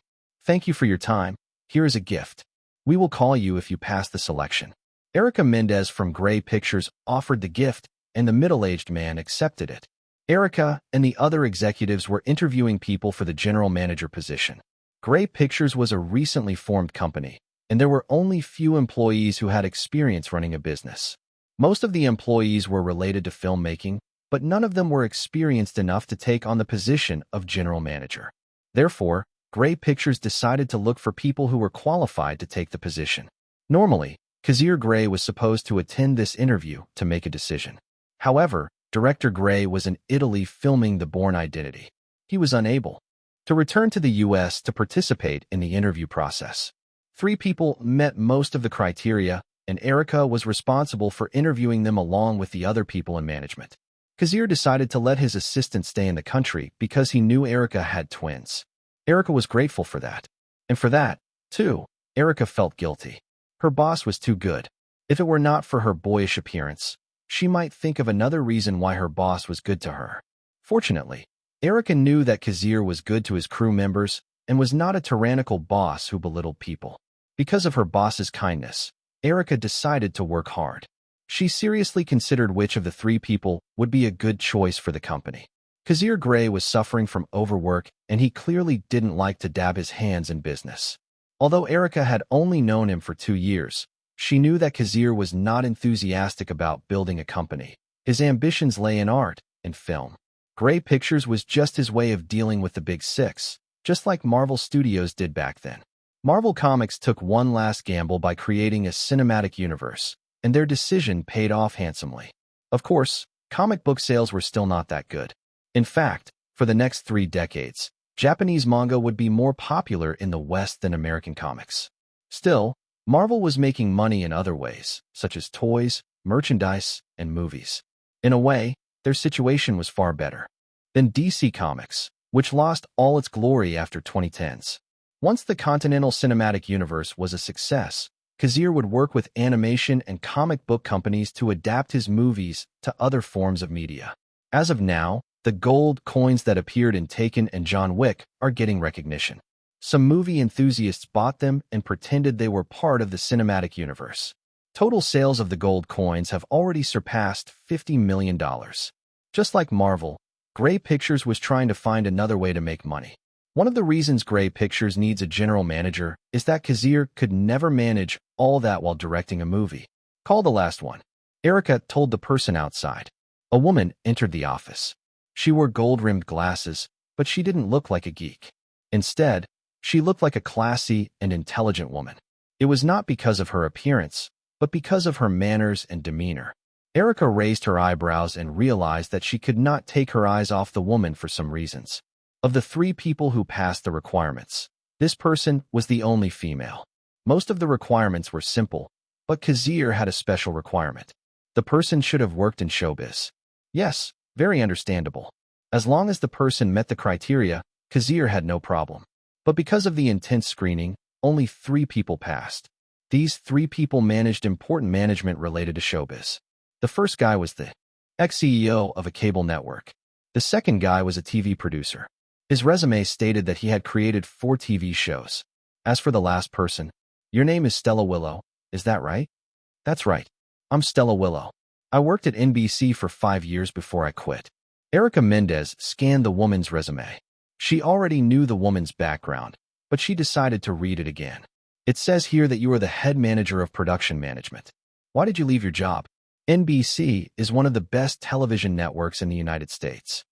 Thank you for your time. Here is a gift. We will call you if you pass the selection. Erica Mendez from Grey Pictures offered the gift, and the middle-aged man accepted it. Erica and the other executives were interviewing people for the general manager position. Grey Pictures was a recently formed company, and there were only few employees who had experience running a business. Most of the employees were related to filmmaking, but none of them were experienced enough to take on the position of general manager. Therefore, Grey Pictures decided to look for people who were qualified to take the position. Normally, Kazir Grey was supposed to attend this interview to make a decision. However, Director Grey was in Italy filming The Bourne Identity. He was unable to return to the U.S. to participate in the interview process. 3 people met most of the criteria, and Erica was responsible for interviewing them along with the other people in management. Kazir decided to let his assistant stay in the country because he knew Erica had twins. Erica was grateful for that. And for that, too, Erica felt guilty. Her boss was too good. If it were not for her boyish appearance, she might think of another reason why her boss was good to her. Fortunately, Erica knew that Kazir was good to his crew members and was not a tyrannical boss who belittled people. Because of her boss's kindness, Erica decided to work hard. She seriously considered which of the 3 people would be a good choice for the company. Kazir Grey was suffering from overwork, and he clearly didn't like to dab his hands in business. Although Erica had only known him for 2 years, she knew that Kazir was not enthusiastic about building a company. His ambitions lay in art and film. Grey Pictures was just his way of dealing with the Big Six, just like Marvel Studios did back then. Marvel Comics took one last gamble by creating a cinematic universe, and their decision paid off handsomely. Of course, comic book sales were still not that good. In fact, for the next 3 decades, Japanese manga would be more popular in the West than American comics. Still, Marvel was making money in other ways, such as toys, merchandise, and movies. In a way, their situation was far better than DC Comics, which lost all its glory after 2010s. Once the Continental Cinematic Universe was a success, Kazir would work with animation and comic book companies to adapt his movies to other forms of media. As of now, the gold coins that appeared in Taken and John Wick are getting recognition. Some movie enthusiasts bought them and pretended they were part of the cinematic universe. Total sales of the gold coins have already surpassed $50 million. Just like Marvel, Grey Pictures was trying to find another way to make money. One of the reasons Grey Pictures needs a general manager is that Kazir could never manage all that while directing a movie. Call the last one. Erica told the person outside. A woman entered the office. She wore gold-rimmed glasses, but she didn't look like a geek. Instead, she looked like a classy and intelligent woman. It was not because of her appearance, but because of her manners and demeanor. Erica raised her eyebrows and realized that she could not take her eyes off the woman for some reasons. Of the 3 people who passed the requirements, this person was the only female. Most of the requirements were simple, but Kazir had a special requirement. The person should have worked in showbiz. Yes, very understandable. As long as the person met the criteria, Kazir had no problem. But because of the intense screening, only 3 people passed. These 3 people managed important management related to showbiz. The first guy was the ex-CEO of a cable network. The second guy was a TV producer. His resume stated that he had created 4 TV shows. As for the last person, your name is Stella Willow, is that right? That's right. I'm Stella Willow. I worked at NBC for 5 years before I quit. Erica Mendez scanned the woman's resume. She already knew the woman's background, but she decided to read it again. It says here that you are the head manager of production management. Why did you leave your job? NBC is one of the best television networks in the United States.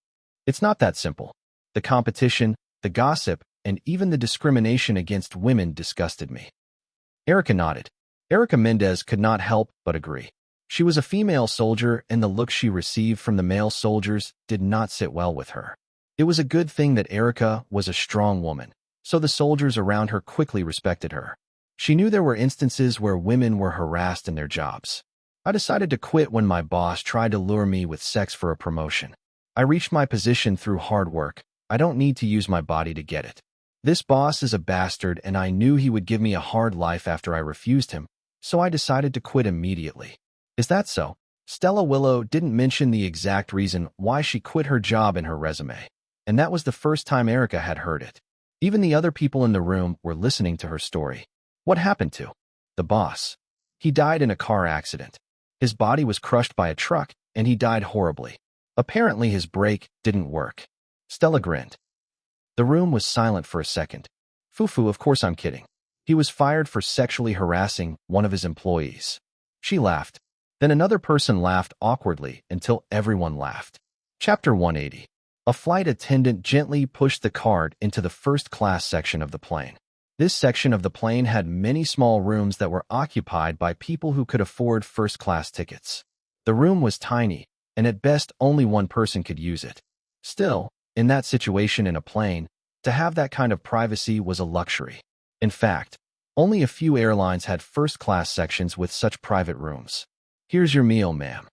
It's not that simple. The competition, the gossip, and even the discrimination against women disgusted me. Erica nodded. Erica Mendez could not help but agree. She was a female soldier, and the look she received from the male soldiers did not sit well with her. It was a good thing that Erica was a strong woman, so the soldiers around her quickly respected her. She knew there were instances where women were harassed in their jobs. I decided to quit when my boss tried to lure me with sex for a promotion. I reached my position through hard work. I don't need to use my body to get it. This boss is a bastard, and I knew he would give me a hard life after I refused him, so I decided to quit immediately. Is that so? Stella Willow didn't mention the exact reason why she quit her job in her resume, and that was the first time Erica had heard it. Even the other people in the room were listening to her story. What happened to the boss? He died in a car accident. His body was crushed by a truck, and he died horribly. Apparently his brake didn't work. Stella grinned. The room was silent for a second. Fufu, of course I'm kidding. He was fired for sexually harassing one of his employees. She laughed. Then another person laughed awkwardly until everyone laughed. Chapter 180. A flight attendant gently pushed the cart into the first-class section of the plane. This section of the plane had many small rooms that were occupied by people who could afford first-class tickets. The room was tiny, and at best only one person could use it. Still, in that situation in a plane, to have that kind of privacy was a luxury. In fact, only a few airlines had first-class sections with such private rooms. "Here's your meal, ma'am."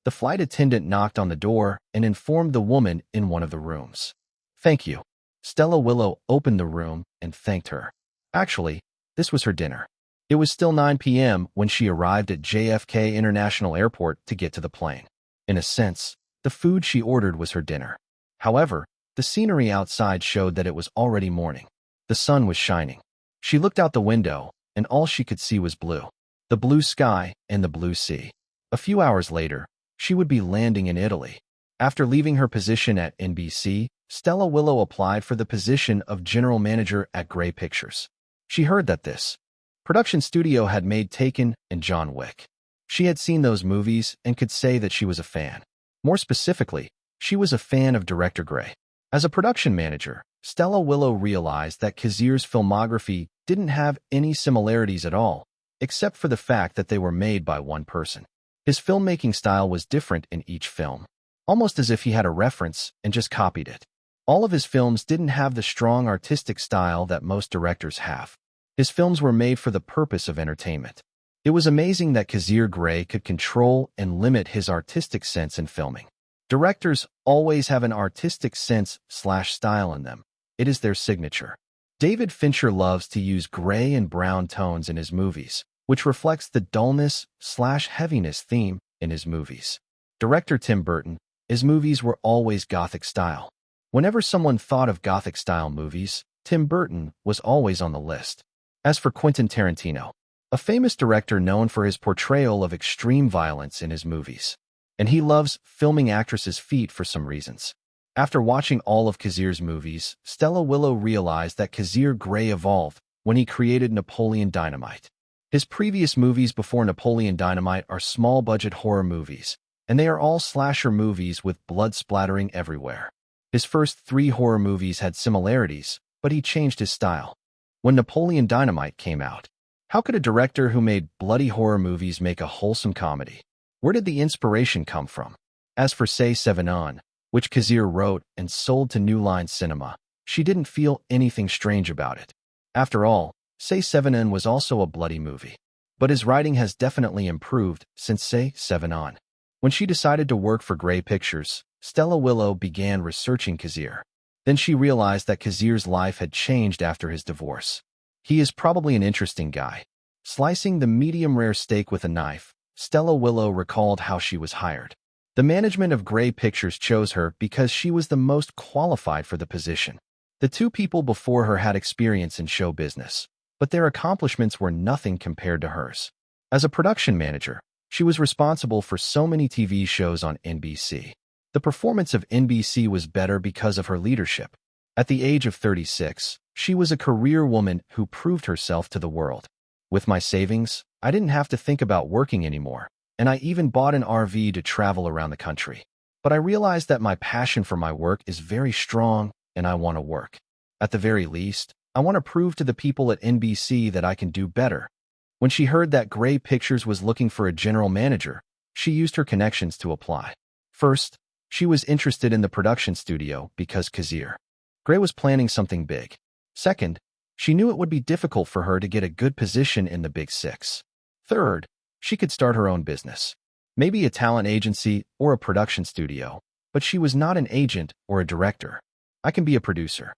The flight attendant knocked on the door and informed the woman in one of the rooms. "Thank you." Stella Willow opened the room and thanked her. Actually, this was her dinner. It was still 9 p.m. when she arrived at JFK International Airport to get to the plane. In a sense, the food she ordered was her dinner. However, the scenery outside showed that it was already morning. The sun was shining. She looked out the window, and all she could see was blue. The blue sky and the blue sea. A few hours later, she would be landing in Italy. After leaving her position at NBC, Stella Willow applied for the position of general manager at Grey Pictures. She heard that this production studio had made Taken and John Wick. She had seen those movies and could say that she was a fan. More specifically, she was a fan of director Grey. As a production manager, Stella Willow realized that Kazir's filmography didn't have any similarities at all, except for the fact that they were made by one person. His filmmaking style was different in each film, almost as if he had a reference and just copied it. All of his films didn't have the strong artistic style that most directors have. His films were made for the purpose of entertainment. It was amazing that Kazir Grey could control and limit his artistic sense in filming. Directors always have an artistic sense/style in them. It is their signature. David Fincher loves to use gray and brown tones in his movies, which reflects the dullness/heaviness theme in his movies. Director Tim Burton, his movies were always Gothic style. Whenever someone thought of Gothic-style movies, Tim Burton was always on the list. As for Quentin Tarantino, a famous director known for his portrayal of extreme violence in his movies, and he loves filming actresses' feet for some reasons. After watching all of Kazir's movies, Stella Willow realized that Kazir Grey evolved when he created Napoleon Dynamite. His previous movies before Napoleon Dynamite are small-budget horror movies, and they are all slasher movies with blood splattering everywhere. His first 3 horror movies had similarities, but he changed his style. When Napoleon Dynamite came out, how could a director who made bloody horror movies make a wholesome comedy? Where did the inspiration come from? As for Say Seven On, which Kazir wrote and sold to New Line Cinema, she didn't feel anything strange about it. After all, Say Seven On was also a bloody movie. But his writing has definitely improved since Say Seven On. When she decided to work for Grey Pictures, Stella Willow began researching Kazir. Then she realized that Kazir's life had changed after his divorce. He is probably an interesting guy. Slicing the medium-rare steak with a knife, Stella Willow recalled how she was hired. The management of Grey Pictures chose her because she was the most qualified for the position. The 2 people before her had experience in show business, but their accomplishments were nothing compared to hers. As a production manager, she was responsible for so many TV shows on NBC. The performance of NBC was better because of her leadership. At the age of 36, she was a career woman who proved herself to the world. With my savings, I didn't have to think about working anymore, and I even bought an RV to travel around the country. But I realized that my passion for my work is very strong, and I want to work. At the very least, I want to prove to the people at NBC that I can do better. When she heard that Grey Pictures was looking for a general manager, she used her connections to apply. First, she was interested in the production studio because Kazir Grey was planning something big. Second, she knew it would be difficult for her to get a good position in the Big Six. Third, she could start her own business. Maybe a talent agency or a production studio, but she was not an agent or a director. I can be a producer.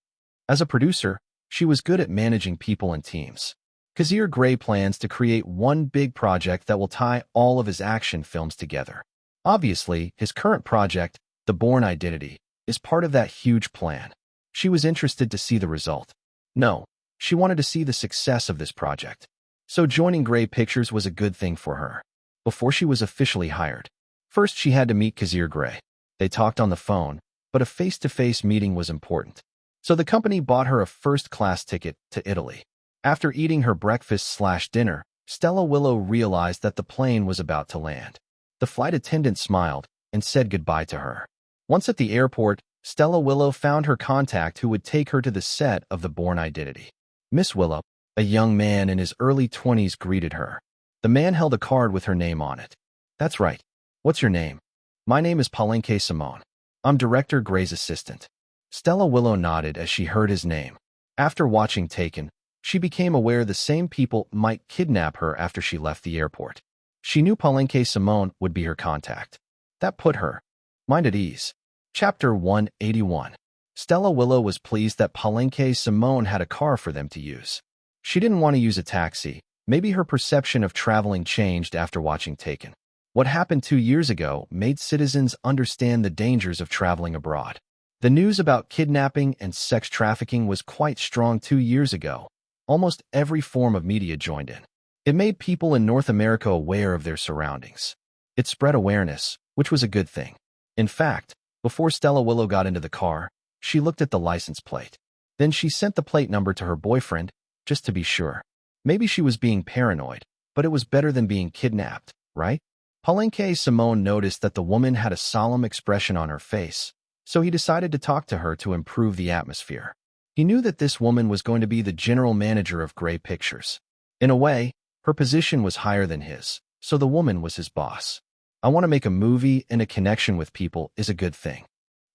As a producer, she was good at managing people and teams. Kazir Grey plans to create one big project that will tie all of his action films together. Obviously, his current project, The Bourne Identity, is part of that huge plan. She was interested to see the result. No, she wanted to see the success of this project. So joining Grey Pictures was a good thing for her. Before she was officially hired, first she had to meet Kazir Grey. They talked on the phone, but a face-to-face meeting was important. So the company bought her a first-class ticket to Italy. After eating her breakfast/dinner, Stella Willow realized that the plane was about to land. The flight attendant smiled and said goodbye to her. Once at the airport, Stella Willow found her contact who would take her to the set of The Bourne Identity. Miss Willow, a young man in his early 20s, greeted her. The man held a card with her name on it. That's right. What's your name? My name is Palenque Simone. I'm Director Gray's assistant. Stella Willow nodded as she heard his name. After watching Taken, she became aware the same people might kidnap her after she left the airport. She knew Palenque Simone would be her contact. That put her mind at ease. Chapter 181. Stella Willow was pleased that Palenque Simone had a car for them to use. She didn't want to use a taxi. Maybe her perception of traveling changed after watching Taken. What happened 2 years ago made citizens understand the dangers of traveling abroad. The news about kidnapping and sex trafficking was quite strong 2 years ago. Almost every form of media joined in. It made people in North America aware of their surroundings. It spread awareness, which was a good thing. In fact, before Stella Willow got into the car, she looked at the license plate. Then she sent the plate number to her boyfriend, just to be sure. Maybe she was being paranoid, but it was better than being kidnapped, right? Palenque Simone noticed that the woman had a solemn expression on her face, so he decided to talk to her to improve the atmosphere. He knew that this woman was going to be the general manager of Grey Pictures. In a way, her position was higher than his, so the woman was his boss. I want to make a movie, and a connection with people is a good thing.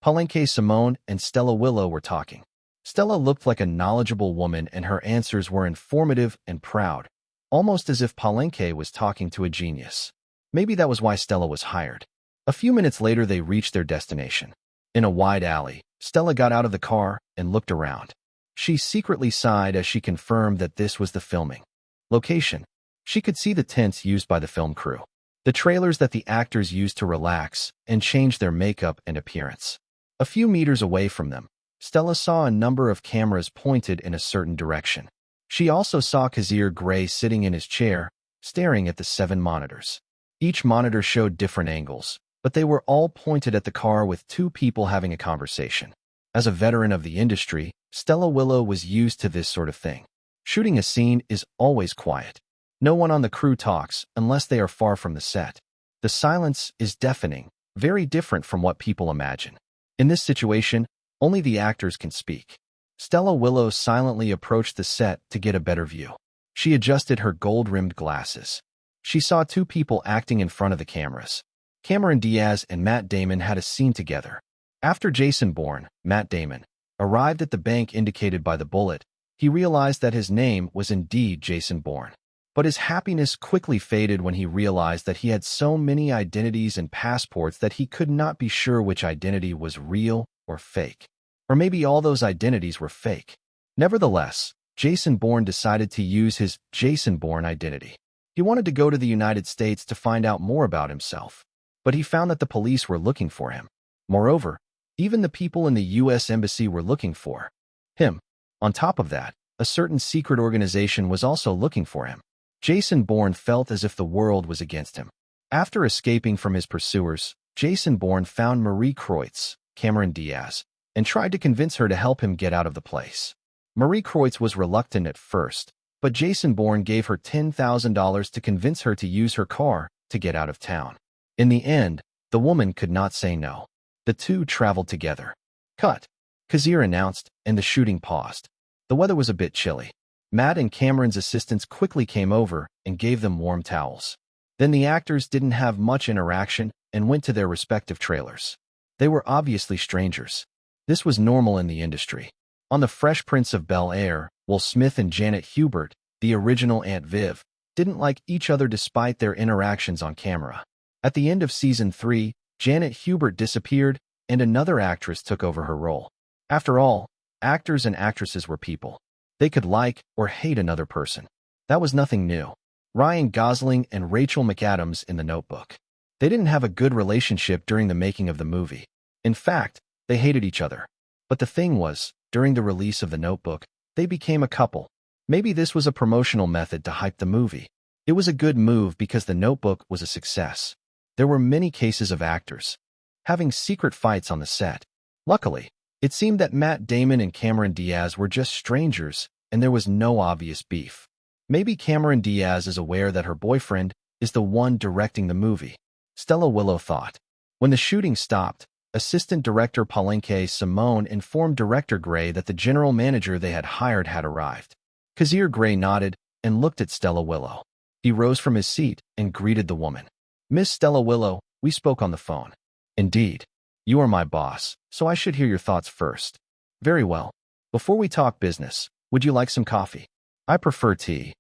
Palenque Simone and Stella Willow were talking. Stella looked like a knowledgeable woman, and her answers were informative and proud, almost as if Palenque was talking to a genius. Maybe that was why Stella was hired. A few minutes later, they reached their destination. In a wide alley, Stella got out of the car and looked around. She secretly sighed as she confirmed that this was the filming location. She could see the tents used by the film crew, the trailers that the actors used to relax and change their makeup and appearance. A few meters away from them, Stella saw a number of cameras pointed in a certain direction. She also saw Kazir Grey sitting in his chair, staring at the 7 monitors. Each monitor showed different angles, but they were all pointed at the car with 2 people having a conversation. As a veteran of the industry, Stella Willow was used to this sort of thing. Shooting a scene is always quiet. No one on the crew talks unless they are far from the set. The silence is deafening, very different from what people imagine. In this situation, only the actors can speak. Stella Willow silently approached the set to get a better view. She adjusted her gold-rimmed glasses. She saw 2 people acting in front of the cameras. Cameron Diaz and Matt Damon had a scene together. After Jason Bourne, Matt Damon, arrived at the bank indicated by the bullet, he realized that his name was indeed Jason Bourne. But his happiness quickly faded when he realized that he had so many identities and passports that he could not be sure which identity was real or fake. Or maybe all those identities were fake. Nevertheless, Jason Bourne decided to use his Jason Bourne identity. He wanted to go to the United States to find out more about himself, but he found that the police were looking for him. Moreover, even the people in the U.S. Embassy were looking for him. On top of that, a certain secret organization was also looking for him. Jason Bourne felt as if the world was against him. After escaping from his pursuers, Jason Bourne found Marie Kreutz, Cameron Diaz, and tried to convince her to help him get out of the place. Marie Kreutz was reluctant at first, but Jason Bourne gave her $10,000 to convince her to use her car to get out of town. In the end, the woman could not say no. The 2 traveled together. Cut, Kazir announced, and the shooting paused. The weather was a bit chilly. Matt and Cameron's assistants quickly came over and gave them warm towels. Then the actors didn't have much interaction and went to their respective trailers. They were obviously strangers. This was normal in the industry. On The Fresh Prince of Bel-Air, Will Smith and Janet Hubert, the original Aunt Viv, didn't like each other despite their interactions on camera. At the end of Season 3, Janet Hubert disappeared, and another actress took over her role. After all, actors and actresses were people. They could like or hate another person. That was nothing new. Ryan Gosling and Rachel McAdams in The Notebook. They didn't have a good relationship during the making of the movie. In fact, they hated each other. But the thing was, during the release of The Notebook, they became a couple. Maybe this was a promotional method to hype the movie. It was a good move because The Notebook was a success. There were many cases of actors having secret fights on the set. Luckily, It seemed that Matt Damon and Cameron Diaz were just strangers, and there was no obvious beef. Maybe Cameron Diaz is aware that her boyfriend is the one directing the movie, Stella Willow thought. When the shooting stopped, Assistant Director Palenque Simone informed Director Grey that the general manager they had hired had arrived. Kazir Grey nodded and looked at Stella Willow. He rose from his seat and greeted the woman. "Miss Stella Willow, we spoke on the phone." "Indeed. You are my boss, so I should hear your thoughts first." "Very well. Before we talk business, would you like some coffee?" "I prefer tea."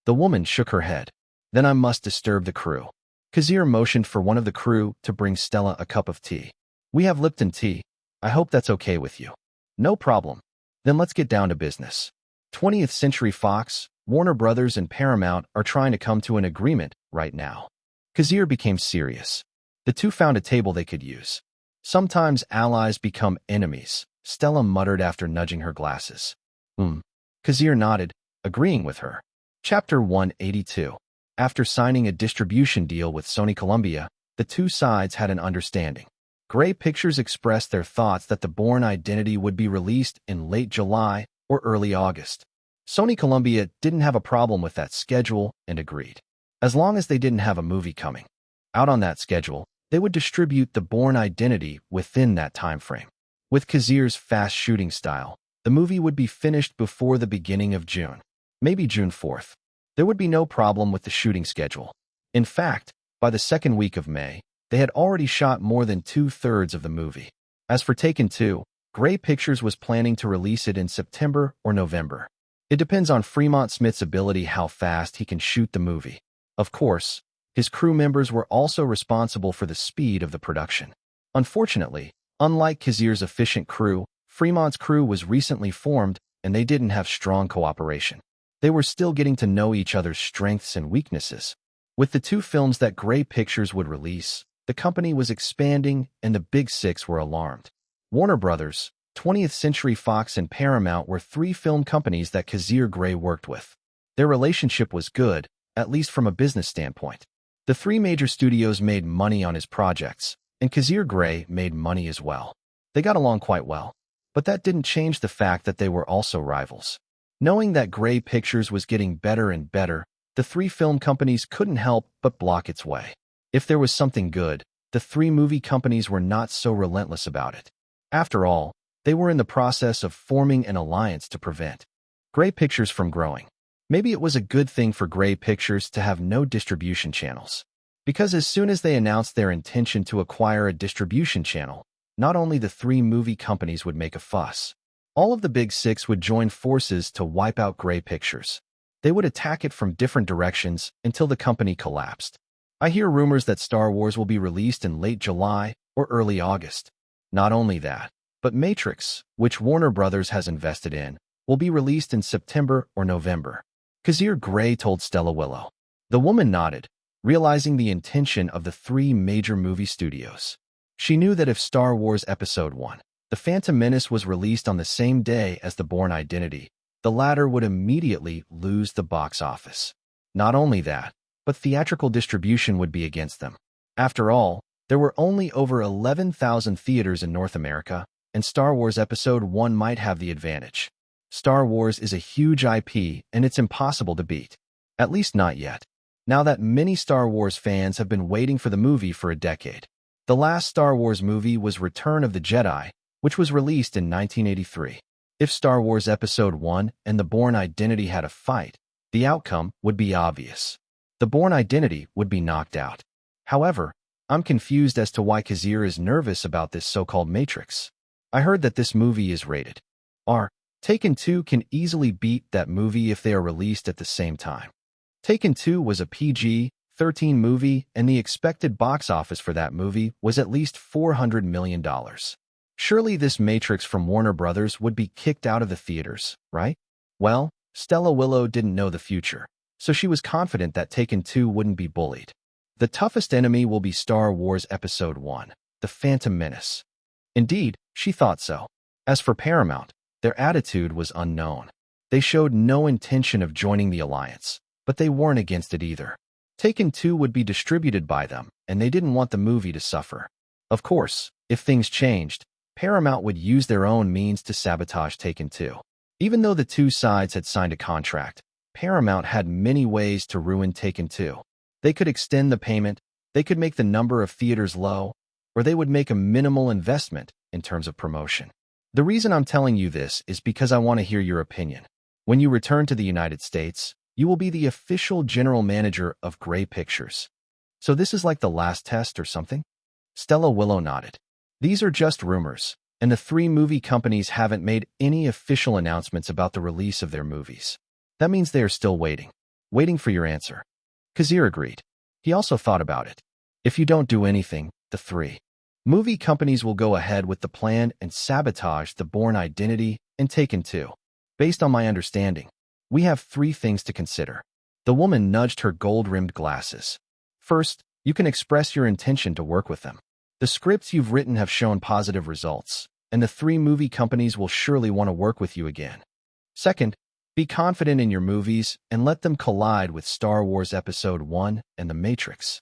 The woman shook her head. "Then I must disturb the crew." Kazir motioned for one of the crew to bring Stella a cup of tea. "We have Lipton tea. I hope that's okay with you." "No problem. Then let's get down to business." 20th Century Fox, Warner Brothers, and Paramount are trying to come to an agreement right now. Kazir became serious. The two found a table they could use. "Sometimes allies become enemies," Stella muttered after nudging her glasses. Kazir nodded, agreeing with her. Chapter 182. After signing a distribution deal with Sony Columbia, the two sides had an understanding. Grey Pictures expressed their thoughts that The Bourne Identity would be released in late July or early August. Sony Columbia didn't have a problem with that schedule and agreed. As long as they didn't have a movie coming out on that schedule, they would distribute The Bourne Identity within that time frame. With Kazir's fast shooting style, the movie would be finished before the beginning of June, maybe June 4th. There would be no problem with the shooting schedule. In fact, by the second week of May, they had already shot more than 2/3 of the movie. As for Taken 2, Grey Pictures was planning to release it in September or November. It depends on Fremont Smith's ability how fast he can shoot the movie. Of course, his crew members were also responsible for the speed of the production. Unfortunately, unlike Kazir's efficient crew, Fremont's crew was recently formed and they didn't have strong cooperation. They were still getting to know each other's strengths and weaknesses. With the two films that Grey Pictures would release, the company was expanding and the Big Six were alarmed. Warner Brothers, 20th Century Fox, and Paramount were three film companies that Kazir Grey worked with. Their relationship was good, at least from a business standpoint. The three major studios made money on his projects, and Kazir Grey made money as well. They got along quite well, but that didn't change the fact that they were also rivals. Knowing that Grey Pictures was getting better and better, the three film companies couldn't help but block its way. If there was something good, the three movie companies were not so relentless about it. After all, they were in the process of forming an alliance to prevent Grey Pictures from growing. Maybe it was a good thing for Grey Pictures to have no distribution channels. Because as soon as they announced their intention to acquire a distribution channel, not only the three movie companies would make a fuss, all of the Big Six would join forces to wipe out Grey Pictures. They would attack it from different directions until the company collapsed. I hear rumors that Star Wars will be released in late July or early August. Not only that, but Matrix, which Warner Brothers has invested in, will be released in September or November. Kazir Grey told Stella Willow. The woman nodded, realizing the intention of the three major movie studios. She knew that if Star Wars Episode 1, The Phantom Menace, was released on the same day as The Bourne Identity, the latter would immediately lose the box office. Not only that, but theatrical distribution would be against them. After all, there were only over 11,000 theaters in North America, and Star Wars Episode 1 might have the advantage. Star Wars is a huge IP, and it's impossible to beat. At least not yet. Now that many Star Wars fans have been waiting for the movie for a decade. The last Star Wars movie was Return of the Jedi, which was released in 1983. If Star Wars Episode 1 and The Bourne Identity had a fight, the outcome would be obvious. The Bourne Identity would be knocked out. However, I'm confused as to why Kazir is nervous about this so-called Matrix. I heard that this movie is rated R. Taken 2 can easily beat that movie if they are released at the same time. Taken 2 was a PG-13 movie, and the expected box office for that movie was at least $400 million. Surely this Matrix from Warner Brothers would be kicked out of the theaters, right? Well, Stella Willow didn't know the future, so she was confident that Taken 2 wouldn't be bullied. The toughest enemy will be Star Wars Episode 1, The Phantom Menace. Indeed, she thought so. As for Paramount, their attitude was unknown. They showed no intention of joining the alliance, but they weren't against it either. Taken 2 would be distributed by them, and they didn't want the movie to suffer. Of course, if things changed, Paramount would use their own means to sabotage Taken 2. Even though the two sides had signed a contract, Paramount had many ways to ruin Taken 2. They could extend the payment, they could make the number of theaters low, or they would make a minimal investment in terms of promotion. The reason I'm telling you this is because I want to hear your opinion. When you return to the United States, you will be the official general manager of Grey Pictures. So this is like the last test or something? Stella Willow nodded. These are just rumors, and the three movie companies haven't made any official announcements about the release of their movies. That means they are still waiting for your answer. Kazir agreed. He also thought about it. If you don't do anything, the three movie companies will go ahead with the plan and sabotage the Bourne Identity and Taken 2. Based on my understanding, we have three things to consider. The woman nudged her gold-rimmed glasses. First, you can express your intention to work with them. The scripts you've written have shown positive results, and the three movie companies will surely want to work with you again. Second, be confident in your movies and let them collide with Star Wars Episode 1 and The Matrix.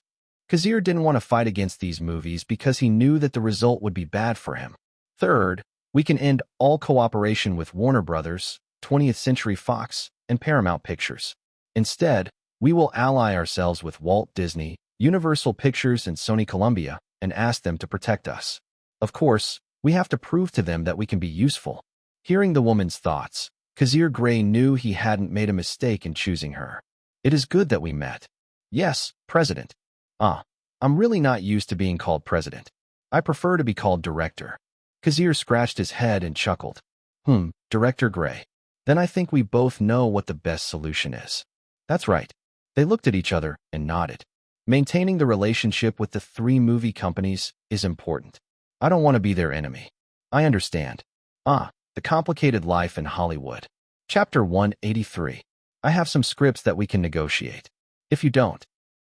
Kazir didn't want to fight against these movies because he knew that the result would be bad for him. Third, we can end all cooperation with Warner Brothers, 20th Century Fox, and Paramount Pictures. Instead, we will ally ourselves with Walt Disney, Universal Pictures, and Sony Columbia and ask them to protect us. Of course, we have to prove to them that we can be useful. Hearing the woman's thoughts, Kazir Grey knew he hadn't made a mistake in choosing her. It is good that we met. Yes, President. I'm really not used to being called President. I prefer to be called Director. Kazir scratched his head and chuckled. Director Grey. Then I think we both know what the best solution is. That's right. They looked at each other and nodded. Maintaining the relationship with the three movie companies is important. I don't want to be their enemy. I understand. The complicated life in Hollywood. Chapter 183. I have some scripts that we can negotiate. If you don't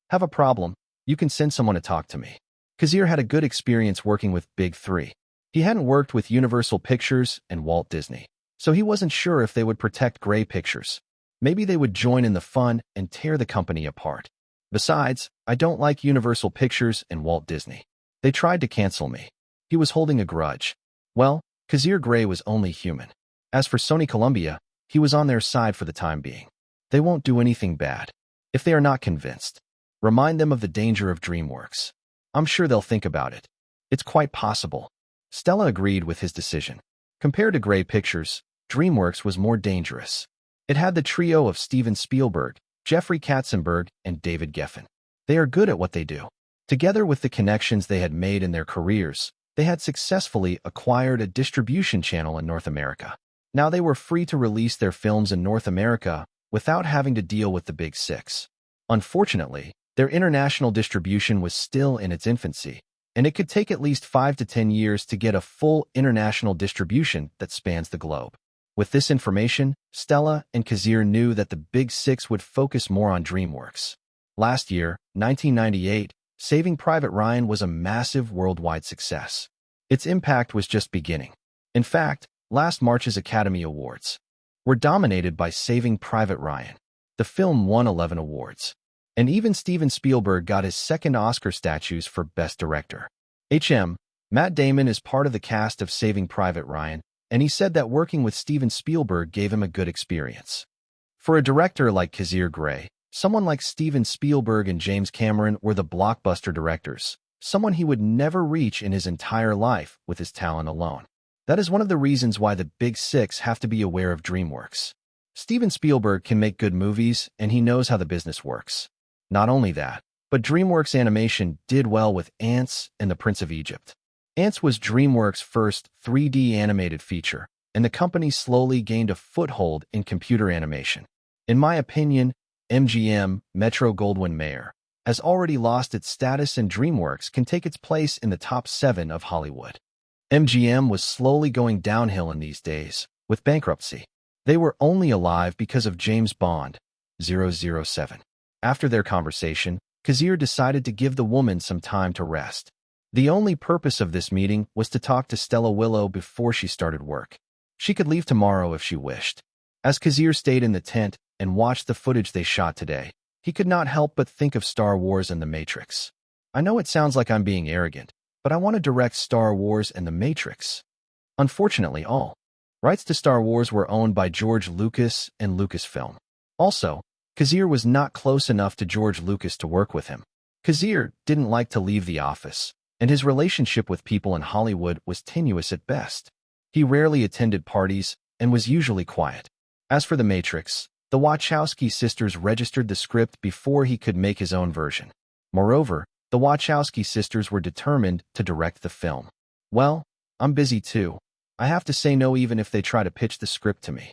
have a problem, you can send someone to talk to me. Kazir had a good experience working with Big Three. He hadn't worked with Universal Pictures and Walt Disney, so he wasn't sure if they would protect Grey Pictures. Maybe they would join in the fun and tear the company apart. Besides, I don't like Universal Pictures and Walt Disney. They tried to cancel me. He was holding a grudge. Well, Kazir Grey was only human. As for Sony Columbia, he was on their side for the time being. They won't do anything bad. If they are not convinced, remind them of the danger of DreamWorks. I'm sure they'll think about it. It's quite possible. Stella agreed with his decision. Compared to Grey Pictures, DreamWorks was more dangerous. It had the trio of Steven Spielberg, Jeffrey Katzenberg, and David Geffen. They are good at what they do. Together with the connections they had made in their careers, they had successfully acquired a distribution channel in North America. Now they were free to release their films in North America without having to deal with the Big Six. Unfortunately, their international distribution was still in its infancy, and it could take at least 5 to 10 years to get a full international distribution that spans the globe. With this information, Stella and Kazir knew that the Big Six would focus more on DreamWorks. Last year, 1998, Saving Private Ryan was a massive worldwide success. Its impact was just beginning. In fact, last March's Academy Awards were dominated by Saving Private Ryan. The film won 11 awards. And even Steven Spielberg got his second Oscar statues for Best Director. Matt Damon is part of the cast of Saving Private Ryan, and he said that working with Steven Spielberg gave him a good experience. For a director like Kazir Grey, someone like Steven Spielberg and James Cameron were the blockbuster directors, someone he would never reach in his entire life with his talent alone. That is one of the reasons why the Big Six have to be aware of DreamWorks. Steven Spielberg can make good movies, and he knows how the business works. Not only that, but DreamWorks Animation did well with Ants and The Prince of Egypt. Ants was DreamWorks' first 3D animated feature, and the company slowly gained a foothold in computer animation. In my opinion, MGM, Metro-Goldwyn-Mayer, has already lost its status, and DreamWorks can take its place in the top 7 of Hollywood. MGM was slowly going downhill in these days, with bankruptcy. They were only alive because of James Bond, 007. After their conversation, Kazir decided to give the woman some time to rest. The only purpose of this meeting was to talk to Stella Willow before she started work. She could leave tomorrow if she wished. As Kazir stayed in the tent and watched the footage they shot today, he could not help but think of Star Wars and The Matrix. I know it sounds like I'm being arrogant, but I want to direct Star Wars and The Matrix. Unfortunately, all rights to Star Wars were owned by George Lucas and Lucasfilm. Also, Kazir was not close enough to George Lucas to work with him. Kazir didn't like to leave the office, and his relationship with people in Hollywood was tenuous at best. He rarely attended parties and was usually quiet. As for The Matrix, the Wachowski sisters registered the script before he could make his own version. Moreover, the Wachowski sisters were determined to direct the film. Well, I'm busy too. I have to say no even if they try to pitch the script to me.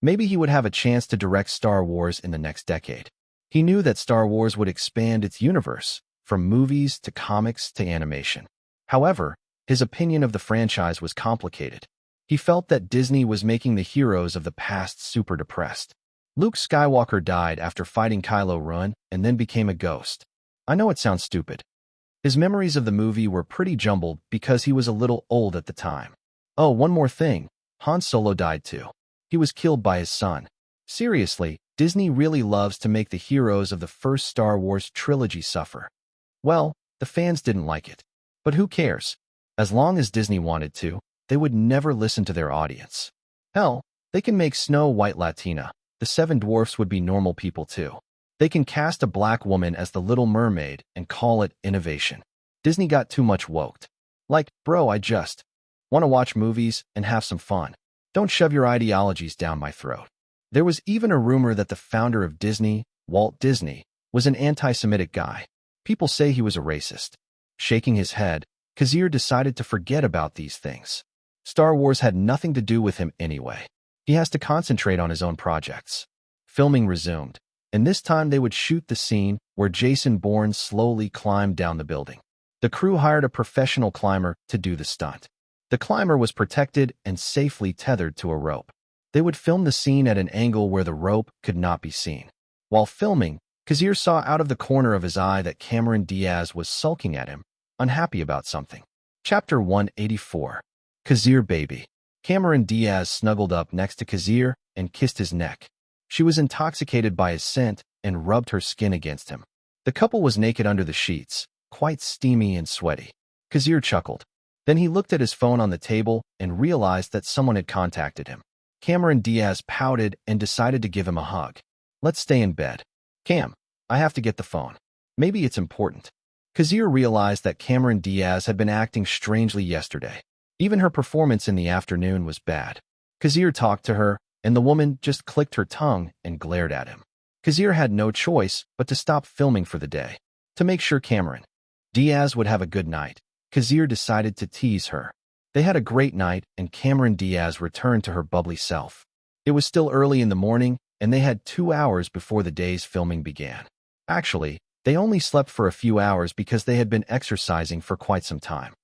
Maybe he would have a chance to direct Star Wars in the next decade. He knew that Star Wars would expand its universe, from movies to comics to animation. However, his opinion of the franchise was complicated. He felt that Disney was making the heroes of the past super depressed. Luke Skywalker died after fighting Kylo Ren and then became a ghost. I know it sounds stupid. His memories of the movie were pretty jumbled because he was a little old at the time. Oh, one more thing. Han Solo died too. He was killed by his son. Seriously, Disney really loves to make the heroes of the first Star Wars trilogy suffer. Well, the fans didn't like it. But who cares? As long as Disney wanted to, they would never listen to their audience. Hell, they can make Snow White Latina. The Seven Dwarfs would be normal people too. They can cast a black woman as the Little Mermaid and call it innovation. Disney got too much woked. Like, bro, I just want to watch movies and have some fun. Don't shove your ideologies down my throat. There was even a rumor that the founder of Disney, Walt Disney, was an anti-Semitic guy. People say he was a racist. Shaking his head, Kazir decided to forget about these things. Star Wars had nothing to do with him anyway. He has to concentrate on his own projects. Filming resumed, and this time they would shoot the scene where Jason Bourne slowly climbed down the building. The crew hired a professional climber to do the stunt. The climber was protected and safely tethered to a rope. They would film the scene at an angle where the rope could not be seen. While filming, Kazir saw out of the corner of his eye that Cameron Diaz was sulking at him, unhappy about something. Chapter 184. Kazir Baby. Cameron Diaz snuggled up next to Kazir and kissed his neck. She was intoxicated by his scent and rubbed her skin against him. The couple was naked under the sheets, quite steamy and sweaty. Kazir chuckled. Then he looked at his phone on the table and realized that someone had contacted him. Cameron Diaz pouted and decided to give him a hug. Let's stay in bed. Cam, I have to get the phone. Maybe it's important. Kazir realized that Cameron Diaz had been acting strangely yesterday. Even her performance in the afternoon was bad. Kazir talked to her, and the woman just clicked her tongue and glared at him. Kazir had no choice but to stop filming for the day. To make sure Cameron Diaz would have a good night, Kazir decided to tease her. They had a great night, and Cameron Diaz returned to her bubbly self. It was still early in the morning, and they had 2 hours before the day's filming began. Actually, they only slept for a few hours because they had been exercising for quite some time.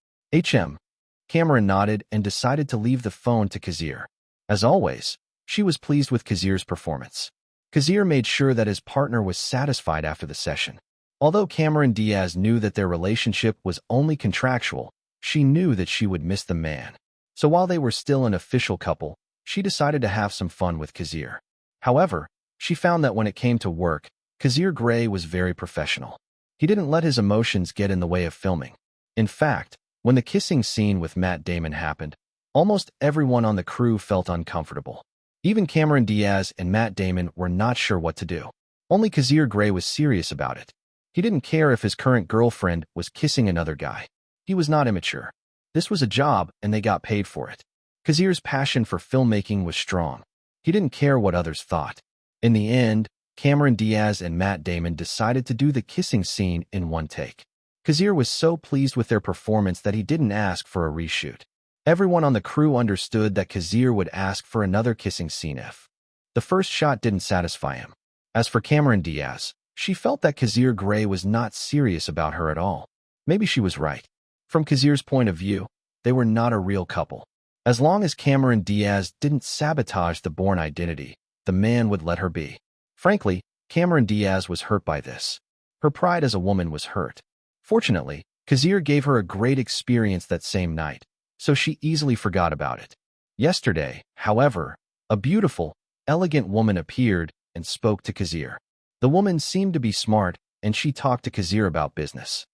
Cameron nodded and decided to leave the phone to Kazir. As always, she was pleased with Kazir's performance. Kazir made sure that his partner was satisfied after the session. Although Cameron Diaz knew that their relationship was only contractual, she knew that she would miss the man. So while they were still an official couple, she decided to have some fun with Kazir. However, she found that when it came to work, Kazir Grey was very professional. He didn't let his emotions get in the way of filming. In fact, when the kissing scene with Matt Damon happened, almost everyone on the crew felt uncomfortable. Even Cameron Diaz and Matt Damon were not sure what to do. Only Kazir Grey was serious about it. He didn't care if his current girlfriend was kissing another guy. He was not immature. This was a job, and they got paid for it. Kazir's passion for filmmaking was strong. He didn't care what others thought. In the end, Cameron Diaz and Matt Damon decided to do the kissing scene in one take. Kazir was so pleased with their performance that he didn't ask for a reshoot. Everyone on the crew understood that Kazir would ask for another kissing scene if the first shot didn't satisfy him. As for Cameron Diaz, she felt that Kazir Grey was not serious about her at all. Maybe she was right. From Kazir's point of view, they were not a real couple. As long as Cameron Diaz didn't sabotage the Bourne identity, the man would let her be. Frankly, Cameron Diaz was hurt by this. Her pride as a woman was hurt. Fortunately, Kazir gave her a great experience that same night, so she easily forgot about it. Yesterday, however, a beautiful, elegant woman appeared and spoke to Kazir. The woman seemed to be smart, and she talked to Kazir about business.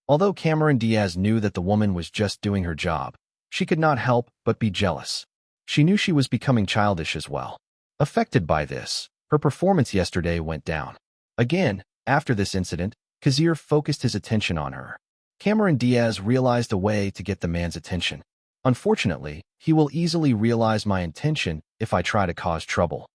Although Cameron Diaz knew that the woman was just doing her job, She could not help but be jealous. She knew she was becoming childish as well. Affected by this, her performance yesterday went down. Again, after this incident, Kazir focused his attention on her. Cameron Diaz realized a way to get the man's attention. Unfortunately, he will easily realize my intention if I try to cause trouble.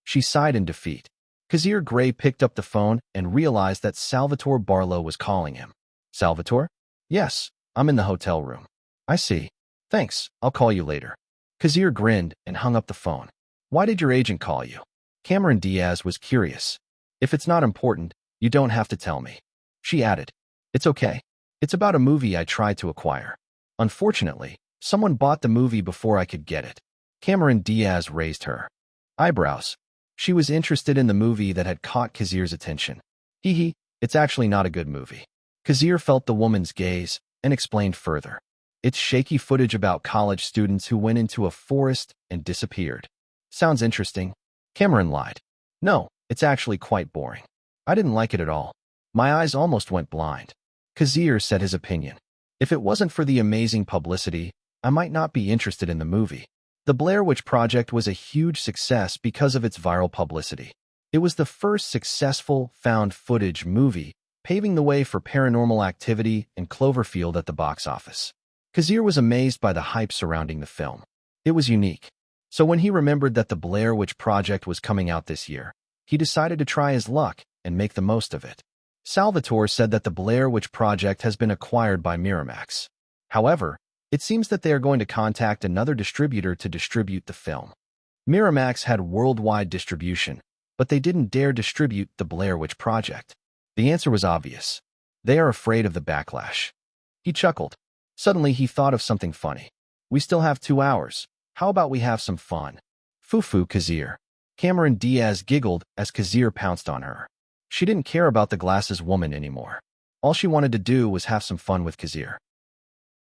She sighed in defeat. Kazir Grey picked up the phone and realized that Salvatore Barlow was calling him. Salvatore? Yes, I'm in the hotel room. I see. Thanks, I'll call you later. Kazir grinned and hung up the phone. Why did your agent call you? Cameron Diaz was curious. If it's not important, you don't have to tell me. She added. It's okay. It's about a movie I tried to acquire. Unfortunately, someone bought the movie before I could get it. Cameron Diaz raised her eyebrows. She was interested in the movie that had caught Kazir's attention. Hee hee, it's actually not a good movie. Kazir felt the woman's gaze and explained further. It's shaky footage about college students who went into a forest and disappeared. Sounds interesting. Cameron lied. No, it's actually quite boring. I didn't like it at all. My eyes almost went blind. Kazir said his opinion. If it wasn't for the amazing publicity, I might not be interested in the movie. The Blair Witch Project was a huge success because of its viral publicity. It was the first successful found footage movie, paving the way for Paranormal Activity and Cloverfield at the box office. Kazir was amazed by the hype surrounding the film. It was unique. So when he remembered that the Blair Witch Project was coming out this year, he decided to try his luck and make the most of it. Salvatore said that the Blair Witch Project has been acquired by Miramax. However, it seems that they are going to contact another distributor to distribute the film. Miramax had worldwide distribution, but they didn't dare distribute the Blair Witch Project. The answer was obvious. They are afraid of the backlash. He chuckled. Suddenly he thought of something funny. We still have 2 hours. How about we have some fun? Foo-foo, Kazir. Cameron Diaz giggled as Kazir pounced on her. She didn't care about the glasses woman anymore. All she wanted to do was have some fun with Kazir.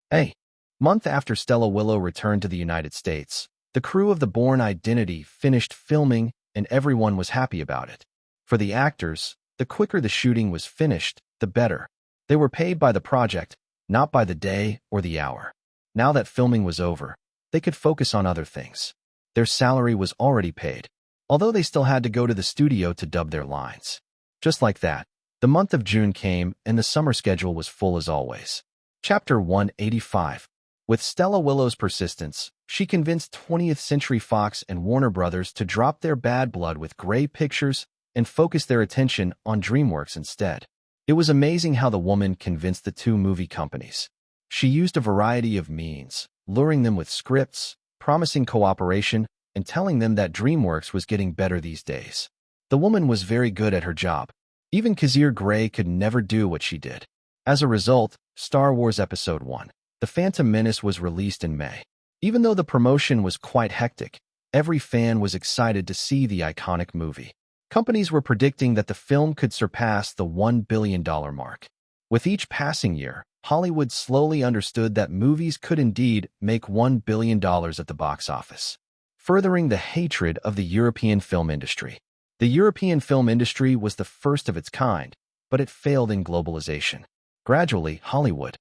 Hey. Month after Stella Willow returned to the United States, the crew of The Bourne Identity finished filming and everyone was happy about it. For the actors, the quicker the shooting was finished, the better. They were paid by the project, not by the day or the hour. Now that filming was over, they could focus on other things. Their salary was already paid, although they still had to go to the studio to dub their lines. Just like that, the month of June came and the summer schedule was full as always. Chapter 185. With Stella Willow's persistence, she convinced 20th Century Fox and Warner Brothers to drop their bad blood with Grey Pictures and focus their attention on DreamWorks instead. It was amazing how the woman convinced the two movie companies. She used a variety of means, luring them with scripts, promising cooperation, and telling them that DreamWorks was getting better these days. The woman was very good at her job. Even Kazir Grey could never do what she did. As a result, Star Wars Episode I, The Phantom Menace was released in May. Even though the promotion was quite hectic, every fan was excited to see the iconic movie. Companies were predicting that the film could surpass the $1 billion mark. With each passing year, Hollywood slowly understood that movies could indeed make $1 billion at the box office, furthering the hatred of the European film industry. The European film industry was the first of its kind, but it failed in globalization. Gradually, Hollywood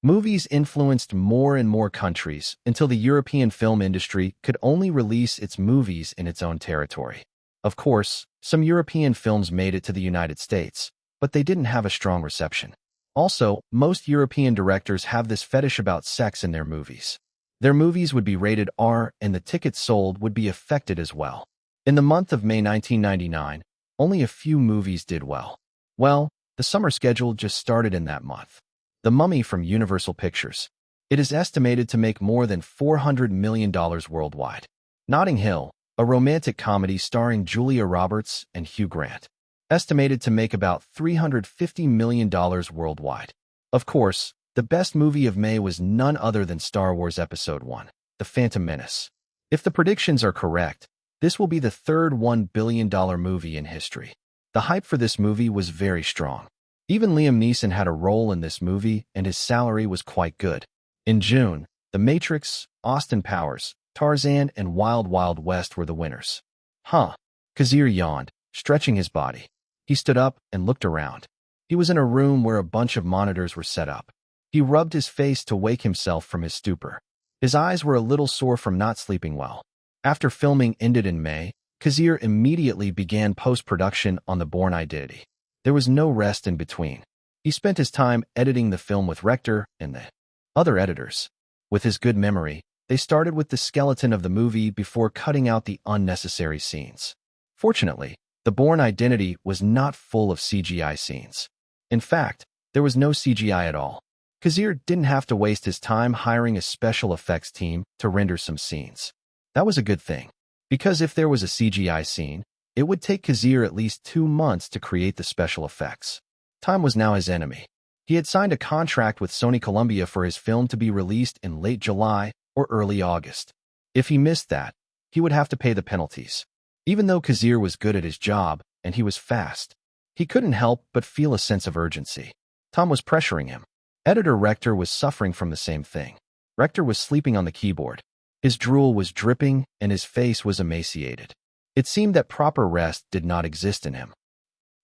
movies influenced more and more countries until the European film industry could only release its movies in its own territory. Of course, some European films made it to the United States, but they didn't have a strong reception. Also, most European directors have this fetish about sex in their movies. Their movies would be rated R and the tickets sold would be affected as well. In the month of May 1999, only a few movies did well. Well, the summer schedule just started in that month. The Mummy from Universal Pictures. It is estimated to make more than $400 million worldwide. Notting Hill, a romantic comedy starring Julia Roberts and Hugh Grant. Estimated to make about $350 million worldwide. Of course, the best movie of May was none other than Star Wars Episode I, The Phantom Menace. If the predictions are correct, this will be the third $1 billion movie in history. The hype for this movie was very strong. Even Liam Neeson had a role in this movie and his salary was quite good. In June, The Matrix, Austin Powers, Tarzan, and Wild Wild West were the winners. Huh. Kazir yawned, stretching his body. He stood up and looked around. He was in a room where a bunch of monitors were set up. He rubbed his face to wake himself from his stupor. His eyes were a little sore from not sleeping well. After filming ended in May, Kazir immediately began post-production on The Bourne Identity. There was no rest in between. He spent his time editing the film with Rector and the other editors. With his good memory, they started with the skeleton of the movie before cutting out the unnecessary scenes. Fortunately, The Bourne Identity was not full of CGI scenes. In fact, there was no CGI at all. Kazir didn't have to waste his time hiring a special effects team to render some scenes. That was a good thing, because if there was a CGI scene, it would take Kazir at least 2 months to create the special effects. Time was now his enemy. He had signed a contract with Sony Columbia for his film to be released in late July or early August. If he missed that, he would have to pay the penalties. Even though Kazir was good at his job and he was fast, he couldn't help but feel a sense of urgency. Tom was pressuring him. Editor Rector was suffering from the same thing. Rector was sleeping on the keyboard. His drool was dripping and his face was emaciated. It seemed that proper rest did not exist in him.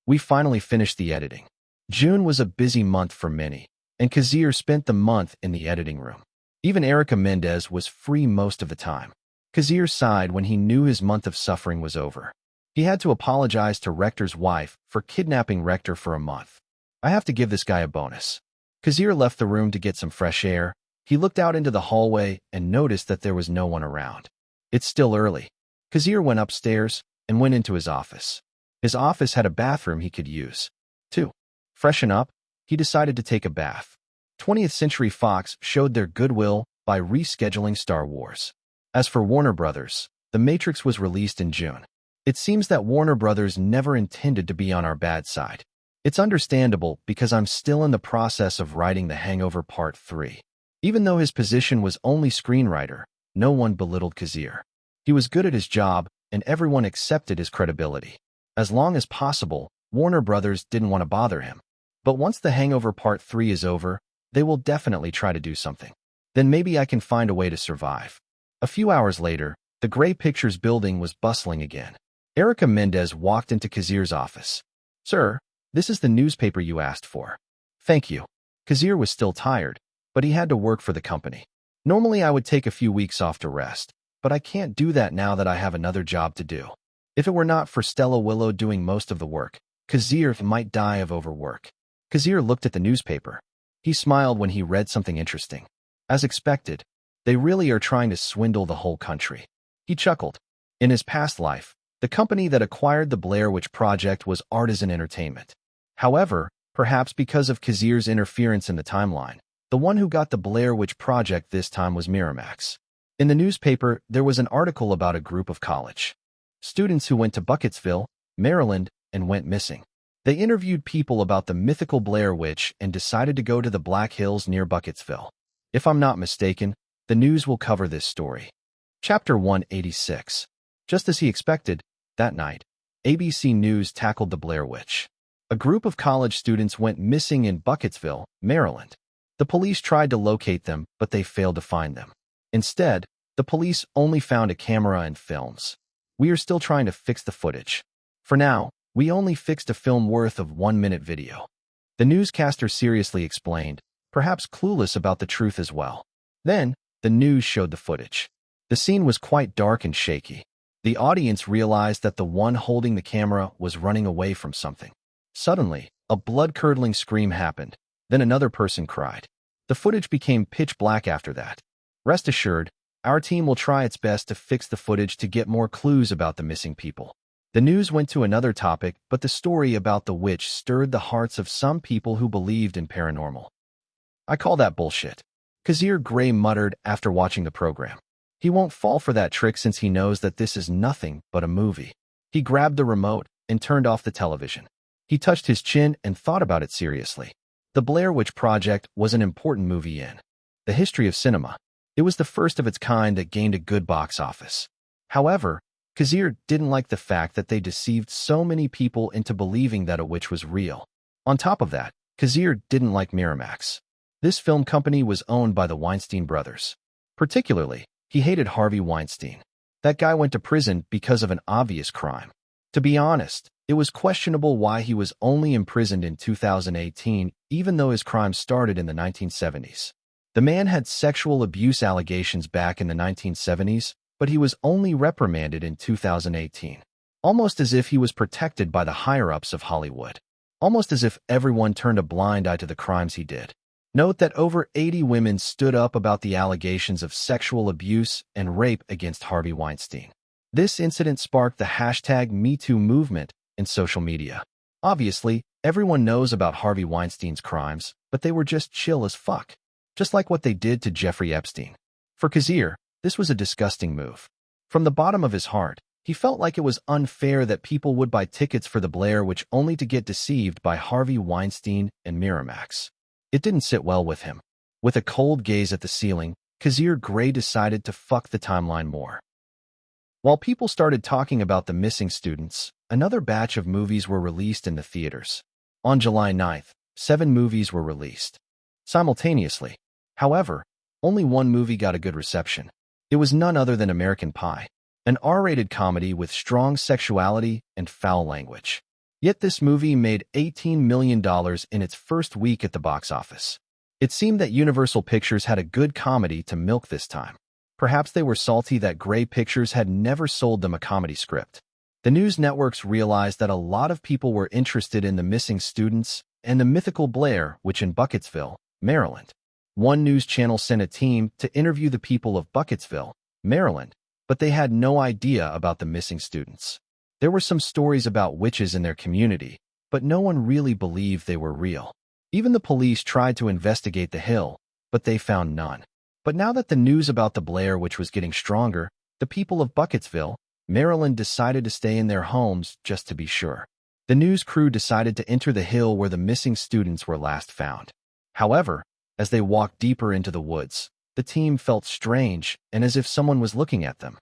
We finally finished the editing. June was a busy month for many, and Kazir spent the month in the editing room. Even Erica Mendez was free most of the time. Kazir sighed when he knew his month of suffering was over. He had to apologize to Rector's wife for kidnapping Rector for a month. I have to give this guy a bonus. Kazir left the room to get some fresh air. He looked out into the hallway and noticed that there was no one around. It's still early. Kazir went upstairs and went into his office. His office had a bathroom he could use. To freshen up, he decided to take a bath. 20th Century Fox showed their goodwill by rescheduling Star Wars. As for Warner Brothers, The Matrix was released in June. It seems that Warner Brothers never intended to be on our bad side. It's understandable because I'm still in the process of writing The Hangover Part 3. Even though his position was only screenwriter, no one belittled Kazir. He was good at his job, and everyone accepted his credibility. As long as possible, Warner Brothers didn't want to bother him. But once The Hangover Part 3 is over, they will definitely try to do something. Then maybe I can find a way to survive. A few hours later, the Grey Pictures building was bustling again. Erica Mendez walked into Kazir's office. "Sir, this is the newspaper you asked for." "Thank you." Kazir was still tired, but he had to work for the company. Normally I would take a few weeks off to rest, but I can't do that now that I have another job to do. If it were not for Stella Willow doing most of the work, Kazir might die of overwork. Kazir looked at the newspaper. He smiled when he read something interesting. As expected, they really are trying to swindle the whole country. He chuckled. In his past life, the company that acquired the Blair Witch Project was Artisan Entertainment. However, perhaps because of Kazir's interference in the timeline, the one who got the Blair Witch Project this time was Miramax. In the newspaper, there was an article about a group of college students who went to Bucketsville, Maryland, and went missing. They interviewed people about the mythical Blair Witch and decided to go to the Black Hills near Bucketsville. If I'm not mistaken, the news will cover this story. Chapter 186. Just as he expected, that night, ABC News tackled the Blair Witch. A group of college students went missing in Bucketsville, Maryland. The police tried to locate them, but they failed to find them. Instead, the police only found a camera and films. We are still trying to fix the footage. For now, we only fixed a film worth of 1-minute video. The newscaster seriously explained, perhaps clueless about the truth as well. Then, the news showed the footage. The scene was quite dark and shaky. The audience realized that the one holding the camera was running away from something. Suddenly, a blood-curdling scream happened. Then another person cried. The footage became pitch black after that. Rest assured, our team will try its best to fix the footage to get more clues about the missing people. The news went to another topic, but the story about the witch stirred the hearts of some people who believed in paranormal. "I call that bullshit," Kazir Grey muttered after watching the program. He won't fall for that trick since he knows that this is nothing but a movie. He grabbed the remote and turned off the television. He touched his chin and thought about it seriously. The Blair Witch Project was an important movie in the history of cinema. It was the first of its kind that gained a good box office. However, Kazir didn't like the fact that they deceived so many people into believing that a witch was real. On top of that, Kazir didn't like Miramax. This film company was owned by the Weinstein brothers. Particularly, he hated Harvey Weinstein. That guy went to prison because of an obvious crime. To be honest, it was questionable why he was only imprisoned in 2018, even though his crime started in the 1970s. The man had sexual abuse allegations back in the 1970s, but he was only reprimanded in 2018. Almost as if he was protected by the higher-ups of Hollywood. Almost as if everyone turned a blind eye to the crimes he did. Note that over 80 women stood up about the allegations of sexual abuse and rape against Harvey Weinstein. This incident sparked the hashtag #MeToo movement in social media. Obviously, everyone knows about Harvey Weinstein's crimes, but they were just chill as fuck. Just like what they did to Jeffrey Epstein. For Kazir, this was a disgusting move. From the bottom of his heart, he felt like it was unfair that people would buy tickets for the Blair Witch only to get deceived by Harvey Weinstein and Miramax. It didn't sit well with him. With a cold gaze at the ceiling, Kazir Grey decided to fuck the timeline more. While people started talking about the missing students, another batch of movies were released in the theaters. On July 9th, 7 movies were released. Simultaneously. However, only one movie got a good reception. It was none other than American Pie, an R-rated comedy with strong sexuality and foul language. Yet this movie made $18 million in its first week at the box office. It seemed that Universal Pictures had a good comedy to milk this time. Perhaps they were salty that Grey Pictures had never sold them a comedy script. The news networks realized that a lot of people were interested in the missing students and the mythical Blair Witch in Bucketsville, Maryland. One news channel sent a team to interview the people of Bucketsville, Maryland, but they had no idea about the missing students. There were some stories about witches in their community, but no one really believed they were real. Even the police tried to investigate the hill, but they found none. But now that the news about the Blair Witch was getting stronger, the people of Bucketsville, Maryland decided to stay in their homes just to be sure. The news crew decided to enter the hill where the missing students were last found. However, as they walked deeper into the woods, the team felt strange and as if someone was looking at them.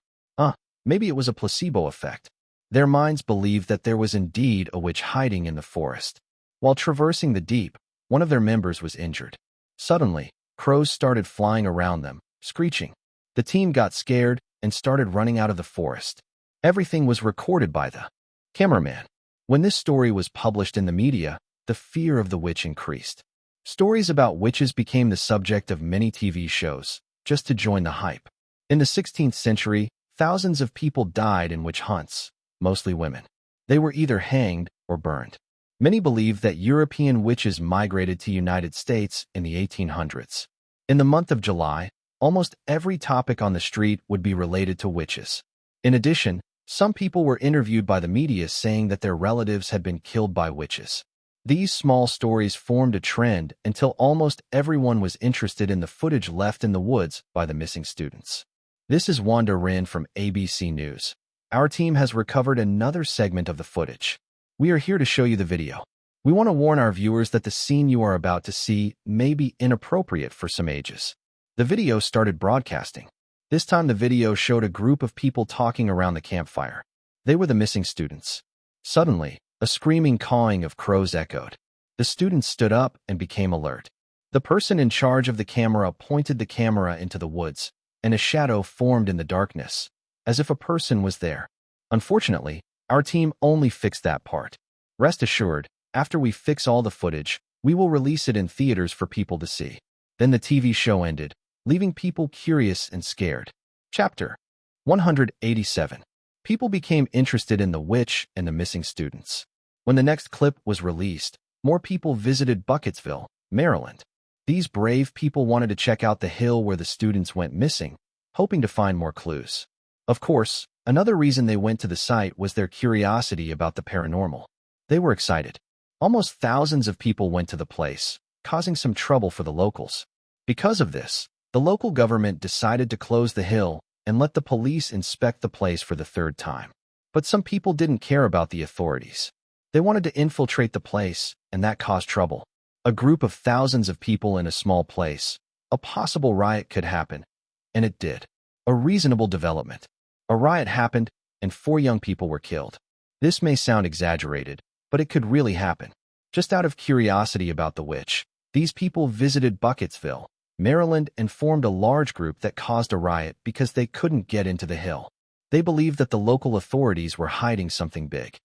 Maybe it was a placebo effect. Their minds believed that there was indeed a witch hiding in the forest. While traversing the deep, one of their members was injured. Suddenly, crows started flying around them, screeching. The team got scared and started running out of the forest. Everything was recorded by the cameraman. When this story was published in the media, the fear of the witch increased. Stories about witches became the subject of many TV shows, just to join the hype. In the 16th century, thousands of people died in witch hunts, mostly women. They were either hanged or burned. Many believe that European witches migrated to the United States in the 1800s. In the month of July, almost every topic on the street would be related to witches. In addition, some people were interviewed by the media saying that their relatives had been killed by witches. These small stories formed a trend until almost everyone was interested in the footage left in the woods by the missing students. This is Wanda Rin from ABC News. Our team has recovered another segment of the footage. We are here to show you the video. We want to warn our viewers that the scene you are about to see may be inappropriate for some ages. The video started broadcasting. This time the video showed a group of people talking around the campfire. They were the missing students. Suddenly, a screaming cawing of crows echoed. The students stood up and became alert. The person in charge of the camera pointed the camera into the woods, and a shadow formed in the darkness, as if a person was there. Unfortunately, our team only fixed that part. Rest assured, after we fix all the footage, we will release it in theaters for people to see. Then the TV show ended, leaving people curious and scared. Chapter 187. People became interested in the witch and the missing students. When the next clip was released, more people visited Bucketsville, Maryland. These brave people wanted to check out the hill where the students went missing, hoping to find more clues. Of course, another reason they went to the site was their curiosity about the paranormal. They were excited. Almost thousands of people went to the place, causing some trouble for the locals. Because of this, the local government decided to close the hill and let the police inspect the place for the third time. But some people didn't care about the authorities. They wanted to infiltrate the place, and that caused trouble. A group of thousands of people in a small place. A possible riot could happen. And it did. A reasonable development. A riot happened, and 4 young people were killed. This may sound exaggerated, but it could really happen. Just out of curiosity about the witch, these people visited Bucketsville, Maryland, and formed a large group that caused a riot because they couldn't get into the hill. They believed that the local authorities were hiding something big.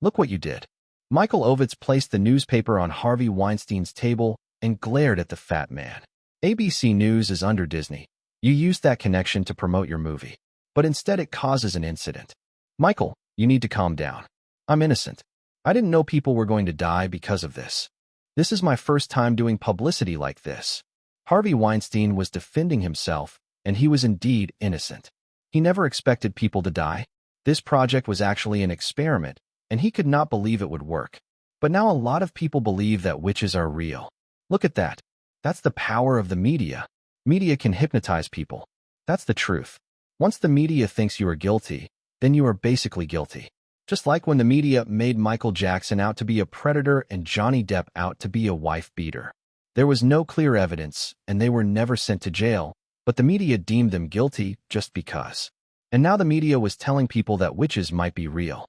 Look what you did. Michael Ovitz placed the newspaper on Harvey Weinstein's table and glared at the fat man. ABC News is under Disney. You used that connection to promote your movie, but instead it causes an incident. Michael, you need to calm down. I'm innocent. I didn't know people were going to die because of this. This is my first time doing publicity like this. Harvey Weinstein was defending himself, and he was indeed innocent. He never expected people to die. This project was actually an experiment, and he could not believe it would work. But now a lot of people believe that witches are real. Look at that. That's the power of the media. Media can hypnotize people. That's the truth. Once the media thinks you are guilty, then you are basically guilty. Just like when the media made Michael Jackson out to be a predator and Johnny Depp out to be a wife-beater. There was no clear evidence, and they were never sent to jail, but the media deemed them guilty just because. And now the media was telling people that witches might be real.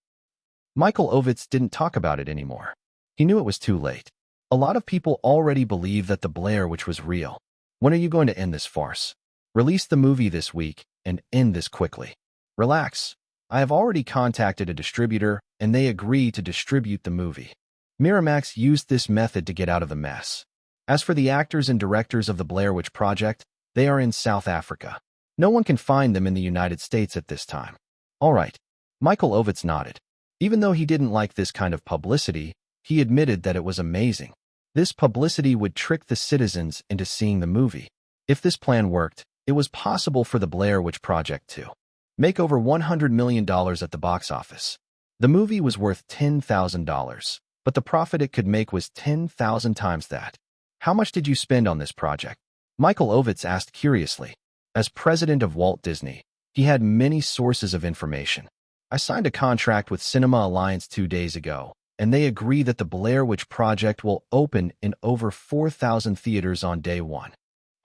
Michael Ovitz didn't talk about it anymore. He knew it was too late. A lot of people already believe that the Blair Witch was real. When are you going to end this farce? Release the movie this week and end this quickly. Relax. I have already contacted a distributor, and they agree to distribute the movie. Miramax used this method to get out of the mess. As for the actors and directors of the Blair Witch Project, they are in South Africa. No one can find them in the United States at this time. All right. Michael Ovitz nodded. Even though he didn't like this kind of publicity, he admitted that it was amazing. This publicity would trick the citizens into seeing the movie. If this plan worked, it was possible for the Blair Witch Project to make over $100 million at the box office. The movie was worth $10,000, but the profit it could make was 10,000 times that. How much did you spend on this project? Michael Ovitz asked curiously. As president of Walt Disney, he had many sources of information. I signed a contract with Cinema Alliance 2 days ago, and they agree that the Blair Witch Project will open in over 4,000 theaters on day one.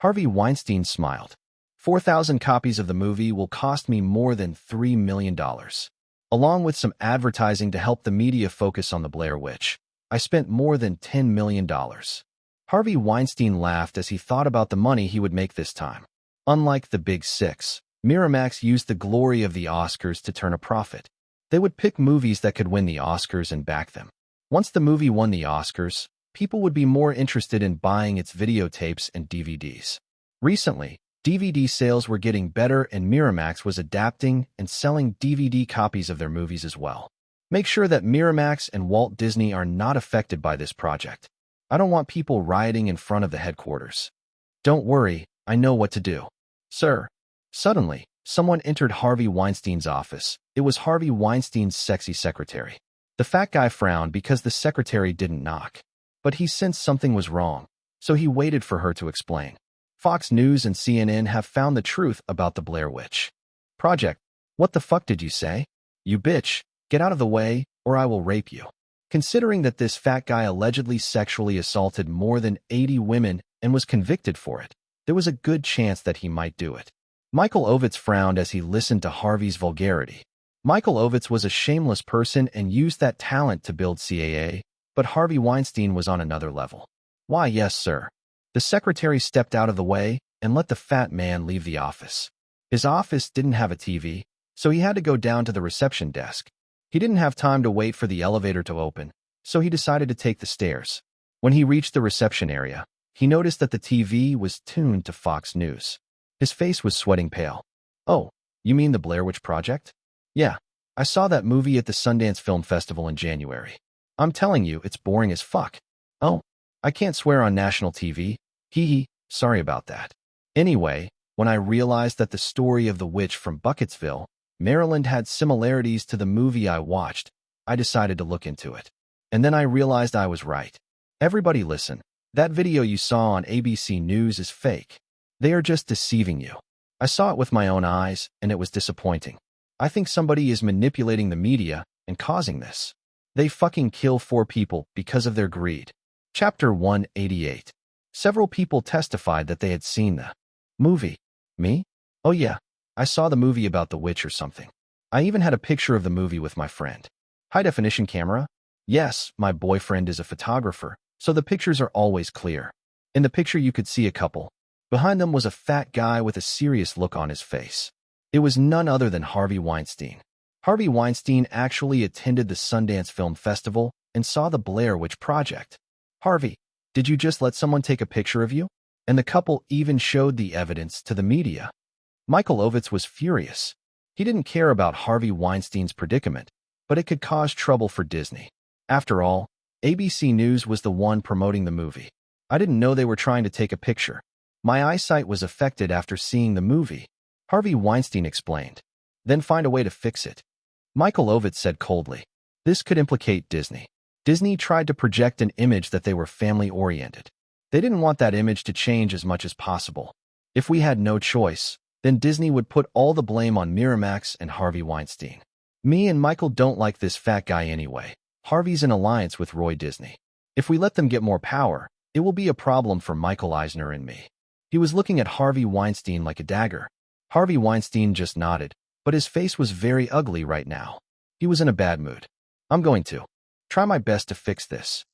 Harvey Weinstein smiled. 4,000 copies of the movie will cost me more than $3 million. Along with some advertising to help the media focus on the Blair Witch, I spent more than $10 million. Harvey Weinstein laughed as he thought about the money he would make this time. Unlike the Big Six, Miramax used the glory of the Oscars to turn a profit. They would pick movies that could win the Oscars and back them. Once the movie won the Oscars, people would be more interested in buying its videotapes and DVDs. Recently, DVD sales were getting better and Miramax was adapting and selling DVD copies of their movies as well. Make sure that Miramax and Walt Disney are not affected by this project. I don't want people rioting in front of the headquarters. Don't worry, I know what to do. Sir. Suddenly, someone entered Harvey Weinstein's office. It was Harvey Weinstein's sexy secretary. The fat guy frowned because the secretary didn't knock. But he sensed something was wrong, so he waited for her to explain. Fox News and CNN have found the truth about the Blair Witch Project. What the fuck did you say? You bitch, get out of the way, or I will rape you. Considering that this fat guy allegedly sexually assaulted more than 80 women and was convicted for it, there was a good chance that he might do it. Michael Ovitz frowned as he listened to Harvey's vulgarity. Michael Ovitz was a shameless person and used that talent to build CAA, but Harvey Weinstein was on another level. Why, yes, sir. The secretary stepped out of the way and let the fat man leave the office. His office didn't have a TV, so he had to go down to the reception desk. He didn't have time to wait for the elevator to open, so he decided to take the stairs. When he reached the reception area, he noticed that the TV was tuned to Fox News. His face was sweating pale. Oh, you mean the Blair Witch Project? Yeah, I saw that movie at the Sundance Film Festival in January. I'm telling you, it's boring as fuck. Oh, I can't swear on national TV. Hee hee, sorry about that. Anyway, when I realized that the story of the witch from Bucketsville, Maryland had similarities to the movie I watched, I decided to look into it. And then I realized I was right. Everybody listen. That video you saw on ABC News is fake. They are just deceiving you. I saw it with my own eyes, and it was disappointing. I think somebody is manipulating the media and causing this. They fucking kill 4 people because of their greed. Chapter 188. Several people testified that they had seen the movie. Me? Oh yeah, I saw the movie about the witch or something. I even had a picture of the movie with my friend. High-definition camera? Yes, my boyfriend is a photographer, so the pictures are always clear. In the picture you could see a couple. Behind them was a fat guy with a serious look on his face. It was none other than Harvey Weinstein. Harvey Weinstein actually attended the Sundance Film Festival and saw the Blair Witch Project. Harvey, did you just let someone take a picture of you? and the couple even showed the evidence to the media. Michael Ovitz was furious. He didn't care about Harvey Weinstein's predicament, but it could cause trouble for Disney. After all, ABC News was the one promoting the movie. I didn't know they were trying to take a picture. My eyesight was affected after seeing the movie, Harvey Weinstein explained. Then find a way to fix it. Michael Ovitz said coldly. This could implicate Disney. Disney tried to project an image that they were family-oriented. They didn't want that image to change as much as possible. If we had no choice, then Disney would put all the blame on Miramax and Harvey Weinstein. Me and Michael don't like this fat guy anyway. Harvey's in alliance with Roy Disney. If we let them get more power, it will be a problem for Michael Eisner and me. He was looking at Harvey Weinstein like a dagger. Harvey Weinstein just nodded, but his face was very ugly right now. He was in a bad mood. I'm going to try my best to fix this.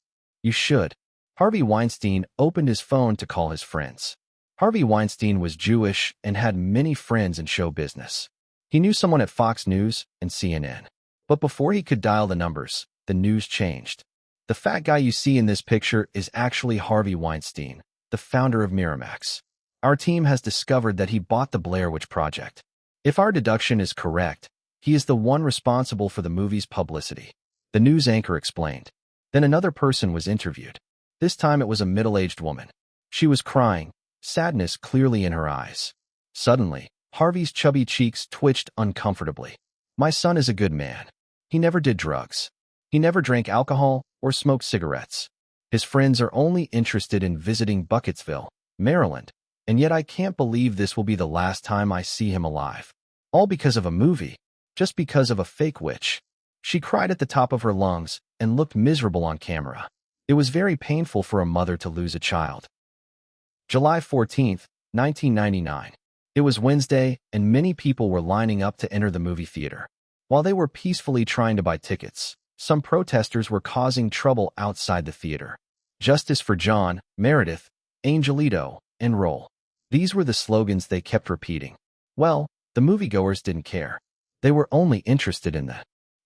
You should. Harvey Weinstein opened his phone to call his friends. Harvey Weinstein was Jewish and had many friends in show business. He knew someone at Fox News and CNN. But before he could dial the numbers, the news changed. The fat guy you see in this picture is actually Harvey Weinstein, the founder of Miramax. Our team has discovered that he bought the Blair Witch Project. If our deduction is correct, he is the one responsible for the movie's publicity, the news anchor explained. Then another person was interviewed. This time it was a middle-aged woman. She was crying, sadness clearly in her eyes. Suddenly, Harvey's chubby cheeks twitched uncomfortably. My son is a good man. He never did drugs. He never drank alcohol or smoked cigarettes. His friends are only interested in visiting Bucketsville, Maryland, and yet I can't believe this will be the last time I see him alive. All because of a movie, just because of a fake witch. She cried at the top of her lungs and looked miserable on camera. It was very painful for a mother to lose a child. July 14, 1999. It was Wednesday, and many people were lining up to enter the movie theater. While they were peacefully trying to buy tickets, some protesters were causing trouble outside the theater. Justice for John, Meredith, Angelito, and Roll. These were the slogans they kept repeating. Well, the moviegoers didn't care. They were only interested in the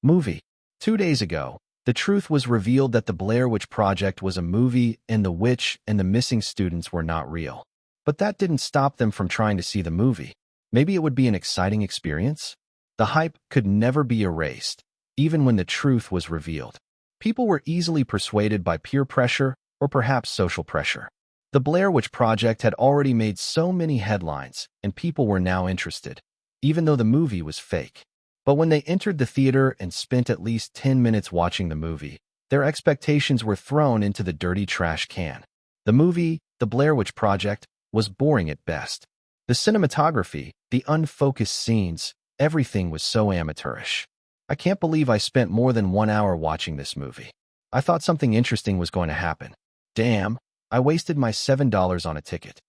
movie. 2 days ago, the truth was revealed that the Blair Witch Project was a movie and the witch and the missing students were not real. But that didn't stop them from trying to see the movie. Maybe it would be an exciting experience? The hype could never be erased, even when the truth was revealed. People were easily persuaded by peer pressure or perhaps social pressure. The Blair Witch Project had already made so many headlines, and people were now interested, even though the movie was fake. But when they entered the theater and spent at least 10 minutes watching the movie, their expectations were thrown into the dirty trash can. The movie, The Blair Witch Project, was boring at best. The cinematography, the unfocused scenes, everything was so amateurish. I can't believe I spent more than 1 hour watching this movie. I thought something interesting was going to happen. Damn, I wasted my $7 on a ticket.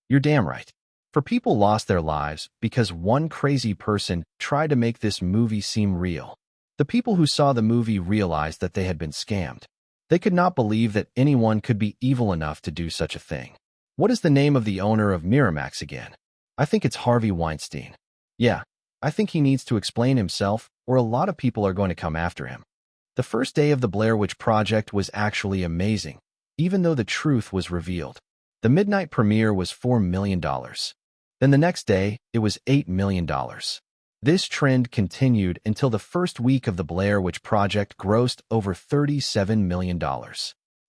You're damn right. For people lost their lives because one crazy person tried to make this movie seem real. The people who saw the movie realized that they had been scammed. They could not believe that anyone could be evil enough to do such a thing. What is the name of the owner of Miramax again? I think it's Harvey Weinstein. Yeah, I think he needs to explain himself, or a lot of people are going to come after him. The first day of the Blair Witch Project was actually amazing, even though the truth was revealed. The midnight premiere was $4 million. Then the next day, it was $8 million. This trend continued until the first week of the Blair Witch Project grossed over $37 million.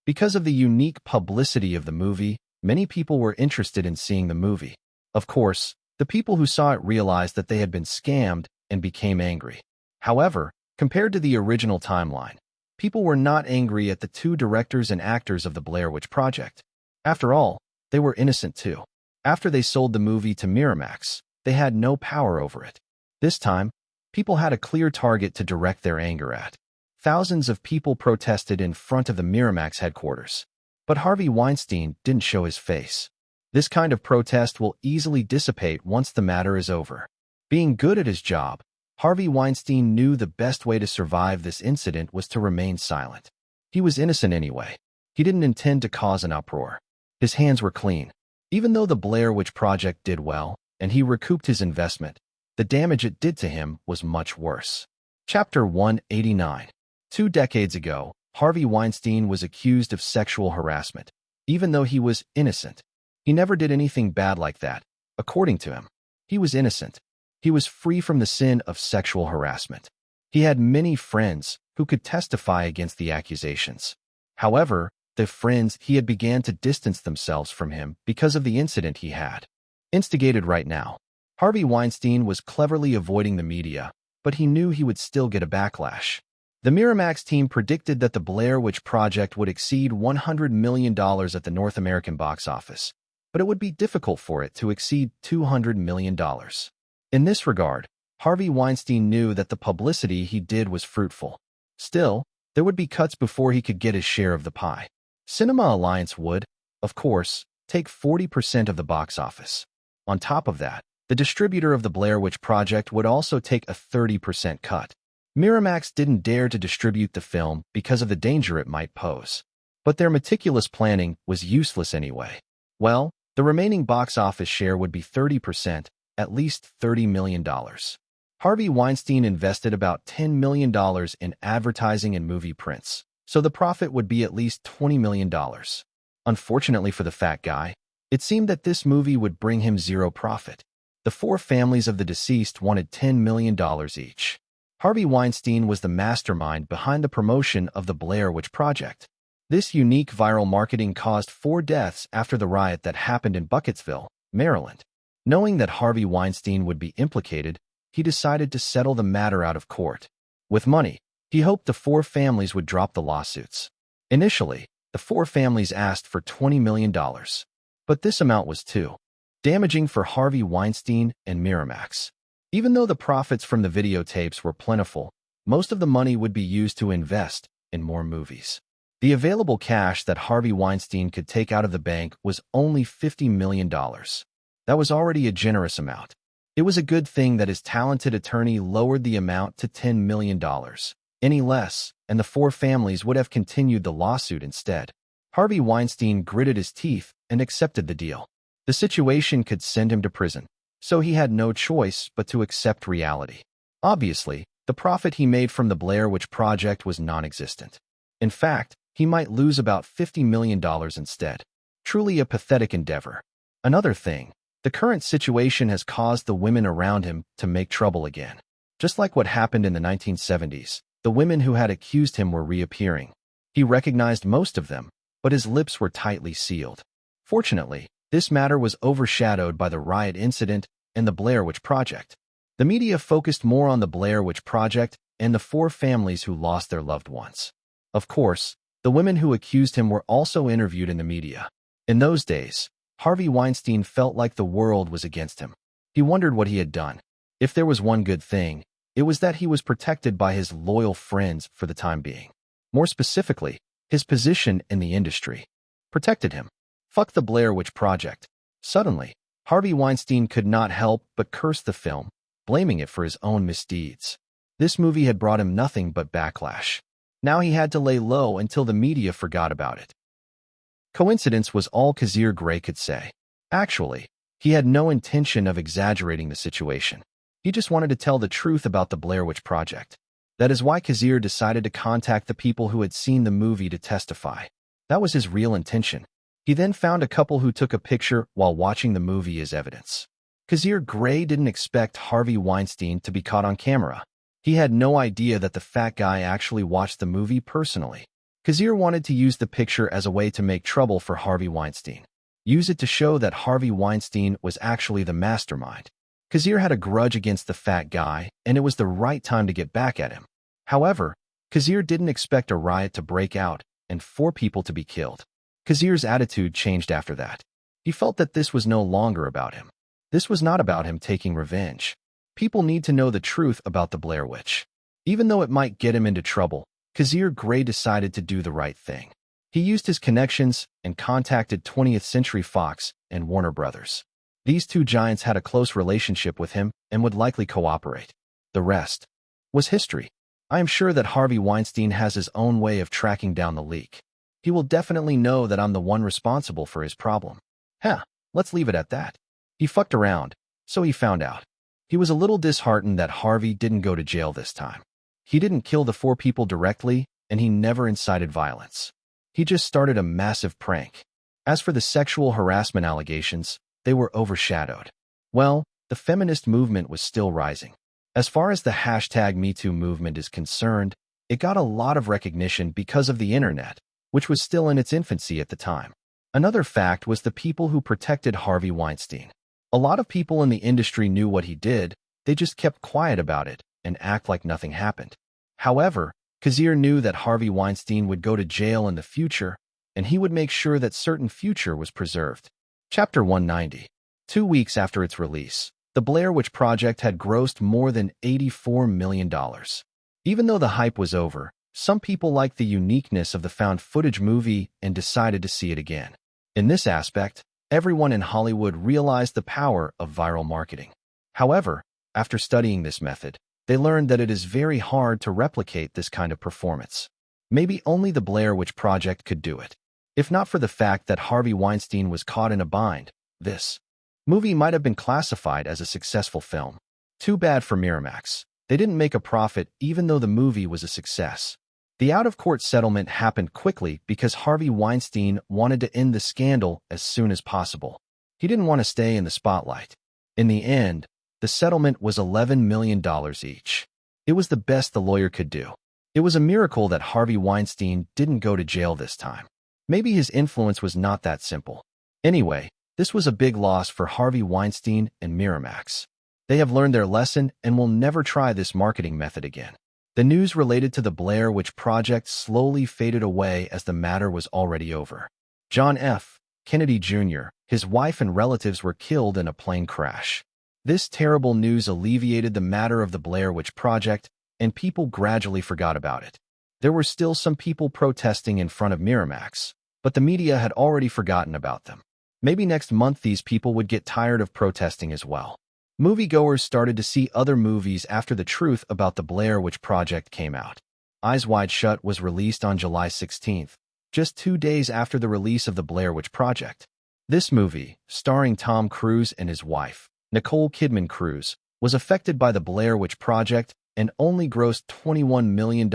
Because of the unique publicity of the movie, many people were interested in seeing the movie. Of course, the people who saw it realized that they had been scammed and became angry. However, compared to the original timeline, people were not angry at the two directors and actors of the Blair Witch Project. After all, they were innocent too. After they sold the movie to Miramax, they had no power over it. This time, people had a clear target to direct their anger at. Thousands of people protested in front of the Miramax headquarters. But Harvey Weinstein didn't show his face. This kind of protest will easily dissipate once the matter is over. Being good at his job, Harvey Weinstein knew the best way to survive this incident was to remain silent. He was innocent anyway. He didn't intend to cause an uproar. His hands were clean. Even though the Blair Witch Project did well, and he recouped his investment, the damage it did to him was much worse. Chapter 189. 2 decades ago, Harvey Weinstein was accused of sexual harassment, even though he was innocent. He never did anything bad like that. According to him, he was innocent. He was free from the sin of sexual harassment. He had many friends who could testify against the accusations. However, the friends he had began to distance themselves from him because of the incident he had instigated right now. Harvey Weinstein was cleverly avoiding the media, but he knew he would still get a backlash. The Miramax team predicted that the Blair Witch Project would exceed $100 million at the North American box office, but it would be difficult for it to exceed $200 million. In this regard, Harvey Weinstein knew that the publicity he did was fruitful. Still, there would be cuts before he could get his share of the pie. Cinema Alliance would, of course, take 40% of the box office. On top of that, the distributor of the Blair Witch Project would also take a 30% cut. Miramax didn't dare to distribute the film because of the danger it might pose. But their meticulous planning was useless anyway. Well, the remaining box office share would be 30%, at least $30 million. Harvey Weinstein invested about $10 million in advertising and movie prints, so the profit would be at least $20 million. Unfortunately for the fat guy, it seemed that this movie would bring him zero profit. The four families of the deceased wanted $10 million each. Harvey Weinstein was the mastermind behind the promotion of the Blair Witch Project. This unique viral marketing caused 4 deaths after the riot that happened in Buckettsville, Maryland. Knowing that Harvey Weinstein would be implicated, he decided to settle the matter out of court. With money, he hoped the 4 families would drop the lawsuits. Initially, the 4 families asked for $20 million, but this amount was too damaging for Harvey Weinstein and Miramax. Even though the profits from the videotapes were plentiful, most of the money would be used to invest in more movies. The available cash that Harvey Weinstein could take out of the bank was only $50 million. That was already a generous amount. It was a good thing that his talented attorney lowered the amount to $10 million. Any less, and the 4 families would have continued the lawsuit instead. Harvey Weinstein gritted his teeth and accepted the deal. The situation could send him to prison, so he had no choice but to accept reality. Obviously, the profit he made from the Blair Witch Project was non-existent. In fact, he might lose about $50 million instead. Truly a pathetic endeavor. Another thing, the current situation has caused the women around him to make trouble again. Just like what happened in the 1970s, the women who had accused him were reappearing. He recognized most of them, but his lips were tightly sealed. Fortunately, this matter was overshadowed by the riot incident and the Blair Witch Project. The media focused more on the Blair Witch Project and the 4 families who lost their loved ones. Of course, the women who accused him were also interviewed in the media. In those days, Harvey Weinstein felt like the world was against him. He wondered what he had done. If there was one good thing, it was that he was protected by his loyal friends for the time being. More specifically, his position in the industry protected him. Fuck the Blair Witch Project. Suddenly, Harvey Weinstein could not help but curse the film, blaming it for his own misdeeds. This movie had brought him nothing but backlash. Now he had to lay low until the media forgot about it. Coincidence was all Kazir Grey could say. Actually, he had no intention of exaggerating the situation. He just wanted to tell the truth about the Blair Witch Project. That is why Kazir decided to contact the people who had seen the movie to testify. That was his real intention. He then found a couple who took a picture while watching the movie as evidence. Kazir Grey didn't expect Harvey Weinstein to be caught on camera. He had no idea that the fat guy actually watched the movie personally. Kazir wanted to use the picture as a way to make trouble for Harvey Weinstein. Use it to show that Harvey Weinstein was actually the mastermind. Kazir had a grudge against the fat guy, and it was the right time to get back at him. However, Kazir didn't expect a riot to break out and 4 people to be killed. Kazir's attitude changed after that. He felt that this was no longer about him. This was not about him taking revenge. People need to know the truth about the Blair Witch. Even though it might get him into trouble, Kazir Grey decided to do the right thing. He used his connections and contacted 20th Century Fox and Warner Brothers. These 2 giants had a close relationship with him and would likely cooperate. The rest was history. I am sure that Harvey Weinstein has his own way of tracking down the leak. He will definitely know that I'm the one responsible for his problem. Let's leave it at that. He fucked around, so he found out. He was a little disheartened that Harvey didn't go to jail this time. He didn't kill the 4 people directly, and he never incited violence. He just started a massive prank. As for the sexual harassment allegations, they were overshadowed. Well, the feminist movement was still rising. As far as the hashtag #MeToo movement is concerned, it got a lot of recognition because of the internet, which was still in its infancy at the time. Another fact was the people who protected Harvey Weinstein. A lot of people in the industry knew what he did, they just kept quiet about it and act like nothing happened. However, Kazir knew that Harvey Weinstein would go to jail in the future, and he would make sure that certain future was preserved. Chapter 190. 2 weeks after its release, The Blair Witch Project had grossed more than $84 million. Even though the hype was over, some people liked the uniqueness of the found footage movie and decided to see it again. In this aspect, everyone in Hollywood realized the power of viral marketing. However, after studying this method, they learned that it is very hard to replicate this kind of performance. Maybe only The Blair Witch Project could do it. If not for the fact that Harvey Weinstein was caught in a bind, this movie might have been classified as a successful film. Too bad for Miramax. They didn't make a profit even though the movie was a success. The out-of-court settlement happened quickly because Harvey Weinstein wanted to end the scandal as soon as possible. He didn't want to stay in the spotlight. In the end, the settlement was $11 million each. It was the best the lawyer could do. It was a miracle that Harvey Weinstein didn't go to jail this time. Maybe his influence was not that simple. Anyway, this was a big loss for Harvey Weinstein and Miramax. They have learned their lesson and will never try this marketing method again. The news related to the Blair Witch Project slowly faded away as the matter was already over. John F. Kennedy Jr., his wife and relatives were killed in a plane crash. This terrible news alleviated the matter of the Blair Witch Project, and people gradually forgot about it. There were still some people protesting in front of Miramax, but the media had already forgotten about them. Maybe next month these people would get tired of protesting as well. Moviegoers started to see other movies after the truth about the Blair Witch Project came out. Eyes Wide Shut was released on July 16th, just 2 days after the release of the Blair Witch Project. This movie, starring Tom Cruise and his wife, Nicole Kidman Cruise, was affected by the Blair Witch Project and only grossed $21 million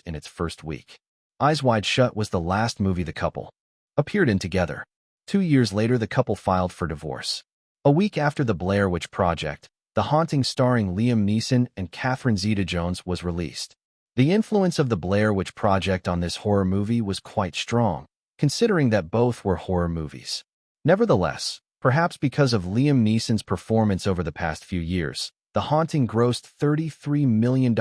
in its first week. Eyes Wide Shut was the last movie the couple appeared in together. 2 years later, the couple filed for divorce. A week after the Blair Witch Project, The Haunting starring Liam Neeson and Catherine Zeta-Jones was released. The influence of the Blair Witch Project on this horror movie was quite strong, considering that both were horror movies. Nevertheless, perhaps because of Liam Neeson's performance over the past few years, The Haunting grossed $33 million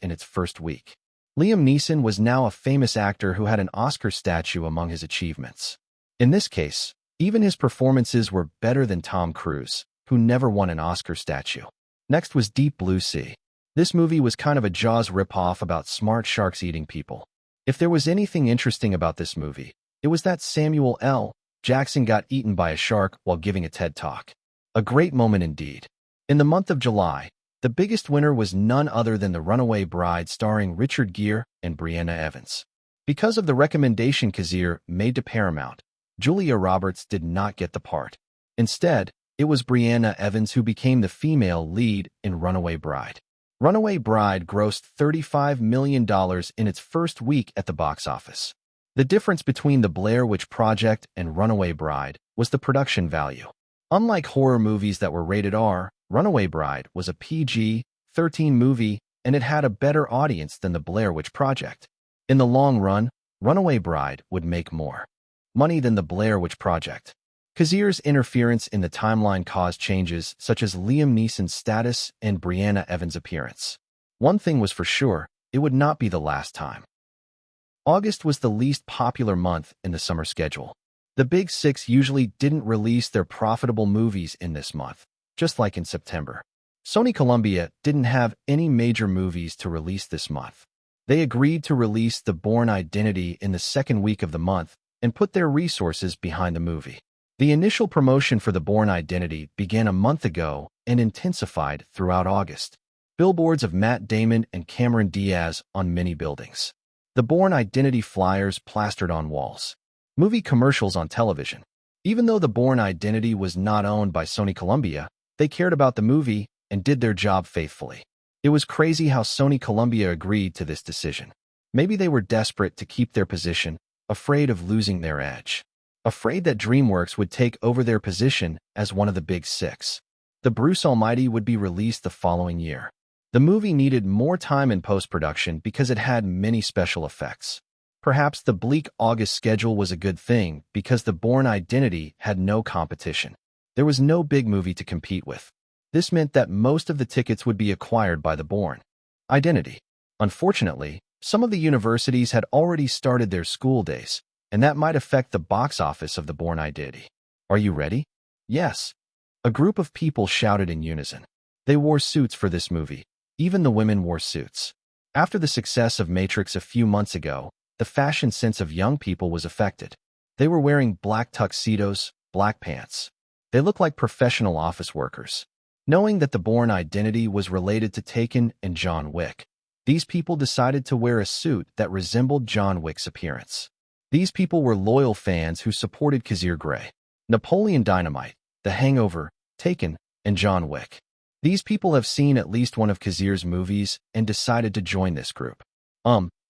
in its first week. Liam Neeson was now a famous actor who had an Oscar statue among his achievements. In this case, even his performances were better than Tom Cruise, who never won an Oscar statue. Next was Deep Blue Sea. This movie was kind of a Jaws ripoff about smart sharks eating people. If there was anything interesting about this movie, it was that Samuel L. Jackson got eaten by a shark while giving a TED Talk. A great moment indeed. In the month of July, the biggest winner was none other than The Runaway Bride starring Richard Gere and Brianna Evans. Because of the recommendation Kazir made to Paramount, Julia Roberts did not get the part. Instead, it was Brianna Evans who became the female lead in Runaway Bride. Runaway Bride grossed $35 million in its first week at the box office. The difference between the Blair Witch Project and Runaway Bride was the production value. Unlike horror movies that were rated R, Runaway Bride was a PG-13 movie, and it had a better audience than the Blair Witch Project. In the long run, Runaway Bride would make more money than the Blair Witch Project. Kazir's interference in the timeline caused changes such as Liam Neeson's status and Brianna Evans' appearance. One thing was for sure, it would not be the last time. August was the least popular month in the summer schedule. The Big Six usually didn't release their profitable movies in this month, just like in September. Sony Columbia didn't have any major movies to release this month. They agreed to release The Bourne Identity in the second week of the month and put their resources behind the movie. The initial promotion for The Bourne Identity began a month ago and intensified throughout August. Billboards of Matt Damon and Cameron Diaz on many buildings. The Bourne Identity flyers plastered on walls. Movie commercials on television. Even though The Bourne Identity was not owned by Sony Columbia, they cared about the movie and did their job faithfully. It was crazy how Sony Columbia agreed to this decision. Maybe they were desperate to keep their position, afraid of losing their edge. afraid that DreamWorks would take over their position as one of the big six. The Bruce Almighty would be released the following year. The movie needed more time in post-production because it had many special effects. Perhaps the bleak August schedule was a good thing because the Bourne Identity had no competition. There was no big movie to compete with. This meant that most of the tickets would be acquired by the Bourne Identity. Unfortunately, some of the universities had already started their school days, and that might affect the box office of the Bourne Identity. Are you ready? Yes. A group of people shouted in unison. They wore suits for this movie. Even the women wore suits. After the success of Matrix a few months ago, the fashion sense of young people was affected. They were wearing black tuxedos, black pants. They looked like professional office workers. Knowing that the Bourne Identity was related to Taken and John Wick, these people decided to wear a suit that resembled John Wick's appearance. These people were loyal fans who supported Kazir Grey, Napoleon Dynamite, The Hangover, Taken, and John Wick. These people have seen at least one of Kazir's movies and decided to join this group.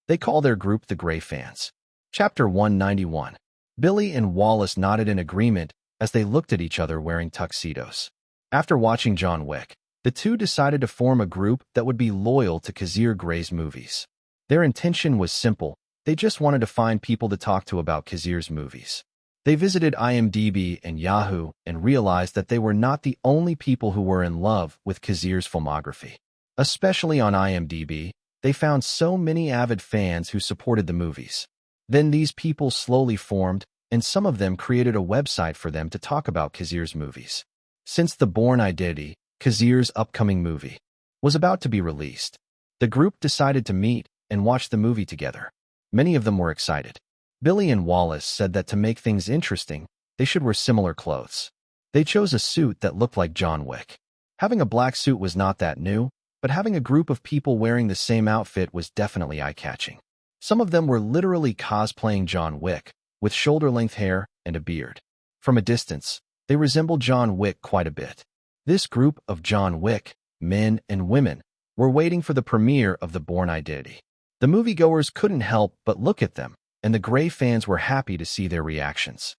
They call their group the Grey Fans. Chapter 191. Billy and Wallace nodded in agreement as they looked at each other wearing tuxedos. After watching John Wick, the two decided to form a group that would be loyal to Kazir Grey's movies. Their intention was simple. They just wanted to find people to talk to about Kazir's movies. They visited IMDb and Yahoo and realized that they were not the only people who were in love with Kazir's filmography. Especially on IMDb, they found so many avid fans who supported the movies. Then these people slowly formed, and some of them created a website for them to talk about Kazir's movies. Since the Bourne Identity, Kazir's upcoming movie, was about to be released, the group decided to meet and watch the movie together. Many of them were excited. Billy and Wallace said that to make things interesting, they should wear similar clothes. They chose a suit that looked like John Wick. Having a black suit was not that new, but having a group of people wearing the same outfit was definitely eye-catching. Some of them were literally cosplaying John Wick, with shoulder-length hair and a beard. From a distance, they resembled John Wick quite a bit. This group of John Wick, men and women, were waiting for the premiere of the Bourne Identity. The moviegoers couldn't help but look at them, and the Grey fans were happy to see their reactions.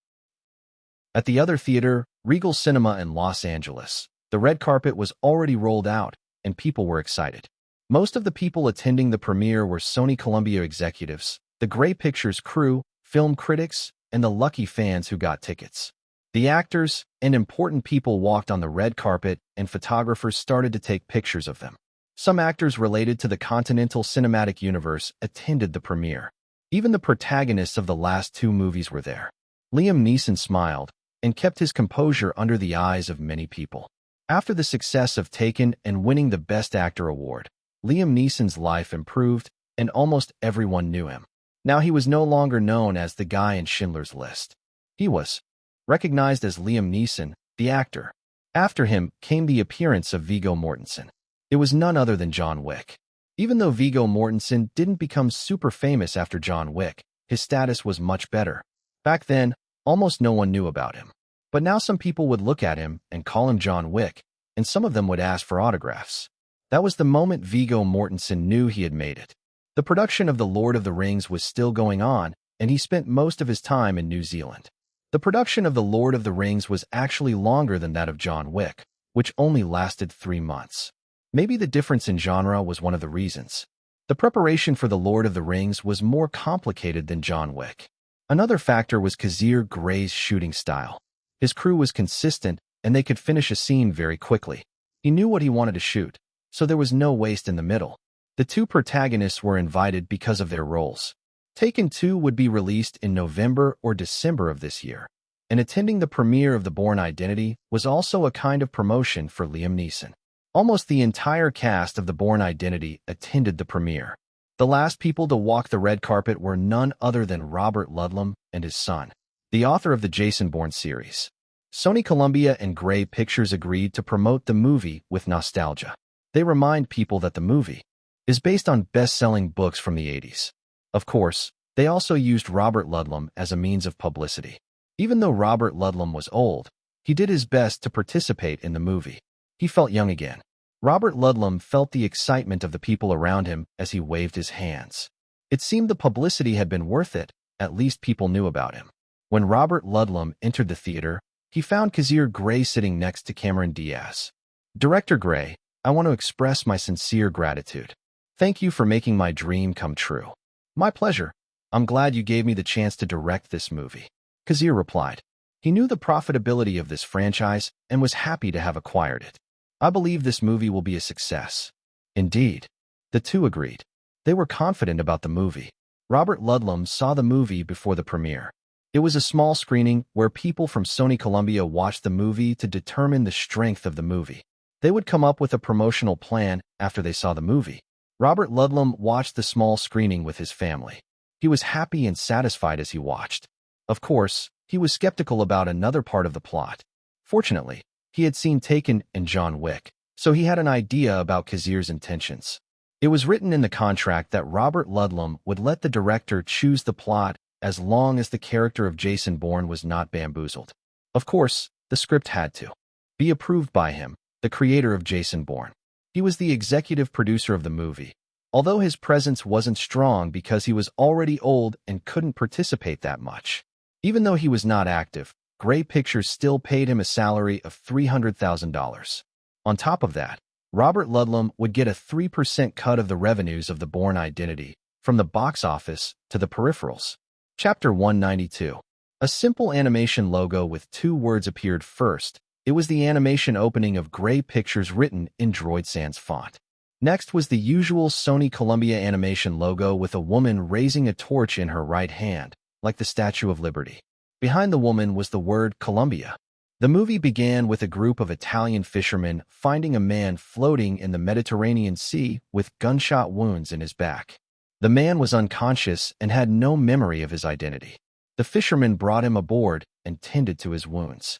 At the other theater, Regal Cinema in Los Angeles, the red carpet was already rolled out, and people were excited. Most of the people attending the premiere were Sony Columbia executives, the Grey Pictures crew, film critics, and the lucky fans who got tickets. The actors and important people walked on the red carpet, and photographers started to take pictures of them. Some actors related to the Continental Cinematic Universe attended the premiere. Even the protagonists of the last two movies were there. Liam Neeson smiled and kept his composure under the eyes of many people. After the success of Taken and winning the Best Actor award, Liam Neeson's life improved, and almost everyone knew him. Now he was no longer known as the guy in Schindler's List. He was recognized as Liam Neeson, the actor. After him came the appearance of Viggo Mortensen. It was none other than John Wick. Even though Viggo Mortensen didn't become super famous after John Wick, his status was much better. Back then, almost no one knew about him. But now some people would look at him and call him John Wick, and some of them would ask for autographs. That was the moment Viggo Mortensen knew he had made it. The production of The Lord of the Rings was still going on, and he spent most of his time in New Zealand. The production of The Lord of the Rings was actually longer than that of John Wick, which only lasted 3 months. Maybe the difference in genre was one of the reasons. The preparation for The Lord of the Rings was more complicated than John Wick. Another factor was Kazir Grey's shooting style. His crew was consistent, and they could finish a scene very quickly. He knew what he wanted to shoot, so there was no waste in the middle. The two protagonists were invited because of their roles. Taken 2 would be released in November or December of this year, and attending the premiere of The Bourne Identity was also a kind of promotion for Liam Neeson. Almost the entire cast of The Bourne Identity attended the premiere. The last people to walk the red carpet were none other than Robert Ludlum and his son, the author of the Jason Bourne series. Sony Columbia and Grey Pictures agreed to promote the movie with nostalgia. They remind people that the movie is based on best-selling books from the 80s. Of course, they also used Robert Ludlum as a means of publicity. Even though Robert Ludlum was old, he did his best to participate in the movie. He felt young again. Robert Ludlum felt the excitement of the people around him as he waved his hands. It seemed the publicity had been worth it, at least people knew about him. When Robert Ludlum entered the theater, he found Kazir Grey sitting next to Cameron Diaz. Director Grey, I want to express my sincere gratitude. Thank you for making my dream come true. My pleasure. I'm glad you gave me the chance to direct this movie. Kazir replied. He knew the profitability of this franchise and was happy to have acquired it. I believe this movie will be a success. Indeed. The two agreed. They were confident about the movie. Robert Ludlum saw the movie before the premiere. It was a small screening where people from Sony Columbia watched the movie to determine the strength of the movie. They would come up with a promotional plan after they saw the movie. Robert Ludlum watched the small screening with his family. He was happy and satisfied as he watched. Of course, he was skeptical about another part of the plot. Fortunately, he had seen Taken and John Wick, so he had an idea about Kazir's intentions. It was written in the contract that Robert Ludlum would let the director choose the plot as long as the character of Jason Bourne was not bamboozled. Of course, the script had to be approved by him, the creator of Jason Bourne. He was the executive producer of the movie, although his presence wasn't strong because he was already old and couldn't participate that much. Even though he was not active, Grey Pictures still paid him a salary of $300,000. On top of that, Robert Ludlum would get a 3% cut of the revenues of the Bourne identity, from the box office to the peripherals. Chapter 192. A simple animation logo with 2 words appeared first. It was the animation opening of Grey Pictures written in Droid Sans font. Next was the usual Sony Columbia animation logo with a woman raising a torch in her right hand, like the Statue of Liberty. Behind the woman was the word Columbia. The movie began with a group of Italian fishermen finding a man floating in the Mediterranean Sea with gunshot wounds in his back. The man was unconscious and had no memory of his identity. The fishermen brought him aboard and tended to his wounds.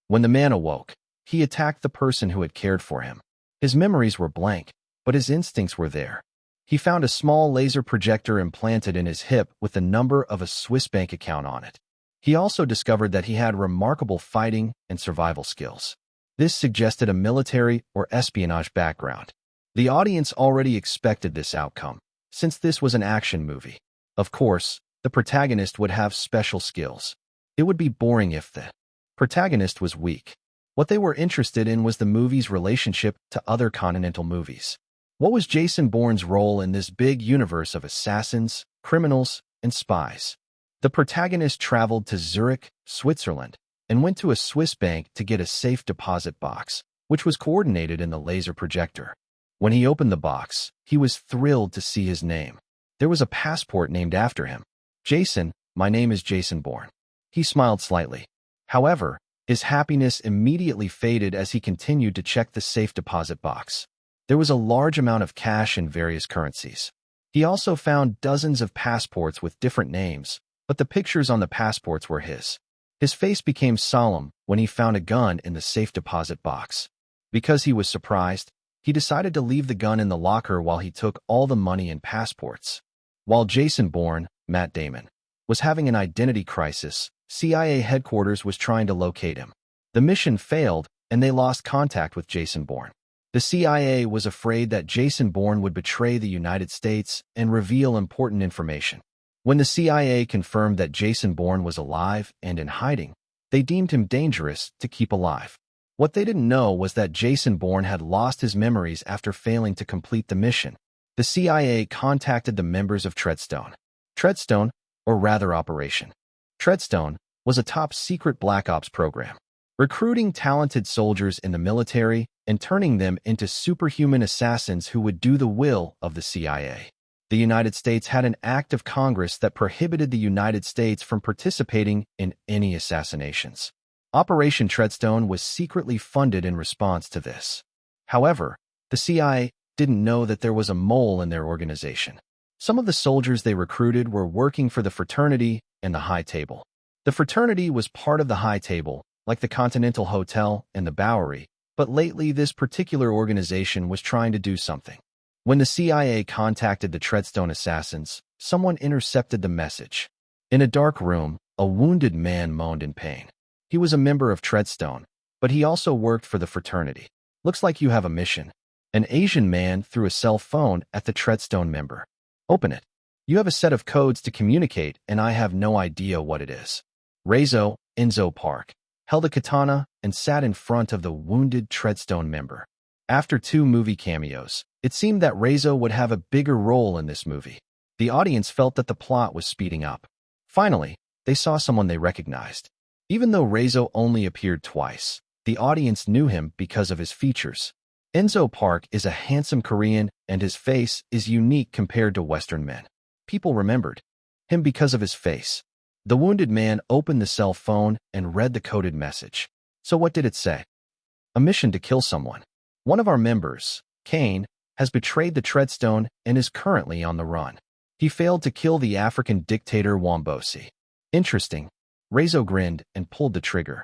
When the man awoke, he attacked the person who had cared for him. His memories were blank, but his instincts were there. He found a small laser projector implanted in his hip with the number of a Swiss bank account on it. He also discovered that he had remarkable fighting and survival skills. This suggested a military or espionage background. The audience already expected this outcome, since this was an action movie. Of course, the protagonist would have special skills. It would be boring if the protagonist was weak. What they were interested in was the movie's relationship to other Continental movies. What was Jason Bourne's role in this big universe of assassins, criminals, and spies? The protagonist traveled to Zurich, Switzerland, and went to a Swiss bank to get a safe deposit box, which was coordinated in the laser projector. When he opened the box, he was thrilled to see his name. There was a passport named after him. Jason, my name is Jason Bourne. He smiled slightly. However, his happiness immediately faded as he continued to check the safe deposit box. There was a large amount of cash in various currencies. He also found dozens of passports with different names, but the pictures on the passports were his. His face became solemn when he found a gun in the safe deposit box. Because he was surprised, he decided to leave the gun in the locker while he took all the money and passports. While Jason Bourne, Matt Damon, was having an identity crisis, CIA headquarters was trying to locate him. The mission failed, and they lost contact with Jason Bourne. The CIA was afraid that Jason Bourne would betray the United States and reveal important information. When the CIA confirmed that Jason Bourne was alive and in hiding, they deemed him dangerous to keep alive. What they didn't know was that Jason Bourne had lost his memories after failing to complete the mission. The CIA contacted the members of Treadstone. Treadstone, or rather Operation Treadstone, was a top-secret Black Ops program, recruiting talented soldiers in the military and turning them into superhuman assassins who would do the will of the CIA. The United States had an act of Congress that prohibited the United States from participating in any assassinations. Operation Treadstone was secretly funded in response to this. However, the CIA didn't know that there was a mole in their organization. Some of the soldiers they recruited were working for the fraternity and the High Table. The fraternity was part of the High Table, like the Continental Hotel and the Bowery, but lately this particular organization was trying to do something. When the CIA contacted the Treadstone assassins, someone intercepted the message. In a dark room, a wounded man moaned in pain. He was a member of Treadstone, but he also worked for the fraternity. Looks like you have a mission. An Asian man threw a cell phone at the Treadstone member. Open it. You have a set of codes to communicate, and I have no idea what it is. Enzo Park, held a katana and sat in front of the wounded Treadstone member. After 2 movie cameos, it seemed that Rezo would have a bigger role in this movie. The audience felt that the plot was speeding up. Finally, they saw someone they recognized. Even though Rezo only appeared twice, the audience knew him because of his features. Enzo Park is a handsome Korean, and his face is unique compared to Western men. People remembered him because of his face. The wounded man opened the cell phone and read the coded message. So what did it say? A mission to kill someone. One of our members, Kane, has betrayed the Treadstone and is currently on the run. He failed to kill the African dictator Wombosi. Interesting. Rezo grinned and pulled the trigger.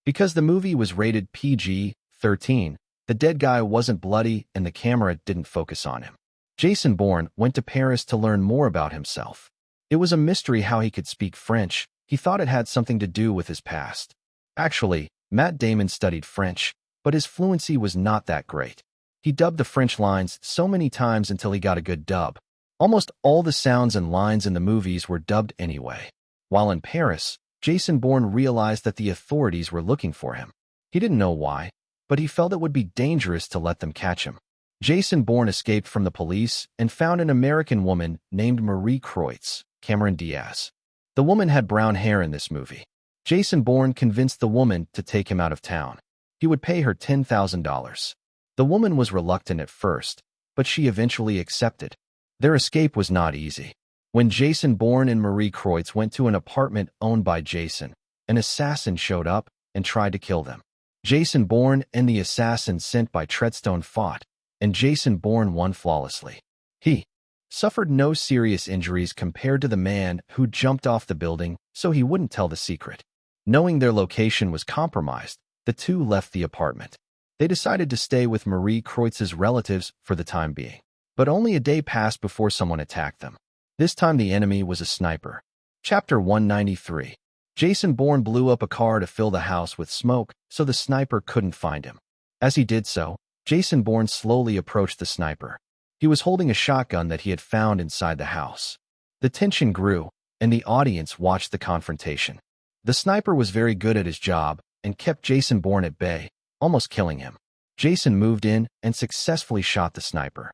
Because the movie was rated PG-13, the dead guy wasn't bloody and the camera didn't focus on him. Jason Bourne went to Paris to learn more about himself. It was a mystery how he could speak French. He thought it had something to do with his past. Actually, Matt Damon studied French, but his fluency was not that great. He dubbed the French lines so many times until he got a good dub. Almost all the sounds and lines in the movies were dubbed anyway. While in Paris, Jason Bourne realized that the authorities were looking for him. He didn't know why, but he felt it would be dangerous to let them catch him. Jason Bourne escaped from the police and found an American woman named Marie Kreutz, Cameron Diaz. The woman had brown hair in this movie. Jason Bourne convinced the woman to take him out of town. He would pay her $10,000. The woman was reluctant at first, but she eventually accepted. Their escape was not easy. When Jason Bourne and Marie Kreutz went to an apartment owned by Jason, an assassin showed up and tried to kill them. Jason Bourne and the assassin sent by Treadstone fought, and Jason Bourne won flawlessly. He suffered no serious injuries compared to the man who jumped off the building, so he wouldn't tell the secret. Knowing their location was compromised, the two left the apartment. They decided to stay with Marie Kreutz's relatives for the time being. But only a day passed before someone attacked them. This time the enemy was a sniper. Chapter 193. Jason Bourne blew up a car to fill the house with smoke so the sniper couldn't find him. As he did so, Jason Bourne slowly approached the sniper. He was holding a shotgun that he had found inside the house. The tension grew, and the audience watched the confrontation. The sniper was very good at his job and kept Jason Bourne at bay, almost killing him. Jason moved in and successfully shot the sniper.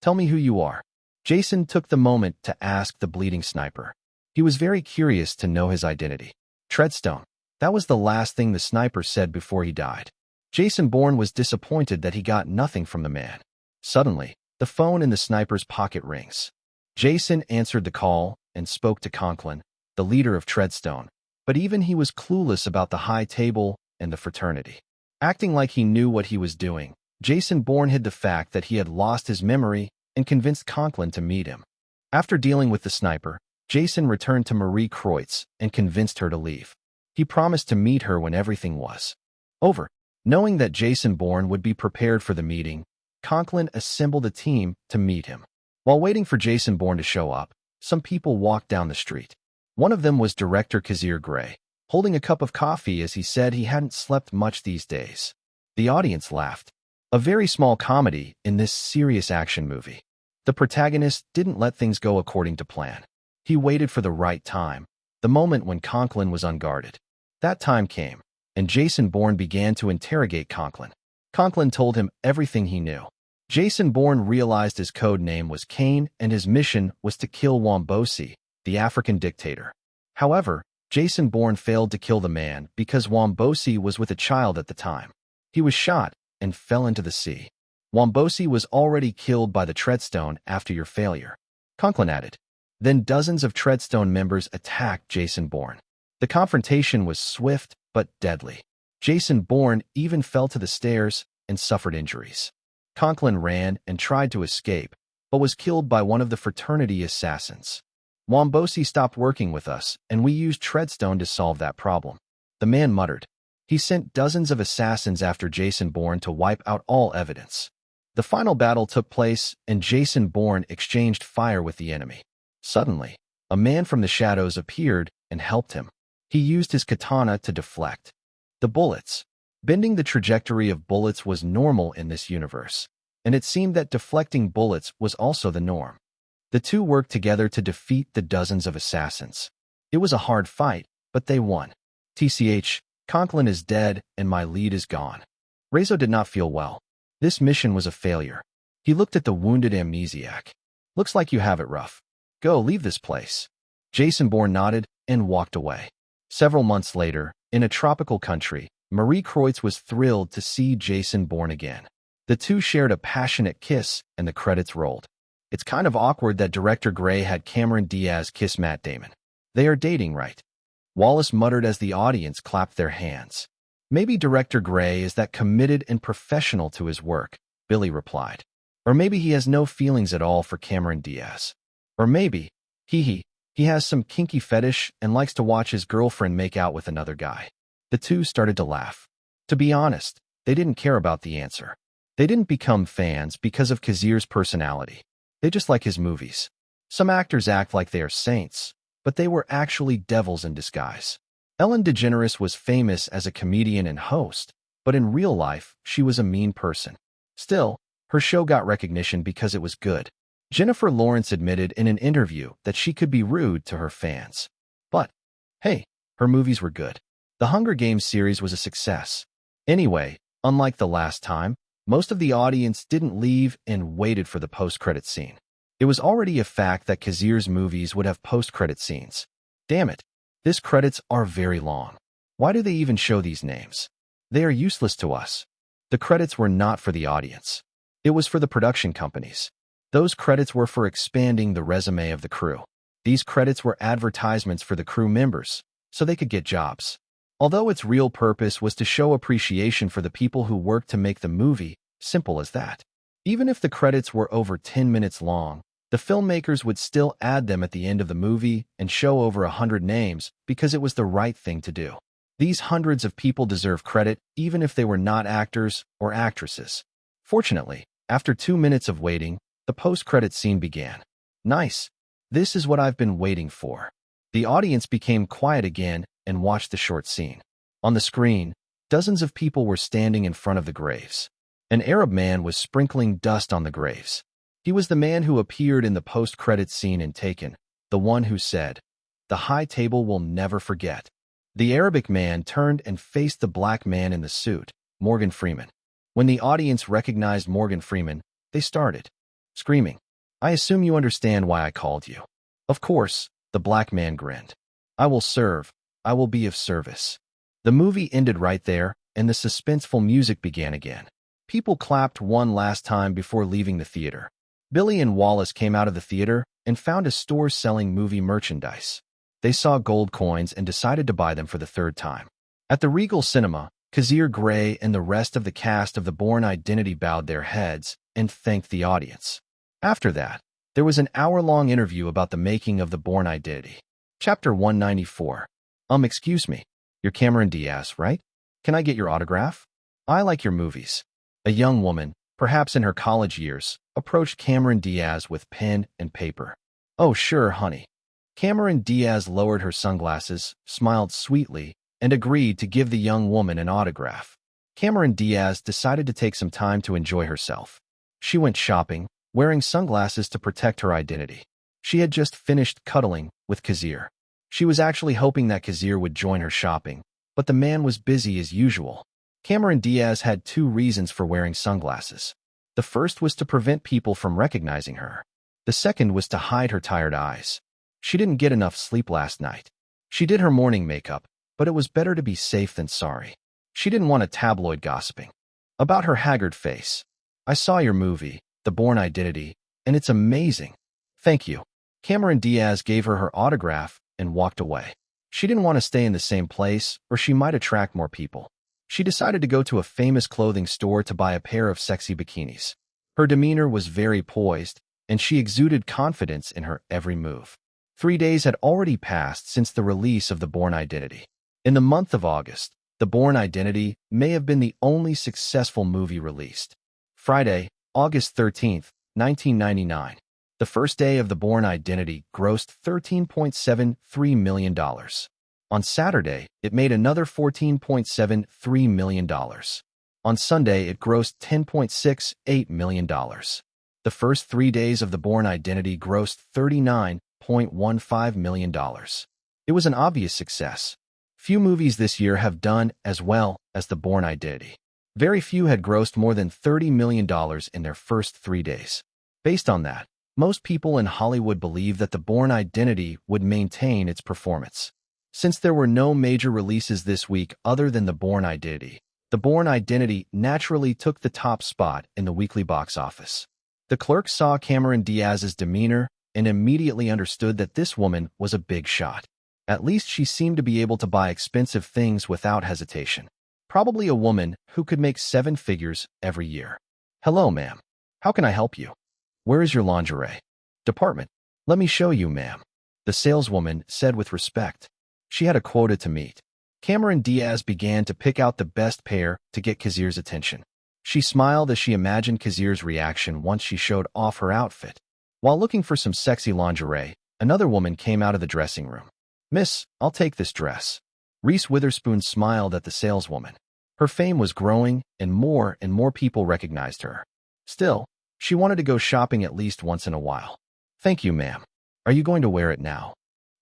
"Tell me who you are." Jason took the moment to ask the bleeding sniper. He was very curious to know his identity. Treadstone. That was the last thing the sniper said before he died. Jason Bourne was disappointed that he got nothing from the man. Suddenly, the phone in the sniper's pocket rings. Jason answered the call and spoke to Conklin, the leader of Treadstone, but even he was clueless about the high table and the fraternity. Acting like he knew what he was doing, Jason Bourne hid the fact that he had lost his memory and convinced Conklin to meet him. After dealing with the sniper, Jason returned to Marie Kreutz and convinced her to leave. He promised to meet her when everything was over. Knowing that Jason Bourne would be prepared for the meeting, Conklin assembled a team to meet him. While waiting for Jason Bourne to show up, some people walked down the street. One of them was director Kazir Grey, holding a cup of coffee as he said he hadn't slept much these days. The audience laughed. A very small comedy in this serious action movie. The protagonist didn't let things go according to plan. He waited for the right time, the moment when Conklin was unguarded. That time came, and Jason Bourne began to interrogate Conklin. Conklin told him everything he knew. Jason Bourne realized his code name was Kane and his mission was to kill Wombosi, the African dictator. However, Jason Bourne failed to kill the man because Wombosi was with a child at the time. He was shot and fell into the sea. Wombosi was already killed by the Treadstone after your failure, Conklin added. Then dozens of Treadstone members attacked Jason Bourne. The confrontation was swift but deadly. Jason Bourne even fell to the stairs and suffered injuries. Conklin ran and tried to escape, but was killed by one of the fraternity assassins. Wombosi stopped working with us, and we used Treadstone to solve that problem, the man muttered. He sent dozens of assassins after Jason Bourne to wipe out all evidence. The final battle took place, and Jason Bourne exchanged fire with the enemy. Suddenly, a man from the shadows appeared and helped him. He used his katana to deflect the bullets. Bending the trajectory of bullets was normal in this universe, and it seemed that deflecting bullets was also the norm. The two worked together to defeat the dozens of assassins. It was a hard fight, but they won. TCH, Conklin is dead and my lead is gone. Rezo did not feel well. This mission was a failure. He looked at the wounded amnesiac. Looks like you have it rough. Go, leave this place. Jason Bourne nodded and walked away. Several months later, in a tropical country, Marie Kreutz was thrilled to see Jason Bourne again. The two shared a passionate kiss and the credits rolled. It's kind of awkward that director Grey had Cameron Diaz kiss Matt Damon. They are dating, right? Wallace muttered as the audience clapped their hands. Maybe director Grey is that committed and professional to his work, Billy replied. Or maybe he has no feelings at all for Cameron Diaz. Or maybe, he has some kinky fetish and likes to watch his girlfriend make out with another guy. The two started to laugh. To be honest, they didn't care about the answer. They didn't become fans because of Kazir's personality. They just like his movies. Some actors act like they are saints, but they were actually devils in disguise. Ellen DeGeneres was famous as a comedian and host, but in real life, she was a mean person. Still, her show got recognition because it was good. Jennifer Lawrence admitted in an interview that she could be rude to her fans. But, hey, her movies were good. The Hunger Games series was a success. Anyway, unlike the last time, most of the audience didn't leave and waited for the post-credit scene. It was already a fact that Kazir's movies would have post-credit scenes. Damn it, these credits are very long. Why do they even show these names? They are useless to us. The credits were not for the audience. It was for the production companies. Those credits were for expanding the resume of the crew. These credits were advertisements for the crew members, so they could get jobs. Although its real purpose was to show appreciation for the people who worked to make the movie, simple as that. Even if the credits were over 10 minutes long, the filmmakers would still add them at the end of the movie and show over 100 names because it was the right thing to do. These hundreds of people deserve credit even if they were not actors or actresses. Fortunately, after 2 minutes of waiting, the post-credit scene began. Nice. This is what I've been waiting for. The audience became quiet again and watched the short scene. On the screen, dozens of people were standing in front of the graves. An Arab man was sprinkling dust on the graves. He was the man who appeared in the post-credit scene in Taken, the one who said, "The high table will never forget." The Arabic man turned and faced the black man in the suit, Morgan Freeman. When the audience recognized Morgan Freeman, they started screaming. "I assume you understand why I called you." "Of course," the black man grinned. "I will serve. I will be of service." The movie ended right there, and the suspenseful music began again. People clapped one last time before leaving the theater. Billy and Wallace came out of the theater and found a store selling movie merchandise. They saw gold coins and decided to buy them for the third time. At the Regal Cinema, Kazir Grey and the rest of the cast of The Bourne Identity bowed their heads and thanked the audience. After that, there was an hour-long interview about the making of The Bourne Identity. Chapter 194. Excuse me. You're Cameron Diaz, right? Can I get your autograph? I like your movies. A young woman, perhaps in her college years, approached Cameron Diaz with pen and paper. Oh, sure, honey. Cameron Diaz lowered her sunglasses, smiled sweetly, and agreed to give the young woman an autograph. Cameron Diaz decided to take some time to enjoy herself. She went shopping, wearing sunglasses to protect her identity. She had just finished cuddling with Kazir. She was actually hoping that Kazir would join her shopping, but the man was busy as usual. Cameron Diaz had 2 reasons for wearing sunglasses. The first was to prevent people from recognizing her. The second was to hide her tired eyes. She didn't get enough sleep last night. She did her morning makeup, but it was better to be safe than sorry. She didn't want a tabloid gossiping about her haggard face. I saw your movie, The Bourne Identity, and it's amazing. Thank you. Cameron Diaz gave her her autograph and walked away. She didn't want to stay in the same place, or she might attract more people. She decided to go to a famous clothing store to buy a pair of sexy bikinis. Her demeanor was very poised, and she exuded confidence in her every move. 3 days had already passed since the release of The Bourne Identity. In the month of August, The Bourne Identity may have been the only successful movie released. Friday, August 13th, 1999. The first day of The Bourne Identity grossed $13.73 million. On Saturday, it made another $14.73 million. On Sunday, it grossed $10.68 million. The first 3 days of The Bourne Identity grossed $39.15 million. It was an obvious success. Few movies this year have done as well as The Bourne Identity. Very few had grossed more than $30 million in their first 3 days. Based on that, most people in Hollywood believe that The Bourne Identity would maintain its performance. Since there were no major releases this week other than The Bourne Identity, The Bourne Identity naturally took the top spot in the weekly box office. The clerk saw Cameron Diaz's demeanor and immediately understood that this woman was a big shot. At least she seemed to be able to buy expensive things without hesitation. Probably a woman who could make 7 figures every year. "Hello, ma'am. How can I help you? Where is your lingerie department? Let me show you, ma'am," the saleswoman said with respect. She had a quota to meet. Cameron Diaz began to pick out the best pair to get Kazir's attention. She smiled as she imagined Kazir's reaction once she showed off her outfit. While looking for some sexy lingerie, another woman came out of the dressing room. "Miss, I'll take this dress." Reese Witherspoon smiled at the saleswoman. Her fame was growing, and more people recognized her. Still, she wanted to go shopping at least once in a while. "Thank you, ma'am. Are you going to wear it now?"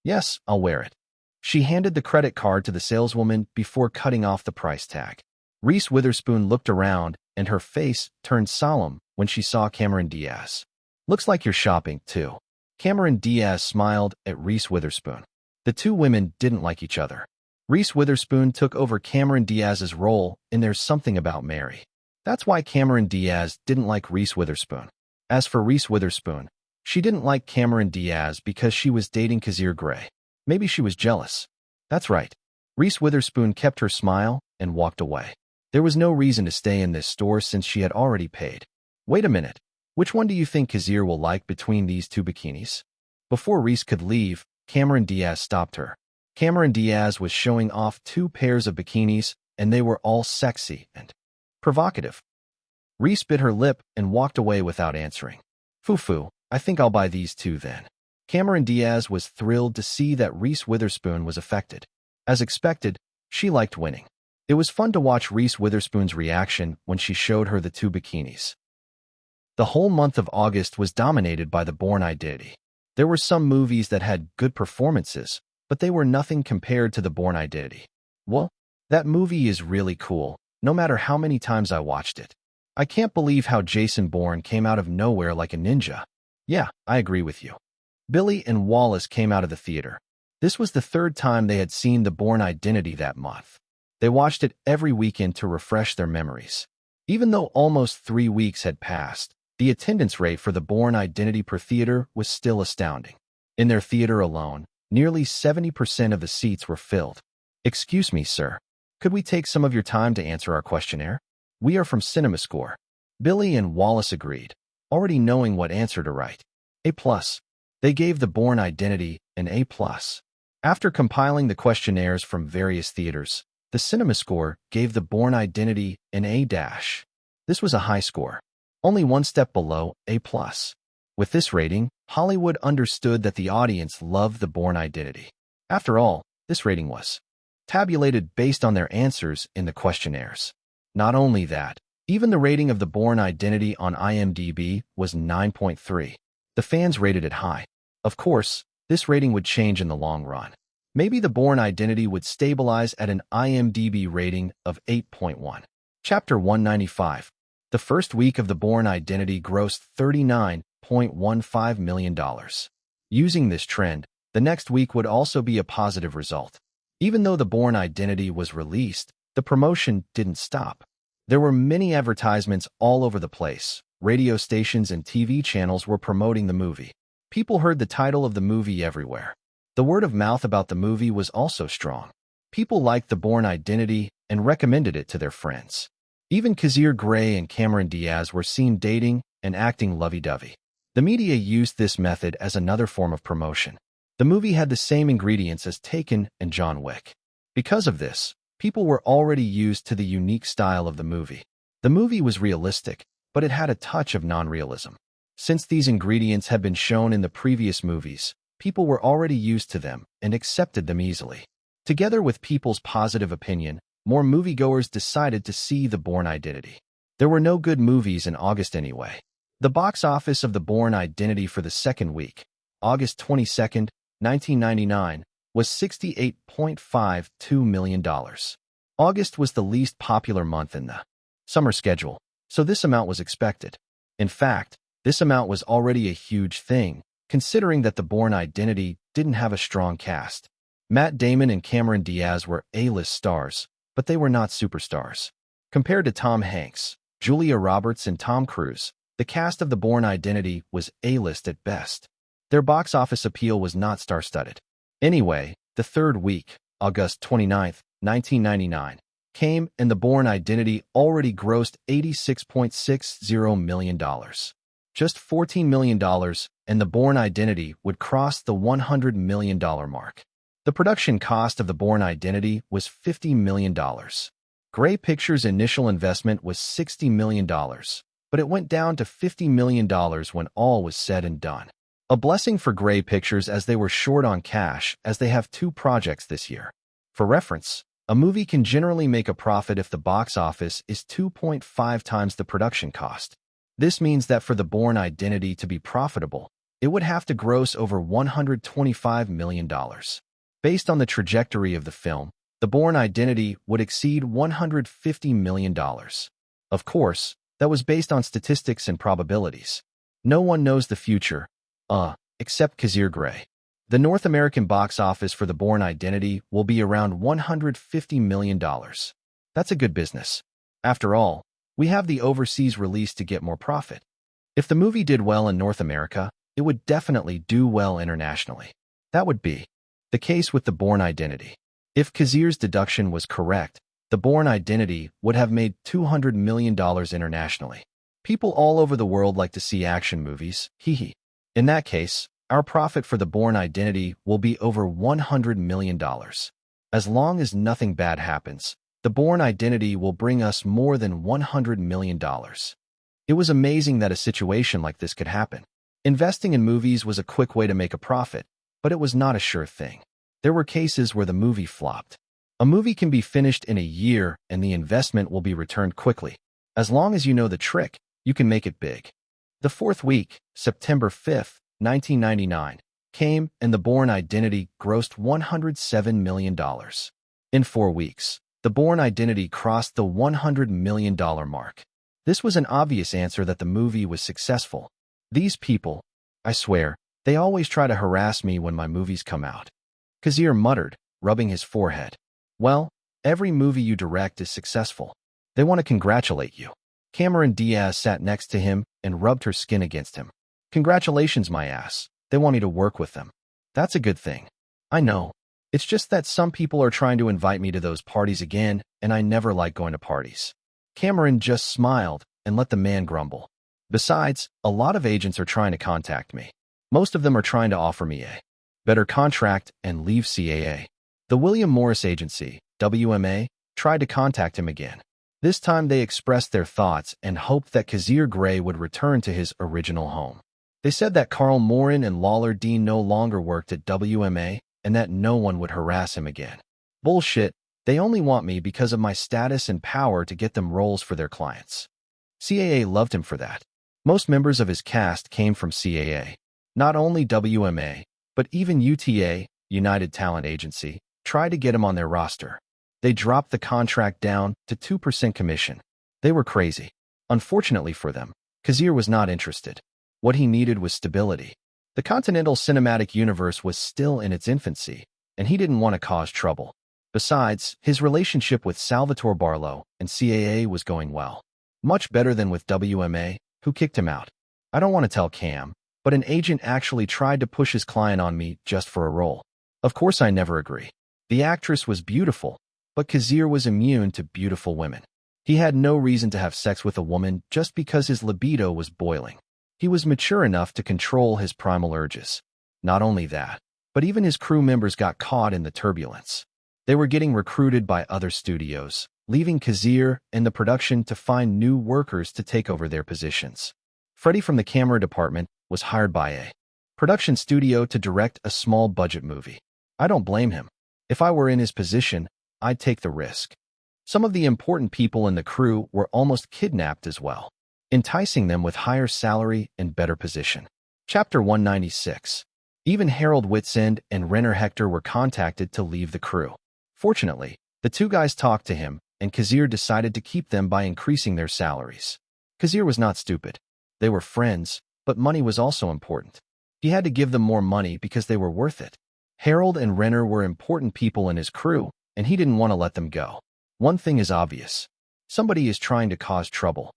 "Yes, I'll wear it." She handed the credit card to the saleswoman before cutting off the price tag. Reese Witherspoon looked around, and her face turned solemn when she saw Cameron Diaz. "Looks like you're shopping, too." Cameron Diaz smiled at Reese Witherspoon. The two women didn't like each other. Reese Witherspoon took over Cameron Diaz's role in There's Something About Mary. That's why Cameron Diaz didn't like Reese Witherspoon. As for Reese Witherspoon, she didn't like Cameron Diaz because she was dating Kazir Grey. Maybe she was jealous. That's right. Reese Witherspoon kept her smile and walked away. There was no reason to stay in this store since she had already paid. "Wait a minute. Which one do you think Kazir will like between these 2 bikinis?" Before Reese could leave, Cameron Diaz stopped her. Cameron Diaz was showing off 2 pairs of bikinis, and they were all sexy and provocative. Reese bit her lip and walked away without answering. "Foo-foo, I think I'll buy these 2 then." Cameron Diaz was thrilled to see that Reese Witherspoon was affected. As expected, she liked winning. It was fun to watch Reese Witherspoon's reaction when she showed her the 2 bikinis. The whole month of August was dominated by The Bourne Identity. There were some movies that had good performances, but they were nothing compared to The Bourne Identity. "Well, that movie is really cool, no matter how many times I watched it. I can't believe how Jason Bourne came out of nowhere like a ninja." "Yeah, I agree with you." Billy and Wallace came out of the theater. This was the 3rd time they had seen The Bourne Identity that month. They watched it every weekend to refresh their memories. Even though almost 3 weeks had passed, the attendance rate for The Bourne Identity per theater was still astounding. In their theater alone, nearly 70% of the seats were filled. "Excuse me, sir. Could we take some of your time to answer our questionnaire? We are from CinemaScore." Billy and Wallace agreed, already knowing what answer to write. A+. They gave The Bourne Identity an A+. After compiling the questionnaires from various theaters, the CinemaScore gave The Bourne Identity an A-. This was a high score, only 1 step below A+. With this rating, Hollywood understood that the audience loved The Bourne Identity. After all, this rating was tabulated based on their answers in the questionnaires. Not only that, even the rating of The Bourne Identity on IMDb was 9.3. The fans rated it high. Of course, this rating would change in the long run. Maybe The Bourne Identity would stabilize at an IMDb rating of 8.1. Chapter 195. The first week of The Bourne Identity grossed $39.15 million. Using this trend, the next week would also be a positive result. Even though The Bourne Identity was released, the promotion didn't stop. There were many advertisements all over the place. Radio stations and TV channels were promoting the movie. People heard the title of the movie everywhere. The word of mouth about the movie was also strong. People liked The Bourne Identity and recommended it to their friends. Even Kazir Grey and Cameron Diaz were seen dating and acting lovey-dovey. The media used this method as another form of promotion. The movie had the same ingredients as Taken and John Wick. Because of this, people were already used to the unique style of the movie. The movie was realistic, but it had a touch of non-realism. Since these ingredients had been shown in the previous movies, people were already used to them and accepted them easily. Together with people's positive opinion, more moviegoers decided to see The Bourne Identity. There were no good movies in August anyway. The box office of The Bourne Identity for the second week, August 22, 1999, was $68.52 million. August was the least popular month in the summer schedule, so this amount was expected. In fact, this amount was already a huge thing, considering that The Bourne Identity didn't have a strong cast. Matt Damon and Cameron Diaz were A-list stars, but they were not superstars. Compared to Tom Hanks, Julia Roberts, and Tom Cruise, the cast of The Bourne Identity was A-list at best. Their box office appeal was not star-studded. Anyway, the third week, August 29, 1999, came and The Bourne Identity already grossed $86.60 million. Just $14 million, and The Bourne Identity would cross the $100 million mark. The production cost of The Bourne Identity was $50 million. Grey Pictures' initial investment was $60 million, but it went down to $50 million when all was said and done. A blessing for Grey Pictures, as they were short on cash, as they have 2 projects this year. For reference, a movie can generally make a profit if the box office is 2.5 times the production cost. This means that for The Bourne Identity to be profitable, it would have to gross over $125 million. Based on the trajectory of the film, The Bourne Identity would exceed $150 million. Of course, that was based on statistics and probabilities. No one knows the future, except Kazir Grey. The North American box office for The Bourne Identity will be around $150 million. That's a good business. After all, we have the overseas release to get more profit. If the movie did well in North America, it would definitely do well internationally. That would be the case with The Bourne Identity. If Kazir's deduction was correct, The Bourne Identity would have made $200 million internationally. People all over the world like to see action movies, hee. In that case, our profit for The Bourne Identity will be over $100 million. As long as nothing bad happens, The Bourne Identity will bring us more than $100 million. It was amazing that a situation like this could happen. Investing in movies was a quick way to make a profit, but it was not a sure thing. There were cases where the movie flopped. A movie can be finished in a year and the investment will be returned quickly. As long as you know the trick, you can make it big. The fourth week, September 5th, 1999, came and The Bourne Identity grossed $107 million. In 4 weeks, The Bourne Identity crossed the $100 million mark. This was an obvious answer that the movie was successful. These people, I swear, they always try to harass me when my movies come out. Kazir muttered, rubbing his forehead. Well, every movie you direct is successful. They want to congratulate you. Cameron Diaz sat next to him and rubbed her skin against him. Congratulations, my ass. They want me to work with them. That's a good thing. I know. It's just that some people are trying to invite me to those parties again, and I never like going to parties. Cameron just smiled and let the man grumble. Besides, a lot of agents are trying to contact me. Most of them are trying to offer me a better contract and leave CAA. The William Morris Agency, WMA, tried to contact him again. This time they expressed their thoughts and hoped that Kazir Grey would return to his original home. They said that Carl Morin and Lawler Dean no longer worked at WMA and that no one would harass him again. Bullshit, they only want me because of my status and power to get them roles for their clients. CAA loved him for that. Most members of his cast came from CAA. Not only WMA, but even UTA, United Talent Agency, tried to get him on their roster. They dropped the contract down to 2% commission. They were crazy. Unfortunately for them, Kazir was not interested. What he needed was stability. The Continental Cinematic Universe was still in its infancy, and he didn't want to cause trouble. Besides, his relationship with Salvatore Barlow and CAA was going well. Much better than with WMA, who kicked him out. I don't want to tell Cam, but an agent actually tried to push his client on me just for a role. Of course I never agree. The actress was beautiful, but Kazir was immune to beautiful women. He had no reason to have sex with a woman just because his libido was boiling. He was mature enough to control his primal urges. Not only that, but even his crew members got caught in the turbulence. They were getting recruited by other studios, leaving Kazir and the production to find new workers to take over their positions. Freddie from the camera department was hired by a production studio to direct a small-budget movie. I don't blame him. If I were in his position, I'd take the risk. Some of the important people in the crew were almost kidnapped as well, enticing them with higher salary and better position. Chapter 196. Even Harold Whitsand and Renner Hector were contacted to leave the crew. Fortunately, the two guys talked to him, and Kazir decided to keep them by increasing their salaries. Kazir was not stupid. They were friends, but money was also important. He had to give them more money because they were worth it. Harold and Renner were important people in his crew, and he didn't want to let them go. One thing is obvious. Somebody is trying to cause trouble.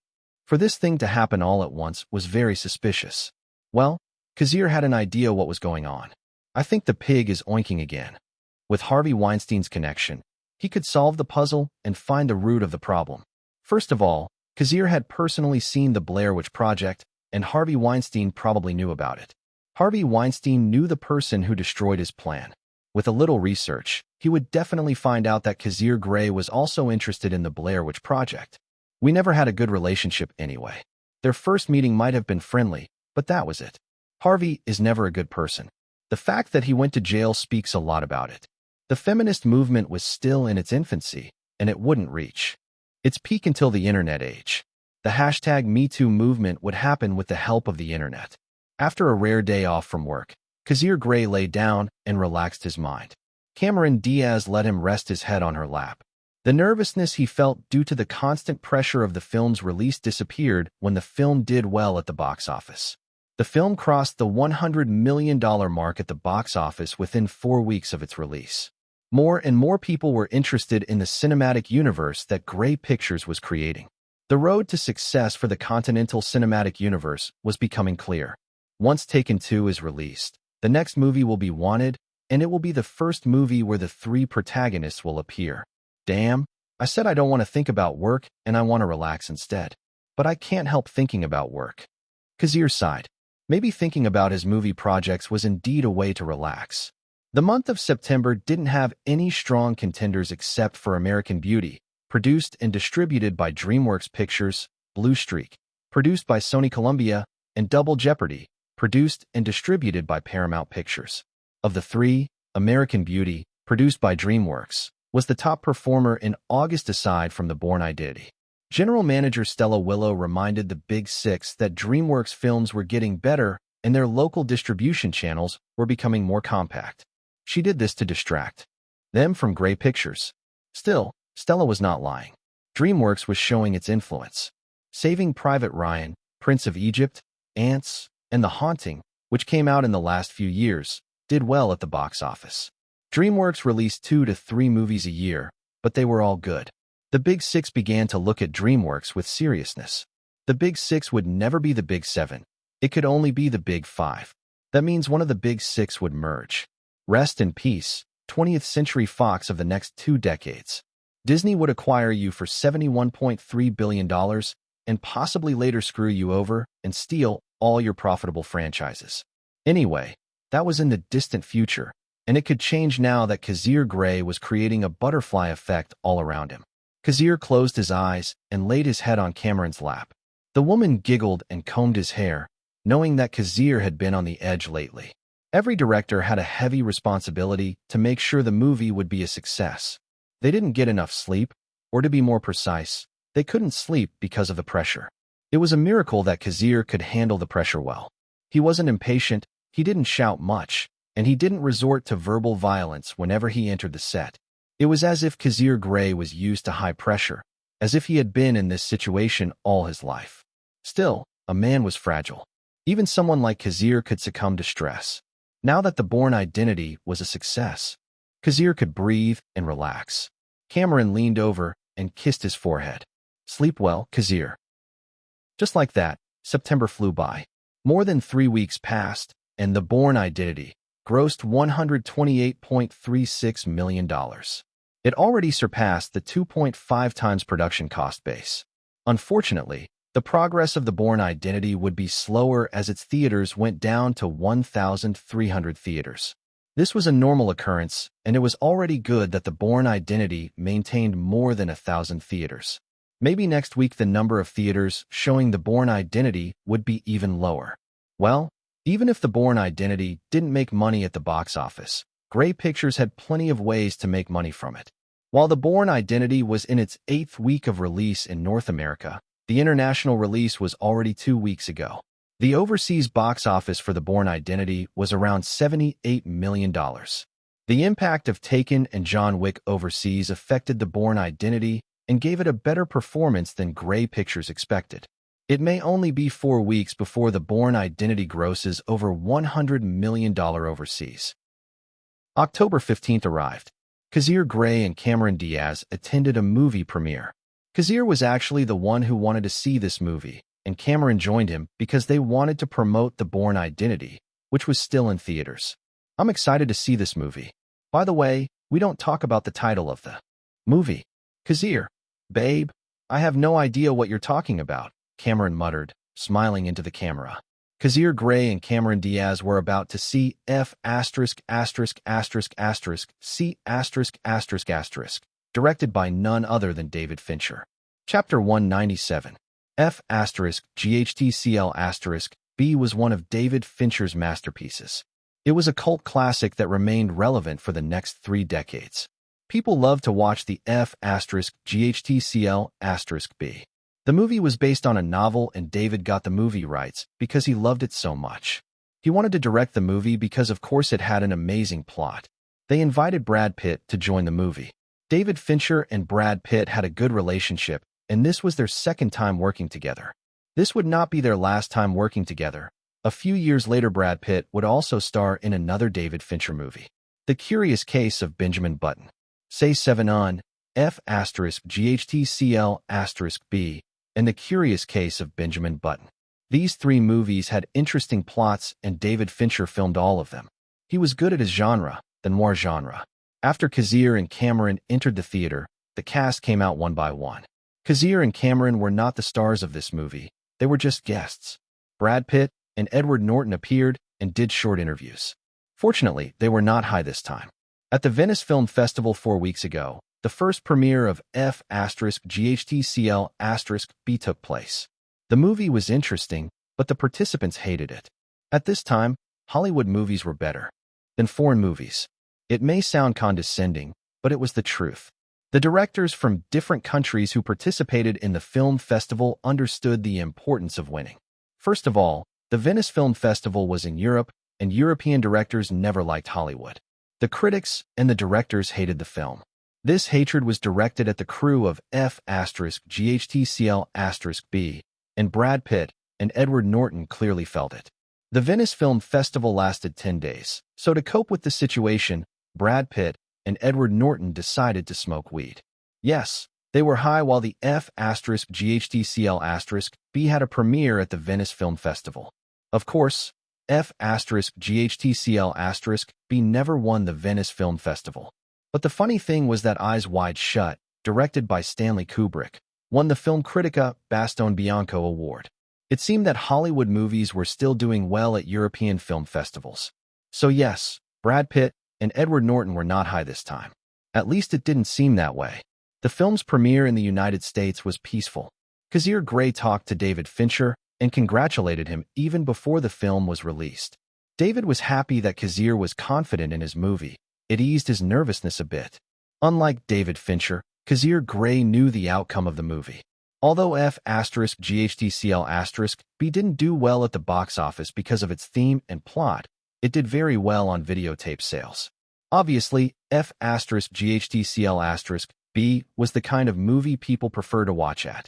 For this thing to happen all at once was very suspicious. Well, Kazir had an idea what was going on. I think the pig is oinking again. With Harvey Weinstein's connection, he could solve the puzzle and find the root of the problem. First of all, Kazir had personally seen the Blair Witch Project, and Harvey Weinstein probably knew about it. Harvey Weinstein knew the person who destroyed his plan. With a little research, he would definitely find out that Kazir Grey was also interested in the Blair Witch Project. We never had a good relationship anyway. Their first meeting might have been friendly, but that was it. Harvey is never a good person. The fact that he went to jail speaks a lot about it. The feminist movement was still in its infancy, and it wouldn't reach its peak until the internet age. The hashtag #MeToo movement would happen with the help of the internet. After a rare day off from work, Kazir Grey lay down and relaxed his mind. Cameron Diaz let him rest his head on her lap. The nervousness he felt due to the constant pressure of the film's release disappeared when the film did well at the box office. The film crossed the $100 million mark at the box office within 4 weeks of its release. More and more people were interested in the cinematic universe that Grey Pictures was creating. The road to success for the Continental Cinematic Universe was becoming clear. Once Taken 2 is released, the next movie will be Wanted, and it will be the first movie where the 3 protagonists will appear. Damn, I said I don't want to think about work and I want to relax instead. But I can't help thinking about work. Kazir sighed. Maybe thinking about his movie projects was indeed a way to relax. The month of September didn't have any strong contenders except for American Beauty, produced and distributed by DreamWorks Pictures, Blue Streak, produced by Sony Columbia, and Double Jeopardy, produced and distributed by Paramount Pictures. Of the 3, American Beauty, produced by DreamWorks, was the top performer in August aside from The Bourne Identity. General Manager Stella Willow reminded the Big Six that DreamWorks films were getting better and their local distribution channels were becoming more compact. She did this to distract them from Grey Pictures. Still, Stella was not lying. DreamWorks was showing its influence. Saving Private Ryan, Prince of Egypt, Ants, and The Haunting, which came out in the last few years, did well at the box office. DreamWorks released 2 to 3 movies a year, but they were all good. The Big Six began to look at DreamWorks with seriousness. The Big Six would never be the Big Seven. It could only be the Big Five. That means one of the Big Six would merge. Rest in peace, 20th Century Fox of the next 2 decades. Disney would acquire you for $71.3 billion and possibly later screw you over and steal all your profitable franchises. Anyway, that was in the distant future, and it could change now that Kazir Grey was creating a butterfly effect all around him. Kazir closed his eyes and laid his head on Cameron's lap. The woman giggled and combed his hair, knowing that Kazir had been on the edge lately. Every director had a heavy responsibility to make sure the movie would be a success. They didn't get enough sleep, or to be more precise, they couldn't sleep because of the pressure. It was a miracle that Kazir could handle the pressure well. He wasn't impatient, he didn't shout much, and he didn't resort to verbal violence whenever he entered the set. It was as if Kazir Grey was used to high pressure, as if he had been in this situation all his life. Still, a man was fragile. Even someone like Kazir could succumb to stress. Now that The Bourne Identity was a success, Kazir could breathe and relax. Cameron leaned over and kissed his forehead. Sleep well, Kazir. Just like that, September flew by. More than 3 weeks passed, and The Bourne Identity grossed $128.36 million. It already surpassed the 2.5 times production cost base. Unfortunately, the progress of The Bourne Identity would be slower as its theaters went down to 1,300 theaters. This was a normal occurrence, and it was already good that The Bourne Identity maintained more than 1,000 theaters. Maybe next week the number of theaters showing The Bourne Identity would be even lower. Well, even if The Bourne Identity didn't make money at the box office, Grey Pictures had plenty of ways to make money from it. While The Bourne Identity was in its 8th week of release in North America, the international release was already 2 weeks ago. The overseas box office for The Bourne Identity was around $78 million. The impact of Taken and John Wick overseas affected The Bourne Identity and gave it a better performance than Grey Pictures expected. It may only be 4 weeks before The Bourne Identity grosses over $100 million overseas. October 15th arrived. Kazir Grey and Cameron Diaz attended a movie premiere. Kazir was actually the one who wanted to see this movie, and Cameron joined him because they wanted to promote The Bourne Identity, which was still in theaters. I'm excited to see this movie. By the way, we don't talk about the title of the movie. Kazir, babe, I have no idea what you're talking about, Cameron muttered, smiling into the camera. Kazir Grey and Cameron Diaz were about to see directed by none other than David Fincher. Chapter 197. GHTCL*B was one of David Fincher's masterpieces. It was a cult classic that remained relevant for the next 3 decades. People loved to watch the GHTCL*B. The movie was based on a novel, and David got the movie rights because he loved it so much. He wanted to direct the movie because, of course, it had an amazing plot. They invited Brad Pitt to join the movie. David Fincher and Brad Pitt had a good relationship, and this was their second time working together. This would not be their last time working together. A few years later, Brad Pitt would also star in another David Fincher movie, The Curious Case of Benjamin Button. Say 7 on GHTCL*B and The Curious Case of Benjamin Button. These 3 movies had interesting plots, and David Fincher filmed all of them. He was good at his genre, the noir genre. After Kazir and Cameron entered the theater, the cast came out one by one. Kazir and Cameron were not the stars of this movie, they were just guests. Brad Pitt and Edward Norton appeared and did short interviews. Fortunately, they were not high this time. At the Venice Film Festival 4 weeks ago, the first premiere of GHTCL*B took place. The movie was interesting, but the participants hated it. At this time, Hollywood movies were better than foreign movies. It may sound condescending, but it was the truth. The directors from different countries who participated in the film festival understood the importance of winning. First of all, the Venice Film Festival was in Europe, and European directors never liked Hollywood. The critics and the directors hated the film. This hatred was directed at the crew of GHTCL*B, and Brad Pitt and Edward Norton clearly felt it. The Venice Film Festival lasted 10 days, so to cope with the situation, Brad Pitt and Edward Norton decided to smoke weed. Yes, they were high while the GHTCL*B had a premiere at the Venice Film Festival. Of course, GHTCL*B never won the Venice Film Festival. But the funny thing was that Eyes Wide Shut, directed by Stanley Kubrick, won the Film Critica Bastone Bianco Award. It seemed that Hollywood movies were still doing well at European film festivals. So yes, Brad Pitt and Edward Norton were not high this time. At least it didn't seem that way. The film's premiere in the United States was peaceful. Kazir Grey talked to David Fincher and congratulated him even before the film was released. David was happy that Kazir was confident in his movie. It eased his nervousness a bit. Unlike David Fincher, Kazir Grey knew the outcome of the movie. Although GHTCL*B didn't do well at the box office because of its theme and plot, it did very well on videotape sales. Obviously, GHTCL*B was the kind of movie people prefer to watch at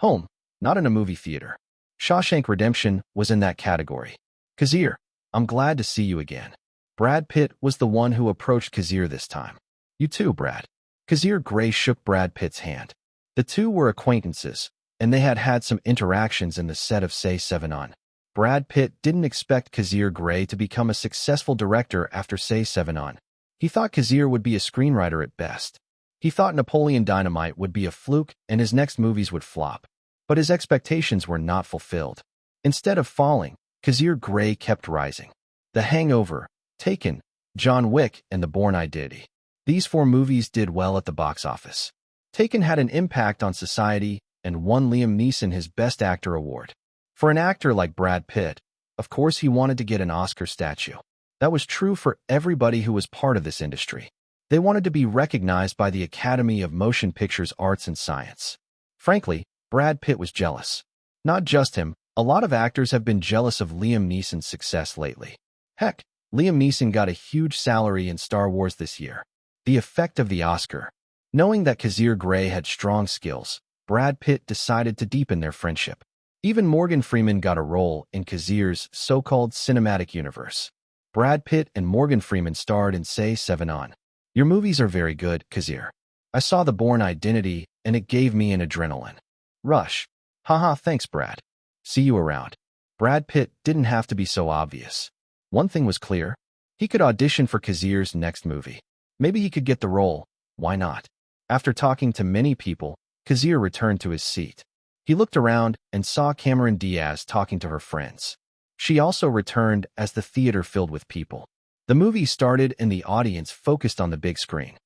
home, not in a movie theater. Shawshank Redemption was in that category. Kazir, I'm glad to see you again. Brad Pitt was the one who approached Kazir this time. You too, Brad. Kazir Grey shook Brad Pitt's hand. The two were acquaintances, and they had had some interactions in the set of Say 7 on. Brad Pitt didn't expect Kazir Grey to become a successful director after Say 7 on. He thought Kazir would be a screenwriter at best. He thought Napoleon Dynamite would be a fluke and his next movies would flop. But his expectations were not fulfilled. Instead of falling, Kazir Grey kept rising. The Hangover, Taken, John Wick, and The Bourne Identity. These 4 movies did well at the box office. Taken had an impact on society and won Liam Neeson his Best Actor award. For an actor like Brad Pitt, of course he wanted to get an Oscar statue. That was true for everybody who was part of this industry. They wanted to be recognized by the Academy of Motion Pictures Arts and Science. Frankly, Brad Pitt was jealous. Not just him, A lot of actors have been jealous of Liam Neeson's success lately. Heck, Liam Neeson got a huge salary in Star Wars this year. The effect of the Oscar. Knowing that Kazir Grey had strong skills, Brad Pitt decided to deepen their friendship. Even Morgan Freeman got a role in Kazir's so-called cinematic universe. Brad Pitt and Morgan Freeman starred in Say 7 On. Your movies are very good, Kazir. I saw The Bourne Identity, and it gave me an adrenaline rush. Haha, thanks, Brad. See you around. Brad Pitt didn't have to be so obvious. One thing was clear. He could audition for Kazir's next movie. Maybe he could get the role. Why not? After talking to many people, Kazir returned to his seat. He looked around and saw Cameron Diaz talking to her friends. She also returned as the theater filled with people. The movie started and the audience focused on the big screen.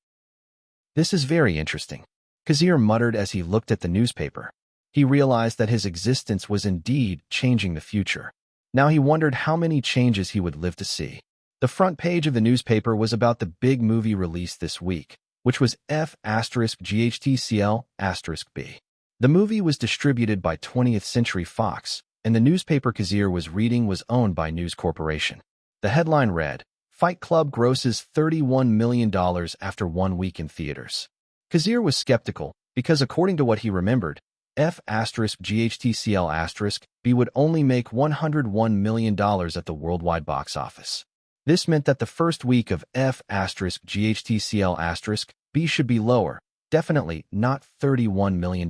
This is very interesting, Kazir muttered as he looked at the newspaper. He realized that his existence was indeed changing the future. Now he wondered how many changes he would live to see. The front page of the newspaper was about the big movie released this week, which was F***GHTCL**B. The movie was distributed by 20th Century Fox, and the newspaper Kazir was reading was owned by News Corporation. The headline read, Fight Club grosses $31 million after 1 week in theaters. Kazir was skeptical because according to what he remembered, F***GHTCL**B would only make $101 million at the worldwide box office. This meant that the first week of F***GHTCL**B should be lower, definitely not $31 million.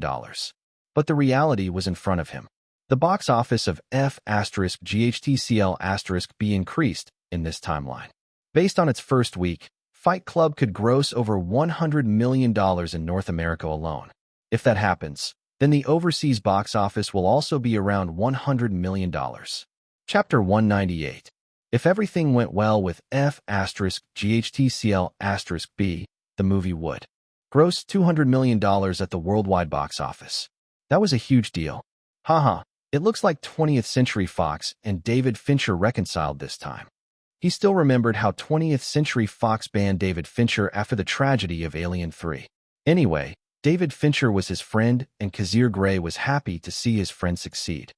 But the reality was in front of him. The box office of F***GHTCL**B increased in this timeline. Based on its first week, Fight Club could gross over $100 million in North America alone. If that happens, then the overseas box office will also be around $100 million. Chapter 198. If everything went well with F***GHTCL**B, the movie would gross $200 million at the worldwide box office. That was a huge deal. Haha, it looks like 20th Century Fox and David Fincher reconciled this time. He still remembered how 20th Century Fox banned David Fincher after the tragedy of Alien 3. Anyway, David Fincher was his friend, and Kazir Grey was happy to see his friend succeed.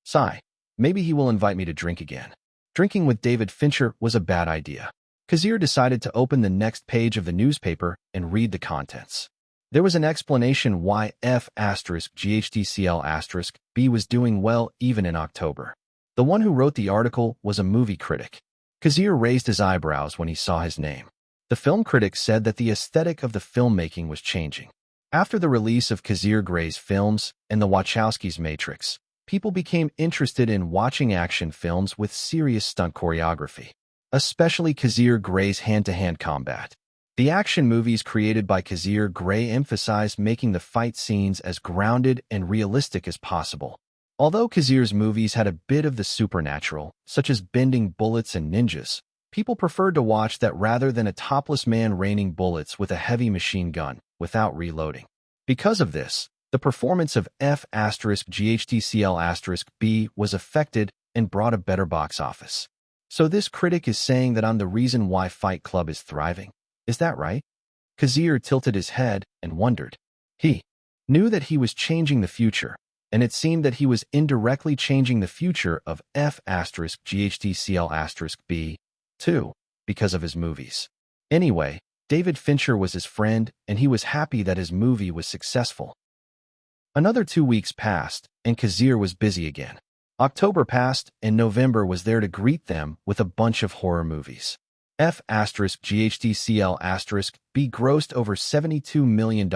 Sigh, maybe he will invite me to drink again. Drinking with David Fincher was a bad idea. Kazir decided to open the next page of the newspaper and read the contents. There was an explanation why F***GHTCL**B was doing well even in October. The one who wrote the article was a movie critic. Kazir raised his eyebrows when he saw his name. The film critic said that the aesthetic of the filmmaking was changing. After the release of Kazir Grey's films and the Wachowskis' Matrix, people became interested in watching action films with serious stunt choreography, especially Kazir Grey's hand-to-hand combat. The action movies created by Kazir Grey emphasized making the fight scenes as grounded and realistic as possible. Although Kazir's movies had a bit of the supernatural, such as bending bullets and ninjas, people preferred to watch that rather than a topless man raining bullets with a heavy machine gun without reloading. Because of this, the performance of F***GHTCL**B was affected and brought a better box office. So this critic is saying that I'm the reason why Fight Club is thriving. Is that right? Kazir tilted his head and wondered. He knew that he was changing the future, and it seemed that he was indirectly changing the future of F***GHTCL**B, too, because of his movies. Anyway, David Fincher was his friend, and he was happy that his movie was successful. Another 2 weeks passed, and Kazir was busy again. October passed, and November was there to greet them with a bunch of horror movies. F***GHTCL**B grossed over $72 million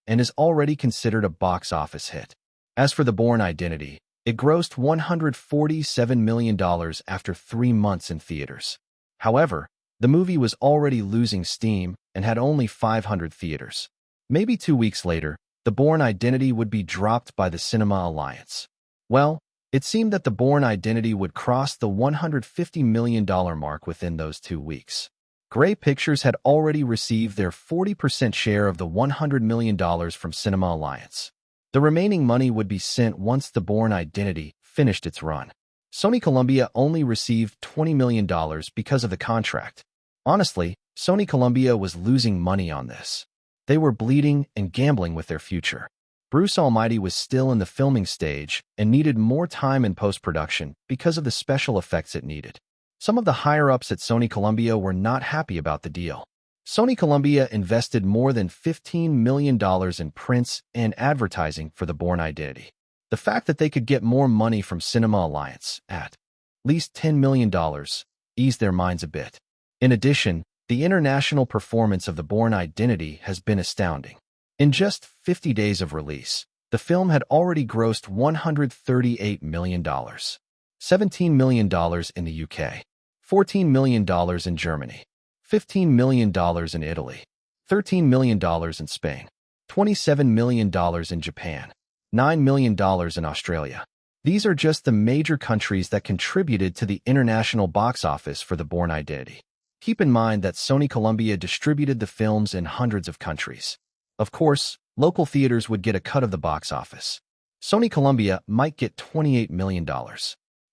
and is already considered a box office hit. As for The Bourne Identity, it grossed $147 million after 3 months in theaters. However, the movie was already losing steam and had only 500 theaters. Maybe 2 weeks later, The Bourne Identity would be dropped by the Cinema Alliance. Well, it seemed that The Bourne Identity would cross the $150 million mark within those 2 weeks. Grey Pictures had already received their 40% share of the $100 million from Cinema Alliance. The remaining money would be sent once The Bourne Identity finished its run. Sony Columbia only received $20 million because of the contract. Honestly, Sony Columbia was losing money on this. They were bleeding and gambling with their future. Bruce Almighty was still in the filming stage and needed more time in post-production because of the special effects it needed. Some of the higher-ups at Sony Columbia were not happy about the deal. Sony Columbia invested more than $15 million in prints and advertising for the Bourne Identity. The fact that they could get more money from Cinema Alliance, at least $10 million, eased their minds a bit. In addition, the international performance of the Bourne Identity has been astounding. In just 50 days of release, the film had already grossed $138 million, $17 million in the UK, $14 million in Germany, $15 million in Italy, $13 million in Spain, $27 million in Japan, $9 million in Australia. These are just the major countries that contributed to the international box office for the Bourne Identity. Keep in mind that Sony Columbia distributed the films in hundreds of countries. Of course, local theaters would get a cut of the box office. Sony Columbia might get $28 million.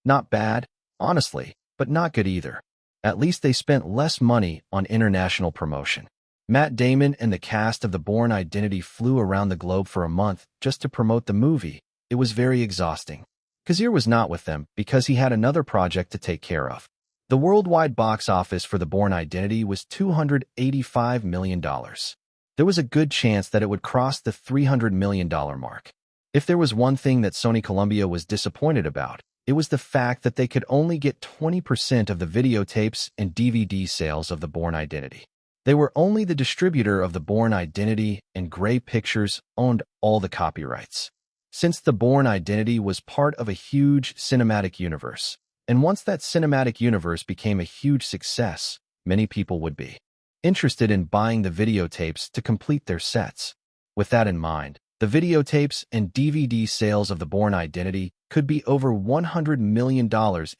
Not bad, honestly, but not good either. At least they spent less money on international promotion. Matt Damon and the cast of the Bourne Identity flew around the globe for a month just to promote the movie. It was very exhausting. Kazir was not with them because he had another project to take care of. The worldwide box office for the Bourne Identity was $285 million. There was a good chance that it would cross the $300 million mark. If there was one thing that Sony Columbia was disappointed about, it was the fact that they could only get 20% of the videotapes and DVD sales of the Bourne Identity. They were only the distributor of the Bourne Identity, and Grey Pictures owned all the copyrights. Since the Bourne Identity was part of a huge cinematic universe, and once that cinematic universe became a huge success, many people would be interested in buying the videotapes to complete their sets. With that in mind, the videotapes and DVD sales of the Bourne Identity could be over $100 million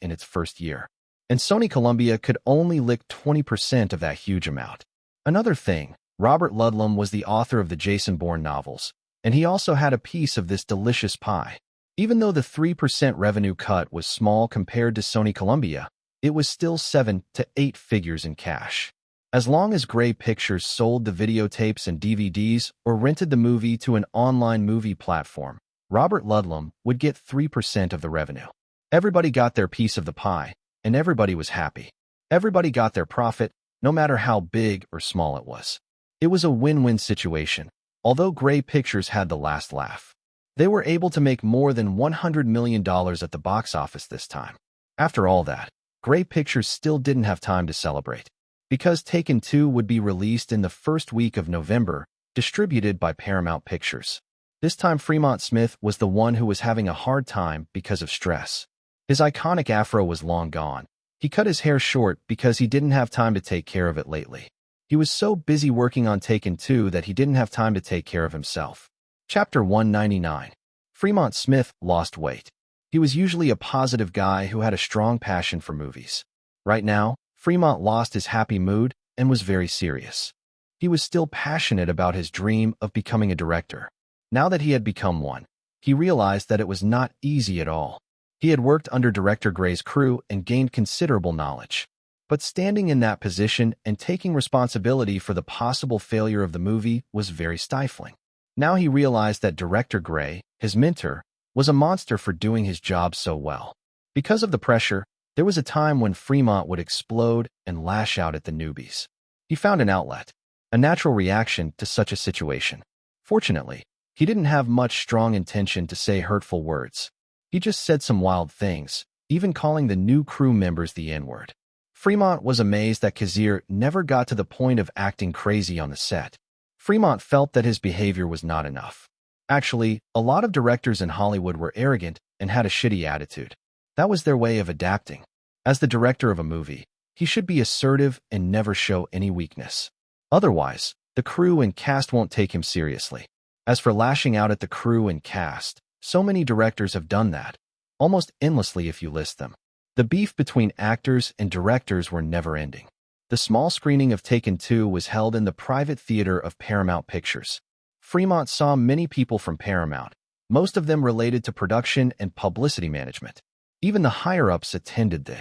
in its first year. And Sony Columbia could only lick 20% of that huge amount. Another thing, Robert Ludlum was the author of the Jason Bourne novels, and he also had a piece of this delicious pie. Even though the 3% revenue cut was small compared to Sony Columbia, it was still 7 to 8 figures in cash. As long as Grey Pictures sold the videotapes and DVDs or rented the movie to an online movie platform, Robert Ludlum would get 3% of the revenue. Everybody got their piece of the pie, and everybody was happy. Everybody got their profit, no matter how big or small it was. It was a win-win situation, although Grey Pictures had the last laugh. They were able to make more than $100 million at the box office this time. After all that, Grey Pictures still didn't have time to celebrate, because Taken 2 would be released in the first week of November, distributed by Paramount Pictures. This time Fremont Smith was the one who was having a hard time because of stress. His iconic afro was long gone. He cut his hair short because he didn't have time to take care of it lately. He was so busy working on Taken 2 that he didn't have time to take care of himself. Chapter 199. Fremont Smith lost weight. He was usually a positive guy who had a strong passion for movies. Right now, Fremont lost his happy mood and was very serious. He was still passionate about his dream of becoming a director. Now that he had become one, he realized that it was not easy at all. He had worked under Director Gray's crew and gained considerable knowledge. But standing in that position and taking responsibility for the possible failure of the movie was very stifling. Now he realized that Director Grey, his mentor, was a monster for doing his job so well. Because of the pressure, there was a time when Fremont would explode and lash out at the newbies. He found an outlet, a natural reaction to such a situation. Fortunately, he didn't have much strong intention to say hurtful words. He just said some wild things, even calling the new crew members the N-word. Fremont was amazed that Kazir never got to the point of acting crazy on the set. Fremont felt that his behavior was not enough. Actually, a lot of directors in Hollywood were arrogant and had a shitty attitude. That was their way of adapting. As the director of a movie, he should be assertive and never show any weakness. Otherwise, the crew and cast won't take him seriously. As for lashing out at the crew and cast, so many directors have done that, almost endlessly if you list them. The beef between actors and directors were never-ending. The small screening of Taken 2 was held in the private theater of Paramount Pictures. Fremont saw many people from Paramount, most of them related to production and publicity management. Even the higher-ups attended the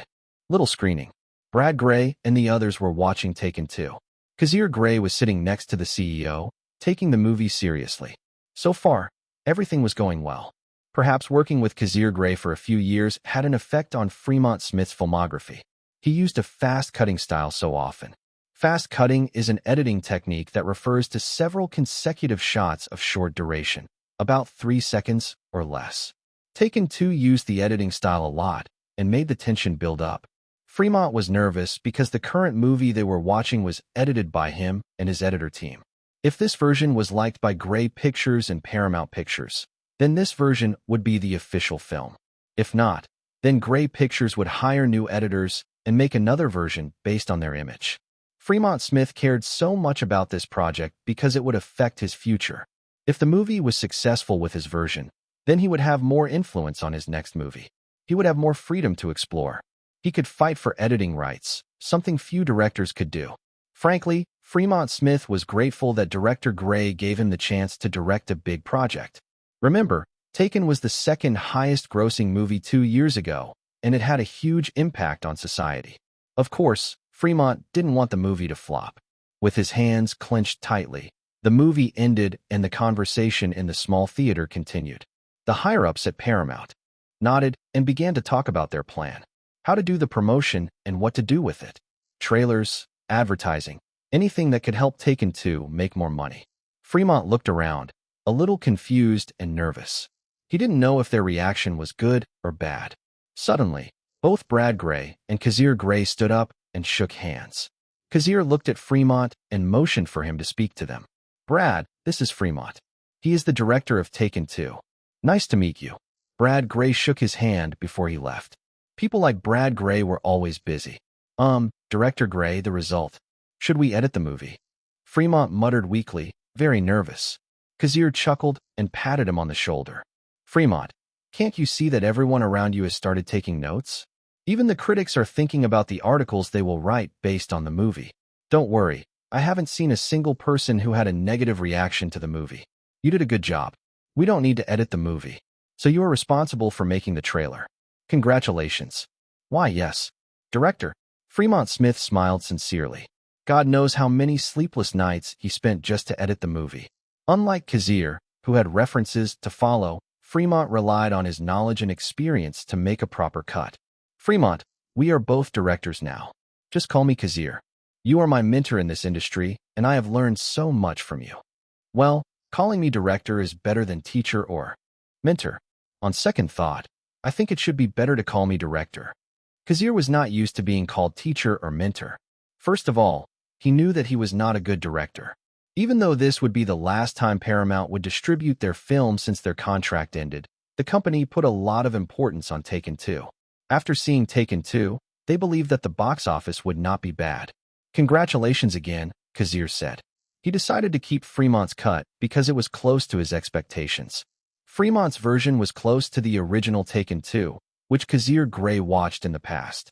little screening. Brad Grey and the others were watching Taken 2. Kazir Grey was sitting next to the CEO, taking the movie seriously. So far, Everything was going well. Perhaps working with Kazir Grey for a few years had an effect on Fremont Smith's filmography. He used a fast-cutting style so often. Fast cutting is an editing technique that refers to several consecutive shots of short duration, about 3 seconds or less. Taken 2 used the editing style a lot and made the tension build up. Fremont was nervous because the current movie they were watching was edited by him and his editor team. If this version was liked by Grey Pictures and Paramount Pictures, then this version would be the official film. If not, then Grey Pictures would hire new editors and make another version based on their image. Fremont Smith cared so much about this project because it would affect his future. If the movie was successful with his version, then he would have more influence on his next movie. He would have more freedom to explore. He could fight for editing rights, something few directors could do. Frankly, Fremont Smith was grateful that director Grey gave him the chance to direct a big project. Remember, Taken was the second highest-grossing movie 2 years ago, and it had a huge impact on society. Of course, Fremont didn't want the movie to flop. With his hands clenched tightly, the movie ended and the conversation in the small theater continued. The higher-ups at Paramount nodded and began to talk about their plan, how to do the promotion and what to do with it. Trailers, advertising, anything that could help Taken 2 make more money. Fremont looked around, a little confused and nervous. He didn't know if their reaction was good or bad. Suddenly, both Brad Grey and Kazir Grey stood up and shook hands. Kazir looked at Fremont and motioned for him to speak to them. "Brad, this is Fremont. He is the director of Taken 2. Nice to meet you." Brad Grey shook his hand before he left. People like Brad Grey were always busy. Director Grey, the result. Should we edit the movie?" Fremont muttered weakly, very nervous. Kazir chuckled and patted him on the shoulder. "Fremont, can't you see that everyone around you has started taking notes? Even the critics are thinking about the articles they will write based on the movie. Don't worry, I haven't seen a single person who had a negative reaction to the movie. You did a good job. We don't need to edit the movie. So you are responsible for making the trailer. Congratulations." "Why, yes. Director." Fremont Smith smiled sincerely. God knows how many sleepless nights he spent just to edit the movie. Unlike Kazir, who had references to follow, Fremont relied on his knowledge and experience to make a proper cut. "Fremont, we are both directors now. Just call me Kazir. You are my mentor in this industry, and I have learned so much from you." "Well, calling me director is better than teacher or mentor. On second thought, I think it should be better to call me director." Kazir was not used to being called teacher or mentor. First of all, he knew that he was not a good director. Even though this would be the last time Paramount would distribute their film since their contract ended, the company put a lot of importance on Taken 2. After seeing Taken 2, they believed that the box office would not be bad. "Congratulations again," Kazir said. He decided to keep Fremont's cut because it was close to his expectations. Fremont's version was close to the original Taken 2, which Kazir Grey watched in the past.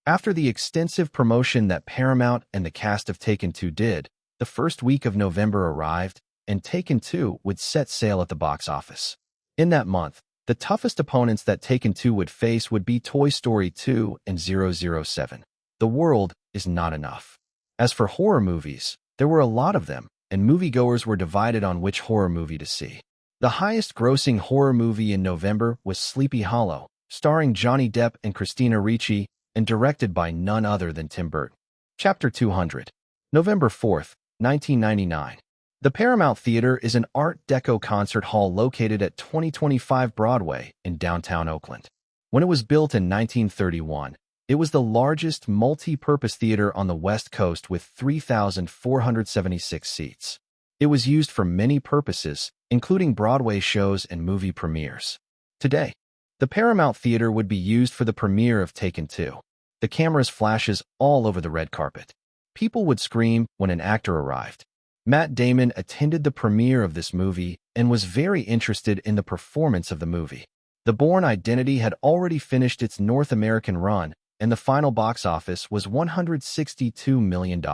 After the extensive promotion that Paramount and the cast of Taken 2 did, the first week of November arrived, and Taken 2 would set sail at the box office. In that month, the toughest opponents that Taken 2 would face would be Toy Story 2 and 007. The World Is Not Enough. As for horror movies, there were a lot of them, and moviegoers were divided on which horror movie to see. The highest-grossing horror movie in November was Sleepy Hollow, starring Johnny Depp and Christina Ricci, and directed by none other than Tim Burton. Chapter 200. November 4th, 1999. The Paramount Theater is an Art Deco concert hall located at 2025 Broadway in downtown Oakland. When it was built in 1931, it was the largest multi-purpose theater on the West Coast with 3,476 seats. It was used for many purposes, including Broadway shows and movie premieres. Today, the Paramount Theater would be used for the premiere of Taken 2. The cameras flashes all over the red carpet. People would scream when an actor arrived. Matt Damon attended the premiere of this movie and was very interested in the performance of the movie. The Bourne Identity had already finished its North American run, and the final box office was $162 million.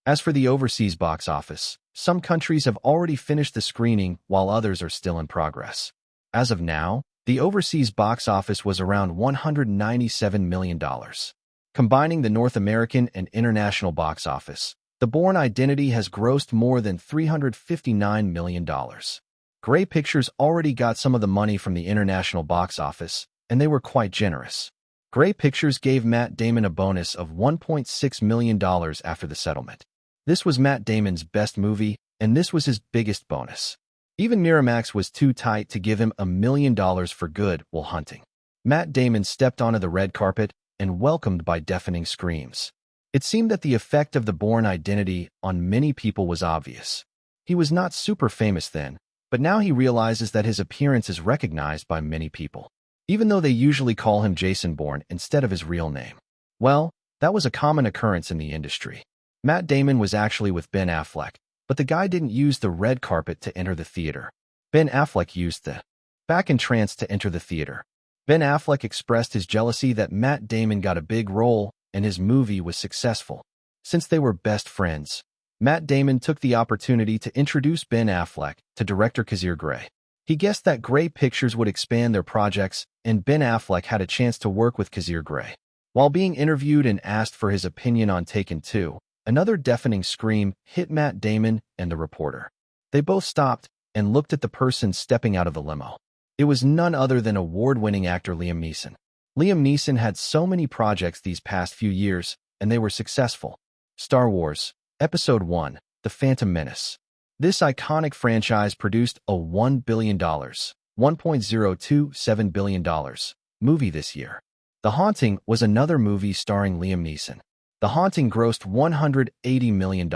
As for the overseas box office, some countries have already finished the screening while others are still in progress. As of now, the overseas box office was around $197 million. Combining the North American and international box office, The Bourne Identity has grossed more than $359 million. Grey Pictures already got some of the money from the international box office, and they were quite generous. Grey Pictures gave Matt Damon a bonus of $1.6 million after the settlement. This was Matt Damon's best movie, and this was his biggest bonus. Even Miramax was too tight to give him $1 million for Good Will Hunting. Matt Damon stepped onto the red carpet and welcomed by deafening screams. It seemed that the effect of the Bourne identity on many people was obvious. He was not super famous then, but now he realizes that his appearance is recognized by many people, even though they usually call him Jason Bourne instead of his real name. Well, that was a common occurrence in the industry. Matt Damon was actually with Ben Affleck, but the guy didn't use the red carpet to enter the theater. Ben Affleck used the back entrance to enter the theater. Ben Affleck expressed his jealousy that Matt Damon got a big role and his movie was successful. Since they were best friends, Matt Damon took the opportunity to introduce Ben Affleck to director Kazir Grey. He guessed that Grey Pictures would expand their projects, and Ben Affleck had a chance to work with Kazir Grey. While being interviewed and asked for his opinion on Taken 2, another deafening scream hit Matt Damon and the reporter. They both stopped and looked at the person stepping out of the limo. It was none other than award-winning actor Liam Neeson. Liam Neeson had so many projects these past few years, and they were successful. Star Wars Episode 1, The Phantom Menace. This iconic franchise produced a $1 billion, $1.027 billion movie this year. The Haunting was another movie starring Liam Neeson. The Haunting grossed $180 million.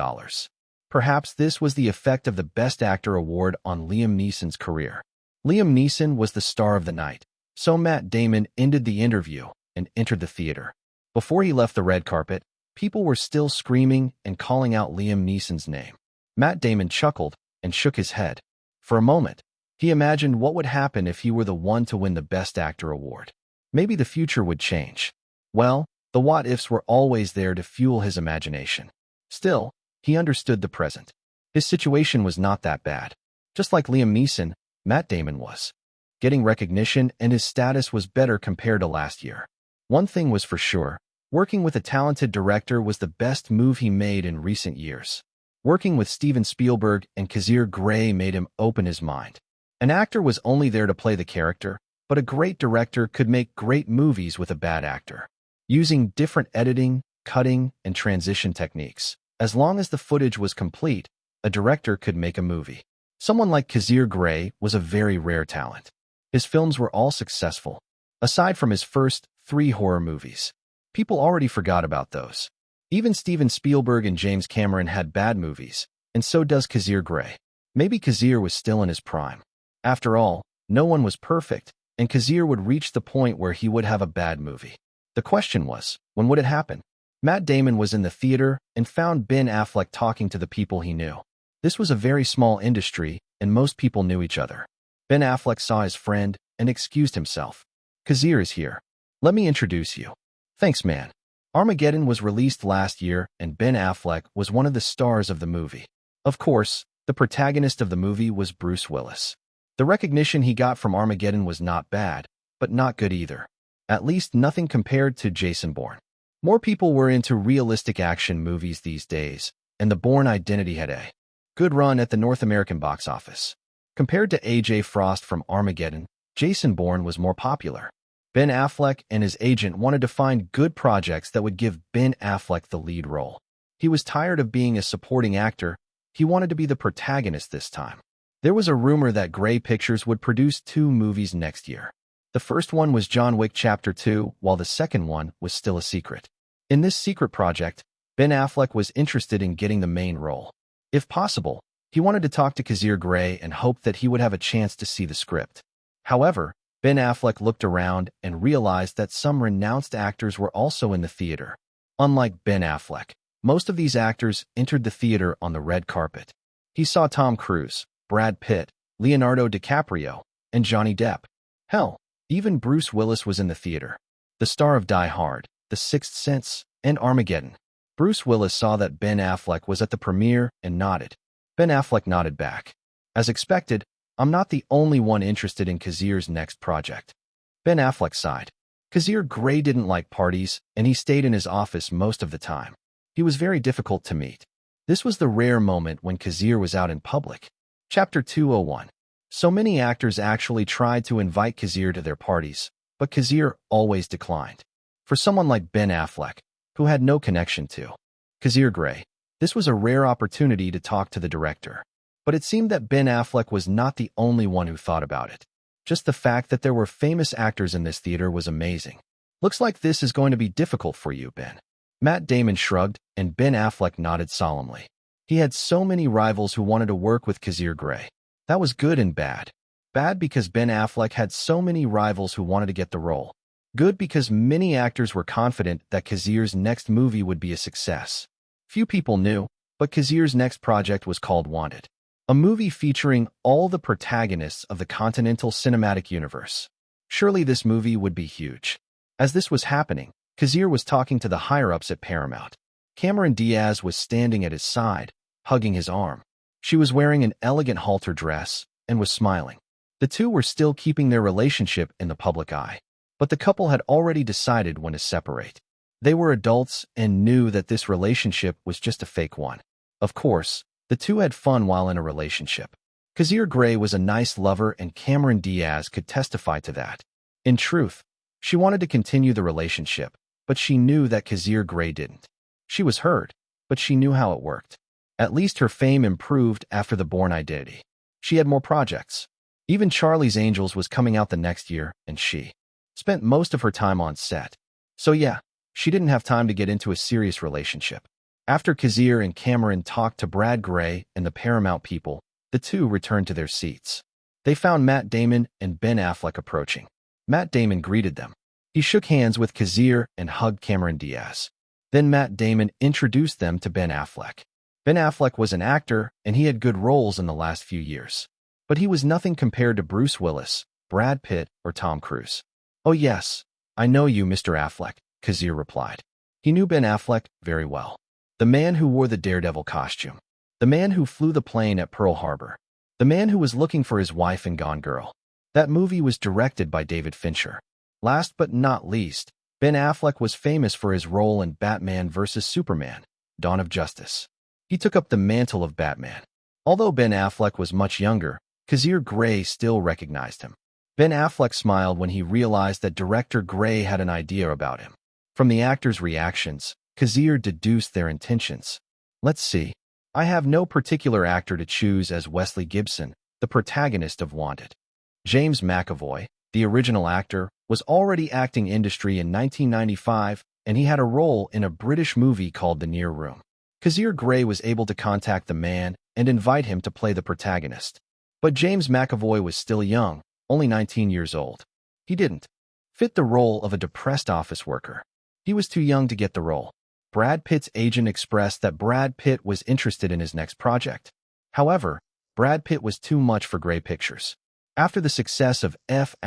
Perhaps this was the effect of the Best Actor award on Liam Neeson's career. Liam Neeson was the star of the night, so Matt Damon ended the interview and entered the theater. Before he left the red carpet, people were still screaming and calling out Liam Neeson's name. Matt Damon chuckled and shook his head. For a moment, he imagined what would happen if he were the one to win the Best Actor award. Maybe the future would change. Well, the what-ifs were always there to fuel his imagination. Still, he understood the present. His situation was not that bad. Just like Liam Neeson, Matt Damon was getting recognition, and his status was better compared to last year. One thing was for sure, working with a talented director was the best move he made in recent years. Working with Steven Spielberg and Kazir Grey made him open his mind. An actor was only there to play the character, but a great director could make great movies with a bad actor. Using different editing, cutting, and transition techniques, as long as the footage was complete, a director could make a movie. Someone like Kazir Grey was a very rare talent. His films were all successful. Aside from his first 3 horror movies, people already forgot about those. Even Steven Spielberg and James Cameron had bad movies, and so does Kazir Grey. Maybe Kazir was still in his prime. After all, no one was perfect, and Kazir would reach the point where he would have a bad movie. The question was, when would it happen? Matt Damon was in the theater and found Ben Affleck talking to the people he knew. This was a very small industry, and most people knew each other. Ben Affleck saw his friend and excused himself. Kazir is here. Let me introduce you. Thanks, man. Armageddon was released last year, and Ben Affleck was one of the stars of the movie. Of course, the protagonist of the movie was Bruce Willis. The recognition he got from Armageddon was not bad, but not good either. At least nothing compared to Jason Bourne. More people were into realistic action movies these days, and the Bourne identity had a good run at the North American box office. Compared to A.J. Frost from Armageddon, Jason Bourne was more popular. Ben Affleck and his agent wanted to find good projects that would give Ben Affleck the lead role. He was tired of being a supporting actor. He wanted to be the protagonist this time. There was a rumor that Grey Pictures would produce 2 movies next year. The first one was John Wick Chapter 2, while the second one was still a secret. In this secret project, Ben Affleck was interested in getting the main role. If possible, he wanted to talk to Kazir Grey and hoped that he would have a chance to see the script. However, Ben Affleck looked around and realized that some renowned actors were also in the theater. Unlike Ben Affleck, most of these actors entered the theater on the red carpet. He saw Tom Cruise, Brad Pitt, Leonardo DiCaprio, and Johnny Depp. Hell, even Bruce Willis was in the theater. The star of Die Hard, The Sixth Sense, and Armageddon. Bruce Willis saw that Ben Affleck was at the premiere and nodded. Ben Affleck nodded back. As expected, I'm not the only one interested in Kazir's next project. Ben Affleck sighed. Kazir Grey didn't like parties, and he stayed in his office most of the time. He was very difficult to meet. This was the rare moment when Kazir was out in public. Chapter 201. So many actors actually tried to invite Kazir to their parties, but Kazir always declined. For someone like Ben Affleck, who had no connection to Kazir Grey, this was a rare opportunity to talk to the director. But it seemed that Ben Affleck was not the only one who thought about it. Just the fact that there were famous actors in this theater was amazing. Looks like this is going to be difficult for you, Ben. Matt Damon shrugged, and Ben Affleck nodded solemnly. He had so many rivals who wanted to work with Kazir Grey. That was good and bad. Bad because Ben Affleck had so many rivals who wanted to get the role. Good because many actors were confident that Kazir's next movie would be a success. Few people knew, but Kazir's next project was called Wanted, a movie featuring all the protagonists of the Continental Cinematic Universe. Surely this movie would be huge. As this was happening, Kazir was talking to the higher-ups at Paramount. Cameron Diaz was standing at his side, hugging his arm. She was wearing an elegant halter dress and was smiling. The two were still keeping their relationship in the public eye, but the couple had already decided when to separate. They were adults and knew that this relationship was just a fake one. Of course, the two had fun while in a relationship. Kazir Grey was a nice lover and Cameron Diaz could testify to that. In truth, she wanted to continue the relationship, but she knew that Kazir Grey didn't. She was hurt, but she knew how it worked. At least her fame improved after the Bourne Identity. She had more projects. Even Charlie's Angels was coming out the next year, and she spent most of her time on set. So yeah, she didn't have time to get into a serious relationship. After Kazir and Cameron talked to Brad Grey and the Paramount people, the two returned to their seats. They found Matt Damon and Ben Affleck approaching. Matt Damon greeted them. He shook hands with Kazir and hugged Cameron Diaz. Then Matt Damon introduced them to Ben Affleck. Ben Affleck was an actor, and he had good roles in the last few years. But he was nothing compared to Bruce Willis, Brad Pitt, or Tom Cruise. "Oh yes, I know you, Mr. Affleck," Kazir replied. He knew Ben Affleck very well. The man who wore the Daredevil costume. The man who flew the plane at Pearl Harbor. The man who was looking for his wife in Gone Girl. That movie was directed by David Fincher. Last but not least, Ben Affleck was famous for his role in Batman vs. Superman, Dawn of Justice. He took up the mantle of Batman. Although Ben Affleck was much younger, Kazir Grey still recognized him. Ben Affleck smiled when he realized that director Grey had an idea about him. From the actors' reactions, Kazir deduced their intentions. "Let's see. I have no particular actor to choose as Wesley Gibson, the protagonist of Wanted." James McAvoy, the original actor, was already acting industry in 1995, and he had a role in a British movie called The Near Room. Kazir Grey was able to contact the man and invite him to play the protagonist. But James McAvoy was still young, only 19 years old. He didn't fit the role of a depressed office worker. He was too young to get the role. Brad Pitt's agent expressed that Brad Pitt was interested in his next project. However, Brad Pitt was too much for Grey Pictures. After the success of F***GHTCL**B,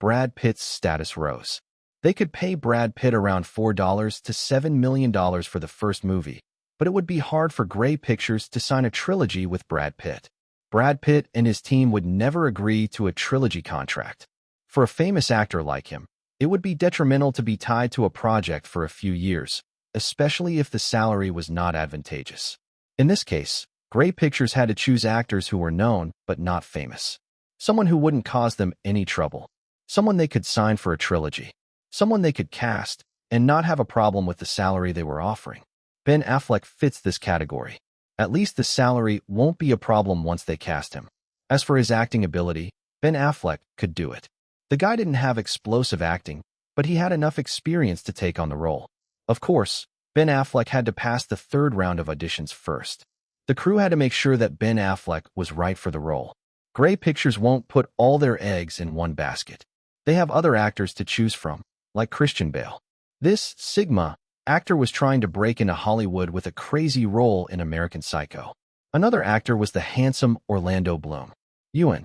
Brad Pitt's status rose. They could pay Brad Pitt around $4 to $7 million for the first movie, but it would be hard for Grey Pictures to sign a trilogy with Brad Pitt. Brad Pitt and his team would never agree to a trilogy contract. For a famous actor like him, it would be detrimental to be tied to a project for a few years, especially if the salary was not advantageous. In this case, Grey Pictures had to choose actors who were known but not famous. Someone who wouldn't cause them any trouble. Someone they could sign for a trilogy. Someone they could cast and not have a problem with the salary they were offering. Ben Affleck fits this category. At least the salary won't be a problem once they cast him. As for his acting ability, Ben Affleck could do it. The guy didn't have explosive acting, but he had enough experience to take on the role. Of course, Ben Affleck had to pass the third round of auditions first. The crew had to make sure that Ben Affleck was right for the role. Grey Pictures won't put all their eggs in one basket. They have other actors to choose from, like Christian Bale. This Sigma actor was trying to break into Hollywood with a crazy role in American Psycho. Another actor was the handsome Orlando Bloom. Ewan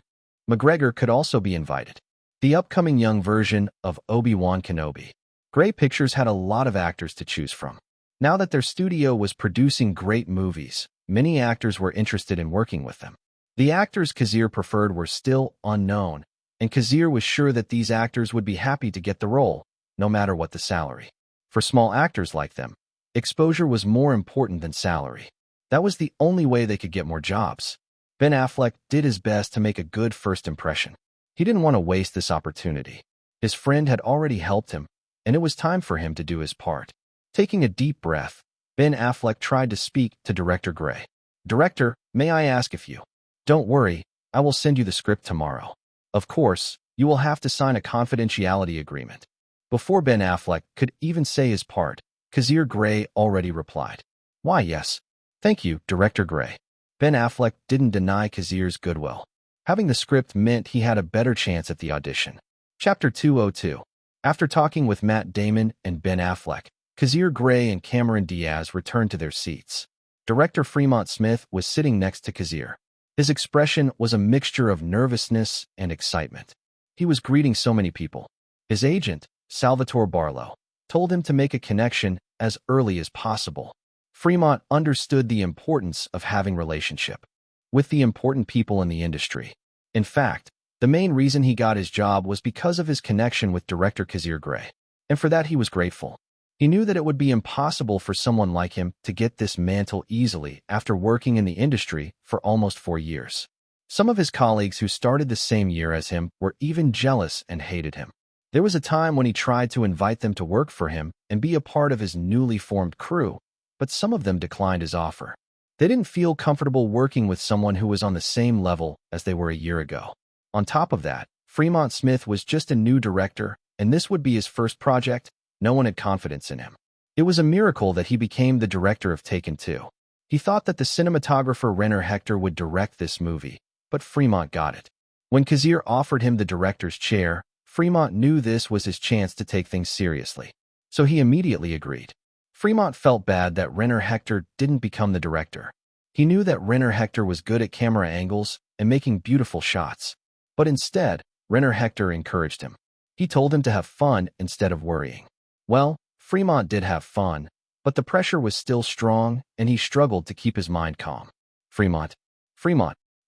McGregor could also be invited. The upcoming young version of Obi-Wan Kenobi. Grey Pictures had a lot of actors to choose from. Now that their studio was producing great movies, many actors were interested in working with them. The actors Kazir preferred were still unknown, and Kazir was sure that these actors would be happy to get the role, no matter what the salary. For small actors like them, exposure was more important than salary. That was the only way they could get more jobs. Ben Affleck did his best to make a good first impression. He didn't want to waste this opportunity. His friend had already helped him, and it was time for him to do his part. Taking a deep breath, Ben Affleck tried to speak to Director Grey. "Director, may I ask if you—" "Don't worry, I will send you the script tomorrow. Of course, you will have to sign a confidentiality agreement." Before Ben Affleck could even say his part, Kazir Grey already replied, "Why, yes. Thank you, Director Grey." Ben Affleck didn't deny Kazir's goodwill. Having the script meant he had a better chance at the audition. Chapter 202. After talking with Matt Damon and Ben Affleck, Kazir Grey and Cameron Diaz returned to their seats. Director Fremont Smith was sitting next to Kazir. His expression was a mixture of nervousness and excitement. He was greeting so many people. His agent, Salvatore Barlow, told him to make a connection as early as possible. Fremont understood the importance of having relationship with the important people in the industry. In fact, the main reason he got his job was because of his connection with director Kazir Grey, and for that he was grateful. He knew that it would be impossible for someone like him to get this mantle easily after working in the industry for almost 4 years. Some of his colleagues who started the same year as him were even jealous and hated him. There was a time when he tried to invite them to work for him and be a part of his newly formed crew, but some of them declined his offer. They didn't feel comfortable working with someone who was on the same level as they were a year ago. On top of that, Fremont Smith was just a new director, and this would be his first project. No one had confidence in him. It was a miracle that he became the director of Taken 2. He thought that the cinematographer Renner Hector would direct this movie, but Fremont got it. When Kazir offered him the director's chair, Fremont knew this was his chance to take things seriously, so he immediately agreed. Fremont felt bad that Renner Hector didn't become the director. He knew that Renner Hector was good at camera angles and making beautiful shots, but instead, Renner Hector encouraged him. He told him to have fun instead of worrying. Well, Fremont did have fun, but the pressure was still strong, and he struggled to keep his mind calm. Fremont,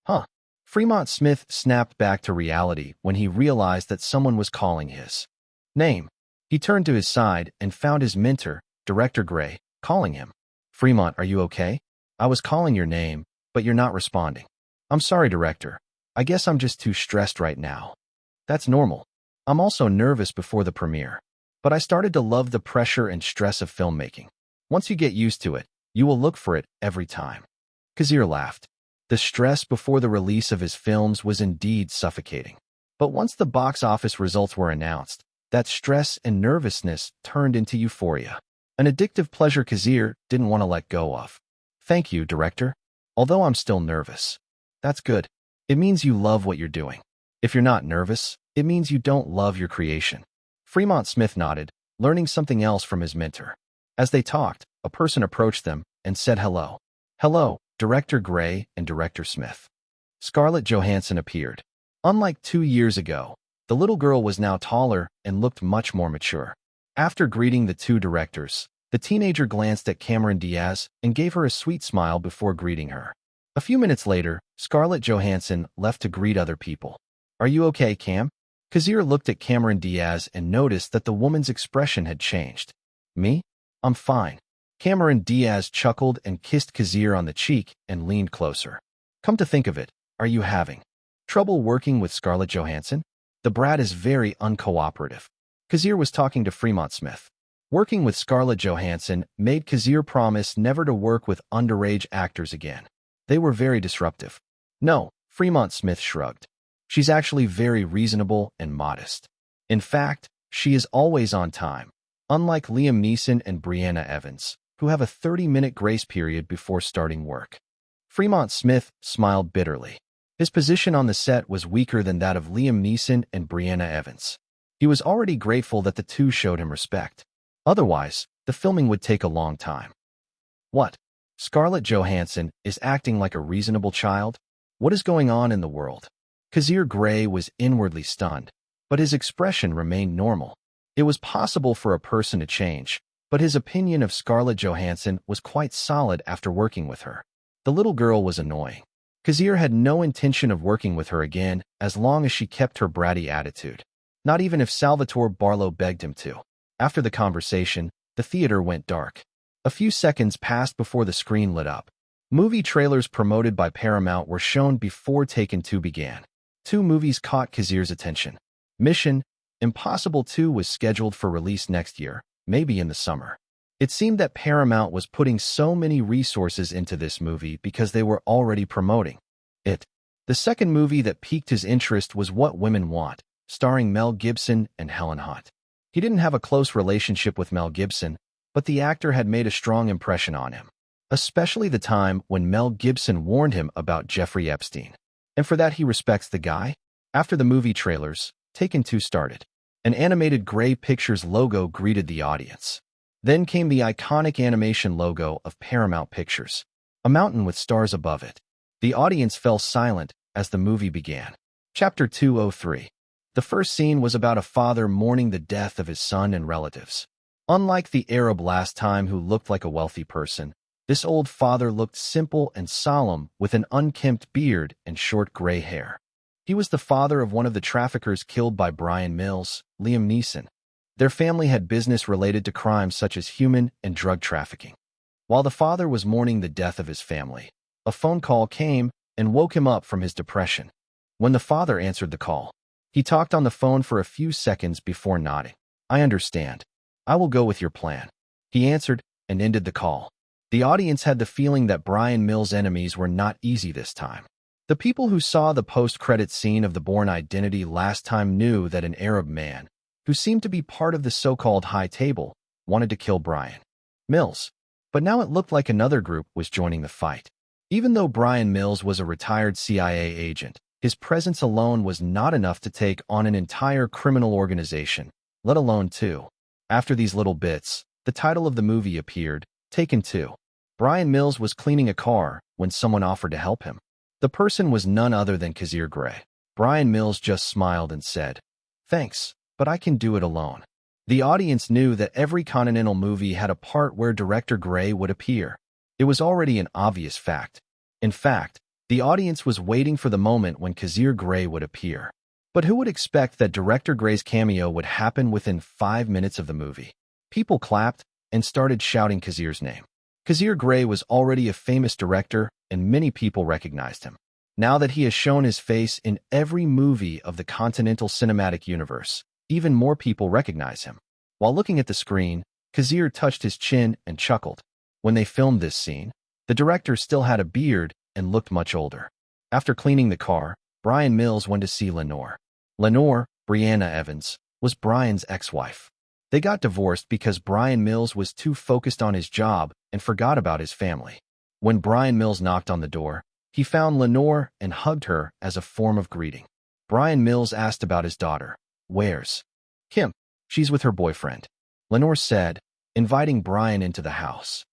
huh? Fremont Smith snapped back to reality when he realized that someone was calling his name. He turned to his side and found his mentor, Director Grey, calling him. "Fremont, are you okay? I was calling your name, but you're not responding." "I'm sorry, Director. I guess I'm just too stressed right now." "That's normal. I'm also nervous before the premiere. But I started to love the pressure and stress of filmmaking. Once you get used to it, you will look for it every time." Kazir laughed. The stress before the release of his films was indeed suffocating. But once the box office results were announced, that stress and nervousness turned into euphoria. An addictive pleasure Kazir didn't want to let go of. "Thank you, Director. Although I'm still nervous." "That's good. It means you love what you're doing. If you're not nervous, it means you don't love your creation." Fremont Smith nodded, learning something else from his mentor. As they talked, a person approached them and said hello. "Hello, Director Grey and Director Smith." Scarlett Johansson appeared. Unlike 2 years ago, the little girl was now taller and looked much more mature. After greeting the two directors, the teenager glanced at Cameron Diaz and gave her a sweet smile before greeting her. A few minutes later, Scarlett Johansson left to greet other people. "Are you okay, Cam?" Kazir looked at Cameron Diaz and noticed that the woman's expression had changed. "Me? I'm fine." Cameron Diaz chuckled and kissed Kazir on the cheek and leaned closer. "Come to think of it, are you having trouble working with Scarlett Johansson? The brat is very uncooperative." Kazir was talking to Fremont Smith. Working with Scarlett Johansson made Kazir promise never to work with underage actors again. They were very disruptive. "No," Fremont Smith shrugged. "She's actually very reasonable and modest. In fact, she is always on time, unlike Liam Neeson and Brianna Evans, who have a 30-minute grace period before starting work." Fremont Smith smiled bitterly. His position on the set was weaker than that of Liam Neeson and Brianna Evans. He was already grateful that the two showed him respect. Otherwise, the filming would take a long time. What? Scarlett Johansson is acting like a reasonable child? What is going on in the world? Kazir Grey was inwardly stunned, but his expression remained normal. It was possible for a person to change, but his opinion of Scarlett Johansson was quite solid after working with her. The little girl was annoying. Kazir had no intention of working with her again as long as she kept her bratty attitude. Not even if Salvatore Barlow begged him to. After the conversation, the theater went dark. A few seconds passed before the screen lit up. Movie trailers promoted by Paramount were shown before Taken 2 began. Two movies caught Kazir's attention. Mission Impossible 2 was scheduled for release next year, maybe in the summer. It seemed that Paramount was putting so many resources into this movie because they were already promoting it. The second movie that piqued his interest was What Women Want, starring Mel Gibson and Helen Hunt. He didn't have a close relationship with Mel Gibson, but the actor had made a strong impression on him, especially the time when Mel Gibson warned him about Jeffrey Epstein. And for that he respects the guy. After the movie trailers, Taken 2 started. An animated Grey Pictures logo greeted the audience. Then came the iconic animation logo of Paramount Pictures, a mountain with stars above it. The audience fell silent as the movie began. Chapter 203. The first scene was about a father mourning the death of his son and relatives. Unlike the Arab last time who looked like a wealthy person, this old father looked simple and solemn with an unkempt beard and short gray hair. He was the father of one of the traffickers killed by Brian Mills, Liam Neeson. Their family had business related to crimes such as human and drug trafficking. While the father was mourning the death of his family, a phone call came and woke him up from his depression. When the father answered the call, he talked on the phone for a few seconds before nodding. "I understand. I will go with your plan," he answered and ended the call. The audience had the feeling that Brian Mills' enemies were not easy this time. The people who saw the post-credit scene of The Bourne Identity last time knew that an Arab man, who seemed to be part of the so-called high table, wanted to kill Brian Mills. But now it looked like another group was joining the fight. Even though Brian Mills was a retired CIA agent, his presence alone was not enough to take on an entire criminal organization, let alone two. After these little bits, the title of the movie appeared, Taken 2. Brian Mills was cleaning a car when someone offered to help him. The person was none other than Kazir Grey. Brian Mills just smiled and said, "Thanks, but I can do it alone." The audience knew that every Continental movie had a part where Director Grey would appear. It was already an obvious fact. In fact, the audience was waiting for the moment when Kazir Grey would appear. But who would expect that Director Grey's cameo would happen within 5 minutes of the movie? People clapped and started shouting Kazir's name. Kazir Grey was already a famous director, and many people recognized him. Now that he has shown his face in every movie of the Continental Cinematic Universe, even more people recognize him. While looking at the screen, Kazir touched his chin and chuckled. When they filmed this scene, the director still had a beard and looked much older. After cleaning the car, Brian Mills went to see Lenore. Lenore, Brianna Evans, was Brian's ex-wife. They got divorced because Brian Mills was too focused on his job and forgot about his family. When Brian Mills knocked on the door, he found Lenore and hugged her as a form of greeting. Brian Mills asked about his daughter. "Where's Kim?" "She's with her boyfriend," Lenore said, inviting Brian into the house.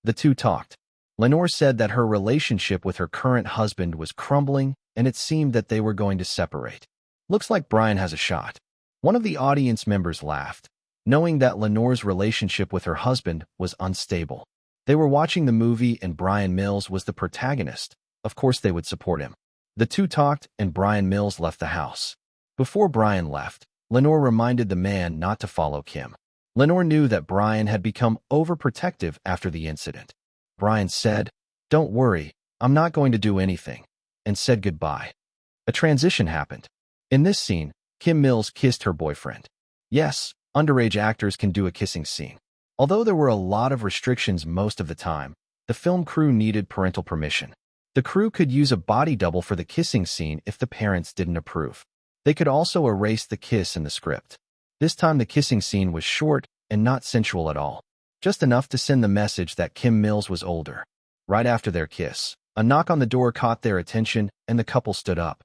The two talked. Lenore said that her relationship with her current husband was crumbling and it seemed that they were going to separate. "Looks like Brian has a shot." One of the audience members laughed, knowing that Lenore's relationship with her husband was unstable. They were watching the movie and Brian Mills was the protagonist. Of course they would support him. The two talked and Brian Mills left the house. Before Brian left, Lenore reminded the man not to follow Kim. Lenore knew that Brian had become overprotective after the incident. Brian said, "Don't worry, I'm not going to do anything," and said goodbye. A transition happened. In this scene, Kim Mills kissed her boyfriend. Yes, underage actors can do a kissing scene. Although there were a lot of restrictions most of the time, the film crew needed parental permission. The crew could use a body double for the kissing scene if the parents didn't approve. They could also erase the kiss in the script. This time the kissing scene was short and not sensual at all, just enough to send the message that Kim Mills was older. Right after their kiss, a knock on the door caught their attention and the couple stood up.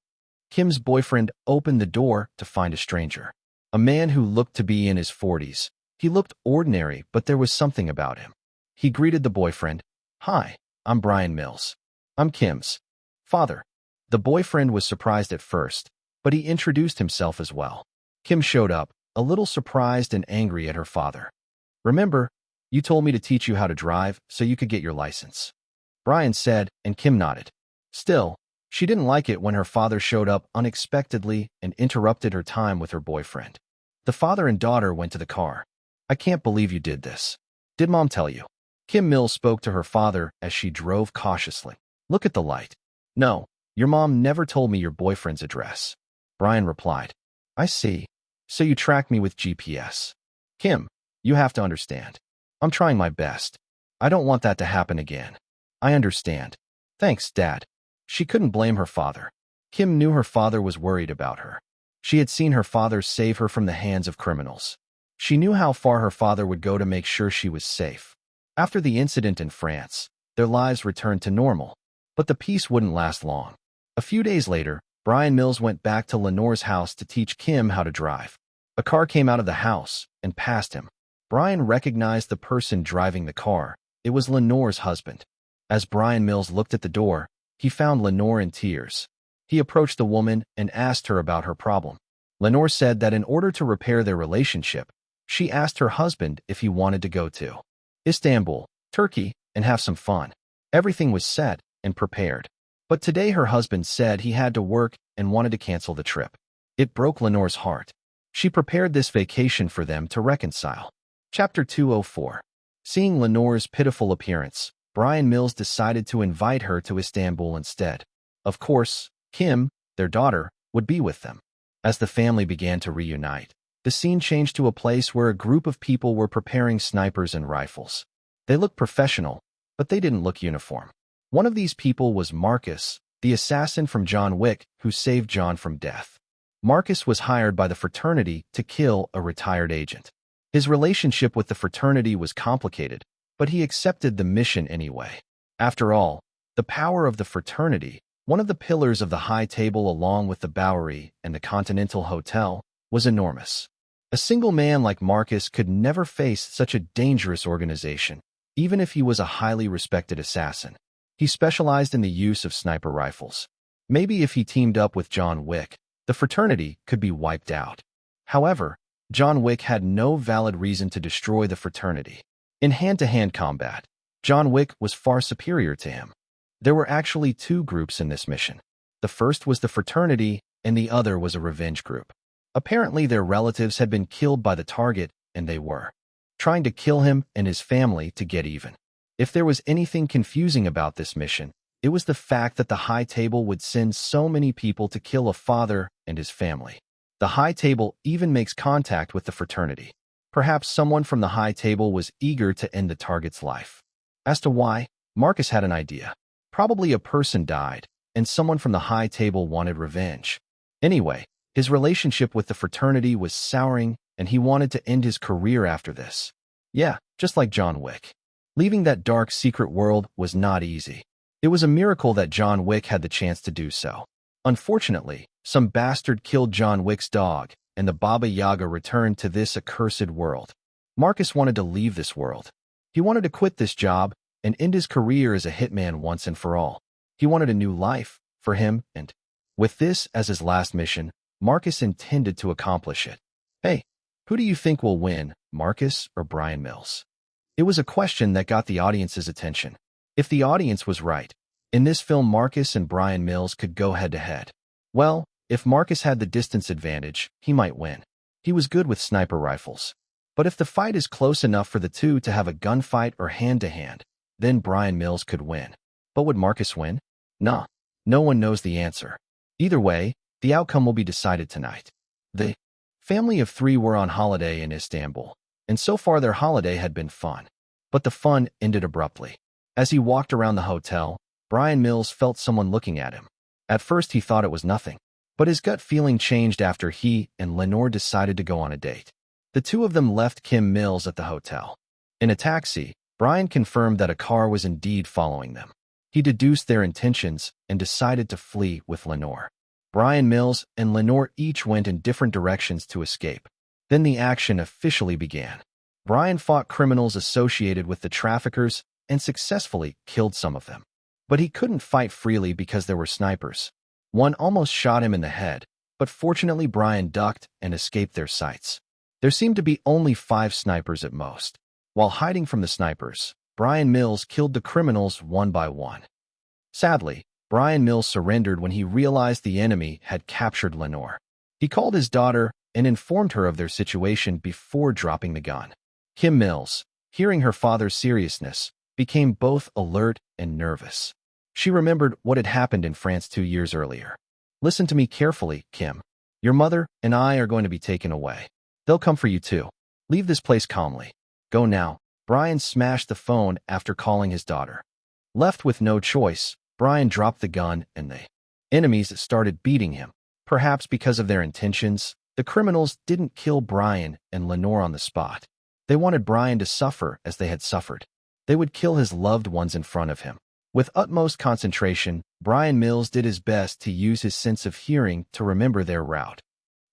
Kim's boyfriend opened the door to find a stranger, a man who looked to be in his 40s. He looked ordinary, but there was something about him. He greeted the boyfriend. "Hi, I'm Brian Mills. I'm Kim's father." The boyfriend was surprised at first, but he introduced himself as well. Kim showed up, a little surprised and angry at her father. "Remember, you told me to teach you how to drive so you could get your license," Brian said, and Kim nodded. Still, she didn't like it when her father showed up unexpectedly and interrupted her time with her boyfriend. The father and daughter went to the car. "I can't believe you did this. Did Mom tell you?" Kim Mills spoke to her father as she drove cautiously. Look at the light. No, your mom never told me your boyfriend's address. Brian replied. I see. So you tracked me with GPS. Kim, you have to understand. I'm trying my best. I don't want that to happen again. I understand. Thanks, Dad. She couldn't blame her father. Kim knew her father was worried about her. She had seen her father save her from the hands of criminals. She knew how far her father would go to make sure she was safe. After the incident in France, their lives returned to normal. But the peace wouldn't last long. A few days later, Brian Mills went back to Lenore's house to teach Kim how to drive. A car came out of the house and passed him. Brian recognized the person driving the car. It was Lenore's husband. As Brian Mills looked at the door, he found Lenore in tears. He approached the woman and asked her about her problem. Lenore said that in order to repair their relationship, she asked her husband if he wanted to go to Istanbul, Turkey, and have some fun. Everything was set and prepared. But today her husband said he had to work and wanted to cancel the trip. It broke Lenore's heart. She prepared this vacation for them to reconcile. Chapter 204. Seeing Lenore's pitiful appearance, Brian Mills decided to invite her to Istanbul instead. Of course, Kim, their daughter, would be with them. As the family began to reunite, the scene changed to a place where a group of people were preparing snipers and rifles. They looked professional, but they didn't look uniform. One of these people was Marcus, the assassin from John Wick who saved John from death. Marcus was hired by the fraternity to kill a retired agent. His relationship with the fraternity was complicated, but he accepted the mission anyway. After all, the power of the fraternity, one of the pillars of the High Table along with the Bowery and the Continental Hotel, was enormous. A single man like Marcus could never face such a dangerous organization, even if he was a highly respected assassin. He specialized in the use of sniper rifles. Maybe if he teamed up with John Wick, the fraternity could be wiped out. However, John Wick had no valid reason to destroy the fraternity. In hand-to-hand combat, John Wick was far superior to him. There were actually two groups in this mission. The first was the fraternity, and the other was a revenge group. Apparently, their relatives had been killed by the target, and they were trying to kill him and his family to get even. If there was anything confusing about this mission, it was the fact that the High Table would send so many people to kill a father and his family. The High Table even makes contact with the fraternity. Perhaps someone from the High Table was eager to end the target's life. As to why, Marcus had an idea. Probably a person died, and someone from the High Table wanted revenge. Anyway, his relationship with the fraternity was souring, and he wanted to end his career after this. Yeah, just like John Wick. Leaving that dark secret world was not easy. It was a miracle that John Wick had the chance to do so. Unfortunately, some bastard killed John Wick's dog, and the Baba Yaga returned to this accursed world. Marcus wanted to leave this world. He wanted to quit this job and end his career as a hitman once and for all. He wanted a new life for him, and with this as his last mission, Marcus intended to accomplish it. Hey, who do you think will win, Marcus or Brian Mills? It was a question that got the audience's attention. If the audience was right, in this film Marcus and Brian Mills could go head-to-head. Well, if Marcus had the distance advantage, he might win. He was good with sniper rifles. But if the fight is close enough for the two to have a gunfight or hand-to-hand, then Brian Mills could win. But would Marcus win? Nah, no one knows the answer. Either way, the outcome will be decided tonight. The family of three were on holiday in Istanbul, and so far their holiday had been fun. But the fun ended abruptly. As he walked around the hotel, Brian Mills felt someone looking at him. At first he thought it was nothing, but his gut feeling changed after he and Lenore decided to go on a date. The two of them left Kim Mills at the hotel. In a taxi, Brian confirmed that a car was indeed following them. He deduced their intentions and decided to flee with Lenore. Brian Mills and Lenore each went in different directions to escape. Then the action officially began. Brian fought criminals associated with the traffickers and successfully killed some of them. But he couldn't fight freely because there were snipers. One almost shot him in the head, but fortunately Brian ducked and escaped their sights. There seemed to be only 5 snipers at most. While hiding from the snipers, Brian Mills killed the criminals one by one. Sadly, Brian Mills surrendered when he realized the enemy had captured Lenore. He called his daughter and informed her of their situation before dropping the gun. Kim Mills, hearing her father's seriousness, became both alert and nervous. She remembered what had happened in France 2 years earlier. "Listen to me carefully, Kim. Your mother and I are going to be taken away. They'll come for you too. Leave this place calmly. Go now." Brian smashed the phone after calling his daughter. Left with no choice, Brian dropped the gun and the enemies started beating him. Perhaps because of their intentions, the criminals didn't kill Brian and Lenore on the spot. They wanted Brian to suffer as they had suffered. They would kill his loved ones in front of him. With utmost concentration, Brian Mills did his best to use his sense of hearing to remember their route.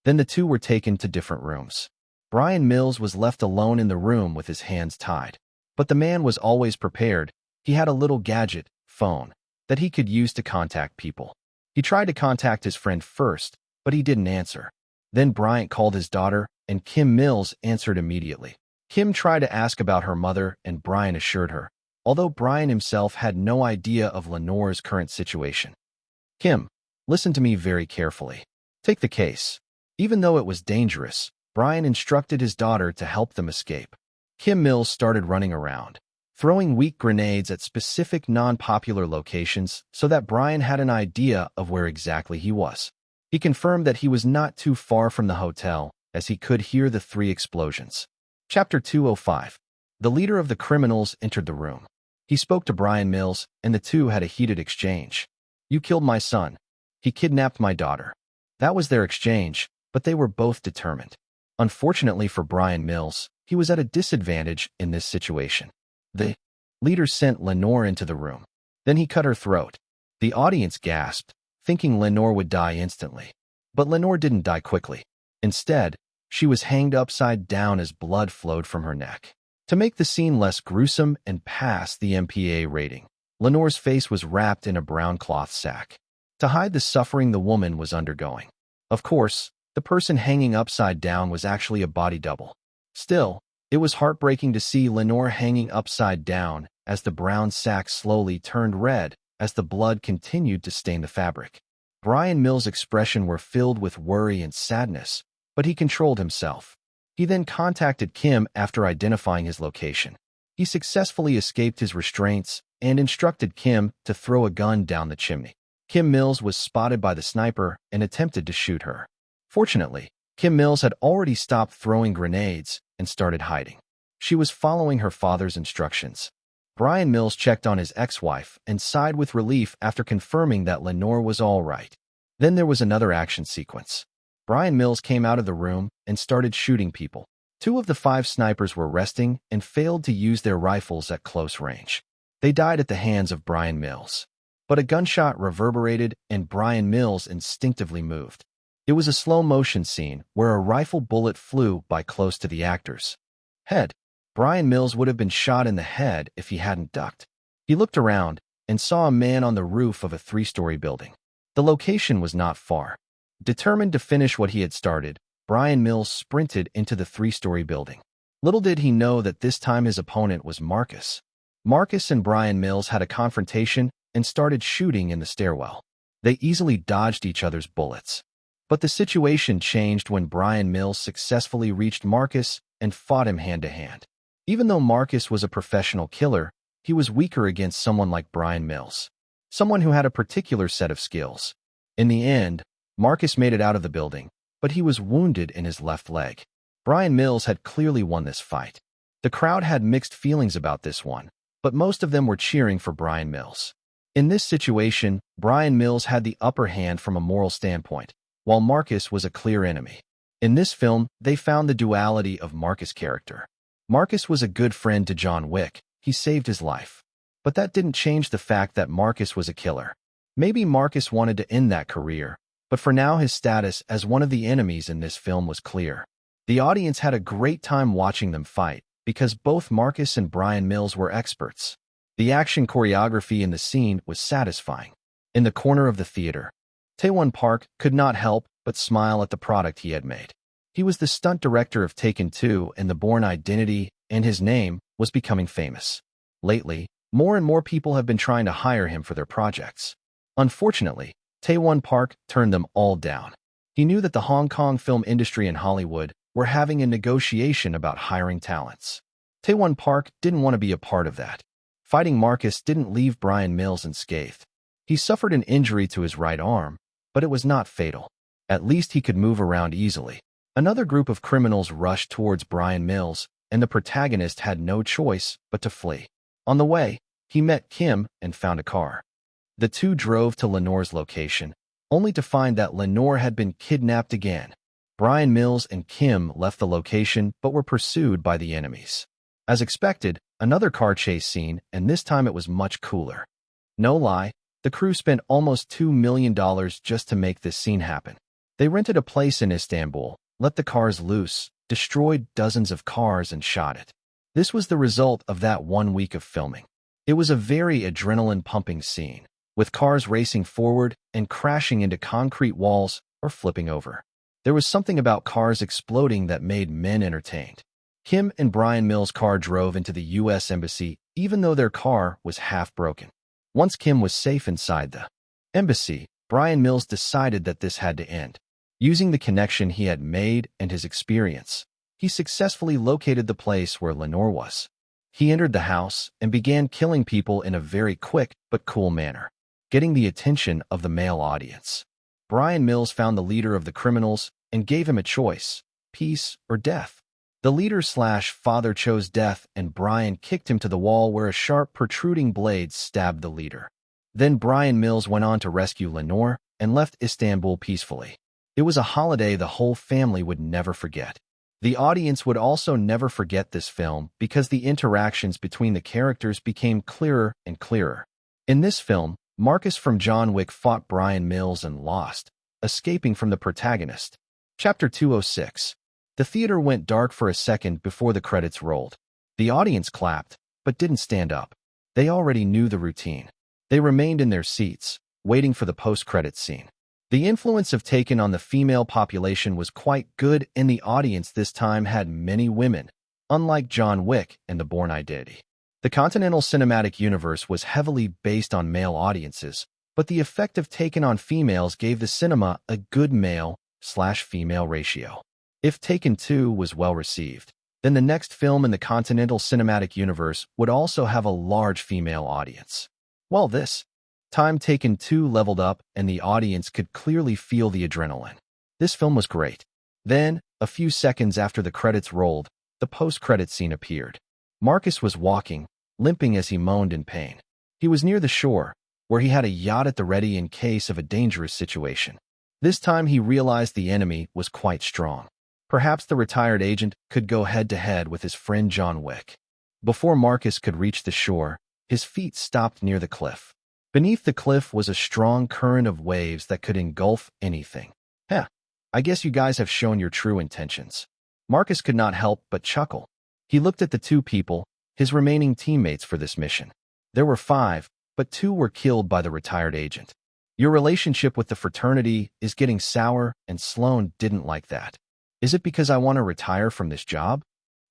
Then the two were taken to different rooms. Brian Mills was left alone in the room with his hands tied. But the man was always prepared. He had a little gadget, phone, that he could use to contact people. He tried to contact his friend first, but he didn't answer. Then Bryant called his daughter, and Kim Mills answered immediately. Kim tried to ask about her mother, and Brian assured her, although Brian himself had no idea of Lenore's current situation. "Kim, listen to me very carefully. Take the case." Even though it was dangerous, Brian instructed his daughter to help them escape. Kim Mills started running around, throwing weak grenades at specific non-popular locations so that Brian had an idea of where exactly he was. He confirmed that he was not too far from the hotel, as he could hear the 3 explosions. Chapter 205. The leader of the criminals entered the room. He spoke to Brian Mills, and the two had a heated exchange. "You killed my son. He kidnapped my daughter." That was their exchange, but they were both determined. Unfortunately for Brian Mills, he was at a disadvantage in this situation. The leader sent Lenore into the room. Then he cut her throat. The audience gasped, thinking Lenore would die instantly. But Lenore didn't die quickly. Instead, she was hanged upside down as blood flowed from her neck. To make the scene less gruesome and pass the MPA rating, Lenore's face was wrapped in a brown cloth sack to hide the suffering the woman was undergoing. Of course, the person hanging upside down was actually a body double. Still, it was heartbreaking to see Lenore hanging upside down as the brown sack slowly turned red as the blood continued to stain the fabric. Brian Mills' expression were filled with worry and sadness, but he controlled himself. He then contacted Kim after identifying his location. He successfully escaped his restraints and instructed Kim to throw a gun down the chimney. Kim Mills was spotted by the sniper and attempted to shoot her. Fortunately, Kim Mills had already stopped throwing grenades and started hiding. She was following her father's instructions. Brian Mills checked on his ex-wife and sighed with relief after confirming that Lenore was all right. Then there was another action sequence. Brian Mills came out of the room and started shooting people. 2 of the 5 snipers were resting and failed to use their rifles at close range. They died at the hands of Brian Mills. But a gunshot reverberated and Brian Mills instinctively moved. It was a slow-motion scene where a rifle bullet flew by close to the actor's head. Brian Mills would have been shot in the head if he hadn't ducked. He looked around and saw a man on the roof of a 3-story building. The location was not far. Determined to finish what he had started, Brian Mills sprinted into the 3-story building. Little did he know that this time his opponent was Marcus. Marcus and Brian Mills had a confrontation and started shooting in the stairwell. They easily dodged each other's bullets. But the situation changed when Brian Mills successfully reached Marcus and fought him hand-to-hand. Even though Marcus was a professional killer, he was weaker against someone like Brian Mills, someone who had a particular set of skills. In the end, Marcus made it out of the building, but he was wounded in his left leg. Brian Mills had clearly won this fight. The crowd had mixed feelings about this one, but most of them were cheering for Brian Mills. In this situation, Brian Mills had the upper hand from a moral standpoint, while Marcus was a clear enemy. In this film, they found the duality of Marcus' character. Marcus was a good friend to John Wick. He saved his life. But that didn't change the fact that Marcus was a killer. Maybe Marcus wanted to end that career, but for now his status as one of the enemies in this film was clear. The audience had a great time watching them fight, because both Marcus and Brian Mills were experts. The action choreography in the scene was satisfying. In the corner of the theater, Taewon Park could not help but smile at the product he had made. He was the stunt director of Taken 2 and The Bourne Identity, and his name was becoming famous. Lately, more and more people have been trying to hire him for their projects. Unfortunately, Taewon Park turned them all down. He knew that the Hong Kong film industry and Hollywood were having a negotiation about hiring talents. Taewon Park didn't want to be a part of that. Fighting Marcus didn't leave Bryan Mills unscathed. He suffered an injury to his right arm, but it was not fatal. At least he could move around easily. Another group of criminals rushed towards Bryan Mills, and the protagonist had no choice but to flee. On the way, he met Kim and found a car. The two drove to Lenore's location, only to find that Lenore had been kidnapped again. Bryan Mills and Kim left the location but were pursued by the enemies. As expected, another car chase scene, and this time it was much cooler. No lie, the crew spent almost $2 million just to make this scene happen. They rented a place in Istanbul, let the cars loose, destroyed dozens of cars, and shot it. This was the result of that 1 week of filming. It was a very adrenaline-pumping scene, with cars racing forward and crashing into concrete walls or flipping over. There was something about cars exploding that made men entertained. Kim and Bryan Mills' car drove into the U.S. Embassy even though their car was half broken. Once Kim was safe inside the embassy, Bryan Mills decided that this had to end. Using the connection he had made and his experience, he successfully located the place where Lenore was. He entered the house and began killing people in a very quick but cool manner, getting the attention of the male audience. Bryan Mills found the leader of the criminals and gave him a choice: peace or death. The leader/father chose death, and Bryan kicked him to the wall where a sharp protruding blade stabbed the leader. Then Bryan Mills went on to rescue Lenore and left Istanbul peacefully. It was a holiday the whole family would never forget. The audience would also never forget this film because the interactions between the characters became clearer and clearer. In this film, Marcus from John Wick fought Bryan Mills and lost, escaping from the protagonist. Chapter 206. The theater went dark for a second before the credits rolled. The audience clapped, but didn't stand up. They already knew the routine. They remained in their seats, waiting for the post-credits scene. The influence of Taken on the female population was quite good, and the audience this time had many women, unlike John Wick and The Bourne Identity. The Continental Cinematic Universe was heavily based on male audiences, but the effect of Taken on females gave the cinema a good male/female ratio. If Taken 2 was well received, then the next film in the Continental Cinematic Universe would also have a large female audience. While this time Taken 2 leveled up and the audience could clearly feel the adrenaline. This film was great. Then, a few seconds after the credits rolled, the post-credit scene appeared. Marcus was walking, limping as he moaned in pain. He was near the shore, where he had a yacht at the ready in case of a dangerous situation. This time he realized the enemy was quite strong. Perhaps the retired agent could go head-to-head with his friend John Wick. Before Marcus could reach the shore, his feet stopped near the cliff. Beneath the cliff was a strong current of waves that could engulf anything. I guess you guys have shown your true intentions. Marcus could not help but chuckle. He looked at the two people, his remaining teammates for this mission. There were 5, but 2 were killed by the retired agent. Your relationship with the fraternity is getting sour, and Sloan didn't like that. Is it because I want to retire from this job?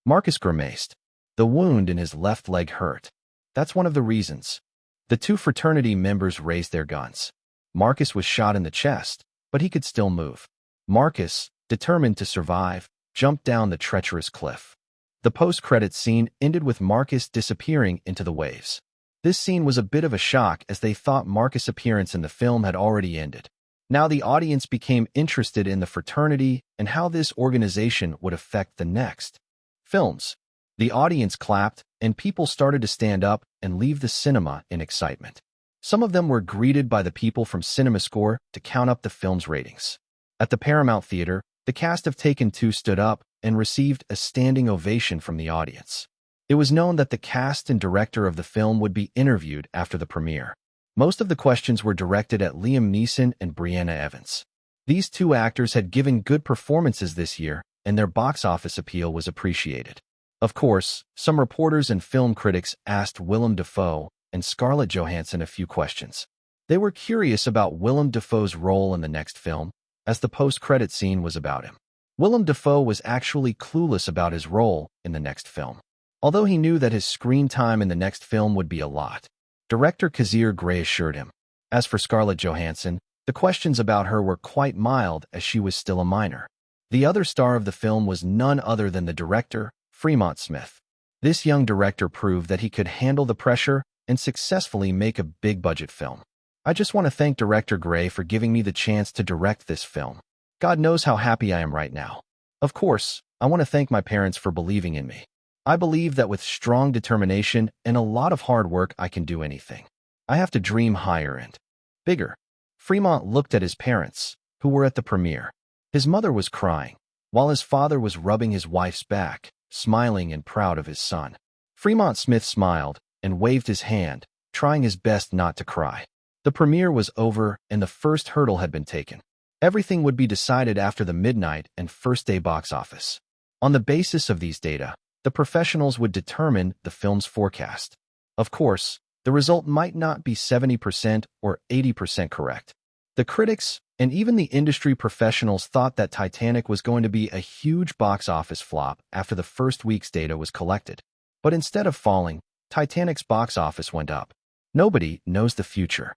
Marcus grimaced. The wound in his left leg hurt. That's one of the reasons. The 2 fraternity members raised their guns. Marcus was shot in the chest, but he could still move. Marcus, determined to survive, jumped down the treacherous cliff. The post-credits scene ended with Marcus disappearing into the waves. This scene was a bit of a shock as they thought Marcus' appearance in the film had already ended. Now the audience became interested in the fraternity and how this organization would affect the next films. The audience clapped, and people started to stand up and leave the cinema in excitement. Some of them were greeted by the people from CinemaScore to count up the film's ratings. At the Paramount Theater, the cast of Taken 2 stood up and received a standing ovation from the audience. It was known that the cast and director of the film would be interviewed after the premiere. Most of the questions were directed at Liam Neeson and Brianna Evans. These 2 actors had given good performances this year, and their box office appeal was appreciated. Of course, some reporters and film critics asked Willem Dafoe and Scarlett Johansson a few questions. They were curious about Willem Dafoe's role in the next film, as the post-credit scene was about him. Willem Dafoe was actually clueless about his role in the next film, although he knew that his screen time in the next film would be a lot. Director Kazir Grey assured him. As for Scarlett Johansson, the questions about her were quite mild as she was still a minor. The other star of the film was none other than the director, Fremont Smith. This young director proved that he could handle the pressure and successfully make a big-budget film. I just want to thank Director Grey for giving me the chance to direct this film. God knows how happy I am right now. Of course, I want to thank my parents for believing in me. I believe that with strong determination and a lot of hard work, I can do anything. I have to dream higher and bigger. Fremont looked at his parents, who were at the premiere. His mother was crying, while his father was rubbing his wife's back, smiling and proud of his son. Fremont Smith smiled and waved his hand, trying his best not to cry. The premiere was over and the first hurdle had been taken. Everything would be decided after the midnight and first-day box office. On the basis of these data, the professionals would determine the film's forecast. Of course, the result might not be 70% or 80% correct. The critics and even the industry professionals thought that Titanic was going to be a huge box office flop after the first week's data was collected. But instead of falling, Titanic's box office went up. Nobody knows the future.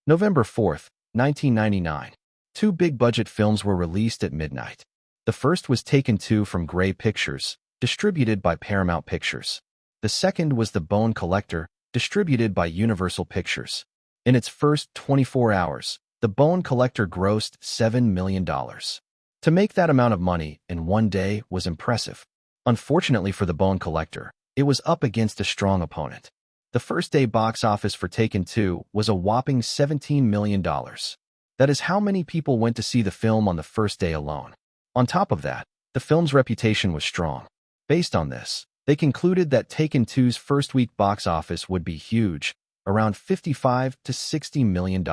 November 4th, 1999. Two big-budget films were released at midnight. The first was Taken 2 from Grey Pictures, distributed by Paramount Pictures. The second was The Bone Collector, distributed by Universal Pictures. In its first 24 hours, The Bone Collector grossed $7 million. To make that amount of money in one day was impressive. Unfortunately for The Bone Collector, it was up against a strong opponent. The first-day box office for Taken 2 was a whopping $17 million. That is how many people went to see the film on the first day alone. On top of that, the film's reputation was strong. Based on this, they concluded that Taken 2's first-week box office would be huge, around $55 to $60 million.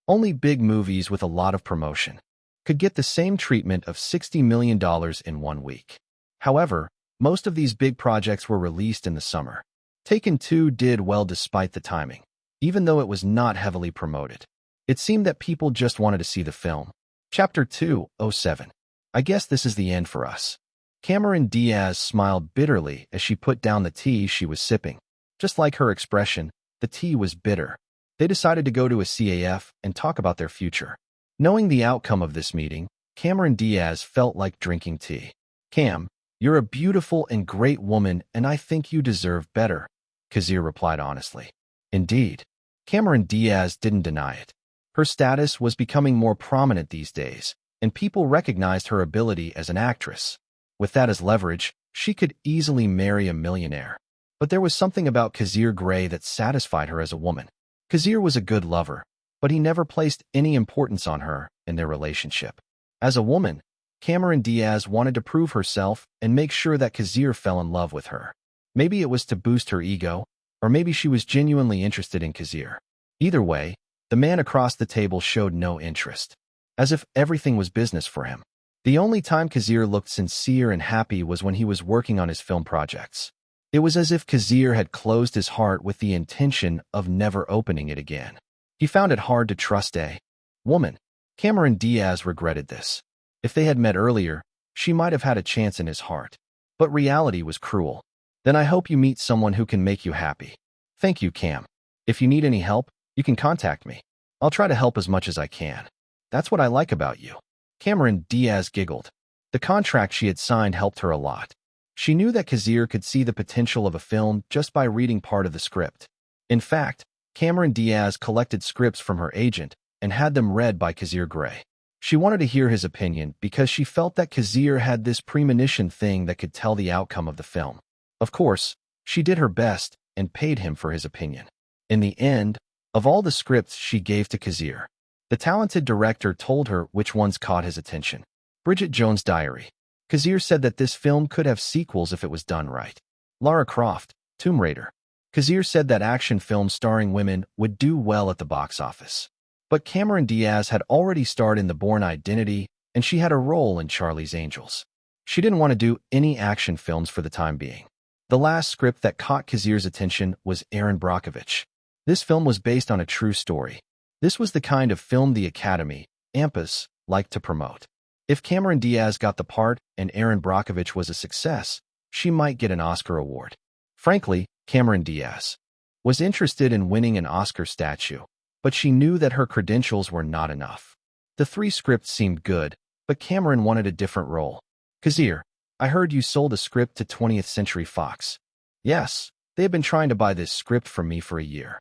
Only big movies with a lot of promotion could get the same treatment of $60 million in 1 week. However, most of these big projects were released in the summer. Taken 2 did well despite the timing, even though it was not heavily promoted. It seemed that people just wanted to see the film. Chapter 2:07. I guess this is the end for us. Cameron Diaz smiled bitterly as she put down the tea she was sipping. Just like her expression, the tea was bitter. They decided to go to a CAF and talk about their future. Knowing the outcome of this meeting, Cameron Diaz felt like drinking tea. Cam, you're a beautiful and great woman, and I think you deserve better, Kazir replied honestly. Indeed. Cameron Diaz didn't deny it. Her status was becoming more prominent these days, and people recognized her ability as an actress. With that as leverage, she could easily marry a millionaire. But there was something about Kazir Grey that satisfied her as a woman. Kazir was a good lover, but he never placed any importance on her in their relationship. As a woman, Cameron Diaz wanted to prove herself and make sure that Kazir fell in love with her. Maybe it was to boost her ego, or maybe she was genuinely interested in Kazir. Either way, the man across the table showed no interest, as if everything was business for him. The only time Kazir looked sincere and happy was when he was working on his film projects. It was as if Kazir had closed his heart with the intention of never opening it again. He found it hard to trust a woman. Cameron Diaz regretted this. If they had met earlier, she might have had a chance in his heart. But reality was cruel. Then I hope you meet someone who can make you happy. Thank you, Cam. If you need any help, you can contact me. I'll try to help as much as I can. That's what I like about you. Cameron Diaz giggled. The contract she had signed helped her a lot. She knew that Kazir could see the potential of a film just by reading part of the script. In fact, Cameron Diaz collected scripts from her agent and had them read by Kazir Grey. She wanted to hear his opinion because she felt that Kazir had this premonition thing that could tell the outcome of the film. Of course, she did her best and paid him for his opinion. In the end, of all the scripts she gave to Kazir, the talented director told her which ones caught his attention. Bridget Jones' Diary. Kazir said that this film could have sequels if it was done right. Lara Croft, Tomb Raider. Kazir said that action films starring women would do well at the box office. But Cameron Diaz had already starred in The Bourne Identity, and she had a role in Charlie's Angels. She didn't want to do any action films for the time being. The last script that caught Kazir's attention was Erin Brockovich. This film was based on a true story. This was the kind of film the Academy, AMPAS, liked to promote. If Cameron Diaz got the part and Erin Brockovich was a success, she might get an Oscar award. Frankly, Cameron Diaz was interested in winning an Oscar statue, but she knew that her credentials were not enough. The 3 scripts seemed good, but Cameron wanted a different role. Kazir, I heard you sold a script to 20th Century Fox. Yes, they have been trying to buy this script from me for a year.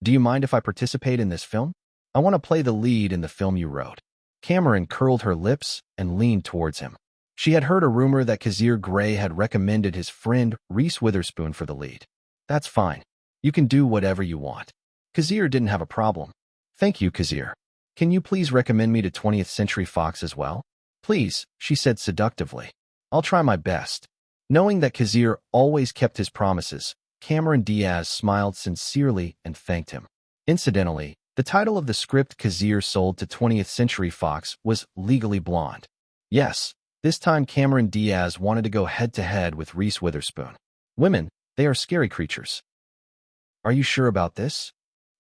Do you mind if I participate in this film? I want to play the lead in the film you wrote. Cameron curled her lips and leaned towards him. She had heard a rumor that Kazir Grey had recommended his friend Reese Witherspoon for the lead. That's fine. You can do whatever you want. Kazir didn't have a problem. Thank you, Kazir. Can you please recommend me to 20th Century Fox as well? Please, she said seductively. I'll try my best. Knowing that Kazir always kept his promises, Cameron Diaz smiled sincerely and thanked him. Incidentally, the title of the script Kazir sold to 20th Century Fox was Legally Blonde. Yes, this time Cameron Diaz wanted to go head-to-head with Reese Witherspoon. Women, they are scary creatures. Are you sure about this?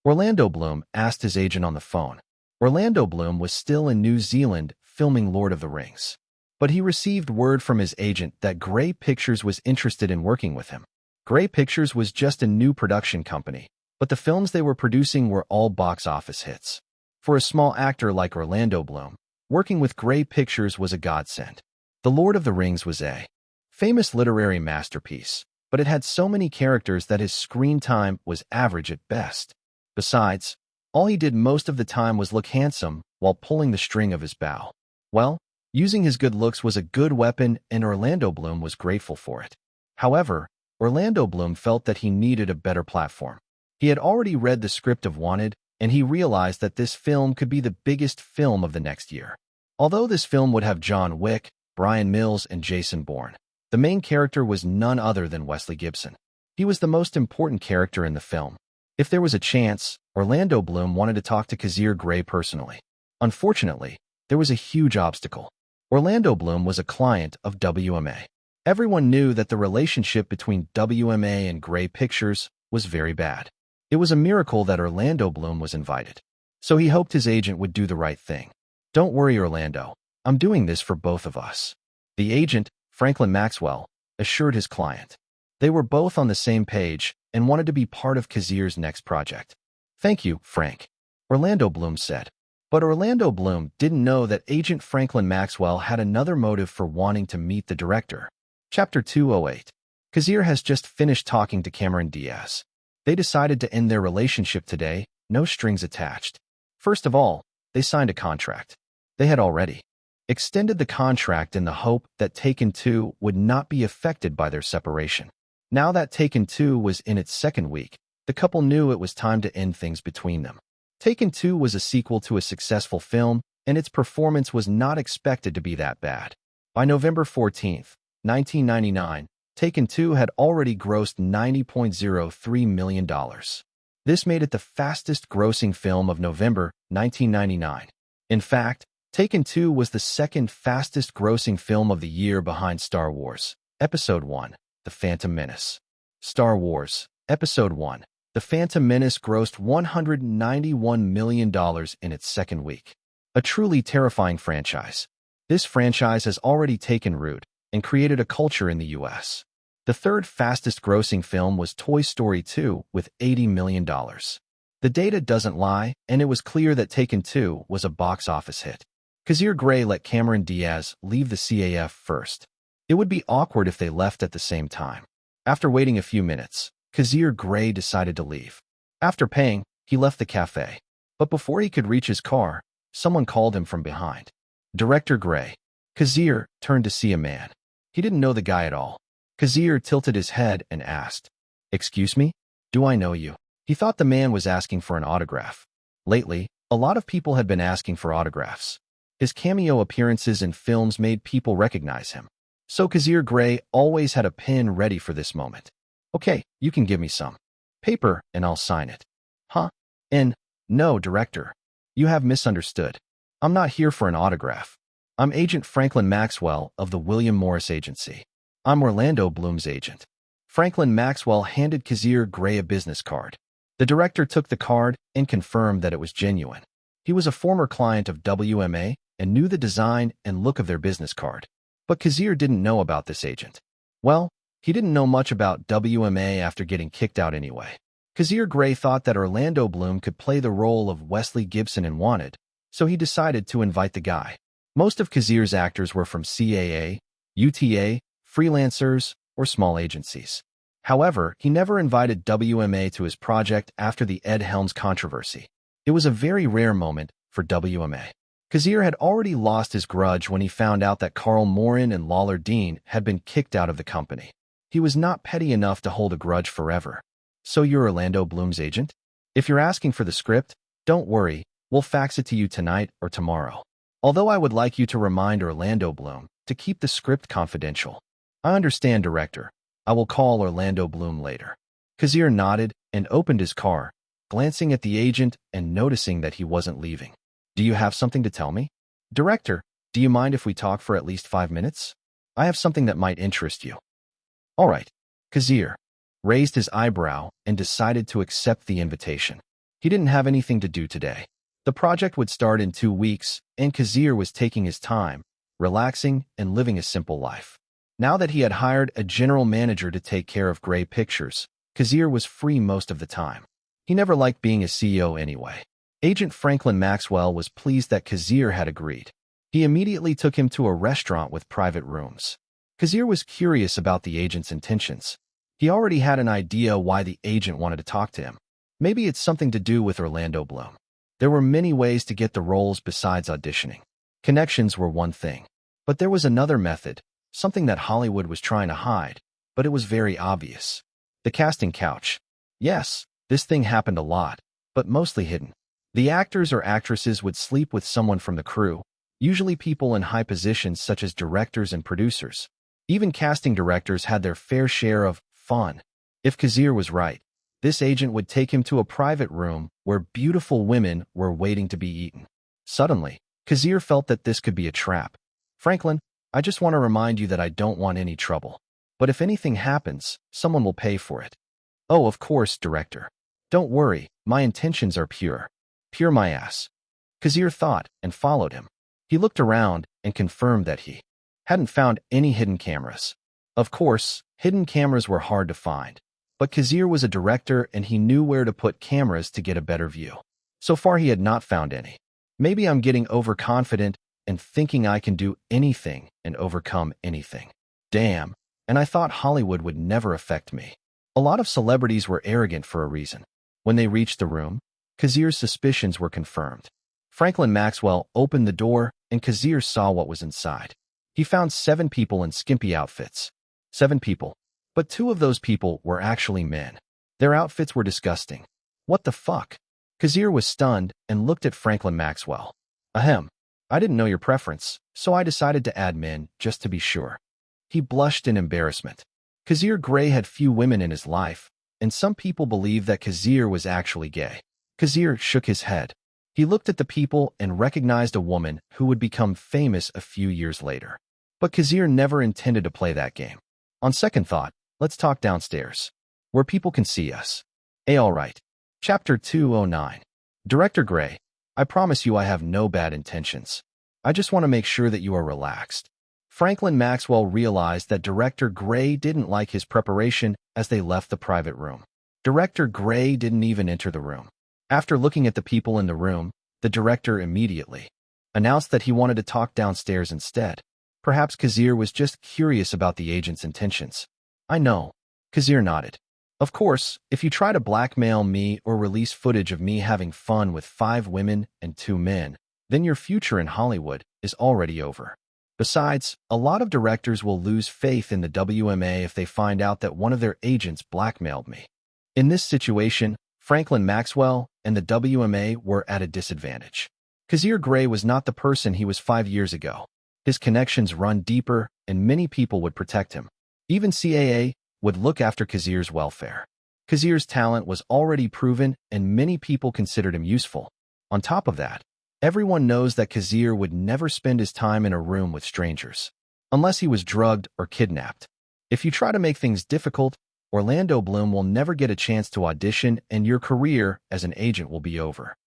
Orlando Bloom asked his agent on the phone. Orlando Bloom was still in New Zealand filming Lord of the Rings. But he received word from his agent that Grey Pictures was interested in working with him. Grey Pictures was just a new production company, but the films they were producing were all box office hits. For a small actor like Orlando Bloom, working with Grey Pictures was a godsend. The Lord of the Rings was a famous literary masterpiece, but it had so many characters that his screen time was average at best. Besides, all he did most of the time was look handsome while pulling the string of his bow. Well, using his good looks was a good weapon, and Orlando Bloom was grateful for it. However, Orlando Bloom felt that he needed a better platform. He had already read the script of Wanted, and he realized that this film could be the biggest film of the next year. Although this film would have John Wick, Brian Mills, and Jason Bourne, the main character was none other than Wesley Gibson. He was the most important character in the film. If there was a chance, Orlando Bloom wanted to talk to Kazir Grey personally. Unfortunately, there was a huge obstacle. Orlando Bloom was a client of WMA. Everyone knew that the relationship between WMA and Grey Pictures was very bad. It was a miracle that Orlando Bloom was invited. So he hoped his agent would do the right thing. Don't worry, Orlando. I'm doing this for both of us. The agent, Franklin Maxwell, assured his client. They were both on the same page and wanted to be part of Kazir's next project. Thank you, Frank, Orlando Bloom said. But Orlando Bloom didn't know that agent Franklin Maxwell had another motive for wanting to meet the director. Chapter 208. Kazir has just finished talking to Cameron Diaz. They decided to end their relationship today, no strings attached. First of all, they signed a contract. They had already extended the contract in the hope that Taken 2 would not be affected by their separation. Now that Taken 2 was in its second week, the couple knew it was time to end things between them. Taken 2 was a sequel to a successful film, and its performance was not expected to be that bad. By November 14, 1999, Taken 2 had already grossed $90.03 million. This made it the fastest-grossing film of November 1999. In fact, Taken 2 was the second fastest-grossing film of the year behind Star Wars, Episode 1, The Phantom Menace. Star Wars, Episode 1, The Phantom Menace grossed $191 million in its second week. A truly terrifying franchise. This franchise has already taken root and created a culture in the U.S. The third fastest-grossing film was Toy Story 2 with $80 million. The data doesn't lie, and it was clear that Taken 2 was a box office hit. Kazir Grey let Cameron Diaz leave the CAF first. It would be awkward if they left at the same time. After waiting a few minutes, Kazir Grey decided to leave. After paying, he left the cafe. But before he could reach his car, someone called him from behind. Director Grey. Kazir turned to see a man. He didn't know the guy at all. Kazir tilted his head and asked, "Excuse me? Do I know you?" He thought the man was asking for an autograph. Lately, a lot of people had been asking for autographs. His cameo appearances in films made people recognize him. So Kazir Grey always had a pen ready for this moment. "Okay, you can give me some paper and I'll sign it." "Huh? No, director. You have misunderstood. I'm not here for an autograph. I'm Agent Franklin Maxwell of the William Morris Agency. I'm Orlando Bloom's agent." Franklin Maxwell handed Kazir Grey a business card. The director took the card and confirmed that it was genuine. He was a former client of WMA and knew the design and look of their business card. But Kazir didn't know about this agent. Well, he didn't know much about WMA after getting kicked out anyway. Kazir Grey thought that Orlando Bloom could play the role of Wesley Gibson in Wanted, so he decided to invite the guy. Most of Kazir's actors were from CAA, UTA, freelancers, or small agencies. However, he never invited WMA to his project after the Ed Helms controversy. It was a very rare moment for WMA. Kazir had already lost his grudge when he found out that Carl Morin and Lawler Dean had been kicked out of the company. He was not petty enough to hold a grudge forever. So you're Orlando Bloom's agent? If you're asking for the script, don't worry, we'll fax it to you tonight or tomorrow. Although I would like you to remind Orlando Bloom to keep the script confidential. I understand, director. I will call Orlando Bloom later. Kazir nodded and opened his car, glancing at the agent and noticing that he wasn't leaving. Do you have something to tell me? Director, do you mind if we talk for at least 5 minutes? I have something that might interest you. All right. Kazir raised his eyebrow and decided to accept the invitation. He didn't have anything to do today. The project would start in 2 weeks, and Kazir was taking his time, relaxing and living a simple life. Now that he had hired a general manager to take care of Grey Pictures, Kazir was free most of the time. He never liked being a CEO anyway. Agent Franklin Maxwell was pleased that Kazir had agreed. He immediately took him to a restaurant with private rooms. Kazir was curious about the agent's intentions. He already had an idea why the agent wanted to talk to him. Maybe it's something to do with Orlando Bloom. There were many ways to get the roles besides auditioning. Connections were one thing. But there was another method, something that Hollywood was trying to hide, but it was very obvious. The casting couch. Yes, this thing happened a lot, but mostly hidden. The actors or actresses would sleep with someone from the crew, usually people in high positions such as directors and producers. Even casting directors had their fair share of fun. If Kazir was right, this agent would take him to a private room where beautiful women were waiting to be eaten. Suddenly, Kazir felt that this could be a trap. Franklin, I just want to remind you that I don't want any trouble. But if anything happens, someone will pay for it. Oh, of course, director. Don't worry, my intentions are pure. Pure my ass. Kazir thought and followed him. He looked around and confirmed that he hadn't found any hidden cameras. Of course, hidden cameras were hard to find. But Kazir was a director and he knew where to put cameras to get a better view. So far he had not found any. Maybe I'm getting overconfident and thinking I can do anything and overcome anything. Damn, and I thought Hollywood would never affect me. A lot of celebrities were arrogant for a reason. When they reached the room, Kazir's suspicions were confirmed. Franklin Maxwell opened the door and Kazir saw what was inside. He found 7 people in skimpy outfits. 7 people. But 2 of those people were actually men. Their outfits were disgusting. What the fuck? Kazir was stunned and looked at Franklin Maxwell. Ahem. I didn't know your preference, so I decided to add men just to be sure. He blushed in embarrassment. Kazir Grey had few women in his life, and some people believed that Kazir was actually gay. Kazir shook his head. He looked at the people and recognized a woman who would become famous a few years later. But Kazir never intended to play that game. On second thought, let's talk downstairs, where people can see us. All right. Chapter 209. Director Grey, I promise you I have no bad intentions. I just want to make sure that you are relaxed. Franklin Maxwell realized that Director Grey didn't like his preparation as they left the private room. Director Grey didn't even enter the room. After looking at the people in the room, the director immediately announced that he wanted to talk downstairs instead. Perhaps Kazir was just curious about the agent's intentions. I know. Kazir nodded. Of course, if you try to blackmail me or release footage of me having fun with 5 women and 2 men, then your future in Hollywood is already over. Besides, a lot of directors will lose faith in the WMA if they find out that one of their agents blackmailed me. In this situation, Franklin Maxwell and the WMA were at a disadvantage. Kazir Grey was not the person he was 5 years ago. His connections run deeper, and many people would protect him. Even CAA would look after Kazir's welfare. Kazir's talent was already proven, and many people considered him useful. On top of that, everyone knows that Kazir would never spend his time in a room with strangers, unless he was drugged or kidnapped. If you try to make things difficult, Orlando Bloom will never get a chance to audition and your career as an agent will be over.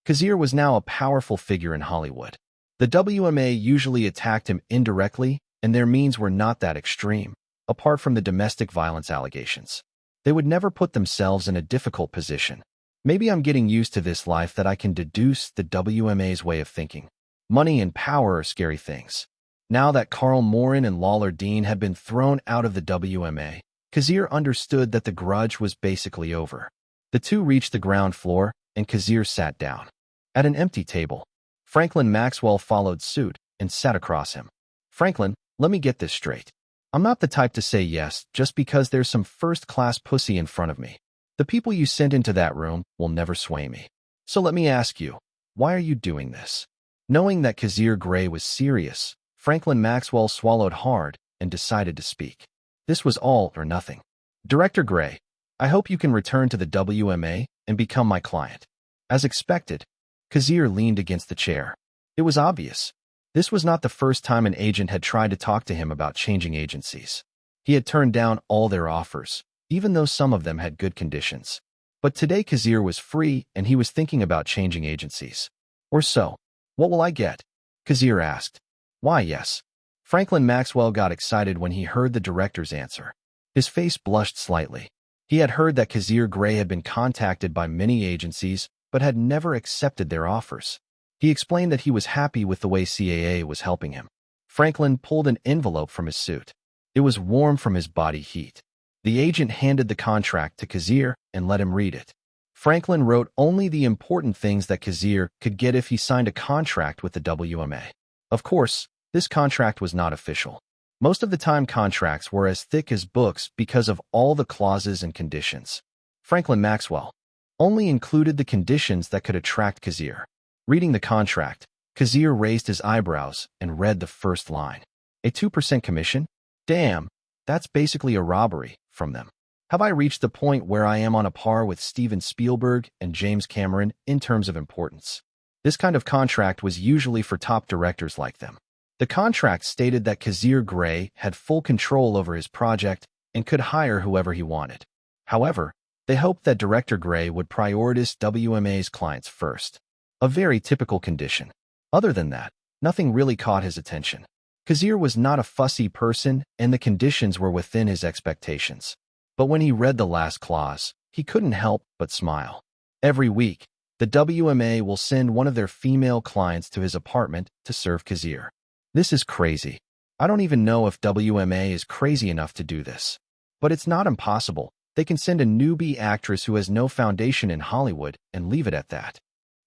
Kazir was now a powerful figure in Hollywood. The WMA usually attacked him indirectly, and their means were not that extreme, apart from the domestic violence allegations. They would never put themselves in a difficult position. Maybe I'm getting used to this life that I can deduce the WMA's way of thinking. Money and power are scary things. Now that Carl Morin and Lawler Dean had been thrown out of the WMA, Kazir understood that the grudge was basically over. The two reached the ground floor, and Kazir sat down. At an empty table, Franklin Maxwell followed suit and sat across him. Franklin, let me get this straight. I'm not the type to say yes just because there's some first-class pussy in front of me. The people you sent into that room will never sway me. So let me ask you, why are you doing this? Knowing that Kazir Grey was serious, Franklin Maxwell swallowed hard and decided to speak. This was all or nothing. Director Grey, I hope you can return to the WMA and become my client. As expected, Kazir leaned against the chair. It was obvious. This was not the first time an agent had tried to talk to him about changing agencies. He had turned down all their offers, even though some of them had good conditions. But today Kazir was free and he was thinking about changing agencies. Or so. What will I get? Kazir asked. Why, yes. Franklin Maxwell got excited when he heard the director's answer. His face blushed slightly. He had heard that Kazir Grey had been contacted by many agencies, but had never accepted their offers. He explained that he was happy with the way CAA was helping him. Franklin pulled an envelope from his suit. It was warm from his body heat. The agent handed the contract to Kazir and let him read it. Franklin wrote only the important things that Kazir could get if he signed a contract with the WMA. Of course, this contract was not official. Most of the time contracts were as thick as books because of all the clauses and conditions. Franklin Maxwell only included the conditions that could attract Kazir. Reading the contract, Kazir raised his eyebrows and read the first line. A 2% commission? Damn, that's basically a robbery from them. Have I reached the point where I am on a par with Steven Spielberg and James Cameron in terms of importance? This kind of contract was usually for top directors like them. The contract stated that Kazir Grey had full control over his project and could hire whoever he wanted. However, they hoped that Director Grey would prioritize WMA's clients first. A very typical condition. Other than that, nothing really caught his attention. Kazir was not a fussy person and the conditions were within his expectations. But when he read the last clause, he couldn't help but smile. Every week, the WMA will send one of their female clients to his apartment to serve Kazir. This is crazy. I don't even know if WMA is crazy enough to do this. But it's not impossible. They can send a newbie actress who has no foundation in Hollywood and leave it at that.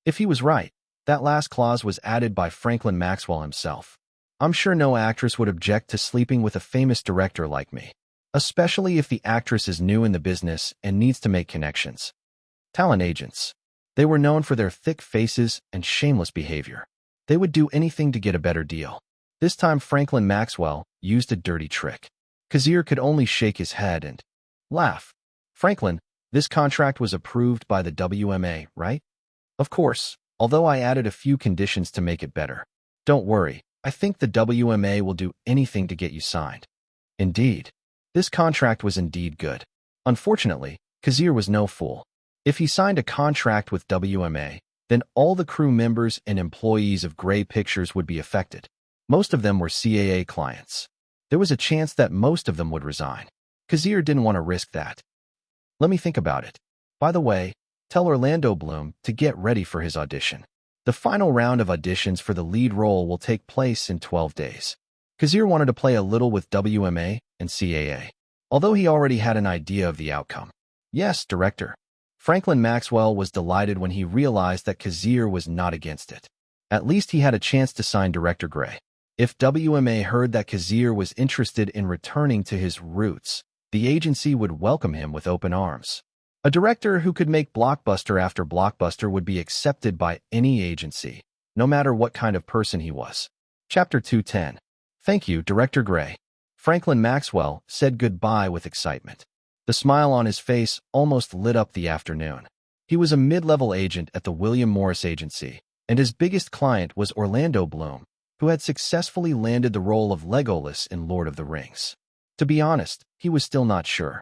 If he was right, that last clause was added by Franklin Maxwell himself. I'm sure no actress would object to sleeping with a famous director like me, especially if the actress is new in the business and needs to make connections. Talent agents. They were known for their thick faces and shameless behavior. They would do anything to get a better deal. This time Franklin Maxwell used a dirty trick. Kazir could only shake his head and laugh. Franklin, this contract was approved by the WMA, right? Of course, although I added a few conditions to make it better. Don't worry, I think the WMA will do anything to get you signed. Indeed. This contract was indeed good. Unfortunately, Kazir was no fool. If he signed a contract with WMA, then all the crew members and employees of Grey Pictures would be affected. Most of them were CAA clients. There was a chance that most of them would resign. Kazir didn't want to risk that. Let me think about it. By the way, tell Orlando Bloom to get ready for his audition. The final round of auditions for the lead role will take place in 12 days. Kazir wanted to play a little with WMA and CAA, although he already had an idea of the outcome. Yes, director. Franklin Maxwell was delighted when he realized that Kazir was not against it. At least he had a chance to sign Director Grey. If WMA heard that Kazir was interested in returning to his roots, the agency would welcome him with open arms. A director who could make blockbuster after blockbuster would be accepted by any agency, no matter what kind of person he was. Chapter 210. Thank you, Director Grey. Franklin Maxwell said goodbye with excitement. The smile on his face almost lit up the afternoon. He was a mid-level agent at the William Morris Agency, and his biggest client was Orlando Bloom, who had successfully landed the role of Legolas in Lord of the Rings. To be honest, he was still not sure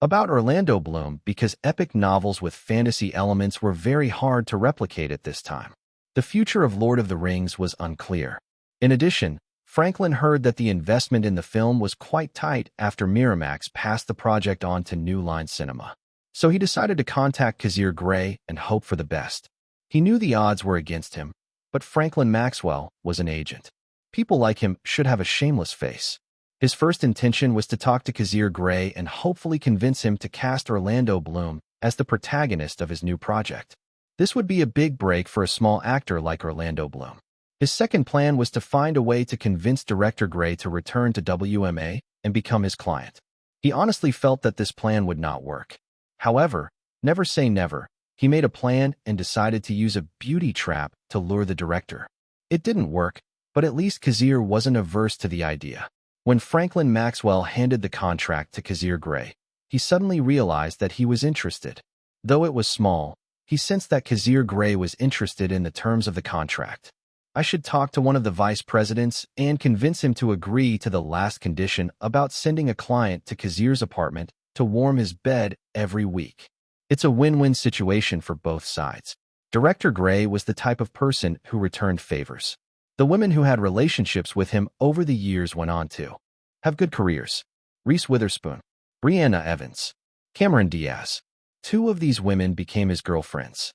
about Orlando Bloom because epic novels with fantasy elements were very hard to replicate at this time. The future of Lord of the Rings was unclear. In addition, Franklin heard that the investment in the film was quite tight after Miramax passed the project on to New Line Cinema. So he decided to contact Kazir Grey and hope for the best. He knew the odds were against him, but Franklin Maxwell was an agent. People like him should have a shameless face. His first intention was to talk to Kazir Grey and hopefully convince him to cast Orlando Bloom as the protagonist of his new project. This would be a big break for a small actor like Orlando Bloom. His second plan was to find a way to convince director Grey to return to WMA and become his client. He honestly felt that this plan would not work. However, never say never. He made a plan and decided to use a beauty trap to lure the director. It didn't work, but at least Kazir wasn't averse to the idea. When Franklin Maxwell handed the contract to Kazir Grey, he suddenly realized that he was interested. Though it was small, he sensed that Kazir Grey was interested in the terms of the contract. I should talk to one of the vice presidents and convince him to agree to the last condition about sending a client to Kazir's apartment to warm his bed every week. It's a win-win situation for both sides. Director Grey was the type of person who returned favors. The women who had relationships with him over the years went on to have good careers. Reese Witherspoon, Brianna Evans, Cameron Diaz. Two of these women became his girlfriends.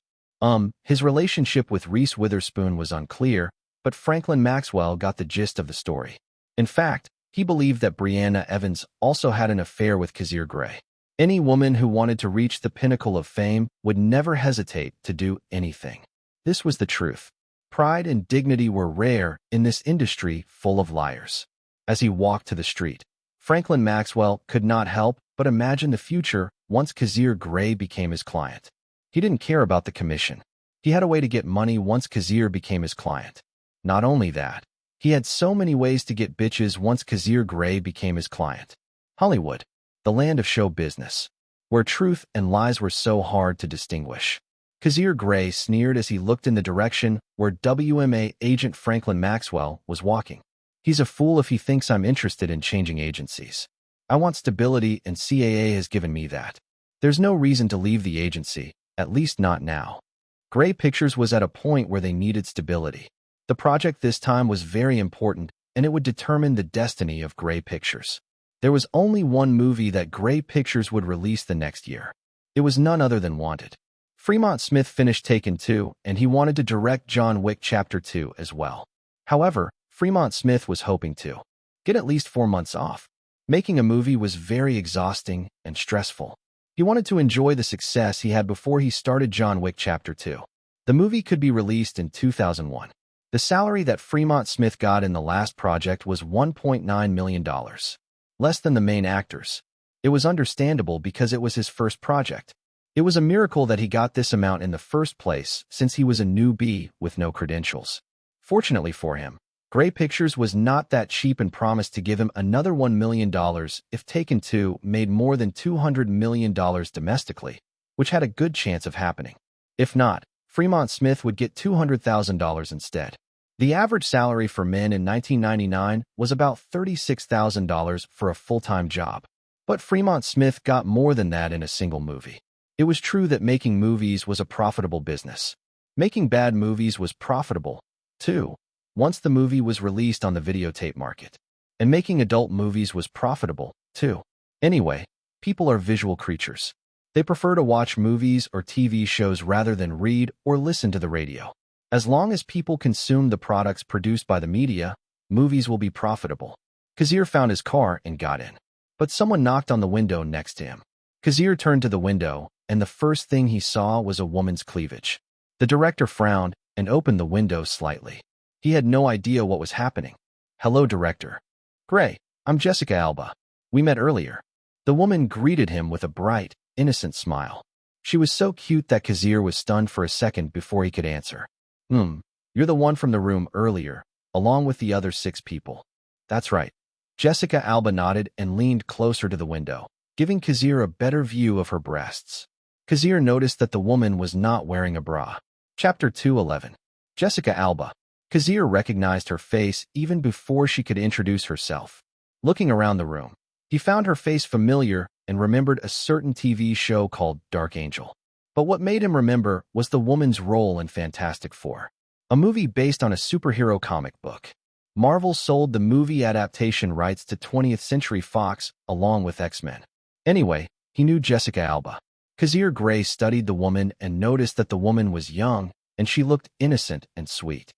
His relationship with Reese Witherspoon was unclear, but Franklin Maxwell got the gist of the story. In fact, he believed that Brianna Evans also had an affair with Kazir Grey. Any woman who wanted to reach the pinnacle of fame would never hesitate to do anything. This was the truth. Pride and dignity were rare in this industry full of liars. As he walked to the street, Franklin Maxwell could not help but imagine the future once Kazir Grey became his client. He didn't care about the commission. He had a way to get money once Kazir became his client. Not only that, he had so many ways to get bitches once Kazir Grey became his client. Hollywood, the land of show business, where truth and lies were so hard to distinguish. Kazir Grey sneered as he looked in the direction where WMA agent Franklin Maxwell was walking. He's a fool if he thinks I'm interested in changing agencies. I want stability and CAA has given me that. There's no reason to leave the agency, at least not now. Grey Pictures was at a point where they needed stability. The project this time was very important, and it would determine the destiny of Grey Pictures. There was only one movie that Grey Pictures would release the next year. It was none other than Wanted. Fremont Smith finished Taken 2, and he wanted to direct John Wick Chapter 2 as well. However, Fremont Smith was hoping to get at least 4 months off. Making a movie was very exhausting and stressful. He wanted to enjoy the success he had before he started John Wick Chapter 2. The movie could be released in 2001. The salary that Fremont Smith got in the last project was $1.9 million. Less than the main actors. It was understandable because it was his first project. It was a miracle that he got this amount in the first place since he was a newbie with no credentials. Fortunately for him, Grey Pictures was not that cheap and promised to give him another $1 million if Taken 2 made more than $200 million domestically, which had a good chance of happening. If not, Fremont Smith would get $200,000 instead. The average salary for men in 1999 was about $36,000 for a full-time job. But Fremont Smith got more than that in a single movie. It was true that making movies was a profitable business. Making bad movies was profitable, too, once the movie was released on the videotape market. And making adult movies was profitable, too. Anyway, people are visual creatures. They prefer to watch movies or TV shows rather than read or listen to the radio. As long as people consume the products produced by the media, movies will be profitable. Kazir found his car and got in. But someone knocked on the window next to him. Kazir turned to the window, and the first thing he saw was a woman's cleavage. The director frowned and opened the window slightly. He had no idea what was happening. "Hello, Director Grey. I'm Jessica Alba. We met earlier." The woman greeted him with a bright, innocent smile. She was so cute that Kazir was stunned for a second before he could answer. You're the one from the room earlier, along with the other 6 people." "That's right." Jessica Alba nodded and leaned closer to the window, giving Kazir a better view of her breasts. Kazir noticed that the woman was not wearing a bra. Chapter 211. Jessica Alba. Kazir recognized her face even before she could introduce herself. Looking around the room, he found her face familiar and remembered a certain TV show called Dark Angel. But what made him remember was the woman's role in Fantastic Four, a movie based on a superhero comic book. Marvel sold the movie adaptation rights to 20th Century Fox along with X-Men. Anyway, he knew Jessica Alba. Kazir Grey studied the woman and noticed that the woman was young and she looked innocent and sweet.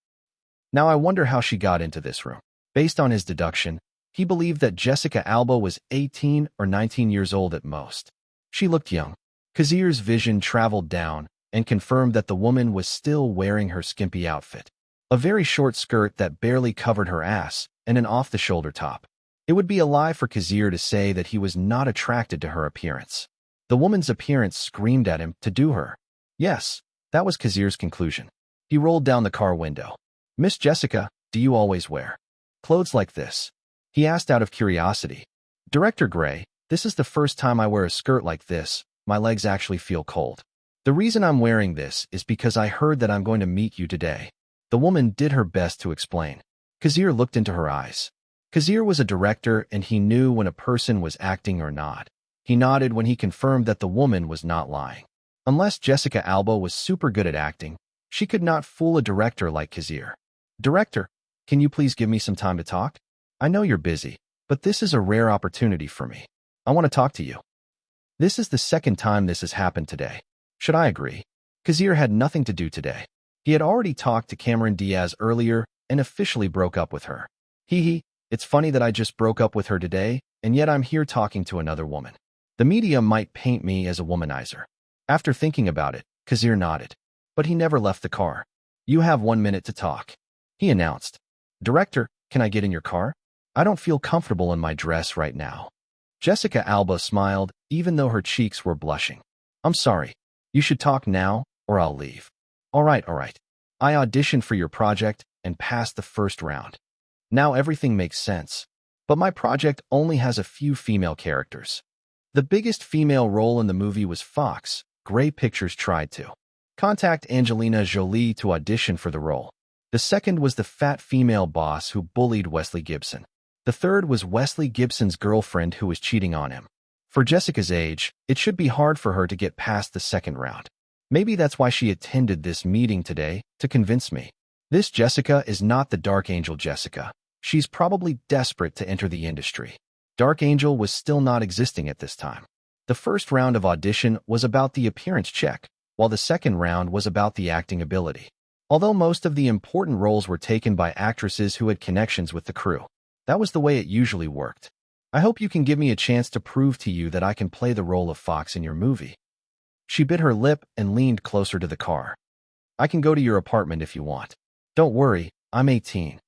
"Now I wonder how she got into this room." Based on his deduction, he believed that Jessica Alba was 18 or 19 years old at most. She looked young. Kazir's vision traveled down and confirmed that the woman was still wearing her skimpy outfit. A very short skirt that barely covered her ass and an off-the-shoulder top. It would be a lie for Kazir to say that he was not attracted to her appearance. The woman's appearance screamed at him to do her. Yes, that was Kazir's conclusion. He rolled down the car window. "Miss Jessica, do you always wear clothes like this?" he asked out of curiosity. "Director Grey, this is the first time I wear a skirt like this. My legs actually feel cold. The reason I'm wearing this is because I heard that I'm going to meet you today." The woman did her best to explain. Kazir looked into her eyes. Kazir was a director and he knew when a person was acting or not. He nodded when he confirmed that the woman was not lying. Unless Jessica Alba was super good at acting, she could not fool a director like Kazir. "Director, can you please give me some time to talk? I know you're busy, but this is a rare opportunity for me. I want to talk to you." This is the second time this has happened today. Should I agree? Kazir had nothing to do today. He had already talked to Cameron Diaz earlier and officially broke up with her. It's funny that I just broke up with her today, and yet I'm here talking to another woman. The media might paint me as a womanizer. After thinking about it, Kazir nodded. But he never left the car. "You have 1 minute to talk," he announced. "Director, can I get in your car? I don't feel comfortable in my dress right now." Jessica Alba smiled, even though her cheeks were blushing. "I'm sorry. You should talk now, or I'll leave." All right. I auditioned for your project and passed the first round. Now everything makes sense. But my project only has a few female characters. The biggest female role in the movie was Fox. Grey Pictures tried to contact Angelina Jolie to audition for the role. The second was the fat female boss who bullied Wesley Gibson. The third was Wesley Gibson's girlfriend who was cheating on him. For Jessica's age, it should be hard for her to get past the second round. Maybe that's why she attended this meeting today, to convince me. This Jessica is not the Dark Angel Jessica. She's probably desperate to enter the industry. Dark Angel was still not existing at this time. The first round of audition was about the appearance check, while the second round was about the acting ability. Although most of the important roles were taken by actresses who had connections with the crew. That was the way it usually worked. "I hope you can give me a chance to prove to you that I can play the role of Fox in your movie." She bit her lip and leaned closer to the car. "I can go to your apartment if you want. Don't worry, I'm 18.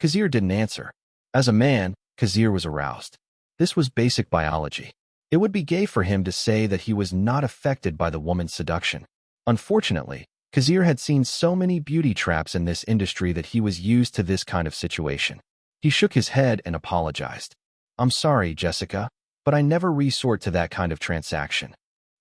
Kazir didn't answer. As a man, Kazir was aroused. This was basic biology. It would be gay for him to say that he was not affected by the woman's seduction. Unfortunately, Kazir had seen so many beauty traps in this industry that he was used to this kind of situation. He shook his head and apologized. "I'm sorry, Jessica, but I never resort to that kind of transaction."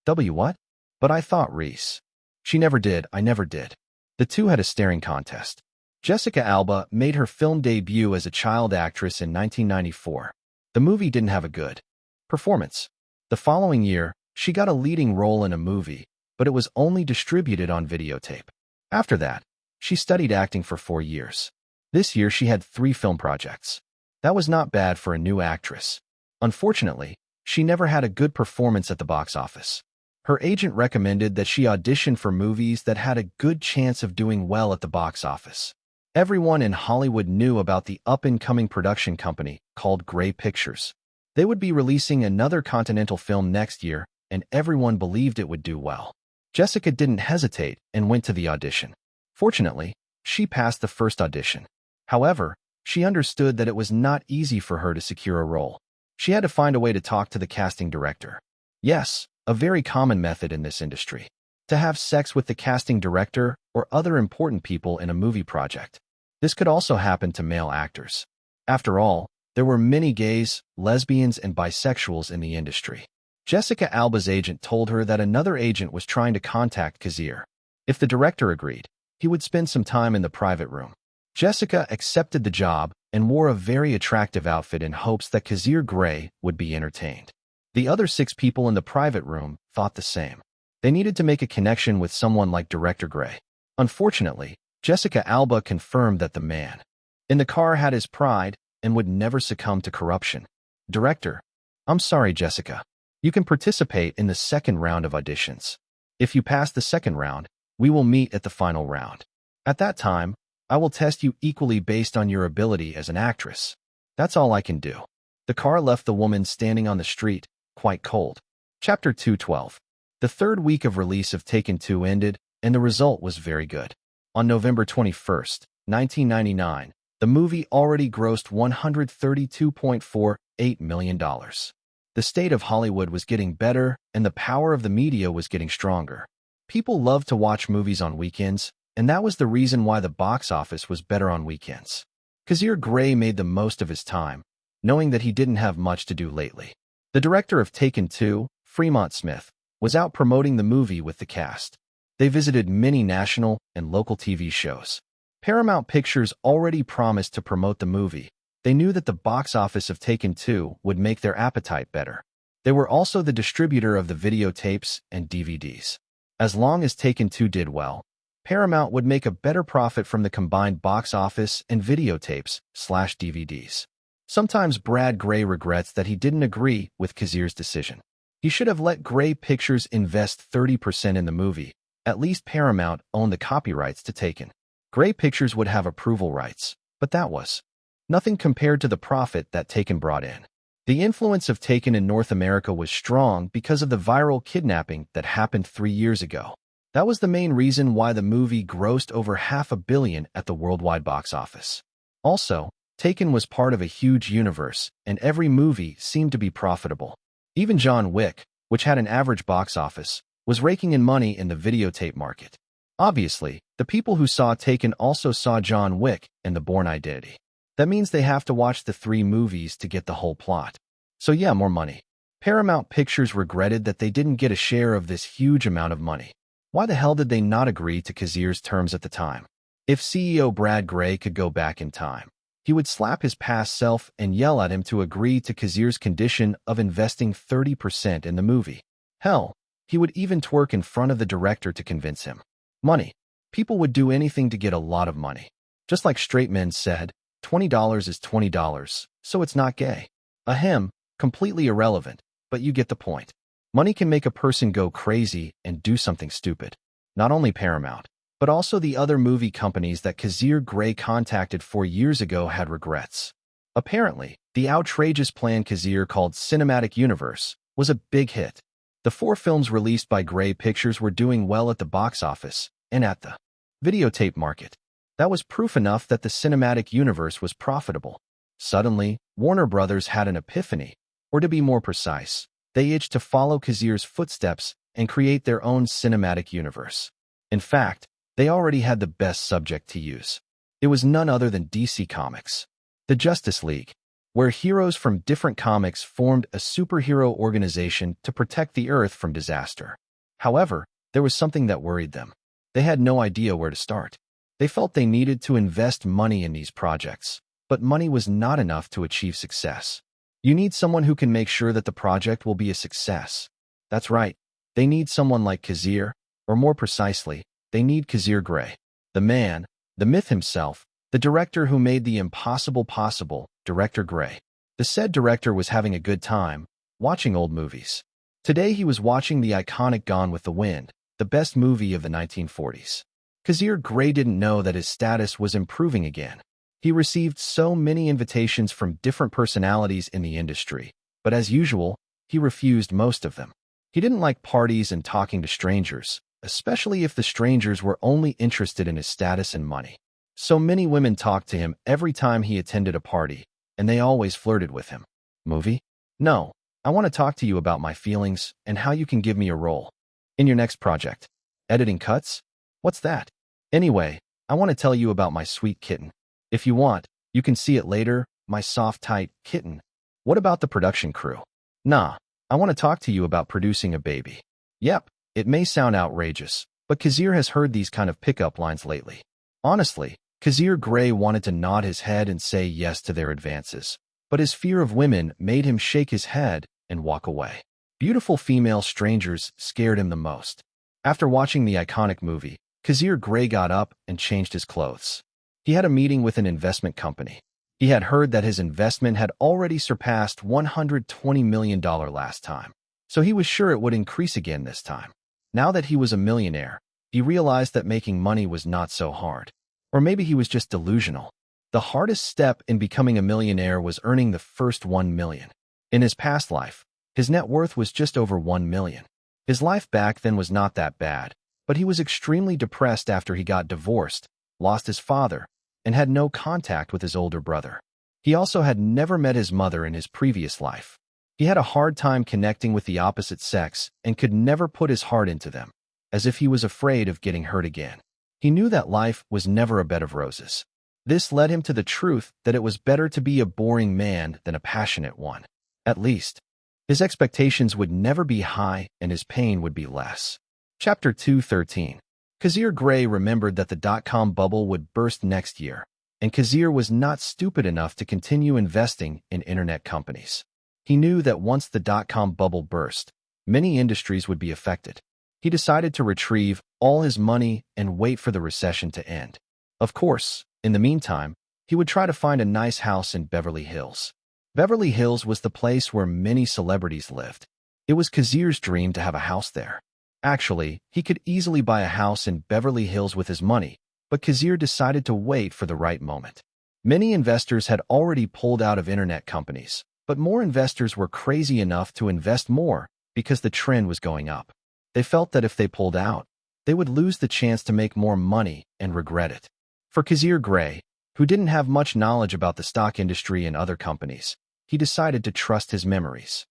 What? "But I thought Reese." "She never did, I never did." The two had a staring contest. Jessica Alba made her film debut as a child actress in 1994. The movie didn't have a good performance. The following year, she got a leading role in a movie, but it was only distributed on videotape. After that, she studied acting for 4 years. This year she had 3 film projects. That was not bad for a new actress. Unfortunately, she never had a good performance at the box office. Her agent recommended that she audition for movies that had a good chance of doing well at the box office. Everyone in Hollywood knew about the up-and-coming production company called Grey Pictures. They would be releasing another Continental film next year, and everyone believed it would do well. Jessica didn't hesitate and went to the audition. Fortunately, she passed the first audition. However, she understood that it was not easy for her to secure a role. She had to find a way to talk to the casting director. Yes, a very common method in this industry. To have sex with the casting director or other important people in a movie project. This could also happen to male actors. After all, there were many gays, lesbians, and bisexuals in the industry. Jessica Alba's agent told her that another agent was trying to contact Kazir. If the director agreed, he would spend some time in the private room. Jessica accepted the job and wore a very attractive outfit in hopes that Kazir Grey would be entertained. The other 6 people in the private room thought the same. They needed to make a connection with someone like Director Grey. Unfortunately, Jessica Alba confirmed that the man in the car had his pride and would never succumb to corruption. "Director, I'm sorry, Jessica. You can participate in the second round of auditions. If you pass the second round, we will meet at the final round. At that time, I will test you equally based on your ability as an actress. That's all I can do. The car left the woman standing on the street, quite cold. Chapter 212. The third week of release of Taken 2 ended, and the result was very good. On November 21st, 1999, the movie already grossed $132.48 million. The state of Hollywood was getting better, and the power of the media was getting stronger. People loved to watch movies on weekends, and that was the reason why the box office was better on weekends. Kazir Grey made the most of his time, knowing that he didn't have much to do lately. The director of Taken 2, Fremont Smith, was out promoting the movie with the cast. They visited many national and local TV shows. Paramount Pictures already promised to promote the movie. They knew that the box office of Taken 2 would make their appetite better. They were also the distributor of the videotapes and DVDs. As long as Taken 2 did well, Paramount would make a better profit from the combined box office and videotapes/DVDs. Sometimes Brad Grey regrets that he didn't agree with Kazir's decision. He should have let Grey Pictures invest 30% in the movie. At least Paramount owned the copyrights to Taken. Grey Pictures would have approval rights, but that was nothing compared to the profit that Taken brought in. The influence of Taken in North America was strong because of the viral kidnapping that happened 3 years ago. That was the main reason why the movie grossed over $500 million at the worldwide box office. Also, Taken was part of a huge universe, and every movie seemed to be profitable. Even John Wick, which had an average box office, was raking in money in the videotape market. Obviously, the people who saw Taken also saw John Wick and The Bourne Identity. That means they have to watch the 3 movies to get the whole plot. So yeah, more money. Paramount Pictures regretted that they didn't get a share of this huge amount of money. Why the hell did they not agree to Kazir's terms at the time? If CEO Brad Grey could go back in time, he would slap his past self and yell at him to agree to Kazir's condition of investing 30% in the movie. Hell, he would even twerk in front of the director to convince him. Money. People would do anything to get a lot of money. Just like straight men said, $20 is $20, so it's not gay. Ahem, completely irrelevant, but you get the point. Money can make a person go crazy and do something stupid. Not only Paramount, but also the other movie companies that Kazir Grey contacted 4 years ago had regrets. Apparently, the outrageous plan Kazir called Cinematic Universe was a big hit. The 4 films released by Grey Pictures were doing well at the box office and at the videotape market. That was proof enough that the cinematic universe was profitable. Suddenly, Warner Brothers had an epiphany, or to be more precise, they itched to follow Kazir's footsteps and create their own cinematic universe. In fact, they already had the best subject to use. It was none other than DC Comics, the Justice League, where heroes from different comics formed a superhero organization to protect the Earth from disaster. However, there was something that worried them. They had no idea where to start. They felt they needed to invest money in these projects, but money was not enough to achieve success. You need someone who can make sure that the project will be a success. That's right, they need someone like Kazir, or more precisely, they need Kazir Grey. The man, the myth himself, the director who made the impossible possible, Director Grey. The said director was having a good time, watching old movies. Today he was watching the iconic Gone with the Wind, the best movie of the 1940s. Kazir Grey didn't know that his status was improving again. He received so many invitations from different personalities in the industry, but as usual, he refused most of them. He didn't like parties and talking to strangers, especially if the strangers were only interested in his status and money. So many women talked to him every time he attended a party, and they always flirted with him. Movie? No, I want to talk to you about my feelings and how you can give me a role in your next project. Editing cuts? What's that? Anyway, I want to tell you about my sweet kitten. If you want, you can see it later, my soft, tight kitten. What about the production crew? Nah, I want to talk to you about producing a baby. Yep, it may sound outrageous, but Kazir has heard these kind of pickup lines lately. Honestly, Kazir Grey wanted to nod his head and say yes to their advances, but his fear of women made him shake his head and walk away. Beautiful female strangers scared him the most. After watching the iconic movie, Kazir Grey got up and changed his clothes. He had a meeting with an investment company. He had heard that his investment had already surpassed $120 million last time, so he was sure it would increase again this time. Now that he was a millionaire, he realized that making money was not so hard. Or maybe he was just delusional. The hardest step in becoming a millionaire was earning the first 1 million. In his past life, his net worth was just over 1 million. His life back then was not that bad, but he was extremely depressed after he got divorced, lost his father, and had no contact with his older brother. He also had never met his mother in his previous life. He had a hard time connecting with the opposite sex and could never put his heart into them, as if he was afraid of getting hurt again. He knew that life was never a bed of roses. This led him to the truth that it was better to be a boring man than a passionate one. At least, his expectations would never be high and his pain would be less. Chapter 2:13. Kazir Grey remembered that the dot-com bubble would burst next year, and Kazir was not stupid enough to continue investing in internet companies. He knew that once the dot-com bubble burst, many industries would be affected. He decided to retrieve all his money and wait for the recession to end. Of course, in the meantime, he would try to find a nice house in Beverly Hills. Beverly Hills was the place where many celebrities lived. It was Kazir's dream to have a house there. Actually, he could easily buy a house in Beverly Hills with his money, but Kazir decided to wait for the right moment. Many investors had already pulled out of internet companies, but more investors were crazy enough to invest more because the trend was going up. They felt that if they pulled out, they would lose the chance to make more money and regret it. For Kazir Grey, who didn't have much knowledge about the stock industry and other companies, he decided to trust his memories.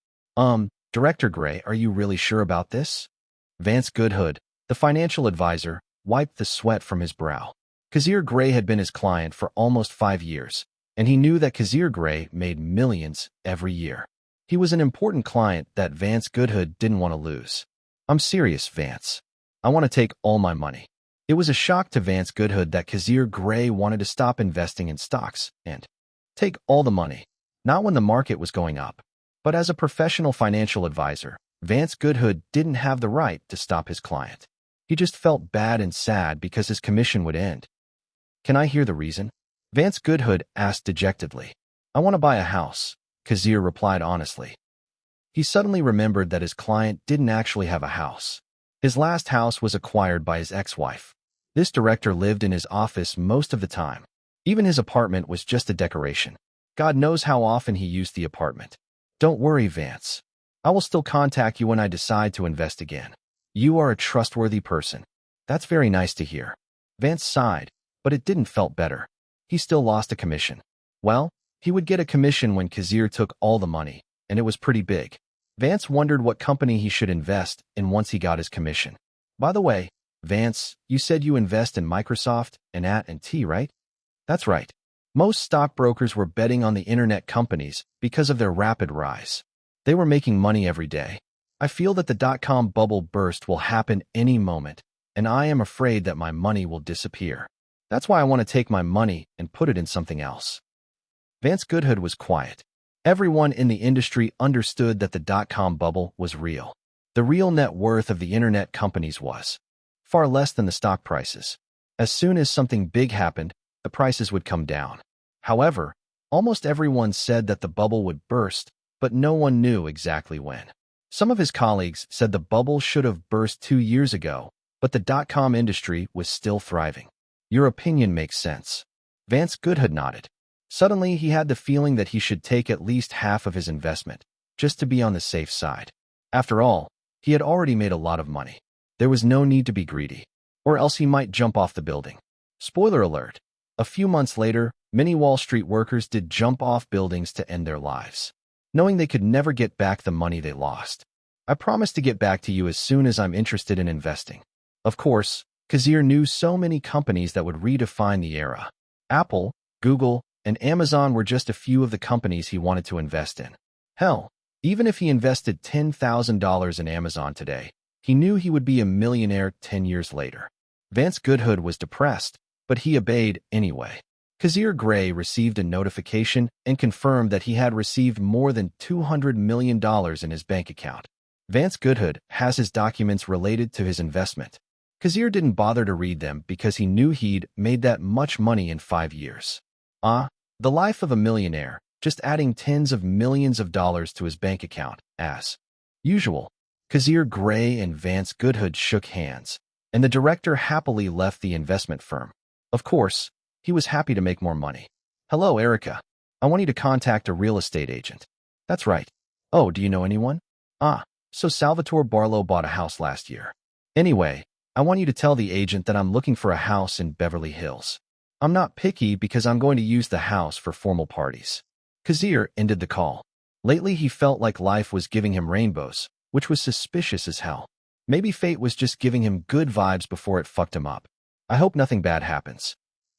Director Grey, are you really sure about this? Vance Goodhood, the financial advisor, wiped the sweat from his brow. Kazir Grey had been his client for almost 5 years, and he knew that Kazir Grey made millions every year. He was an important client that Vance Goodhood didn't want to lose. I'm serious, Vance. I want to take all my money. It was a shock to Vance Goodhood that Kazir Grey wanted to stop investing in stocks and take all the money, not when the market was going up. But as a professional financial advisor, Vance Goodhood didn't have the right to stop his client. He just felt bad and sad because his commission would end. Can I hear the reason? Vance Goodhood asked dejectedly. I want to buy a house, Kazir replied honestly. He suddenly remembered that his client didn't actually have a house. His last house was acquired by his ex-wife. This director lived in his office most of the time. Even his apartment was just a decoration. God knows how often he used the apartment. Don't worry, Vance. I will still contact you when I decide to invest again. You are a trustworthy person. That's very nice to hear. Vance sighed, but it didn't felt better. He still lost a commission. Well, he would get a commission when Kazir took all the money, and it was pretty big. Vance wondered what company he should invest in once he got his commission. By the way, Vance, you said you invest in Microsoft and AT&T, right? That's right. Most stockbrokers were betting on the internet companies because of their rapid rise. They were making money every day. I feel that the dot-com bubble burst will happen any moment, and I am afraid that my money will disappear. That's why I want to take my money and put it in something else. Vance Goodhood was quiet. Everyone in the industry understood that the dot-com bubble was real. The real net worth of the internet companies was far less than the stock prices. As soon as something big happened, the prices would come down. However, almost everyone said that the bubble would burst, but no one knew exactly when. Some of his colleagues said the bubble should have burst 2 years ago, but the dot-com industry was still thriving. Your opinion makes sense. Vance Goodhood nodded. Suddenly, he had the feeling that he should take at least half of his investment, just to be on the safe side. After all, he had already made a lot of money. There was no need to be greedy, or else he might jump off the building. Spoiler alert. A few months later, many Wall Street workers did jump off buildings to end their lives, knowing they could never get back the money they lost. I promise to get back to you as soon as I'm interested in investing. Of course, Kazir knew so many companies that would redefine the era. Apple, Google, and Amazon were just a few of the companies he wanted to invest in. Hell, even if he invested $10,000 in Amazon today, he knew he would be a millionaire 10 years later. Vance Goodhood was depressed, but he obeyed anyway. Kazir Grey received a notification and confirmed that he had received more than $200 million in his bank account. Vance Goodhood has his documents related to his investment. Kazir didn't bother to read them because he knew he'd made that much money in 5 years. The life of a millionaire, just adding tens of millions of dollars to his bank account, as usual. Kazir Grey and Vance Goodhood shook hands, and the director happily left the investment firm. Of course, he was happy to make more money. Hello, Erica. I want you to contact a real estate agent. That's right. Oh, do you know anyone? Ah, so Salvatore Barlow bought a house last year. Anyway, I want you to tell the agent that I'm looking for a house in Beverly Hills. I'm not picky because I'm going to use the house for formal parties. Kazir ended the call. Lately, he felt like life was giving him rainbows, which was suspicious as hell. Maybe fate was just giving him good vibes before it fucked him up. I hope nothing bad happens.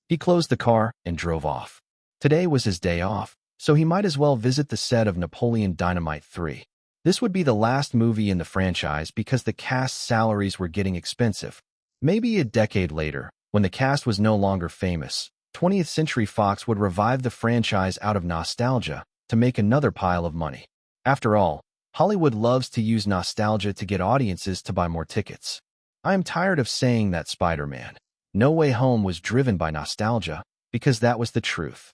He closed the car and drove off. Today was his day off, so he might as well visit the set of Napoleon Dynamite 3. This would be the last movie in the franchise because the cast's salaries were getting expensive. Maybe a decade later, when the cast was no longer famous, 20th Century Fox would revive the franchise out of nostalgia to make another pile of money. After all, Hollywood loves to use nostalgia to get audiences to buy more tickets. I am tired of saying that Spider-Man No Way Home was driven by nostalgia, because that was the truth.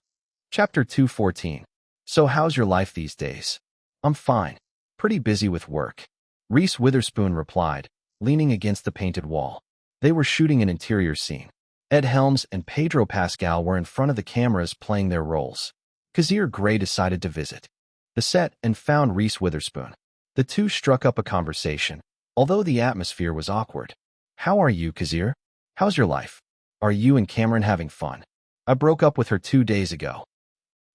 Chapter 214. So how's your life these days? I'm fine. Pretty busy with work. Reese Witherspoon replied, leaning against the painted wall. They were shooting an interior scene. Ed Helms and Pedro Pascal were in front of the cameras playing their roles. Kazir Grey decided to visit the set and found Reese Witherspoon. The two struck up a conversation, although the atmosphere was awkward. How are you, Kazir? How's your life? Are you and Cameron having fun? I broke up with her 2 days ago.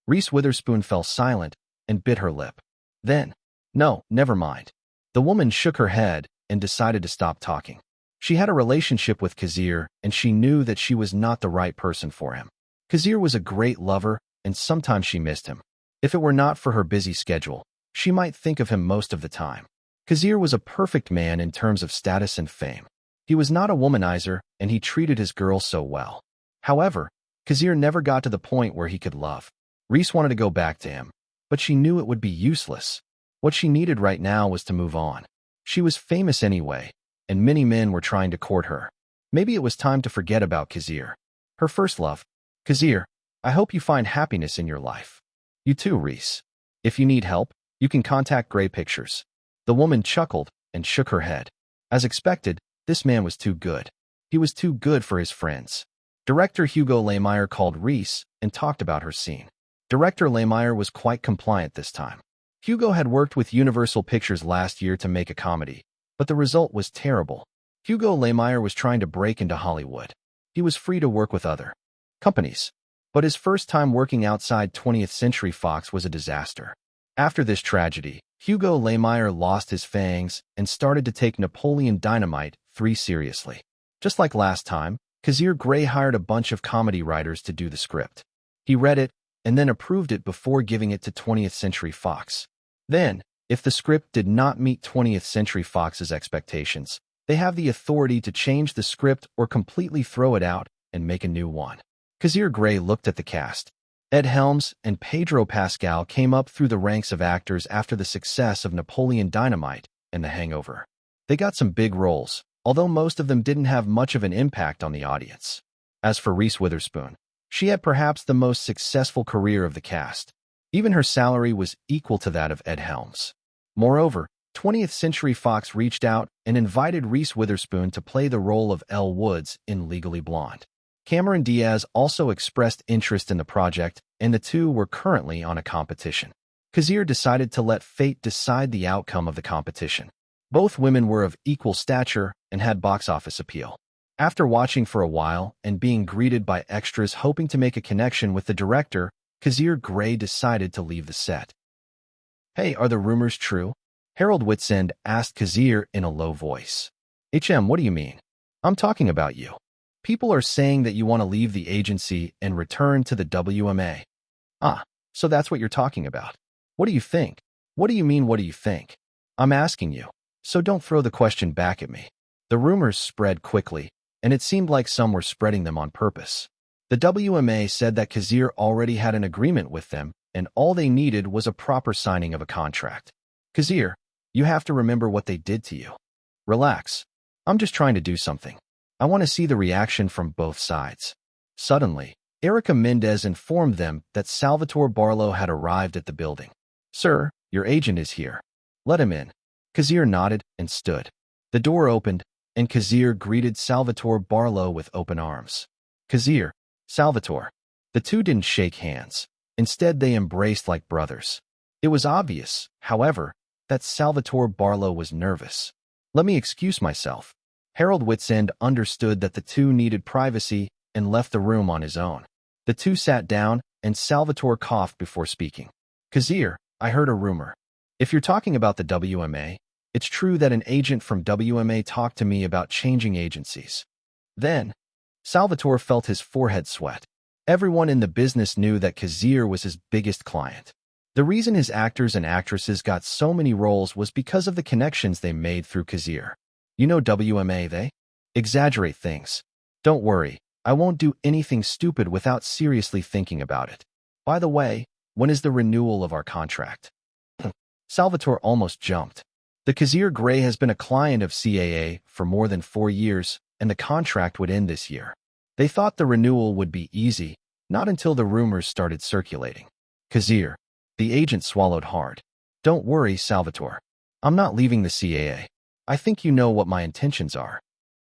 Reese Witherspoon fell silent and bit her lip. Then, no, never mind. The woman shook her head and decided to stop talking. She had a relationship with Kazir, and she knew that she was not the right person for him. Kazir was a great lover, and sometimes she missed him. If it were not for her busy schedule, she might think of him most of the time. Kazir was a perfect man in terms of status and fame. He was not a womanizer, and he treated his girl so well. However, Kazir never got to the point where he could love. Reese wanted to go back to him, but she knew it would be useless. What she needed right now was to move on. She was famous anyway, and many men were trying to court her. Maybe it was time to forget about Kazir. Her first love. Kazir, I hope you find happiness in your life. You too, Reese. If you need help, you can contact Grey Pictures. The woman chuckled and shook her head. As expected, this man was too good. He was too good for his friends. Director Hugo Lehmeyer called Reese and talked about her scene. Director Lehmeyer was quite compliant this time. Hugo had worked with Universal Pictures last year to make a comedy, but the result was terrible. Hugo Lehmeyer was trying to break into Hollywood. He was free to work with other companies, but his first time working outside 20th Century Fox was a disaster. After this tragedy, Hugo Lehmeyer lost his fangs and started to take Napoleon Dynamite 3 seriously. Just like last time, Kazir Grey hired a bunch of comedy writers to do the script. He read it and then approved it before giving it to 20th Century Fox. Then, if the script did not meet 20th Century Fox's expectations, they have the authority to change the script or completely throw it out and make a new one. Kazir Grey looked at the cast. Ed Helms and Pedro Pascal came up through the ranks of actors after the success of Napoleon Dynamite and The Hangover. They got some big roles, although most of them didn't have much of an impact on the audience. As for Reese Witherspoon, she had perhaps the most successful career of the cast. Even her salary was equal to that of Ed Helms. Moreover, 20th Century Fox reached out and invited Reese Witherspoon to play the role of Elle Woods in Legally Blonde. Cameron Diaz also expressed interest in the project, and the two were currently on a competition. Kazir decided to let fate decide the outcome of the competition. Both women were of equal stature and had box office appeal. After watching for a while and being greeted by extras hoping to make a connection with the director, Kazir Grey decided to leave the set. Hey, are the rumors true? Harold Whitsend asked Kazir in a low voice. What do you mean? I'm talking about you. People are saying that you want to leave the agency and return to the WMA. Ah, so that's what you're talking about. What do you think? What do you mean, what do you think? I'm asking you, so don't throw the question back at me. The rumors spread quickly, and it seemed like some were spreading them on purpose. The WMA said that Kazir already had an agreement with them, and all they needed was a proper signing of a contract. Kazir, you have to remember what they did to you. Relax. I'm just trying to do something. I want to see the reaction from both sides. Suddenly, Erica Mendez informed them that Salvatore Barlow had arrived at the building. Sir, your agent is here. Let him in. Kazir nodded and stood. The door opened, and Kazir greeted Salvatore Barlow with open arms. Kazir, Salvatore. The two didn't shake hands. Instead, they embraced like brothers. It was obvious, however, that Salvatore Barlow was nervous. Let me excuse myself. Harold Whitsend understood that the two needed privacy and left the room on his own. The two sat down, and Salvatore coughed before speaking. Kazir, I heard a rumor. If you're talking about the WMA, it's true that an agent from WMA talked to me about changing agencies. Then, Salvatore felt his forehead sweat. Everyone in the business knew that Kazir was his biggest client. The reason his actors and actresses got so many roles was because of the connections they made through Kazir. You know WMA, they exaggerate things. Don't worry, I won't do anything stupid without seriously thinking about it. By the way, when is the renewal of our contract? Salvatore almost jumped. The Kazir Grey has been a client of CAA for more than 4 years, and the contract would end this year. They thought the renewal would be easy, not until the rumors started circulating. Kazir, the agent swallowed hard. Don't worry, Salvatore. I'm not leaving the CAA. I think you know what my intentions are.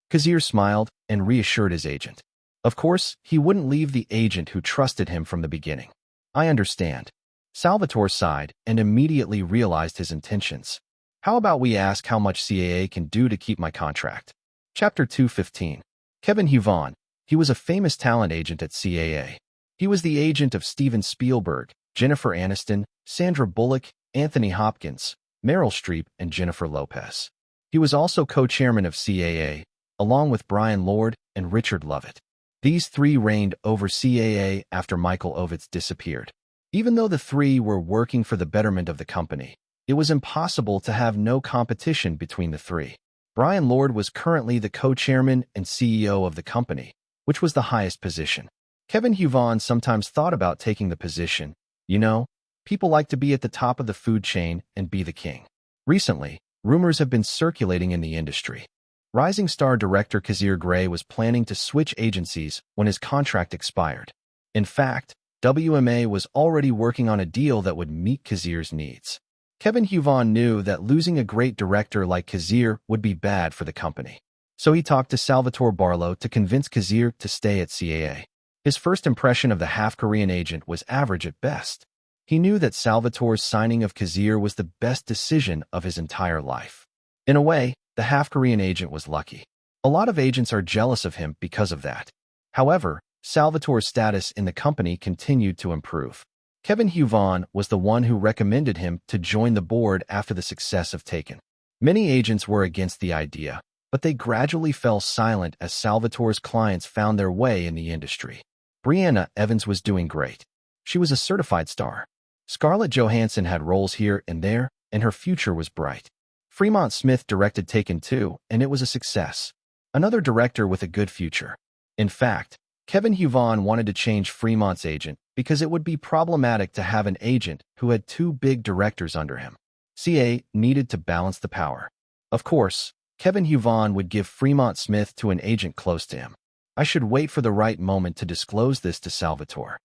Kazir smiled and reassured his agent. Of course, he wouldn't leave the agent who trusted him from the beginning. I understand. Salvatore sighed and immediately realized his intentions. How about we ask how much CAA can do to keep my contract? Chapter 215. Kevin Huvon. He was a famous talent agent at CAA. He was the agent of Steven Spielberg, Jennifer Aniston, Sandra Bullock, Anthony Hopkins, Meryl Streep, and Jennifer Lopez. He was also co-chairman of CAA, along with Brian Lord and Richard Lovett. These three reigned over CAA after Michael Ovitz disappeared. Even though the three were working for the betterment of the company, it was impossible to have no competition between the three. Brian Lord was currently the co-chairman and CEO of the company, which was the highest position. Kevin Huvon sometimes thought about taking the position. You know, people like to be at the top of the food chain and be the king. Recently, rumors have been circulating in the industry. Rising star director Kazir Grey was planning to switch agencies when his contract expired. In fact, WMA was already working on a deal that would meet Kazir's needs. Kevin Huvon knew that losing a great director like Kazir would be bad for the company. So he talked to Salvatore Barlow to convince Kazir to stay at CAA. His first impression of the half-Korean agent was average at best. He knew that Salvatore's signing of Kazir was the best decision of his entire life. In a way, the half-Korean agent was lucky. A lot of agents are jealous of him because of that. However, Salvatore's status in the company continued to improve. Kevin Huvon was the one who recommended him to join the board after the success of Taken. Many agents were against the idea, but they gradually fell silent as Salvatore's clients found their way in the industry. Brianna Evans was doing great. She was a certified star. Scarlett Johansson had roles here and there, and her future was bright. Fremont Smith directed Taken 2, and it was a success. Another director with a good future. In fact, Kevin Huvon wanted to change Fremont's agent because it would be problematic to have an agent who had two big directors under him. CA needed to balance the power. Of course, Kevin Huvon would give Fremont Smith to an agent close to him. I should wait for the right moment to disclose this to Salvatore.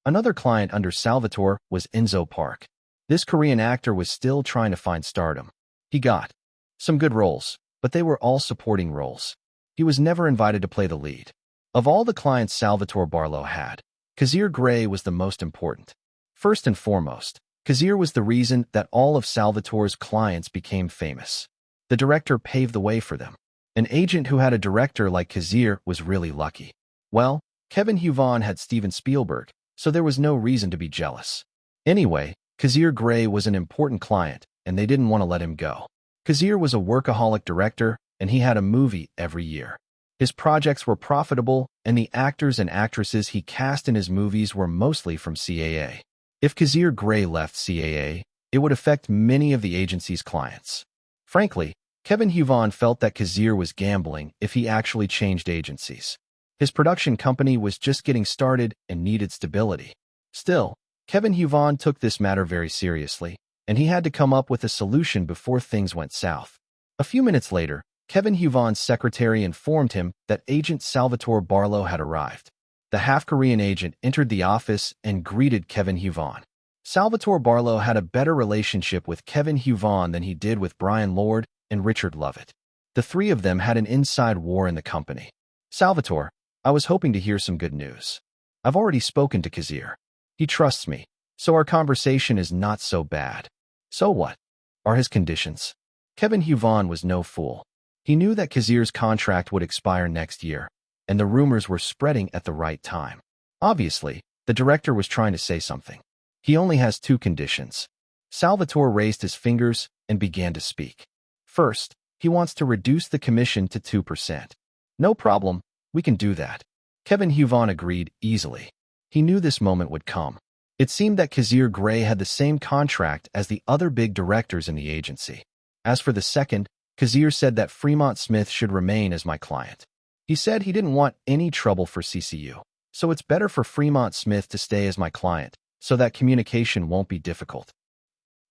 Another client under Salvatore was Enzo Park. This Korean actor was still trying to find stardom. He got some good roles, but they were all supporting roles. He was never invited to play the lead. Of all the clients Salvatore Barlow had, Kazir Grey was the most important. First and foremost, Kazir was the reason that all of Salvatore's clients became famous. The director paved the way for them. An agent who had a director like Kazir was really lucky. Well, Kevin Huvon had Steven Spielberg, so there was no reason to be jealous. Anyway, Kazir Grey was an important client, and they didn't want to let him go. Kazir was a workaholic director, and he had a movie every year. His projects were profitable, and the actors and actresses he cast in his movies were mostly from CAA. If Kazir Grey left CAA, it would affect many of the agency's clients. Frankly, Kevin Huvon felt that Kazir was gambling if he actually changed agencies. His production company was just getting started and needed stability. Still, Kevin Huvon took this matter very seriously, and he had to come up with a solution before things went south. A few minutes later, Kevin Huvon's secretary informed him that agent Salvatore Barlow had arrived. The half-Korean agent entered the office and greeted Kevin Huvon. Salvatore Barlow had a better relationship with Kevin Huvon than he did with Brian Lord and Richard Lovett. The three of them had an inside war in the company. Salvatore, I was hoping to hear some good news. I've already spoken to Kazir. He trusts me, so our conversation is not so bad. So what are his conditions? Kevin Huvan was no fool. He knew that Kazir's contract would expire next year, and the rumors were spreading at the right time. Obviously, the director was trying to say something. He only has two conditions. Salvatore raised his fingers and began to speak. First, he wants to reduce the commission to 2%. No problem, we can do that. Kevin Huvan agreed easily. He knew this moment would come. It seemed that Kazir Grey had the same contract as the other big directors in the agency. As for the second, Kazir said that Fremont Smith should remain as my client. He said he didn't want any trouble for CCU, so it's better for Fremont Smith to stay as my client, so that communication won't be difficult.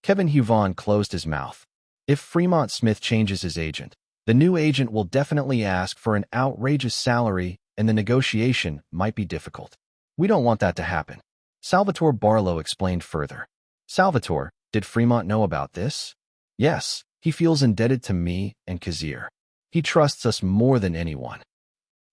Kevin Huvan closed his mouth. If Fremont Smith changes his agent, the new agent will definitely ask for an outrageous salary and the negotiation might be difficult. We don't want that to happen. Salvatore Barlow explained further. Salvatore, did Fremont know about this? Yes, he feels indebted to me and Kazir. He trusts us more than anyone.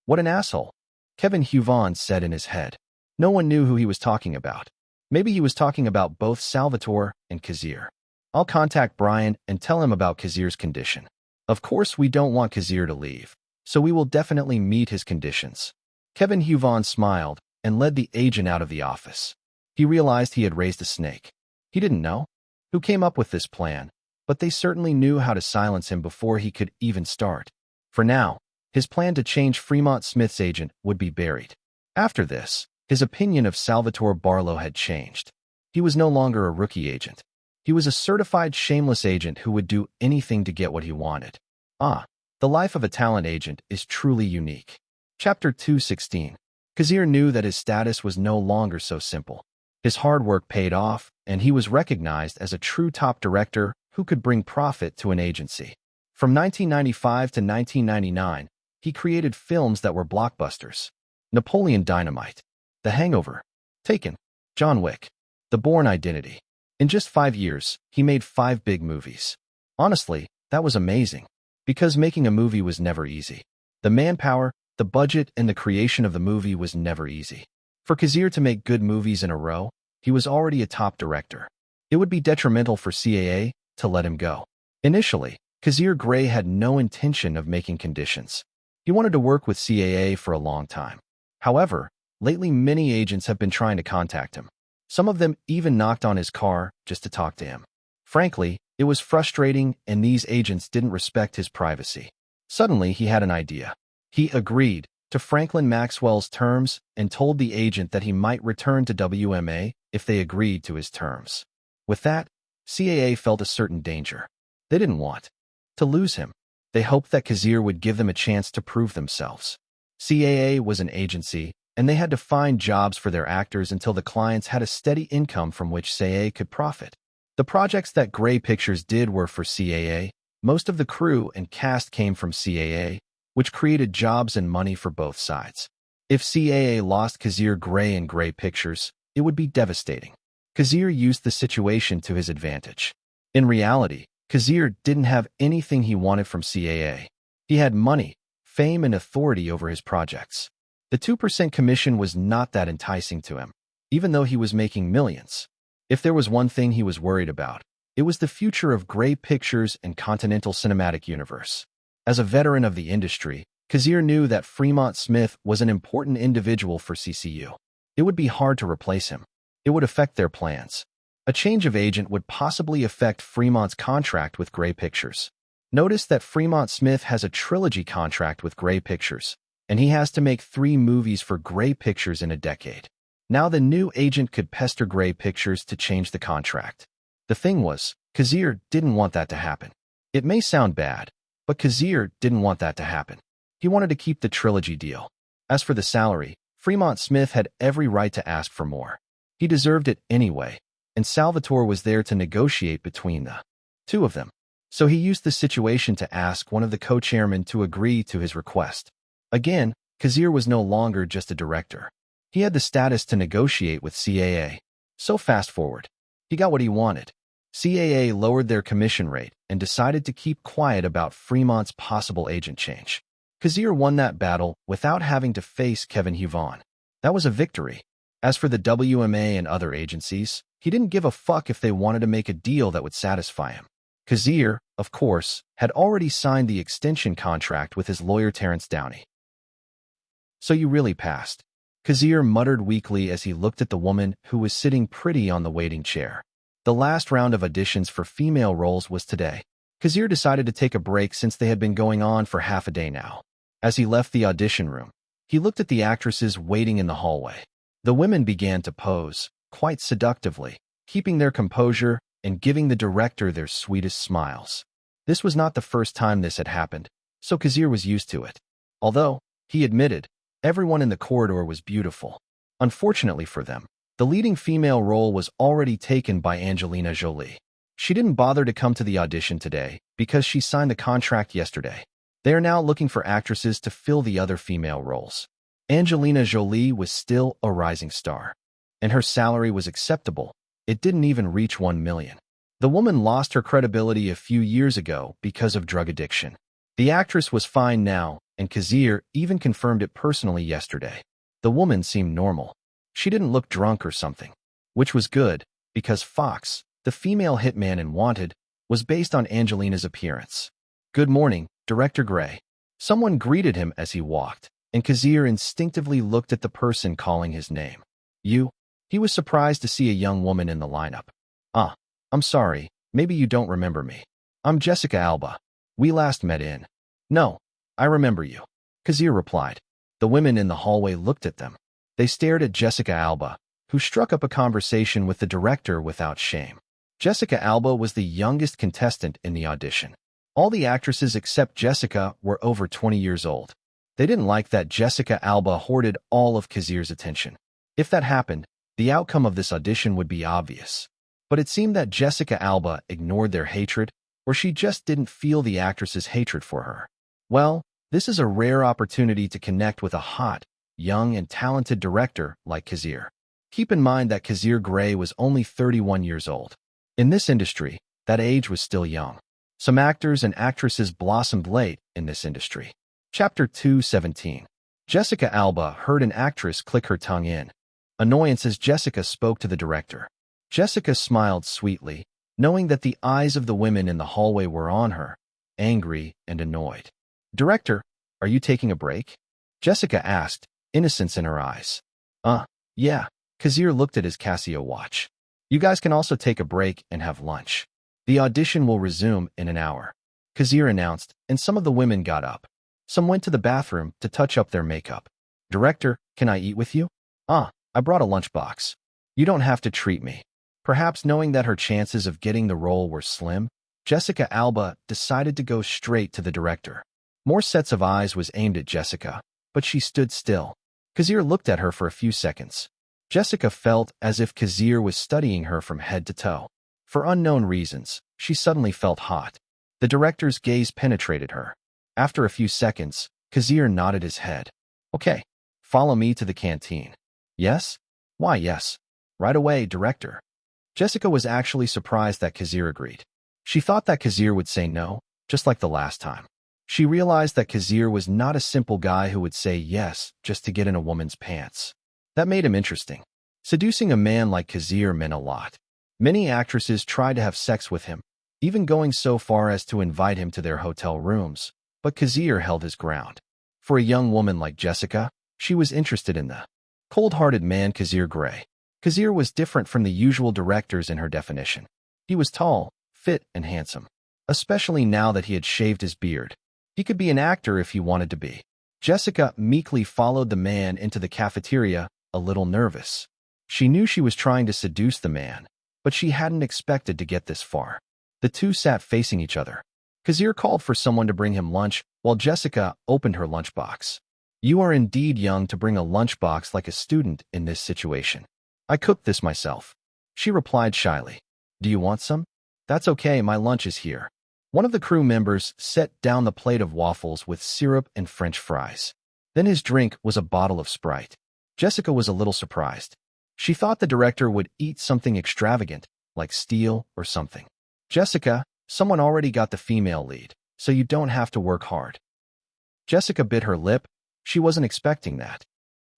What an asshole, Kevin Huvan said in his head. No one knew who he was talking about. Maybe he was talking about both Salvatore and Kazir. I'll contact Brian and tell him about Kazir's condition. Of course, we don't want Kazir to leave, so we will definitely meet his conditions. Kevin Huvan smiled and led the agent out of the office. He realized he had raised a snake. He didn't know who came up with this plan, but they certainly knew how to silence him before he could even start. For now, his plan to change Fremont Smith's agent would be buried. After this, his opinion of Salvatore Barlow had changed. He was no longer a rookie agent. He was a certified shameless agent who would do anything to get what he wanted. The life of a talent agent is truly unique. Chapter 216. Kazir knew that his status was no longer so simple. His hard work paid off, and he was recognized as a true top director who could bring profit to an agency. From 1995 to 1999, he created films that were blockbusters. Napoleon Dynamite, The Hangover, Taken, John Wick, The Bourne Identity. In just 5 years, he made 5 big movies. Honestly, that was amazing, because making a movie was never easy. The manpower, the budget, and the creation of the movie was never easy. For Kazir to make good movies in a row, he was already a top director. It would be detrimental for CAA to let him go. Initially, Kazir Grey had no intention of making conditions. He wanted to work with CAA for a long time. However, lately many agents have been trying to contact him. Some of them even knocked on his car just to talk to him. Frankly, it was frustrating, and these agents didn't respect his privacy. Suddenly, he had an idea. He agreed to Franklin Maxwell's terms and told the agent that he might return to WMA if they agreed to his terms. With that, CAA felt a certain danger. They didn't want to lose him. They hoped that Kazir would give them a chance to prove themselves. CAA was an agency, and they had to find jobs for their actors until the clients had a steady income from which CAA could profit. The projects that Grey Pictures did were for CAA. Most of the crew and cast came from CAA, which created jobs and money for both sides. If CAA lost Kazir Grey and Grey Pictures, it would be devastating. Kazir used the situation to his advantage. In reality, Kazir didn't have anything he wanted from CAA. He had money, fame, and authority over his projects. The 2% commission was not that enticing to him, even though he was making millions. If there was one thing he was worried about, it was the future of Grey Pictures and Continental Cinematic Universe. As a veteran of the industry, Kazir knew that Fremont Smith was an important individual for CCU. It would be hard to replace him. It would affect their plans. A change of agent would possibly affect Fremont's contract with Grey Pictures. Notice that Fremont Smith has a trilogy contract with Grey Pictures, and he has to make 3 movies for Grey Pictures in a decade. Now the new agent could pester Grey Pictures to change the contract. The thing was, Kazir didn't want that to happen. It may sound bad, but Kazir didn't want that to happen. He wanted to keep the trilogy deal. As for the salary, Fremont Smith had every right to ask for more. He deserved it anyway, and Salvatore was there to negotiate between the two of them. So he used the situation to ask one of the co-chairmen to agree to his request. Again, Kazir was no longer just a director. He had the status to negotiate with CAA. So fast forward. He got what he wanted. CAA lowered their commission rate and decided to keep quiet about Fremont's possible agent change. Kazir won that battle without having to face Kevin Huvon. That was a victory. As for the WMA and other agencies, he didn't give a fuck if they wanted to make a deal that would satisfy him. Kazir, of course, had already signed the extension contract with his lawyer Terrence Downey. So you really passed. Kazir muttered weakly as he looked at the woman who was sitting pretty on the waiting chair. The last round of auditions for female roles was today. Kazir decided to take a break since they had been going on for half a day now. As he left the audition room, he looked at the actresses waiting in the hallway. The women began to pose, quite seductively, keeping their composure and giving the director their sweetest smiles. This was not the first time this had happened, so Kazir was used to it. Although, he admitted, everyone in the corridor was beautiful. Unfortunately for them, the leading female role was already taken by Angelina Jolie. She didn't bother to come to the audition today because she signed the contract yesterday. They are now looking for actresses to fill the other female roles. Angelina Jolie was still a rising star, and her salary was acceptable. It didn't even reach $1 million. The woman lost her credibility a few years ago because of drug addiction. The actress was fine now, and Kazir even confirmed it personally yesterday. The woman seemed normal. She didn't look drunk or something, which was good, because Fox, the female hitman in Wanted, was based on Angelina's appearance. "Good morning, Director Grey." Someone greeted him as he walked, and Kazir instinctively looked at the person calling his name. "You?" He was surprised to see a young woman in the lineup. I'm sorry, maybe you don't remember me. I'm Jessica Alba. We last met in." "No, I remember you," Kazir replied. The women in the hallway looked at them. They stared at Jessica Alba, who struck up a conversation with the director without shame. Jessica Alba was the youngest contestant in the audition. All the actresses except Jessica were over 20 years old. They didn't like that Jessica Alba hoarded all of Kazir's attention. If that happened, the outcome of this audition would be obvious. But it seemed that Jessica Alba ignored their hatred, or she just didn't feel the actress's hatred for her. Well, this is a rare opportunity to connect with a hot, young, and talented director like Kazir. Keep in mind that Kazir Grey was only 31 years old. In this industry, that age was still young. Some actors and actresses blossomed late in this industry. Chapter 217. Jessica Alba heard an actress click her tongue in annoyance as Jessica spoke to the director. Jessica smiled sweetly, knowing that the eyes of the women in the hallway were on her, angry and annoyed. "Director, are you taking a break?" Jessica asked, innocence in her eyes. Yeah." Kazir looked at his Casio watch. "You guys can also take a break and have lunch. The audition will resume in an hour," Kazir announced, and some of the women got up. Some went to the bathroom to touch up their makeup. "Director, can I eat with you?" I brought a lunchbox. You don't have to treat me." Perhaps knowing that her chances of getting the role were slim, Jessica Alba decided to go straight to the director. More sets of eyes was aimed at Jessica, but she stood still. Kazir looked at her for a few seconds. Jessica felt as if Kazir was studying her from head to toe. For unknown reasons, she suddenly felt hot. The director's gaze penetrated her. After a few seconds, Kazir nodded his head. "Okay, follow me to the canteen." "Yes? Why yes? Right away, director." Jessica was actually surprised that Kazir agreed. She thought that Kazir would say no, just like the last time. She realized that Kazir was not a simple guy who would say yes just to get in a woman's pants. That made him interesting. Seducing a man like Kazir meant a lot. Many actresses tried to have sex with him, even going so far as to invite him to their hotel rooms, but Kazir held his ground. For a young woman like Jessica, she was interested in the cold-hearted man Kazir Grey. Kazir was different from the usual directors in her definition. He was tall, fit, and handsome, especially now that he had shaved his beard. He could be an actor if he wanted to be. Jessica meekly followed the man into the cafeteria, a little nervous. She knew she was trying to seduce the man, but she hadn't expected to get this far. The two sat facing each other. Kazir called for someone to bring him lunch while Jessica opened her lunchbox. "You are indeed young to bring a lunchbox like a student in this situation. I cooked this myself," she replied shyly. "Do you want some?" "That's okay, my lunch is here." One of the crew members set down the plate of waffles with syrup and French fries. Then his drink was a bottle of Sprite. Jessica was a little surprised. She thought the director would eat something extravagant, like steel or something. "Jessica, someone already got the female lead, so you don't have to work hard." Jessica bit her lip. She wasn't expecting that.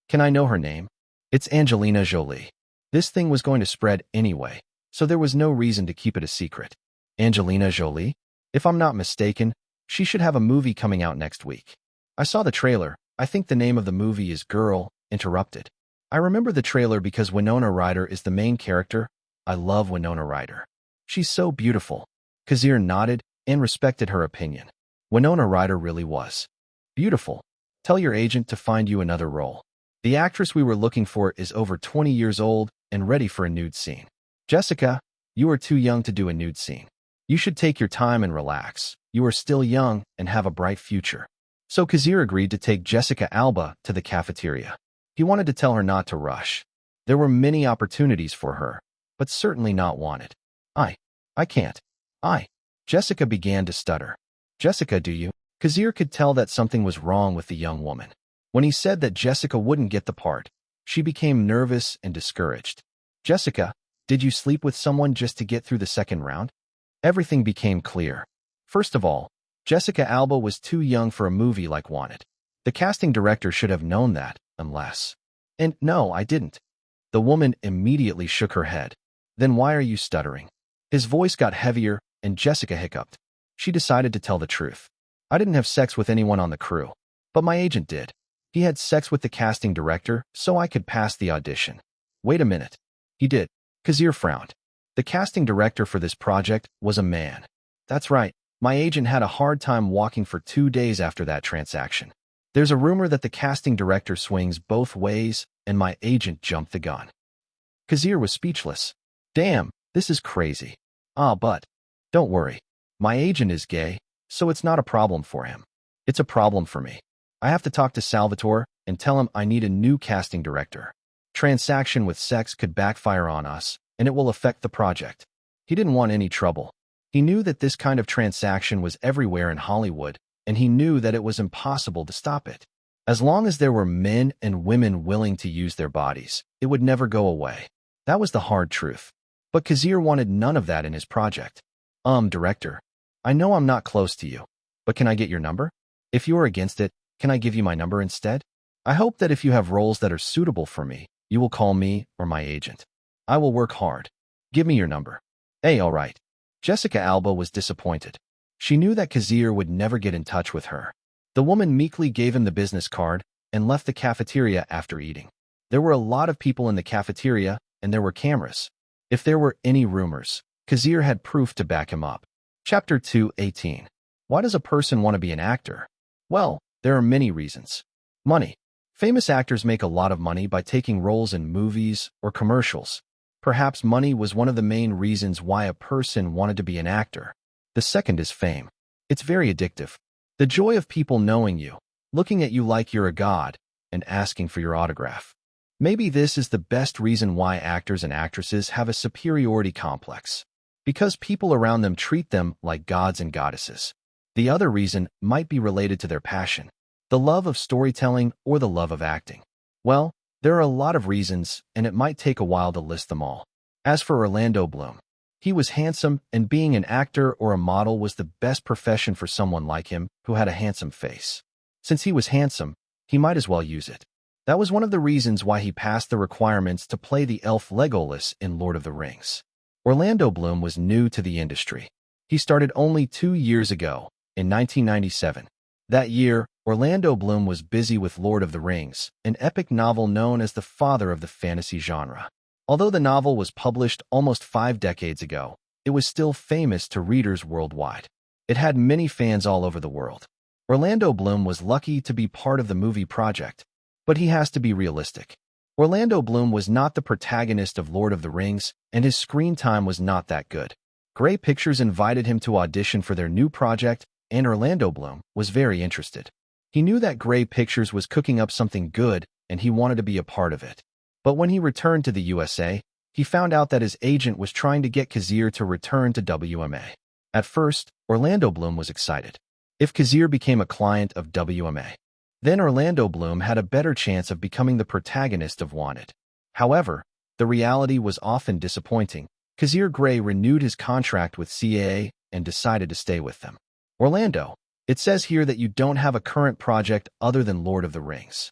Can I know her name? It's Angelina Jolie. This thing was going to spread anyway, so there was no reason to keep it a secret. Angelina Jolie? If I'm not mistaken, she should have a movie coming out next week. I saw the trailer. I think the name of the movie is Girl, Interrupted. I remember the trailer because Winona Ryder is the main character. I love Winona Ryder. She's so beautiful. Kazir nodded and respected her opinion. Winona Ryder really was beautiful. Tell your agent to find you another role. The actress we were looking for is over 20 years old and ready for a nude scene. Jessica, you are too young to do a nude scene. You should take your time and relax. You are still young and have a bright future. So Kazir agreed to take Jessica Alba to the cafeteria. He wanted to tell her not to rush. There were many opportunities for her, but certainly not wanted. I can't. Jessica began to stutter. Jessica, do you? Kazir could tell that something was wrong with the young woman. When he said that Jessica wouldn't get the part, she became nervous and discouraged. Jessica, did you sleep with someone just to get through the second round? Everything became clear. First of all, Jessica Alba was too young for a movie like Wanted. The casting director should have known that, unless... And no, I didn't. The woman immediately shook her head. Then why are you stuttering? His voice got heavier, and Jessica hiccuped. She decided to tell the truth. I didn't have sex with anyone on the crew, but my agent did. He had sex with the casting director, so I could pass the audition. Wait a minute. He did. Kazir frowned. The casting director for this project was a man. That's right. My agent had a hard time walking for 2 days after that transaction. There's a rumor that the casting director swings both ways, and my agent jumped the gun. Kazir was speechless. Damn, this is crazy. But don't worry. My agent is gay, so it's not a problem for him. It's a problem for me. I have to talk to Salvatore and tell him I need a new casting director. Transaction with sex could backfire on us, and it will affect the project. He didn't want any trouble. He knew that this kind of transaction was everywhere in Hollywood, and he knew that it was impossible to stop it. As long as there were men and women willing to use their bodies, it would never go away. That was the hard truth. But Kazir wanted none of that in his project. Director, I know I'm not close to you, but can I get your number? If you are against it, can I give you my number instead? I hope that if you have roles that are suitable for me, you will call me or my agent. I will work hard. Give me your number. Hey, all right. Jessica Alba was disappointed. She knew that Kazir would never get in touch with her. The woman meekly gave him the business card and left the cafeteria after eating. There were a lot of people in the cafeteria, and there were cameras. If there were any rumors, Kazir had proof to back him up. Chapter 2:18. Why does a person want to be an actor? Well, there are many reasons. Money. Famous actors make a lot of money by taking roles in movies or commercials. Perhaps money was one of the main reasons why a person wanted to be an actor. The second is fame. It's very addictive. The joy of people knowing you, looking at you like you're a god, and asking for your autograph. Maybe this is the best reason why actors and actresses have a superiority complex. Because people around them treat them like gods and goddesses. The other reason might be related to their passion. The love of storytelling or the love of acting. Well, there are a lot of reasons, and it might take a while to list them all. As for Orlando Bloom, he was handsome, and being an actor or a model was the best profession for someone like him who had a handsome face. Since he was handsome, he might as well use it. That was one of the reasons why he passed the requirements to play the elf Legolas in Lord of the Rings. Orlando Bloom was new to the industry. He started only 2 years ago, in 1997. That year, Orlando Bloom was busy with Lord of the Rings, an epic novel known as the father of the fantasy genre. Although the novel was published almost 5 decades ago, it was still famous to readers worldwide. It had many fans all over the world. Orlando Bloom was lucky to be part of the movie project, but he has to be realistic. Orlando Bloom was not the protagonist of Lord of the Rings, and his screen time was not that good. Grey Pictures invited him to audition for their new project, and Orlando Bloom was very interested. He knew that Grey Pictures was cooking up something good, and he wanted to be a part of it. But when he returned to the USA, he found out that his agent was trying to get Kazir to return to WMA. At first, Orlando Bloom was excited. If Kazir became a client of WMA, then Orlando Bloom had a better chance of becoming the protagonist of Wanted. However, the reality was often disappointing. Kazir Grey renewed his contract with CAA and decided to stay with them. Orlando, It says here that you don't have a current project other than Lord of the Rings.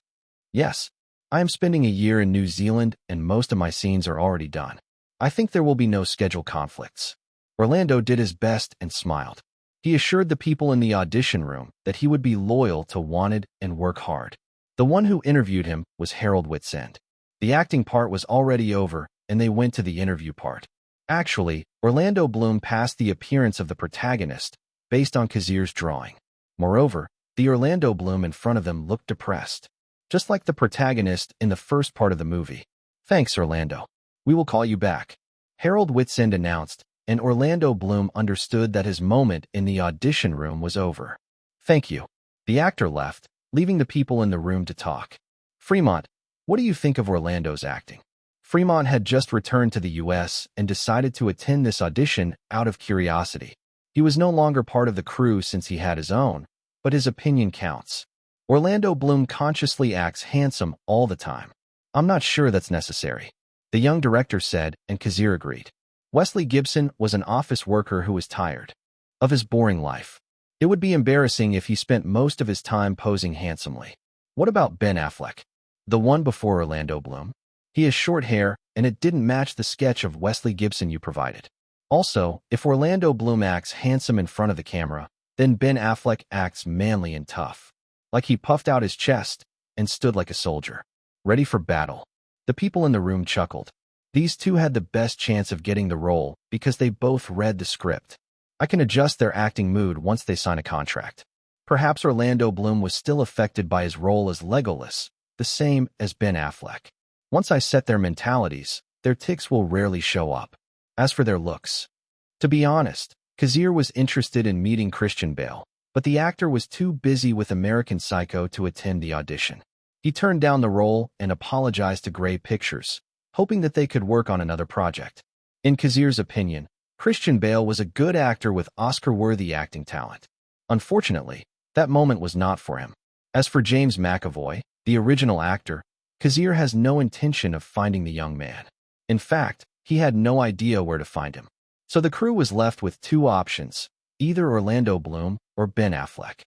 Yes, I am spending a year in New Zealand and most of my scenes are already done. I think there will be no schedule conflicts. Orlando did his best and smiled. He assured the people in the audition room that he would be loyal to Wanted and work hard. The one who interviewed him was Harold Whitsend. The acting part was already over, and they went to the interview part. Actually, Orlando Bloom passed the appearance of the protagonist, based on Kazir's drawing. Moreover, the Orlando Bloom in front of them looked depressed, just like the protagonist in the first part of the movie. Thanks, Orlando. We will call you back, Harold Whitsend announced, and Orlando Bloom understood that his moment in the audition room was over. Thank you. The actor left, leaving the people in the room to talk. Fremont, what do you think of Orlando's acting? Fremont had just returned to the U.S. and decided to attend this audition out of curiosity. He was no longer part of the crew since he had his own, but his opinion counts. Orlando Bloom consciously acts handsome all the time. I'm not sure that's necessary, the young director said, and Kazir agreed. Wesley Gibson was an office worker who was tired of his boring life. It would be embarrassing if he spent most of his time posing handsomely. What about Ben Affleck, the one before Orlando Bloom? He has short hair, and it didn't match the sketch of Wesley Gibson you provided. Also, if Orlando Bloom acts handsome in front of the camera, then Ben Affleck acts manly and tough, like he puffed out his chest and stood like a soldier, ready for battle. The people in the room chuckled. These two had the best chance of getting the role because they both read the script. I can adjust their acting mood once they sign a contract. Perhaps Orlando Bloom was still affected by his role as Legolas, the same as Ben Affleck. Once I set their mentalities, their tics will rarely show up. As for their looks, to be honest, Kazir was interested in meeting Christian Bale, but the actor was too busy with American Psycho to attend the audition. He turned down the role and apologized to Grey Pictures, hoping that they could work on another project. In Kazir's opinion, Christian Bale was a good actor with Oscar-worthy acting talent. Unfortunately, that moment was not for him. As for James McAvoy, the original actor, Kazir has no intention of finding the young man. In fact, he had no idea where to find him. So the crew was left with two options, either Orlando Bloom or Ben Affleck.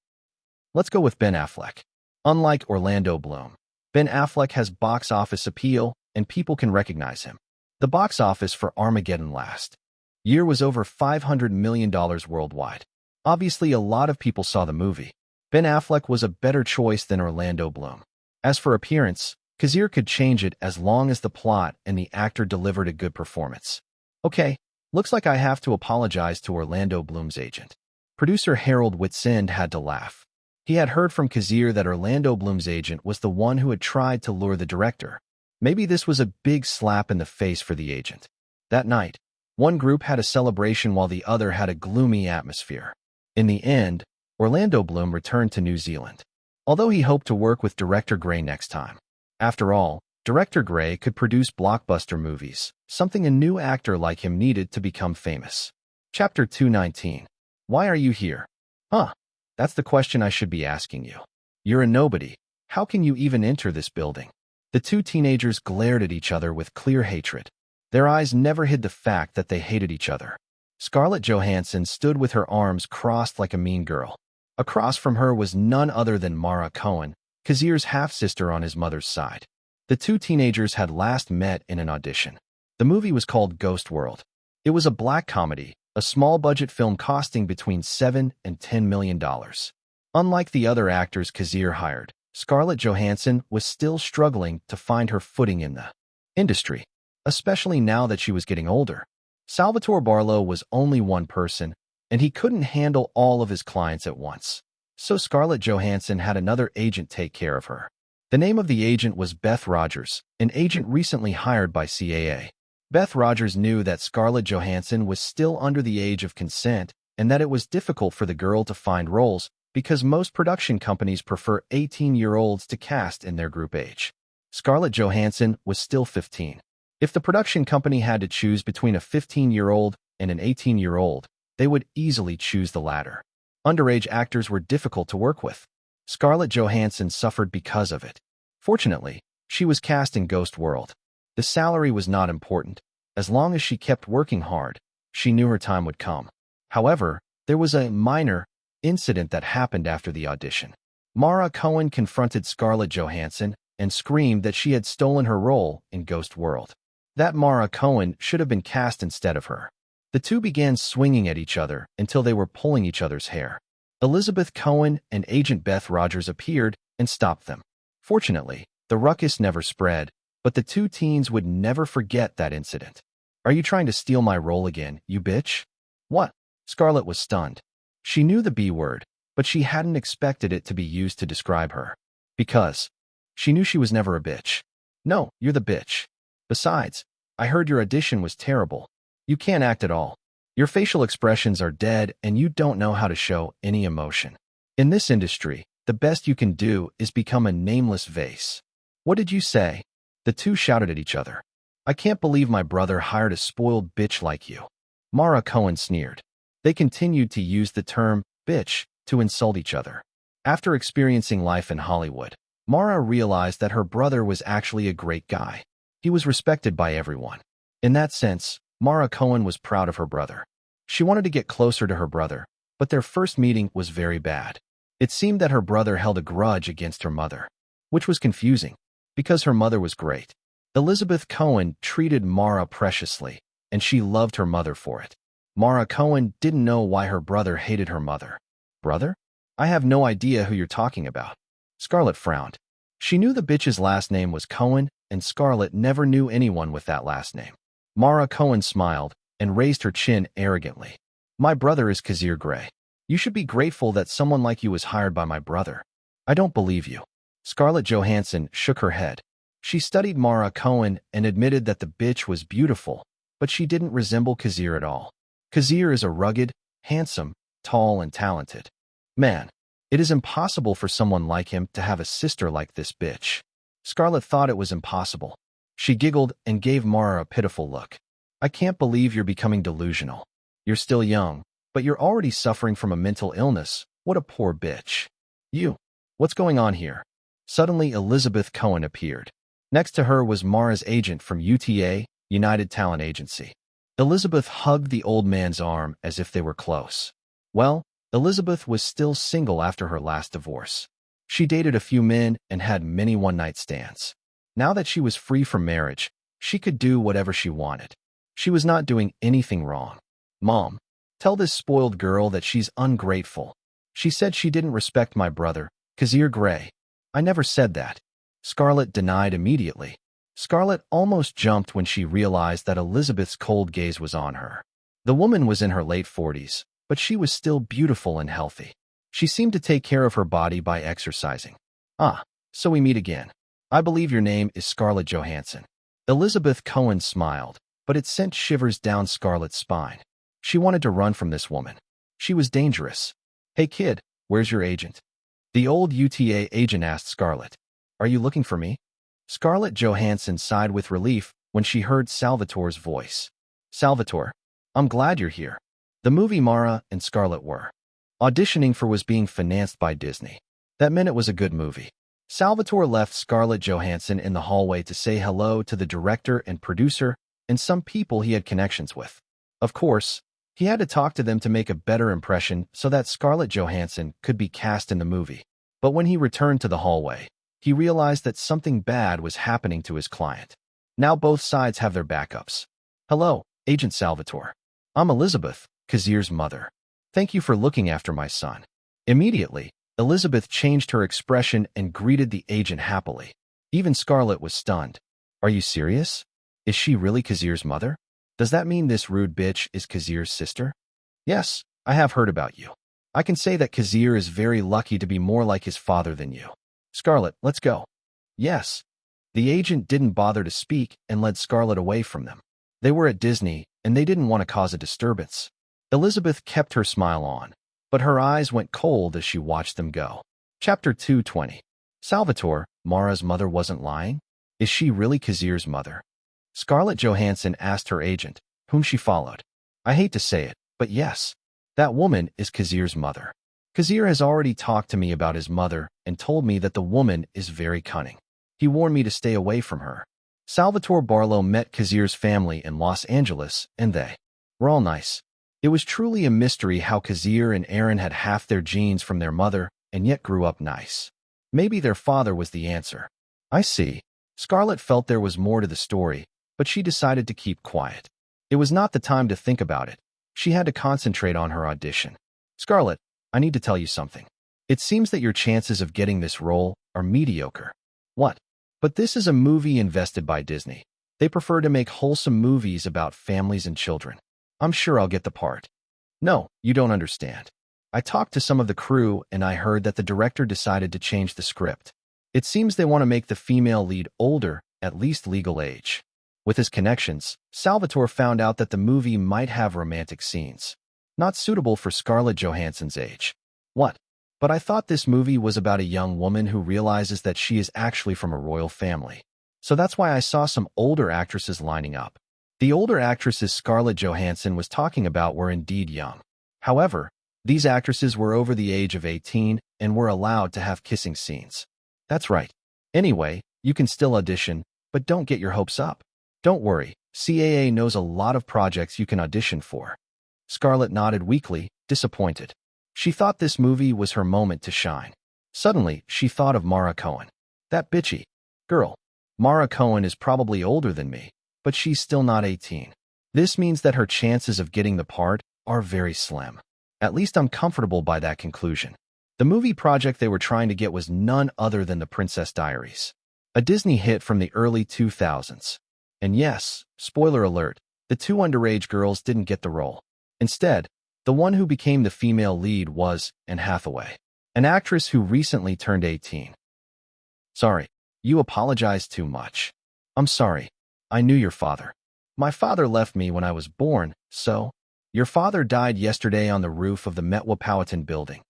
Let's go with Ben Affleck. Unlike Orlando Bloom, Ben Affleck has box office appeal and people can recognize him. The box office for Armageddon last year was over $500 million worldwide. Obviously, a lot of people saw the movie. Ben Affleck was a better choice than Orlando Bloom. As for appearance, Kazir could change it as long as the plot and the actor delivered a good performance. Okay, looks like I have to apologize to Orlando Bloom's agent. Producer Harold Whitsend had to laugh. He had heard from Kazir that Orlando Bloom's agent was the one who had tried to lure the director. Maybe this was a big slap in the face for the agent. That night, one group had a celebration while the other had a gloomy atmosphere. In the end, Orlando Bloom returned to New Zealand, although he hoped to work with Director Grey next time. After all, Director Grey could produce blockbuster movies, something a new actor like him needed to become famous. Chapter 219. Why are you here? That's the question I should be asking you. You're a nobody. How can you even enter this building? The two teenagers glared at each other with clear hatred. Their eyes never hid the fact that they hated each other. Scarlett Johansson stood with her arms crossed like a mean girl. Across from her was none other than Mara Cohen, Kazir's half-sister on his mother's side. The two teenagers had last met in an audition. The movie was called Ghost World. It was a black comedy, a small-budget film costing between $7 and $10 million. Unlike the other actors Kazir hired, Scarlett Johansson was still struggling to find her footing in the industry, especially now that she was getting older. Salvatore Barlow was only one person, and he couldn't handle all of his clients at once. So Scarlett Johansson had another agent take care of her. The name of the agent was Beth Rogers, an agent recently hired by CAA. Beth Rogers knew that Scarlett Johansson was still under the age of consent and that it was difficult for the girl to find roles because most production companies prefer 18-year-olds to cast in their group age. Scarlett Johansson was still 15. If the production company had to choose between a 15-year-old and an 18-year-old, they would easily choose the latter. Underage actors were difficult to work with. Scarlett Johansson suffered because of it. Fortunately, she was cast in Ghost World. The salary was not important. As long as she kept working hard, she knew her time would come. However, there was a minor incident that happened after the audition. Mara Cohen confronted Scarlett Johansson and screamed that she had stolen her role in Ghost World. That Mara Cohen should have been cast instead of her. The two began swinging at each other until they were pulling each other's hair. Elizabeth Cohen and Agent Beth Rogers appeared and stopped them. Fortunately, the ruckus never spread, but the two teens would never forget that incident. "Are you trying to steal my role again, you bitch?" "What?" Scarlett was stunned. She knew the B word, but she hadn't expected it to be used to describe her. Because she knew she was never a bitch. "No, you're the bitch. Besides, I heard your audition was terrible. You can't act at all. Your facial expressions are dead and you don't know how to show any emotion. In this industry, the best you can do is become a nameless vase." "What did you say?" The two shouted at each other. "I can't believe my brother hired a spoiled bitch like you." Mara Cohen sneered. They continued to use the term bitch to insult each other. After experiencing life in Hollywood, Mara realized that her brother was actually a great guy. He was respected by everyone. In that sense, Mara Cohen was proud of her brother. She wanted to get closer to her brother, but their first meeting was very bad. It seemed that her brother held a grudge against her mother, which was confusing, because her mother was great. Elizabeth Cohen treated Mara preciously, and she loved her mother for it. Mara Cohen didn't know why her brother hated her mother. "Brother? I have no idea who you're talking about." Scarlett frowned. She knew the bitch's last name was Cohen, and Scarlett never knew anyone with that last name. Mara Cohen smiled and raised her chin arrogantly. "My brother is Kazir Grey. You should be grateful that someone like you was hired by my brother." "I don't believe you." Scarlett Johansson shook her head. She studied Mara Cohen and admitted that the bitch was beautiful, but she didn't resemble Kazir at all. Kazir is a rugged, handsome, tall, and talented man. It is impossible for someone like him to have a sister like this bitch. Scarlett thought it was impossible. She giggled and gave Mara a pitiful look. "I can't believe you're becoming delusional. You're still young, but you're already suffering from a mental illness. What a poor bitch." "You. What's going on here?" Suddenly, Elizabeth Cohen appeared. Next to her was Mara's agent from UTA, United Talent Agency. Elizabeth hugged the old man's arm as if they were close. Well, Elizabeth was still single after her last divorce. She dated a few men and had many one-night stands. Now that she was free from marriage, she could do whatever she wanted. She was not doing anything wrong. "Mom, tell this spoiled girl that she's ungrateful. She said she didn't respect my brother, Kazir Grey." "I never said that." Scarlett denied immediately. Scarlett almost jumped when she realized that Elizabeth's cold gaze was on her. The woman was in her late 40s, but she was still beautiful and healthy. She seemed to take care of her body by exercising. "Ah, so we meet again. I believe your name is Scarlett Johansson." Elizabeth Cohen smiled, but it sent shivers down Scarlett's spine. She wanted to run from this woman. She was dangerous. "Hey kid, where's your agent?" The old UTA agent asked Scarlett. "Are you looking for me?" Scarlett Johansson sighed with relief when she heard Salvatore's voice. "Salvatore, I'm glad you're here." The movie Mara and Scarlett were auditioning for was being financed by Disney. That meant it was a good movie. Salvatore left Scarlett Johansson in the hallway to say hello to the director and producer and some people he had connections with. Of course, he had to talk to them to make a better impression so that Scarlett Johansson could be cast in the movie. But when he returned to the hallway, he realized that something bad was happening to his client. Now both sides have their backups. "Hello, Agent Salvatore. I'm Elizabeth, Kazir's mother. Thank you for looking after my son." Immediately, Elizabeth changed her expression and greeted the agent happily. Even Scarlett was stunned. "Are you serious? Is she really Kazir's mother? Does that mean this rude bitch is Kazir's sister?" "Yes, I have heard about you. I can say that Kazir is very lucky to be more like his father than you. Scarlett, let's go." "Yes." The agent didn't bother to speak and led Scarlett away from them. They were at Disney, and they didn't want to cause a disturbance. Elizabeth kept her smile on, but her eyes went cold as she watched them go. Chapter 220. Salvatore, Mara's mother wasn't lying? Is she really Kazir's mother? Scarlett Johansson asked her agent, whom she followed. "I hate to say it, but yes, that woman is Kazir's mother. Kazir has already talked to me about his mother and told me that the woman is very cunning. He warned me to stay away from her." Salvatore Barlow met Kazir's family in Los Angeles, and they were all nice. It was truly a mystery how Kazir and Aaron had half their genes from their mother and yet grew up nice. Maybe their father was the answer. I see. Scarlett felt there was more to the story, but she decided to keep quiet. It was not the time to think about it. She had to concentrate on her audition. Scarlett, I need to tell you something. It seems that your chances of getting this role are mediocre. What? But this is a movie invested by Disney. They prefer to make wholesome movies about families and children. I'm sure I'll get the part. No, you don't understand. I talked to some of the crew and I heard that the director decided to change the script. It seems they want to make the female lead older, at least legal age. With his connections, Salvatore found out that the movie might have romantic scenes. Not suitable for Scarlett Johansson's age. What? But I thought this movie was about a young woman who realizes that she is actually from a royal family. So that's why I saw some older actresses lining up. The older actresses Scarlett Johansson was talking about were indeed young. However, these actresses were over the age of 18 and were allowed to have kissing scenes. That's right. Anyway, you can still audition, but don't get your hopes up. Don't worry, CAA knows a lot of projects you can audition for. Scarlett nodded weakly, disappointed. She thought this movie was her moment to shine. Suddenly, she thought of Mara Cohen. That bitchy girl. Mara Cohen is probably older than me, but she's still not 18. This means that her chances of getting the part are very slim. At least I'm comfortable by that conclusion. The movie project they were trying to get was none other than The Princess Diaries, a Disney hit from the early 2000s. And yes, spoiler alert, the two underage girls didn't get the role. Instead, the one who became the female lead was Anne Hathaway, an actress who recently turned 18. Sorry, you apologized too much. I'm sorry. I knew your father. My father left me when I was born, so... Your father died yesterday on the roof of the Metropolitan building.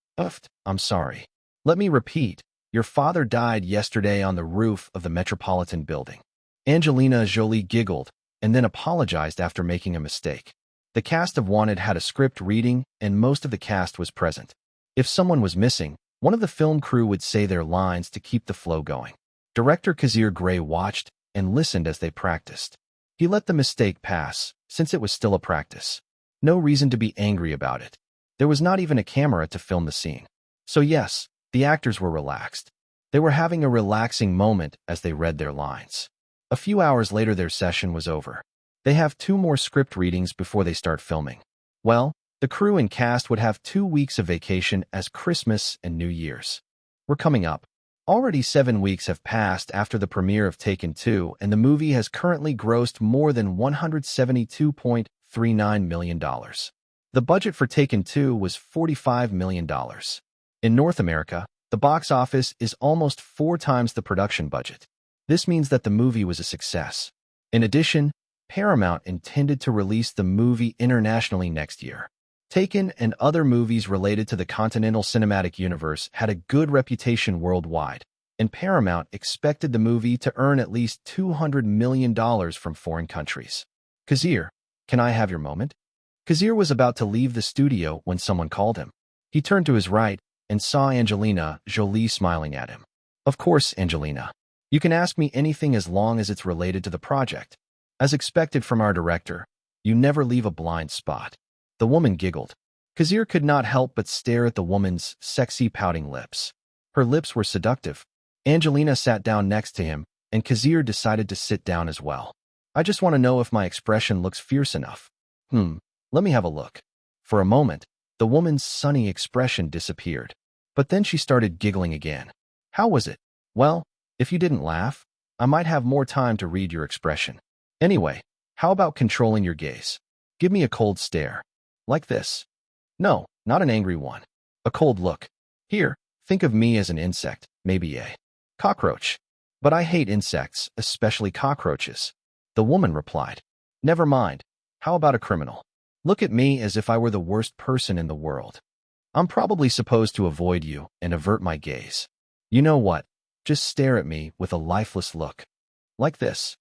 I'm sorry. Let me repeat. Your father died yesterday on the roof of the Metropolitan building. Angelina Jolie giggled and then apologized after making a mistake. The cast of Wanted had a script reading and most of the cast was present. If someone was missing, one of the film crew would say their lines to keep the flow going. Director Kazir Grey watched and listened as they practiced. He let the mistake pass, since it was still a practice. No reason to be angry about it. There was not even a camera to film the scene. So yes, the actors were relaxed. They were having a relaxing moment as they read their lines. A few hours later their session was over. They have 2 more script readings before they start filming. Well, the crew and cast would have 2 weeks of vacation as Christmas and New Year's were coming up. Already 7 weeks have passed after the premiere of Taken 2 and the movie has currently grossed more than $172.39 million. The budget for Taken 2 was $45 million. In North America, the box office is almost 4 times the production budget. This means that the movie was a success. In addition, Paramount intended to release the movie internationally next year. Taken and other movies related to the Continental Cinematic Universe had a good reputation worldwide, and Paramount expected the movie to earn at least $200 million from foreign countries. Kazir, can I have your moment? Kazir was about to leave the studio when someone called him. He turned to his right and saw Angelina Jolie smiling at him. Of course, Angelina. You can ask me anything as long as it's related to the project. As expected from our director, you never leave a blind spot. The woman giggled. Kazir could not help but stare at the woman's sexy pouting lips. Her lips were seductive. Angelina sat down next to him, and Kazir decided to sit down as well. I just want to know if my expression looks fierce enough. Let me have a look. For a moment, the woman's sunny expression disappeared. But then she started giggling again. How was it? Well, if you didn't laugh, I might have more time to read your expression. Anyway, how about controlling your gaze? Give me a cold stare. Like this. No, not an angry one. A cold look. Here, think of me as an insect, maybe a cockroach. But I hate insects, especially cockroaches. The woman replied. Never mind. How about a criminal? Look at me as if I were the worst person in the world. I'm probably supposed to avoid you and avert my gaze. You know what? Just stare at me with a lifeless look. Like this.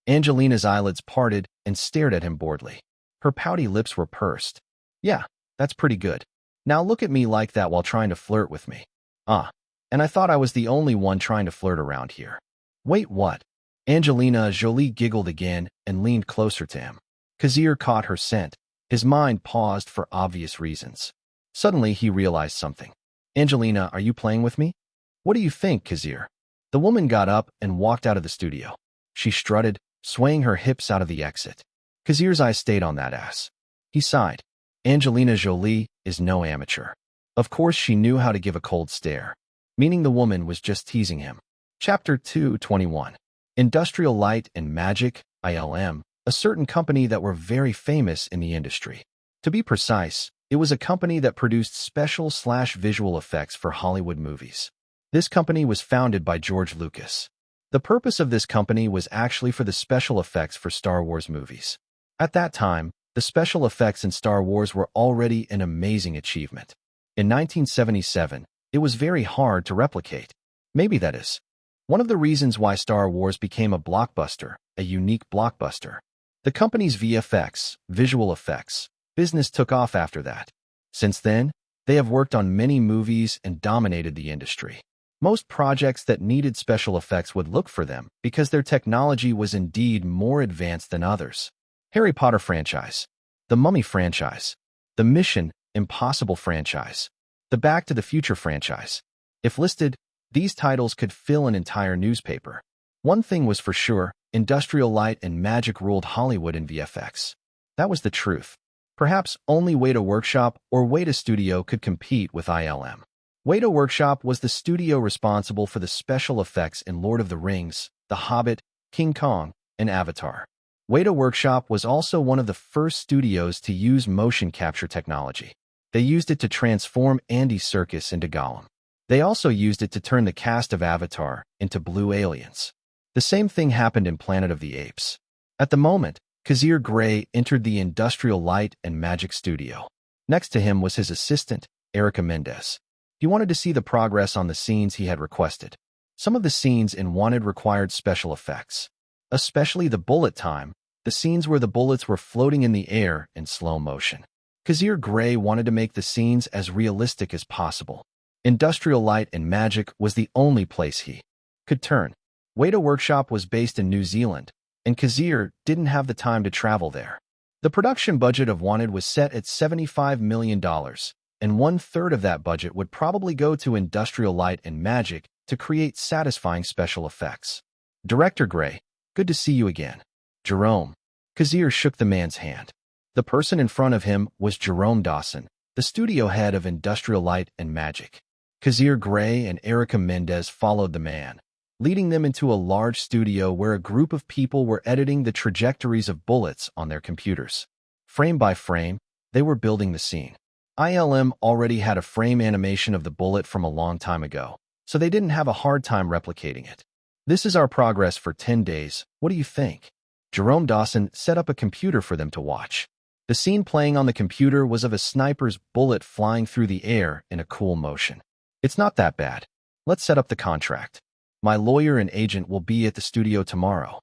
Angelina's eyelids parted and stared at him boredly. Her pouty lips were pursed. Yeah, that's pretty good. Now look at me like that while trying to flirt with me. And I thought I was the only one trying to flirt around here. Wait, what? Angelina Jolie giggled again and leaned closer to him. Kazir caught her scent. His mind paused for obvious reasons. Suddenly, he realized something. Angelina, are you playing with me? What do you think, Kazir? The woman got up and walked out of the studio. She strutted, swaying her hips out of the exit. Kazir's eyes stayed on that ass. He sighed. Angelina Jolie is no amateur. Of course, she knew how to give a cold stare, meaning the woman was just teasing him. Chapter 221. Industrial Light and Magic, ILM, a certain company that were very famous in the industry. To be precise, it was a company that produced special/visual effects for Hollywood movies. This company was founded by George Lucas. The purpose of this company was actually for the special effects for Star Wars movies. At that time, the special effects in Star Wars were already an amazing achievement. In 1977, it was very hard to replicate. Maybe that is one of the reasons why Star Wars became a blockbuster, a unique blockbuster. The company's VFX, visual effects, business took off after that. Since then, they have worked on many movies and dominated the industry. Most projects that needed special effects would look for them because their technology was indeed more advanced than others. Harry Potter franchise, the Mummy franchise, the Mission Impossible franchise, the Back to the Future franchise. If listed, these titles could fill an entire newspaper. One thing was for sure, industrial light and magic ruled Hollywood in VFX. That was the truth. Perhaps only Weta Workshop or Weta Studio could compete with ILM. Weta Workshop was the studio responsible for the special effects in Lord of the Rings, The Hobbit, King Kong, and Avatar. Weta Workshop was also one of the first studios to use motion capture technology. They used it to transform Andy Serkis into Gollum. They also used it to turn the cast of Avatar into blue aliens. The same thing happened in Planet of the Apes. At the moment, Kazir Grey entered the Industrial Light and Magic studio. Next to him was his assistant, Erica Mendez. He wanted to see the progress on the scenes he had requested. Some of the scenes in Wanted required special effects, especially the bullet time, the scenes where the bullets were floating in the air in slow motion. Kazir Grey wanted to make the scenes as realistic as possible. Industrial Light and Magic was the only place he could turn. Weta Workshop was based in New Zealand, and Kazir didn't have the time to travel there. The production budget of Wanted was set at $75 million, and one-third of that budget would probably go to Industrial Light and Magic to create satisfying special effects. Director Grey, good to see you again. Jerome. Kazir shook the man's hand. The person in front of him was Jerome Dawson, the studio head of Industrial Light and Magic. Kazir Grey and Erica Mendez followed the man, leading them into a large studio where a group of people were editing the trajectories of bullets on their computers. Frame by frame, they were building the scene. ILM already had a frame animation of the bullet from a long time ago, so they didn't have a hard time replicating it. This is our progress for 10 days. What do you think? Jerome Dawson set up a computer for them to watch. The scene playing on the computer was of a sniper's bullet flying through the air in a cool motion. It's not that bad. Let's set up the contract. My lawyer and agent will be at the studio tomorrow.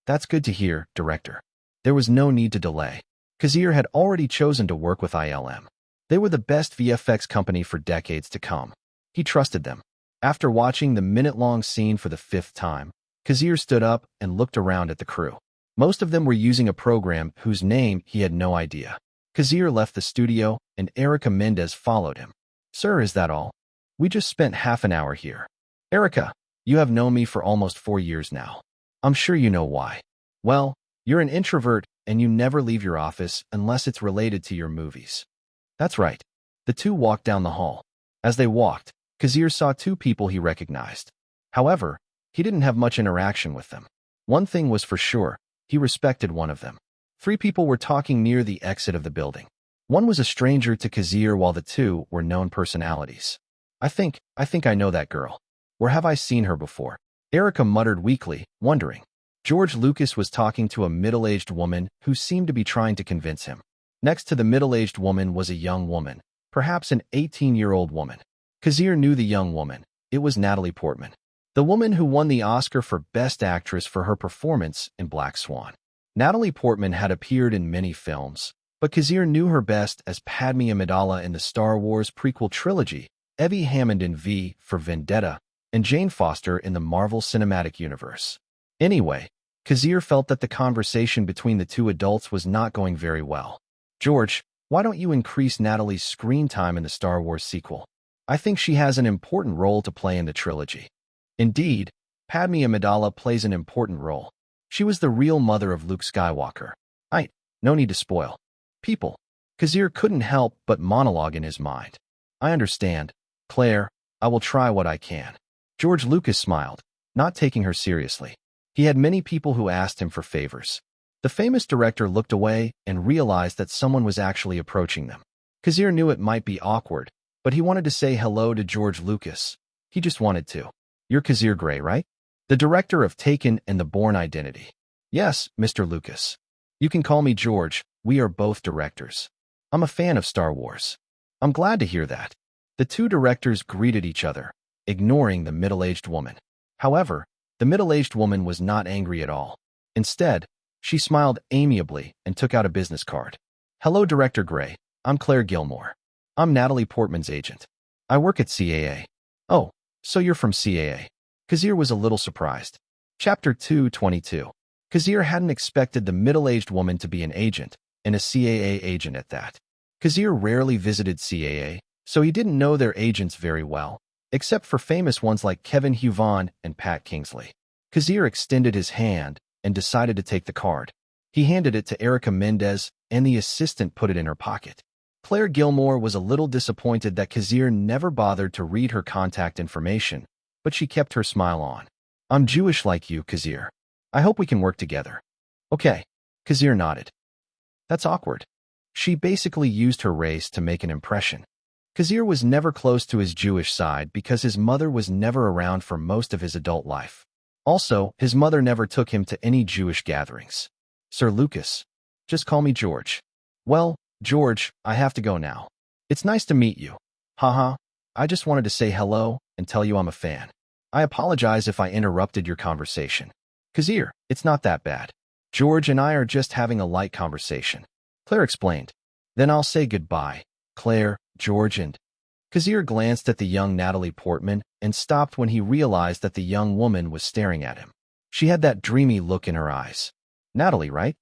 That's good to hear, Director. There was no need to delay. Kazir had already chosen to work with ILM. They were the best VFX company for decades to come. He trusted them. After watching the minute-long scene for the 5th time, Kazir stood up and looked around at the crew. Most of them were using a program whose name he had no idea. Kazir left the studio, and Erica Mendez followed him. Sir, is that all? We just spent half an hour here. Erica, you have known me for almost 4 years now. I'm sure you know why. Well, you're an introvert, and you never leave your office unless it's related to your movies. That's right. The two walked down the hall. As they walked, Kazir saw 2 people he recognized. However, he didn't have much interaction with them. One thing was for sure, he respected one of them. 3 people were talking near the exit of the building. One was a stranger to Kazir while the 2 were known personalities. I think I know that girl. Where have I seen her before? Erica muttered weakly, wondering. George Lucas was talking to a middle-aged woman who seemed to be trying to convince him. Next to the middle-aged woman was a young woman, perhaps an 18-year-old woman. Kazir knew the young woman. It was Natalie Portman, the woman who won the Oscar for Best Actress for her performance in Black Swan. Natalie Portman had appeared in many films, but Kazir knew her best as Padme Amidala in the Star Wars prequel trilogy, Evie Hammond in V for Vendetta, and Jane Foster in the Marvel Cinematic Universe. Anyway, Kazir felt that the conversation between the 2 adults was not going very well. George, why don't you increase Natalie's screen time in the Star Wars sequel? I think she has an important role to play in the trilogy. Indeed, Padme Amidala plays an important role. She was the real mother of Luke Skywalker. No need to spoil. People. Kazir couldn't help but monologue in his mind. I understand. Claire, I will try what I can. George Lucas smiled, not taking her seriously. He had many people who asked him for favors. The famous director looked away and realized that someone was actually approaching them. Kazir knew it might be awkward, but he wanted to say hello to George Lucas. He just wanted to. You're Kazir Grey, right? The director of Taken and the Bourne Identity. Yes, Mr. Lucas. You can call me George. We are both directors. I'm a fan of Star Wars. I'm glad to hear that. The two directors greeted each other, ignoring the middle-aged woman. However, the middle-aged woman was not angry at all. Instead, she smiled amiably and took out a business card. Hello, Director Grey. I'm Claire Gilmore. I'm Natalie Portman's agent. I work at CAA. Oh, so you're from CAA. Kazir was a little surprised. Chapter 222. Kazir hadn't expected the middle-aged woman to be an agent, and a CAA agent at that. Kazir rarely visited CAA, so he didn't know their agents very well, except for famous ones like Kevin Huvon and Pat Kingsley. Kazir extended his hand and decided to take the card. He handed it to Erica Mendez, and the assistant put it in her pocket. Claire Gilmore was a little disappointed that Kazir never bothered to read her contact information, but she kept her smile on. I'm Jewish like you, Kazir. I hope we can work together. Okay. Kazir nodded. That's awkward. She basically used her race to make an impression. Kazir was never close to his Jewish side because his mother was never around for most of his adult life. Also, his mother never took him to any Jewish gatherings. Sir Lucas. Just call me George. Well, George, I have to go now. It's nice to meet you. Haha. I just wanted to say hello and tell you I'm a fan. I apologize if I interrupted your conversation. Kazir, it's not that bad. George and I are just having a light conversation. Claire explained. Then I'll say goodbye. Claire, George, and... Kazir glanced at the young Natalie Portman and stopped when he realized that the young woman was staring at him. She had that dreamy look in her eyes. Natalie, right?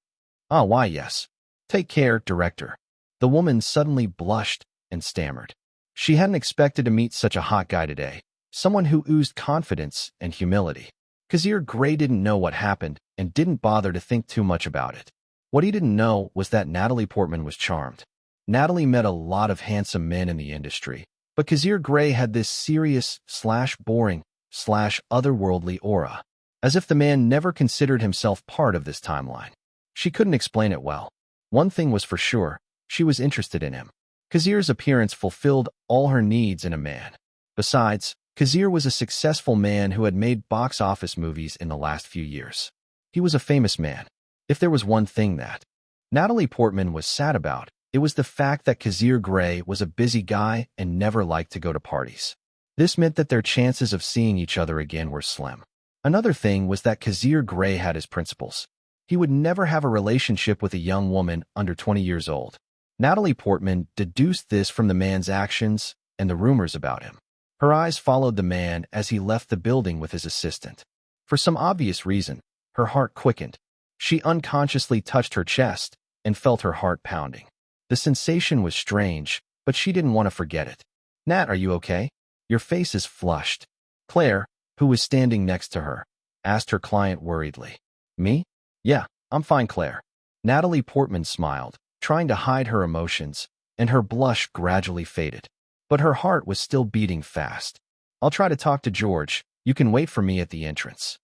Ah, why, yes. Take care, director. The woman suddenly blushed and stammered. She hadn't expected to meet such a hot guy today, someone who oozed confidence and humility. Kazir Grey didn't know what happened and didn't bother to think too much about it. What he didn't know was that Natalie Portman was charmed. Natalie met a lot of handsome men in the industry, but Kazir Grey had this serious/boring/otherworldly aura, as if the man never considered himself part of this timeline. She couldn't explain it well. One thing was for sure, she was interested in him. Kazir's appearance fulfilled all her needs in a man. Besides, Kazir was a successful man who had made box office movies in the last few years. He was a famous man. If there was one thing that Natalie Portman was sad about, it was the fact that Kazir Grey was a busy guy and never liked to go to parties. This meant that their chances of seeing each other again were slim. Another thing was that Kazir Grey had his principles. He would never have a relationship with a young woman under 20 years old. Natalie Portman deduced this from the man's actions and the rumors about him. Her eyes followed the man as he left the building with his assistant. For some obvious reason, her heart quickened. She unconsciously touched her chest and felt her heart pounding. The sensation was strange, but she didn't want to forget it. Nat, are you okay? Your face is flushed. Claire, who was standing next to her, asked her client worriedly. Me? Yeah, I'm fine, Claire. Natalie Portman smiled, trying to hide her emotions, and her blush gradually faded. But her heart was still beating fast. I'll try to talk to George. You can wait for me at the entrance.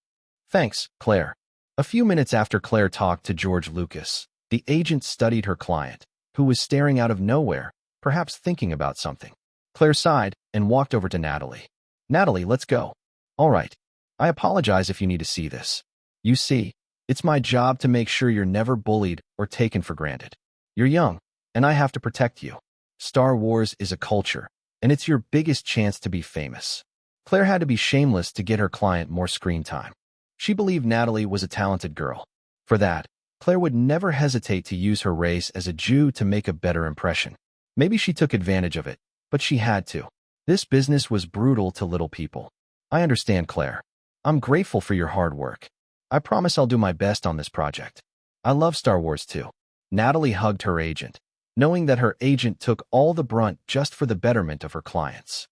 Thanks, Claire. A few minutes after Claire talked to George Lucas, the agent studied her client, who was staring out of nowhere, perhaps thinking about something. Claire sighed and walked over to Natalie. Natalie, let's go. All right. I apologize if you need to see this. You see, it's my job to make sure you're never bullied or taken for granted. You're young, and I have to protect you. Star Wars is a culture, and it's your biggest chance to be famous. Claire had to be shameless to get her client more screen time. She believed Natalie was a talented girl. For that, Claire would never hesitate to use her race as a Jew to make a better impression. Maybe she took advantage of it, but she had to. This business was brutal to little people. I understand, Claire. I'm grateful for your hard work. I promise I'll do my best on this project. I love Star Wars too. Natalie hugged her agent. knowing that her agent took all the brunt just for the betterment of her clients.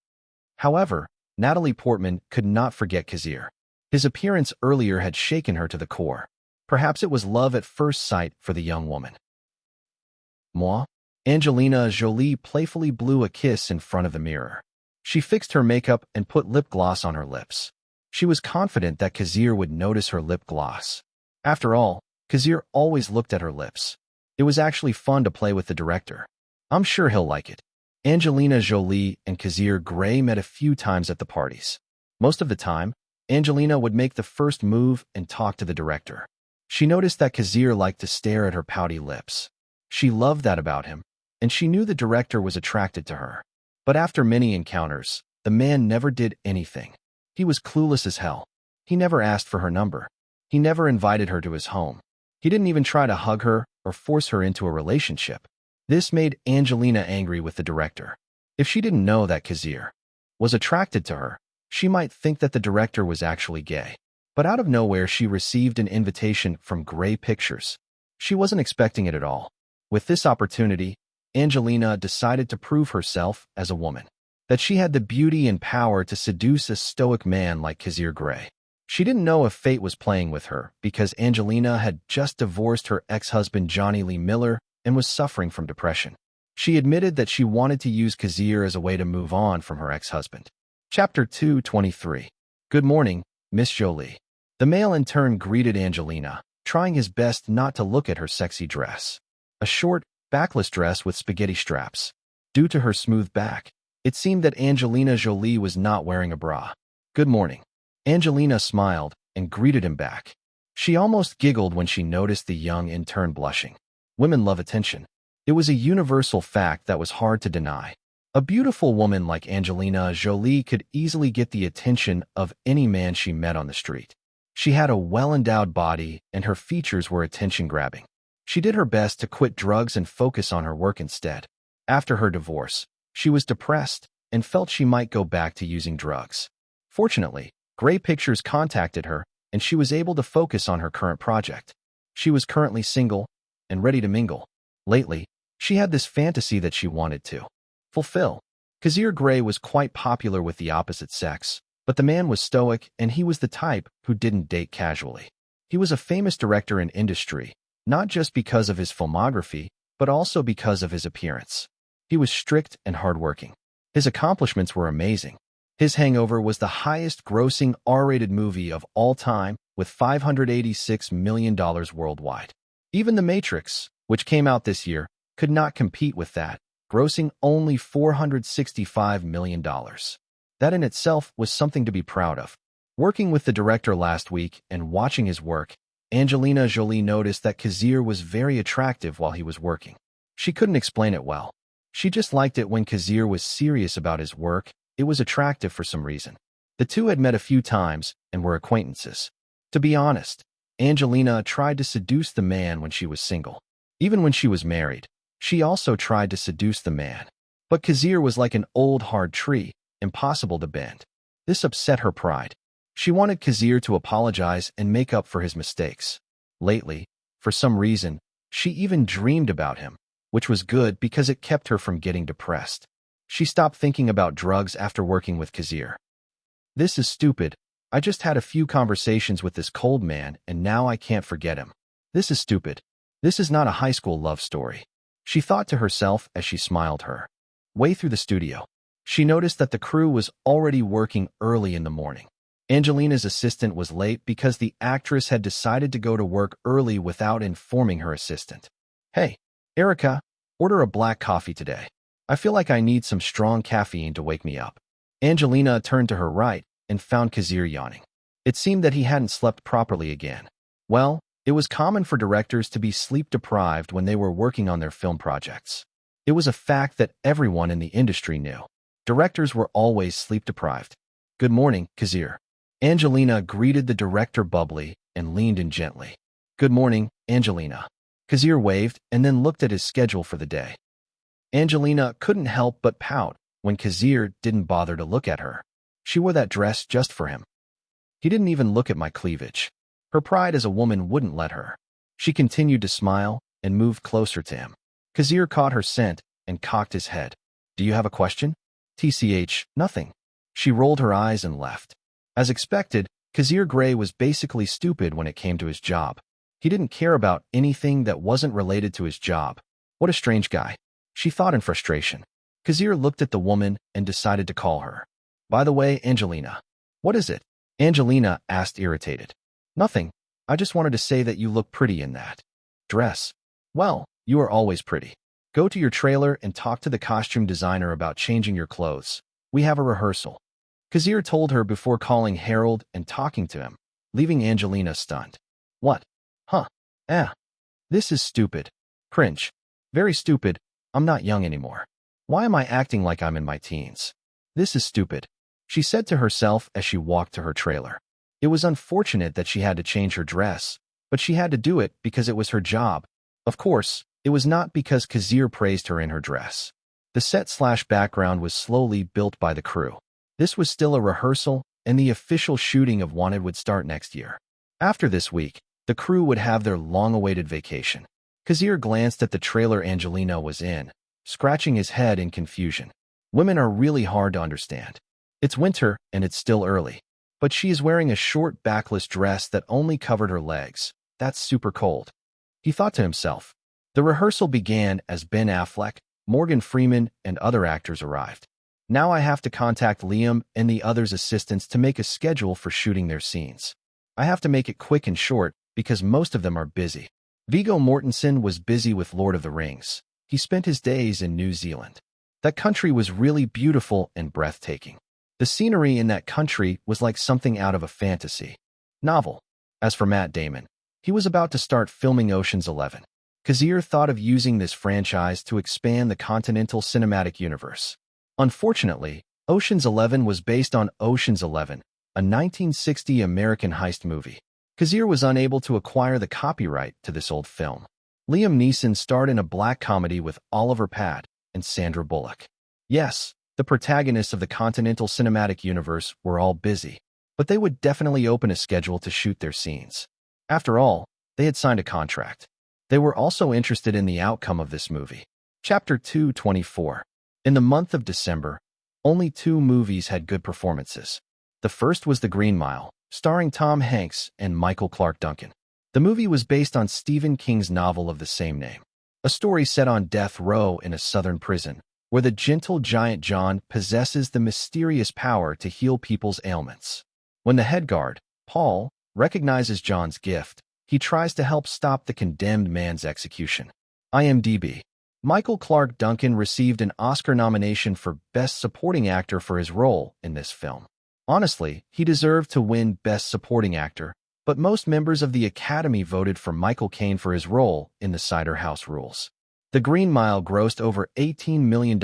However, Natalie Portman could not forget Kazir. His appearance earlier had shaken her to the core. Perhaps it was love at first sight for the young woman. Moi? Angelina Jolie playfully blew a kiss in front of the mirror. She fixed her makeup and put lip gloss on her lips. She was confident that Kazir would notice her lip gloss. After all, Kazir always looked at her lips. It was actually fun to play with the director. I'm sure he'll like it. Angelina Jolie and Kazir Grey met a few times at the parties. Most of the time, Angelina would make the first move and talk to the director. She noticed that Kazir liked to stare at her pouty lips. She loved that about him, and she knew the director was attracted to her. But after many encounters, the man never did anything. He was clueless as hell. He never asked for her number. He never invited her to his home. He didn't even try to hug her or force her into a relationship. This made Angelina angry with the director. If she didn't know that Kazir was attracted to her, she might think that the director was actually gay. But out of nowhere, she received an invitation from Grey Pictures. She wasn't expecting it at all. With this opportunity, Angelina decided to prove herself as a woman, that she had the beauty and power to seduce a stoic man like Kazir Grey. She didn't know if fate was playing with her because Angelina had just divorced her ex-husband Johnny Lee Miller and was suffering from depression. She admitted that she wanted to use Kazir as a way to move on from her ex-husband. Chapter 223. Good morning, Miss Jolie. The male intern greeted Angelina, trying his best not to look at her sexy dress. A short, backless dress with spaghetti straps. Due to her smooth back, it seemed that Angelina Jolie was not wearing a bra. Good morning. Angelina smiled and greeted him back. She almost giggled when she noticed the young intern blushing. Women love attention. It was a universal fact that was hard to deny. A beautiful woman like Angelina Jolie could easily get the attention of any man she met on the street. She had a well-endowed body and her features were attention-grabbing. She did her best to quit drugs and focus on her work instead. After her divorce, she was depressed and felt she might go back to using drugs. Fortunately, Grey Pictures contacted her and she was able to focus on her current project. She was currently single and ready to mingle. Lately, she had this fantasy that she wanted to fulfill. Kazir Grey was quite popular with the opposite sex, but the man was stoic and he was the type who didn't date casually. He was a famous director in industry, not just because of his filmography, but also because of his appearance. He was strict and hardworking. His accomplishments were amazing. His Hangover was the highest-grossing R-rated movie of all time, with $586 million worldwide. Even The Matrix, which came out this year, could not compete with that, grossing only $465 million. That in itself was something to be proud of. Working with the director last week and watching his work, Angelina Jolie noticed that Kazir was very attractive while he was working. She couldn't explain it well. She just liked it when Kazir was serious about his work. It was attractive for some reason. The two had met a few times and were acquaintances. To be honest, Angelina tried to seduce the man when she was single. Even when she was married, she also tried to seduce the man. But Kazir was like an old hard tree, impossible to bend. This upset her pride. She wanted Kazir to apologize and make up for his mistakes. Lately, for some reason, she even dreamed about him, which was good because it kept her from getting depressed. She stopped thinking about drugs after working with Kazir. This is stupid. I just had a few conversations with this cold man and now I can't forget him. This is stupid. This is not a high school love story. She thought to herself as she smiled her way through the studio. She noticed that the crew was already working early in the morning. Angelina's assistant was late because the actress had decided to go to work early without informing her assistant. Hey, Erica, order a black coffee today. I feel like I need some strong caffeine to wake me up. Angelina turned to her right and found Kazir yawning. It seemed that he hadn't slept properly again. Well, it was common for directors to be sleep-deprived when they were working on their film projects. It was a fact that everyone in the industry knew. Directors were always sleep-deprived. Good morning, Kazir. Angelina greeted the director bubbly and leaned in gently. Good morning, Angelina. Kazir waved and then looked at his schedule for the day. Angelina couldn't help but pout when Kazir didn't bother to look at her. She wore that dress just for him. He didn't even look at my cleavage. Her pride as a woman wouldn't let her. She continued to smile and moved closer to him. Kazir caught her scent and cocked his head. Do you have a question? TCH, nothing. She rolled her eyes and left. As expected, Kazir Grey was basically stupid when it came to his job. He didn't care about anything that wasn't related to his job. What a strange guy, she thought in frustration. Kazir looked at the woman and decided to call her. By the way, Angelina. What is it? Angelina asked, irritated. Nothing. I just wanted to say that you look pretty in that dress. Well, you are always pretty. Go to your trailer and talk to the costume designer about changing your clothes. We have a rehearsal. Kazir told her before calling Harold and talking to him, leaving Angelina stunned. What? Huh. This is stupid. Cringe. Very stupid. I'm not young anymore. Why am I acting like I'm in my teens? This is stupid, she said to herself as she walked to her trailer. It was unfortunate that she had to change her dress, but she had to do it because it was her job. Of course, it was not because Kazir praised her in her dress. The set/background was slowly built by the crew. This was still a rehearsal, and the official shooting of Wanted would start next year. After this week, the crew would have their long-awaited vacation. Kazir glanced at the trailer Angelina was in, scratching his head in confusion. Women are really hard to understand. It's winter, and it's still early. But she is wearing a short backless dress that only covered her legs. That's super cold, he thought to himself. The rehearsal began as Ben Affleck, Morgan Freeman, and other actors arrived. Now I have to contact Liam and the others' assistants to make a schedule for shooting their scenes. I have to make it quick and short because most of them are busy. Viggo Mortensen was busy with Lord of the Rings. He spent his days in New Zealand. That country was really beautiful and breathtaking. The scenery in that country was like something out of a fantasy novel. As for Matt Damon, he was about to start filming Ocean's 11. Kazir thought of using this franchise to expand the Continental Cinematic Universe. Unfortunately, Ocean's 11 was based on Ocean's 11, a 1960 American heist movie. Kazir was unable to acquire the copyright to this old film. Liam Neeson starred in a black comedy with Oliver Platt and Sandra Bullock. Yes, the protagonists of the Continental Cinematic Universe were all busy, but they would definitely open a schedule to shoot their scenes. After all, they had signed a contract. They were also interested in the outcome of this movie. Chapter 224. In the month of December, only 2 movies had good performances. The first was The Green Mile, starring Tom Hanks and Michael Clarke Duncan. The movie was based on Stephen King's novel of the same name, a story set on death row in a southern prison, where the gentle giant John possesses the mysterious power to heal people's ailments. When the head guard, Paul, recognizes John's gift, he tries to help stop the condemned man's execution. IMDb. Michael Clarke Duncan received an Oscar nomination for Best Supporting Actor for his role in this film. Honestly, he deserved to win Best Supporting Actor, but most members of the Academy voted for Michael Caine for his role in The Cider House Rules. The Green Mile grossed over $18 million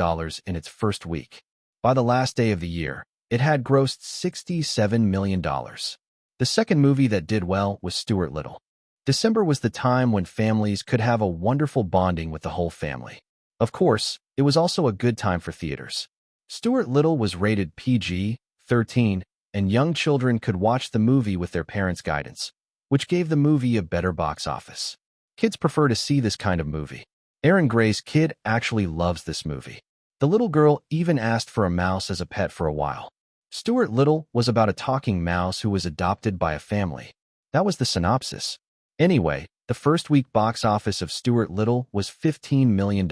in its first week. By the last day of the year, it had grossed $67 million. The second movie that did well was Stuart Little. December was the time when families could have a wonderful bonding with the whole family. Of course, it was also a good time for theaters. Stuart Little was rated PG-13, and young children could watch the movie with their parents' guidance, which gave the movie a better box office. Kids prefer to see this kind of movie. Aaron Gray's kid actually loves this movie. The little girl even asked for a mouse as a pet for a while. Stuart Little was about a talking mouse who was adopted by a family. That was the synopsis. Anyway, the first week box office of Stuart Little was $15 million.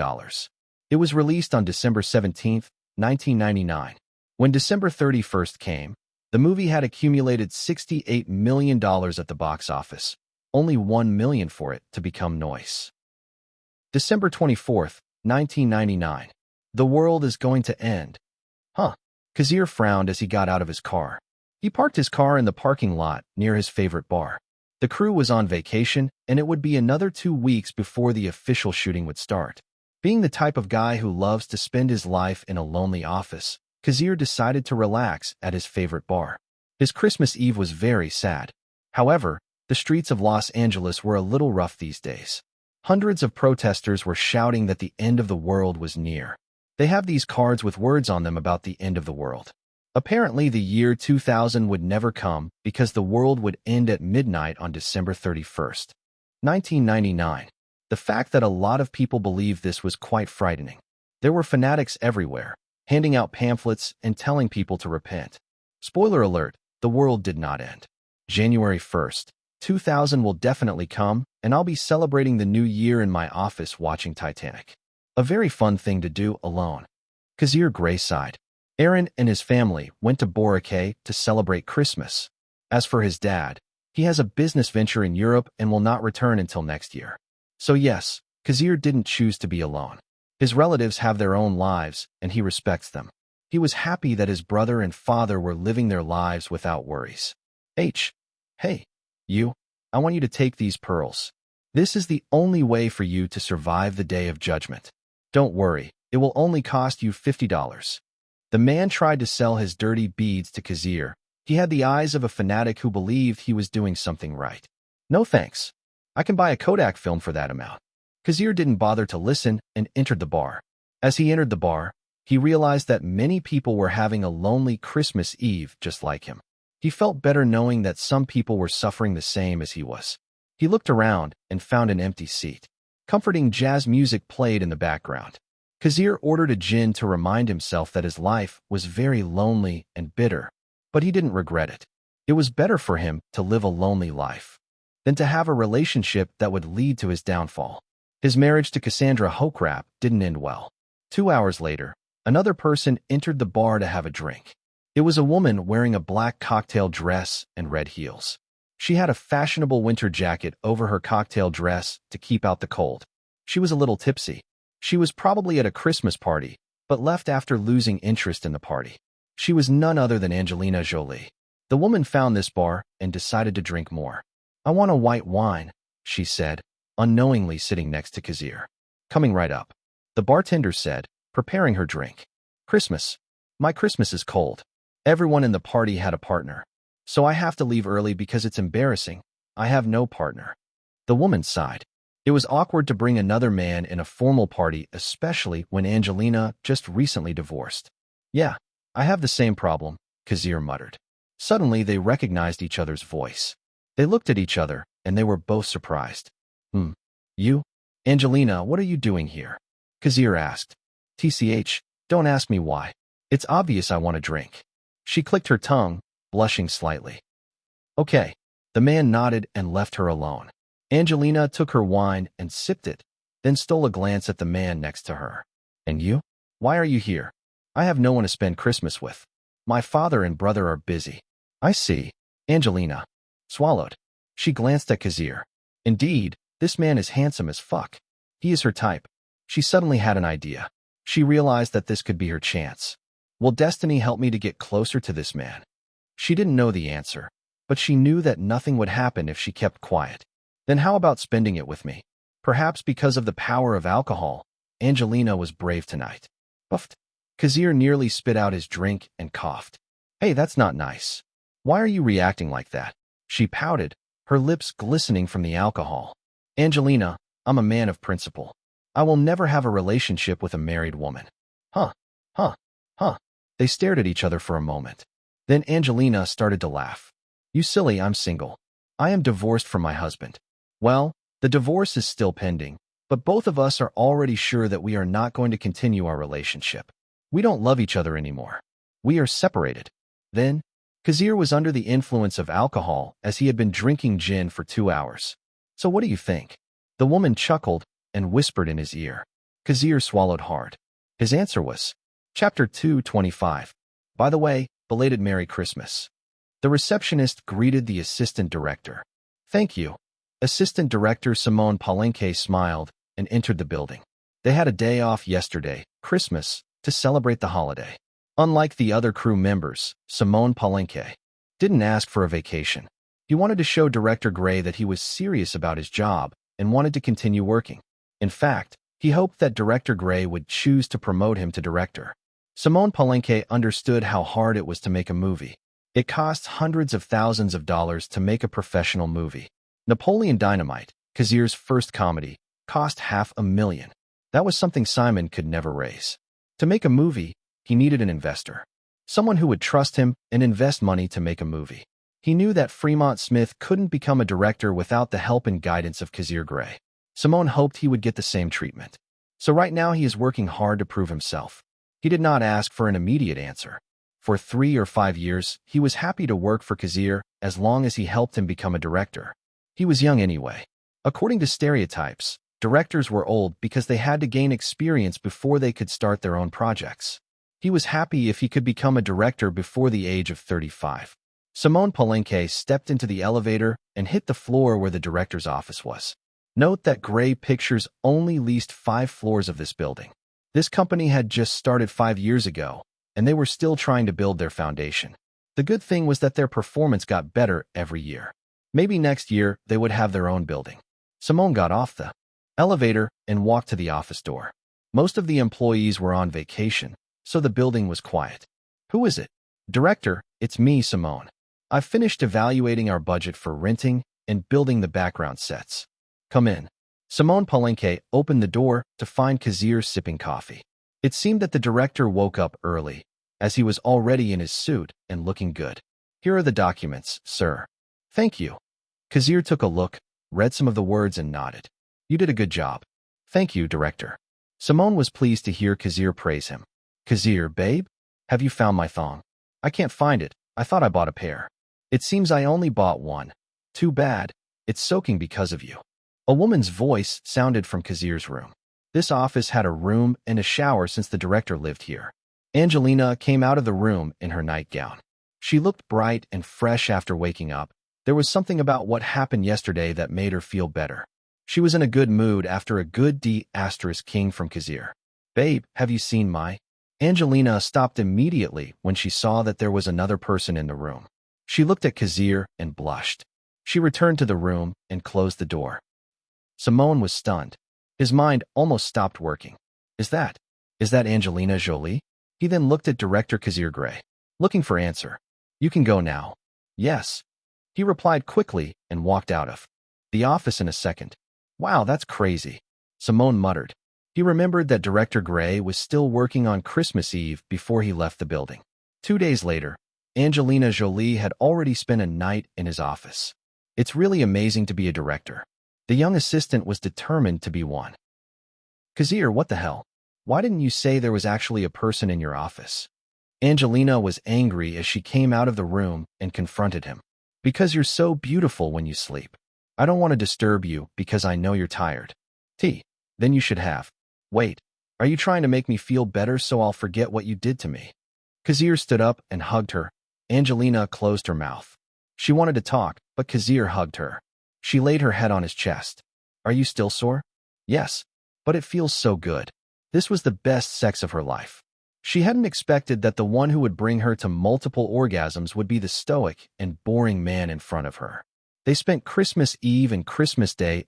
It was released on December 17, 1999. When December 31st came, the movie had accumulated $68 million at the box office, only $1 million for it to become noise. December 24th, 1999. The world is going to end. Kazir frowned as he got out of his car. He parked his car in the parking lot near his favorite bar. The crew was on vacation, and it would be another 2 weeks before the official shooting would start. Being the type of guy who loves to spend his life in a lonely office, Kazir decided to relax at his favorite bar. His Christmas Eve was very sad. However, the streets of Los Angeles were a little rough these days. Hundreds of protesters were shouting that the end of the world was near. They have these cards with words on them about the end of the world. Apparently, the year 2000 would never come because the world would end at midnight on December 31st, 1999. The fact that a lot of people believed this was quite frightening. There were fanatics everywhere, handing out pamphlets and telling people to repent. Spoiler alert, the world did not end. January 1st, 2000 will definitely come, and I'll be celebrating the new year in my office watching Titanic. A very fun thing to do alone. Kazir Grey sighed. Aaron and his family went to Boracay to celebrate Christmas. As for his dad, he has a business venture in Europe and will not return until next year. So yes, Kazir didn't choose to be alone. His relatives have their own lives, and he respects them. He was happy that his brother and father were living their lives without worries. Hey, you, I want you to take these pearls. This is the only way for you to survive the day of judgment. Don't worry, it will only cost you $50. The man tried to sell his dirty beads to Kazir. He had the eyes of a fanatic who believed he was doing something right. No thanks. I can buy a Kodak film for that amount. Kazir didn't bother to listen and entered the bar. As he entered the bar, he realized that many people were having a lonely Christmas Eve just like him. He felt better knowing that some people were suffering the same as he was. He looked around and found an empty seat. Comforting jazz music played in the background. Kazir ordered a gin to remind himself that his life was very lonely and bitter, but he didn't regret it. It was better for him to live a lonely life than to have a relationship that would lead to his downfall. His marriage to Cassandra Hokrap didn't end well. 2 hours later, another person entered the bar to have a drink. It was a woman wearing a black cocktail dress and red heels. She had a fashionable winter jacket over her cocktail dress to keep out the cold. She was a little tipsy. She was probably at a Christmas party, but left after losing interest in the party. She was none other than Angelina Jolie. The woman found this bar and decided to drink more. I want a white wine, she said, unknowingly sitting next to Kazir. Coming right up. The bartender said, preparing her drink. Christmas. My Christmas is cold. Everyone in the party had a partner. So I have to leave early because it's embarrassing. I have no partner. The woman sighed. It was awkward to bring another man in a formal party, especially when Angelina just recently divorced. Yeah, I have the same problem, Kazir muttered. Suddenly, they recognized each other's voice. They looked at each other, and they were both surprised. You? Angelina, what are you doing here? Kazir asked. TCH, don't ask me why. It's obvious I want a drink. She clicked her tongue, blushing slightly. Okay. The man nodded and left her alone. Angelina took her wine and sipped it, then stole a glance at the man next to her. And you? Why are you here? I have no one to spend Christmas with. My father and brother are busy. I see. Angelina swallowed. She glanced at Kazir. Indeed, this man is handsome as fuck. He is her type. She suddenly had an idea. She realized that this could be her chance. Will destiny help me to get closer to this man? She didn't know the answer, but she knew that nothing would happen if she kept quiet. Then how about spending it with me? Perhaps because of the power of alcohol, Angelina was brave tonight. Puffed. Kazir nearly spit out his drink and coughed. Hey, that's not nice. Why are you reacting like that? She pouted, her lips glistening from the alcohol. Angelina, I'm a man of principle. I will never have a relationship with a married woman. Huh. They stared at each other for a moment. Then Angelina started to laugh. You silly, I'm single. I am divorced from my husband. Well, the divorce is still pending, but both of us are already sure that we are not going to continue our relationship. We don't love each other anymore. We are separated. Then, Kazir was under the influence of alcohol as he had been drinking gin for 2 hours. So what do you think? The woman chuckled and whispered in his ear. Kazir swallowed hard. His answer was, Chapter 225. By the way, belated Merry Christmas. The receptionist greeted the assistant director. Thank you. Assistant Director Simone Palenque smiled and entered the building. They had a day off yesterday, Christmas, to celebrate the holiday. Unlike the other crew members, Simone Palenque didn't ask for a vacation. He wanted to show Director Grey that he was serious about his job and wanted to continue working. In fact, he hoped that Director Grey would choose to promote him to director. Simone Palenque understood how hard it was to make a movie. It costs hundreds of thousands of dollars to make a professional movie. Napoleon Dynamite, Kazir's first comedy, cost $500,000. That was something Simon could never raise. To make a movie, he needed an investor. Someone who would trust him and invest money to make a movie. He knew that Fremont Smith couldn't become a director without the help and guidance of Kazir Grey. Simone hoped he would get the same treatment. So right now he is working hard to prove himself. He did not ask for an immediate answer. For 3 or 5 years, he was happy to work for Kazir as long as he helped him become a director. He was young anyway. According to stereotypes, directors were old because they had to gain experience before they could start their own projects. He was happy if he could become a director before the age of 35. Simone Palenque stepped into the elevator and hit the floor where the director's office was. Note that Grey Pictures only leased 5 floors of this building. This company had just started 5 years ago, and they were still trying to build their foundation. The good thing was that their performance got better every year. Maybe next year they would have their own building. Simone got off the elevator and walked to the office door. Most of the employees were on vacation, so the building was quiet. "Who is it?" "Director, it's me, Simone. I've finished evaluating our budget for renting and building the background sets. Come in." Simone Palenque opened the door to find Kazir sipping coffee. It seemed that the director woke up early, as he was already in his suit and looking good. "Here are the documents, sir." "Thank you." Kazir took a look, read some of the words and nodded. "You did a good job." "Thank you, director." Simone was pleased to hear Kazir praise him. "Kazir, babe? Have you found my thong?" "I can't find it. I thought I bought a pair." "It seems I only bought one." "Too bad. It's soaking because of you." A woman's voice sounded from Kazir's room. This office had a room and a shower since the director lived here. Angelina came out of the room in her nightgown. She looked bright and fresh after waking up. There was something about what happened yesterday that made her feel better. She was in a good mood after a good D*King from Kazir. "Babe, have you seen my—" Angelina stopped immediately when she saw that there was another person in the room. She looked at Kazir and blushed. She returned to the room and closed the door. Simone was stunned. His mind almost stopped working. Is that Angelina Jolie?" He then looked at director Kazir Grey, looking for answer. "You can go now." "Yes." He replied quickly and walked out of the office in a second. "Wow, that's crazy," Simone muttered. He remembered that Director Grey was still working on Christmas Eve before he left the building. 2 days later, Angelina Jolie had already spent a night in his office. It's really amazing to be a director. The young assistant was determined to be one. "Kazir, what the hell? Why didn't you say there was actually a person in your office?" Angelina was angry as she came out of the room and confronted him. "Because you're so beautiful when you sleep. I don't want to disturb you because I know you're tired." Then you should have. "Wait, are you trying to make me feel better so I'll forget what you did to me?" Kazir stood up and hugged her. Angelina closed her mouth. She wanted to talk, but Kazir hugged her. She laid her head on his chest. "Are you still sore?" "Yes, but it feels so good." This was the best sex of her life. She hadn't expected that the one who would bring her to multiple orgasms would be the stoic and boring man in front of her. They spent Christmas Eve and Christmas Day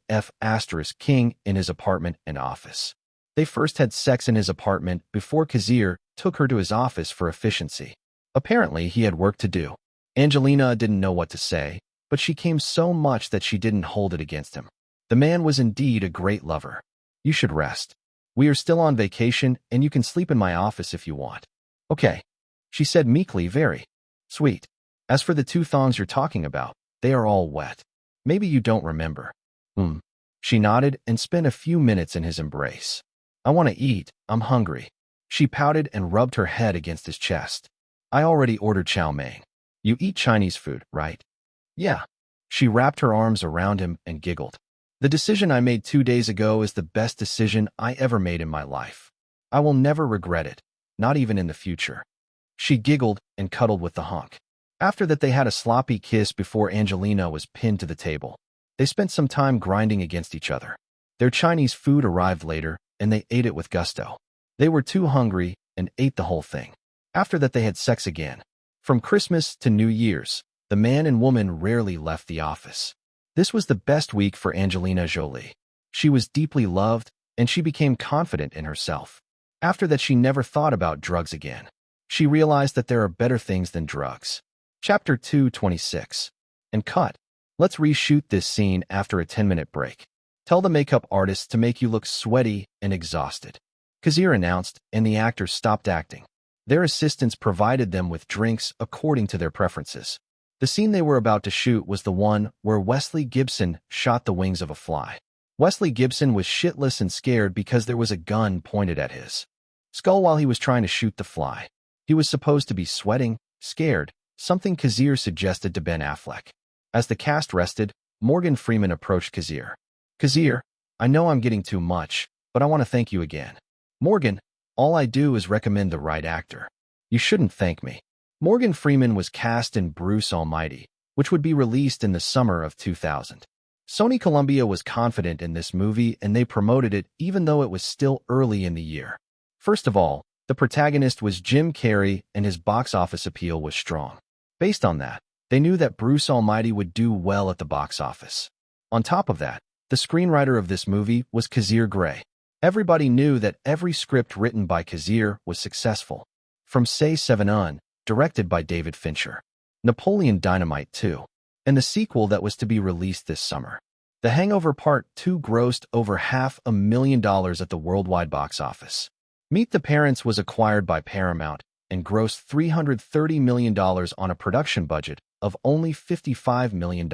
King in his apartment and office. They first had sex in his apartment before Kazir took her to his office for efficiency. Apparently, he had work to do. Angelina didn't know what to say, but she came so much that she didn't hold it against him. The man was indeed a great lover. "You should rest. We are still on vacation, and you can sleep in my office if you want." "Okay," she said meekly, "very sweet. As for the 2 thongs you're talking about, they are all wet. Maybe you don't remember." She nodded and spent a few minutes in his embrace. "I want to eat. I'm hungry." She pouted and rubbed her head against his chest. "I already ordered chow mein. You eat Chinese food, right?" "Yeah." She wrapped her arms around him and giggled. "The decision I made 2 days ago is the best decision I ever made in my life. I will never regret it, not even in the future." She giggled and cuddled with the hunk. After that, they had a sloppy kiss before Angelina was pinned to the table. They spent some time grinding against each other. Their Chinese food arrived later, and they ate it with gusto. They were too hungry and ate the whole thing. After that, they had sex again. From Christmas to New Year's, the man and woman rarely left the office. This was the best week for Angelina Jolie. She was deeply loved, and she became confident in herself. After that, she never thought about drugs again. She realized that there are better things than drugs. Chapter 226. And cut. Let's reshoot this scene after a 10-minute break. Tell the makeup artist to make you look sweaty and exhausted. Kazir announced, and the actors stopped acting. Their assistants provided them with drinks according to their preferences. The scene they were about to shoot was the one where Wesley Gibson shot the wings of a fly. Wesley Gibson was shitless and scared because there was a gun pointed at his skull while he was trying to shoot the fly. He was supposed to be sweating, scared, something Kazir suggested to Ben Affleck. As the cast rested, Morgan Freeman approached Kazir. "Kazir, I know I'm getting too much, but I want to thank you again." "Morgan, all I do is recommend the right actor. You shouldn't thank me." Morgan Freeman was cast in Bruce Almighty, which would be released in the summer of 2000. Sony Columbia was confident in this movie and they promoted it even though it was still early in the year. First of all, the protagonist was Jim Carrey and his box office appeal was strong. Based on that, they knew that Bruce Almighty would do well at the box office. On top of that, the screenwriter of this movie was Kazir Grey. Everybody knew that every script written by Kazir was successful. From Say 7 On, directed by David Fincher, Napoleon Dynamite 2, and the sequel that was to be released this summer. The Hangover Part 2 grossed over $500,000 at the worldwide box office. Meet the Parents was acquired by Paramount and grossed $330 million on a production budget of only $55 million.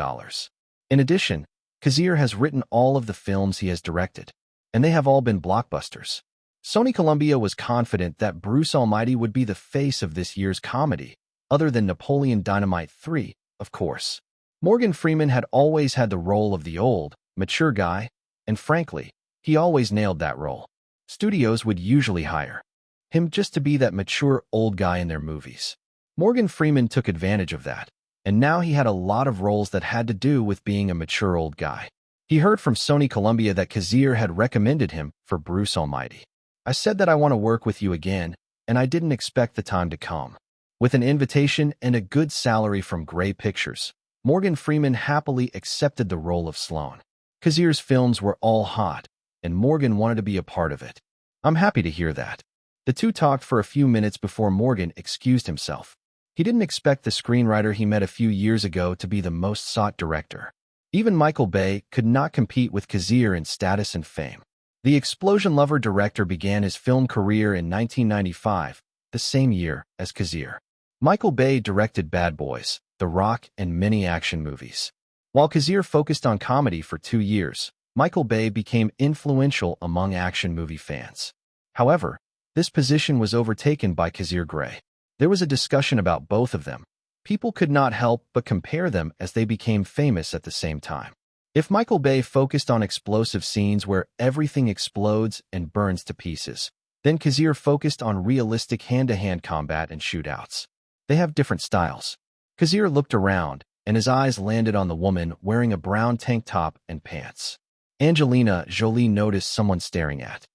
In addition, Kazir has written all of the films he has directed, and they have all been blockbusters. Sony Columbia was confident that Bruce Almighty would be the face of this year's comedy, other than Napoleon Dynamite 3, of course. Morgan Freeman had always had the role of the old, mature guy, and frankly, he always nailed that role. Studios would usually hire him just to be that mature old guy in their movies. Morgan Freeman took advantage of that, and now he had a lot of roles that had to do with being a mature old guy. He heard from Sony Columbia that Kazir had recommended him for Bruce Almighty. "I said that I want to work with you again, and I didn't expect the time to come." With an invitation and a good salary from Grey Pictures, Morgan Freeman happily accepted the role of Sloane. Kazir's films were all hot, and Morgan wanted to be a part of it. "I'm happy to hear that." The two talked for a few minutes before Morgan excused himself. He didn't expect the screenwriter he met a few years ago to be the most sought director. Even Michael Bay could not compete with Kazir in status and fame. The explosion lover director began his film career in 1995, the same year as Kazir. Michael Bay directed Bad Boys, The Rock, and many action movies. While Kazir focused on comedy for 2 years, Michael Bay became influential among action movie fans. However, this position was overtaken by Kazir Grey. There was a discussion about both of them. People could not help but compare them as they became famous at the same time. If Michael Bay focused on explosive scenes where everything explodes and burns to pieces, then Kazir focused on realistic hand-to-hand combat and shootouts. They have different styles. Kazir looked around, and his eyes landed on the woman wearing a brown tank top and pants. Angelina Jolie noticed someone staring at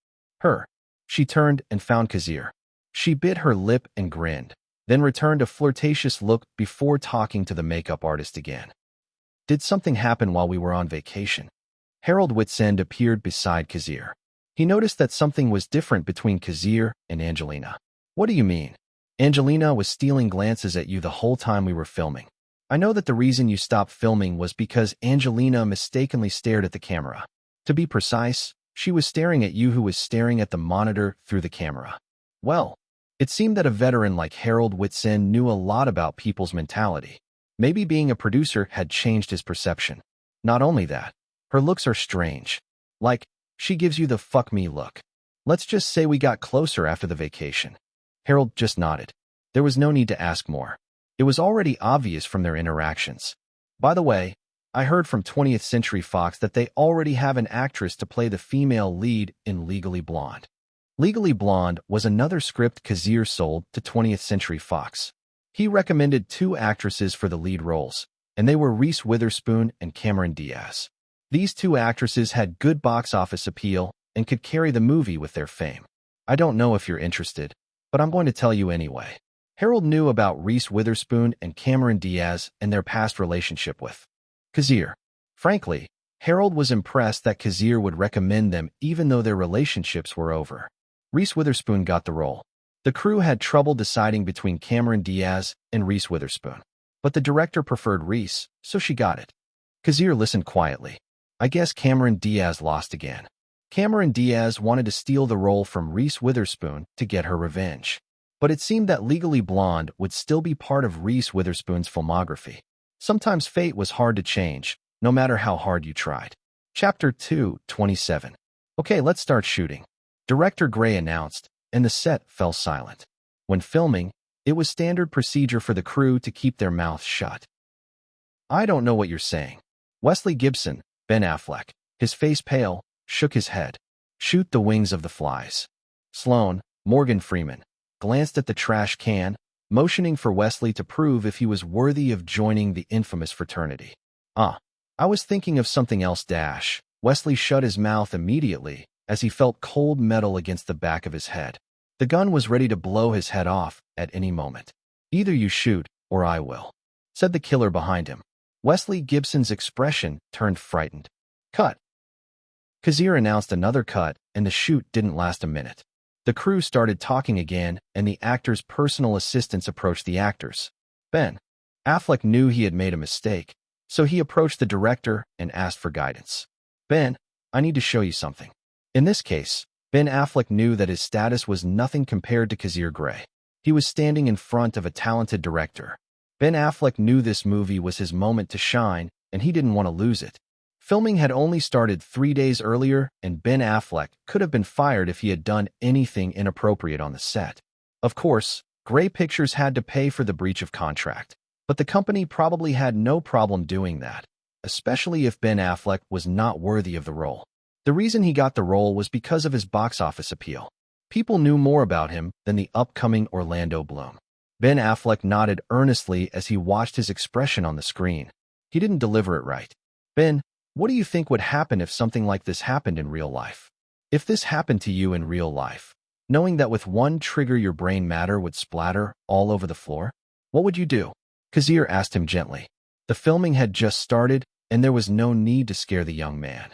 her. She turned and found Kazir. She bit her lip and grinned, then returned a flirtatious look before talking to the makeup artist again. "Did something happen while we were on vacation?" Harold Whitsend appeared beside Kazir. He noticed that something was different between Kazir and Angelina. "What do you mean?" "Angelina was stealing glances at you the whole time we were filming. I know that the reason you stopped filming was because Angelina mistakenly stared at the camera. To be precise, she was staring at you who was staring at the monitor through the camera." Well, it seemed that a veteran like Harold Whitsend knew a lot about people's mentality. Maybe being a producer had changed his perception. Not only that, her looks are strange. Like, she gives you the fuck me look. "Let's just say we got closer after the vacation." Harold just nodded. There was no need to ask more. It was already obvious from their interactions. By the way, I heard from 20th Century Fox that they already have an actress to play the female lead in Legally Blonde. Legally Blonde was another script Kazir sold to 20th Century Fox. He recommended 2 actresses for the lead roles, and they were Reese Witherspoon and Cameron Diaz. These 2 actresses had good box office appeal and could carry the movie with their fame. I don't know if you're interested, but I'm going to tell you anyway. Harold knew about Reese Witherspoon and Cameron Diaz and their past relationship with Kazir. Frankly, Harold was impressed that Kazir would recommend them even though their relationships were over. Reese Witherspoon got the role. The crew had trouble deciding between Cameron Diaz and Reese Witherspoon, but the director preferred Reese, so she got it. Kazir listened quietly. I guess Cameron Diaz lost again. Cameron Diaz wanted to steal the role from Reese Witherspoon to get her revenge. But it seemed that Legally Blonde would still be part of Reese Witherspoon's filmography. Sometimes fate was hard to change, no matter how hard you tried. Chapter 2:27. Okay, let's start shooting. Director Grey announced, and the set fell silent. When filming, it was standard procedure for the crew to keep their mouths shut. I don't know what you're saying. Wesley Gibson, Ben Affleck, his face pale, shook his head. Shoot the wings of the flies. Sloan, Morgan Freeman, glanced at the trash can, motioning for Wesley to prove if he was worthy of joining the infamous fraternity. I was thinking of something else. Wesley shut his mouth immediately as he felt cold metal against the back of his head. The gun was ready to blow his head off at any moment. Either you shoot, or I will, said the killer behind him. Wesley Gibson's expression turned frightened. Cut. Kazir announced another cut, and the shoot didn't last a minute. The crew started talking again, and the actors' personal assistants approached the actors. Ben Affleck knew he had made a mistake, so he approached the director and asked for guidance. Ben, I need to show you something. In this case, Ben Affleck knew that his status was nothing compared to Kazir Grey. He was standing in front of a talented director. Ben Affleck knew this movie was his moment to shine, and he didn't want to lose it. Filming had only started 3 days earlier, and Ben Affleck could have been fired if he had done anything inappropriate on the set. Of course, Grey Pictures had to pay for the breach of contract, but the company probably had no problem doing that, especially if Ben Affleck was not worthy of the role. The reason he got the role was because of his box office appeal. People knew more about him than the upcoming Orlando Bloom. Ben Affleck nodded earnestly as he watched his expression on the screen. He didn't deliver it right. Ben, what do you think would happen if something like this happened in real life? If this happened to you in real life, knowing that with one trigger your brain matter would splatter all over the floor, what would you do? Kazir asked him gently. The filming had just started, and there was no need to scare the young man.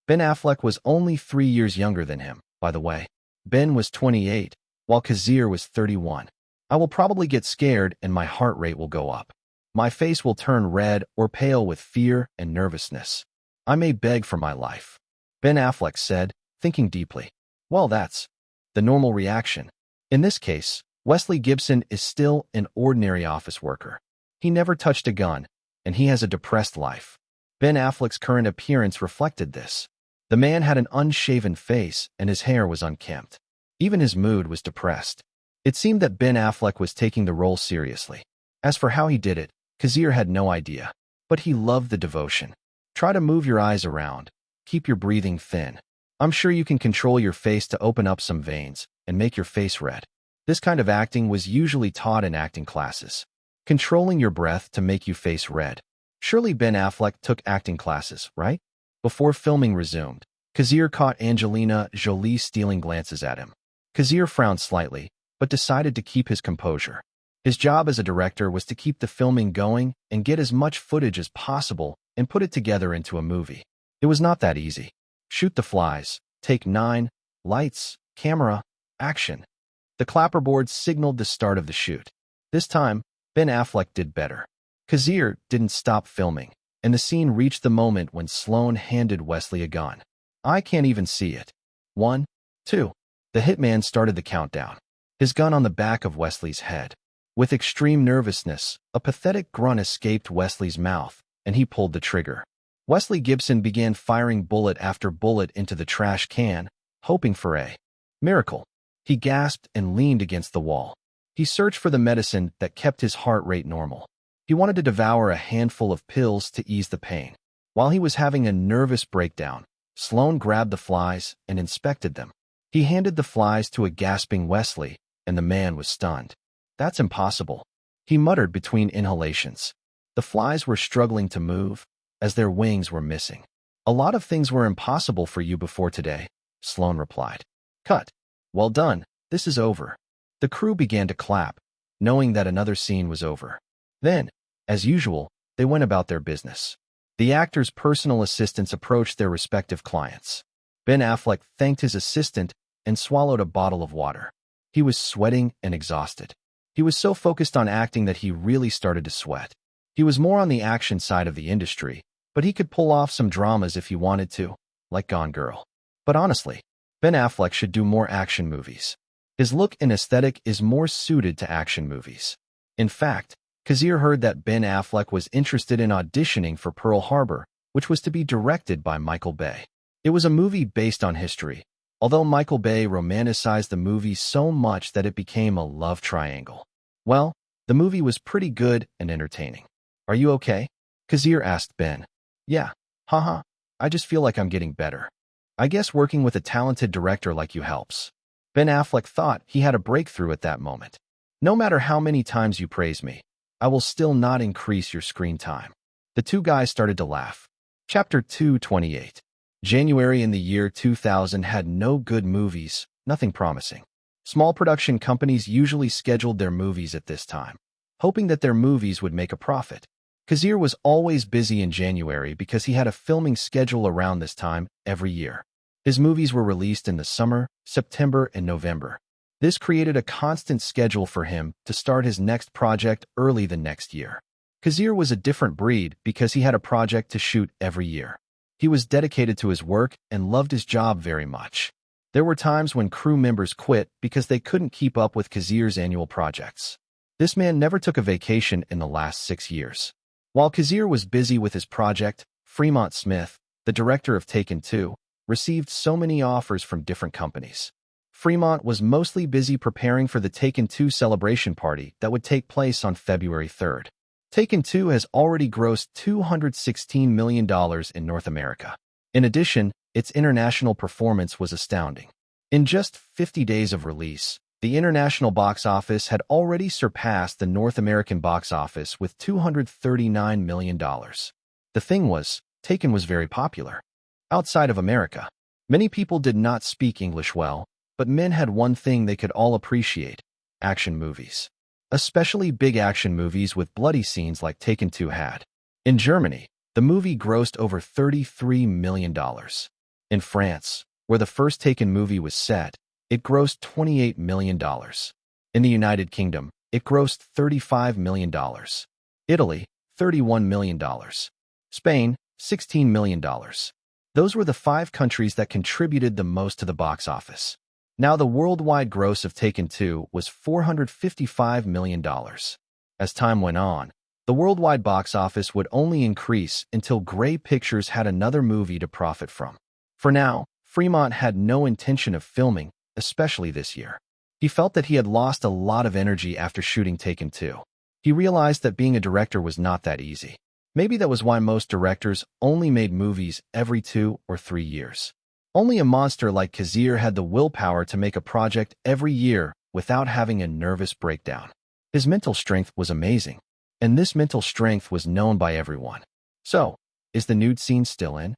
Ben Affleck was only 3 years younger than him, by the way. Ben was 28, while Kazir was 31. I will probably get scared and my heart rate will go up. My face will turn red or pale with fear and nervousness. I may beg for my life. Ben Affleck said, thinking deeply. Well, that's the normal reaction. In this case, Wesley Gibson is still an ordinary office worker. He never touched a gun, and he has a depressed life. Ben Affleck's current appearance reflected this. The man had an unshaven face and his hair was unkempt. Even his mood was depressed. It seemed that Ben Affleck was taking the role seriously. As for how he did it, Kazir had no idea, but he loved the devotion. Try to move your eyes around. Keep your breathing thin. I'm sure you can control your face to open up some veins and make your face red. This kind of acting was usually taught in acting classes. Controlling your breath to make you face red. Surely Ben Affleck took acting classes, right? Before filming resumed, Kazir caught Angelina Jolie stealing glances at him. Kazir frowned slightly, but decided to keep his composure. His job as a director was to keep the filming going and get as much footage as possible and put it together into a movie. It was not that easy. Shoot the flies. Take 9. Lights. Camera. Action. The clapperboard signaled the start of the shoot. This time, Ben Affleck did better. Kazir didn't stop filming, and the scene reached the moment when Sloan handed Wesley a gun. I can't even see it. 1, 2. The hitman started the countdown, his gun on the back of Wesley's head. With extreme nervousness, a pathetic grunt escaped Wesley's mouth, and he pulled the trigger. Wesley Gibson began firing bullet after bullet into the trash can, hoping for a miracle. He gasped and leaned against the wall. He searched for the medicine that kept his heart rate normal. He wanted to devour a handful of pills to ease the pain. While he was having a nervous breakdown, Sloan grabbed the flies and inspected them. He handed the flies to a gasping Wesley, and the man was stunned. That's impossible, he muttered between inhalations. The flies were struggling to move, as their wings were missing. A lot of things were impossible for you before today, Sloan replied. Cut. Well done, this is over. The crew began to clap, knowing that another scene was over. Then, as usual, they went about their business. The actors' personal assistants approached their respective clients. Ben Affleck thanked his assistant and swallowed a bottle of water. He was sweating and exhausted. He was so focused on acting that he really started to sweat. He was more on the action side of the industry, but he could pull off some dramas if he wanted to, like Gone Girl. But honestly, Ben Affleck should do more action movies. His look and aesthetic is more suited to action movies. In fact, Kazir heard that Ben Affleck was interested in auditioning for Pearl Harbor, which was to be directed by Michael Bay. It was a movie based on history, although Michael Bay romanticized the movie so much that it became a love triangle. Well, the movie was pretty good and entertaining. Are you okay? Kazir asked Ben. Yeah, haha, I just feel like I'm getting better. I guess working with a talented director like you helps. Ben Affleck thought he had a breakthrough at that moment. No matter how many times you praise me, I will still not increase your screen time. The two guys started to laugh. Chapter 228. January in the year 2000 had no good movies, nothing promising. Small production companies usually scheduled their movies at this time, hoping that their movies would make a profit. Kazir was always busy in January because he had a filming schedule around this time every year. His movies were released in the summer, September, and November. This created a constant schedule for him to start his next project early the next year. Kazir was a different breed because he had a project to shoot every year. He was dedicated to his work and loved his job very much. There were times when crew members quit because they couldn't keep up with Kazir's annual projects. This man never took a vacation in the last 6 years. While Kazir was busy with his project, Fremont Smith, the director of Taken 2, received so many offers from different companies. Fremont was mostly busy preparing for the Taken 2 celebration party that would take place on February 3rd. Taken 2 has already grossed $216 million in North America. In addition, its international performance was astounding. In just 50 days of release, the international box office had already surpassed the North American box office with $239 million. The thing was, Taken was very popular. Outside of America, many people did not speak English well, but men had one thing they could all appreciate: action movies. Especially big action movies with bloody scenes like Taken 2 had. In Germany, the movie grossed over $33 million. In France, where the first Taken movie was set, it grossed $28 million. In the United Kingdom, it grossed $35 million. Italy, $31 million. Spain, $16 million. Those were the 5 countries that contributed the most to the box office. Now the worldwide gross of Taken 2 was $455 million. As time went on, the worldwide box office would only increase until Grey Pictures had another movie to profit from. For now, Fremont had no intention of filming, especially this year. He felt that he had lost a lot of energy after shooting Taken 2. He realized that being a director was not that easy. Maybe that was why most directors only made movies every 2 or 3 years. Only a monster like Kazir had the willpower to make a project every year without having a nervous breakdown. His mental strength was amazing, and this mental strength was known by everyone. So, is the nude scene still in?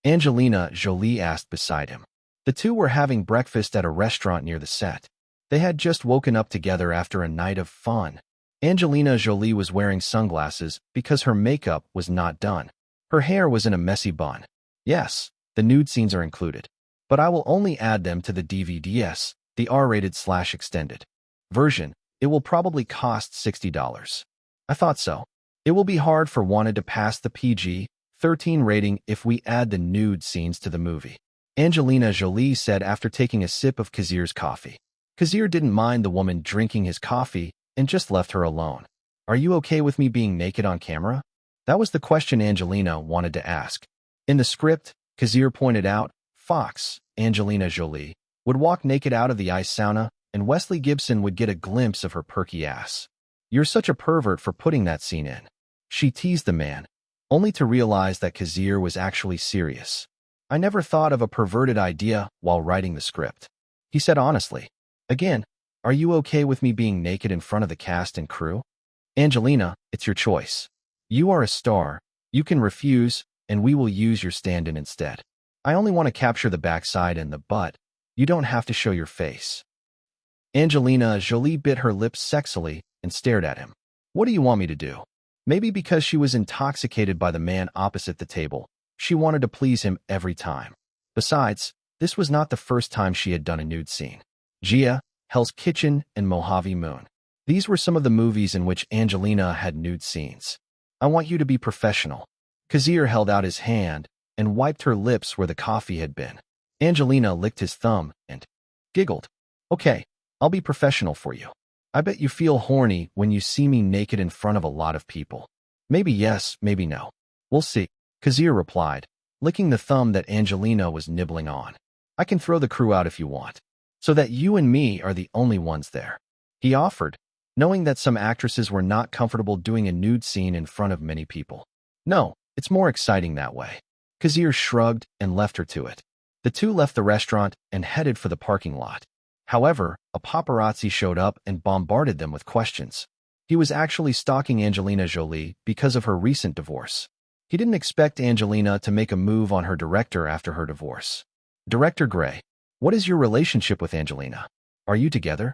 Angelina Jolie asked beside him. The two were having breakfast at a restaurant near the set. They had just woken up together after a night of fun. Angelina Jolie was wearing sunglasses because her makeup was not done. Her hair was in a messy bun. Yes, the nude scenes are included, but I will only add them to the DVDs, the R-rated/extended version. It will probably cost $60. I thought so. It will be hard for Wanted to pass the PG-13 rating if we add the nude scenes to the movie, Angelina Jolie said after taking a sip of Kazir's coffee. Kazir didn't mind the woman drinking his coffee and just left her alone. Are you okay with me being naked on camera? That was the question Angelina wanted to ask. In the script, Kazir pointed out, Fox, Angelina Jolie, would walk naked out of the ice sauna, and Wesley Gibson would get a glimpse of her perky ass. You're such a pervert for putting that scene in. She teased the man, only to realize that Kazir was actually serious. I never thought of a perverted idea while writing the script, he said honestly. Again, are you okay with me being naked in front of the cast and crew? Angelina, it's your choice. You are a star, you can refuse, and we will use your stand-in instead. I only want to capture the backside and the butt. You don't have to show your face. Angelina Jolie bit her lips sexily and stared at him. What do you want me to do? Maybe because she was intoxicated by the man opposite the table, she wanted to please him every time. Besides, this was not the first time she had done a nude scene. Gia, Hell's Kitchen, and Mojave Moon. These were some of the movies in which Angelina had nude scenes. I want you to be professional. Kazir held out his hand and wiped her lips where the coffee had been. Angelina licked his thumb and giggled. Okay, I'll be professional for you. I bet you feel horny when you see me naked in front of a lot of people. Maybe yes, maybe no. We'll see. Kazir replied, licking the thumb that Angelina was nibbling on. I can throw the crew out if you want, so that you and me are the only ones there. He offered, knowing that some actresses were not comfortable doing a nude scene in front of many people. No, it's more exciting that way. Kazir shrugged and left her to it. The two left the restaurant and headed for the parking lot. However, a paparazzi showed up and bombarded them with questions. He was actually stalking Angelina Jolie because of her recent divorce. He didn't expect Angelina to make a move on her director after her divorce. Director Grey, what is your relationship with Angelina? Are you together?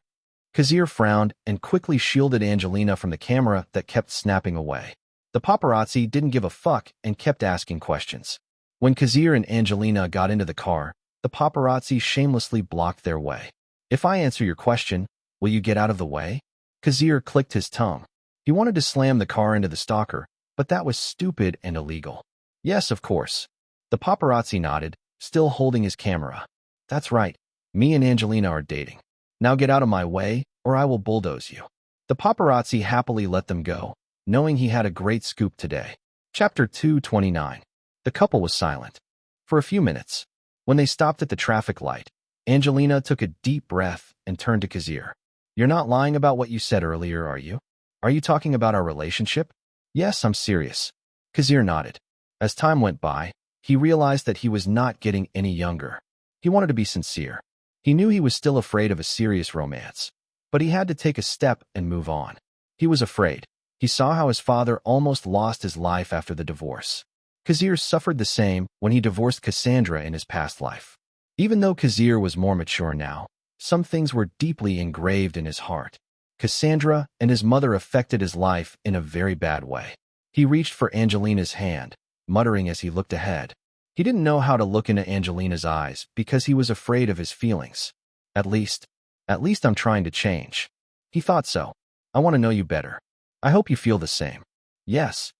Kazir frowned and quickly shielded Angelina from the camera that kept snapping away. The paparazzi didn't give a fuck and kept asking questions. When Kazir and Angelina got into the car, the paparazzi shamelessly blocked their way. If I answer your question, will you get out of the way? Kazir clicked his tongue. He wanted to slam the car into the stalker, but that was stupid and illegal. Yes, of course. The paparazzi nodded, still holding his camera. That's right. Me and Angelina are dating. Now get out of my way, or I will bulldoze you. The paparazzi happily let them go, knowing he had a great scoop today. Chapter 229. The couple was silent. For a few minutes. When they stopped at the traffic light, Angelina took a deep breath and turned to Kazir. You're not lying about what you said earlier, are you? Are you talking about our relationship? Yes, I'm serious. Kazir nodded. As time went by, he realized that he was not getting any younger. He wanted to be sincere. He knew he was still afraid of a serious romance, but he had to take a step and move on. He was afraid. He saw how his father almost lost his life after the divorce. Kazir suffered the same when he divorced Cassandra in his past life. Even though Kazir was more mature now, some things were deeply engraved in his heart. Cassandra and his mother affected his life in a very bad way. He reached for Angelina's hand, muttering as he looked ahead. He didn't know how to look into Angelina's eyes because he was afraid of his feelings. At least I'm trying to change. He thought so. I want to know you better. I hope you feel the same. Yes.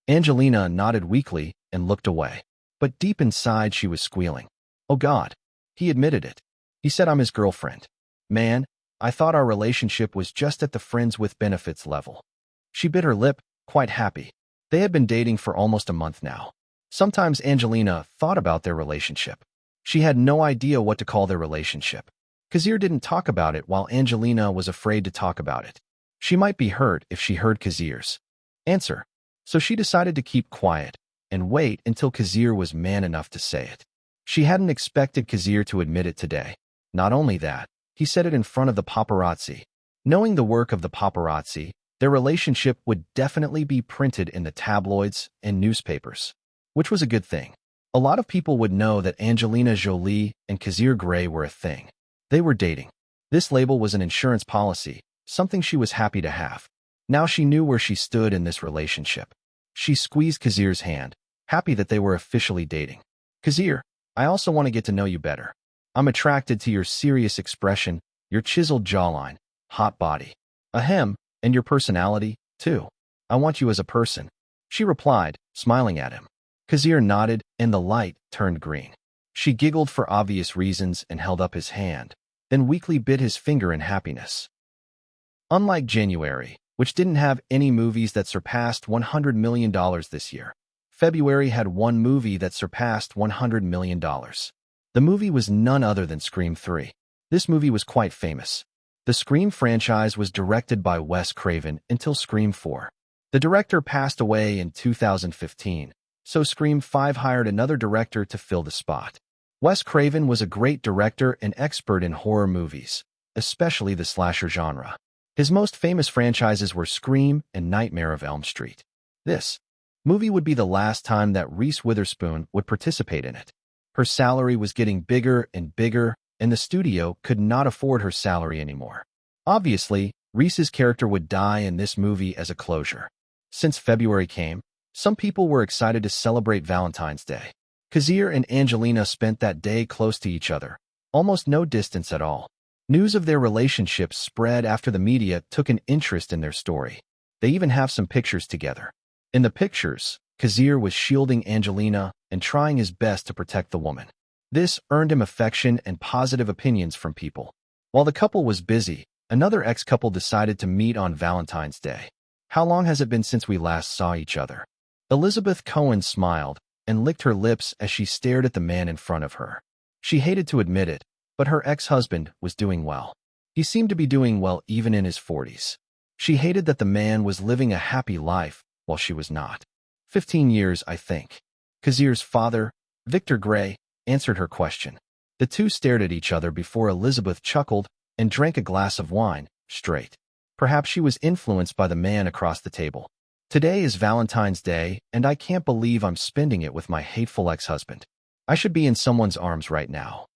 Angelina nodded weakly and looked away. But deep inside she was squealing. Oh God. He admitted it. He said I'm his girlfriend. Man, I thought our relationship was just at the friends with benefits level. She bit her lip, quite happy. They had been dating for almost a month now. Sometimes Angelina thought about their relationship. She had no idea what to call their relationship. Kazir didn't talk about it while Angelina was afraid to talk about it. She might be hurt if she heard Kazir's answer. So she decided to keep quiet and wait until Kazir was man enough to say it. She hadn't expected Kazir to admit it today. Not only that, he said it in front of the paparazzi. Knowing the work of the paparazzi, their relationship would definitely be printed in the tabloids and newspapers, which was a good thing. A lot of people would know that Angelina Jolie and Kazir Grey were a thing. They were dating. This label was an insurance policy, something she was happy to have. Now she knew where she stood in this relationship. She squeezed Kazir's hand, happy that they were officially dating. Kazir, I also want to get to know you better. I'm attracted to your serious expression, your chiseled jawline, hot body. Ahem, and your personality, too. I want you as a person. She replied, smiling at him. Kazir nodded, and the light turned green. She giggled for obvious reasons and held up his hand, then weakly bit his finger in happiness. Unlike January, which didn't have any movies that surpassed $100 million this year, February had one movie that surpassed $100 million. The movie was none other than Scream 3. This movie was quite famous. The Scream franchise was directed by Wes Craven until Scream 4. The director passed away in 2015, so Scream 5 hired another director to fill the spot. Wes Craven was a great director and expert in horror movies, especially the slasher genre. His most famous franchises were Scream and Nightmare of Elm Street. This movie would be the last time that Reese Witherspoon would participate in it. Her salary was getting bigger and bigger, and the studio could not afford her salary anymore. Obviously, Reese's character would die in this movie as a closure. Since February came, some people were excited to celebrate Valentine's Day. Kazir and Angelina spent that day close to each other, almost no distance at all. News of their relationship spread after the media took an interest in their story. They even have some pictures together. In the pictures, Kazir was shielding Angelina and trying his best to protect the woman. This earned him affection and positive opinions from people. While the couple was busy, another ex-couple decided to meet on Valentine's Day. How long has it been since we last saw each other? Elizabeth Cohen smiled, and licked her lips as she stared at the man in front of her. She hated to admit it, but her ex-husband was doing well. He seemed to be doing well even in his 40s. She hated that the man was living a happy life while she was not. 15 years, I think. Kazir's father, Victor Grey, answered her question. The two stared at each other before Elizabeth chuckled and drank a glass of wine, straight. Perhaps she was influenced by the man across the table. Today is Valentine's Day, and I can't believe I'm spending it with my hateful ex-husband. I should be in someone's arms right now.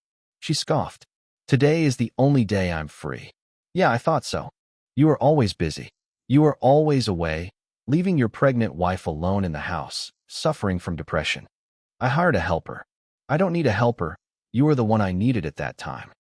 She scoffed. Today is the only day I'm free. Yeah, I thought so. You are always busy. You are always away, leaving your pregnant wife alone in the house, suffering from depression. I hired a helper. I don't need a helper. You are the one I needed at that time.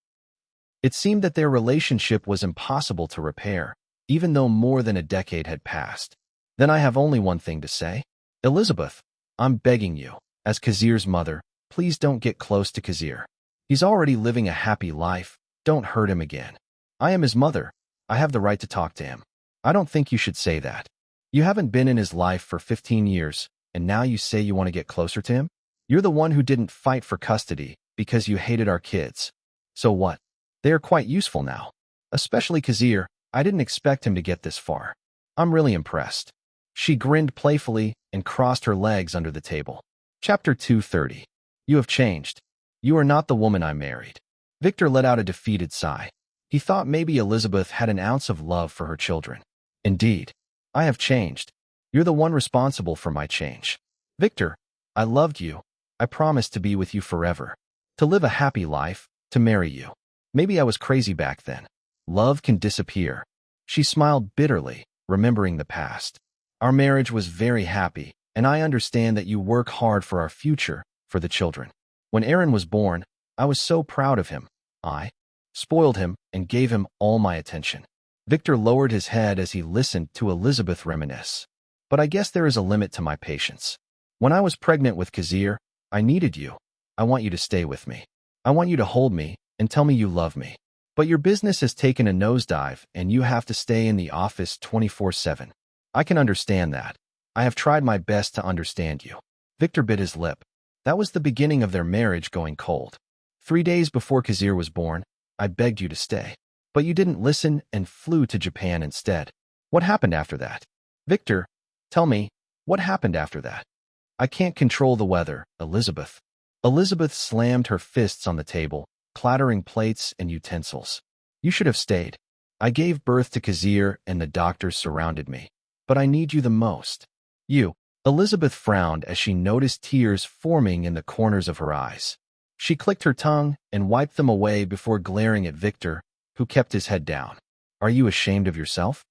It seemed that their relationship was impossible to repair, even though more than a decade had passed. Then I have only one thing to say. Elizabeth, I'm begging you, as Kazir's mother, please don't get close to Kazir. He's already living a happy life. Don't hurt him again. I am his mother. I have the right to talk to him. I don't think you should say that. You haven't been in his life for 15 years, and now you say you want to get closer to him? You're the one who didn't fight for custody because you hated our kids. So what? They are quite useful now. Especially Kazir. I didn't expect him to get this far. I'm really impressed. She grinned playfully and crossed her legs under the table. Chapter 230. You have changed. You are not the woman I married. Victor let out a defeated sigh. He thought maybe Elizabeth had an ounce of love for her children. Indeed, I have changed. You're the one responsible for my change. Victor, I loved you. I promised to be with you forever. To live a happy life, to marry you. Maybe I was crazy back then. Love can disappear. She smiled bitterly, remembering the past. Our marriage was very happy, and I understand that you work hard for our future, for the children. When Aaron was born, I was so proud of him. I spoiled him and gave him all my attention. Victor lowered his head as he listened to Elizabeth reminisce. But I guess there is a limit to my patience. When I was pregnant with Kazir, I needed you. I want you to stay with me. I want you to hold me and tell me you love me. But your business has taken a nosedive and you have to stay in the office 24/7. I can understand that. I have tried my best to understand you. Victor bit his lip. That was the beginning of their marriage going cold. 3 days before Kazir was born, I begged you to stay. But you didn't listen and flew to Japan instead. What happened after that? Victor, tell me, what happened after that? I can't control the weather, Elizabeth. Elizabeth slammed her fists on the table, clattering plates and utensils. You should have stayed. I gave birth to Kazir and the doctors surrounded me. But I need you the most. You. Elizabeth frowned as she noticed tears forming in the corners of her eyes. She clicked her tongue and wiped them away before glaring at Victor, who kept his head down. Are you ashamed of yourself?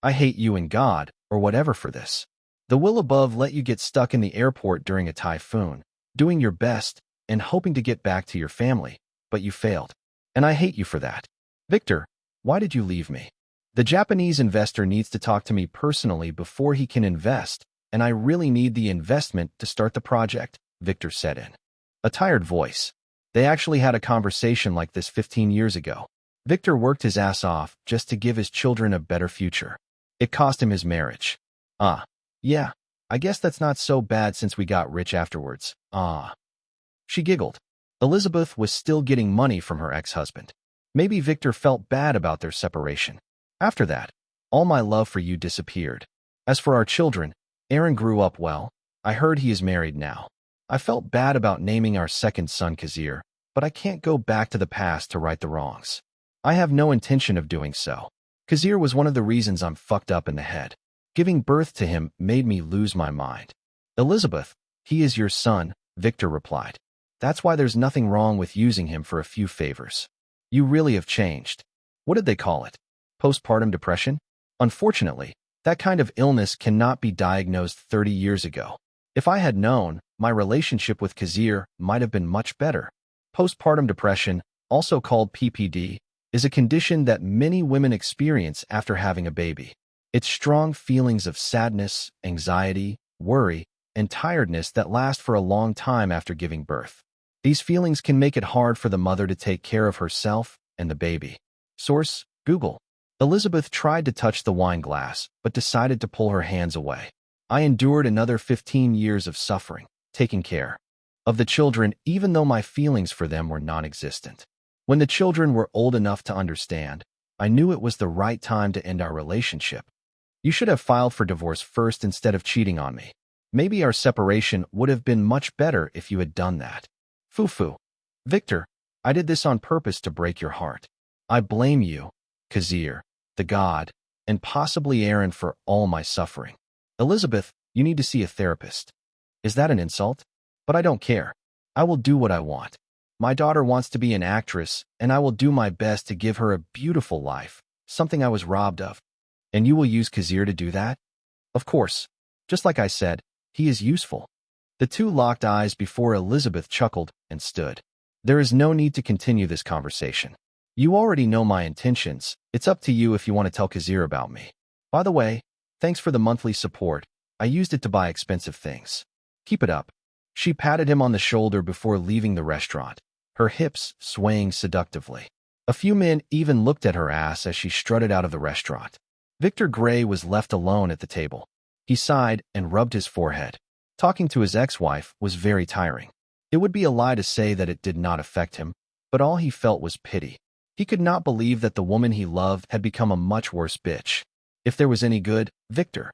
I hate you and God, or whatever for this. The will above let you get stuck in the airport during a typhoon, doing your best and hoping to get back to your family, but you failed. And I hate you for that. Victor, why did you leave me? The Japanese investor needs to talk to me personally before he can invest, and I really need the investment to start the project, Victor said in a tired voice. They actually had a conversation like this 15 years ago. Victor worked his ass off just to give his children a better future. It cost him his marriage. Yeah, I guess that's not so bad since we got rich afterwards. She giggled. Elizabeth was still getting money from her ex-husband. Maybe Victor felt bad about their separation. After that, all my love for you disappeared. As for our children, Aaron grew up well. I heard he is married now. I felt bad about naming our second son Kazir, but I can't go back to the past to right the wrongs. I have no intention of doing so. Kazir was one of the reasons I'm fucked up in the head. Giving birth to him made me lose my mind. Elizabeth, he is your son, Victor replied. That's why there's nothing wrong with using him for a few favors. You really have changed. What did they call it? Postpartum depression? Unfortunately, that kind of illness cannot be diagnosed 30 years ago. If I had known, my relationship with Kazir might have been much better. Postpartum depression, also called PPD, is a condition that many women experience after having a baby. It's strong feelings of sadness, anxiety, worry, and tiredness that last for a long time after giving birth. These feelings can make it hard for the mother to take care of herself and the baby. Source: Google. Elizabeth tried to touch the wine glass, but decided to pull her hands away. I endured another 15 years of suffering. taking care of the children, even though my feelings for them were non-existent. When the children were old enough to understand, I knew it was the right time to end our relationship. You should have filed for divorce first instead of cheating on me. Maybe our separation would have been much better if you had done that. Foo-foo. Victor, I did this on purpose to break your heart. I blame you, Kazir, the god, and possibly Aaron for all my suffering. Elizabeth, you need to see a therapist. Is that an insult? But I don't care. I will do what I want. My daughter wants to be an actress, and I will do my best to give her a beautiful life, something I was robbed of. And you will use Kazir to do that? Of course. Just like I said, he is useful. The two locked eyes before Elizabeth chuckled and stood. There is no need to continue this conversation. You already know my intentions. It's up to you if you want to tell Kazir about me. By the way, thanks for the monthly support. I used it to buy expensive things. Keep it up. She patted him on the shoulder before leaving the restaurant, her hips swaying seductively. A few men even looked at her ass as she strutted out of the restaurant. Victor Grey was left alone at the table. He sighed and rubbed his forehead. Talking to his ex-wife was very tiring. It would be a lie to say that it did not affect him, but all he felt was pity. He could not believe that the woman he loved had become a much worse bitch. If there was any good, Victor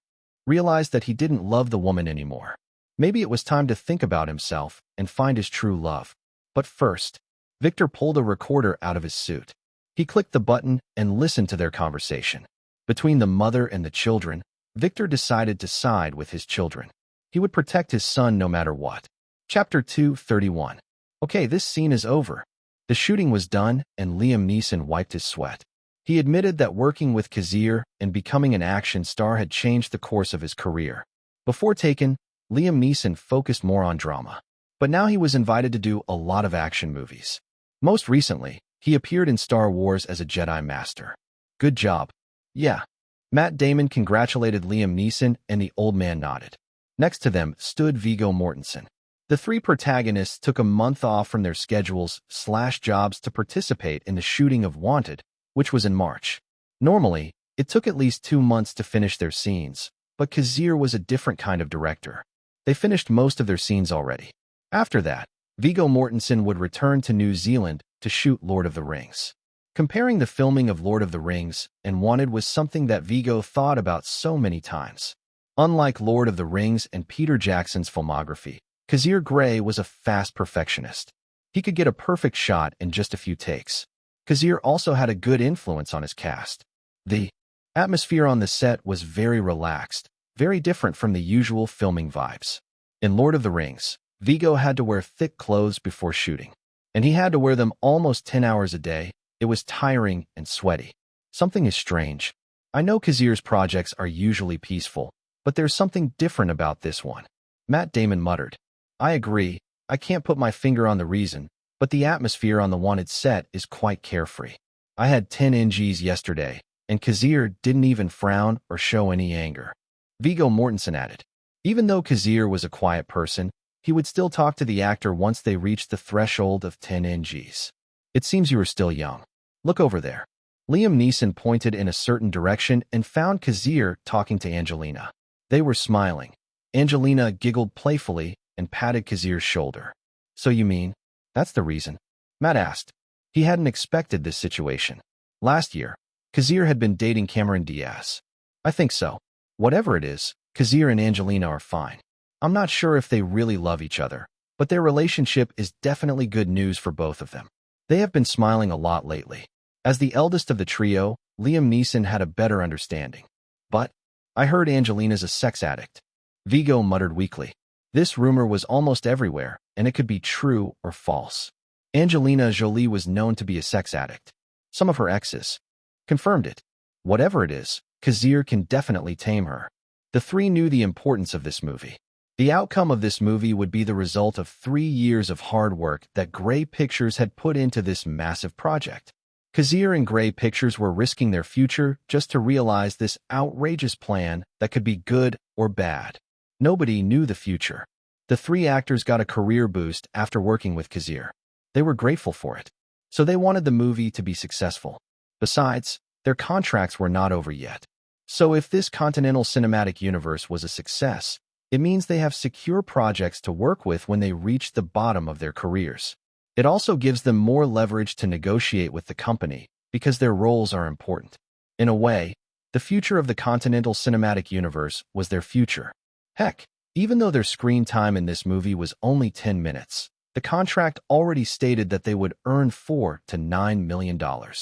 realized that he didn't love the woman anymore. Maybe it was time to think about himself and find his true love. But first, Victor pulled a recorder out of his suit. He clicked the button and listened to their conversation. Between the mother and the children, Victor decided to side with his children. He would protect his son no matter what. Chapter 231. Okay, this scene is over. The shooting was done, and Liam Neeson wiped his sweat. He admitted that working with Kazir and becoming an action star had changed the course of his career. Before Taken, Liam Neeson focused more on drama. But now he was invited to do a lot of action movies. Most recently, he appeared in Star Wars as a Jedi Master. Good job. Yeah. Matt Damon congratulated Liam Neeson, and the old man nodded. Next to them stood Viggo Mortensen. The three protagonists took a month off from their schedules/jobs to participate in the shooting of Wanted, which was in March. Normally, it took at least 2 months to finish their scenes, but Kazir was a different kind of director. They finished most of their scenes already. After that, Viggo Mortensen would return to New Zealand to shoot Lord of the Rings. Comparing the filming of Lord of the Rings and Wanted was something that Viggo thought about so many times. Unlike Lord of the Rings and Peter Jackson's filmography, Kazir Grey was a fast perfectionist. He could get a perfect shot in just a few takes. Kazir also had a good influence on his cast. The atmosphere on the set was very relaxed, very different from the usual filming vibes. In Lord of the Rings, Viggo had to wear thick clothes before shooting, and he had to wear them almost 10 hours a day. It was tiring and sweaty. Something is strange. I know Kazir's projects are usually peaceful, but there's something different about this one. Matt Damon muttered. I agree. I can't put my finger on the reason, but the atmosphere on the Wanted set is quite carefree. I had 10 NGs yesterday, and Kazir didn't even frown or show any anger. Viggo Mortensen added. Even though Kazir was a quiet person, he would still talk to the actor once they reached the threshold of 10 NGs. It seems you are still young. Look over there. Liam Neeson pointed in a certain direction and found Kazir talking to Angelina. They were smiling. Angelina giggled playfully and patted Kazir's shoulder. So you mean, that's the reason? Matt asked. He hadn't expected this situation. Last year, Kazir had been dating Cameron Diaz. I think so. Whatever it is, Kazir and Angelina are fine. I'm not sure if they really love each other, but their relationship is definitely good news for both of them. They have been smiling a lot lately. As the eldest of the trio, Liam Neeson had a better understanding. But I heard Angelina's a sex addict. Viggo muttered weakly. This rumor was almost everywhere, and it could be true or false. Angelina Jolie was known to be a sex addict. Some of her exes confirmed it. Whatever it is, Kazir can definitely tame her. The three knew the importance of this movie. The outcome of this movie would be the result of 3 years of hard work that Grey Pictures had put into this massive project. Kazir and Grey Pictures were risking their future just to realize this outrageous plan that could be good or bad. Nobody knew the future. The three actors got a career boost after working with Kazir. They were grateful for it. So they wanted the movie to be successful. Besides, their contracts were not over yet. So if this Continental Cinematic Universe was a success, It means they have secure projects to work with when they reach the bottom of their careers. It also gives them more leverage to negotiate with the company because their roles are important. In a way, the future of the Continental Cinematic Universe was their future. Heck, even though their screen time in this movie was only 10 minutes, the contract already stated that they would earn $4 to $9 million. Liam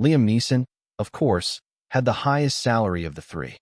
Neeson, of course, had the highest salary of the three.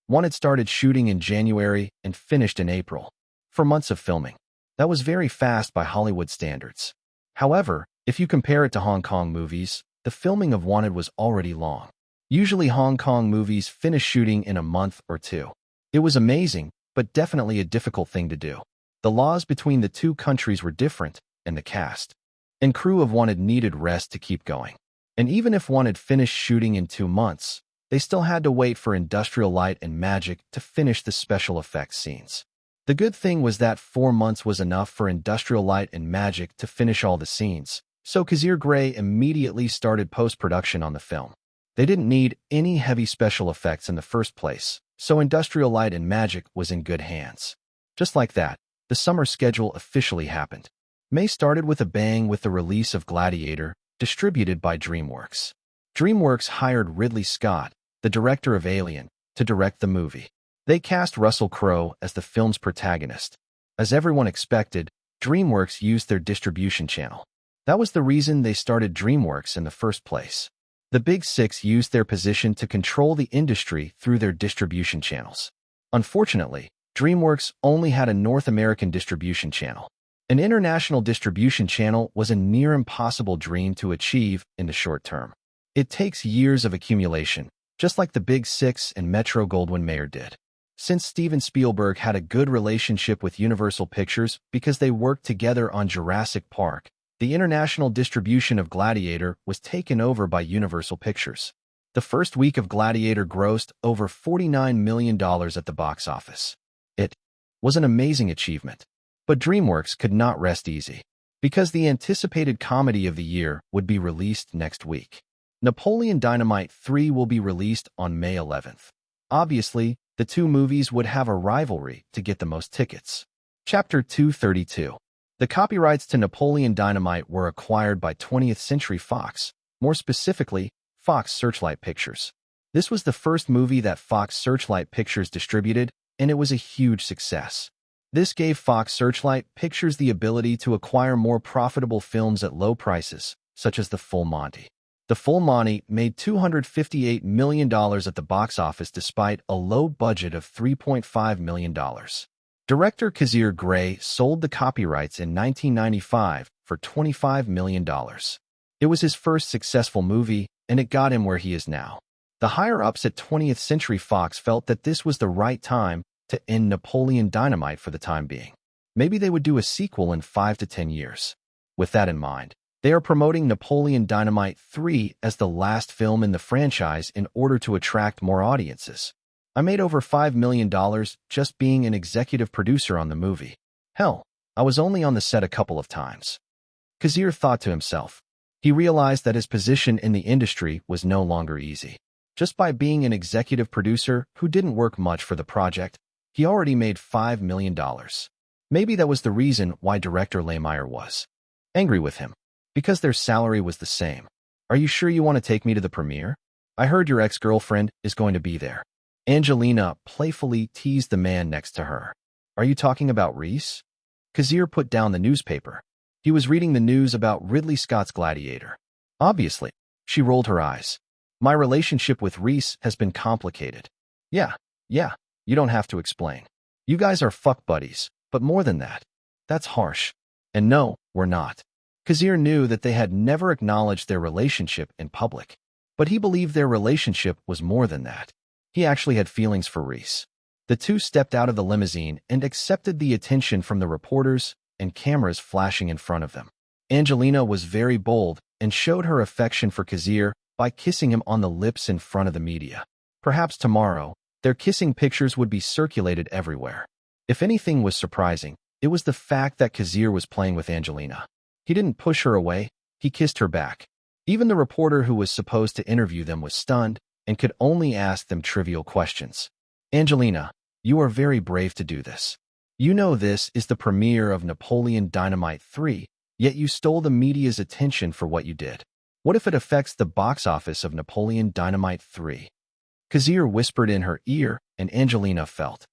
Wanted started shooting in January and finished in April. For months of filming. That was very fast by Hollywood standards. However, if you compare it to Hong Kong movies, the filming of Wanted was already long. Usually Hong Kong movies finish shooting in a month or two. It was amazing, but definitely a difficult thing to do. The laws between the two countries were different, and the cast and crew of Wanted needed rest to keep going. And even if Wanted finished shooting in 2 months, they still had to wait for Industrial Light and Magic to finish the special effects scenes. The good thing was that 4 months was enough for Industrial Light and Magic to finish all the scenes, so Kazir Grey immediately started post-production on the film. They didn't need any heavy special effects in the first place, so Industrial Light and Magic was in good hands. Just like that, the summer schedule officially happened. May started with a bang with the release of Gladiator, distributed by DreamWorks. DreamWorks hired Ridley Scott, the director of Alien, to direct the movie. They cast Russell Crowe as the film's protagonist. As everyone expected, DreamWorks used their distribution channel. That was the reason they started DreamWorks in the first place. The Big Six used their position to control the industry through their distribution channels. Unfortunately, DreamWorks only had a North American distribution channel. An international distribution channel was a near impossible dream to achieve in the short term. It takes years of accumulation, just like the Big Six and Metro-Goldwyn-Mayer did. Since Steven Spielberg had a good relationship with Universal Pictures because they worked together on Jurassic Park, the international distribution of Gladiator was taken over by Universal Pictures. The first week of Gladiator grossed over $49 million at the box office. It was an amazing achievement. But DreamWorks could not rest easy, because the anticipated comedy of the year would be released next week. Napoleon Dynamite 3 will be released on May 11th. Obviously, the two movies would have a rivalry to get the most tickets. Chapter 232. The copyrights to Napoleon Dynamite were acquired by 20th Century Fox, more specifically, Fox Searchlight Pictures. This was the first movie that Fox Searchlight Pictures distributed, and it was a huge success. This gave Fox Searchlight Pictures the ability to acquire more profitable films at low prices, such as The Full Monty. The Full Monty made $258 million at the box office despite a low budget of $3.5 million. Director Kazir Grey sold the copyrights in 1995 for $25 million. It was his first successful movie, and it got him where he is now. The higher-ups at 20th Century Fox felt that this was the right time to end Napoleon Dynamite for the time being. Maybe they would do a sequel in 5 to 10 years. With that in mind, they are promoting Napoleon Dynamite 3 as the last film in the franchise in order to attract more audiences. I made over $5 million just being an executive producer on the movie. Hell, I was only on the set a couple of times. Kazir thought to himself. He realized that his position in the industry was no longer easy. Just by being an executive producer who didn't work much for the project, he already made $5 million. Maybe that was the reason why director Laymeyer was angry with him, because their salary was the same. Are you sure you want to take me to the premiere? I heard your ex-girlfriend is going to be there. Angelina playfully teased the man next to her. Are you talking about Reese? Kazir put down the newspaper. He was reading the news about Ridley Scott's Gladiator. Obviously, she rolled her eyes. My relationship with Reese has been complicated. Yeah, you don't have to explain. You guys are fuck buddies, but more than that. That's harsh. And no, we're not. Kazir knew that they had never acknowledged their relationship in public. But he believed their relationship was more than that. He actually had feelings for Reese. The two stepped out of the limousine and accepted the attention from the reporters and cameras flashing in front of them. Angelina was very bold and showed her affection for Kazir by kissing him on the lips in front of the media. Perhaps tomorrow, their kissing pictures would be circulated everywhere. If anything was surprising, it was the fact that Kazir was playing with Angelina. He didn't push her away, he kissed her back. Even the reporter who was supposed to interview them was stunned and could only ask them trivial questions. Angelina, You are very brave to do this. You know this is the premiere of Napoleon Dynamite 3, yet you stole the media's attention for what you did. What if it affects the box office of Napoleon Dynamite 3? Kazir whispered in her ear, and Angelina felt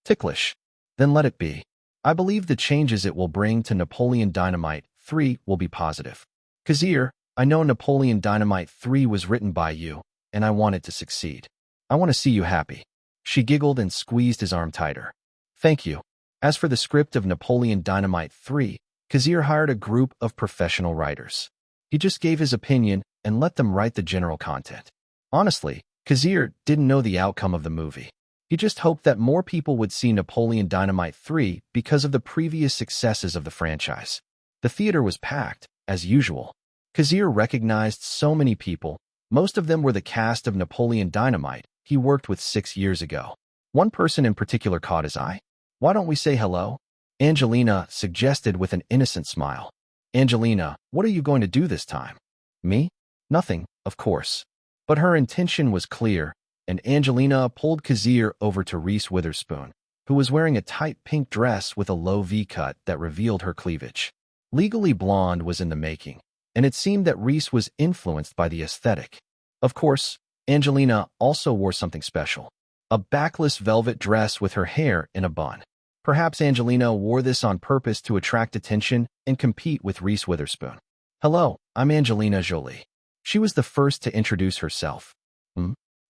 ticklish. Then let it be. I believe the changes it will bring to Napoleon Dynamite 3 will be positive. Kazir, I know Napoleon Dynamite 3 was written by you, and I want it to succeed. I want to see you happy. She giggled and squeezed his arm tighter. Thank you. As for the script of Napoleon Dynamite 3, Kazir hired a group of professional writers. He just gave his opinion and let them write the general content. Honestly, Kazir didn't know the outcome of the movie. He just hoped that more people would see Napoleon Dynamite 3 because of the previous successes of the franchise. The theater was packed, as usual. Kazir recognized so many people. Most of them were the cast of Napoleon Dynamite he worked with 6 years ago. One person in particular caught his eye. Why don't we say hello? Angelina suggested with an innocent smile. Angelina, what are you going to do this time? Me? Nothing, of course. But her intention was clear, and Angelina pulled Kazir over to Reese Witherspoon, who was wearing a tight pink dress with a low V-cut that revealed her cleavage. Legally Blonde was in the making, and it seemed that Reese was influenced by the aesthetic. Of course, Angelina also wore something special. A backless velvet dress with her hair in a bun. Perhaps Angelina wore this on purpose to attract attention and compete with Reese Witherspoon. Hello, I'm Angelina Jolie. She was the first to introduce herself.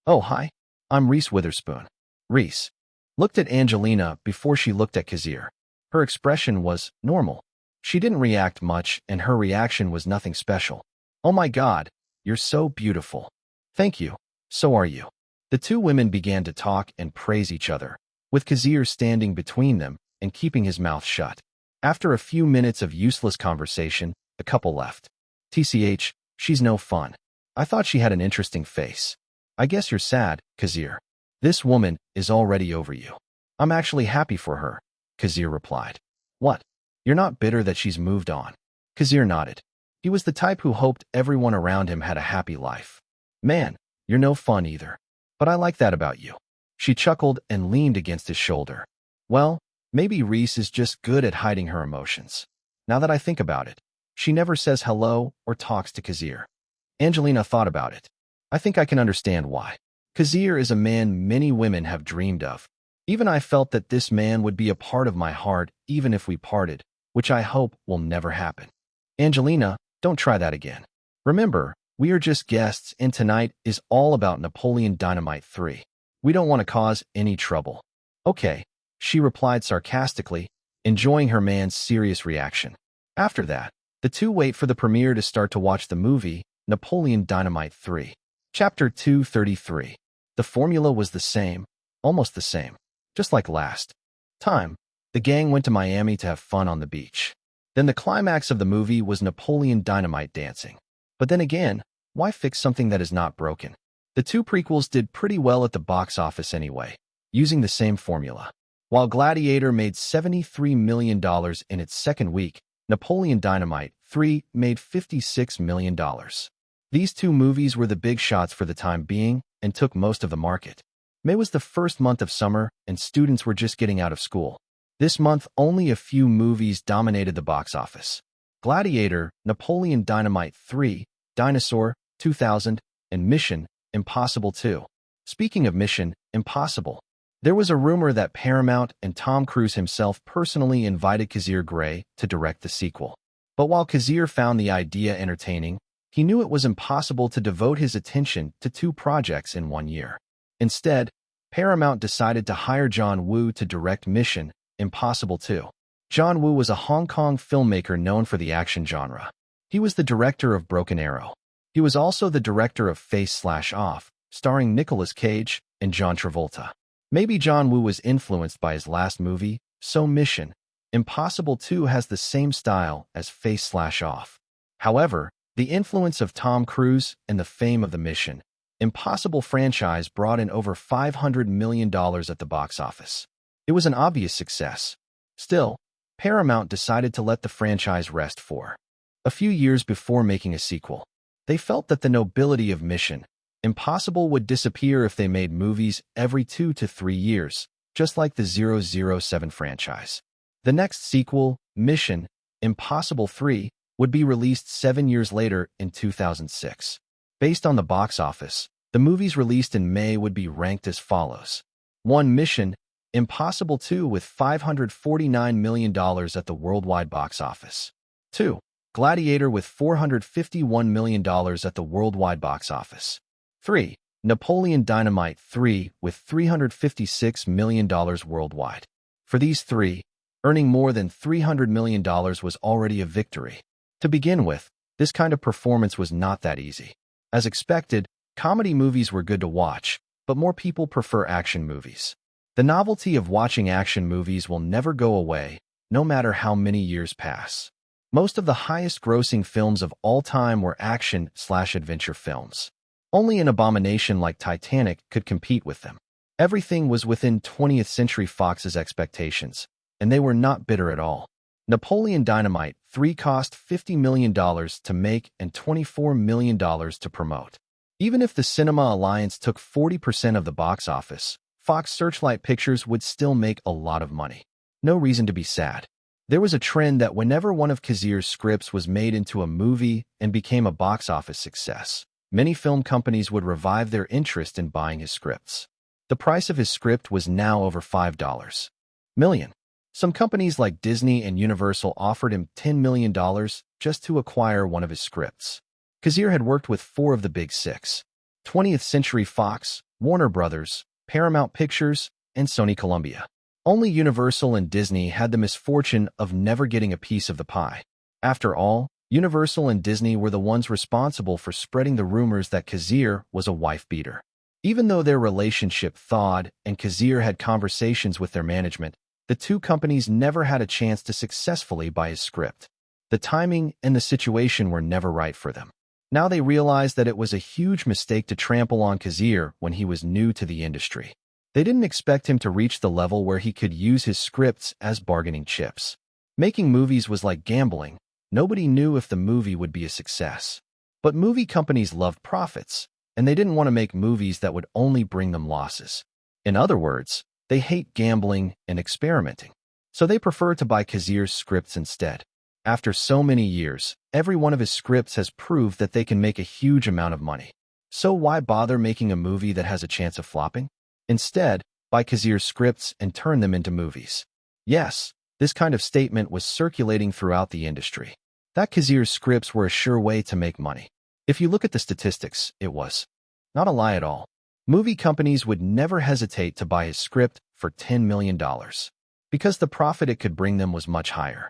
Oh, hi. I'm Reese Witherspoon. Reese looked at Angelina before she looked at Kazir. Her expression was normal. She didn't react much, and her reaction was nothing special. Oh my God, you're so beautiful. Thank you. So are you. The two women began to talk and praise each other, with Kazir standing between them and keeping his mouth shut. After a few minutes of useless conversation, the couple left. TCH, she's no fun. I thought she had an interesting face. I guess you're sad, Kazir. This woman is already over you. I'm actually happy for her, Kazir replied. What? You're not bitter that she's moved on? Kazir nodded. He was the type who hoped everyone around him had a happy life. Man, you're no fun either. But I like that about you. She chuckled and leaned against his shoulder. Well, maybe Reese is just good at hiding her emotions. Now that I think about it, she never says hello or talks to Kazir. Angelina thought about it. I think I can understand why. Kazir is a man many women have dreamed of. Even I felt that this man would be a part of my heart even if we parted, which I hope will never happen. Angelina, don't try that again. Remember, we are just guests, and tonight is all about Napoleon Dynamite 3. We don't want to cause any trouble. Okay, she replied sarcastically, enjoying her man's serious reaction. After that, the two wait for the premiere to start to watch the movie, Napoleon Dynamite 3. Chapter 233. The formula was the same, almost the same, just like last time. The gang went to Miami to have fun on the beach. Then the climax of the movie was Napoleon Dynamite dancing. But then again, why fix something that is not broken? The two prequels did pretty well at the box office anyway, using the same formula. While Gladiator made $73 million in its second week, Napoleon Dynamite 3 made $56 million. These two movies were the big shots for the time being and took most of the market. May was the first month of summer, and students were just getting out of school. This month, only a few movies dominated the box office. Gladiator, Napoleon Dynamite 3, Dinosaur, 2000, and Mission Impossible 2. Speaking of Mission Impossible, there was a rumor that Paramount and Tom Cruise himself personally invited Kazir Grey to direct the sequel. But while Kazir found the idea entertaining, he knew it was impossible to devote his attention to two projects in 1 year. Instead, Paramount decided to hire John Woo to direct Mission Impossible 2. John Woo was a Hong Kong filmmaker known for the action genre. He was the director of Broken Arrow. He was also the director of Face/Off, starring Nicolas Cage and John Travolta. Maybe John Woo was influenced by his last movie, so Mission Impossible 2 has the same style as Face/Off. However, the influence of Tom Cruise and the fame of the Mission Impossible franchise brought in over $500 million at the box office. It was an obvious success. Still, Paramount decided to let the franchise rest for a few years before making a sequel. They felt that the nobility of Mission Impossible would disappear if they made movies every 2 to 3 years, just like the 007 franchise. The next sequel, Mission: Impossible 3, would be released 7 years later in 2006. Based on the box office, the movies released in May would be ranked as follows. 1. Mission: Impossible 2 with $549 million at the worldwide box office. 2. Gladiator with $451 million at the worldwide box office. 3. Napoleon Dynamite 3 with $356 million worldwide. For these three, earning more than $300 million was already a victory. To begin with, this kind of performance was not that easy. As expected, comedy movies were good to watch, but more people prefer action movies. The novelty of watching action movies will never go away, no matter how many years pass. Most of the highest-grossing films of all time were action/adventure films. Only an abomination like Titanic could compete with them. Everything was within 20th Century Fox's expectations, and they were not bitter at all. Napoleon Dynamite 3 cost $50 million to make and $24 million to promote. Even if the Cinema Alliance took 40% of the box office, Fox Searchlight Pictures would still make a lot of money. No reason to be sad. There was a trend that whenever one of Kazir's scripts was made into a movie and became a box office success, many film companies would revive their interest in buying his scripts. The price of his script was now over $5 million. Some companies like Disney and Universal offered him $10 million just to acquire one of his scripts. Kazir had worked with 4 of the big 6: 20th Century Fox, Warner Brothers, Paramount Pictures, and Sony Columbia. Only Universal and Disney had the misfortune of never getting a piece of the pie. After all, Universal and Disney were the ones responsible for spreading the rumors that Kazir was a wife-beater. Even though their relationship thawed and Kazir had conversations with their management, the two companies never had a chance to successfully buy his script. The timing and the situation were never right for them. Now they realized that it was a huge mistake to trample on Kazir when he was new to the industry. They didn't expect him to reach the level where he could use his scripts as bargaining chips. Making movies was like gambling. Nobody knew if the movie would be a success. But movie companies loved profits, and they didn't want to make movies that would only bring them losses. In other words, they hate gambling and experimenting. So they prefer to buy Kazir's scripts instead. After so many years, every one of his scripts has proved that they can make a huge amount of money. So why bother making a movie that has a chance of flopping? Instead, buy Kazir's scripts and turn them into movies. Yes, this kind of statement was circulating throughout the industry. That Kazir's scripts were a sure way to make money. If you look at the statistics, it was not a lie at all. Movie companies would never hesitate to buy his script for $10 million, because the profit it could bring them was much higher.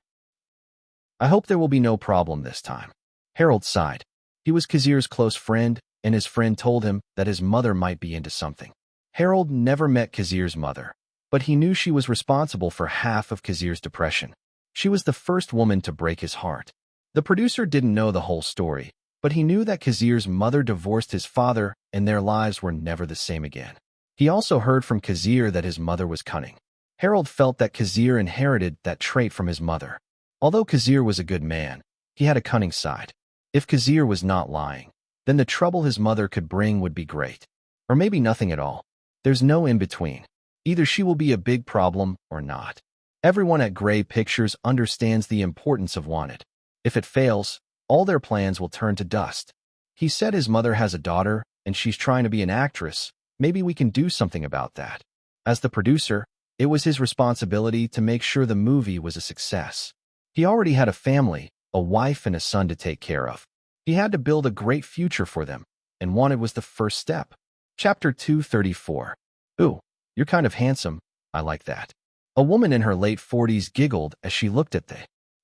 I hope there will be no problem this time. Harold sighed. He was Kazir's close friend, and his friend told him that his mother might be into something. Harold never met Kazir's mother, but he knew she was responsible for half of Kazir's depression. She was the first woman to break his heart. The producer didn't know the whole story, but he knew that Kazir's mother divorced his father and their lives were never the same again. He also heard from Kazir that his mother was cunning. Harold felt that Kazir inherited that trait from his mother. Although Kazir was a good man, he had a cunning side. If Kazir was not lying, then the trouble his mother could bring would be great. Or maybe nothing at all. There's no in-between. Either she will be a big problem or not. Everyone at Grey Pictures understands the importance of wanted. If it fails, all their plans will turn to dust. He said his mother has a daughter, and she's trying to be an actress. Maybe we can do something about that. As the producer, it was his responsibility to make sure the movie was a success. He already had a family, a wife and a son to take care of. He had to build a great future for them, and wanted was the first step. Chapter 234. Ooh, you're kind of handsome. I like that. A woman in her late 40s giggled as she looked at the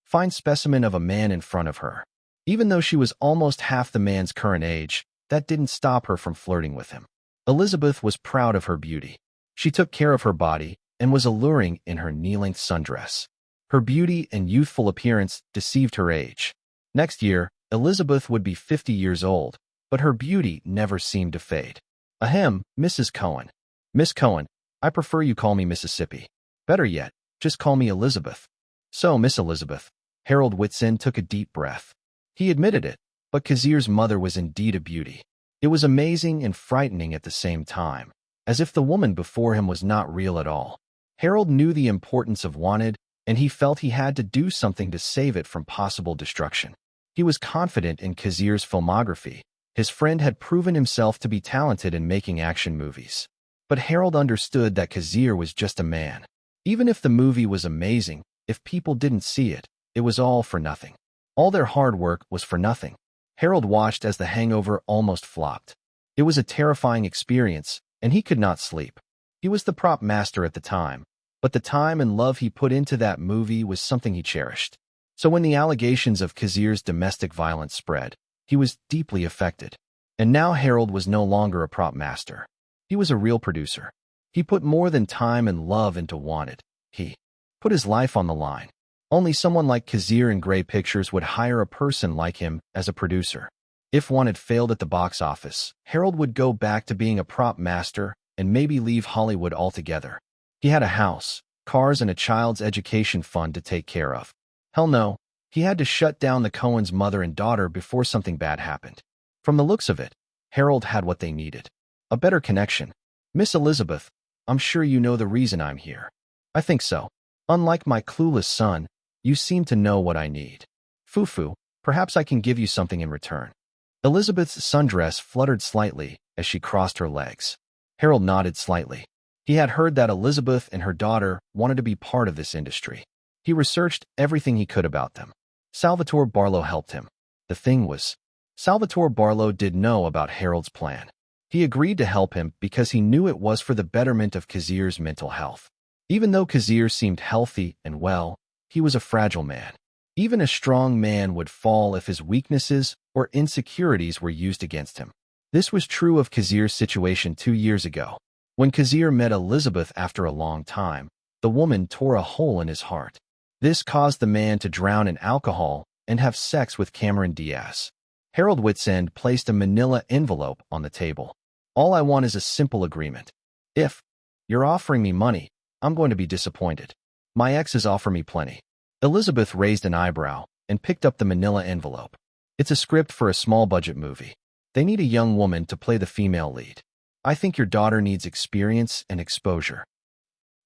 fine specimen of a man in front of her. Even though she was almost half the man's current age, that didn't stop her from flirting with him. Elizabeth was proud of her beauty. She took care of her body and was alluring in her knee-length sundress. Her beauty and youthful appearance deceived her age. Next year, Elizabeth would be 50 years old, but her beauty never seemed to fade. Ahem, Mrs. Cohen. Miss Cohen, I prefer you call me Mississippi. Better yet, just call me Elizabeth. So, Miss Elizabeth. Harold Whitson took a deep breath. He admitted it, but Kazir's mother was indeed a beauty. It was amazing and frightening at the same time, as if the woman before him was not real at all. Harold knew the importance of Wanted, and he felt he had to do something to save it from possible destruction. He was confident in Kazir's filmography. His friend had proven himself to be talented in making action movies. But Harold understood that Kazir was just a man. Even if the movie was amazing, if people didn't see it, it was all for nothing. All their hard work was for nothing. Harold watched as The Hangover almost flopped. It was a terrifying experience, and he could not sleep. He was the prop master at the time, but the time and love he put into that movie was something he cherished. So when the allegations of Kazir's domestic violence spread, he was deeply affected. And now Harold was no longer a prop master. He was a real producer. He put more than time and love into Wanted. He put his life on the line. Only someone like Kazir and Grey Pictures would hire a person like him as a producer. If Wanted failed at the box office, Harold would go back to being a prop master and maybe leave Hollywood altogether. He had a house, cars, and a child's education fund to take care of. Hell no, he had to shut down the Coens' mother and daughter before something bad happened. From the looks of it, Harold had what they needed. A better connection. Miss Elizabeth, I'm sure you know the reason I'm here. I think so. Unlike my clueless son, you seem to know what I need. Foo-foo, perhaps I can give you something in return. Elizabeth's sundress fluttered slightly as she crossed her legs. Harold nodded slightly. He had heard that Elizabeth and her daughter wanted to be part of this industry. He researched everything he could about them. Salvatore Barlow helped him. The thing was, Salvatore Barlow did know about Harold's plan. He agreed to help him because he knew it was for the betterment of Kazir's mental health. Even though Kazir seemed healthy and well, he was a fragile man. Even a strong man would fall if his weaknesses or insecurities were used against him. This was true of Kazir's situation 2 years ago. When Kazir met Elizabeth after a long time, the woman tore a hole in his heart. This caused the man to drown in alcohol and have sex with Cameron Diaz. Harold Whitsand placed a manila envelope on the table. All I want is a simple agreement. If you're offering me money, I'm going to be disappointed. My exes offer me plenty. Elizabeth raised an eyebrow and picked up the manila envelope. It's a script for a small-budget movie. They need a young woman to play the female lead. I think your daughter needs experience and exposure.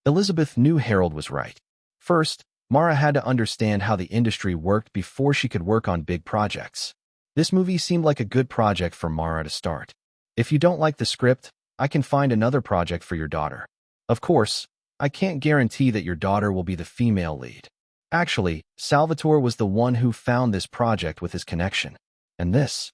Elizabeth knew Harold was right. First, Mara had to understand how the industry worked before she could work on big projects. This movie seemed like a good project for Mara to start. If you don't like the script, I can find another project for your daughter. Of course, I can't guarantee that your daughter will be the female lead. Actually, Salvatore was the one who found this project with his connection. And this.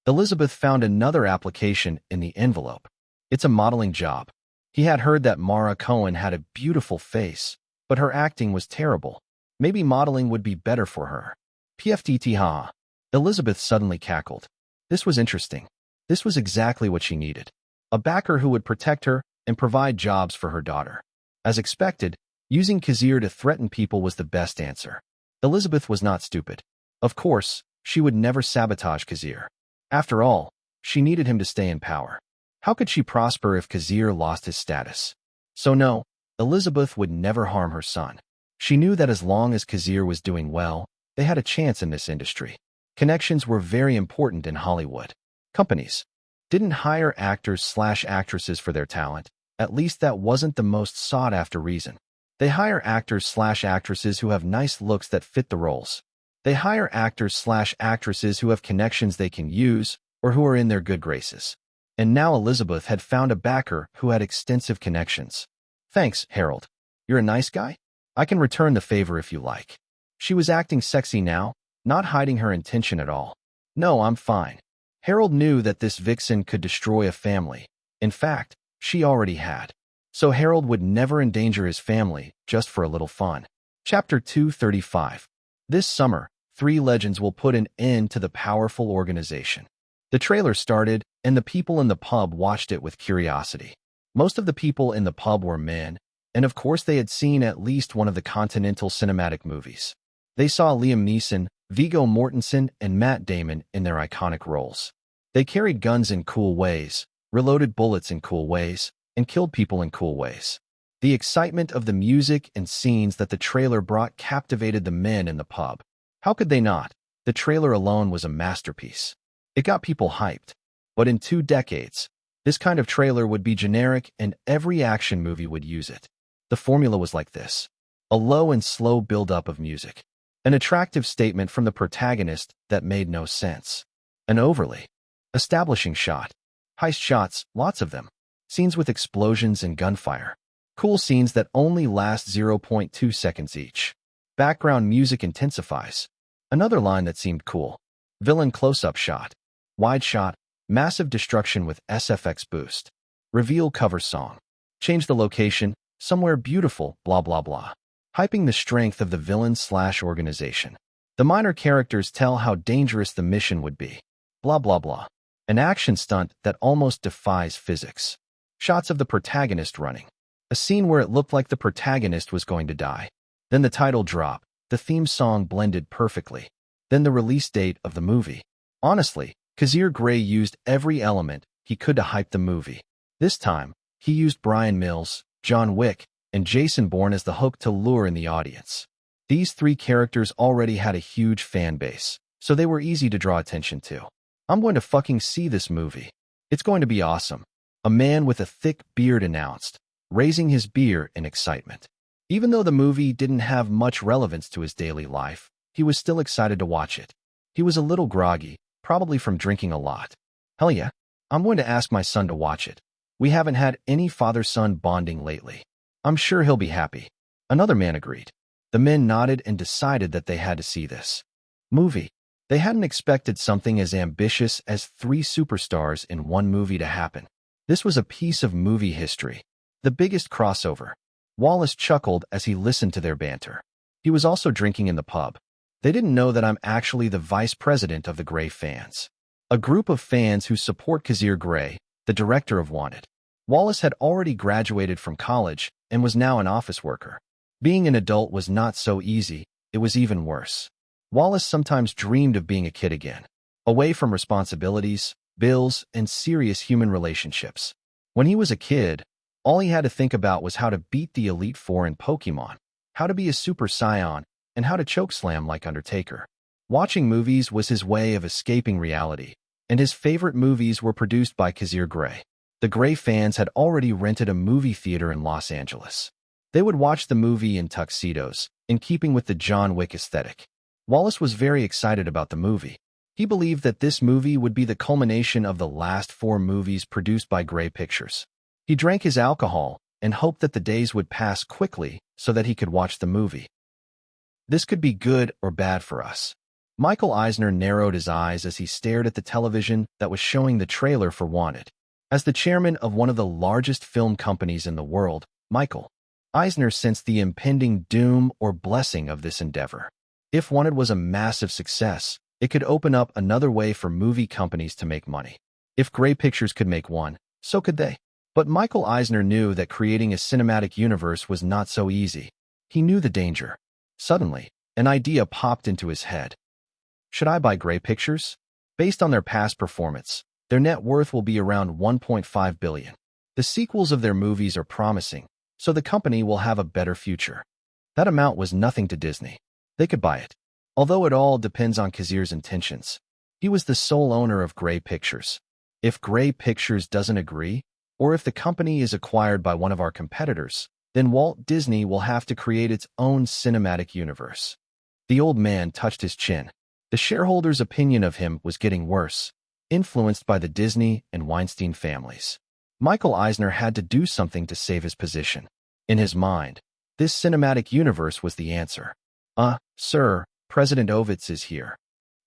Elizabeth found another application in the envelope. It's a modeling job. He had heard that Mara Cohen had a beautiful face, but her acting was terrible. Maybe modeling would be better for her. PFTT ha. Elizabeth suddenly cackled. This was interesting. This was exactly what she needed. A backer who would protect her and provide jobs for her daughter. As expected, using Kazir to threaten people was the best answer. Elizabeth was not stupid. Of course, she would never sabotage Kazir. After all, she needed him to stay in power. How could she prosper if Kazir lost his status? So no, Elizabeth would never harm her son. She knew that as long as Kazir was doing well, they had a chance in this industry. Connections were very important in Hollywood. Companies didn't hire actors/actresses for their talent. At least that wasn't the most sought-after reason. They hire actors/actresses who have nice looks that fit the roles. They hire actors/actresses who have connections they can use or who are in their good graces. And now Elizabeth had found a backer who had extensive connections. Thanks, Harold. You're a nice guy? I can return the favor if you like. She was acting sexy now, not hiding her intention at all. No, I'm fine. Harold knew that this vixen could destroy a family. In fact, she already had. So Harold would never endanger his family just for a little fun. Chapter 235. This summer, 3 Legends will put an end to the powerful organization. The trailer started, and the people in the pub watched it with curiosity. Most of the people in the pub were men, and of course they had seen at least one of the Continental cinematic movies. They saw Liam Neeson, Viggo Mortensen, and Matt Damon in their iconic roles. They carried guns in cool ways, reloaded bullets in cool ways, and killed people in cool ways. The excitement of the music and scenes that the trailer brought captivated the men in the pub. How could they not? The trailer alone was a masterpiece. It got people hyped. But in 2 decades, this kind of trailer would be generic and every action movie would use it. The The formula was like this: a low and slow build-up of music, an attractive statement from the protagonist that made no sense, an overly establishing shot, heist shots, lots of them, scenes with explosions and gunfire, cool scenes that only last 0.2 seconds each. Background music intensifies. Another line that seemed cool: villain close-up shot, wide shot, massive destruction with SFX boost, reveal cover song, change the location, somewhere beautiful, blah blah blah. Hyping the strength of the villain/organization. The minor characters tell how dangerous the mission would be. Blah blah blah. An action stunt that almost defies physics. Shots of the protagonist running. A scene where it looked like the protagonist was going to die. Then the title drop, the theme song blended perfectly. Then the release date of the movie. Honestly, Kazir Grey used every element he could to hype the movie. This time, he used Brian Mills, John Wick, and Jason Bourne as the hook to lure in the audience. These three characters already had a huge fan base, so they were easy to draw attention to. I'm going to fucking see this movie. It's going to be awesome. A man with a thick beard announced, raising his beer in excitement. Even though the movie didn't have much relevance to his daily life, he was still excited to watch it. He was a little groggy, probably from drinking a lot. Hell yeah, I'm going to ask my son to watch it. We haven't had any father-son bonding lately. I'm sure he'll be happy. Another man agreed. The men nodded and decided that they had to see this movie. They hadn't expected something as ambitious as 3 superstars in one movie to happen. This was a piece of movie history. The biggest crossover. Wallace chuckled as he listened to their banter. He was also drinking in the pub. They didn't know that I'm actually the vice president of the Grey fans. A group of fans who support Kazir Grey, the director of Wanted. Wallace had already graduated from college and was now an office worker. Being an adult was not so easy, it was even worse. Wallace sometimes dreamed of being a kid again, away from responsibilities, bills, and serious human relationships. When he was a kid, all he had to think about was how to beat the Elite Four in Pokemon, how to be a Super Saiyan, and how to chokeslam like Undertaker. Watching movies was his way of escaping reality, and his favorite movies were produced by Kazir Grey. The Grey fans had already rented a movie theater in Los Angeles. They would watch the movie in tuxedos, in keeping with the John Wick aesthetic. Wallace was very excited about the movie. He believed that this movie would be the culmination of the last 4 movies produced by Grey Pictures. He drank his alcohol and hoped that the days would pass quickly so that he could watch the movie. This could be good or bad for us. Michael Eisner narrowed his eyes as he stared at the television that was showing the trailer for Wanted. As the chairman of one of the largest film companies in the world, Michael Eisner sensed the impending doom or blessing of this endeavor. If Wanted was a massive success, it could open up another way for movie companies to make money. If Grey Pictures could make one, so could they. But Michael Eisner knew that creating a cinematic universe was not so easy. He knew the danger. Suddenly, an idea popped into his head. Should I buy Grey Pictures? Based on their past performance, their net worth will be around $1.5 billion. The sequels of their movies are promising, so the company will have a better future. That amount was nothing to Disney. They could buy it. Although it all depends on Kazir's intentions. He was the sole owner of Grey Pictures. If Grey Pictures doesn't agree, or if the company is acquired by one of our competitors, then Walt Disney will have to create its own cinematic universe. The old man touched his chin. The shareholders' opinion of him was getting worse, influenced by the Disney and Weinstein families. Michael Eisner had to do something to save his position. In his mind, this cinematic universe was the answer. Sir, President Ovitz is here.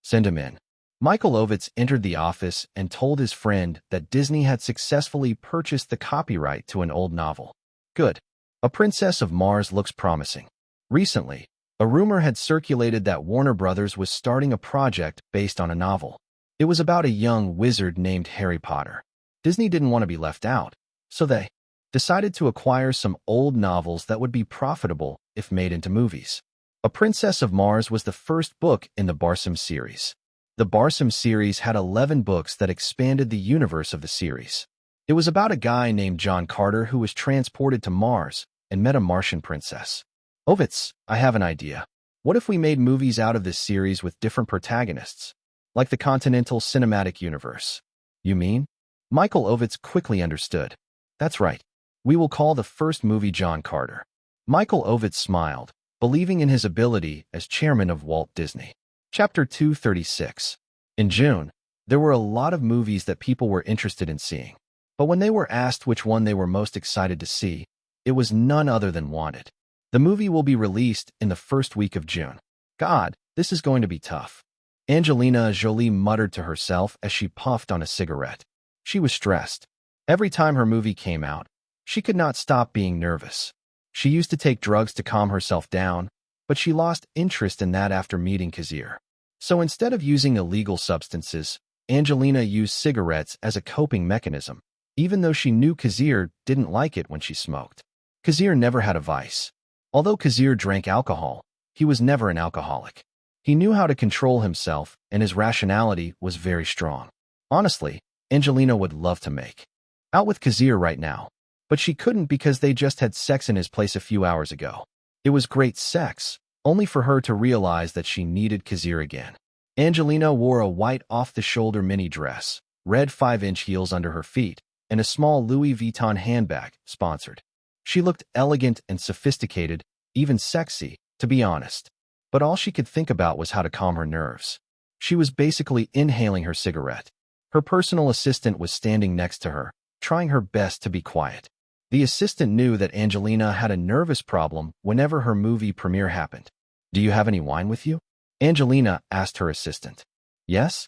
Send him in. Michael Ovitz entered the office and told his friend that Disney had successfully purchased the copyright to an old novel. Good. A Princess of Mars looks promising. Recently, a rumor had circulated that Warner Brothers was starting a project based on a novel. It was about a young wizard named Harry Potter. Disney didn't want to be left out, so they decided to acquire some old novels that would be profitable if made into movies. A Princess of Mars was the first book in the Barsom series. The Barsom series had 11 books that expanded the universe of the series. It was about a guy named John Carter who was transported to Mars and met a Martian princess. Ovitz, I have an idea. What if we made movies out of this series with different protagonists? Like the Continental Cinematic Universe. You mean? Michael Ovitz quickly understood. That's right. We will call the first movie John Carter. Michael Ovitz smiled, believing in his ability as chairman of Walt Disney. Chapter 236. In June, there were a lot of movies that people were interested in seeing. But when they were asked which one they were most excited to see, it was none other than Wanted. The movie will be released in the first week of June. God, this is going to be tough. Angelina Jolie muttered to herself as she puffed on a cigarette. She was stressed. Every time her movie came out, she could not stop being nervous. She used to take drugs to calm herself down, but she lost interest in that after meeting Kazir. So instead of using illegal substances, Angelina used cigarettes as a coping mechanism, even though she knew Kazir didn't like it when she smoked. Kazir never had a vice. Although Kazir drank alcohol, he was never an alcoholic. He knew how to control himself, and his rationality was very strong. Honestly, Angelina would love to make out with Kazir right now, but she couldn't because they just had sex in his place a few hours ago. It was great sex, only for her to realize that she needed Kazir again. Angelina wore a white off-the-shoulder mini dress, red 5-inch heels under her feet, and a small Louis Vuitton handbag, sponsored. She looked elegant and sophisticated, even sexy, to be honest. But all she could think about was how to calm her nerves. She was basically inhaling her cigarette. Her personal assistant was standing next to her, trying her best to be quiet. The assistant knew that Angelina had a nervous problem whenever her movie premiere happened. "Do you have any wine with you?" Angelina asked her assistant. "Yes?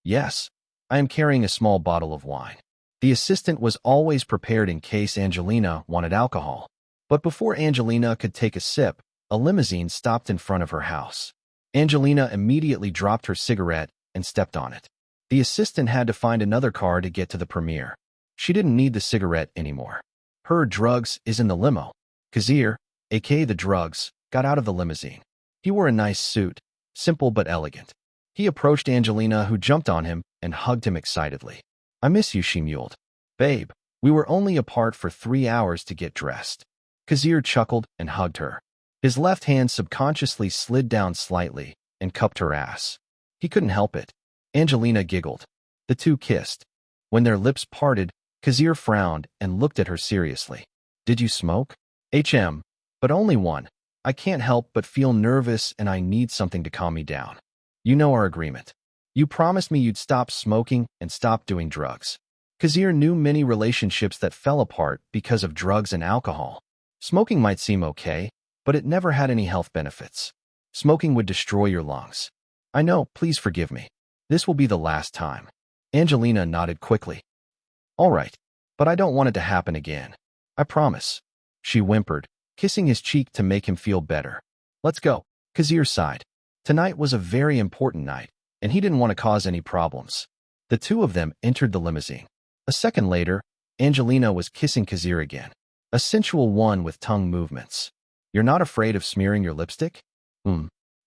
Yes. I am carrying a small bottle of wine." The assistant was always prepared in case Angelina wanted alcohol. But before Angelina could take a sip, a limousine stopped in front of her house. Angelina immediately dropped her cigarette and stepped on it. The assistant had to find another car to get to the premiere. She didn't need the cigarette anymore. Her drugs is in the limo. Kazir, aka the drugs, got out of the limousine. He wore a nice suit, simple but elegant. He approached Angelina, who jumped on him and hugged him excitedly. "I miss you," she mewed. "Babe, we were only apart for 3 hours to get dressed." Kazir chuckled and hugged her. His left hand subconsciously slid down slightly and cupped her ass. He couldn't help it. Angelina giggled. The two kissed. When their lips parted, Kazir frowned and looked at her seriously. "Did you smoke?" But only one. I can't help but feel nervous and I need something to calm me down." "You know our agreement. You promised me you'd stop smoking and stop doing drugs." Kazir knew many relationships that fell apart because of drugs and alcohol. Smoking might seem okay, but it never had any health benefits. Smoking would destroy your lungs. "I know, please forgive me. This will be the last time." Angelina nodded quickly. "All right, but I don't want it to happen again. I promise." She whimpered, kissing his cheek to make him feel better. "Let's go." Kazir sighed. Tonight was a very important night, and he didn't want to cause any problems. The two of them entered the limousine. A second later, Angelina was kissing Kazir again, a sensual one with tongue movements. "You're not afraid of smearing your lipstick?"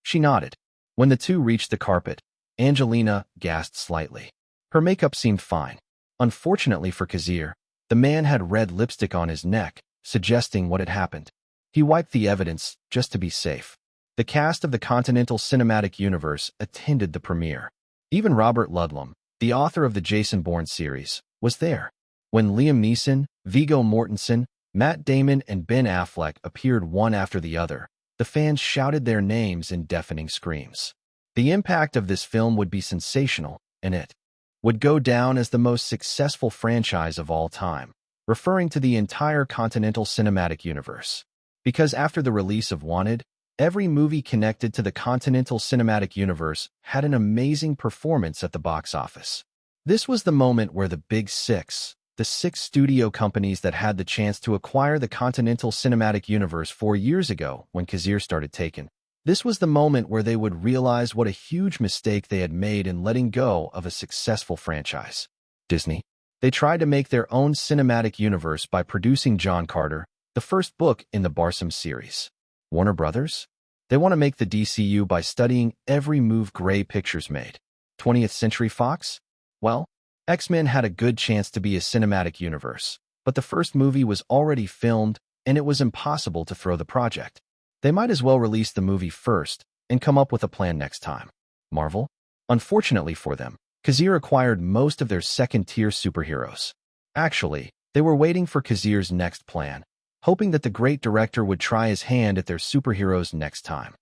She nodded. When the two reached the carpet, Angelina gasped slightly. Her makeup seemed fine. Unfortunately for Kazir, the man had red lipstick on his neck, suggesting what had happened. He wiped the evidence just to be safe. The cast of the Continental Cinematic Universe attended the premiere. Even Robert Ludlum, the author of the Jason Bourne series, was there. When Liam Neeson, Viggo Mortensen, Matt Damon, and Ben Affleck appeared one after the other, the fans shouted their names in deafening screams. The impact of this film would be sensational, and it would go down as the most successful franchise of all time, referring to the entire Continental Cinematic Universe. Because after the release of Wanted, every movie connected to the Continental Cinematic Universe had an amazing performance at the box office. This was the moment where the Big Six, the 6 studio companies that had the chance to acquire the Continental Cinematic Universe 4 years ago when Kazir started taking, this was the moment where they would realize what a huge mistake they had made in letting go of a successful franchise. Disney. They tried to make their own cinematic universe by producing John Carter, the first book in the Barsom series. Warner Brothers? They want to make the DCU by studying every move Grey Pictures made. 20th Century Fox? Well, X-Men had a good chance to be a cinematic universe, but the first movie was already filmed and it was impossible to throw the project. They might as well release the movie first and come up with a plan next time. Marvel? Unfortunately for them, Kazir acquired most of their second-tier superheroes. Actually, they were waiting for Kazir's next plan, hoping that the great director would try his hand at their superheroes next time.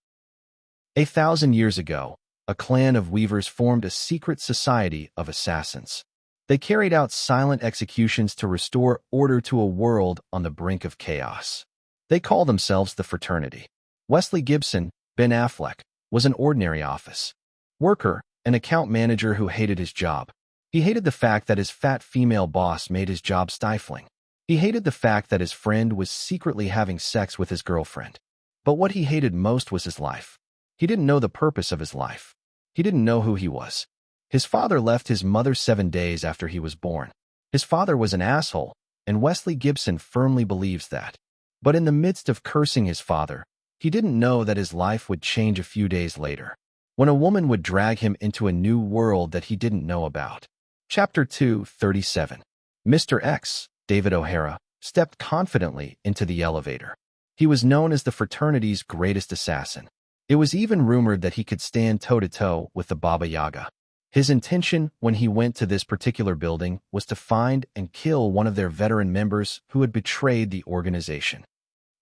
1,000 years ago, a clan of weavers formed a secret society of assassins. They carried out silent executions to restore order to a world on the brink of chaos. They call themselves the Fraternity. Wesley Gibson, Ben Affleck, was an ordinary office worker, an account manager who hated his job. He hated the fact that his fat female boss made his job stifling. He hated the fact that his friend was secretly having sex with his girlfriend. But what he hated most was his life. He didn't know the purpose of his life. He didn't know who he was. His father left his mother 7 days after he was born. His father was an asshole, and Wesley Gibson firmly believes that. But in the midst of cursing his father, he didn't know that his life would change a few days later, when a woman would drag him into a new world that he didn't know about. Chapter 237. Mr. X, David O'Hara, stepped confidently into the elevator. He was known as the fraternity's greatest assassin. It was even rumored that he could stand toe-to-toe with the Baba Yaga. His intention when he went to this particular building was to find and kill one of their veteran members who had betrayed the organization.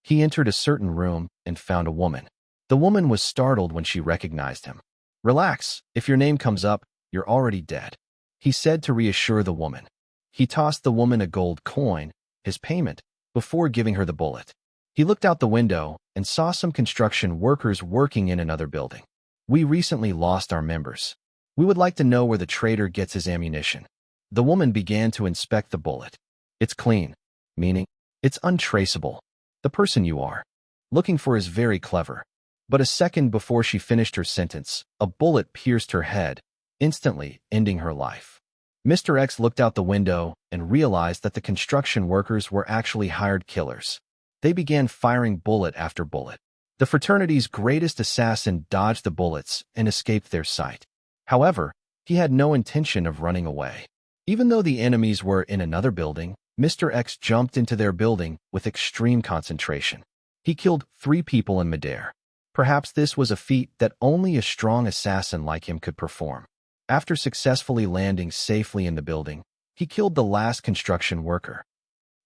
He entered a certain room and found a woman. The woman was startled when she recognized him. "Relax, if your name comes up, you're already dead," he said to reassure the woman. He tossed the woman a gold coin, his payment, before giving her the bullet. He looked out the window and saw some construction workers working in another building. "We recently lost our members. We would like to know where the traitor gets his ammunition." The woman began to inspect the bullet. "It's clean," meaning it's untraceable. "The person you are looking for is very clever." But a second before she finished her sentence, a bullet pierced her head, instantly ending her life. Mr. X looked out the window and realized that the construction workers were actually hired killers. They began firing bullet after bullet. The fraternity's greatest assassin dodged the bullets and escaped their sight. However, he had no intention of running away. Even though the enemies were in another building, Mr. X jumped into their building with extreme concentration. He killed 3 people in midair. Perhaps this was a feat that only a strong assassin like him could perform. After successfully landing safely in the building, he killed the last construction worker.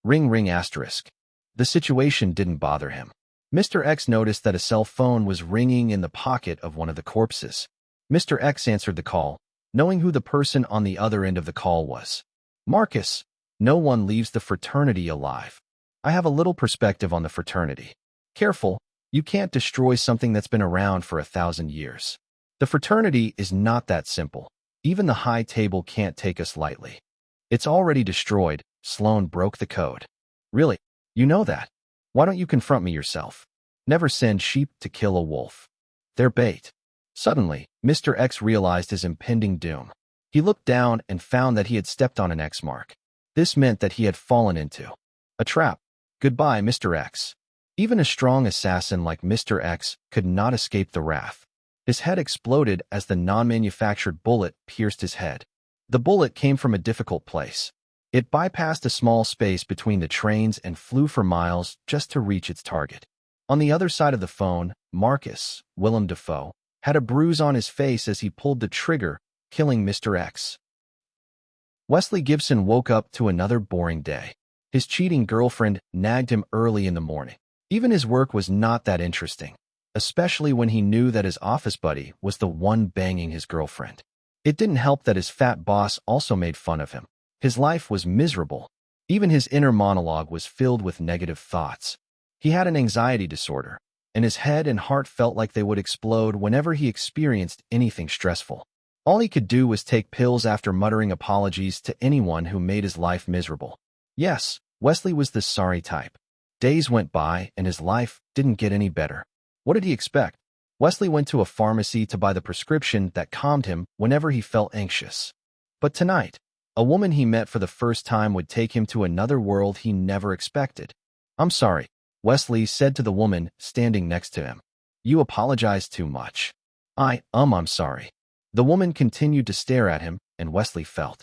Ring ring asterisk. The situation didn't bother him. Mr. X noticed that a cell phone was ringing in the pocket of one of the corpses. Mr. X answered the call, knowing who the person on the other end of the call was. "Marcus, no one leaves the fraternity alive. I have a little perspective on the fraternity. Careful, you can't destroy something that's been around for 1,000 years. The fraternity is not that simple. Even the high table can't take us lightly. It's already destroyed." Sloan broke the code. "Really? You know that? Why don't you confront me yourself? Never send sheep to kill a wolf. They're bait." Suddenly, Mr. X realized his impending doom. He looked down and found that he had stepped on an X mark. This meant that he had fallen into a trap. Goodbye, Mr. X. Even a strong assassin like Mr. X could not escape the wrath. His head exploded as the non-manufactured bullet pierced his head. The bullet came from a difficult place. It bypassed a small space between the trains and flew for miles just to reach its target. On the other side of the phone, Marcus, Willem Dafoe, had a bruise on his face as he pulled the trigger, killing Mr. X. Wesley Gibson woke up to another boring day. His cheating girlfriend nagged him early in the morning. Even his work was not that interesting, especially when he knew that his office buddy was the one banging his girlfriend. It didn't help that his fat boss also made fun of him. His life was miserable. Even his inner monologue was filled with negative thoughts. He had an anxiety disorder, and his head and heart felt like they would explode whenever he experienced anything stressful. All he could do was take pills after muttering apologies to anyone who made his life miserable. Yes, Wesley was the sorry type. Days went by, and his life didn't get any better. What did he expect? Wesley went to a pharmacy to buy the prescription that calmed him whenever he felt anxious. But tonight, a woman he met for the first time would take him to another world he never expected. "I'm sorry," Wesley said to the woman standing next to him. "You apologize too much." I'm sorry." The woman continued to stare at him, and Wesley felt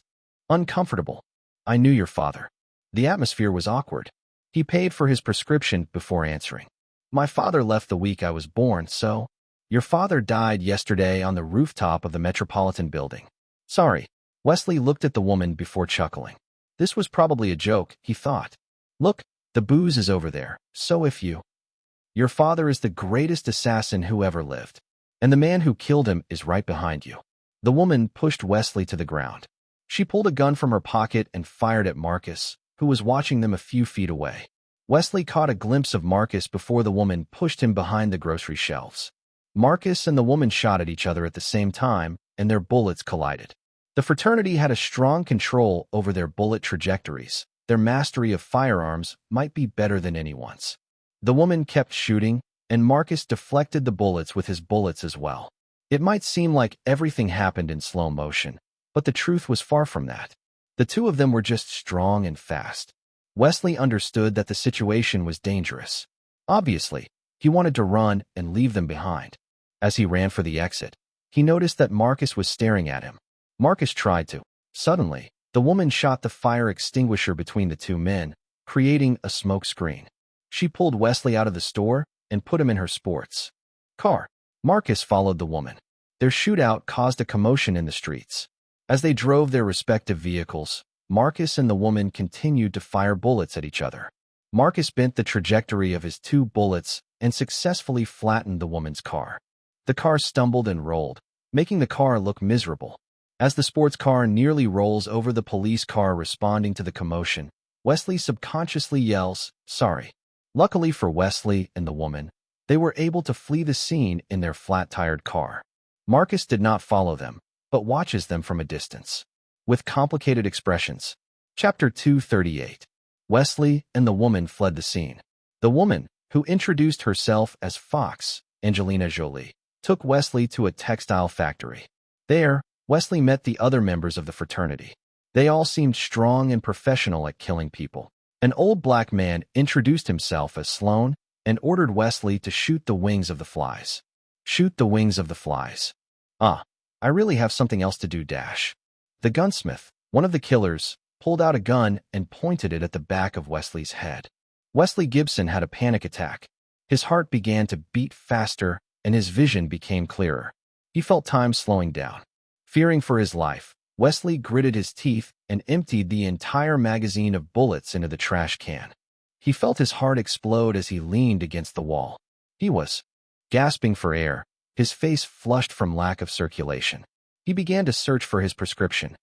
uncomfortable. "I knew your father." The atmosphere was awkward. He paid for his prescription before answering. "My father left the week I was born, so—" "Your father died yesterday on the rooftop of the Metropolitan Building." "Sorry." Wesley looked at the woman before chuckling. This was probably a joke, he thought. "Look, The booze is over there, so if your father is the greatest assassin who ever lived, and the man who killed him is right behind you." The woman pushed Wesley to the ground. She pulled a gun from her pocket and fired at Marcus, who was watching them a few feet away. Wesley caught a glimpse of Marcus before the woman pushed him behind the grocery shelves. Marcus and the woman shot at each other at the same time, and their bullets collided. The fraternity had a strong control over their bullet trajectories. Their mastery of firearms might be better than anyone's. The woman kept shooting, and Marcus deflected the bullets with his bullets as well. It might seem like everything happened in slow motion, but the truth was far from that. The two of them were just strong and fast. Wesley understood that the situation was dangerous. Obviously, he wanted to run and leave them behind. As he ran for the exit, he noticed that Marcus was staring at him. Marcus tried to. Suddenly, the woman shot the fire extinguisher between the two men, creating a smoke screen. She pulled Wesley out of the store and put him in her sports car. Marcus followed the woman. Their shootout caused a commotion in the streets. As they drove their respective vehicles, Marcus and the woman continued to fire bullets at each other. Marcus bent the trajectory of his two bullets and successfully flattened the woman's car. The car stumbled and rolled, making the car look miserable. As the sports car nearly rolls over the police car responding to the commotion, Wesley subconsciously yells, "Sorry." Luckily for Wesley and the woman, they were able to flee the scene in their flat-tired car. Marcus did not follow them, but watches them from a distance. With complicated expressions. Chapter 238. Wesley and the woman fled the scene. The woman, who introduced herself as Fox, Angelina Jolie, took Wesley to a textile factory. There, Wesley met the other members of the fraternity. They all seemed strong and professional at killing people. An old black man introduced himself as Sloan and ordered Wesley to shoot the wings of the flies. Shoot the wings of the flies. I really have something else to do. The gunsmith, one of the killers, pulled out a gun and pointed it at the back of Wesley's head. Wesley Gibson had a panic attack. His heart began to beat faster and his vision became clearer. He felt time slowing down. Fearing for his life, Wesley gritted his teeth and emptied the entire magazine of bullets into the trash can. He felt his heart explode as he leaned against the wall. He was gasping for air, his face flushed from lack of circulation. He began to search for his prescription.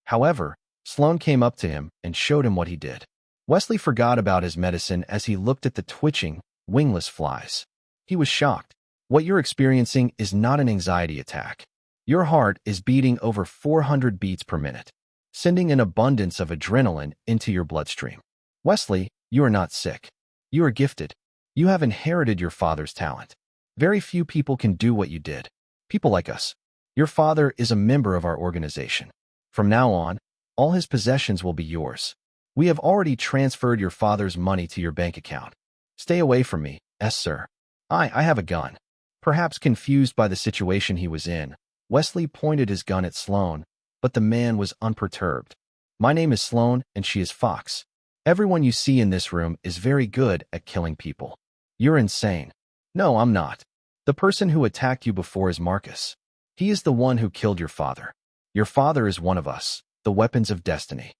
However, Sloan came up to him and showed him what he did. Wesley forgot about his medicine as he looked at the twitching, wingless flies. He was shocked. What you're experiencing is not an anxiety attack. Your heart is beating over 400 beats per minute, sending an abundance of adrenaline into your bloodstream. Wesley, you are not sick. You are gifted. You have inherited your father's talent. Very few people can do what you did. People like us. Your father is a member of our organization. From now on, all his possessions will be yours. We have already transferred your father's money to your bank account. Stay away from me, sir. I have a gun. Perhaps confused by the situation he was in, Wesley pointed his gun at Sloan, but the man was unperturbed. My name is Sloan, and she is Fox. Everyone you see in this room is very good at killing people. You're insane. No, I'm not. The person who attacked you before is Marcus. He is the one who killed your father. Your father is one of us, the weapons of destiny.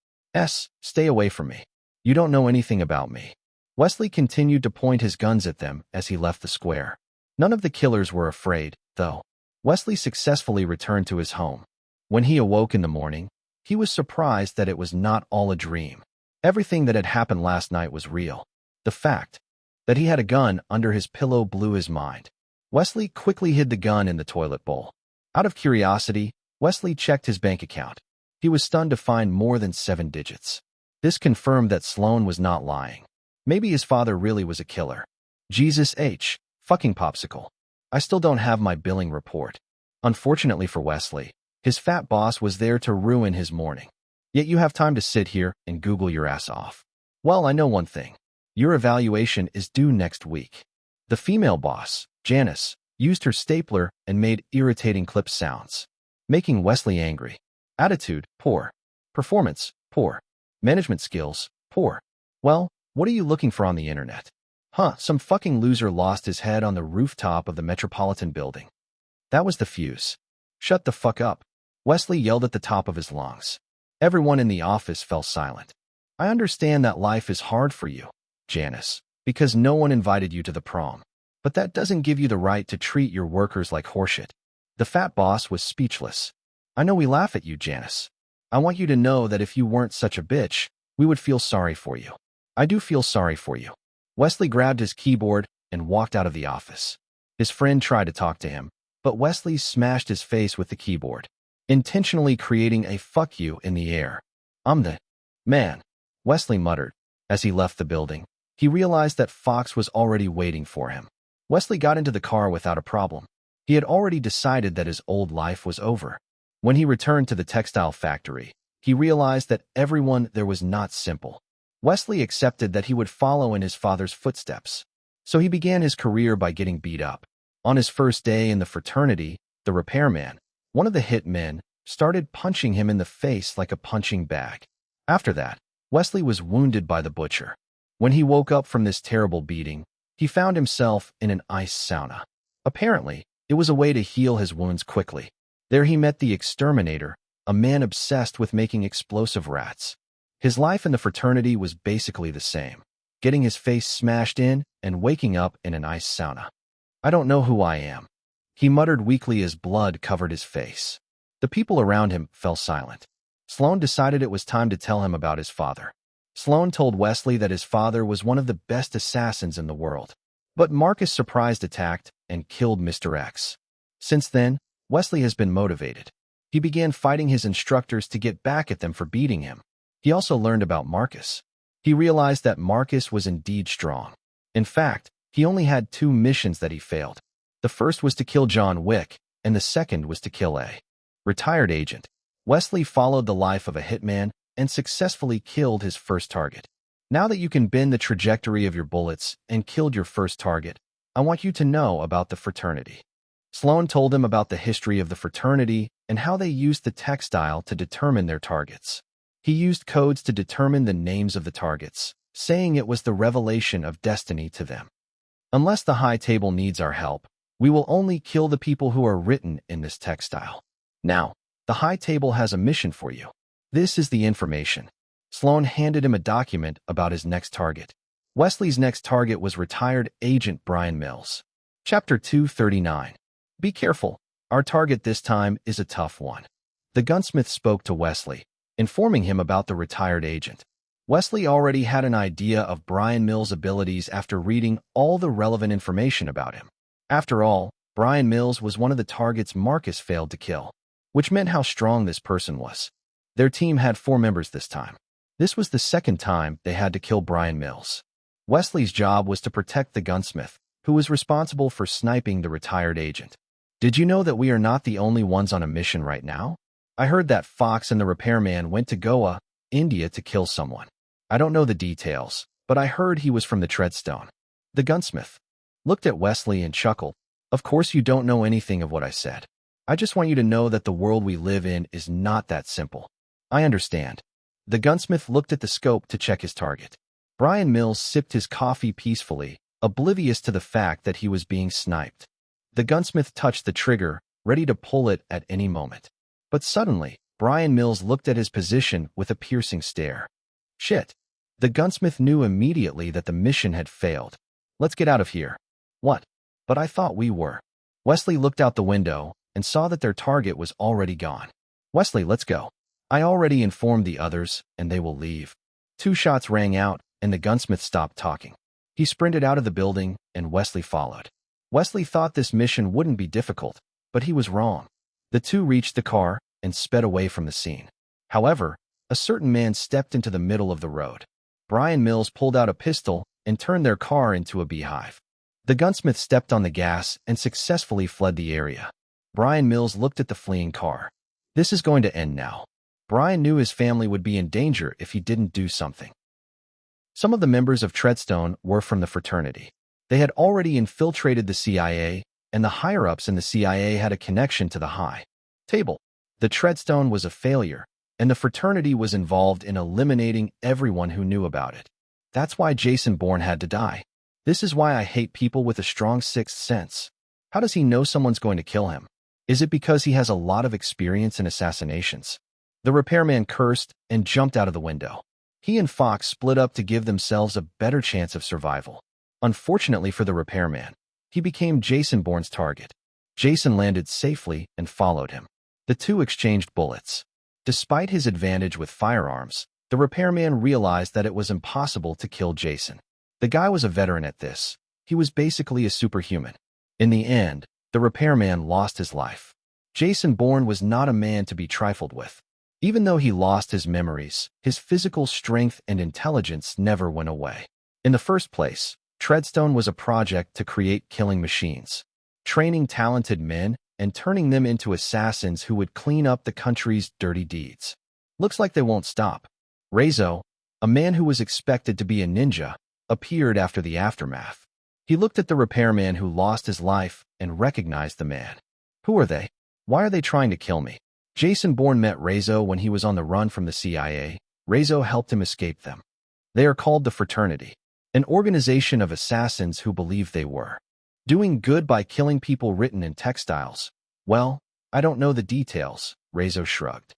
Stay away from me. You don't know anything about me. Wesley continued to point his guns at them as he left the square. None of the killers were afraid, though. Wesley successfully returned to his home. When he awoke in the morning, he was surprised that it was not all a dream. Everything that had happened last night was real. The fact that he had a gun under his pillow blew his mind. Wesley quickly hid the gun in the toilet bowl. Out of curiosity, Wesley checked his bank account. He was stunned to find more than 7 digits. This confirmed that Sloan was not lying. Maybe his father really was a killer. Jesus H. Fucking popsicle. I still don't have my billing report. Unfortunately for Wesley, his fat boss was there to ruin his morning. Yet you have time to sit here and Google your ass off. Well, I know one thing. Your evaluation is due next week. The female boss, Janice, used her stapler and made irritating clip sounds, making Wesley angry. Attitude, poor. Performance, poor. Management skills, poor. Well, what are you looking for on the internet? Some fucking loser lost his head on the rooftop of the Metropolitan building. That was the fuse. Shut the fuck up. Wesley yelled at the top of his lungs. Everyone in the office fell silent. I understand that life is hard for you. Janice, because no one invited you to the prom. But that doesn't give you the right to treat your workers like horseshit. The fat boss was speechless. I know we laugh at you, Janice. I want you to know that if you weren't such a bitch, we would feel sorry for you. I do feel sorry for you. Wesley grabbed his keyboard and walked out of the office. His friend tried to talk to him, but Wesley smashed his face with the keyboard, intentionally creating a fuck you in the air. I'm the man, Wesley muttered. As he left the building, he realized that Fox was already waiting for him. Wesley got into the car without a problem. He had already decided that his old life was over. When he returned to the textile factory, he realized that everyone there was not simple. Wesley accepted that he would follow in his father's footsteps. So he began his career by getting beat up. On his first day in the fraternity, the repairman, one of the hit men, started punching him in the face like a punching bag. After that, Wesley was wounded by the butcher. When he woke up from this terrible beating, he found himself in an ice sauna. Apparently, it was a way to heal his wounds quickly. There he met the exterminator, a man obsessed with making explosive rats. His life in the fraternity was basically the same, getting his face smashed in and waking up in an ice sauna. I don't know who I am, he muttered weakly as blood covered his face. The people around him fell silent. Sloan decided it was time to tell him about his father. Sloan told Wesley that his father was one of the best assassins in the world. But Marcus surprise attacked and killed Mr. X. Since then, Wesley has been motivated. He began fighting his instructors to get back at them for beating him. He also learned about Marcus. He realized that Marcus was indeed strong. In fact, he only had 2 missions that he failed. The first was to kill John Wick, and the second was to kill a retired agent. Wesley followed the life of a hitman and successfully killed his first target. Now that you can bend the trajectory of your bullets and killed your first target, I want you to know about the fraternity. Sloan told him about the history of the fraternity and how they used the textile to determine their targets. He used codes to determine the names of the targets, saying it was the revelation of destiny to them. Unless the high table needs our help, we will only kill the people who are written in this textile. Now, the high table has a mission for you. This is the information. Sloan handed him a document about his next target. Wesley's next target was retired agent Brian Mills. Chapter 239. Be careful. Our target this time is a tough one. The gunsmith spoke to Wesley, informing him about the retired agent. Wesley already had an idea of Brian Mills' abilities after reading all the relevant information about him. After all, Brian Mills was one of the targets Marcus failed to kill, which meant how strong this person was. Their team had 4 members this time. This was the second time they had to kill Brian Mills. Wesley's job was to protect the gunsmith, who was responsible for sniping the retired agent. Did you know that we are not the only ones on a mission right now? I heard that Fox and the repairman went to Goa, India to kill someone. I don't know the details, but I heard he was from the Treadstone. The gunsmith looked at Wesley and chuckled. Of course you don't know anything of what I said. I just want you to know that the world we live in is not that simple. I understand. The gunsmith looked at the scope to check his target. Brian Mills sipped his coffee peacefully, oblivious to the fact that he was being sniped. The gunsmith touched the trigger, ready to pull it at any moment. But suddenly, Brian Mills looked at his position with a piercing stare. Shit. The gunsmith knew immediately that the mission had failed. Let's get out of here. What? But I thought we were. Wesley looked out the window and saw that their target was already gone. Wesley, let's go. I already informed the others, and they will leave. 2 shots rang out, and the gunsmith stopped talking. He sprinted out of the building, and Wesley followed. Wesley thought this mission wouldn't be difficult, but he was wrong. The 2 reached the car and sped away from the scene. However, a certain man stepped into the middle of the road. Brian Mills pulled out a pistol and turned their car into a beehive. The gunsmith stepped on the gas and successfully fled the area. Brian Mills looked at the fleeing car. This is going to end now. Brian knew his family would be in danger if he didn't do something. Some of the members of Treadstone were from the fraternity. They had already infiltrated the CIA, and the higher-ups in the CIA had a connection to the high table. The Treadstone was a failure, and the fraternity was involved in eliminating everyone who knew about it. That's why Jason Bourne had to die. This is why I hate people with a strong sixth sense. How does he know someone's going to kill him? Is it because he has a lot of experience in assassinations? The repairman cursed and jumped out of the window. He and Fox split up to give themselves a better chance of survival. Unfortunately for the repairman, he became Jason Bourne's target. Jason landed safely and followed him. The two exchanged bullets. Despite his advantage with firearms, the repairman realized that it was impossible to kill Jason. The guy was a veteran at this. He was basically a superhuman. In the end, the repairman lost his life. Jason Bourne was not a man to be trifled with. Even though he lost his memories, his physical strength and intelligence never went away. In the first place, Treadstone was a project to create killing machines, training talented men and turning them into assassins who would clean up the country's dirty deeds. Looks like they won't stop. Rezo, a man who was expected to be a ninja, appeared after the aftermath. He looked at the repairman who lost his life and recognized the man. Who are they? Why are they trying to kill me? Jason Bourne met Rezo when he was on the run from the CIA. Rezo helped him escape them. They are called the Fraternity, an organization of assassins who believe they were doing good by killing people written in textiles. Well, I don't know the details, Rezo shrugged.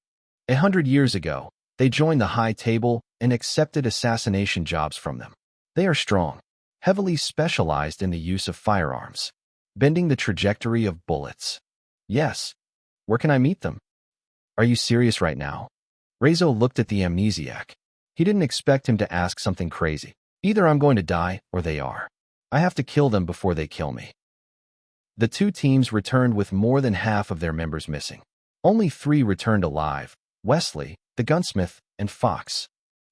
100 years ago, they joined the High Table and accepted assassination jobs from them. They are strong, heavily specialized in the use of firearms, bending the trajectory of bullets. Yes. Where can I meet them? Are you serious right now? Rezo looked at the amnesiac. He didn't expect him to ask something crazy. Either I'm going to die or they are. I have to kill them before they kill me. The two teams returned with more than half of their members missing. Only 3 returned alive: Wesley, the gunsmith, and Fox.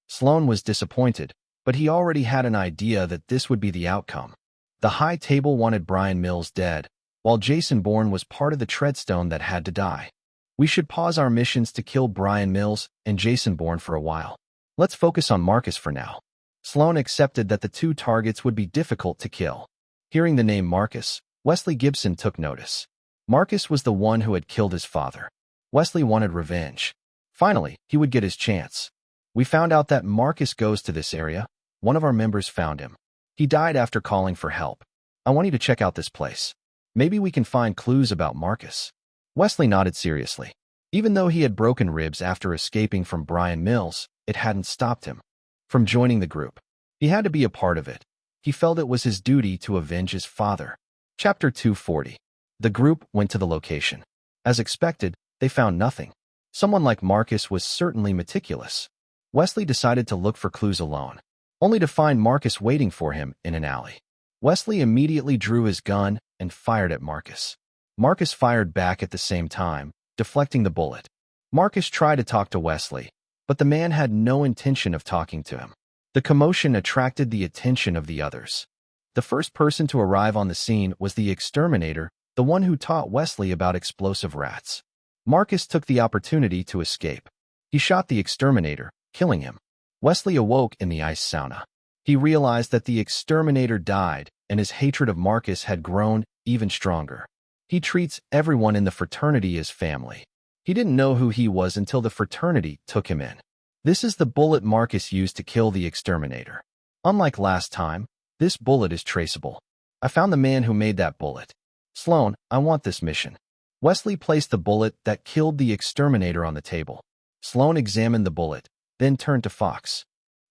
Sloan was disappointed, but he already had an idea that this would be the outcome. The High Table wanted Brian Mills dead, while Jason Bourne was part of the Treadstone that had to die. We should pause our missions to kill Brian Mills and Jason Bourne for a while. Let's focus on Marcus for now. Sloan accepted that the two targets would be difficult to kill. Hearing the name Marcus, Wesley Gibson took notice. Marcus was the one who had killed his father. Wesley wanted revenge. Finally, he would get his chance. We found out that Marcus goes to this area. One of our members found him. He died after calling for help. I want you to check out this place. Maybe we can find clues about Marcus. Wesley nodded seriously. Even though he had broken ribs after escaping from Brian Mills, it hadn't stopped him from joining the group. He had to be a part of it. He felt it was his duty to avenge his father. Chapter 240. The group went to the location. As expected, they found nothing. Someone like Marcus was certainly meticulous. Wesley decided to look for clues alone, only to find Marcus waiting for him in an alley. Wesley immediately drew his gun and fired at Marcus. Marcus fired back at the same time, deflecting the bullet. Marcus tried to talk to Wesley, but the man had no intention of talking to him. The commotion attracted the attention of the others. The first person to arrive on the scene was the exterminator, the one who taught Wesley about explosive rats. Marcus took the opportunity to escape. He shot the exterminator, killing him. Wesley awoke in the ice sauna. He realized that the exterminator died, and his hatred of Marcus had grown even stronger. He treats everyone in the fraternity as family. He didn't know who he was until the fraternity took him in. This is the bullet Marcus used to kill the exterminator. Unlike last time, this bullet is traceable. I found the man who made that bullet. Sloan, I want this mission. Wesley placed the bullet that killed the exterminator on the table. Sloan examined the bullet, then turned to Fox.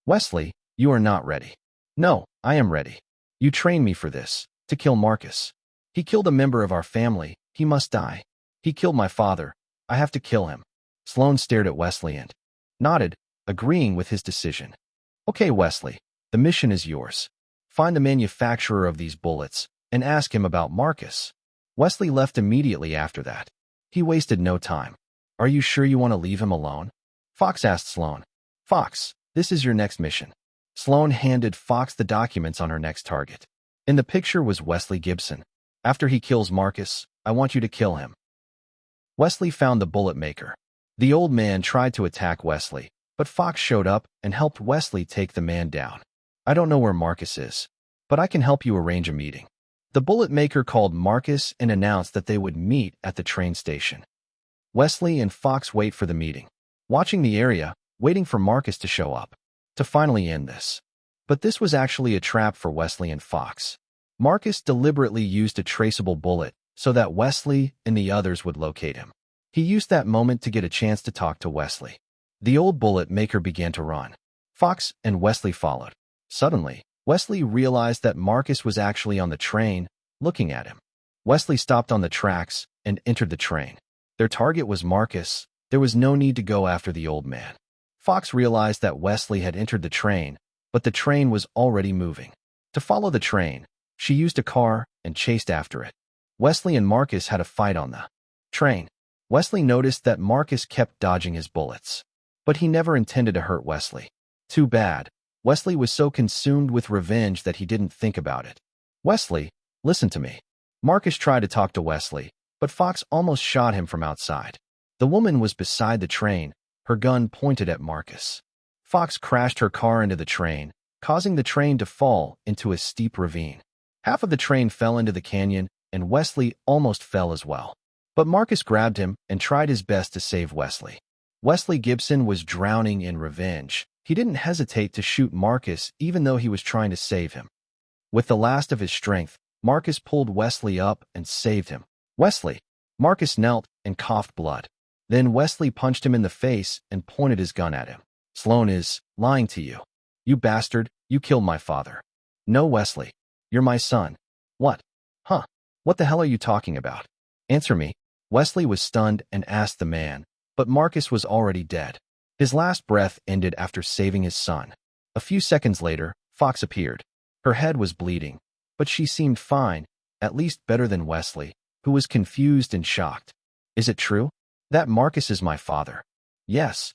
Wesley, you are not ready. No, I am ready. You trained me for this, to kill Marcus. He killed a member of our family. He must die. He killed my father. I have to kill him. Sloan stared at Wesley and nodded, agreeing with his decision. Okay, Wesley, the mission is yours. Find the manufacturer of these bullets and ask him about Marcus. Wesley left immediately after that. He wasted no time. Are you sure you want to leave him alone? Fox asked Sloan. Fox, this is your next mission. Sloan handed Fox the documents on her next target. In the picture was Wesley Gibson. After he kills Marcus, I want you to kill him. Wesley found the bullet maker. The old man tried to attack Wesley, but Fox showed up and helped Wesley take the man down. I don't know where Marcus is, but I can help you arrange a meeting. The bullet maker called Marcus and announced that they would meet at the train station. Wesley and Fox wait for the meeting, watching the area, waiting for Marcus to show up, to finally end this. But this was actually a trap for Wesley and Fox. Marcus deliberately used a traceable bullet so that Wesley and the others would locate him. He used that moment to get a chance to talk to Wesley. The old bullet maker began to run. Fox and Wesley followed. Suddenly, Wesley realized that Marcus was actually on the train, looking at him. Wesley stopped on the tracks and entered the train. Their target was Marcus. There was no need to go after the old man. Fox realized that Wesley had entered the train, but the train was already moving. To follow the train, she used a car and chased after it. Wesley and Marcus had a fight on the train. Wesley noticed that Marcus kept dodging his bullets, but he never intended to hurt Wesley. Too bad. Wesley was so consumed with revenge that he didn't think about it. Wesley, listen to me. Marcus tried to talk to Wesley, but Fox almost shot him from outside. The woman was beside the train, her gun pointed at Marcus. Fox crashed her car into the train, causing the train to fall into a steep ravine. Half of the train fell into the canyon, and Wesley almost fell as well. But Marcus grabbed him and tried his best to save Wesley. Wesley Gibson was drowning in revenge. He didn't hesitate to shoot Marcus even though he was trying to save him. With the last of his strength, Marcus pulled Wesley up and saved him. Wesley! Marcus knelt and coughed blood. Then Wesley punched him in the face and pointed his gun at him. Sloan is lying to you. You bastard, you killed my father. No, Wesley. You're my son. What? Huh? What the hell are you talking about? Answer me. Wesley was stunned and asked the man, but Marcus was already dead. His last breath ended after saving his son. A few seconds later, Fox appeared. Her head was bleeding, but she seemed fine, at least better than Wesley, who was confused and shocked. Is it true? That Marcus is my father. Yes.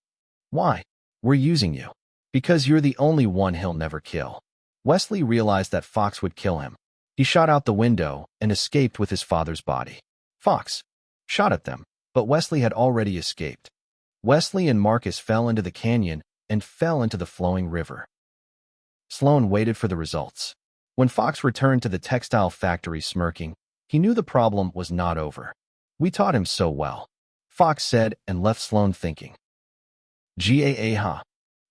Why? We're using you. Because you're the only one he'll never kill. Wesley realized that Fox would kill him. He shot out the window and escaped with his father's body. Fox shot at them, but Wesley had already escaped. Wesley and Marcus fell into the canyon and fell into the flowing river. Sloan waited for the results. When Fox returned to the textile factory smirking, he knew the problem was not over. We taught him so well, Fox said and left Sloan thinking. Huh?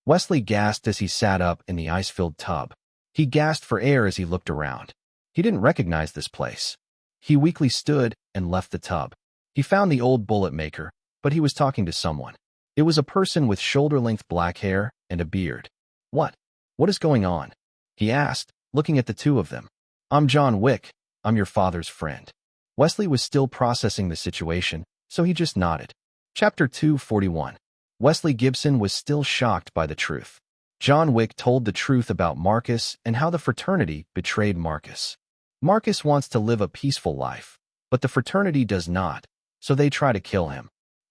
Wesley gasped as he sat up in the ice-filled tub. He gasped for air as he looked around. He didn't recognize this place. He weakly stood and left the tub. He found the old bullet maker, but he was talking to someone. It was a person with shoulder-length black hair and a beard. What? What is going on? He asked, looking at the two of them. I'm John Wick. I'm your father's friend. Wesley was still processing the situation, so he just nodded. Chapter 241. Wesley Gibson was still shocked by the truth. John Wick told the truth about Marcus and how the fraternity betrayed Marcus. Marcus wants to live a peaceful life, but the fraternity does not, so they try to kill him.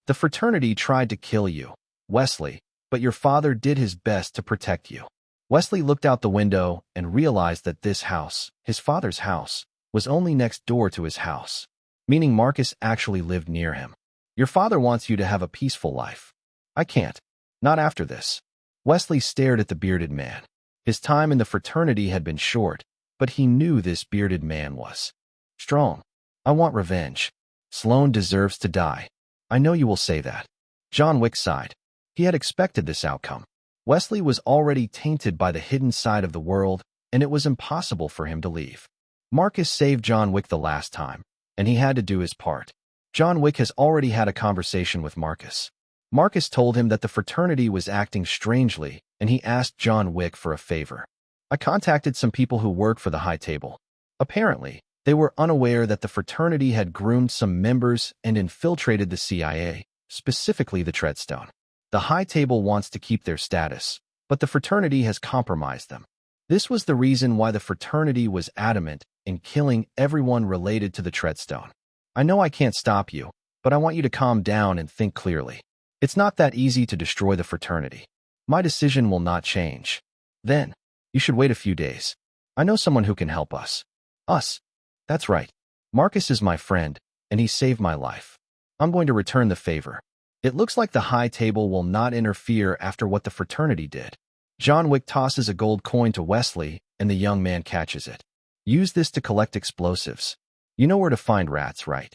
The fraternity tried to kill you, Wesley, but your father did his best to protect you. Wesley looked out the window and realized that this house, his father's house, was only next door to his house, meaning Marcus actually lived near him. Your father wants you to have a peaceful life. I can't. Not after this. Wesley stared at the bearded man. His time in the fraternity had been short, but he knew this bearded man was strong. I want revenge. Sloan deserves to die. I know you will say that. John Wick sighed. He had expected this outcome. Wesley was already tainted by the hidden side of the world, and it was impossible for him to leave. Marcus saved John Wick the last time, and he had to do his part. John Wick has already had a conversation with Marcus. Marcus told him that the fraternity was acting strangely, and he asked John Wick for a favor. I contacted some people who work for the High Table. Apparently, they were unaware that the fraternity had groomed some members and infiltrated the CIA, specifically the Treadstone. The High Table wants to keep their status, but the fraternity has compromised them. This was the reason why the fraternity was adamant in killing everyone related to the Treadstone. I know I can't stop you, but I want you to calm down and think clearly. It's not that easy to destroy the fraternity. My decision will not change. Then, you should wait a few days. I know someone who can help us. Us? That's right. Marcus is my friend, and he saved my life. I'm going to return the favor. It looks like the High Table will not interfere after what the fraternity did. John Wick tosses a gold coin to Wesley, and the young man catches it. Use this to collect explosives. You know where to find rats, right?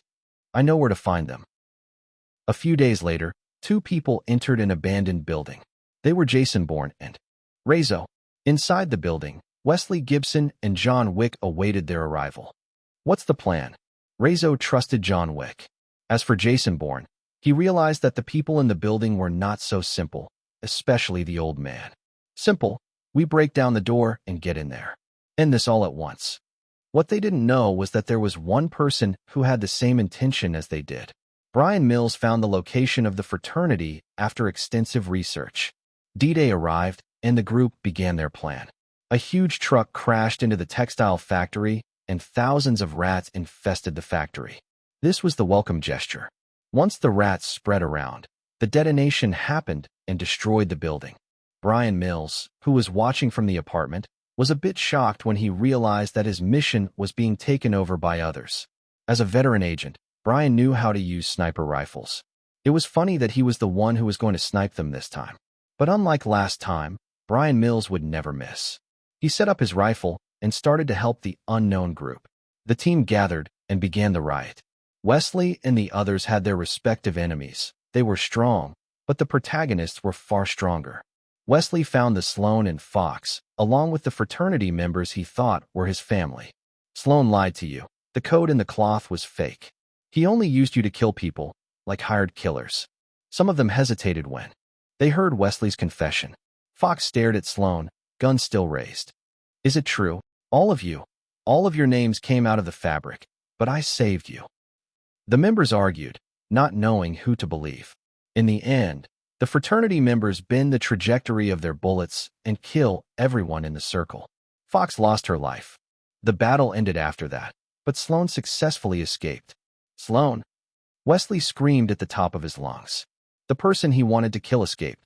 I know where to find them. A few days later, two people entered an abandoned building. They were Jason Bourne and Rezo. Inside the building, Wesley Gibson and John Wick awaited their arrival. What's the plan? Rezo trusted John Wick. As for Jason Bourne, he realized that the people in the building were not so simple, especially the old man. Simple. We break down the door and get in there. End this all at once. What they didn't know was that there was one person who had the same intention as they did. Brian Mills found the location of the fraternity after extensive research. D-Day arrived, and the group began their plan. A huge truck crashed into the textile factory, and thousands of rats infested the factory. This was the welcome gesture. Once the rats spread around, the detonation happened and destroyed the building. Brian Mills, who was watching from the apartment, was a bit shocked when he realized that his mission was being taken over by others. As a veteran agent, Brian knew how to use sniper rifles. It was funny that he was the one who was going to snipe them this time. But unlike last time, Brian Mills would never miss. He set up his rifle and started to help the unknown group. The team gathered and began the riot. Wesley and the others had their respective enemies. They were strong, but the protagonists were far stronger. Wesley found the Sloan and Fox, along with the fraternity members he thought were his family. Sloan lied to you. The code in the cloth was fake. He only used you to kill people, like hired killers. Some of them hesitated when they heard Wesley's confession. Fox stared at Sloan, gun still raised. Is it true? All of you. All of your names came out of the fabric, but I saved you. The members argued, not knowing who to believe. In the end, the fraternity members bend the trajectory of their bullets and kill everyone in the circle. Fox lost her life. The battle ended after that, but Sloan successfully escaped. Sloan! Wesley screamed at the top of his lungs. The person he wanted to kill escaped.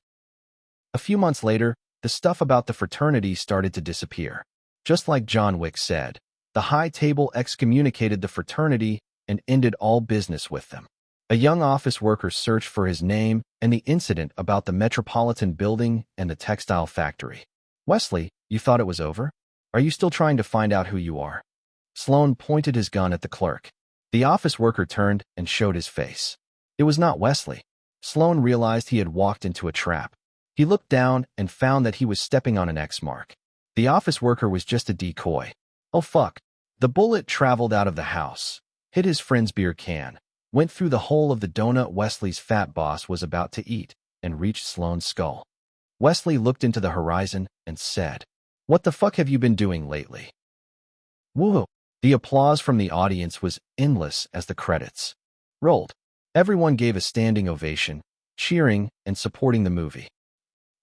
A few months later, the stuff about the fraternity started to disappear. Just like John Wick said, the High Table excommunicated the fraternity and ended all business with them. A young office worker searched for his name and the incident about the Metropolitan Building and the textile factory. Wesley, you thought it was over? Are you still trying to find out who you are? Sloan pointed his gun at the clerk. The office worker turned and showed his face. It was not Wesley. Sloan realized he had walked into a trap. He looked down and found that he was stepping on an X mark. The office worker was just a decoy. Oh fuck. The bullet traveled out of the house, hit his friend's beer can, went through the hole of the donut Wesley's fat boss was about to eat, and reached Sloan's skull. Wesley looked into the horizon and said, "What the fuck have you been doing lately?" Woo! The applause from the audience was endless as the credits rolled. Everyone gave a standing ovation, cheering and supporting the movie.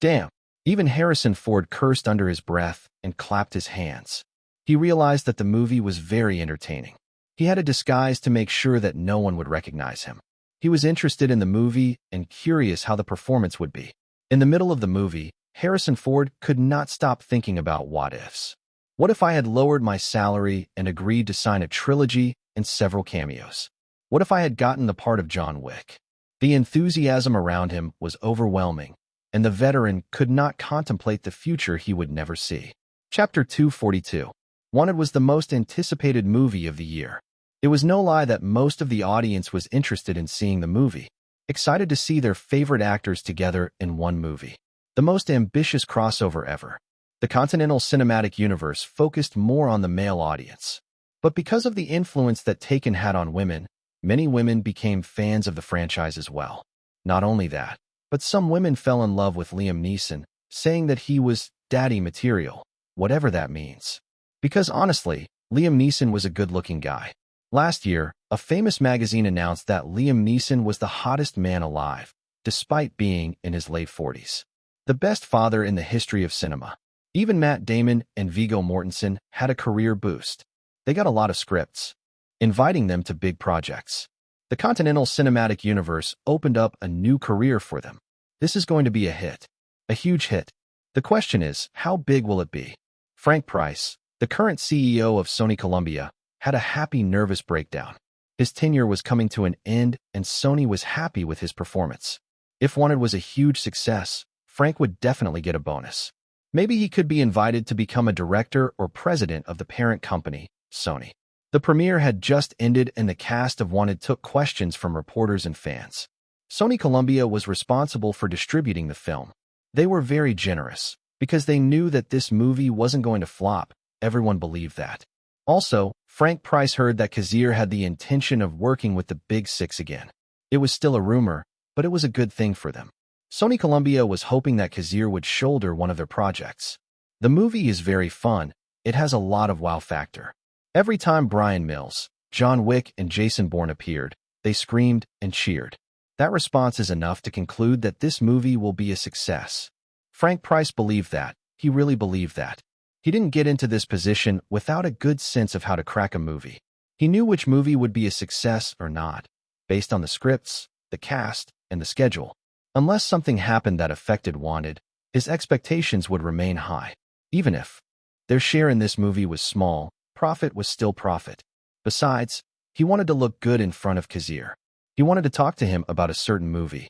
Damn! Even Harrison Ford cursed under his breath and clapped his hands. He realized that the movie was very entertaining. He had a disguise to make sure that no one would recognize him. He was interested in the movie and curious how the performance would be. In the middle of the movie, Harrison Ford could not stop thinking about what-ifs. What if I had lowered my salary and agreed to sign a trilogy and several cameos? What if I had gotten the part of John Wick? The enthusiasm around him was overwhelming, and the veteran could not contemplate the future he would never see. Chapter 242. Wanted was the most anticipated movie of the year. It was no lie that most of the audience was interested in seeing the movie, excited to see their favorite actors together in one movie. The most ambitious crossover ever. The Continental Cinematic Universe focused more on the male audience. But because of the influence that Taken had on women, many women became fans of the franchise as well. Not only that, but some women fell in love with Liam Neeson, saying that he was daddy material, whatever that means. Because honestly, Liam Neeson was a good-looking guy. Last year, a famous magazine announced that Liam Neeson was the hottest man alive, despite being in his late 40s. The best father in the history of cinema. Even Matt Damon and Viggo Mortensen had a career boost. They got a lot of scripts, inviting them to big projects. The Continental Cinematic Universe opened up a new career for them. This is going to be a hit. A huge hit. The question is, how big will it be? Frank Price, the current CEO of Sony Columbia, had a happy nervous breakdown. His tenure was coming to an end and Sony was happy with his performance. If Wanted was a huge success, Frank would definitely get a bonus. Maybe he could be invited to become a director or president of the parent company, Sony. The premiere had just ended and the cast of Wanted took questions from reporters and fans. Sony Columbia was responsible for distributing the film. They were very generous, because they knew that this movie wasn't going to flop. Everyone believed that. Also, Frank Price heard that Kazir had the intention of working with the Big Six again. It was still a rumor, but it was a good thing for them. Sony Columbia was hoping that Kazir would shoulder one of their projects. The movie is very fun. It has a lot of wow factor. Every time Brian Mills, John Wick, and Jason Bourne appeared, they screamed and cheered. That response is enough to conclude that this movie will be a success. Frank Price believed that. He really believed that. He didn't get into this position without a good sense of how to crack a movie. He knew which movie would be a success or not, based on the scripts, the cast, and the schedule. Unless something happened that affected Wanted, his expectations would remain high. Even if their share in this movie was small, profit was still profit. Besides, he wanted to look good in front of Kazir. He wanted to talk to him about a certain movie.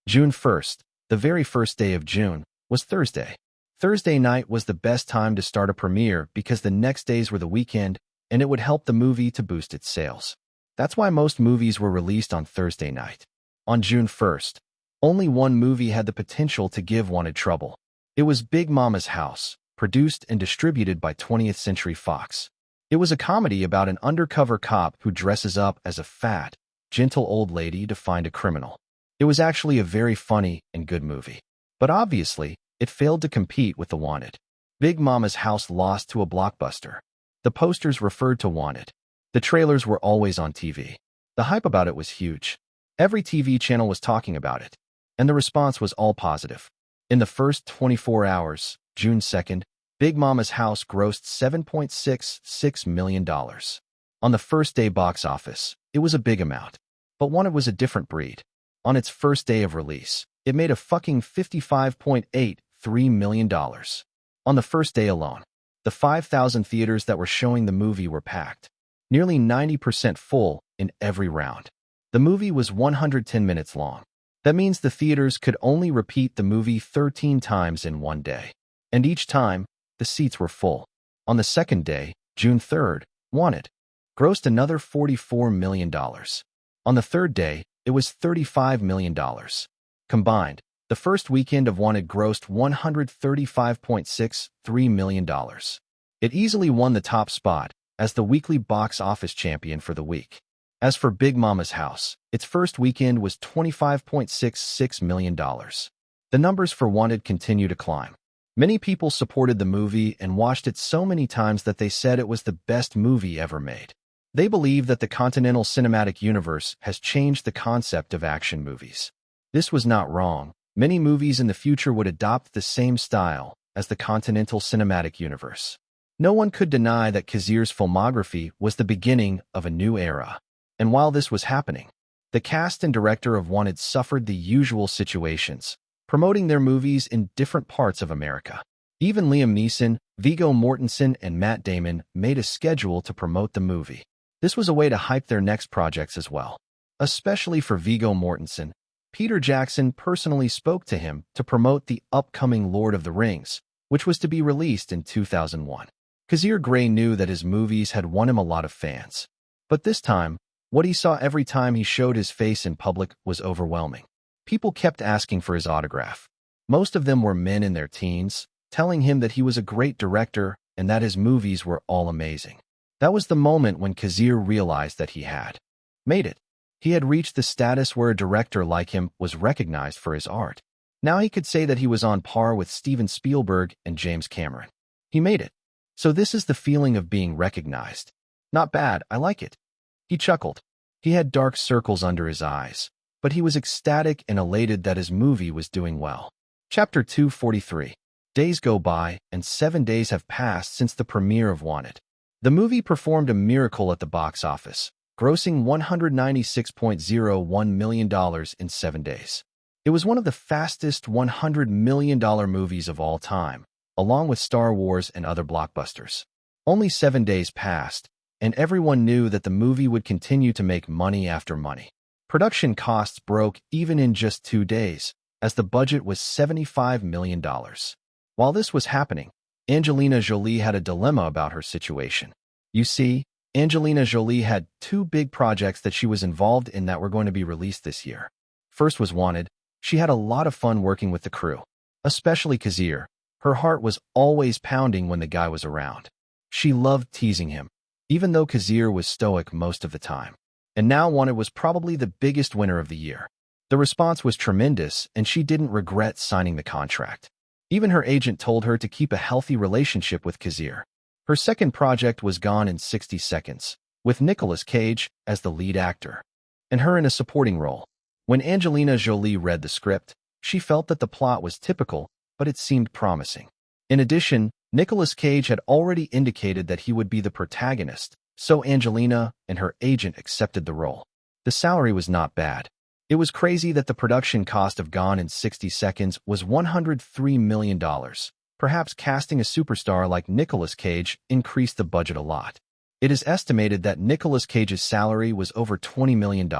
June 1st, the very first day of June, was Thursday. Thursday night was the best time to start a premiere because the next days were the weekend and it would help the movie to boost its sales. That's why most movies were released on Thursday night. On June 1st, only one movie had the potential to give Wanted trouble. It was Big Mama's House, produced and distributed by 20th Century Fox. It was a comedy about an undercover cop who dresses up as a fat, gentle old lady to find a criminal. It was actually a very funny and good movie. But obviously, it failed to compete with The Wanted. Big Mama's House lost to a blockbuster. The posters referred to Wanted. The trailers were always on TV. The hype about it was huge. Every TV channel was talking about it. And the response was all positive. In the first 24 hours, June 2nd, Big Mama's House grossed $7.66 million. On the first day box office, it was a big amount. But Wanted was a different breed. On its first day of release, it made a fucking $55.83 million. On the first day alone, the 5,000 theaters that were showing the movie were packed. Nearly 90% full in every round. The movie was 110 minutes long. That means the theaters could only repeat the movie 13 times in one day. And each time, the seats were full. On the second day, June 3rd, Wanted grossed another $44 million. On the third day, it was $35 million. Combined, the first weekend of Wanted grossed $135.63 million. It easily won the top spot as the weekly box office champion for the week. As for Big Mama's House, its first weekend was $25.66 million. The numbers for Wanted continue to climb. Many people supported the movie and watched it so many times that they said it was the best movie ever made. They believe that the Continental Cinematic Universe has changed the concept of action movies. This was not wrong. Many movies in the future would adopt the same style as the Continental Cinematic Universe. No one could deny that Kazir's filmography was the beginning of a new era. And while this was happening, the cast and director of Wanted suffered the usual situations, promoting their movies in different parts of America. Even Liam Neeson, Viggo Mortensen, and Matt Damon made a schedule to promote the movie. This was a way to hype their next projects as well. Especially for Viggo Mortensen, Peter Jackson personally spoke to him to promote the upcoming Lord of the Rings, which was to be released in 2001. Kazir Grey knew that his movies had won him a lot of fans. But this time, what he saw every time he showed his face in public was overwhelming. People kept asking for his autograph. Most of them were men in their teens, telling him that he was a great director and that his movies were all amazing. That was the moment when Kazir realized that he had made it. He had reached the status where a director like him was recognized for his art. Now he could say that he was on par with Steven Spielberg and James Cameron. He made it. So this is the feeling of being recognized. Not bad, I like it. He chuckled. He had dark circles under his eyes, but he was ecstatic and elated that his movie was doing well. Chapter 243. Days go by, and 7 days have passed since the premiere of Wanted. The movie performed a miracle at the box office, grossing $196.01 million in 7 days. It was one of the fastest $100 million movies of all time, along with Star Wars and other blockbusters. Only 7 days passed, and everyone knew that the movie would continue to make money after money. Production costs broke even in just 2 days, as the budget was $75 million. While this was happening, Angelina Jolie had a dilemma about her situation. You see, Angelina Jolie had 2 big projects that she was involved in that were going to be released this year. First was Wanted. She had a lot of fun working with the crew, especially Kazir. Her heart was always pounding when the guy was around. She loved teasing him, even though Kazir was stoic most of the time. And now Wanted was probably the biggest winner of the year. The response was tremendous, and she didn't regret signing the contract. Even her agent told her to keep a healthy relationship with Kazir. Her second project was Gone in 60 Seconds, with Nicolas Cage as the lead actor, and her in a supporting role. When Angelina Jolie read the script, she felt that the plot was typical, but it seemed promising. In addition, Nicolas Cage had already indicated that he would be the protagonist, so Angelina and her agent accepted the role. The salary was not bad. It was crazy that the production cost of Gone in 60 Seconds was $103 million. Perhaps casting a superstar like Nicolas Cage increased the budget a lot. It is estimated that Nicolas Cage's salary was over $20 million.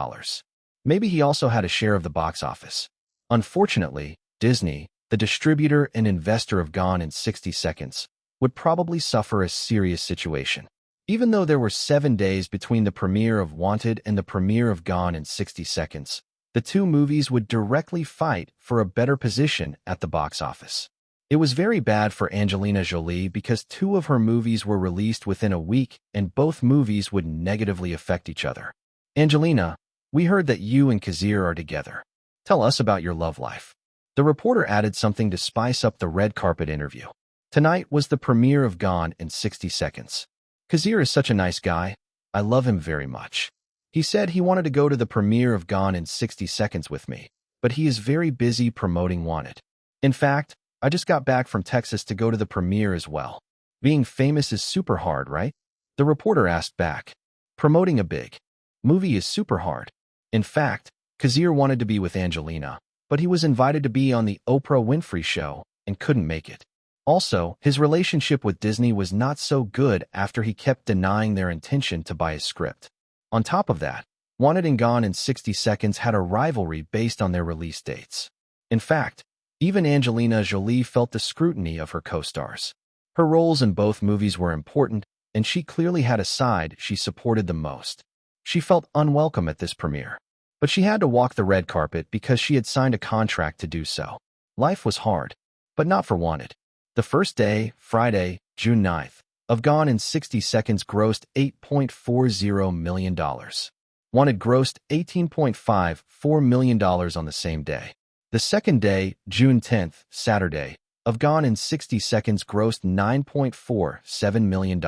Maybe he also had a share of the box office. Unfortunately, Disney, the distributor and investor of Gone in 60 Seconds, would probably suffer a serious situation. Even though there were 7 days between the premiere of Wanted and the premiere of Gone in 60 Seconds, the two movies would directly fight for a better position at the box office. It was very bad for Angelina Jolie because two of her movies were released within a week and both movies would negatively affect each other. Angelina, we heard that you and Kazir are together. Tell us about your love life. The reporter added something to spice up the red carpet interview. Tonight was the premiere of Gone in 60 Seconds. Kazir is such a nice guy. I love him very much. He said he wanted to go to the premiere of Gone in 60 Seconds with me, but he is very busy promoting Wanted. In fact, I just got back from Texas to go to the premiere as well. Being famous is super hard, right? The reporter asked back. Promoting a big movie is super hard. In fact, Kazir wanted to be with Angelina, but he was invited to be on the Oprah Winfrey Show and couldn't make it. Also, his relationship with Disney was not so good after he kept denying their intention to buy his script. On top of that, Wanted and Gone in 60 Seconds had a rivalry based on their release dates. In fact, even Angelina Jolie felt the scrutiny of her co-stars. Her roles in both movies were important, and she clearly had a side she supported the most. She felt unwelcome at this premiere, but she had to walk the red carpet because she had signed a contract to do so. Life was hard, but not for Wanted. The first day, Friday, June 9th, of Gone in 60 Seconds grossed $8.40 million. Wanted grossed $18.54 million on the same day. The second day, June 10th, Saturday, of Gone in 60 Seconds grossed $9.47 million.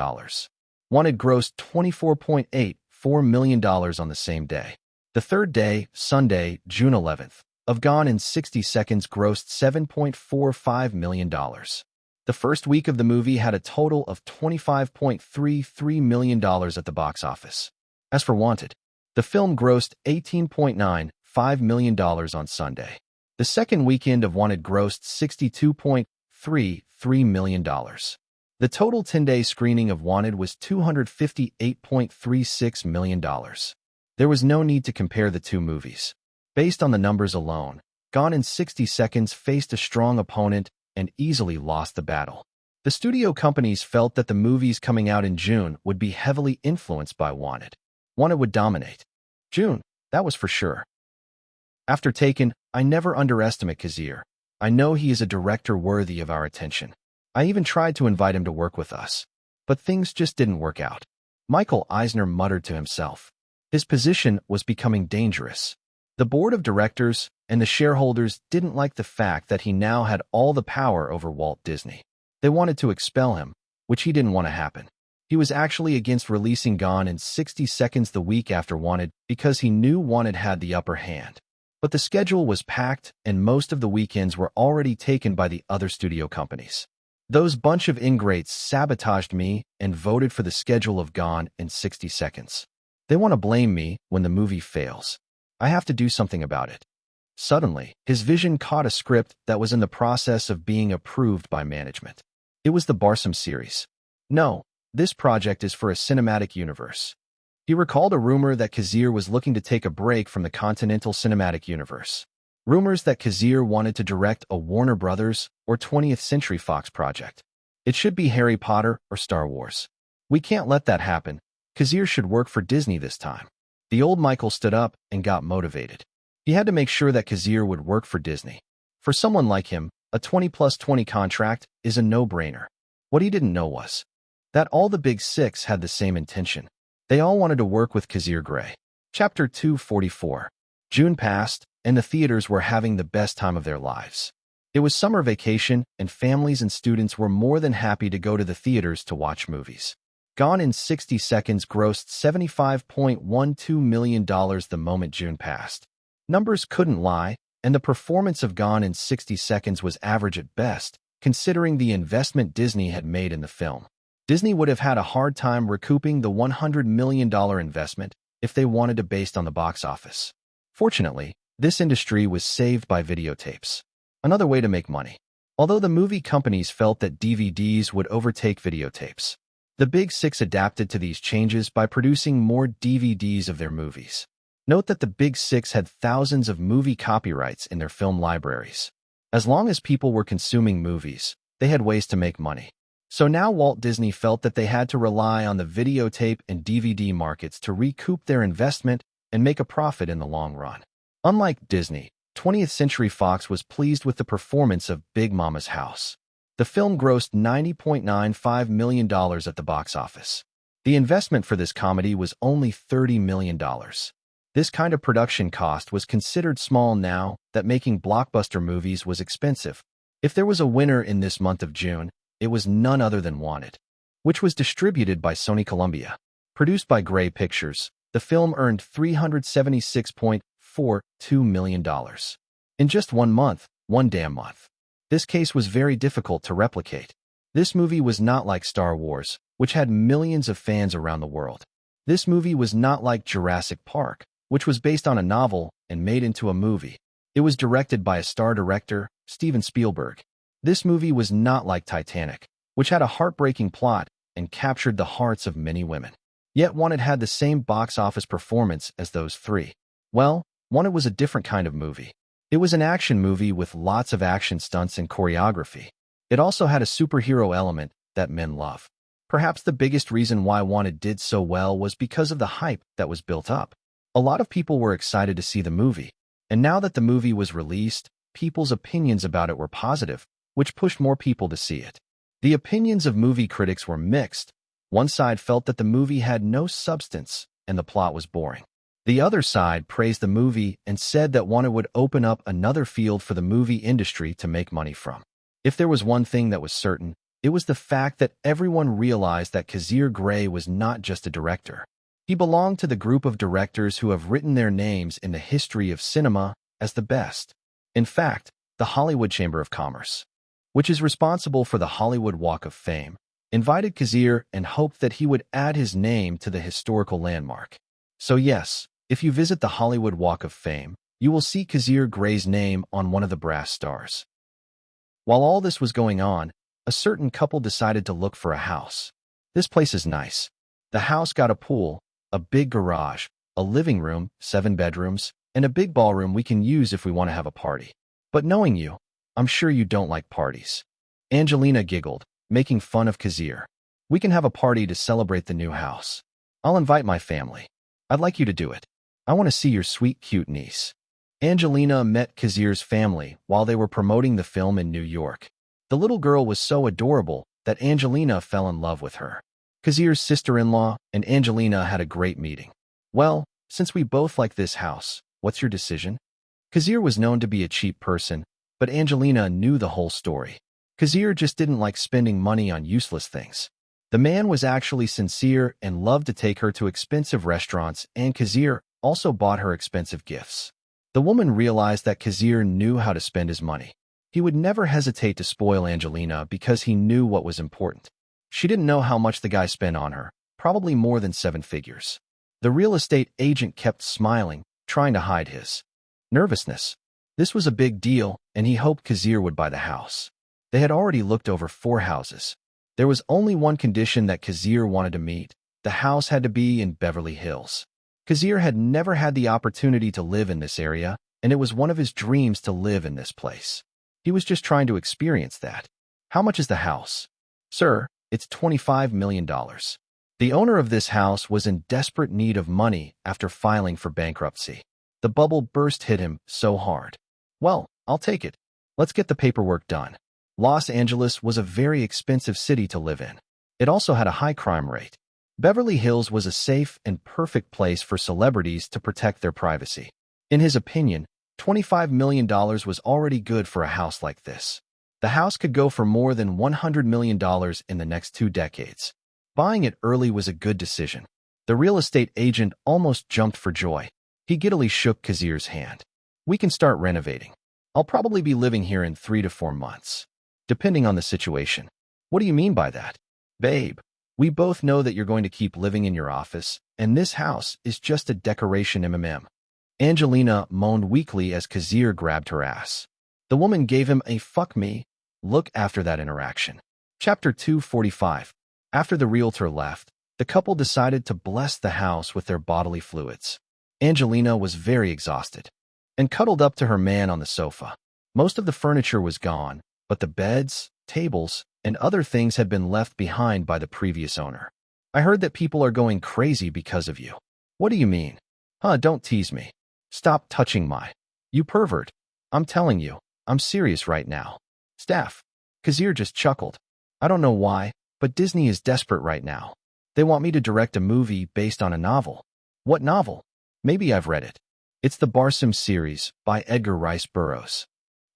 Wanted grossed $24.84 million on the same day. The third day, Sunday, June 11th, of Gone in 60 Seconds grossed $7.45 million. The first week of the movie had a total of $25.33 million at the box office. As for Wanted, the film grossed $18.95 million on Sunday. The second weekend of Wanted grossed $62.33 million. The total 10-day screening of Wanted was $258.36 million. There was no need to compare the two movies. Based on the numbers alone, Gone in 60 Seconds faced a strong opponent and easily lost the battle. The studio companies felt that the movies coming out in June would be heavily influenced by Wanted. Wanted would dominate. June, that was for sure. After Taken, I never underestimate Kazir. I know he is a director worthy of our attention. I even tried to invite him to work with us. But things just didn't work out. Michael Eisner muttered to himself. His position was becoming dangerous. The board of directors and the shareholders didn't like the fact that he now had all the power over Walt Disney. They wanted to expel him, which he didn't want to happen. He was actually against releasing Gone in 60 Seconds the week after Wanted because he knew Wanted had the upper hand. But the schedule was packed and most of the weekends were already taken by the other studio companies. Those bunch of ingrates sabotaged me and voted for the schedule of Gone in 60 Seconds. They want to blame me when the movie fails. I have to do something about it. Suddenly, his vision caught a script that was in the process of being approved by management. It was the Barsom series. No, this project is for a cinematic universe. He recalled a rumor that Kazir was looking to take a break from the Continental Cinematic Universe. Rumors that Kazir wanted to direct a Warner Brothers or 20th Century Fox project. It should be Harry Potter or Star Wars. We can't let that happen. Kazir should work for Disney this time. The old Michael stood up and got motivated. He had to make sure that Kazir would work for Disney. For someone like him, a 20+20 contract is a no-brainer. What he didn't know was that all the Big Six had the same intention. They all wanted to work with Kazir Grey. Chapter 244. June passed, and the theaters were having the best time of their lives. It was summer vacation, and families and students were more than happy to go to the theaters to watch movies. Gone in 60 Seconds grossed $75.12 million the moment June passed. Numbers couldn't lie, and the performance of Gone in 60 Seconds was average at best, considering the investment Disney had made in the film. Disney would have had a hard time recouping the $100 million investment if they wanted to based on the box office. Fortunately, this industry was saved by videotapes, another way to make money. Although the movie companies felt that DVDs would overtake videotapes, the Big Six adapted to these changes by producing more DVDs of their movies. Note that the Big Six had thousands of movie copyrights in their film libraries. As long as people were consuming movies, they had ways to make money. So now Walt Disney felt that they had to rely on the videotape and DVD markets to recoup their investment and make a profit in the long run. Unlike Disney, 20th Century Fox was pleased with the performance of Big Mama's House. The film grossed $90.95 million at the box office. The investment for this comedy was only $30 million. This kind of production cost was considered small now that making blockbuster movies was expensive. If there was a winner in this month of June, it was none other than Wanted, which was distributed by Sony Columbia. Produced by Grey Pictures, the film earned $376.42 million. In just 1 month, one damn month. This case was very difficult to replicate. This movie was not like Star Wars, which had millions of fans around the world. This movie was not like Jurassic Park, which was based on a novel and made into a movie. It was directed by a star director, Steven Spielberg. This movie was not like Titanic, which had a heartbreaking plot and captured the hearts of many women. Yet Wanted had the same box office performance as those three. Well, Wanted was a different kind of movie. It was an action movie with lots of action stunts and choreography. It also had a superhero element that men love. Perhaps the biggest reason why Wanted did so well was because of the hype that was built up. A lot of people were excited to see the movie, and now that the movie was released, people's opinions about it were positive, which pushed more people to see it. The opinions of movie critics were mixed. One side felt that the movie had no substance and the plot was boring. The other side praised the movie and said that Wanted would open up another field for the movie industry to make money from. If there was one thing that was certain, it was the fact that everyone realized that Kazir Grey was not just a director. He belonged to the group of directors who have written their names in the history of cinema as the best. In fact, the Hollywood Chamber of Commerce, which is responsible for the Hollywood Walk of Fame, invited Kazir and hoped that he would add his name to the historical landmark. So yes, if you visit the Hollywood Walk of Fame, you will see Kazir Grey's name on one of the brass stars. While all this was going on, a certain couple decided to look for a house. This place is nice. The house got a pool, a big garage, a living room, 7 bedrooms, and a big ballroom we can use if we want to have a party. But knowing you, I'm sure you don't like parties. Angelina giggled, making fun of Kazir. We can have a party to celebrate the new house. I'll invite my family. I'd like you to do it. I want to see your sweet, cute niece. Angelina met Kazir's family while they were promoting the film in New York. The little girl was so adorable that Angelina fell in love with her. Kazir's sister-in-law and Angelina had a great meeting. Well, since we both like this house, what's your decision? Kazir was known to be a cheap person, but Angelina knew the whole story. Kazir just didn't like spending money on useless things. The man was actually sincere and loved to take her to expensive restaurants, and Kazir also bought her expensive gifts. The woman realized that Kazir knew how to spend his money. He would never hesitate to spoil Angelina because he knew what was important. She didn't know how much the guy spent on her, probably more than 7 figures. The real estate agent kept smiling, trying to hide his nervousness. This was a big deal, and he hoped Kazir would buy the house. They had already looked over 4 houses. There was only one condition that Kazir wanted to meet. The house had to be in Beverly Hills. Kazir had never had the opportunity to live in this area, and it was one of his dreams to live in this place. He was just trying to experience that. How much is the house? Sir, it's $25 million. The owner of this house was in desperate need of money after filing for bankruptcy. The bubble burst hit him so hard. Well, I'll take it. Let's get the paperwork done. Los Angeles was a very expensive city to live in. It also had a high crime rate. Beverly Hills was a safe and perfect place for celebrities to protect their privacy. In his opinion, $25 million was already good for a house like this. The house could go for more than $100 million in the next 2 decades. Buying it early was a good decision. The real estate agent almost jumped for joy. He giddily shook Kazir's hand. We can start renovating. I'll probably be living here in 3 to 4 months, depending on the situation. What do you mean by that? Babe, we both know that you're going to keep living in your office, and this house is just a decoration Angelina moaned weakly as Kazir grabbed her ass. The woman gave him a "fuck me" look after that interaction. Chapter 245. After the realtor left, the couple decided to bless the house with their bodily fluids. Angelina was very exhausted and cuddled up to her man on the sofa. Most of the furniture was gone, but the beds, tables, and other things had been left behind by the previous owner. I heard that people are going crazy because of you. What do you mean? Don't tease me. Stop touching my... You pervert. I'm telling you, I'm serious right now. Staff. Kazir just chuckled. I don't know why, but Disney is desperate right now. They want me to direct a movie based on a novel. What novel? Maybe I've read it. It's the Barsom series by Edgar Rice Burroughs.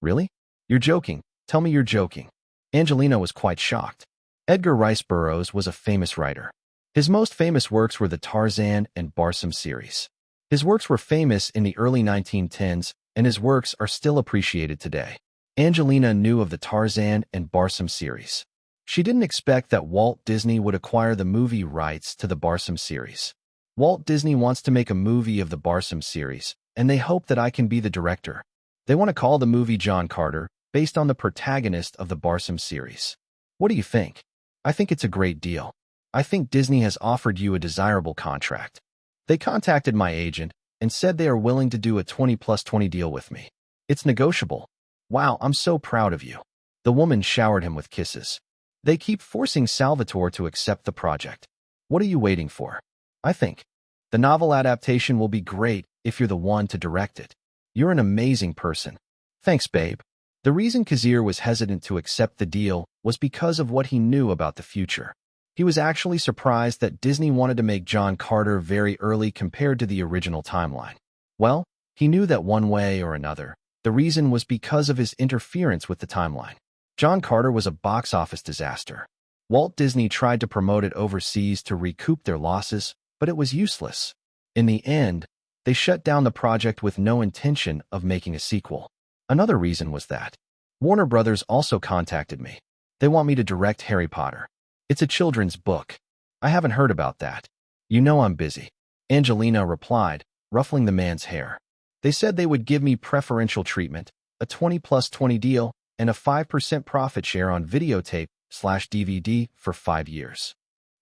Really? You're joking. Tell me you're joking. Angelina was quite shocked. Edgar Rice Burroughs was a famous writer. His most famous works were the Tarzan and Barsom series. His works were famous in the early 1910s, and his works are still appreciated today. Angelina knew of the Tarzan and Barsom series. She didn't expect that Walt Disney would acquire the movie rights to the Barsom series. Walt Disney wants to make a movie of the Barsom series, and they hope that I can be the director. They want to call the movie John Carter, based on the protagonist of the Barsom series. What do you think? I think it's a great deal. I think Disney has offered you a desirable contract. They contacted my agent and said they are willing to do a 20+20 deal with me. It's negotiable. Wow, I'm so proud of you. The woman showered him with kisses. They keep forcing Salvatore to accept the project. What are you waiting for? I think the novel adaptation will be great if you're the one to direct it. You're an amazing person. Thanks, babe. The reason Kazir was hesitant to accept the deal was because of what he knew about the future. He was actually surprised that Disney wanted to make John Carter very early compared to the original timeline. Well, he knew that one way or another, the reason was because of his interference with the timeline. John Carter was a box office disaster. Walt Disney tried to promote it overseas to recoup their losses, but it was useless. In the end, they shut down the project with no intention of making a sequel. Another reason was that Warner Brothers also contacted me. They want me to direct Harry Potter. It's a children's book. I haven't heard about that. You know I'm busy. Angelina replied, ruffling the man's hair. They said they would give me preferential treatment, a 20+20 deal, and a 5% profit share on videotape/DVD for 5 years.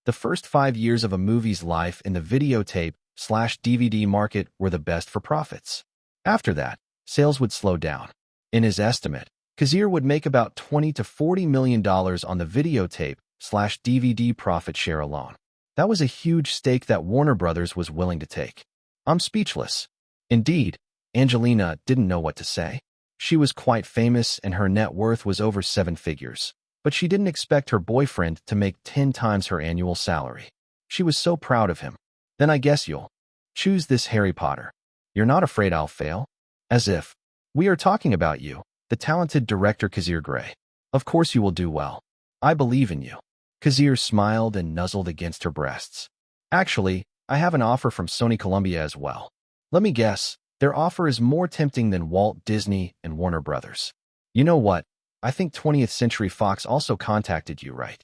The first 5 years of a movie's life in the videotape/DVD market were the best for profits. After that, sales would slow down. In his estimate, Kazir would make about $20 to $40 million on the videotape/DVD profit share alone. That was a huge stake that Warner Brothers was willing to take. I'm speechless. Indeed, Angelina didn't know what to say. She was quite famous and her net worth was over 7 figures, but she didn't expect her boyfriend to make 10 times her annual salary. She was so proud of him. Then I guess you'll choose this Harry Potter. You're not afraid I'll fail? As if. We are talking about you, the talented director Kazir Grey. Of course you will do well. I believe in you. Kazir smiled and nuzzled against her breasts. Actually, I have an offer from Sony Columbia as well. Let me guess, their offer is more tempting than Walt Disney and Warner Brothers. You know what? I think 20th Century Fox also contacted you, right?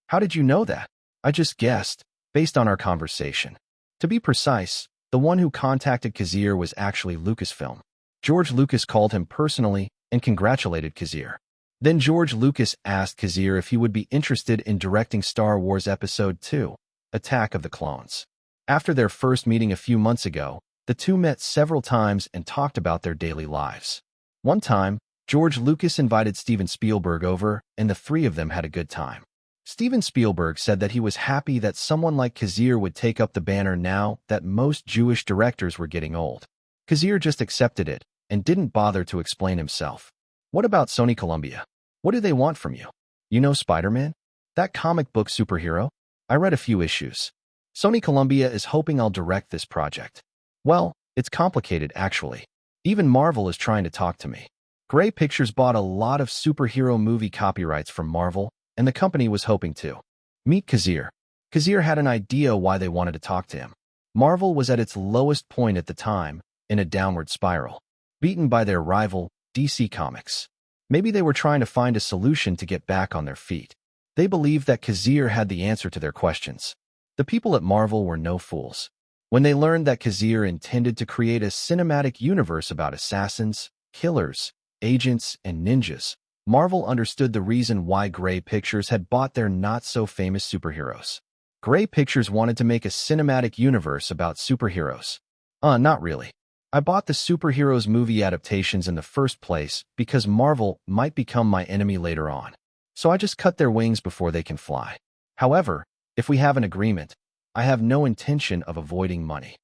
How did you know that? I just guessed, based on our conversation. To be precise, the one who contacted Kazir was actually Lucasfilm. George Lucas called him personally and congratulated Kazir. Then George Lucas asked Kazir if he would be interested in directing Star Wars Episode II, Attack of the Clones. After their first meeting a few months ago, the two met several times and talked about their daily lives. One time, George Lucas invited Steven Spielberg over, and the three of them had a good time. Steven Spielberg said that he was happy that someone like Kazir would take up the banner now that most Jewish directors were getting old. Kazir just accepted it and didn't bother to explain himself. What about Sony Columbia? What do they want from you? You know Spider-Man? That comic book superhero? I read a few issues. Sony Columbia is hoping I'll direct this project. Well, it's complicated actually. Even Marvel is trying to talk to me. Grey Pictures bought a lot of superhero movie copyrights from Marvel, and the company was hoping to. Meet Kazir. Kazir had an idea why they wanted to talk to him. Marvel was at its lowest point at the time, in a downward spiral, beaten by their rival, DC Comics. Maybe they were trying to find a solution to get back on their feet. They believed that Kazir had the answer to their questions. The people at Marvel were no fools. When they learned that Kazir intended to create a cinematic universe about assassins, killers, agents, and ninjas, Marvel understood the reason why Grey Pictures had bought their not-so-famous superheroes. Grey Pictures wanted to make a cinematic universe about superheroes. Not really. I bought the superheroes movie adaptations in the first place because Marvel might become my enemy later on. So I just cut their wings before they can fly. However, if we have an agreement, I have no intention of avoiding money.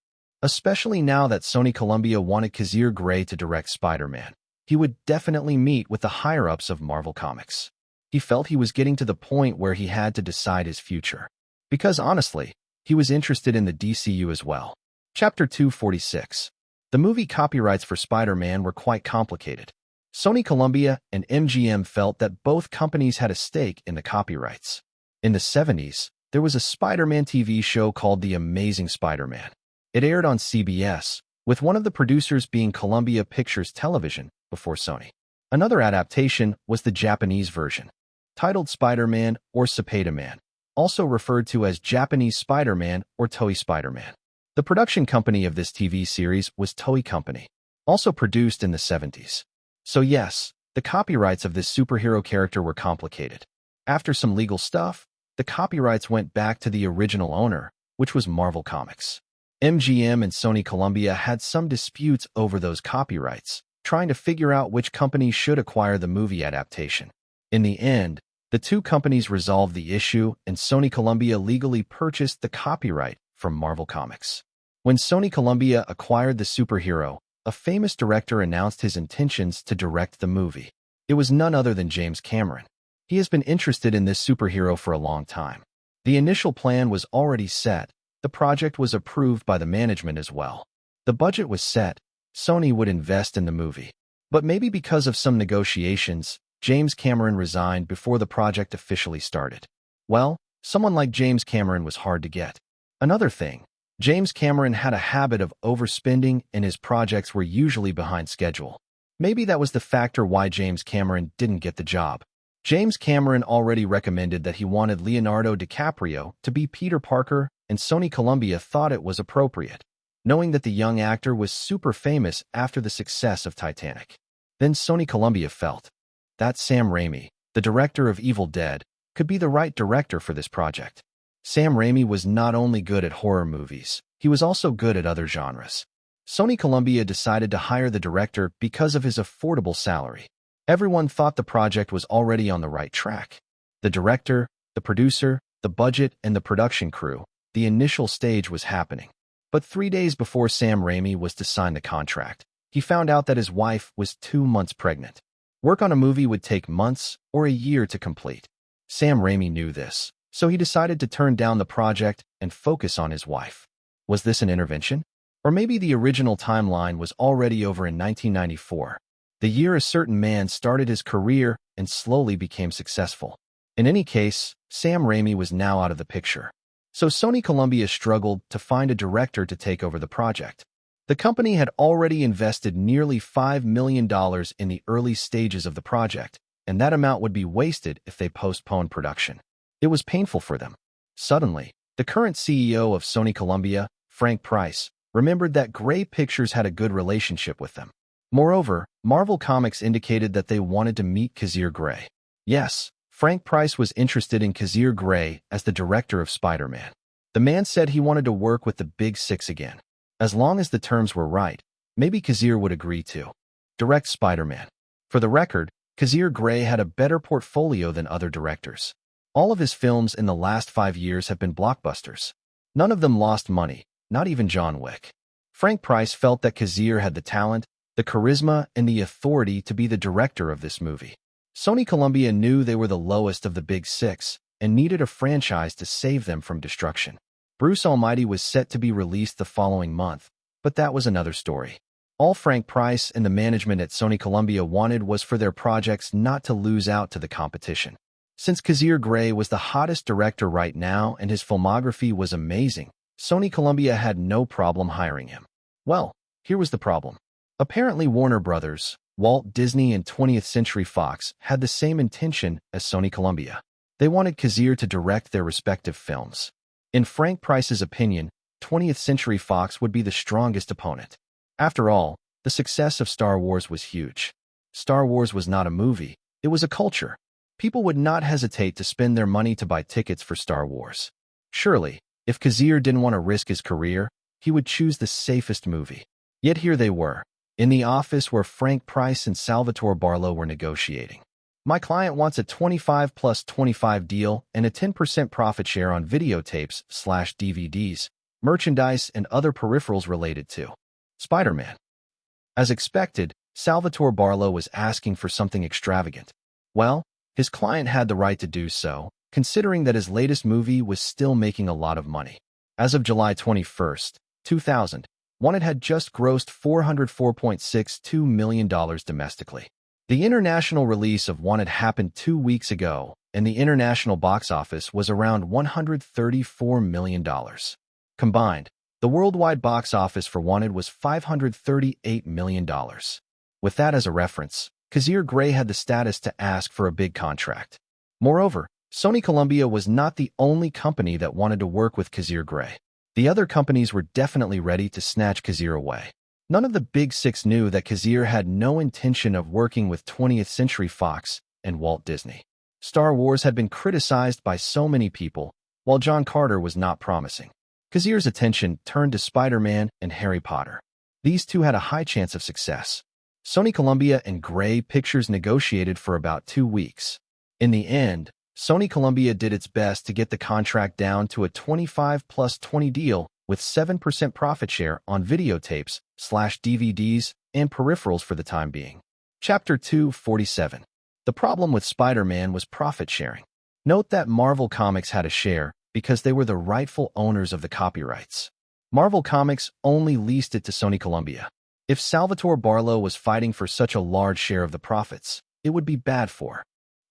Especially now that Sony Columbia wanted Kazir Grey to direct Spider-Man. He would definitely meet with the higher-ups of Marvel Comics. He felt he was getting to the point where he had to decide his future. Because honestly, he was interested in the DCU as well. Chapter 246. The movie copyrights for Spider-Man were quite complicated. Sony Columbia and MGM felt that both companies had a stake in the copyrights. In the 70s, there was a Spider-Man TV show called The Amazing Spider-Man. It aired on CBS, with one of the producers being Columbia Pictures Television before Sony. Another adaptation was the Japanese version, titled Spider-Man or Spider-Man, also referred to as Japanese Spider-Man or Toei Spider-Man. The production company of this TV series was Toei Company, also produced in the 70s. So yes, the copyrights of this superhero character were complicated. After some legal stuff, the copyrights went back to the original owner, which was Marvel Comics. MGM and Sony Columbia had some disputes over those copyrights, trying to figure out which company should acquire the movie adaptation. In the end, the two companies resolved the issue and Sony Columbia legally purchased the copyright from Marvel Comics. When Sony Columbia acquired the superhero, a famous director announced his intentions to direct the movie. It was none other than James Cameron. He has been interested in this superhero for a long time. The initial plan was already set. The project was approved by the management as well. The budget was set. Sony would invest in the movie. But maybe because of some negotiations, James Cameron resigned before the project officially started. Well, someone like James Cameron was hard to get. Another thing, James Cameron had a habit of overspending and his projects were usually behind schedule. Maybe that was the factor why James Cameron didn't get the job. James Cameron already recommended that he wanted Leonardo DiCaprio to be Peter Parker, and Sony Columbia thought it was appropriate, knowing that the young actor was super famous after the success of Titanic. Then Sony Columbia felt that Sam Raimi, the director of Evil Dead, could be the right director for this project. Sam Raimi was not only good at horror movies, he was also good at other genres. Sony Columbia decided to hire the director because of his affordable salary. Everyone thought the project was already on the right track. The director, the producer, the budget, and the production crew, the initial stage was happening. But 3 days before Sam Raimi was to sign the contract, he found out that his wife was 2 months pregnant. Work on a movie would take months or a year to complete. Sam Raimi knew this, so he decided to turn down the project and focus on his wife. Was this an intervention? Or maybe the original timeline was already over in 1994, the year a certain man started his career and slowly became successful. In any case, Sam Raimi was now out of the picture. So Sony Columbia struggled to find a director to take over the project. The company had already invested nearly $5 million in the early stages of the project, and that amount would be wasted if they postponed production. It was painful for them. Suddenly, the current CEO of Sony Columbia, Frank Price, remembered that Grey Pictures had a good relationship with them. Moreover, Marvel Comics indicated that they wanted to meet Kazir Grey. Yes, Frank Price was interested in Kazir Grey as the director of Spider-Man. The man said he wanted to work with the Big Six again. As long as the terms were right, maybe Kazir would agree to direct Spider-Man. For the record, Kazir Grey had a better portfolio than other directors. All of his films in the last 5 years have been blockbusters. None of them lost money, not even John Wick. Frank Price felt that Kazir had the talent, the charisma, and the authority to be the director of this movie. Sony Columbia knew they were the lowest of the Big Six and needed a franchise to save them from destruction. Bruce Almighty was set to be released the following month, but that was another story. All Frank Price and the management at Sony Columbia wanted was for their projects not to lose out to the competition. Since Kazir Grey was the hottest director right now and his filmography was amazing, Sony Columbia had no problem hiring him. Well, here was the problem. Apparently Warner Brothers, Walt Disney and 20th Century Fox had the same intention as Sony Columbia. They wanted Kazir to direct their respective films. In Frank Price's opinion, 20th Century Fox would be the strongest opponent. After all, the success of Star Wars was huge. Star Wars was not a movie, it was a culture. People would not hesitate to spend their money to buy tickets for Star Wars. Surely, if Kazir didn't want to risk his career, he would choose the safest movie. Yet here they were, in the office where Frank Price and Salvatore Barlow were negotiating. My client wants a 25 plus 25 deal and a 10% profit share on videotapes/DVDs, merchandise, and other peripherals related to Spider-Man. As expected, Salvatore Barlow was asking for something extravagant. Well, his client had the right to do so, considering that his latest movie was still making a lot of money. As of July 21, 2000, Wanted had just grossed $404.62 million domestically. The international release of Wanted happened 2 weeks ago, and the international box office was around $134 million. Combined, the worldwide box office for Wanted was $538 million. With that as a reference, Kazir Grey had the status to ask for a big contract. Moreover, Sony Columbia was not the only company that wanted to work with Kazir Grey. The other companies were definitely ready to snatch Kazir away. None of the Big Six knew that Kazir had no intention of working with 20th Century Fox and Walt Disney. Star Wars had been criticized by so many people, while John Carter was not promising. Kazir's attention turned to Spider-Man and Harry Potter. These two had a high chance of success. Sony Columbia and Grey Pictures negotiated for about 2 weeks. In the end, Sony Columbia did its best to get the contract down to a 25 plus 20 deal with 7% profit share on videotapes/DVDs and peripherals for the time being. Chapter 247. The problem with Spider-Man was profit sharing. Note that Marvel Comics had a share because they were the rightful owners of the copyrights. Marvel Comics only leased it to Sony Columbia. If Salvatore Barlow was fighting for such a large share of the profits, it would be bad for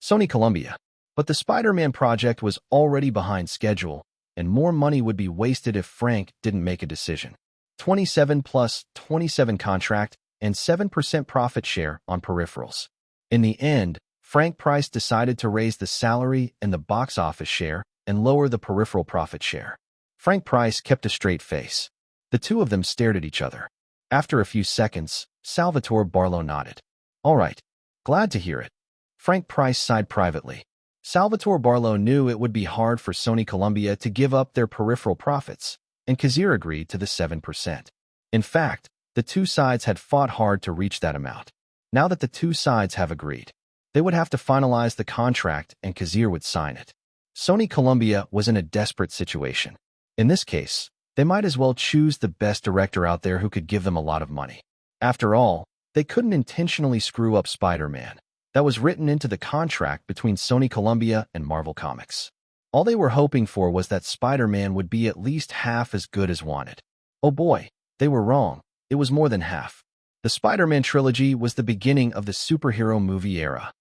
Sony Columbia. But the Spider-Man project was already behind schedule, and more money would be wasted if Frank didn't make a decision. 27 plus 27 contract and 7% profit share on peripherals. In the end, Frank Price decided to raise the salary and the box office share and lower the peripheral profit share. Frank Price kept a straight face. The two of them stared at each other. After a few seconds, Salvatore Barlow nodded. All right, glad to hear it. Frank Price sighed privately. Salvatore Barlow knew it would be hard for Sony Columbia to give up their peripheral profits, and Kazir agreed to the 7%. In fact, the two sides had fought hard to reach that amount. Now that the two sides have agreed, they would have to finalize the contract and Kazir would sign it. Sony Columbia was in a desperate situation. In this case, they might as well choose the best director out there who could give them a lot of money. After all, they couldn't intentionally screw up Spider-Man. That was written into the contract between Sony Columbia and Marvel Comics. All they were hoping for was that Spider-Man would be at least half as good as Wanted. Oh boy, they were wrong. It was more than half. The Spider-Man trilogy was the beginning of the superhero movie era.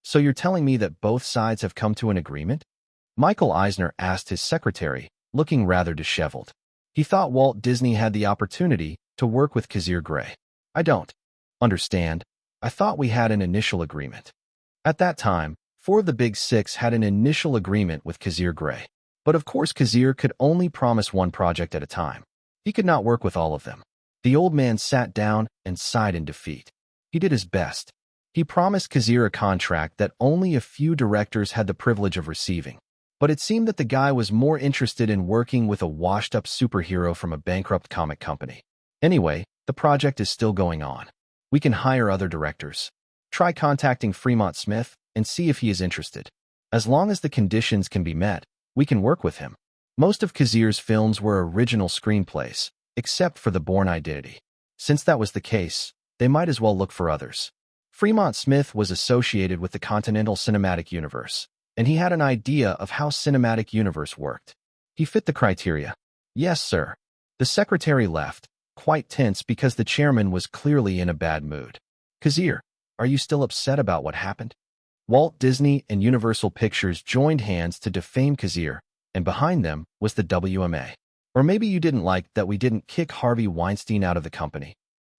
So you're telling me that both sides have come to an agreement? Michael Eisner asked his secretary, looking rather disheveled. He thought Walt Disney had the opportunity to work with Kazir Grey. I don't understand. I thought we had an initial agreement. At that time, 4 of the Big Six had an initial agreement with Kazir Grey. But of course Kazir could only promise one project at a time. He could not work with all of them. The old man sat down and sighed in defeat. He did his best. He promised Kazir a contract that only a few directors had the privilege of receiving. But it seemed that the guy was more interested in working with a washed-up superhero from a bankrupt comic company. Anyway, the project is still going on. We can hire other directors. Try contacting Fremont Smith and see if he is interested. As long as the conditions can be met, we can work with him. Most of Kazir's films were original screenplays, except for The Bourne Identity. Since that was the case, they might as well look for others. Fremont Smith was associated with the Continental Cinematic Universe, and he had an idea of how Cinematic Universe worked. He fit the criteria. Yes, sir. The secretary left, quite tense because the chairman was clearly in a bad mood. "Kazir, are you still upset about what happened?" Walt Disney and Universal Pictures joined hands to defame Kazir, and behind them was the WMA. Or maybe you didn't like that we didn't kick Harvey Weinstein out of the company.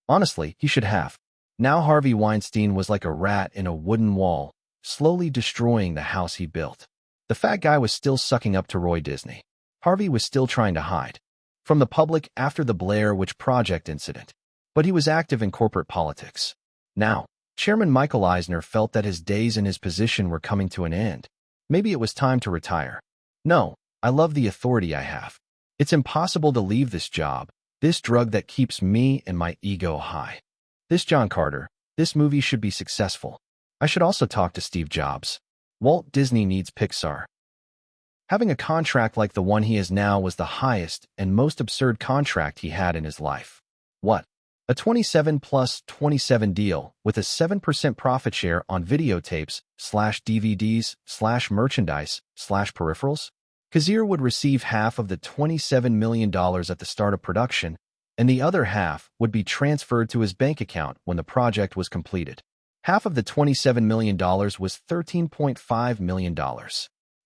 Honestly, he should have. Now Harvey Weinstein was like a rat in a wooden wall, slowly destroying the house he built. The fat guy was still sucking up to Roy Disney. Harvey was still trying to hide from the public after the Blair Witch Project incident, but he was active in corporate politics. Now, Chairman Michael Eisner felt that his days in his position were coming to an end. Maybe it was time to retire. "No, I love the authority I have. It's impossible to leave this job, this drug that keeps me and my ego high. This John Carter, this movie should be successful. I should also talk to Steve Jobs. Walt Disney needs Pixar." Having a contract like the one he has now was the highest and most absurd contract he had in his life. What? A 27 plus 27 deal with a 7% profit share on videotapes/DVDs/merchandise/peripherals? Kazir would receive half of the $27 million at the start of production, and the other half would be transferred to his bank account when the project was completed. Half of the $27 million was $13.5 million.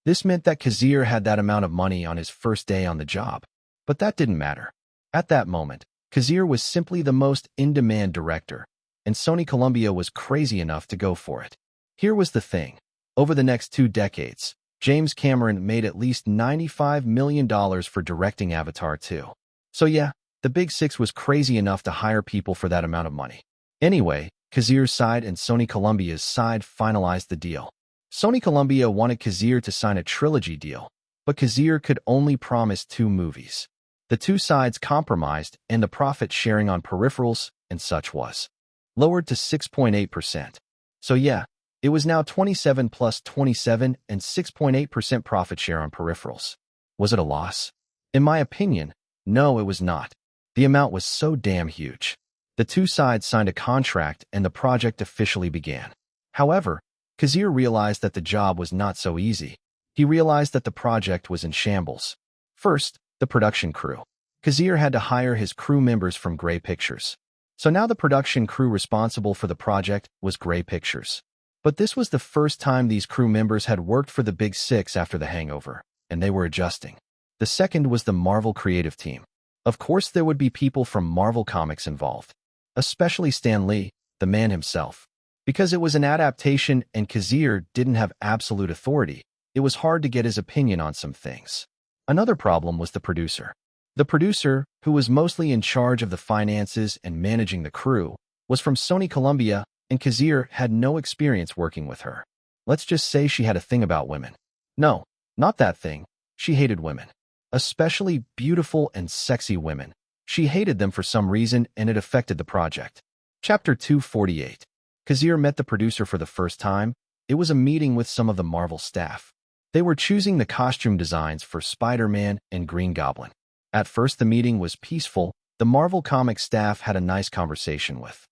This meant that Kazir had that amount of money on his first day on the job. But that didn't matter. At that moment, Kazir was simply the most in-demand director, and Sony Columbia was crazy enough to go for it. Here was the thing. Over the next 2 decades, James Cameron made at least $95 million for directing Avatar 2. So yeah, the Big Six was crazy enough to hire people for that amount of money. Anyway, Kazir's side and Sony Columbia's side finalized the deal. Sony Columbia wanted Kazir to sign a trilogy deal, but Kazir could only promise 2 movies. The 2 sides compromised, and the profit sharing on peripherals and such was lowered to 6.8%. So yeah, it was now 27 plus 27 and 6.8% profit share on peripherals. Was it a loss? In my opinion, no, it was not. The amount was so damn huge. The 2 sides signed a contract and the project officially began. However, Kazir realized that the job was not so easy. He realized that the project was in shambles. First, the production crew. Kazir had to hire his crew members from Grey Pictures. So now the production crew responsible for the project was Grey Pictures. But this was the first time these crew members had worked for the Big Six after The Hangover, and they were adjusting. The second was the Marvel creative team. Of course, there would be people from Marvel Comics involved, especially Stan Lee, the man himself. Because it was an adaptation and Kazir didn't have absolute authority, it was hard to get his opinion on some things. Another problem was the producer. The producer, who was mostly in charge of the finances and managing the crew, was from Sony Columbia, and Kazir had no experience working with her. Let's just say she had a thing about women. No, not that thing. She hated women. Especially beautiful and sexy women. She hated them for some reason, and it affected the project. Chapter 248. Kazir met the producer for the first time. It was a meeting with some of the Marvel staff. They were choosing the costume designs for Spider-Man and Green Goblin. At first, the meeting was peaceful. The Marvel Comics staff had a nice conversation with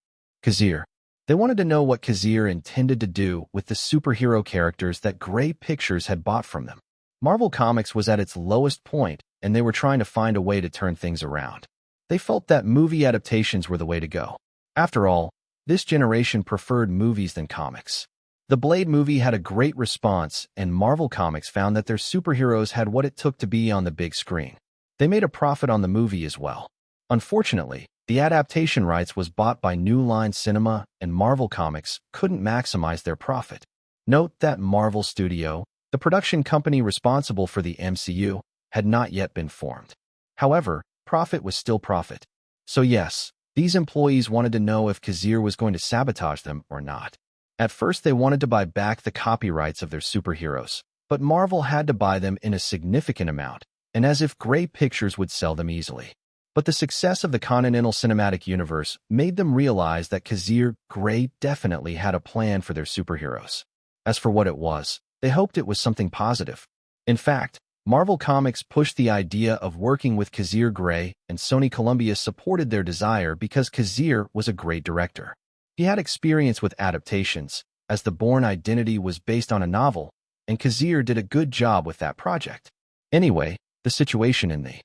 Kazir. They wanted to know what Kazir intended to do with the superhero characters that Grey Pictures had bought from them. Marvel Comics was at its lowest point, and they were trying to find a way to turn things around. They felt that movie adaptations were the way to go. After all, this generation preferred movies than comics. The Blade movie had a great response, and Marvel Comics found that their superheroes had what it took to be on the big screen. They made a profit on the movie as well. Unfortunately, the adaptation rights was bought by New Line Cinema, and Marvel Comics couldn't maximize their profit. Note that Marvel Studio, the production company responsible for the MCU, had not yet been formed. However, profit was still profit. So yes, these employees wanted to know if Kazir was going to sabotage them or not. At first, they wanted to buy back the copyrights of their superheroes, but Marvel had to buy them in a significant amount, and as if Grey Pictures would sell them easily. But the success of the Continental Cinematic Universe made them realize that Kazir Grey definitely had a plan for their superheroes. As for what it was, they hoped it was something positive. In fact, Marvel Comics pushed the idea of working with Kazir Grey, and Sony Columbia supported their desire because Kazir was a great director. He had experience with adaptations, as The Bourne Identity was based on a novel, and Kazir did a good job with that project. Anyway, the situation in the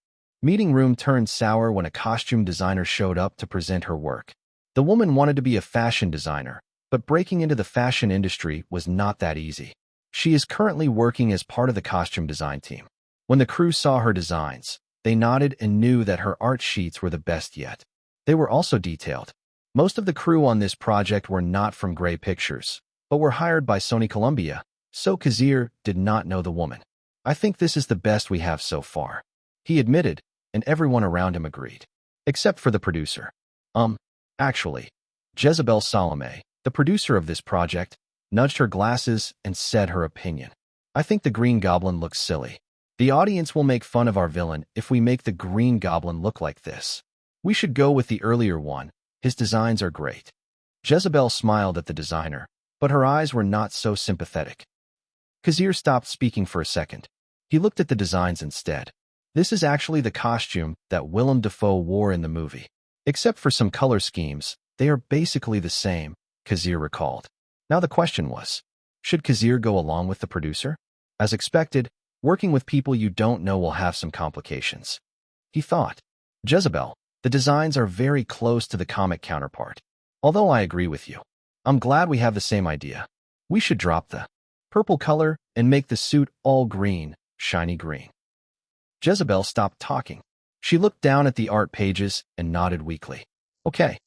Meeting room turned sour when a costume designer showed up to present her work. The woman wanted to be a fashion designer, but breaking into the fashion industry was not that easy. She is currently working as part of the costume design team. When the crew saw her designs, they nodded and knew that her art sheets were the best yet. They were also detailed. Most of the crew on this project were not from Grey Pictures, but were hired by Sony Columbia, so Kazir did not know the woman. I think this is the best we have so far, he admitted, and everyone around him agreed. Except for the producer. Actually, Jezebel Salome, the producer of this project, nudged her glasses and said her opinion. I think the Green Goblin looks silly. The audience will make fun of our villain if we make the Green Goblin look like this. We should go with the earlier one. His designs are great. Jezebel smiled at the designer, but her eyes were not so sympathetic. Kazir stopped speaking for a second. He looked at the designs instead. This is actually the costume that Willem Dafoe wore in the movie. Except for some color schemes, they are basically the same, Kazir recalled. Now the question was, should Kazir go along with the producer? As expected, working with people you don't know will have some complications. He thought. Jezebel, the designs are very close to the comic counterpart. Although I agree with you. I'm glad we have the same idea. We should drop the purple color and make the suit all green, shiny green. Jezebel stopped talking. She looked down at the art pages and nodded weakly. Okay,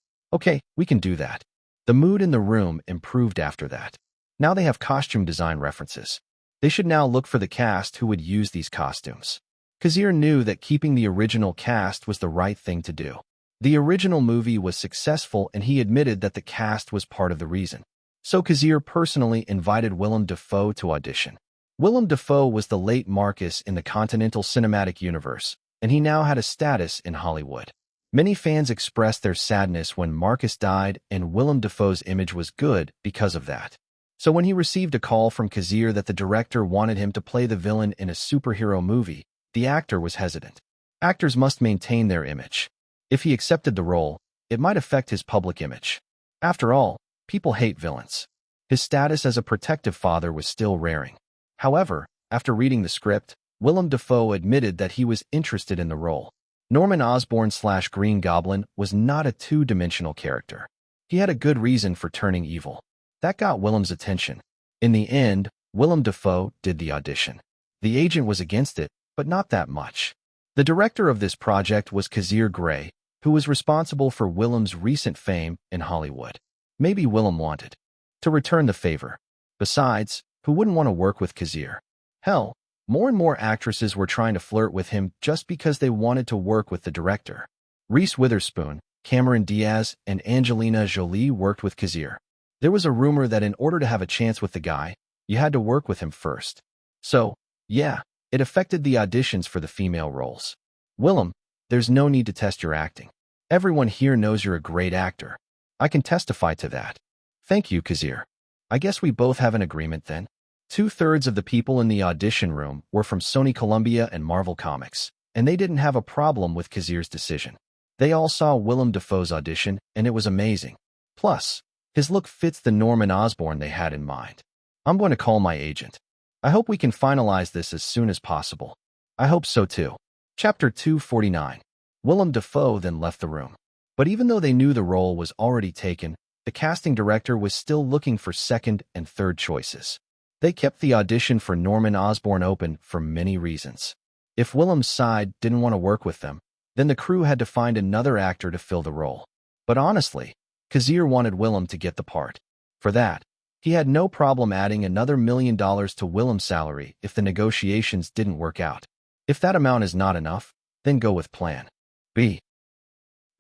we can do that. The mood in the room improved after that. Now they have costume design references. They should now look for the cast who would use these costumes. Kazir knew that keeping the original cast was the right thing to do. The original movie was successful and he admitted that the cast was part of the reason. So Kazir personally invited Willem Dafoe to audition. Willem Dafoe was the late Marcus in the Continental Cinematic Universe, and he now had a status in Hollywood. Many fans expressed their sadness when Marcus died, and Willem Dafoe's image was good because of that. So when he received a call from Kazir that the director wanted him to play the villain in a superhero movie, the actor was hesitant. Actors must maintain their image. If he accepted the role, it might affect his public image. After all, people hate villains. His status as a protective father was still rearing. However, after reading the script, Willem Dafoe admitted that he was interested in the role. Norman Osborn/Green Goblin was not a two-dimensional character. He had a good reason for turning evil. That got Willem's attention. In the end, Willem Dafoe did the audition. The agent was against it, but not that much. The director of this project was Kazir Grey, who was responsible for Willem's recent fame in Hollywood. Maybe Willem wanted to return the favor. Besides, who wouldn't want to work with Kazir? Hell, more and more actresses were trying to flirt with him just because they wanted to work with the director. Reese Witherspoon, Cameron Diaz, and Angelina Jolie worked with Kazir. There was a rumor that in order to have a chance with the guy, you had to work with him first. So, yeah, it affected the auditions for the female roles. Willem, there's no need to test your acting. Everyone here knows you're a great actor. I can testify to that. Thank you, Kazir. I guess we both have an agreement then. 2/3 of the people in the audition room were from Sony Columbia and Marvel Comics, and they didn't have a problem with Kazir's decision. They all saw Willem Dafoe's audition, and it was amazing. Plus, his look fits the Norman Osborn they had in mind. I'm going to call my agent. I hope we can finalize this as soon as possible. I hope so too. Chapter 249. Willem Dafoe then left the room. But even though they knew the role was already taken, the casting director was still looking for second and third choices. They kept the audition for Norman Osborn open for many reasons. If Willem's side didn't want to work with them, then the crew had to find another actor to fill the role. But honestly, Kazir wanted Willem to get the part. For that, he had no problem adding another $1 million to Willem's salary if the negotiations didn't work out. If that amount is not enough, then go with Plan B.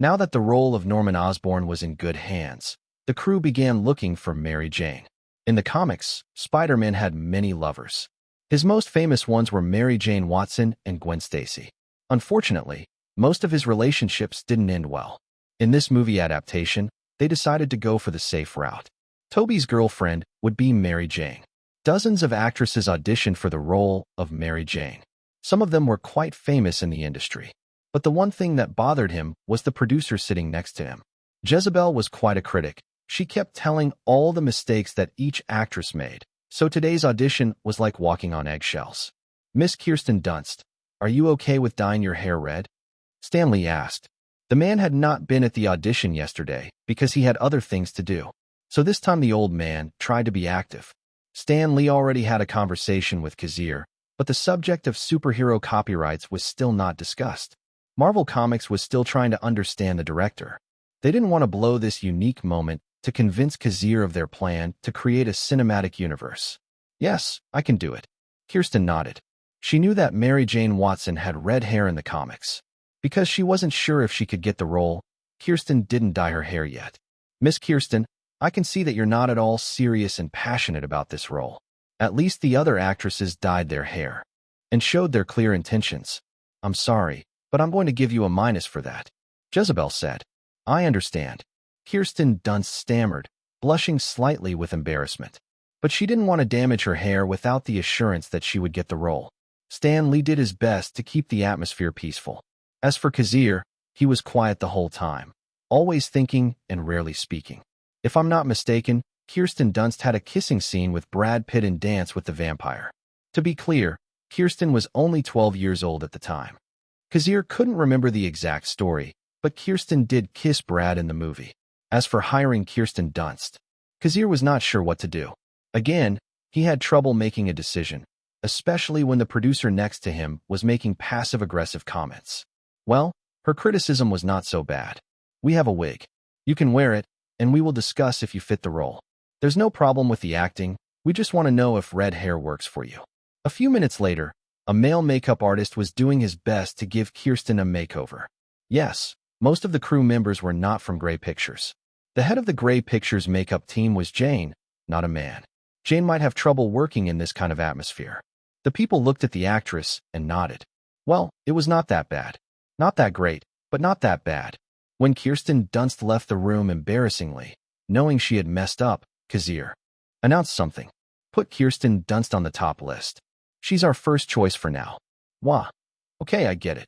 Now that the role of Norman Osborn was in good hands, the crew began looking for Mary Jane. In the comics, Spider-Man had many lovers. His most famous ones were Mary Jane Watson and Gwen Stacy. Unfortunately, most of his relationships didn't end well. In this movie adaptation, they decided to go for the safe route. Toby's girlfriend would be Mary Jane. Dozens of actresses auditioned for the role of Mary Jane. Some of them were quite famous in the industry. But the one thing that bothered him was the producer sitting next to him. Jezebel was quite a critic. She kept telling all the mistakes that each actress made, so today's audition was like walking on eggshells. Miss Kirsten Dunst, are you okay with dyeing your hair red? Stanley asked. The man had not been at the audition yesterday because he had other things to do. So this time the old man tried to be active. Stanley already had a conversation with Kazir, but the subject of superhero copyrights was still not discussed. Marvel Comics was still trying to understand the director. They didn't want to blow this unique moment to convince Kazir of their plan to create a cinematic universe. Yes, I can do it. Kirsten nodded. She knew that Mary Jane Watson had red hair in the comics. Because she wasn't sure if she could get the role, Kirsten didn't dye her hair yet. Miss Kirsten, I can see that you're not at all serious and passionate about this role. At least the other actresses dyed their hair and showed their clear intentions. I'm sorry, but I'm going to give you a minus for that, Jezebel said. I understand. Kirsten Dunst stammered, blushing slightly with embarrassment. But she didn't want to damage her hair without the assurance that she would get the role. Stan Lee did his best to keep the atmosphere peaceful. As for Kazir, he was quiet the whole time, always thinking and rarely speaking. If I'm not mistaken, Kirsten Dunst had a kissing scene with Brad Pitt in Dance with the Vampire. To be clear, Kirsten was only 12 years old at the time. Kazir couldn't remember the exact story, but Kirsten did kiss Brad in the movie. As for hiring Kirsten Dunst, Kazir was not sure what to do. Again, he had trouble making a decision, especially when the producer next to him was making passive-aggressive comments. Well, her criticism was not so bad. We have a wig. You can wear it, and we will discuss if you fit the role. There's no problem with the acting, we just want to know if red hair works for you. A few minutes later, a male makeup artist was doing his best to give Kirsten a makeover. Yes, most of the crew members were not from Grey Pictures. The head of the Grey Pictures makeup team was Jane, not a man. Jane might have trouble working in this kind of atmosphere. The people looked at the actress and nodded. Well, it was not that bad. Not that great, but not that bad. When Kirsten Dunst left the room embarrassingly, knowing she had messed up, Kazir announced something. Put Kirsten Dunst on the top list. She's our first choice for now. Wah. Okay, I get it.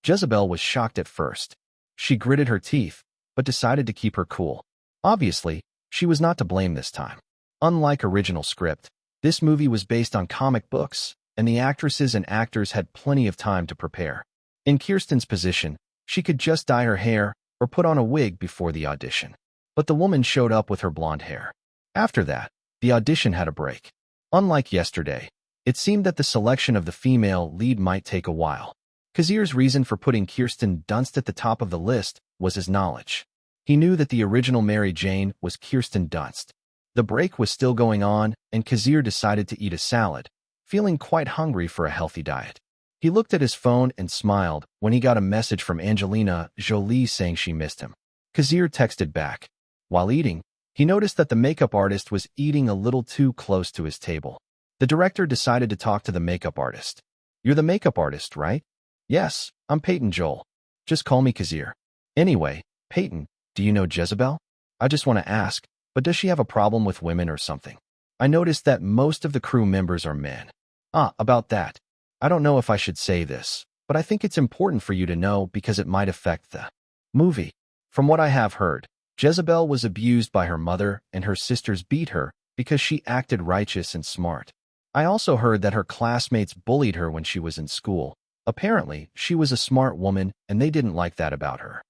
Jezebel was shocked at first. She gritted her teeth, but decided to keep her cool. Obviously, she was not to blame this time. Unlike original script, this movie was based on comic books, and the actresses and actors had plenty of time to prepare. In Kirsten's position, she could just dye her hair or put on a wig before the audition. But the woman showed up with her blonde hair. After that, the audition had a break. Unlike yesterday, it seemed that the selection of the female lead might take a while. Kazir's reason for putting Kirsten Dunst at the top of the list was his knowledge. He knew that the original Mary Jane was Kirsten Dunst. The break was still going on, and Kazir decided to eat a salad, feeling quite hungry for a healthy diet. He looked at his phone and smiled when he got a message from Angelina Jolie saying she missed him. Kazir texted back. While eating, he noticed that the makeup artist was eating a little too close to his table. The director decided to talk to the makeup artist. You're the makeup artist, right? Yes, I'm Peyton Joel. Just call me Kazir. Anyway, Peyton, do you know Jezebel? I just want to ask, but does she have a problem with women or something? I noticed that most of the crew members are men. About that. I don't know if I should say this, but I think it's important for you to know because it might affect the movie. From what I have heard, Jezebel was abused by her mother and her sisters beat her because she acted righteous and smart. I also heard that her classmates bullied her when she was in school. Apparently, she was a smart woman and they didn't like that about her.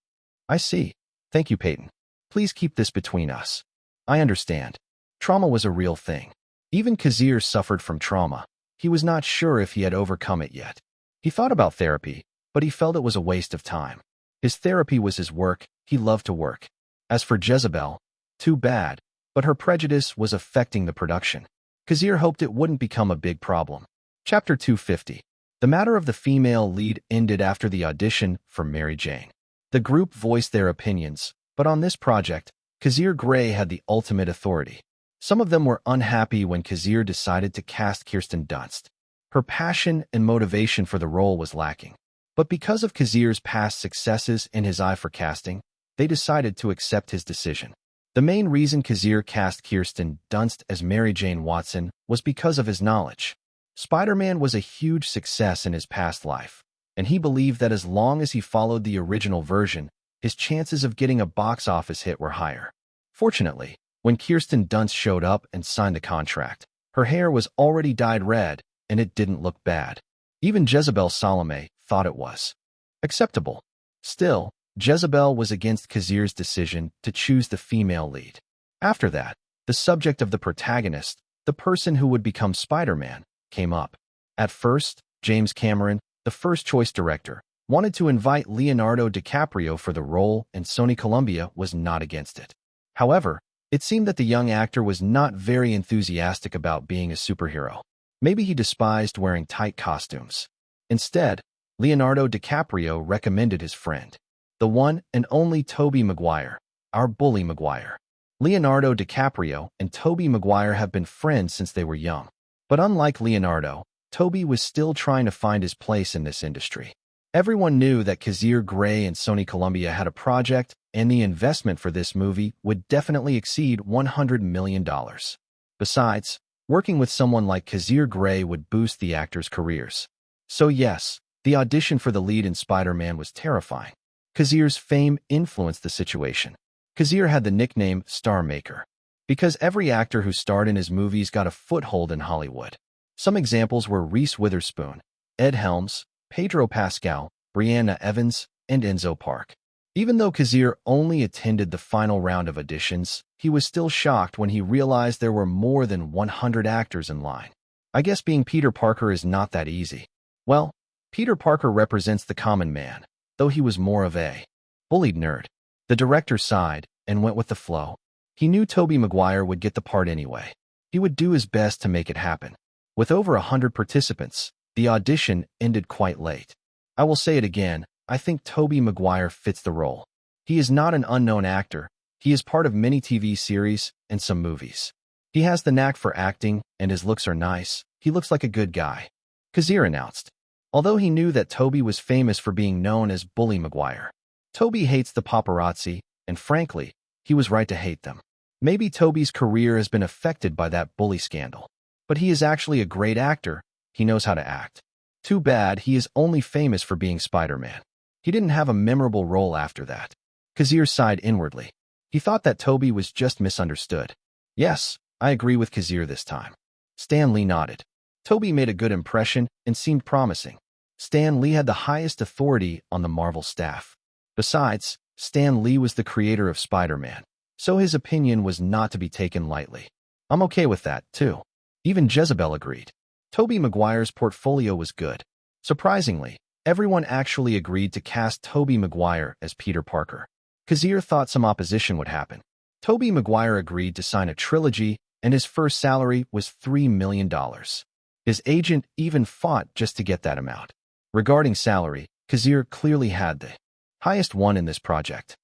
I see. Thank you, Peyton. Please keep this between us. I understand. Trauma was a real thing. Even Kazir suffered from trauma. He was not sure if he had overcome it yet. He thought about therapy, but he felt it was a waste of time. His therapy was his work. He loved to work. As for Jezebel, too bad, but her prejudice was affecting the production. Kazir hoped it wouldn't become a big problem. Chapter 250. The matter of the female lead ended after the audition for Mary Jane. The group voiced their opinions, but on this project, Kazir Grey had the ultimate authority. Some of them were unhappy when Kazir decided to cast Kirsten Dunst. Her passion and motivation for the role was lacking. But because of Kazir's past successes and his eye for casting, they decided to accept his decision. The main reason Kazir cast Kirsten Dunst as Mary Jane Watson was because of his knowledge. Spider-Man was a huge success in his past life, and he believed that as long as he followed the original version, his chances of getting a box office hit were higher. Fortunately, when Kirsten Dunst showed up and signed the contract, her hair was already dyed red, and it didn't look bad. Even Jezebel Salome thought it was acceptable. Still, Jezebel was against Kazir's decision to choose the female lead. After that, the subject of the protagonist, the person who would become Spider-Man, came up. At first, James Cameron, the first-choice director, wanted to invite Leonardo DiCaprio for the role, and Sony Columbia was not against it. However, it seemed that the young actor was not very enthusiastic about being a superhero. Maybe he despised wearing tight costumes. Instead, Leonardo DiCaprio recommended his friend, the one and only Tobey Maguire, our bully Maguire. Leonardo DiCaprio and Tobey Maguire have been friends since they were young. But unlike Leonardo, Tobey was still trying to find his place in this industry. Everyone knew that Kazir Grey and Sony Columbia had a project, and the investment for this movie would definitely exceed $100 million. Besides, working with someone like Kazir Grey would boost the actors' careers. So yes, the audition for the lead in Spider-Man was terrifying. Kazir's fame influenced the situation. Kazir had the nickname Star Maker because every actor who starred in his movies got a foothold in Hollywood. Some examples were Reese Witherspoon, Ed Helms, Pedro Pascal, Brianna Evans, and Enzo Park. Even though Kazir only attended the final round of auditions, he was still shocked when he realized there were more than 100 actors in line. I guess being Peter Parker is not that easy. Well, Peter Parker represents the common man, though he was more of a bullied nerd. The director sighed and went with the flow. He knew Tobey Maguire would get the part anyway. He would do his best to make it happen. With over 100 participants, the audition ended quite late. I will say it again, I think Tobey Maguire fits the role. He is not an unknown actor. He is part of many TV series and some movies. He has the knack for acting, and his looks are nice. He looks like a good guy, Kazir announced. Although he knew that Tobey was famous for being known as Bully Maguire. Tobey hates the paparazzi, and frankly, he was right to hate them. Maybe Tobey's career has been affected by that bully scandal. But he is actually a great actor. He knows how to act. Too bad he is only famous for being Spider-Man. He didn't have a memorable role after that. Kazir sighed inwardly. He thought that Tobey was just misunderstood. Yes, I agree with Kazir this time. Stan Lee nodded. Tobey made a good impression and seemed promising. Stan Lee had the highest authority on the Marvel staff. Besides, Stan Lee was the creator of Spider-Man, so his opinion was not to be taken lightly. I'm okay with that, too. Even Jezebel agreed. Tobey Maguire's portfolio was good. Surprisingly, everyone actually agreed to cast Tobey Maguire as Peter Parker. Kazir thought some opposition would happen. Tobey Maguire agreed to sign a trilogy, and his first salary was $3 million. His agent even fought just to get that amount. Regarding salary, Kazir clearly had the highest one in this project.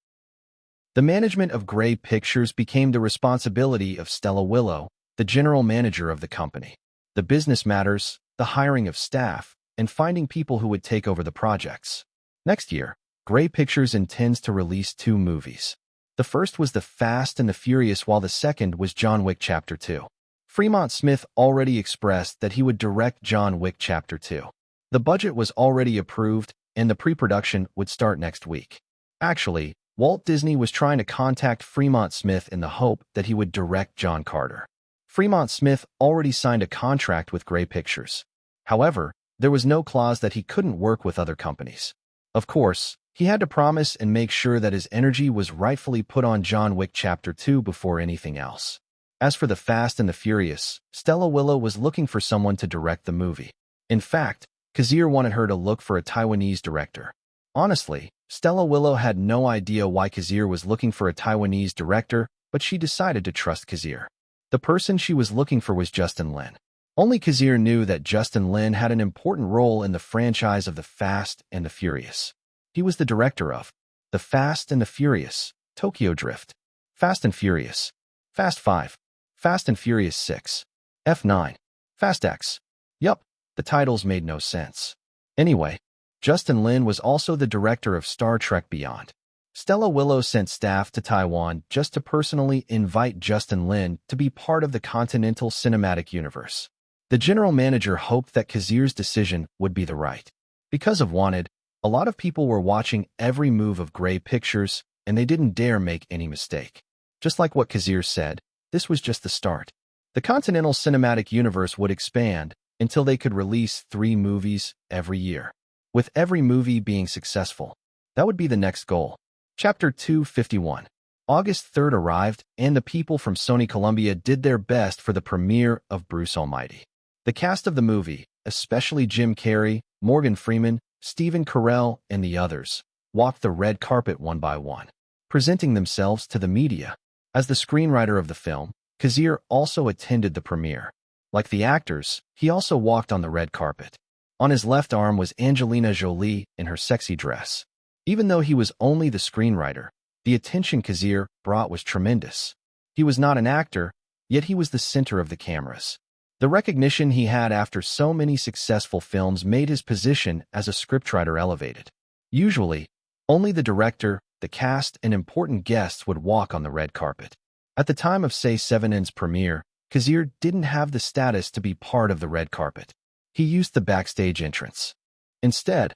The management of Grey Pictures became the responsibility of Stella Willow, the general manager of the company. The business matters, the hiring of staff, and finding people who would take over the projects. Next year, Grey Pictures intends to release 2 movies. The first was The Fast and the Furious, while the second was John Wick Chapter 2. Fremont Smith already expressed that he would direct John Wick Chapter 2. The budget was already approved, and the pre-production would start next week. Actually, Walt Disney was trying to contact Fremont Smith in the hope that he would direct John Carter. Fremont Smith already signed a contract with Grey Pictures. However, there was no clause that he couldn't work with other companies. Of course, he had to promise and make sure that his energy was rightfully put on John Wick Chapter 2 before anything else. As for The Fast and the Furious, Stella Willow was looking for someone to direct the movie. In fact, Kazir wanted her to look for a Taiwanese director. Honestly, Stella Willow had no idea why Kazir was looking for a Taiwanese director, but she decided to trust Kazir. The person she was looking for was Justin Lin. Only Kazir knew that Justin Lin had an important role in the franchise of The Fast and the Furious. He was the director of The Fast and the Furious, Tokyo Drift, Fast and Furious, Fast 5, Fast and Furious 6, F9, Fast X. Yup, the titles made no sense. Anyway, Justin Lin was also the director of Star Trek Beyond. Stella Willow sent staff to Taiwan just to personally invite Justin Lin to be part of the Continental Cinematic Universe. The general manager hoped that Kazir's decision would be the right. Because of Wanted, a lot of people were watching every move of Grey Pictures, and they didn't dare make any mistake. Just like what Kazir said, this was just the start. The Continental Cinematic Universe would expand until they could release 3 movies every year, with every movie being successful. That would be the next goal. Chapter 251. August 3rd arrived, and the people from Sony Columbia did their best for the premiere of Bruce Almighty. The cast of the movie, especially Jim Carrey, Morgan Freeman, Stephen Carell, and the others, walked the red carpet one by one, presenting themselves to the media. As the screenwriter of the film, Kazir also attended the premiere. Like the actors, he also walked on the red carpet. On his left arm was Angelina Jolie in her sexy dress. Even though he was only the screenwriter, the attention Kazir brought was tremendous. He was not an actor, yet he was the center of the cameras. The recognition he had after so many successful films made his position as a scriptwriter elevated. Usually, only the director, the cast, and important guests would walk on the red carpet. At the time of Say 7's premiere, Kazir didn't have the status to be part of the red carpet. He used the backstage entrance. Instead,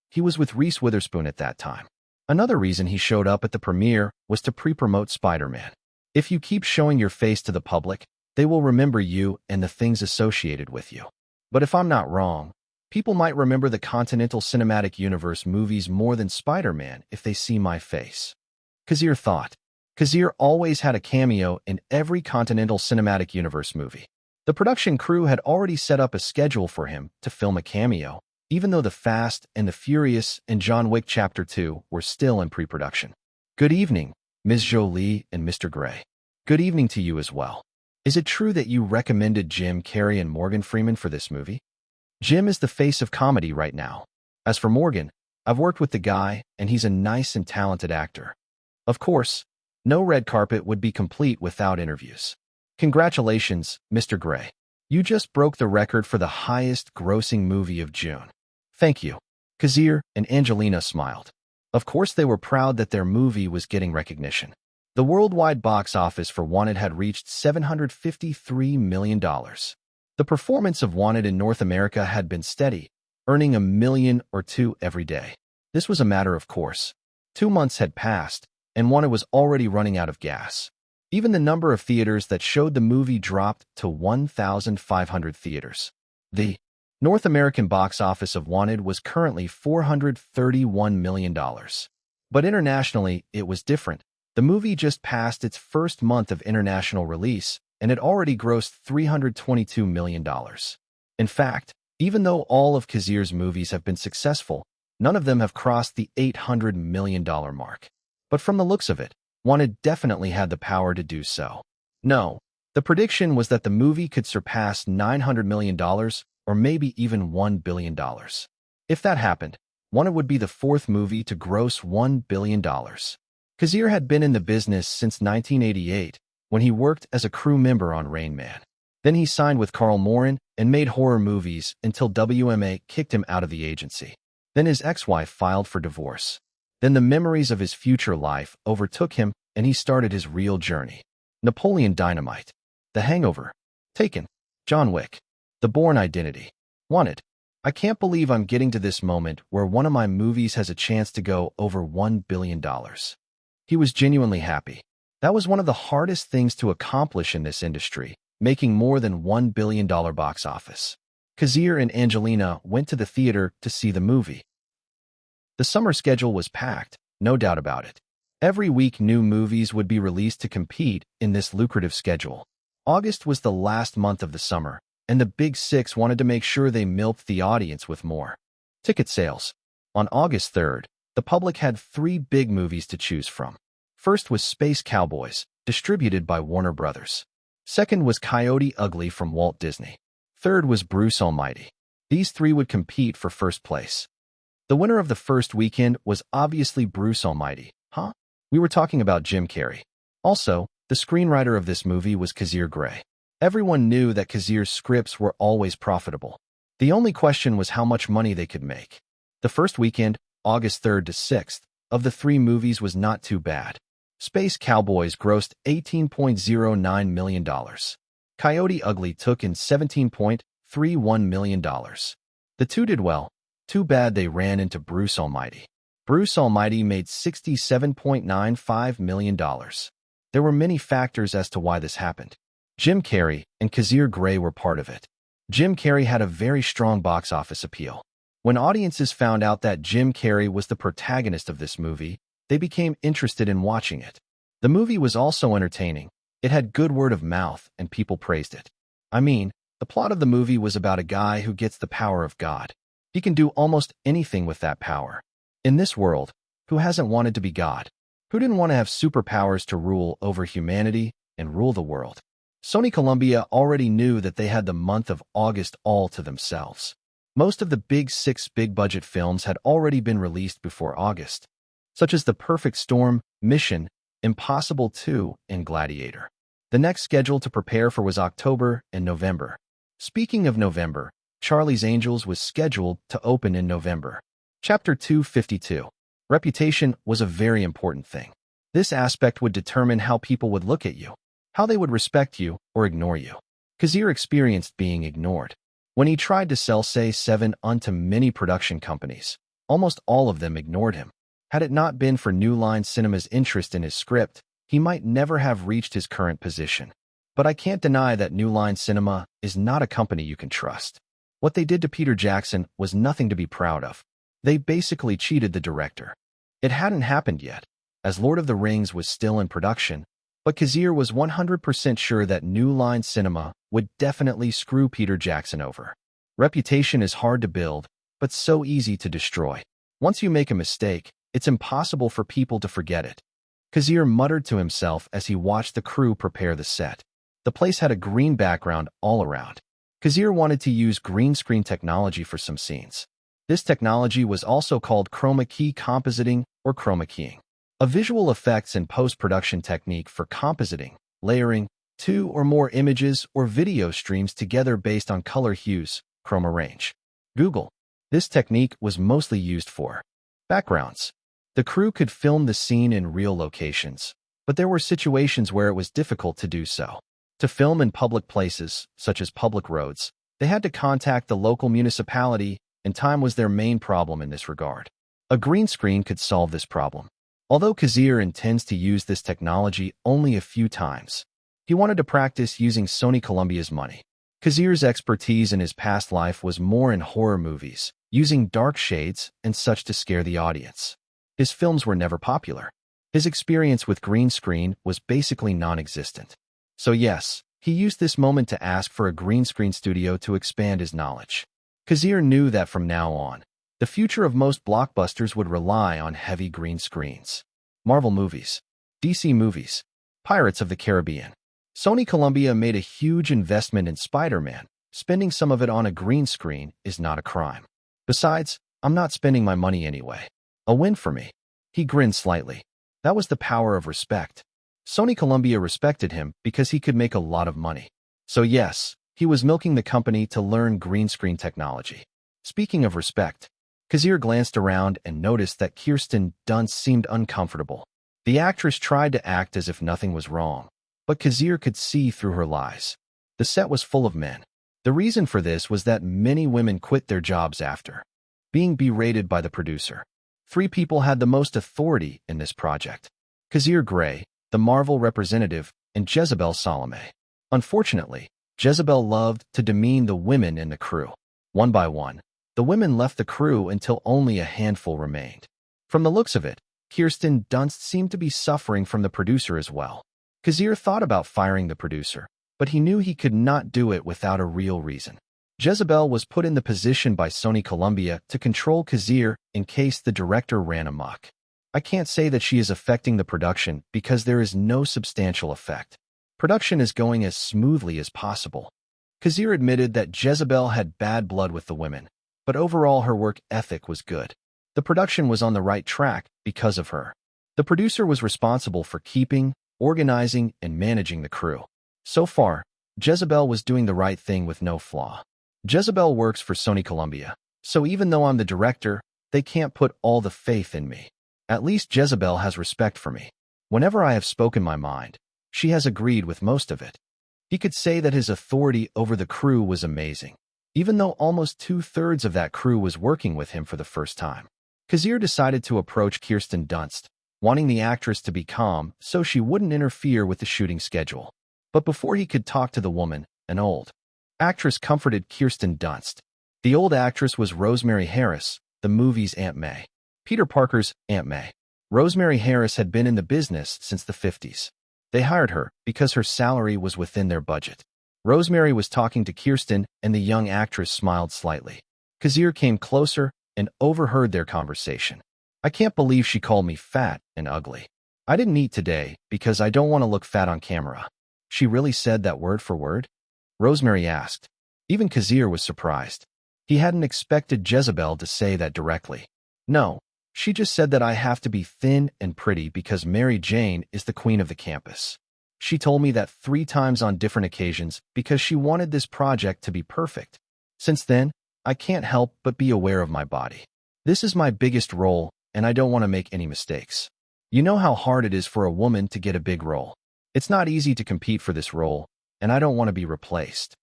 he was with Reese Witherspoon at that time. Another reason he showed up at the premiere was to pre-promote Spider-Man. If you keep showing your face to the public, they will remember you and the things associated with you. But if I'm not wrong, people might remember the Continental Cinematic Universe movies more than Spider-Man if they see my face. Kazir thought. Kazir always had a cameo in every Continental Cinematic Universe movie. The production crew had already set up a schedule for him to film a cameo, even though The Fast and the Furious and John Wick Chapter 2 were still in pre-production. Good evening, Ms. Jolie and Mr. Grey. Good evening to you as well. Is it true that you recommended Jim Carrey and Morgan Freeman for this movie? Jim is the face of comedy right now. As for Morgan, I've worked with the guy, and he's a nice and talented actor. Of course, no red carpet would be complete without interviews. Congratulations, Mr. Grey. You just broke the record for the highest grossing movie of June. Thank you. Kazir and Angelina smiled. Of course they were proud that their movie was getting recognition. The worldwide box office for Wanted had reached $753 million. The performance of Wanted in North America had been steady, earning $1 million or $2 million every day. This was a matter of course. 2 months had passed, and Wanted was already running out of gas. Even the number of theaters that showed the movie dropped to 1,500 theaters. The North American box office of Wanted was currently $431 million. But internationally, it was different. The movie just passed its first month of international release, and it already grossed $322 million. In fact, even though all of Kazir's movies have been successful, none of them have crossed the $800 million mark. But from the looks of it, Wanted definitely had the power to do so. No, the prediction was that the movie could surpass $900 million or maybe even $1 billion. If that happened, Wanted would be the fourth movie to gross $1 billion. Kazir had been in the business since 1988 when he worked as a crew member on Rain Man. Then he signed with Carl Morin and made horror movies until WMA kicked him out of the agency. Then his ex-wife filed for divorce. Then the memories of his future life overtook him, and he started his real journey. Napoleon Dynamite, The Hangover, Taken, John Wick, The Bourne Identity, Wanted. I can't believe I'm getting to this moment where one of my movies has a chance to go over $1 billion. He was genuinely happy. That was one of the hardest things to accomplish in this industry, making more than $1 billion box office. Kazir and Angelina went to the theater to see the movie. The summer schedule was packed, no doubt about it. Every week new movies would be released to compete in this lucrative schedule. August was the last month of the summer, and the Big Six wanted to make sure they milked the audience with more. Ticket sales. On August 3rd, the public had 3 big movies to choose from. First was Space Cowboys, distributed by Warner Brothers. Second was Coyote Ugly from Walt Disney. Third was Bruce Almighty. These 3 would compete for first place. The winner of the first weekend was obviously Bruce Almighty. We were talking about Jim Carrey. Also, the screenwriter of this movie was Kazir Grey. Everyone knew that Kazir's scripts were always profitable. The only question was how much money they could make. The first weekend, August 3rd to 6th, of the 3 movies was not too bad. Space Cowboys grossed $18.09 million. Coyote Ugly took in $17.31 million. The 2 did well. Too bad they ran into Bruce Almighty. Bruce Almighty made $67.95 million. There were many factors as to why this happened. Jim Carrey and Kazir Grey were part of it. Jim Carrey had a very strong box office appeal. When audiences found out that Jim Carrey was the protagonist of this movie, they became interested in watching it. The movie was also entertaining. It had good word of mouth, and people praised it. I mean, the plot of the movie was about a guy who gets the power of God. He can do almost anything with that power. In this world, who hasn't wanted to be God? Who didn't want to have superpowers to rule over humanity and rule the world? Sony Columbia already knew that they had the month of August all to themselves. Most of the big six big-budget films had already been released before August, such as The Perfect Storm, Mission, Impossible 2, and Gladiator. The next schedule to prepare for was October and November. Speaking of November, Charlie's Angels was scheduled to open in November. Chapter 252. Reputation was a very important thing. This aspect would determine how people would look at you, how they would respect you or ignore you. Kazir experienced being ignored. When he tried to sell Say 7 onto many production companies, almost all of them ignored him. Had it not been for New Line Cinema's interest in his script, he might never have reached his current position. But I can't deny that New Line Cinema is not a company you can trust. What they did to Peter Jackson was nothing to be proud of. They basically cheated the director. It hadn't happened yet, as Lord of the Rings was still in production, but Kazir was 100% sure that New Line Cinema would definitely screw Peter Jackson over. Reputation is hard to build, but so easy to destroy. Once you make a mistake, it's impossible for people to forget it. Kazir muttered to himself as he watched the crew prepare the set. The place had a green background all around. Kazir wanted to use green screen technology for some scenes. This technology was also called chroma key compositing or chroma keying, a visual effects and post-production technique for compositing, layering two or more images or video streams together based on color hues, chroma range. Google. This technique was mostly used for backgrounds. The crew could film the scene in real locations, but there were situations where it was difficult to do so. To film in public places, such as public roads, they had to contact the local municipality, and time was their main problem in this regard. A green screen could solve this problem. Although Kazir intends to use this technology only a few times, he wanted to practice using Sony Columbia's money. Kazir's expertise in his past life was more in horror movies, using dark shades and such to scare the audience. His films were never popular. His experience with green screen was basically non-existent. So yes, he used this moment to ask for a green screen studio to expand his knowledge. Kazir knew that from now on, the future of most blockbusters would rely on heavy green screens. Marvel movies, DC movies, Pirates of the Caribbean. Sony Columbia made a huge investment in Spider-Man. Spending some of it on a green screen is not a crime. Besides, I'm not spending my money anyway. A win for me. He grinned slightly. That was the power of respect. Sony Columbia respected him because he could make a lot of money. So yes, he was milking the company to learn green screen technology. Speaking of respect, Kazir glanced around and noticed that Kirsten Dunst seemed uncomfortable. The actress tried to act as if nothing was wrong, but Kazir could see through her lies. The set was full of men. The reason for this was that many women quit their jobs after being berated by the producer. 3 people had the most authority in this project: Kazir Grey, the Marvel representative, and Jezebel Salome. Unfortunately, Jezebel loved to demean the women in the crew. One by one, the women left the crew until only a handful remained. From the looks of it, Kirsten Dunst seemed to be suffering from the producer as well. Kazir thought about firing the producer, but he knew he could not do it without a real reason. Jezebel was put in the position by Sony Columbia to control Kazir in case the director ran amok. I can't say that she is affecting the production because there is no substantial effect. Production is going as smoothly as possible. Kazir admitted that Jezebel had bad blood with the women, but overall her work ethic was good. The production was on the right track because of her. The producer was responsible for keeping, organizing, and managing the crew. So far, Jezebel was doing the right thing with no flaw. Jezebel works for Sony Columbia, so even though I'm the director, they can't put all the faith in me. At least Jezebel has respect for me. Whenever I have spoken my mind, she has agreed with most of it. He could say that his authority over the crew was amazing, even though almost 2/3 of that crew was working with him for the first time. Kazir decided to approach Kirsten Dunst, wanting the actress to be calm so she wouldn't interfere with the shooting schedule. But before he could talk to the woman, an old actress comforted Kirsten Dunst. The old actress was Rosemary Harris, the movie's Aunt May. Peter Parker's Aunt May. Rosemary Harris had been in the business since the 50s. They hired her because her salary was within their budget. Rosemary was talking to Kirsten, and the young actress smiled slightly. Kazir came closer and overheard their conversation. I can't believe she called me fat and ugly. I didn't eat today because I don't want to look fat on camera. She really said that word for word? Rosemary asked. Even Kazir was surprised. He hadn't expected Jezebel to say that directly. No, she just said that I have to be thin and pretty because Mary Jane is the queen of the campus. She told me that 3 times on different occasions because she wanted this project to be perfect. Since then, I can't help but be aware of my body. This is my biggest role, and I don't want to make any mistakes. You know how hard it is for a woman to get a big role. It's not easy to compete for this role, and I don't want to be replaced.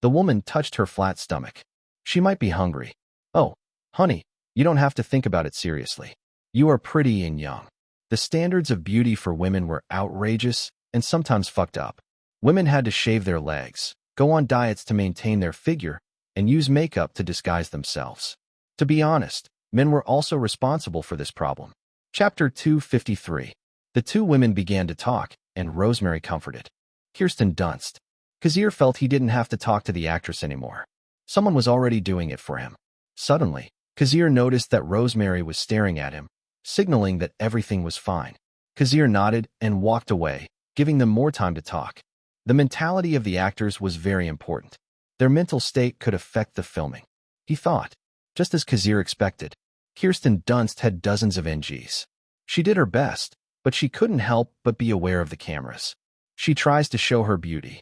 The woman touched her flat stomach. She might be hungry. Oh, honey, you don't have to think about it seriously. You are pretty and young. The standards of beauty for women were outrageous and sometimes fucked up. Women had to shave their legs, go on diets to maintain their figure, and use makeup to disguise themselves. To be honest, men were also responsible for this problem. Chapter 253. The two women began to talk, and Rosemary comforted Kirsten Dunst. Kazir felt he didn't have to talk to the actress anymore. Someone was already doing it for him. Suddenly, Kazir noticed that Rosemary was staring at him, signaling that everything was fine. Kazir nodded and walked away, giving them more time to talk. The mentality of the actors was very important. Their mental state could affect the filming. He thought, just as Kazir expected, Kirsten Dunst had dozens of NGs. She did her best, but she couldn't help but be aware of the cameras. She tries to show her beauty.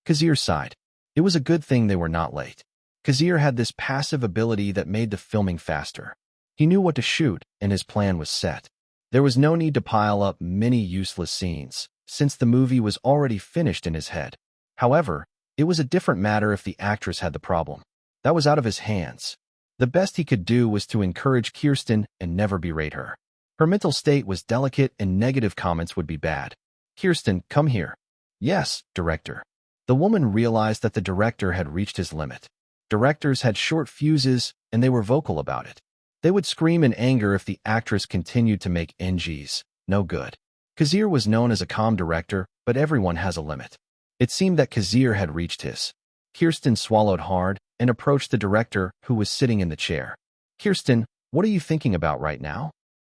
Kazir sighed. It was a good thing they were not late. Kazir had this passive ability that made the filming faster. He knew what to shoot, and his plan was set. There was no need to pile up many useless scenes, since the movie was already finished in his head. However, it was a different matter if the actress had the problem. That was out of his hands. The best he could do was to encourage Kirsten and never berate her. Her mental state was delicate and negative comments would be bad. Kirsten, come here. Yes, director. The woman realized that the director had reached his limit. Directors had short fuses, and they were vocal about it. They would scream in anger if the actress continued to make NGs. No good. Kazir was known as a calm director, but everyone has a limit. It seemed that Kazir had reached his. Kirsten swallowed hard and approached the director, who was sitting in the chair. Kirsten, what are you thinking about right now?